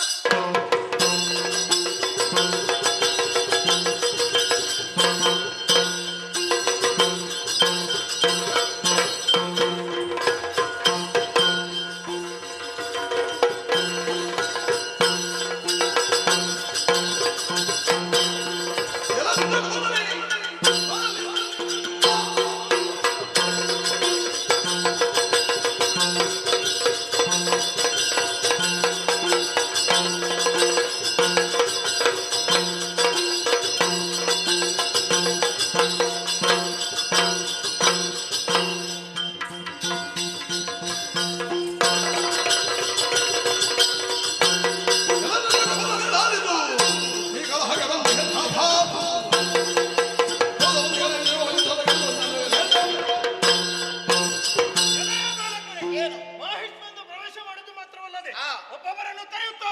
ಮಾಹಿಷ್ಮಂದು ಪ್ರವೇಶ ಮಾಡುವುದು ಮಾತ್ರವಲ್ಲದೆ ಒಬ್ಬೊಬ್ಬರನ್ನು ಕರೆಯುತ್ತಾ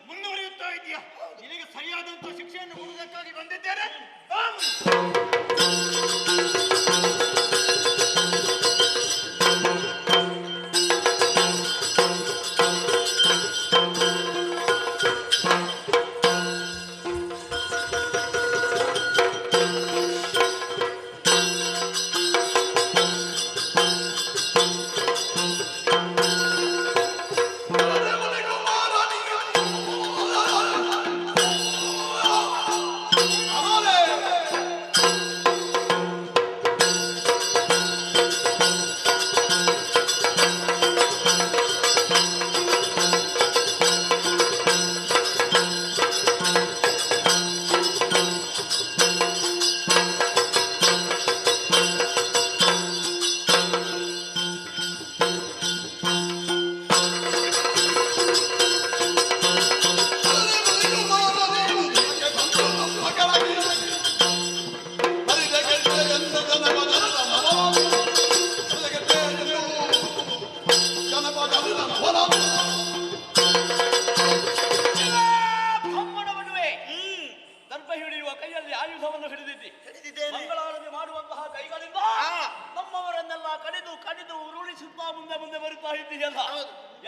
ಮುಂದುವರಿಯುತ್ತಾ ಇದೆಯಾ? ನಿನಗೆ ಸರಿಯಾದಂತಹ ಶಿಕ್ಷೆಯನ್ನು ಕೊಡುವುದಕ್ಕಾಗಿ ಬಂದಿದ್ದೇನೆ. ದರ್ಭ ಹಿಡಿಯುವ ಕೈಯಲ್ಲಿ ಆಯುಧವನ್ನು ಹಿಡಿದಿದ್ದಿ. ಮಂಗಳಾರತಿ ಮಾಡುವಂತಹ ಕೈಗಳಿಂದ ನಮ್ಮವರನ್ನೆಲ್ಲ ಕಡಿದು ಉರುಳಿಸುತ್ತಾ ಮುಂದೆ ಬರುತ್ತಾ ಇದ್ದೀಯಲ್ಲ.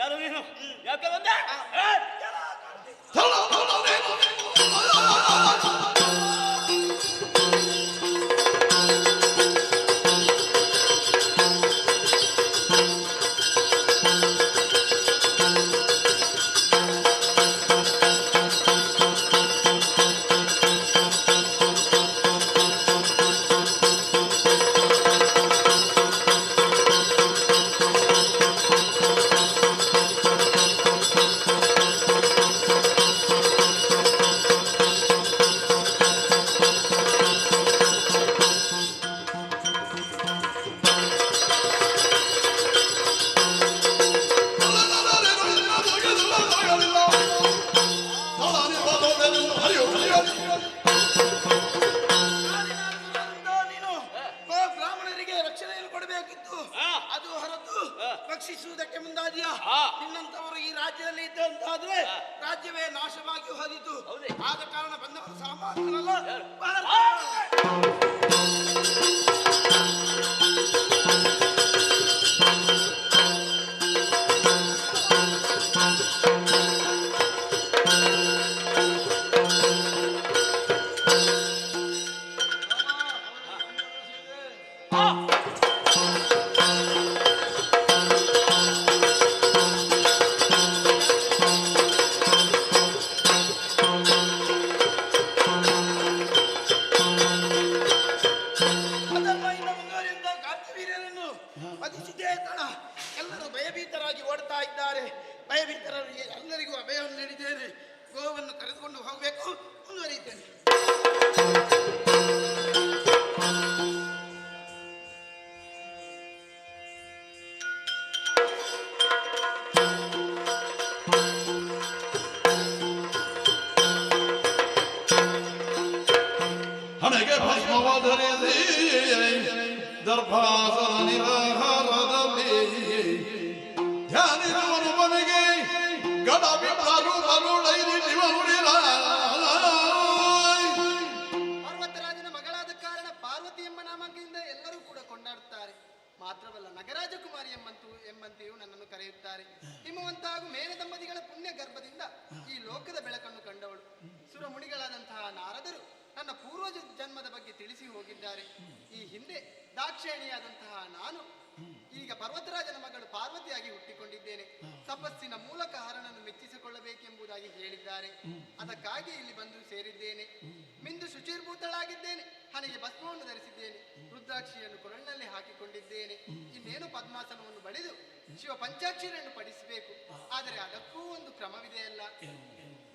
ಯಾರು ನೀನು? ಯಾಕೆ ಬಂದೆ? ರಕ್ಷಿಸುವುದಕ್ಕೆ ಮುಂದಾದಿಯಾ? ನಿನ್ನಂತವರು ಈ ರಾಜ್ಯದಲ್ಲಿ ಇದ್ದಂತಾದ್ರೆ ರಾಜ್ಯವೇ ನಾಶವಾಗಿ ಹೋದಿತು. ಆದ ಕಾರಣ ಬಂದವರು ಸಾಮಾನ್ಯರಲ್ಲ. ಎಲ್ಲರೂ ಭಯಭೀತರಾಗಿ ಓಡ್ತಾ ಇದ್ದಾರೆ. ಭಯಭೀತರಿಗೆ ಎಲ್ಲರಿಗೂ ಅಭಯವನ್ನು ನೀಡಿದ್ದೇನೆ. ಗೋವನ್ನು ಕರೆದುಕೊಂಡು ಹೋಗಬೇಕು. ಮುಂದುವರಿಯುತ್ತೇನೆ. ಹಣೆಗೆ ಭಸ್ಮವಾದರಿಸಿ ದರ್ಭಾಸನ ನಿರಾಹಾರದಲ್ಲಿ ಧ್ಯಾನಿಸುವನು ಮನೆಗೆ ಗಡ ಬಿಟ್ಟ ರೂಪ ಜನ್ಮದ ಬಗ್ಗೆ ತಿಳಿಸಿ ಹೋಗಿದ್ದಾರೆ. ಈ ಹಿಂದೆ ದಾಕ್ಷಾಯಿಣಿಯಾದಂತಹ ನಾನು ಈಗ ಪರ್ವತರಾಜನ ಮಗಳು ಪಾರ್ವತಿಯಾಗಿ ಹುಟ್ಟಿಕೊಂಡಿದ್ದೇನೆ. ತಪಸ್ಸಿನ ಮೂಲಕ ಹರನನ್ನು ಮೆಚ್ಚಿಸಿಕೊಳ್ಳಬೇಕೆಂಬುದಾಗಿ ಹೇಳಿದ್ದಾರೆ. ಅದಕ್ಕಾಗಿ ಇಲ್ಲಿ ಬಂದು ಸೇರಿದ್ದೇನೆ. ಮಿಂದು ಶುಚಿರ್ಭೂತಳಾಗಿದ್ದೇನೆ. ಹಣೆಗೆ ಭಸ್ಮವನ್ನು ಧರಿಸಿದ್ದೇನೆ. ರುದ್ರಾಕ್ಷಿಯನ್ನು ಕೊರಳಿನಲ್ಲಿ ಹಾಕಿಕೊಂಡಿದ್ದೇನೆ. ಇನ್ನೇನು ಪದ್ಮಾಸನವನ್ನು ಬಳಿದು ಶಿವ ಪಂಚಾಕ್ಷರಿಯನ್ನು ಪಡಿಸಬೇಕು. ಆದರೆ ಅದಕ್ಕೂ ಒಂದು ಕ್ರಮವಿದೆಯಲ್ಲ.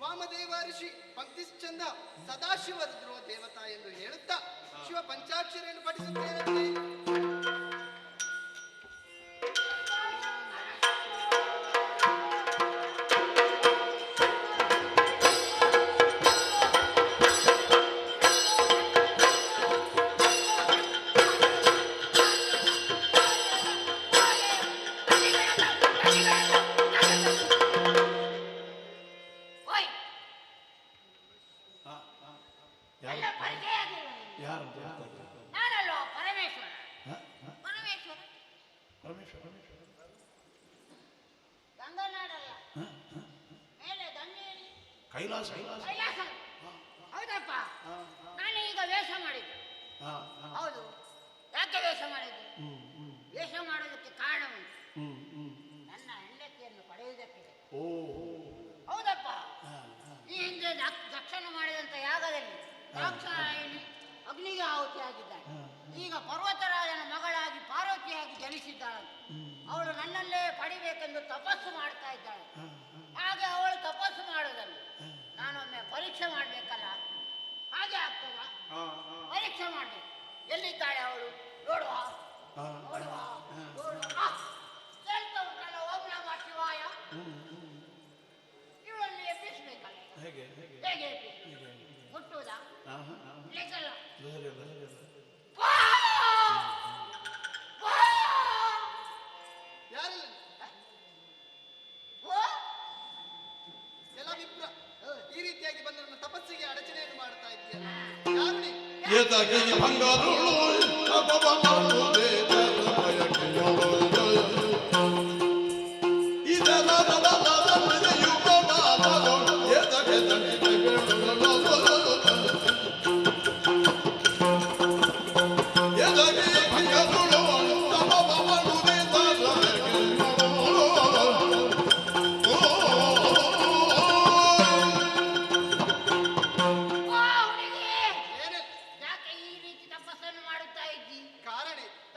ವಾಮದೇವ ಋಷಿ ಪಂಕ್ತಿಶ್ಚಂದ ಸದಾಶಿವ ರುದ್ರೋ ದೇವತಾ ಎಂದು ಹೇಳುತ್ತಾ ಶಿವ ಪಂಚಾಕ್ಷರಿಯನ್ನು ಪಡಿಸುತ್ತೇನೆ. ನಾನಲ್ಲೋ ಪರಮೇಶ್ವರ. ಪರಮೇಶ್ವರ ಗಂಗನಾಡಲ್ಲ, ಮೇಲೆ ದಂಗೇರಿ ಕೈಲಾಸ. ಕೈಲಾಸ. ಹೌದಪ್ಪ, ನಾನು ಈಗ ವೇಷ ಮಾಡಿದ್ದೆ. ಹೌದು, ಯಾಕೆ ವೇಷ ಮಾಡಿದ್ದೆ? ವೇಷ ಮಾಡೋದಕ್ಕೆ ಕಾರಣ ಉಂಟು. ನನ್ನ ಹೆಂಡತಿಯನ್ನು ಪಡೆಯುವುದಕ್ಕೆ. ಹೌದಪ್ಪ, ಈ ಹಿಂದೆ ದಕ್ಷಿಣ ಮಾಡಿದಂತ ಯಾಗದಲ್ಲಿ ದಾಕ್ಷಾಯಿಣಿ ಅಗ್ನಿಗೆ ಆಹುತಿಯಾಗಿದ್ದಾಳೆ. ಈಗ ಪರ್ವತರಾಜನ ಮಗಳಾಗಿ ಪಾರ್ವತಿಯಾಗಿ ಜನಿಸಿದ್ದಾಳೆ. ಅವಳು ನನ್ನಲ್ಲೇ ಪಡಿಬೇಕೆಂದು ತಪಸ್ಸು ಮಾಡ್ತಾ ಇದ್ದಾಳೆ. ಹಾಗೆ ಅವಳು ತಪಸ್ಸು ಮಾಡೋದನ್ನು ನಾನೊಮ್ಮೆ ಪರೀಕ್ಷೆ ಮಾಡ್ಬೇಕಲ್ಲ, ಹಾಗೆ ಆಗ್ತದ? ಪರೀಕ್ಷೆ ಮಾಡ್ಬೇಕು. ಎಲ್ಲಿದ್ದಾಳೆ ಅವಳು? ನೋಡುವ ನೋಡುವ ನೋಡುವ. ಕೇಳ್ತಾ ಉಂಟಲ್ಲ ಓಂ ನಮಃ ಶಿವಾಯ. ಇವಳನ್ನು ಎಬ್ಬಿಸ್ಬೇಕಲ್ಲ. ಹೇಗೆ ಮುಟ್ಟುವುದಾ? ಲೆಕ್ಕಲ್ಲ. ಈ ರೀತಿಯಾಗಿ ಬಂದ ನನ್ನ ತಪಸ್ಸಿಗೆ ಅಡಚಣೆಯನ್ನು ಮಾಡ್ತಾ ಇದ್ದೀಯಲ್ಲ.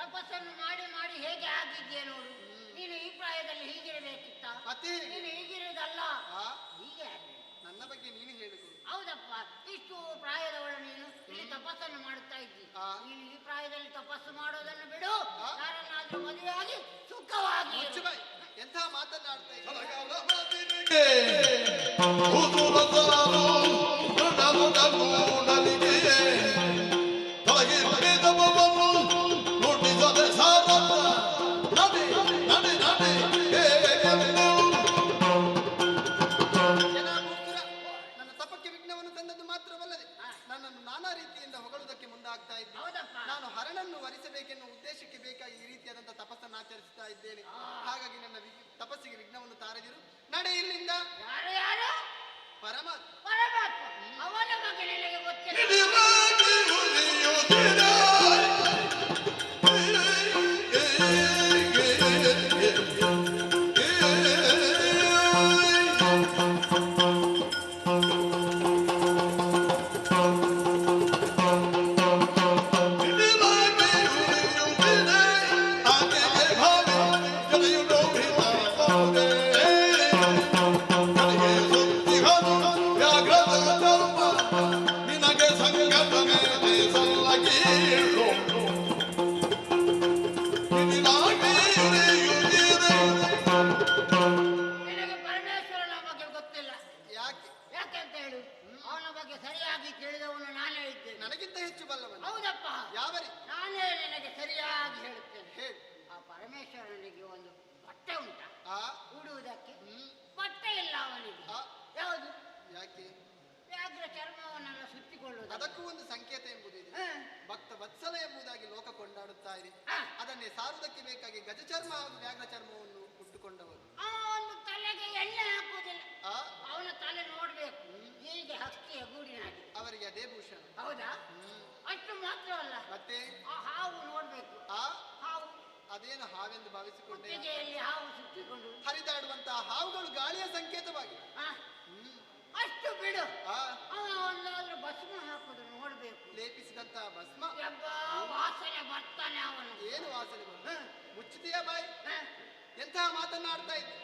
ತಪಸ್ಸನ್ನು ಮಾಡಿ ಮಾಡಿ ಹೇಗೆ ಆಗಿದ್ಯೆ ನೋಡು. ನೀನು ಈ ಪ್ರಾಯದಲ್ಲಿ ಹೀಗಿರಬೇಕಿತ್ತ? ನೀನು ಹೀಗಿರುವುದಲ್ಲ, ಹೀಗೆ ನನ್ನ ಬಗ್ಗೆ ನೀನು ಹೇಳಿದ್ರು. ಹೌದಪ್ಪ, ಇಷ್ಟು ಪ್ರಾಯದವಳು ನೀನು ಇಲ್ಲಿ ತಪಸ್ಸನ್ನು ಮಾಡುತ್ತಾ ಇದ್ದಿ. ನೀನು ಈ ಪ್ರಾಯದಲ್ಲಿ ತಪಸ್ಸು ಮಾಡೋದನ್ನು ಬಿಡು, ಯಾರನ್ನಾದ್ರೂ ಮದುವೆಯಾಗಿ ಸುಖವಾಗಿ. ಎಂಥ ಮಾತನ್ನಾಡ್ತಾ ನನ್ನ ತಪಕ್ಕೆ ವಿಘ್ನವನ್ನು ತಂದದ್ದು ಮಾತ್ರವಲ್ಲದೆ ನನ್ನನ್ನು ನಾನಾ ರೀತಿಯಿಂದ ಹೊಗಳುವುದಕ್ಕೆ ಮುಂದಾಗ್ತಾ ಇದ್ದೆ. ನಾನು ಹರನನ್ನು ವರಿಸಬೇಕೆನ್ನುವ ಉದ್ದೇಶಕ್ಕೆ ಬೇಕಾಗಿ ಈ ರೀತಿಯಾದಂತಹ ತಪಸ್ಸನ್ನು ಆಚರಿಸ್ತಾ ಇದ್ದೇನೆ. ಹಾಗಾಗಿ ನನ್ನ ತಪಸ್ಸಿಗೆ ವಿಘ್ನವನ್ನು ತಾರದಿರು. ನಡೆ ಇಲ್ಲಿಂದ. ಪರಮಾತ್ಮ ಅವನ ಬಗ್ಗೆ ನಿನಗೆ ಗೊತ್ತಿಲ್ಲ. ಪರಮೇಶ್ವರನಿಗೆ ಒಂದು ಬಟ್ಟೆ ಉಂಟ ಉಡುವುದಕ್ಕೆ? ಬಟ್ಟೆ ಇಲ್ಲ ಅವನಿಗೆ. ಯಾವುದು? ಯಾಕೆ? ವ್ಯಾಘ್ರ ಚರ್ಮವನ್ನೆಲ್ಲ ಸುತ್ತಿಕೊಳ್ಳುವುದು. ಅದಕ್ಕೂ ಒಂದು ಸಂಕೇತ ಎಂಬುದಿದೆ. ಭಕ್ತ ವತ್ಸಲ ಎಂಬುದಾಗಿ ಲೋಕ ಕೊಂಡಾಡುತ್ತಾ ಇದೆ. ಅದನ್ನೇ ಸಾರುವುದಕ್ಕೆ ಬೇಕಾಗಿ ಗಜ ಚರ್ಮ ಹಾಗೂ ವ್ಯಾಘ್ರ ಚರ್ಮವನ್ನು ಉಟ್ಟುಕೊಂಡವರು. ಅವನು ತಲೆಗೆ ಎಣ್ಣೆ ಹಾಕುವುದಿಲ್ಲ. ಅವನ ತಲೆ ನೋಡ್ಬೇಕು ಹೀಗೆ ಹಕ್ಕಿಯ ಗೂಡಿನಾಗಿ. ಅವರಿಗೆ ಅದೇ ಭೂಷಣ. ಹೌದಾ? ಅಷ್ಟು ಮಾತ್ರವಲ್ಲ, ಮತ್ತೆ ಆ ಹಾವು ನೋಡ್ಬೇಕು. ಆ ಹಾವು ಅದೇನು ಹಾವೆಂದು ಭಾವಿಸಿಕೊಂಡೆ? ಕುತ್ತಿಗೆಯಲ್ಲಿ ಹಾವು ಸುತ್ತಿಕೊಂಡು ಹರಿದಾಡುವಂತಹ ಹಾವುಗಳು ಗಾಳಿಯ ಸಂಕೇತವಾಗಿ. ಅಷ್ಟು ಬಿಡು. ಆ ಅವನಾದ್ರೂ ಭಸ್ಮ ಹಾಕೋದು ನೋಡ್ಬೇಕು. ಲೇಪಿಸಿದಂತಹ ಭಸ್ಮ. ವಾಸನೆ ಬರ್ತಾನೆ ಅವನು. ಏನು ವಾಸನೆ ಬಂದ? ಮುಚ್ಚುತ್ತೀಯ ಬಾಯಿ? ಎಂತಹ ಮಾತನ್ನಾಡ್ತಾ ಇದ್ದೆ?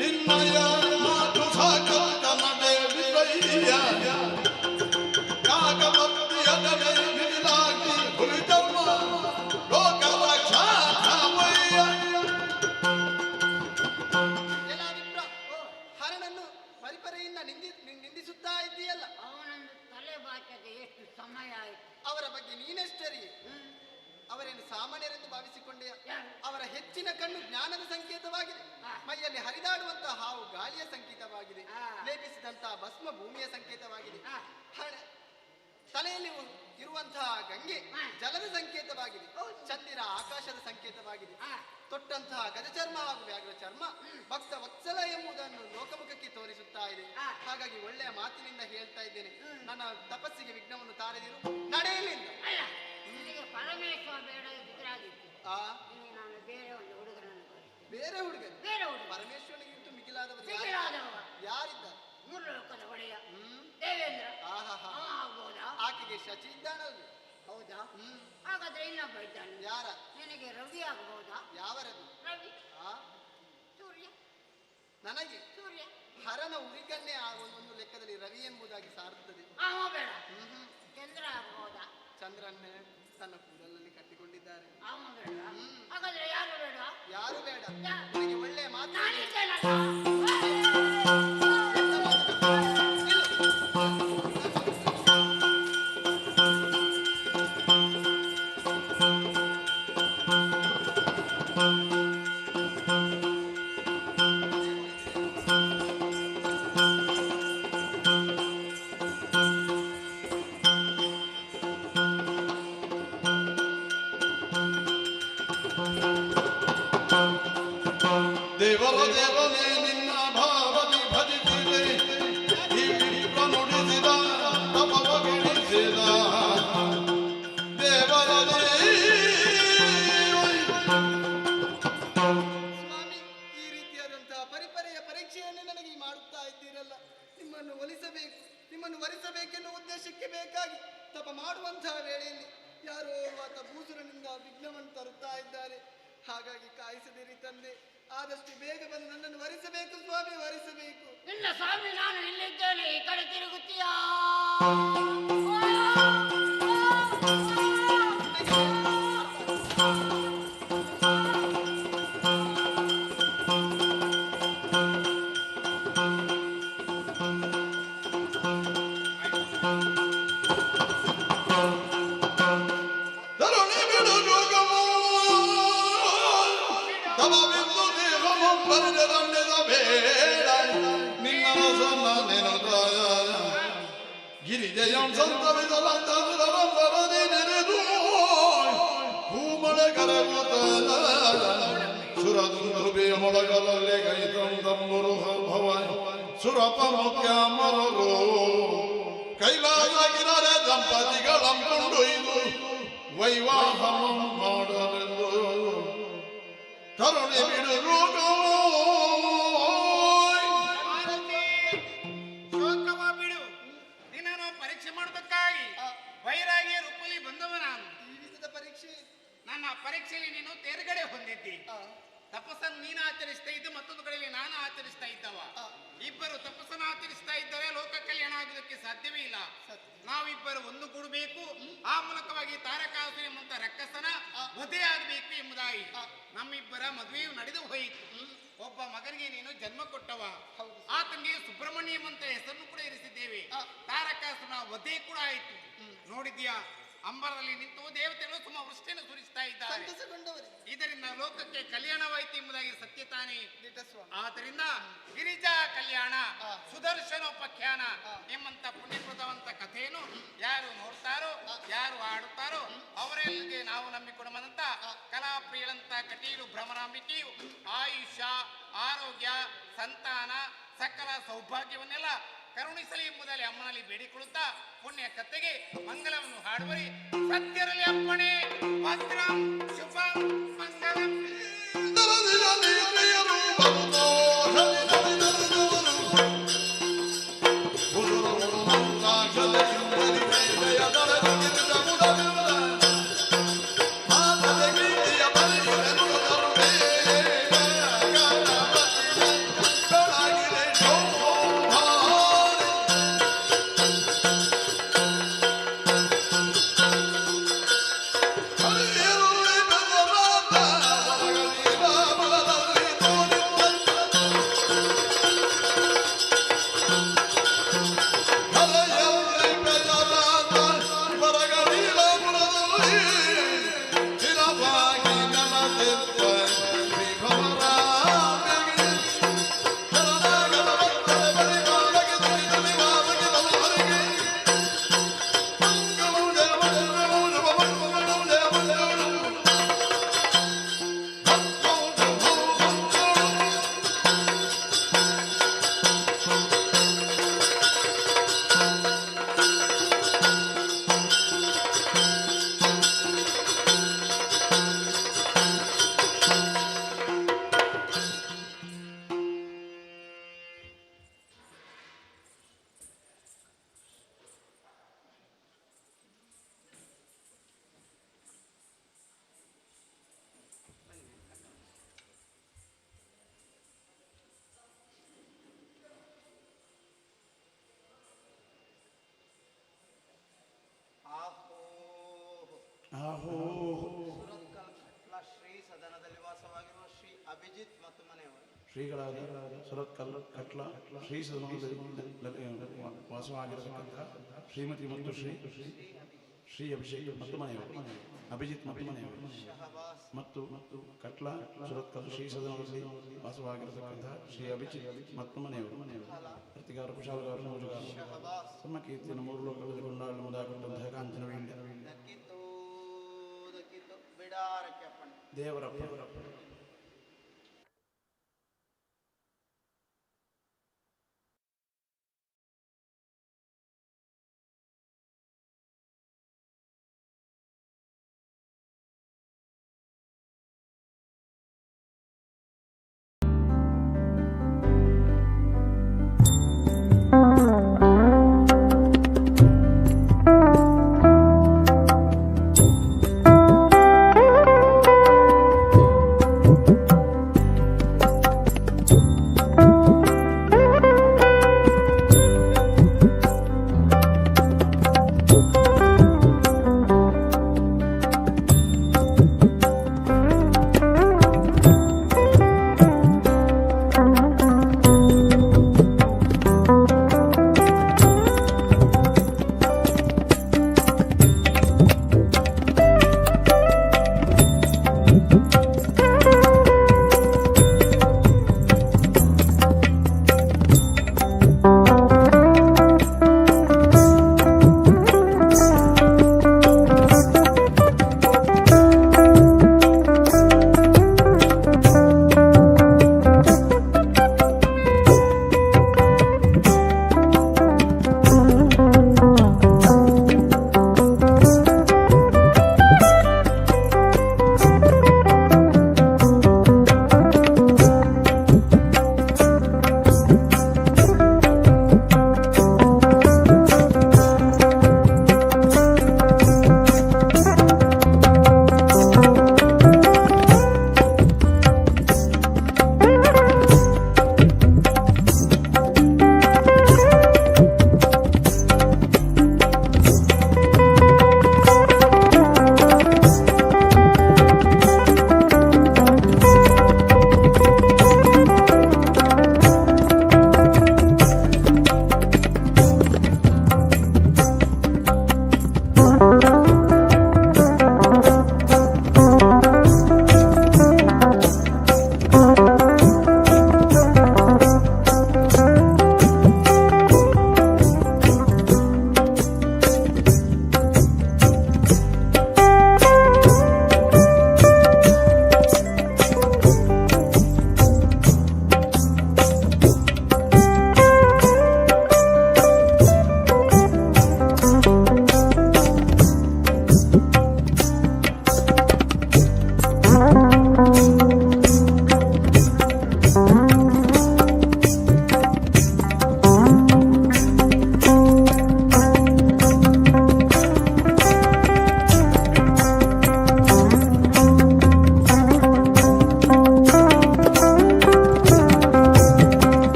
ನಿನ್ನಯ ಮಾತು ಸಾಕತ್ತ ನಡೆ ವಿಜಯ ಕಾಕಮತ್ತಿಯದನೆ ಮಿಗಿಲಾಗಿ ಕುಳಿತಮ್ಮ ಲೋಕದ ಕ್ಷಾಮಯ್ಯ. ಎಲ್ಲ ವಿಪ್ರ, ಹರಣನ್ನು ಪರಿಪರೆಯಿಂದ ನಿಂದಿಸುತ್ತಾ ಇದ್ದೀಯಲ್ಲ. ಅವನೊಂದು ತಲೆ ಬಾಚದೆ ಎಷ್ಟು ಸಮಯ ಆಯ್ತು. ಅವರ ಬಗ್ಗೆ ನೀನೆಷ್ಟರಿ? ಅವರೇನು ಸಾಮಾನ್ಯರೆಂದು ಭಾವಿಸಿಕೊಂಡೆಯ? ಅವರ ಹೆಚ್ಚಿನ ಕಣ್ಣು ಜ್ಞಾನದ ಸಂಕೇತವಾಗಿದೆ. ಮೈಯಲ್ಲಿ ಹರಿದಾಡುವಂತಹ ಹಾವು ಗಾಳಿಯ ಸಂಕೇತವಾಗಿದೆ. ಲೇಪಿಸಿದಂತಹ ಭಸ್ಮ ಭೂಮಿಯ ಸಂಕೇತವಾಗಿದೆ. ತಲೆಯಲ್ಲಿ ಇರುವಂತಹ ಗಂಗೆ ಜಲದ ಸಂಕೇತವಾಗಿದೆ. ಚಂದಿರ ಆಕಾಶದ ಸಂಕೇತವಾಗಿದೆ. ತೊಟ್ಟಂತಹ ಗಜಚರ್ಮ ಹಾಗೂ ವ್ಯಾಘ್ರ ಚರ್ಮ ಭಕ್ತ ವತ್ಸಲ ಎಂಬುದನ್ನು ಲೋಕಮುಖಕ್ಕೆ ತೋರಿಸುತ್ತಾ ಇದೆ. ಹಾಗಾಗಿ ಒಳ್ಳೆಯ ಮಾತಿನಿಂದ ಹೇಳ್ತಾ ಇದ್ದೇನೆ, ನನ್ನ ತಪಸ್ಸಿಗೆ ವಿಘ್ನವನ್ನು ತಾರದಿರು, ನಡೆಯಲಿಲ್ಲ. ಪರಮೇಶ್ವರ ಬೇಡ ಇದ್ರಾಗಿತ್ತು. ನಾನು ಬೇರೆ ಒಂದು ಹುಡುಗನನ್ನು ಬೇರೆ ಹುಡುಗ ಪರಮೇಶ್ವರನಿಗಿಂತ ಮಿಗಿಲಾದವರು ಯಾರಿದ್ದಾರೆ? ಮೂರು ಲೋಕದ ಒಡೆಯ ದೇವೇಂದ್ರ. ಆಗ್ಬೋದಾ? ಆಕೆಗೆ ಶಚಿ ಇದ್ದಾನಲ್ಲ? ಹೌದಾ? ಹಾಗಾದ್ರೆ ಇನ್ನೊಬ್ಬ ಇದ್ದಾನೆ. ಯಾರ? ನಿನಗೆ ರವಿ ಆಗ್ಬಹುದಾ? ಯಾವ ರವಿ? ರವಿ ಸೂರ್ಯ. ನನಗೆ ಸೂರ್ಯ ಹರನ ಉರಿಗನ್ನೇ ಒಂದು ಲೆಕ್ಕದಲ್ಲಿ ರವಿ ಎಂಬುದಾಗಿ ಸಾರುತ್ತದೆ. ಬೇಡ. ಚಂದ್ರ ಆಗ್ಬಹುದಾ? ಚಂದ್ರನ್ನೇ ತನ್ನ ಕೂದಲಲ್ಲಿ ಕಟ್ಟಿಕೊಂಡಿದ್ದಾರೆ. ಹಾಗಾದ್ರೆ ಯಾರು ಬೇಡ? ಯಾರು ಬೇಡ. ನನಗೆ ಒಳ್ಳೆಯ ಮಾತು. ದೇವರ ದೇವನೇ ನಿನ್ನ ಭಾವದಿ ಭಜಿಸಿದೆ ಈ ವಿಪ್ರ ನುಡಿಸಿದ ತಪವಗಿಳಿಸಿದ ದೇವರ ಸ್ವಾಮಿ, ಈ ರೀತಿಯಾದಂತಹ ಪರಿಪರೆಯ ಪರೀಕ್ಷೆಯನ್ನು ನನಗೆ ಮಾಡುತ್ತಾ ಇದ್ದೀರಲ್ಲ. ನಿಮ್ಮನ್ನು ಒಲಿಸಬೇಕು, ನಿಮ್ಮನ್ನು ವರಿಸಬೇಕೆನ್ನುವ ಉದ್ದೇಶಕ್ಕೆ ಬೇಕಾಗಿ ತಪ ಮಾಡುವಂತಹ ವೇಳೆಯಲ್ಲಿ ಯಾರೋ ಆತ ಭೂಸುರನಿಂದ ವಿಘ್ನವನ್ನು ತರುತ್ತಾ ಇದ್ದಾರೆ. ಹಾಗಾಗಿ ಕಾಯಿಸದಿರಿ ತಂದೆ, ಆದಷ್ಟು ಬೇಗ ಬಂದು ನನ್ನನ್ನು ವರಿಸಬೇಕು ಸ್ವಾಮಿ, ವರಿಸಬೇಕು. ನಿನ್ನ ಸ್ವಾಮಿ ನಾನು ಇಲ್ಲಿದ್ದೇನೆ, ಈ ಕಡೆ ತಿರುಗುತ್ತೀಯಾ? ಗಿರಿಜಯಂ ಸಂತವಿದಲಂತರದಿ ನೆರೆದು ಭೂಮಳೆ ಕರಗುತ್ತ ಸುರದುಂದುಬಿಯ ಮೊಳಗಲಲ್ಲಿ ಗೈತಂ ತಂಬುರು ಭವ ಸುರಪ ಮುಖ್ಯ ಮರರು ಕೈಲಾಸ ಗಿರರೆ ದಂಪತಿಗಳಂ ಕೊಂಡೊಯ್ದು ವೈವಾಹ ಮಾಡಲೆಂದು ಕರುಣೆ ಬಿಡು ಶೋಕವ ಬಿಡು. ನಿನ್ನನ್ನು ಪರೀಕ್ಷೆ ಮಾಡೋದಕ್ಕಾಗಿ ವೈರಾಗಿಯ ರೂಪದಲ್ಲಿ ಬಂದವ ನಾನು. ಪರೀಕ್ಷೆ ನನ್ನ ಪರೀಕ್ಷೆಯಲ್ಲಿ ನೀನು ತೇರ್ಗಡೆ ಹೊಂದಿದ್ದಿ. ತಪಸ್ಸನ್ನು ನೀನು ಆಚರಿಸ್ತಾ ಇದ್ದ, ಮತ್ತೊಂದು ಕಡೆಯಲ್ಲಿ ನಾನು ಆಚರಿಸ್ತಾ ಇದ್ದವ. ಇಬ್ಬರು ತಪಸ್ಸನ್ನು ಆಚರಿಸ್ತಾ ಇದ್ದರೆ ಲೋಕ ಕಲ್ಯಾಣ ಆಗುವುದಕ್ಕೆ ಸಾಧ್ಯವೇ ಇಲ್ಲ. ನಾವಿಬ್ಬರು ಒಂದುಗೂಡಬೇಕು, ಆ ಮೂಲಕವಾಗಿ ತಾರಕಾಸುರ ಎಂಬಂತ ರಕ್ಕಸನ ವಧೆ ಆಗಬೇಕು ಎಂಬುದಾಗಿ ನಮ್ಮಿಬ್ಬರ ಮದುವೆಯು ನಡೆದು ಹೋಯಿತು. ಒಬ್ಬ ಮಗನಿಗೆ ನೀನು ಜನ್ಮ ಕೊಟ್ಟವ, ಆತನಿಗೆ ಸುಬ್ರಹ್ಮಣ್ಯಂ ಅಂತ ಹೆಸರನ್ನು ಕೂಡ ಇರಿಸಿದ್ದೇವೆ. ತಾರಕಾಸುರನ ವಧೆ ಕೂಡ ಆಯಿತು. ನೋಡಿದ್ಯಾ, ಅಂಬರದಲ್ಲಿ ನಿಂತು ದೇವತೆಗಳು ಸುಮ್ಮ ವೃಷ್ಟಿಯನ್ನು ಸುರಿಸ್ತಾ ಇದ್ದಾರೆ. ಇದರಿಂದ ಲೋಕಕ್ಕೆ ಕಲ್ಯಾಣವಾಯಿತು ಎಂಬುದಾಗಿ ಸತ್ಯ ತಾನೇ. ಆದ್ದರಿಂದ ಗಿರಿಜಾ ಕಲ್ಯಾಣ ಸುದರ್ಶನೋಪಖ್ಯಾನ ಎಂಬಂತ ಪುಣ್ಯಕೃತವಂತ ಕಥೆಯನ್ನು ಯಾರು ನೋಡ್ತಾರೋ, ಯಾರು ಆಡುತ್ತಾರೋ ಅವರೆಲ್ಲಿಗೆ ನಾವು ನಂಬಿಕೊಂಡಂತ ಕಲಾಪ್ರಿಯಳಂತ ಕಟೀಲು ಭ್ರಮರಾಂಬಿಕೆಯು ಆಯುಷ್ಯ, ಆರೋಗ್ಯ, ಸಂತಾನ, ಸಕಲ ಸೌಭಾಗ್ಯವನ್ನೆಲ್ಲ ಕರುಣಿಸಲಿ ಎಂಬುದಾಗಿ ಅಮ್ಮನಲ್ಲಿ ಬೇಡಿಕೊಳ್ಳುತ್ತಾ ಪುಣ್ಯ ಕತ್ತೆಗೆ ಮಂಗಲವನ್ನು ಹಾಡುವರಿ. ಸತ್ಯರಲ್ಲಿ ಅಪ್ಪಣೆ. ಭದ್ರಂ ಶುಭಂ ಮಂಗಲಂ. ಶ್ರೀ ಸದನದಲ್ಲಿ ವಾಸವಾಗಿರುವ ಶ್ರೀ ಅಭಿಜಿತ್ ಮತ್ತು ಮನೆಯವರು. ಶ್ರೀಗಳಾದ ಸುರತ್ಕಲ್ ಕಟ್ಲ ಶ್ರೀ ಸದನದಲ್ಲಿ ವಾಸವಾಗಿರತಕ್ಕಂಥ ಶ್ರೀಮತಿ ಮತ್ತು ಶ್ರೀ ಅಭಿಷೇಕ್ ಮತ್ತು ಮನೆಯವರು. ಅಭಿಜಿತ್ ಮತ್ತು ಮನೆಯವರು ಮತ್ತು ಕಟ್ಲ ಸುರತ್ಕಲ್ ಶ್ರೀ ಸದನದಲ್ಲಿ ವಾಸವಾಗಿರತಕ್ಕಂಥ ಶ್ರೀ ಅಭಿಜಿತ್ ಮತ್ತು ಮನೆಯವರು. ಪ್ರತಿಗಾರ ಕುಶಾಲಗಾರ ಮೋಜುಗಾರ ತಮ್ಮ ಕೀರ್ತಿಯನ್ನು ಮೂರು ಲೋಕಗಳಲ್ಲಿ ಕೊಂಡಾಡಲು ಮುಂದಾಗುವಂತಹ ಕಾಂಚನ ದೇವರಪ್ಪ.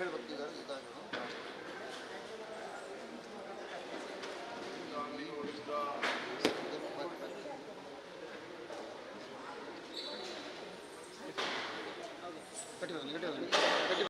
ಹೇಳ್ಬೇಕು ಈಗ ಕಟ್ಟಿ